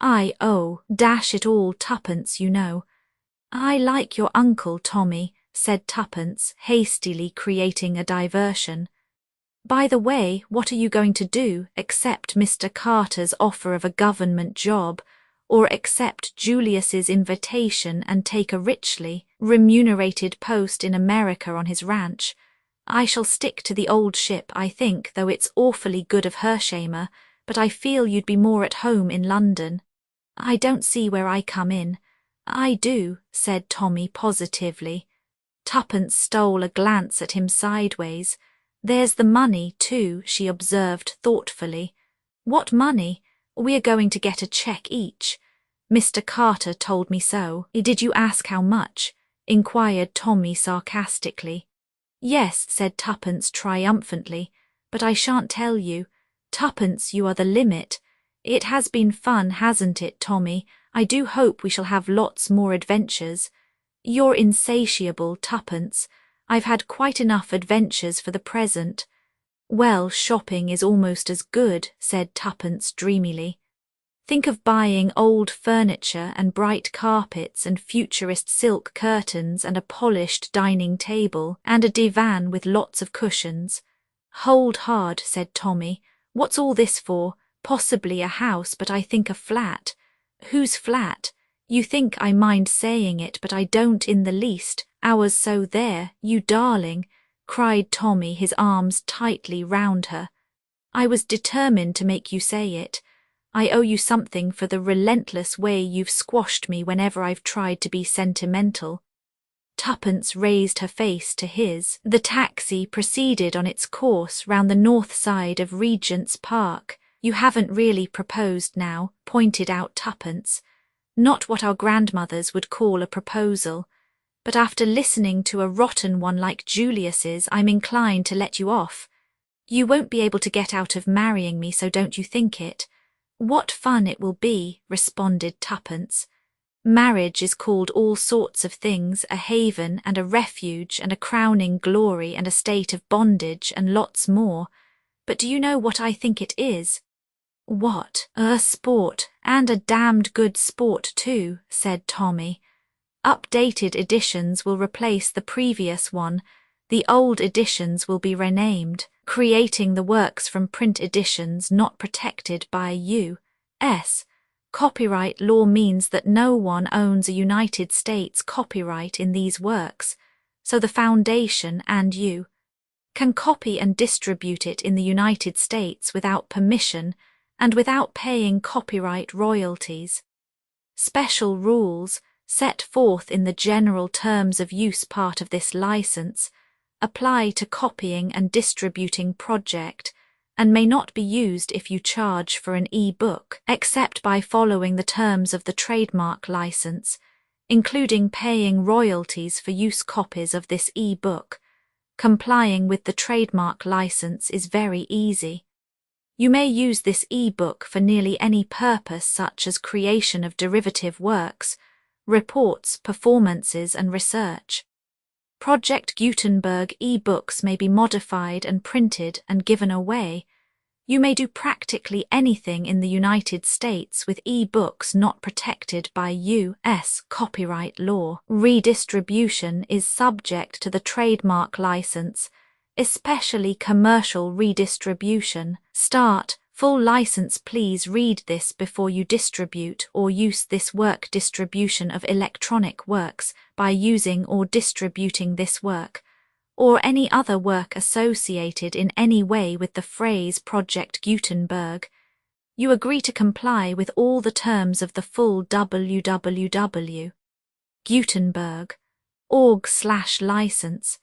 Dash it all, Tuppence, you know. I like your uncle, Tommy, said Tuppence, hastily creating a diversion. By the way, what are you going to do? Accept Mr. Carter's offer of a government job, or accept Julius's invitation and take a richly remunerated post in America on his ranch? I shall stick to the old ship, I think, though it's awfully good of Hersheimer, but I feel you'd be more at home in London. I don't see where I come in. I do, said Tommy positively. Tuppence stole a glance at him sideways. There's the money, too, she observed thoughtfully. What money? We are going to get a cheque each. Mr. Carter told me so. Did you ask how much? Inquired Tommy sarcastically. Yes, said Tuppence triumphantly, but I shan't tell you. Tuppence, you are the limit. It has been fun, hasn't it, Tommy? I do hope we shall have lots more adventures. You're insatiable, Tuppence. I've had quite enough adventures for the present. Well, shopping is almost as good, said Tuppence dreamily. Think of buying old furniture and bright carpets and futurist silk curtains and a polished dining table and a divan with lots of cushions. Hold hard, said Tommy. What's all this for? Possibly a house, but I think a flat. Whose flat? You think I mind saying it, but I don't in the least. Ours, so there, you darling, cried Tommy, his arms tightly round her. I was determined to make you say it. I owe you something for the relentless way you've squashed me whenever I've tried to be sentimental. Tuppence raised her face to his. The taxi proceeded on its course round the north side of Regent's Park. You haven't really proposed now, pointed out Tuppence. Not what our grandmothers would call a proposal. But after listening to a rotten one like Julius's, I'm inclined to let you off. You won't be able to get out of marrying me, so don't you think it. What fun it will be, responded Tuppence. Marriage is called all sorts of things, a haven and a refuge and a crowning glory and a state of bondage and lots more. But do you know what I think it is? What? A sport, and a damned good sport too, said Tommy. Updated editions will replace the previous one. The old editions will be renamed, creating the works from print editions not protected by U.S. Copyright law means that no one owns a United States copyright in these works, so the Foundation and you can copy and distribute it in the United States without permission and without paying copyright royalties. Special rules, set forth in the general terms of use part of this license, apply to copying and distributing project and may not be used if you charge for an e-book, except by following the terms of the trademark license, including paying royalties for use copies of this e-book. Complying with the trademark license is very easy. You may use this e-book for nearly any purpose, such as creation of derivative works, reports, performances, and research. Project Gutenberg e-books may be modified and printed and given away. You may do practically anything in the United States with e-books not protected by U.S. copyright law. Redistribution is subject to the trademark license, especially commercial redistribution. Full license. Please read this before you distribute or use this work. Distribution of electronic works by using or distributing this work, or any other work associated in any way with the phrase Project Gutenberg. You agree to comply with all the terms of the full www. Gutenberg. org/license.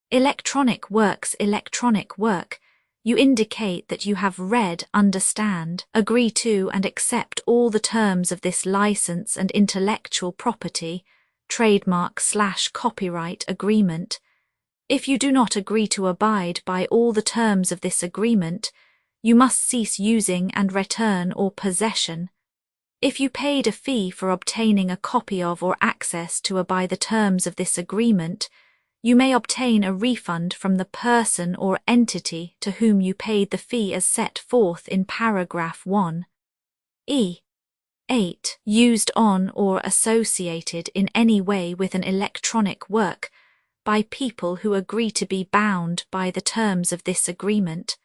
Electronic works. Electronic work. You indicate that you have read, understand, agree to and accept all the terms of this license and intellectual property, trademark/copyright agreement. If you do not agree to abide by all the terms of this agreement, you must cease using and return or possession. If you paid a fee for obtaining a copy of or access to by the terms of this agreement, you may obtain a refund from the person or entity to whom you paid the fee as set forth in paragraph 1. 8. Used on or associated in any way with an electronic work by people who agree to be bound by the terms of this agreement.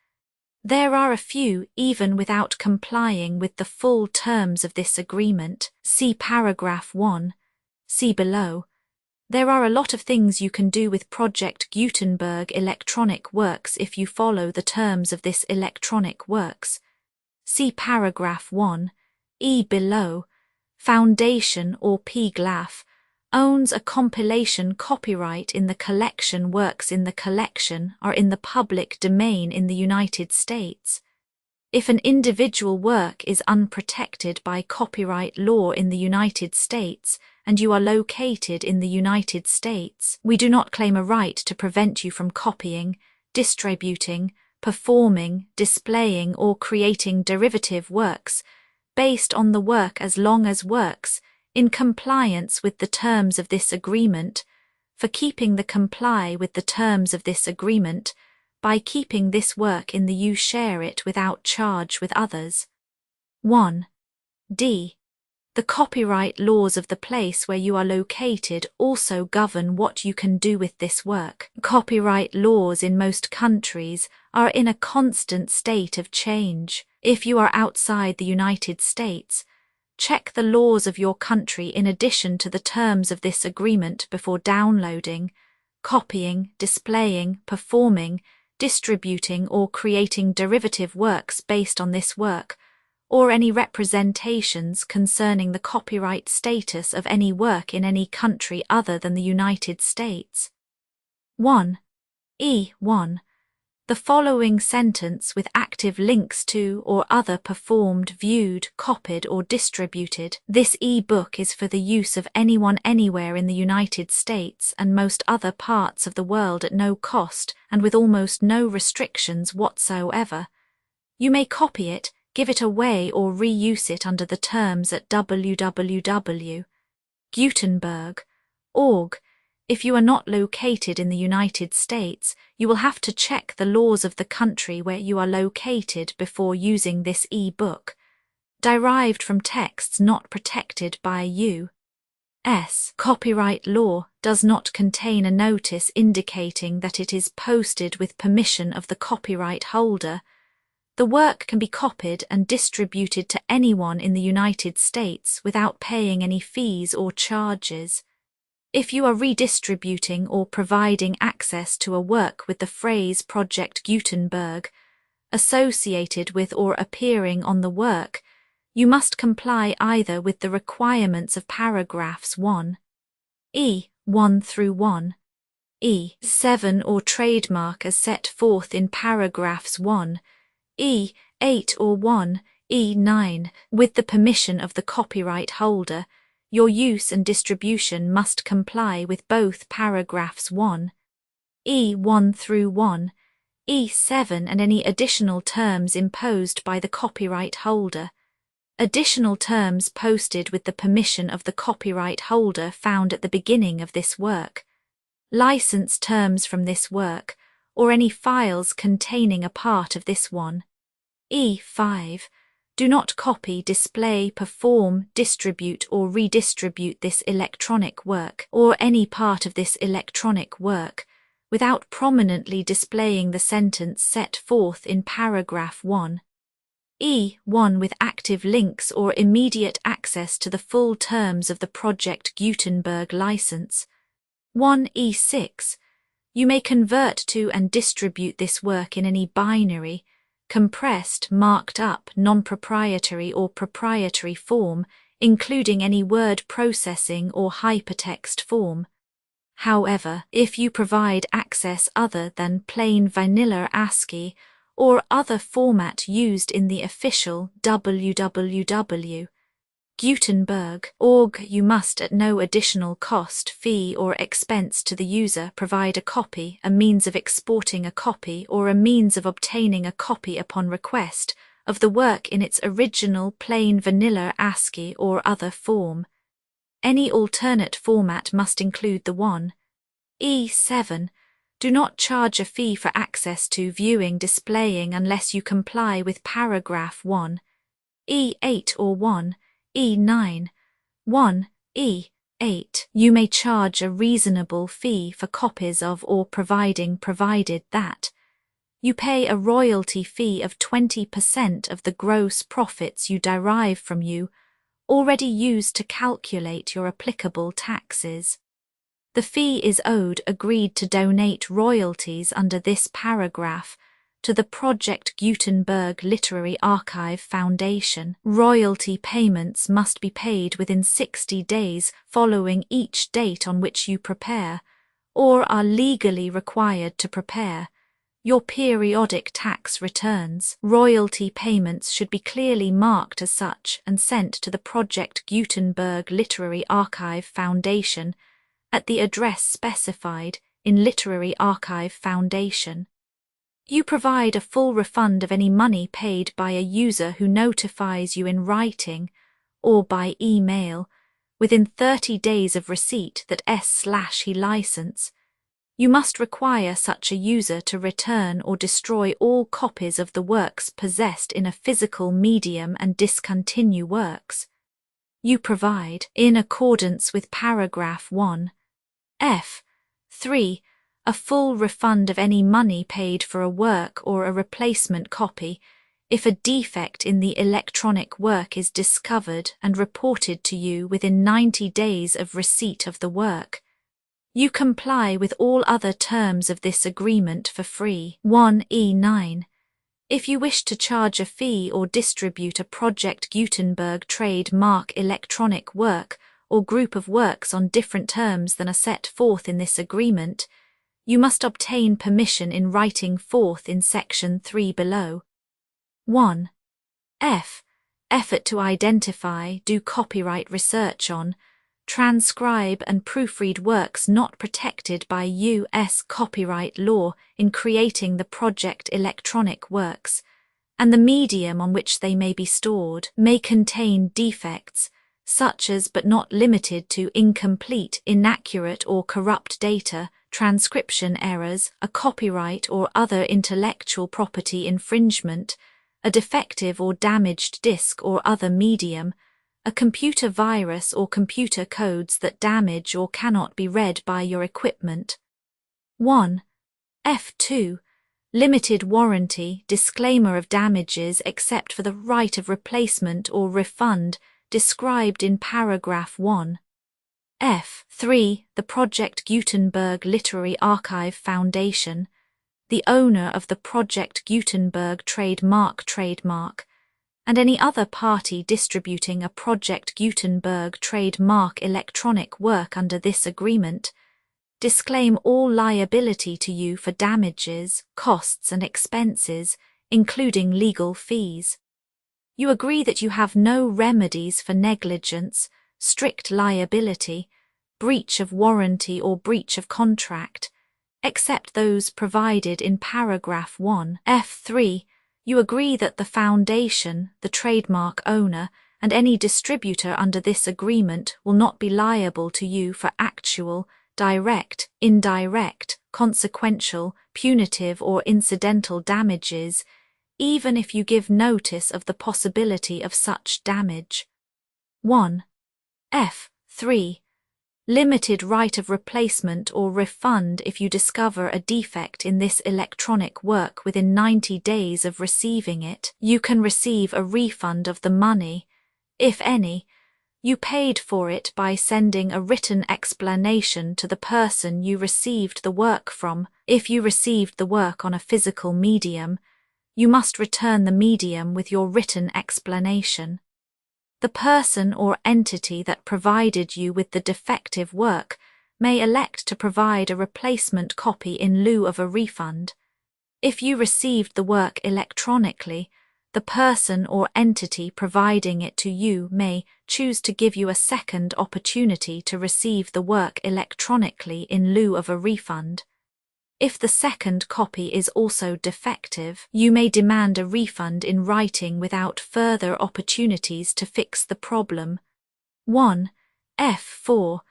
There are a few even without complying with the full terms of this agreement. See paragraph 1. See below. There are a lot of things you can do with Project Gutenberg electronic works if you follow the terms of this electronic works. See paragraph 1. Below. Foundation or PGLAF owns a compilation copyright in the collection. Works in the collection are in the public domain in the United States. If an individual work is unprotected by copyright law in the United States and you are located in the United States, we do not claim a right to prevent you from copying, distributing, performing, displaying or creating derivative works based on the work as long as works in compliance with the terms of this agreement, for keeping the comply with the terms of this agreement, by keeping this work in the you share it without charge with others. 1. D. The copyright laws of the place where you are located also govern what you can do with this work. Copyright laws in most countries are in a constant state of change. If you are outside the United States, check the laws of your country in addition to the terms of this agreement before downloading, copying, displaying, performing, distributing or creating derivative works based on this work, or any representations concerning the copyright status of any work in any country other than the United States. 1. 1. The following sentence with active links to or other performed, viewed, copied or distributed. This e-book is for the use of anyone anywhere in the United States and most other parts of the world at no cost and with almost no restrictions whatsoever. You may copy it, give it away or reuse it under the terms at www.gutenberg.org. If you are not located in the United States, you will have to check the laws of the country where you are located before using this e-book. Derived from texts not protected by U.S. copyright law does not contain a notice indicating that it is posted with permission of the copyright holder. The work can be copied and distributed to anyone in the United States without paying any fees or charges. If you are redistributing or providing access to a work with the phrase Project Gutenberg associated with or appearing on the work, you must comply either with the requirements of paragraphs 1, 1 through 1, 7 or trademark as set forth in paragraphs 1, 8 or 1, 9, with the permission of the copyright holder. Your use and distribution must comply with both paragraphs 1, 1 through 1, 7 and any additional terms imposed by the copyright holder. Additional terms posted with the permission of the copyright holder found at the beginning of this work. License terms from this work, or any files containing a part of this one. 5. Do not copy, display, perform, distribute or redistribute this electronic work or any part of this electronic work without prominently displaying the sentence set forth in paragraph 1. 1 with active links or immediate access to the full terms of the Project Gutenberg license. 1(6). You may convert to and distribute this work in any binary, compressed, marked up, non-proprietary or proprietary form, including any word processing or hypertext form. However, if you provide access other than plain vanilla ASCII or other format used in the official www. Gutenberg.org, you must at no additional cost, fee or expense to the user provide a copy, a means of exporting a copy or a means of obtaining a copy upon request of the work in its original plain vanilla ASCII or other form. Any alternate format must include the one. E7. Do not charge a fee for access to viewing displaying unless you comply with paragraph 1. E8 or 1. E9. 1. E8. You may charge a reasonable fee for copies of or provided that you pay a royalty fee of 20% of the gross profits you derive from you, already used to calculate your applicable taxes. The fee is owed agreed to donate royalties under this paragraph to the Project Gutenberg Literary Archive Foundation. Royalty payments must be paid within 60 days following each date on which you prepare, or are legally required to prepare, your periodic tax returns. Royalty payments should be clearly marked as such and sent to the Project Gutenberg Literary Archive Foundation at the address specified in Literary Archive Foundation. You provide a full refund of any money paid by a user who notifies you in writing or by email within 30 days of receipt that S/he license. You must require such a user to return or destroy all copies of the works possessed in a physical medium and discontinue works you provide, in accordance with paragraph 1. F3. A full refund of any money paid for a work or a replacement copy if a defect in the electronic work is discovered and reported to you within 90 days of receipt of the work. You comply with all other terms of this agreement for free. 1E9. If you wish to charge a fee or distribute a Project Gutenberg trademark electronic work or group of works on different terms than are set forth in this agreement, you must obtain permission in writing forth in section 3 below. 1. Effort to identify, do copyright research on, transcribe and proofread works not protected by U.S. copyright law in creating the project electronic works, and the medium on which they may be stored may contain defects, such as but not limited to incomplete, inaccurate or corrupt data, transcription errors, a copyright or other intellectual property infringement, a defective or damaged disk or other medium, a computer virus or computer codes that damage or cannot be read by your equipment. 1. F2. Limited warranty, disclaimer of damages except for the right of replacement or refund described in paragraph 1. F3. The Project Gutenberg Literary Archive Foundation, the owner of the Project Gutenberg trademark, and any other party distributing a Project Gutenberg trademark electronic work under this agreement, disclaim all liability to you for damages, costs and expenses, including legal fees. You agree that you have no remedies for negligence, strict liability, breach of warranty or breach of contract, except those provided in paragraph 1. F3. You agree that the foundation, the trademark owner, and any distributor under this agreement will not be liable to you for actual, direct, indirect, consequential, punitive or incidental damages, even if you give notice of the possibility of such damage. 1. F3. Limited right of replacement or refund if you discover a defect in this electronic work within 90 days of receiving it. You can receive a refund of the money, if any, you paid for it by sending a written explanation to the person you received the work from. If you received the work on a physical medium, you must return the medium with your written explanation. The person or entity that provided you with the defective work may elect to provide a replacement copy in lieu of a refund. If you received the work electronically, the person or entity providing it to you may choose to give you a second opportunity to receive the work electronically in lieu of a refund. If the second copy is also defective, you may demand a refund in writing without further opportunities to fix the problem. 1. F4.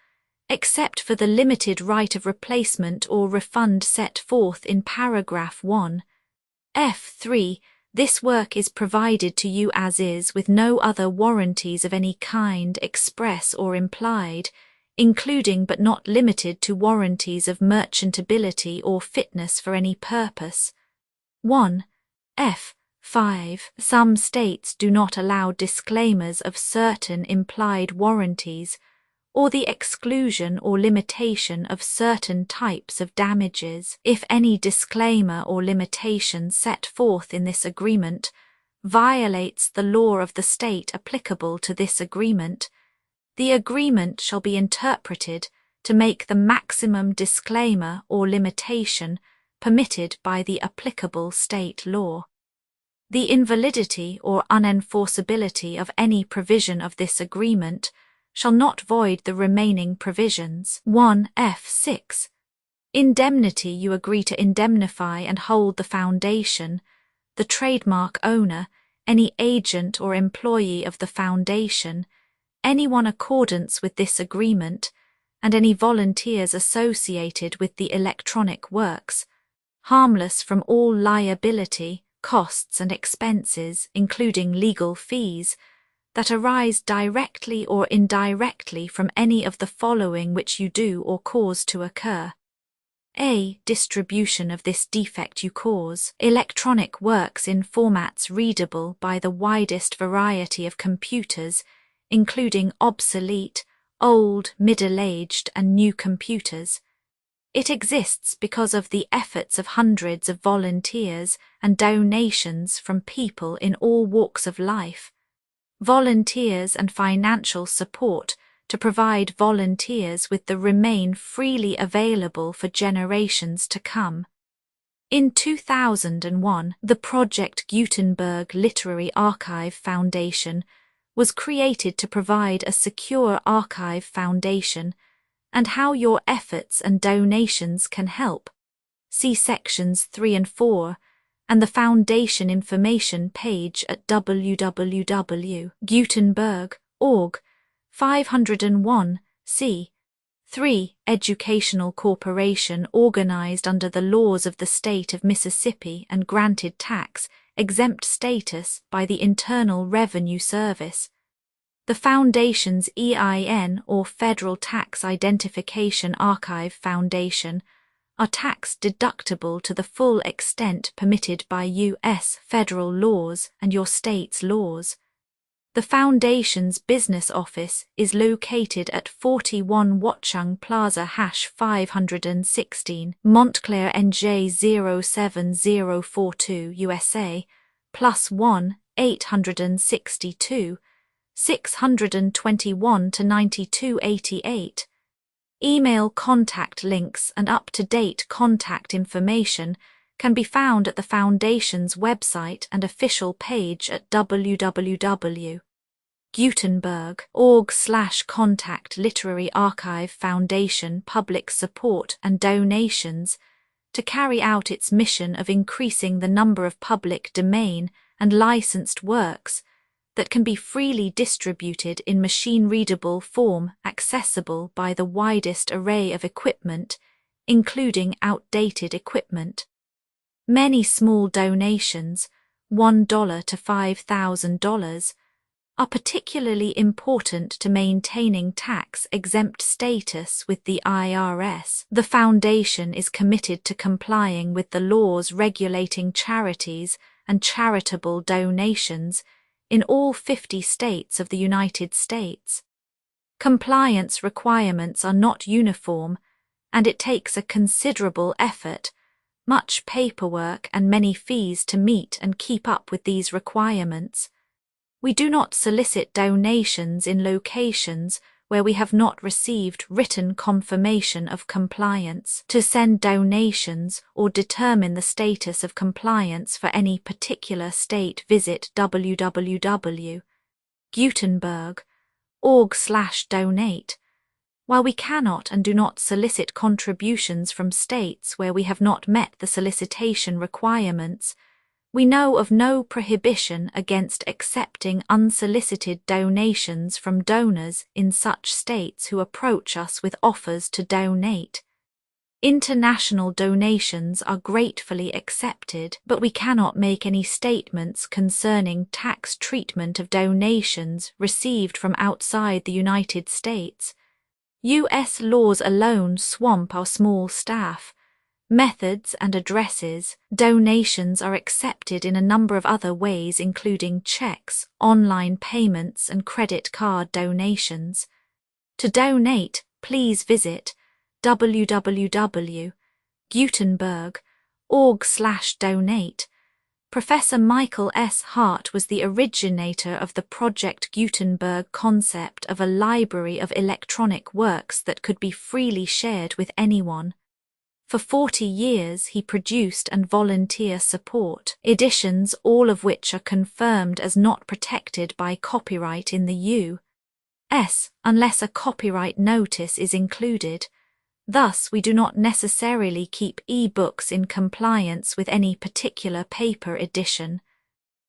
Except for the limited right of replacement or refund set forth in paragraph 1. F3. This work is provided to you as is with no other warranties of any kind, express or implied, including but not limited to warranties of merchantability or fitness for any purpose. 1. F5. Some states do not allow disclaimers of certain implied warranties, or the exclusion or limitation of certain types of damages. If any disclaimer or limitation set forth in this agreement violates the law of the state applicable to this agreement, the agreement shall be interpreted to make the maximum disclaimer or limitation permitted by the applicable state law. The invalidity or unenforceability of any provision of this agreement shall not void the remaining provisions. 1. F6. Indemnity. You agree to indemnify and hold the foundation, the trademark owner, any agent or employee of the foundation, anyone accordance with this agreement, and any volunteers associated with the electronic works, harmless from all liability, costs and expenses, including legal fees, that arise directly or indirectly from any of the following which you do or cause to occur. A. Distribution of this defect you cause. Electronic works in formats readable by the widest variety of computers, including obsolete, old, middle-aged, and new computers. It exists because of the efforts of hundreds of volunteers and donations from people in all walks of life. Volunteers and financial support to provide volunteers with the remain freely available for generations to come. In 2001, the Project Gutenberg Literary Archive Foundation was created to provide a secure archive foundation, and how your efforts and donations can help. See sections 3 and 4 and the Foundation information page at www.gutenberg.org. 501, c. 3. Educational corporation organized under the laws of the state of Mississippi and granted tax-exempt status by the Internal Revenue Service. The Foundation's EIN or Federal Tax Identification Archive Foundation are tax-deductible to the full extent permitted by U.S. federal laws and your state's laws. The Foundation's business office is located at 41 Watchung Plaza #516, Montclair, NJ 07042, USA, +1 862 621 to 9288. Email contact links and up-to-date contact information can be found at the Foundation's website and official page at www.gutenberg.org/contact Literary Archive Foundation public support and donations to carry out its mission of increasing the number of public domain and licensed works that can be freely distributed in machine-readable form accessible by the widest array of equipment, including outdated equipment. Many small donations, $1 to $5,000, are particularly important to maintaining tax-exempt status with the IRS. The Foundation is committed to complying with the laws regulating charities and charitable donations in all 50 states of the United States. Compliance requirements are not uniform, and it takes a considerable effort, much paperwork and many fees to meet and keep up with these requirements. We do not solicit donations in locations where we have not received written confirmation of compliance. To send donations or determine the status of compliance for any particular state, visit www.gutenberg.org/donate. While we cannot and do not solicit contributions from states where we have not met the solicitation requirements, we know of no prohibition against accepting unsolicited donations from donors in such states who approach us with offers to donate. International donations are gratefully accepted, but we cannot make any statements concerning tax treatment of donations received from outside the United States. U.S. laws alone swamp our small staff. Methods and addresses. Donations are accepted in a number of other ways, including checks, online payments, and credit card donations. To donate, please visit www.gutenberg.org/donate. Professor Michael S. Hart was the originator of the Project Gutenberg concept of a library of electronic works that could be freely shared with anyone. For 40 years he produced and volunteer support editions, all of which are confirmed as not protected by copyright in the U.S. unless a copyright notice is included. Thus, we do not necessarily keep e-books in compliance with any particular paper edition.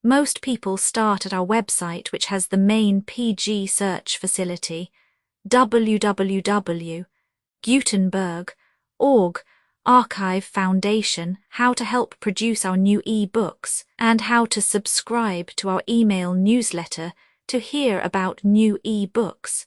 Most people start at our website, which has the main PG search facility, www.gutenberg.org, Archive Foundation, how to help produce our new e-books, and how to subscribe to our email newsletter to hear about new e-books.